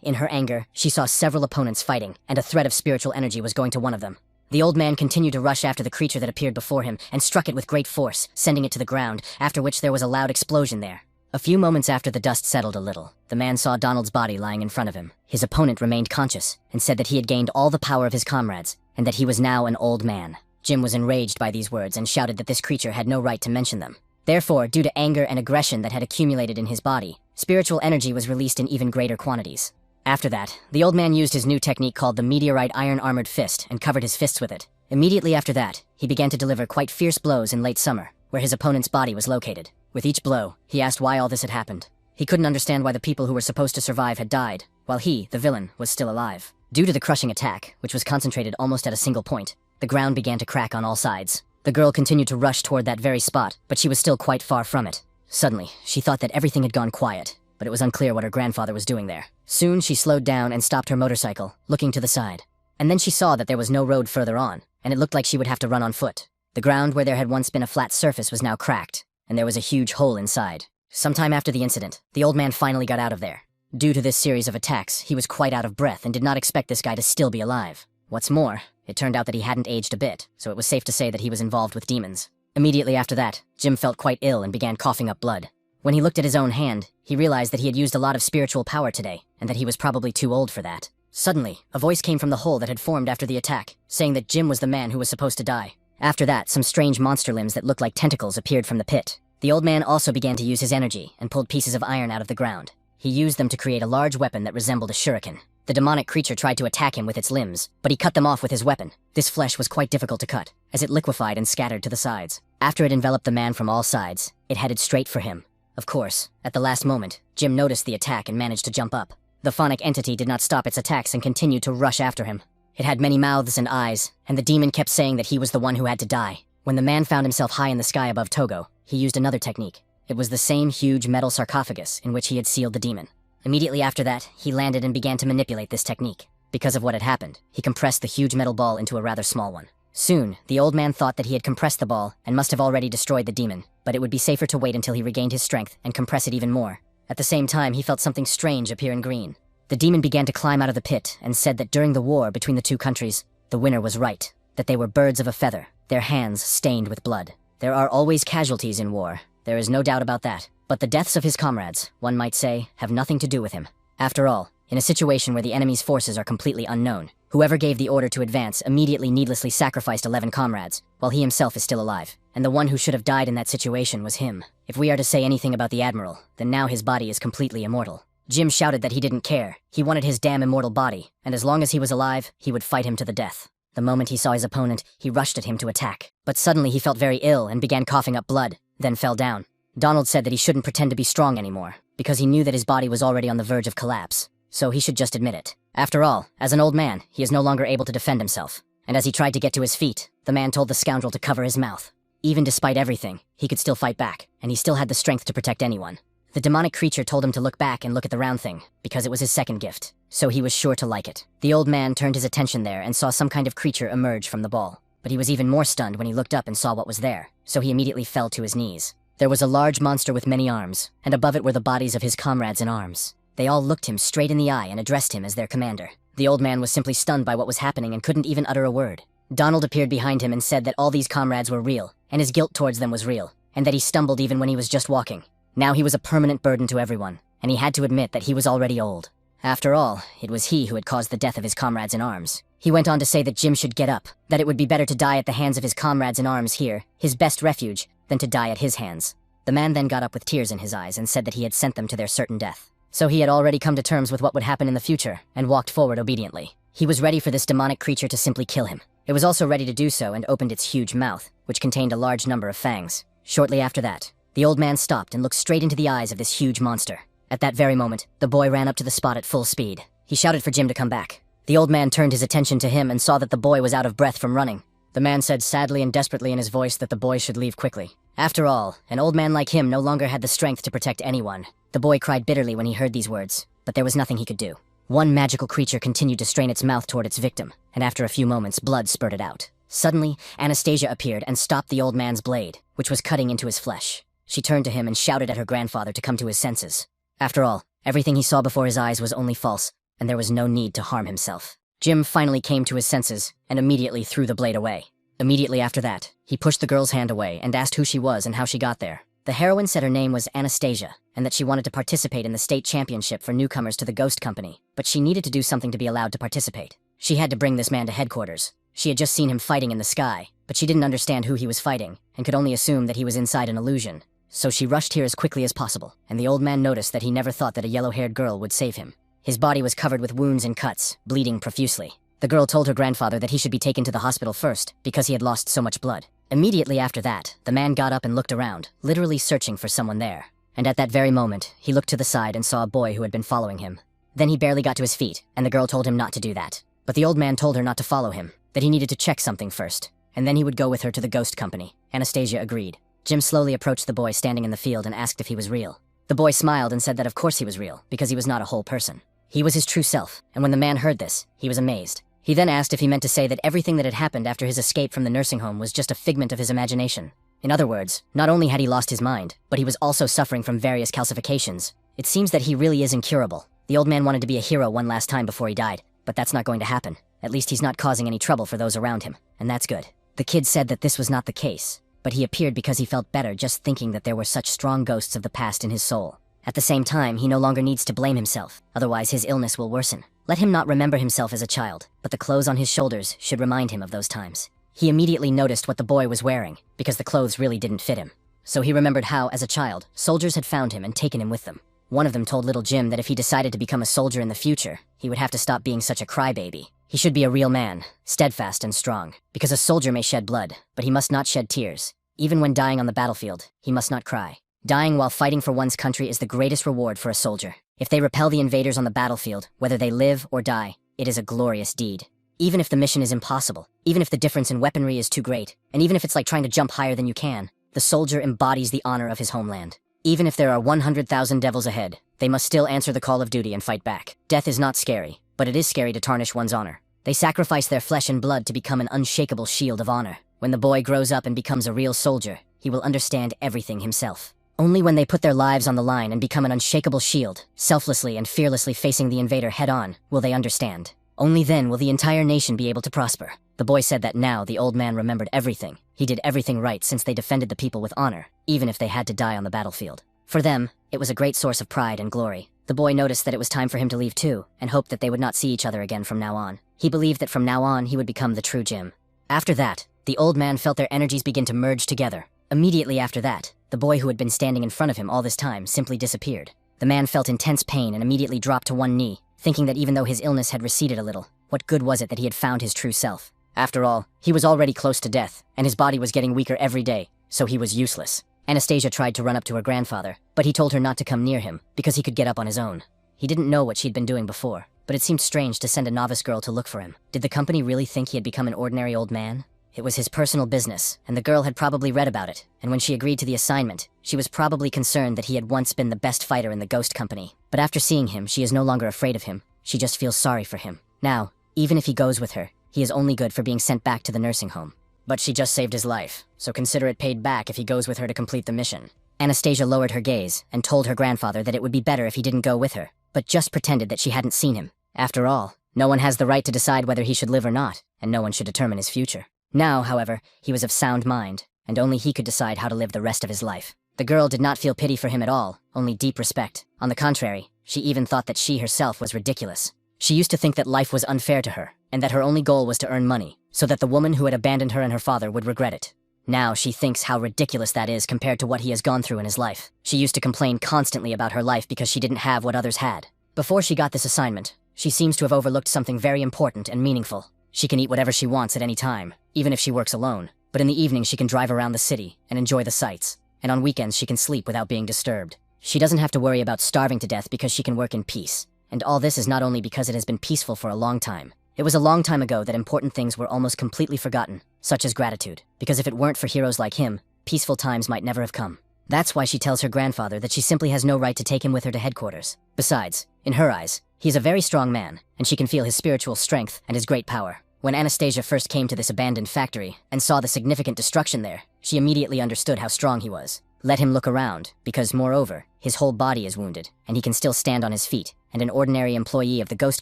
S1: in her anger, she saw several opponents fighting, and a thread of spiritual energy was going to one of them. The old man continued to rush after the creature that appeared before him and struck it with great force, sending it to the ground, after which there was a loud explosion there. A few moments after the dust settled a little, the man saw Donald's body lying in front of him. His opponent remained conscious and said that he had gained all the power of his comrades and that he was now an old man. Jim was enraged by these words and shouted that this creature had no right to mention them. Therefore, due to anger and aggression that had accumulated in his body, spiritual energy was released in even greater quantities. After that, the old man used his new technique called the meteorite iron armored fist and covered his fists with it. Immediately after that, he began to deliver quite fierce blows in late summer, where his opponent's body was located. With each blow, he asked why all this had happened. He couldn't understand why the people who were supposed to survive had died, while he, the villain, was still alive. Due to the crushing attack, which was concentrated almost at a single point, the ground began to crack on all sides. The girl continued to rush toward that very spot, but she was still quite far from it. Suddenly, she thought that everything had gone quiet, but it was unclear what her grandfather was doing there. Soon, she slowed down and stopped her motorcycle, looking to the side. And then she saw that there was no road further on, and it looked like she would have to run on foot. The ground where there had once been a flat surface was now cracked, and there was a huge hole inside. Sometime after the incident, the old man finally got out of there. Due to this series of attacks, he was quite out of breath and did not expect this guy to still be alive. What's more, it turned out that he hadn't aged a bit, so it was safe to say that he was involved with demons. Immediately after that, Jim felt quite ill and began coughing up blood. When he looked at his own hand, he realized that he had used a lot of spiritual power today, and that he was probably too old for that. Suddenly, a voice came from the hole that had formed after the attack, saying that Jim was the man who was supposed to die. After that, some strange monster limbs that looked like tentacles appeared from the pit. The old man also began to use his energy and pulled pieces of iron out of the ground. He used them to create a large weapon that resembled a shuriken. The demonic creature tried to attack him with its limbs, but he cut them off with his weapon. This flesh was quite difficult to cut, as it liquefied and scattered to the sides. After it enveloped the man from all sides, it headed straight for him. Of course, at the last moment, Jim noticed the attack and managed to jump up. The phonic entity did not stop its attacks and continued to rush after him. It had many mouths and eyes, and the demon kept saying that he was the one who had to die. When the man found himself high in the sky above Togo, he used another technique. It was the same huge metal sarcophagus in which he had sealed the demon. Immediately after that, he landed and began to manipulate this technique. Because of what had happened, he compressed the huge metal ball into a rather small one. Soon, the old man thought that he had compressed the ball and must have already destroyed the demon, but it would be safer to wait until he regained his strength and compress it even more. At the same time, he felt something strange appear in green. The demon began to climb out of the pit and said that during the war between the two countries, the winner was right, that they were birds of a feather, their hands stained with blood. There are always casualties in war, there is no doubt about that, but the deaths of his comrades, one might say, have nothing to do with him. After all, in a situation where the enemy's forces are completely unknown, whoever gave the order to advance immediately needlessly sacrificed 11 comrades, while he himself is still alive, and the one who should have died in that situation was him. If we are to say anything about the Admiral, then now his body is completely immortal. Jim shouted that he didn't care, he wanted his damn immortal body, and as long as he was alive, he would fight him to the death. The moment he saw his opponent, he rushed at him to attack, but suddenly he felt very ill and began coughing up blood, then fell down. Donald said that he shouldn't pretend to be strong anymore, because he knew that his body was already on the verge of collapse, so he should just admit it. After all, as an old man, he is no longer able to defend himself, and as he tried to get to his feet, the man told the scoundrel to cover his mouth. Even despite everything, he could still fight back, and he still had the strength to protect anyone. The demonic creature told him to look back and look at the round thing, because it was his second gift, so he was sure to like it. The old man turned his attention there and saw some kind of creature emerge from the ball, but he was even more stunned when he looked up and saw what was there, so he immediately fell to his knees. There was a large monster with many arms, and above it were the bodies of his comrades in arms. They all looked him straight in the eye and addressed him as their commander. The old man was simply stunned by what was happening and couldn't even utter a word. Donald appeared behind him and said that all these comrades were real, and his guilt towards them was real, and that he stumbled even when he was just walking. Now he was a permanent burden to everyone, and he had to admit that he was already old. After all, it was he who had caused the death of his comrades in arms. He went on to say that Jim should get up, that it would be better to die at the hands of his comrades in arms here, his best refuge, than to die at his hands. The man then got up with tears in his eyes and said that he had sent them to their certain death. So he had already come to terms with what would happen in the future, and walked forward obediently. He was ready for this demonic creature to simply kill him. It was also ready to do so and opened its huge mouth, which contained a large number of fangs. Shortly after that, the old man stopped and looked straight into the eyes of this huge monster. At that very moment, the boy ran up to the spot at full speed. He shouted for Jim to come back. The old man turned his attention to him and saw that the boy was out of breath from running. The man said sadly and desperately in his voice that the boy should leave quickly. After all, an old man like him no longer had the strength to protect anyone. The boy cried bitterly when he heard these words, but there was nothing he could do. One magical creature continued to strain its mouth toward its victim, and after a few moments, blood spurted out. Suddenly, Anastasia appeared and stopped the old man's blade, which was cutting into his flesh. She turned to him and shouted at her grandfather to come to his senses. After all, everything he saw before his eyes was only false, and there was no need to harm himself. Jim finally came to his senses and immediately threw the blade away. Immediately after that, he pushed the girl's hand away and asked who she was and how she got there. The heroine said her name was Anastasia, and that she wanted to participate in the state championship for newcomers to the Ghost Company, but she needed to do something to be allowed to participate. She had to bring this man to headquarters. She had just seen him fighting in the sky, but she didn't understand who he was fighting, and could only assume that he was inside an illusion. So she rushed here as quickly as possible, and the old man noticed that he never thought that a yellow-haired girl would save him. His body was covered with wounds and cuts, bleeding profusely. The girl told her grandfather that he should be taken to the hospital first because he had lost so much blood. Immediately after that, the man got up and looked around, literally searching for someone there. And at that very moment, he looked to the side and saw a boy who had been following him. Then he barely got to his feet, and the girl told him not to do that. But the old man told her not to follow him, that he needed to check something first, and then he would go with her to the ghost company. Anastasia agreed. Jim slowly approached the boy standing in the field and asked if he was real. The boy smiled and said that of course he was real, because he was not a whole person. He was his true self, and when the man heard this, he was amazed. He then asked if he meant to say that everything that had happened after his escape from the nursing home was just a figment of his imagination. In other words, not only had he lost his mind, but he was also suffering from various calcifications. It seems that he really is incurable. The old man wanted to be a hero one last time before he died, but that's not going to happen. At least he's not causing any trouble for those around him, and that's good. The kid said that this was not the case, but he appeared because he felt better just thinking that there were such strong ghosts of the past in his soul. At the same time, he no longer needs to blame himself, otherwise his illness will worsen. Let him not remember himself as a child, but the clothes on his shoulders should remind him of those times. He immediately noticed what the boy was wearing, because the clothes really didn't fit him. So he remembered how, as a child, soldiers had found him and taken him with them. One of them told little Jim that if he decided to become a soldier in the future, he would have to stop being such a crybaby. He should be a real man, steadfast and strong, because a soldier may shed blood, but he must not shed tears. Even when dying on the battlefield, he must not cry. Dying while fighting for one's country is the greatest reward for a soldier. If they repel the invaders on the battlefield, whether they live or die, it is a glorious deed. Even if the mission is impossible, even if the difference in weaponry is too great, and even if it's like trying to jump higher than you can, the soldier embodies the honor of his homeland. Even if there are 100,000 devils ahead, they must still answer the call of duty and fight back. Death is not scary, but it is scary to tarnish one's honor. They sacrifice their flesh and blood to become an unshakable shield of honor. When the boy grows up and becomes a real soldier, he will understand everything himself. Only when they put their lives on the line and become an unshakable shield, selflessly and fearlessly facing the invader head-on, will they understand. Only then will the entire nation be able to prosper. The boy said that now the old man remembered everything. He did everything right since they defended the people with honor, even if they had to die on the battlefield. For them, it was a great source of pride and glory. The boy noticed that it was time for him to leave too, and hoped that they would not see each other again from now on. He believed that from now on he would become the true Jim. After that, the old man felt their energies begin to merge together. Immediately after that, the boy who had been standing in front of him all this time simply disappeared. The man felt intense pain and immediately dropped to one knee, thinking that even though his illness had receded a little, what good was it that he had found his true self? After all, he was already close to death, and his body was getting weaker every day, so he was useless. Anastasia tried to run up to her grandfather, but he told her not to come near him, because he could get up on his own. He didn't know what she'd been doing before, but it seemed strange to send a novice girl to look for him. Did the company really think he had become an ordinary old man? It was his personal business, and the girl had probably read about it, and when she agreed to the assignment, she was probably concerned that he had once been the best fighter in the ghost company. But after seeing him, she is no longer afraid of him. She just feels sorry for him. Now, even if he goes with her, he is only good for being sent back to the nursing home. But she just saved his life, so consider it paid back if he goes with her to complete the mission. Anastasia lowered her gaze and told her grandfather that it would be better if he didn't go with her, but just pretended that she hadn't seen him. After all, no one has the right to decide whether he should live or not, and no one should determine his future. Now, however, he was of sound mind, and only he could decide how to live the rest of his life. The girl did not feel pity for him at all, only deep respect. On the contrary, she even thought that she herself was ridiculous. She used to think that life was unfair to her, and that her only goal was to earn money, so that the woman who had abandoned her and her father would regret it. Now she thinks how ridiculous that is compared to what he has gone through in his life. She used to complain constantly about her life because she didn't have what others had. Before she got this assignment, she seems to have overlooked something very important and meaningful. She can eat whatever she wants at any time, even if she works alone. But in the evening she can drive around the city and enjoy the sights. And on weekends she can sleep without being disturbed. She doesn't have to worry about starving to death because she can work in peace. And all this is not only because it has been peaceful for a long time. It was a long time ago that important things were almost completely forgotten, such as gratitude. Because if it weren't for heroes like him, peaceful times might never have come. That's why she tells her grandfather that she simply has no right to take him with her to headquarters. Besides, in her eyes, he is a very strong man, and she can feel his spiritual strength and his great power. When Anastasia first came to this abandoned factory and saw the significant destruction there, she immediately understood how strong he was. Let him look around, because moreover, his whole body is wounded, and he can still stand on his feet, and an ordinary employee of the ghost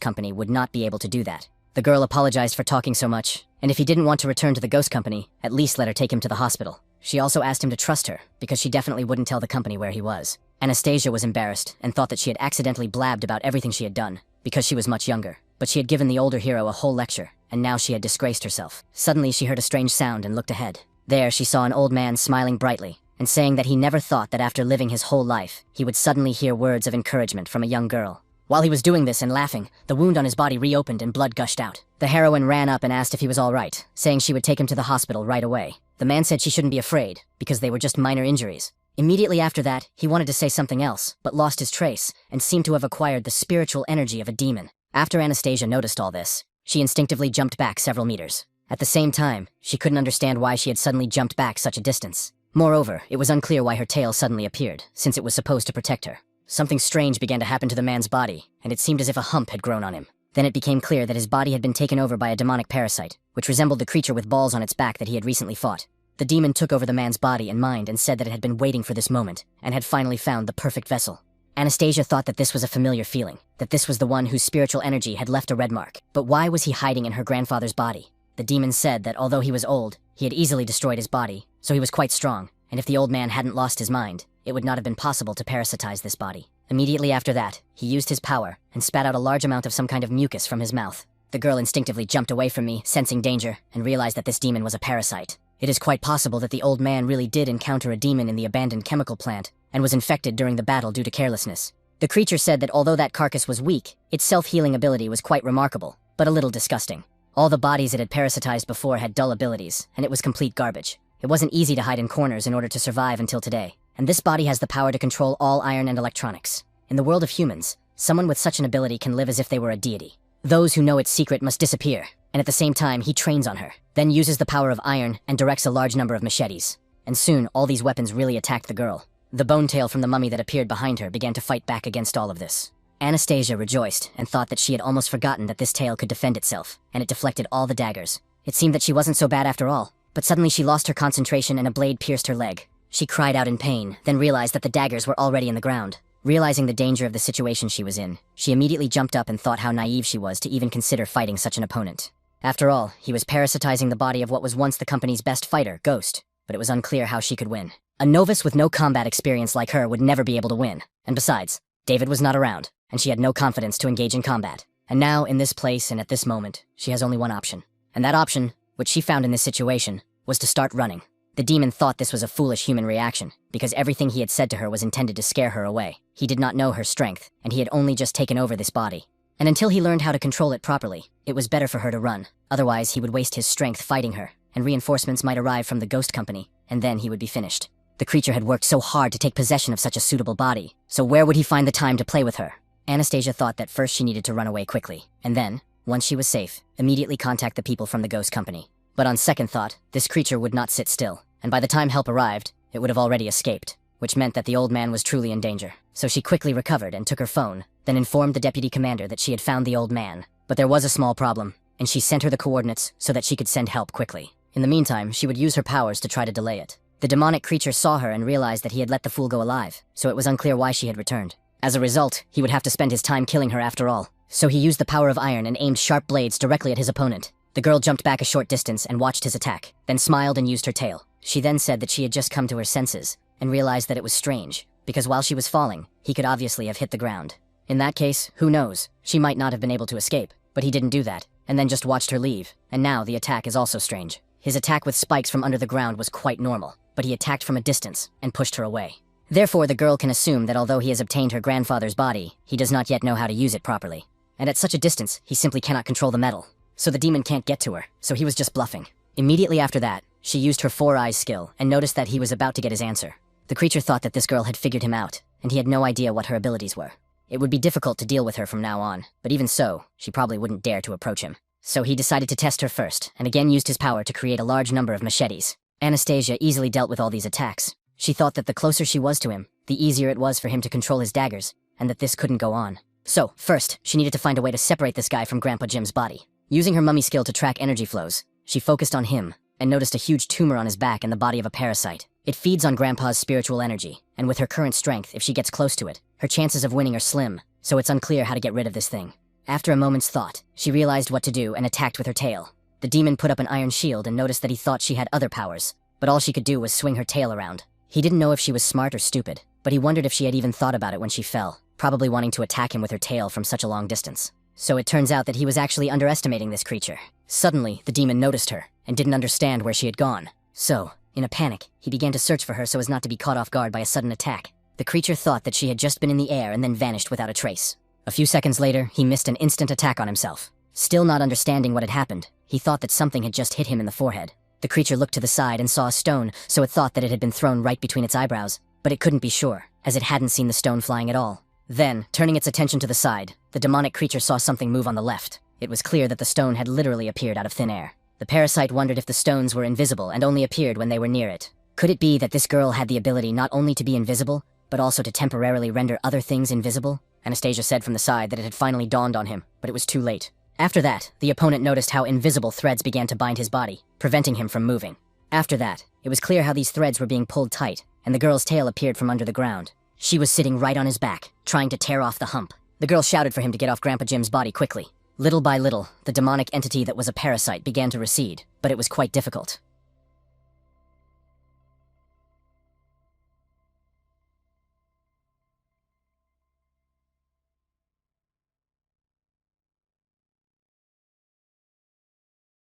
S1: company would not be able to do that. The girl apologized for talking so much, and if he didn't want to return to the ghost company, at least let her take him to the hospital. She also asked him to trust her, because she definitely wouldn't tell the company where he was. Anastasia was embarrassed and thought that she had accidentally blabbed about everything she had done, because she was much younger. But she had given the older hero a whole lecture, and now she had disgraced herself. Suddenly she heard a strange sound and looked ahead. There she saw an old man smiling brightly, and saying that he never thought that after living his whole life, he would suddenly hear words of encouragement from a young girl. While he was doing this and laughing, the wound on his body reopened and blood gushed out. The heroine ran up and asked if he was all right, saying she would take him to the hospital right away. The man said she shouldn't be afraid, because they were just minor injuries. Immediately after that, he wanted to say something else, but lost his trace, and seemed to have acquired the spiritual energy of a demon. After Anastasia noticed all this, she instinctively jumped back several meters. At the same time, she couldn't understand why she had suddenly jumped back such a distance. Moreover, it was unclear why her tail suddenly appeared, since it was supposed to protect her. Something strange began to happen to the man's body, and it seemed as if a hump had grown on him. Then it became clear that his body had been taken over by a demonic parasite, which resembled the creature with balls on its back that he had recently fought. The demon took over the man's body and mind and said that it had been waiting for this moment, and had finally found the perfect vessel. Anastasia thought that this was a familiar feeling, that this was the one whose spiritual energy had left a red mark. But why was he hiding in her grandfather's body? The demon said that although he was old, he had easily destroyed his body, so he was quite strong, and if the old man hadn't lost his mind, it would not have been possible to parasitize this body. Immediately after that, he used his power and spat out a large amount of some kind of mucus from his mouth. The girl instinctively jumped away from me, sensing danger, and realized that this demon was a parasite. It is quite possible that the old man really did encounter a demon in the abandoned chemical plant, and was infected during the battle due to carelessness. The creature said that although that carcass was weak, its self-healing ability was quite remarkable, but a little disgusting. All the bodies it had parasitized before had dull abilities, and it was complete garbage. It wasn't easy to hide in corners in order to survive until today, and this body has the power to control all iron and electronics. In the world of humans, someone with such an ability can live as if they were a deity. Those who know its secret must disappear, and at the same time he trains on her, then uses the power of iron and directs a large number of machetes. And soon, all these weapons really attacked the girl. The bone tail from the mummy that appeared behind her began to fight back against all of this. Anastasia rejoiced and thought that she had almost forgotten that this tail could defend itself, and it deflected all the daggers. It seemed that she wasn't so bad after all, but suddenly she lost her concentration and a blade pierced her leg. She cried out in pain, then realized that the daggers were already in the ground. Realizing the danger of the situation she was in, she immediately jumped up and thought how naive she was to even consider fighting such an opponent. After all, he was parasitizing the body of what was once the company's best fighter, Ghost, but it was unclear how she could win. A novice with no combat experience like her would never be able to win, and besides, David was not around, and she had no confidence to engage in combat. And now, in this place and at this moment, she has only one option. And that option, which she found in this situation, was to start running. The demon thought this was a foolish human reaction, because everything he had said to her was intended to scare her away. He did not know her strength, and he had only just taken over this body. And until he learned how to control it properly, it was better for her to run. Otherwise, he would waste his strength fighting her, and reinforcements might arrive from the Ghost Company, and then he would be finished. The creature had worked so hard to take possession of such a suitable body, so where would he find the time to play with her? Anastasia thought that first she needed to run away quickly, and then, once she was safe, immediately contact the people from the Ghost Company. But on second thought, this creature would not sit still, and by the time help arrived, it would have already escaped, which meant that the old man was truly in danger. So she quickly recovered and took her phone, then informed the deputy commander that she had found the old man. But there was a small problem, and she sent her the coordinates so that she could send help quickly. In the meantime, she would use her powers to try to delay it. The demonic creature saw her and realized that he had let the fool go alive, so it was unclear why she had returned. As a result, he would have to spend his time killing her after all. So he used the power of iron and aimed sharp blades directly at his opponent. The girl jumped back a short distance and watched his attack, then smiled and used her tail. She then said that she had just come to her senses, and realized that it was strange, because while she was falling, he could obviously have hit the ground. In that case, who knows, she might not have been able to escape, but he didn't do that, and then just watched her leave, and now the attack is also strange. His attack with spikes from under the ground was quite normal, but he attacked from a distance, and pushed her away. Therefore, the girl can assume that although he has obtained her grandfather's body, he does not yet know how to use it properly. And at such a distance, he simply cannot control the metal. So the demon can't get to her, so he was just bluffing. Immediately after that, she used her four eyes skill, and noticed that he was about to get his answer. The creature thought that this girl had figured him out, and he had no idea what her abilities were. It would be difficult to deal with her from now on, but even so, she probably wouldn't dare to approach him. So he decided to test her first, and again used his power to create a large number of machetes. Anastasia easily dealt with all these attacks. She thought that the closer she was to him, the easier it was for him to control his daggers, and that this couldn't go on. So, first, she needed to find a way to separate this guy from Grandpa Jim's body. Using her mummy skill to track energy flows, she focused on him, and noticed a huge tumor on his back in the body of a parasite. It feeds on Grandpa's spiritual energy, and with her current strength, if she gets close to it, her chances of winning are slim, so it's unclear how to get rid of this thing. After a moment's thought, she realized what to do and attacked with her tail. The demon put up an iron shield and noticed that he thought she had other powers, but all she could do was swing her tail around. He didn't know if she was smart or stupid, but he wondered if she had even thought about it when she fell, probably wanting to attack him with her tail from such a long distance. So it turns out that he was actually underestimating this creature. Suddenly, the demon noticed her, and didn't understand where she had gone. So, in a panic, he began to search for her so as not to be caught off guard by a sudden attack. The creature thought that she had just been in the air and then vanished without a trace. A few seconds later, he missed an instant attack on himself. Still not understanding what had happened, he thought that something had just hit him in the forehead. The creature looked to the side and saw a stone, so it thought that it had been thrown right between its eyebrows, but it couldn't be sure, as it hadn't seen the stone flying at all. Then, turning its attention to the side, the demonic creature saw something move on the left. It was clear that the stone had literally appeared out of thin air. The parasite wondered if the stones were invisible and only appeared when they were near it. Could it be that this girl had the ability not only to be invisible, but also to temporarily render other things invisible? Anastasia said from the side that it had finally dawned on him, but it was too late. After that, the opponent noticed how invisible threads began to bind his body, preventing him from moving. After that, it was clear how these threads were being pulled tight, and the girl's tail appeared from under the ground. She was sitting right on his back, trying to tear off the hump. The girl shouted for him to get off Grandpa Jim's body quickly. Little by little, the demonic entity that was a parasite began to recede, but it was quite difficult.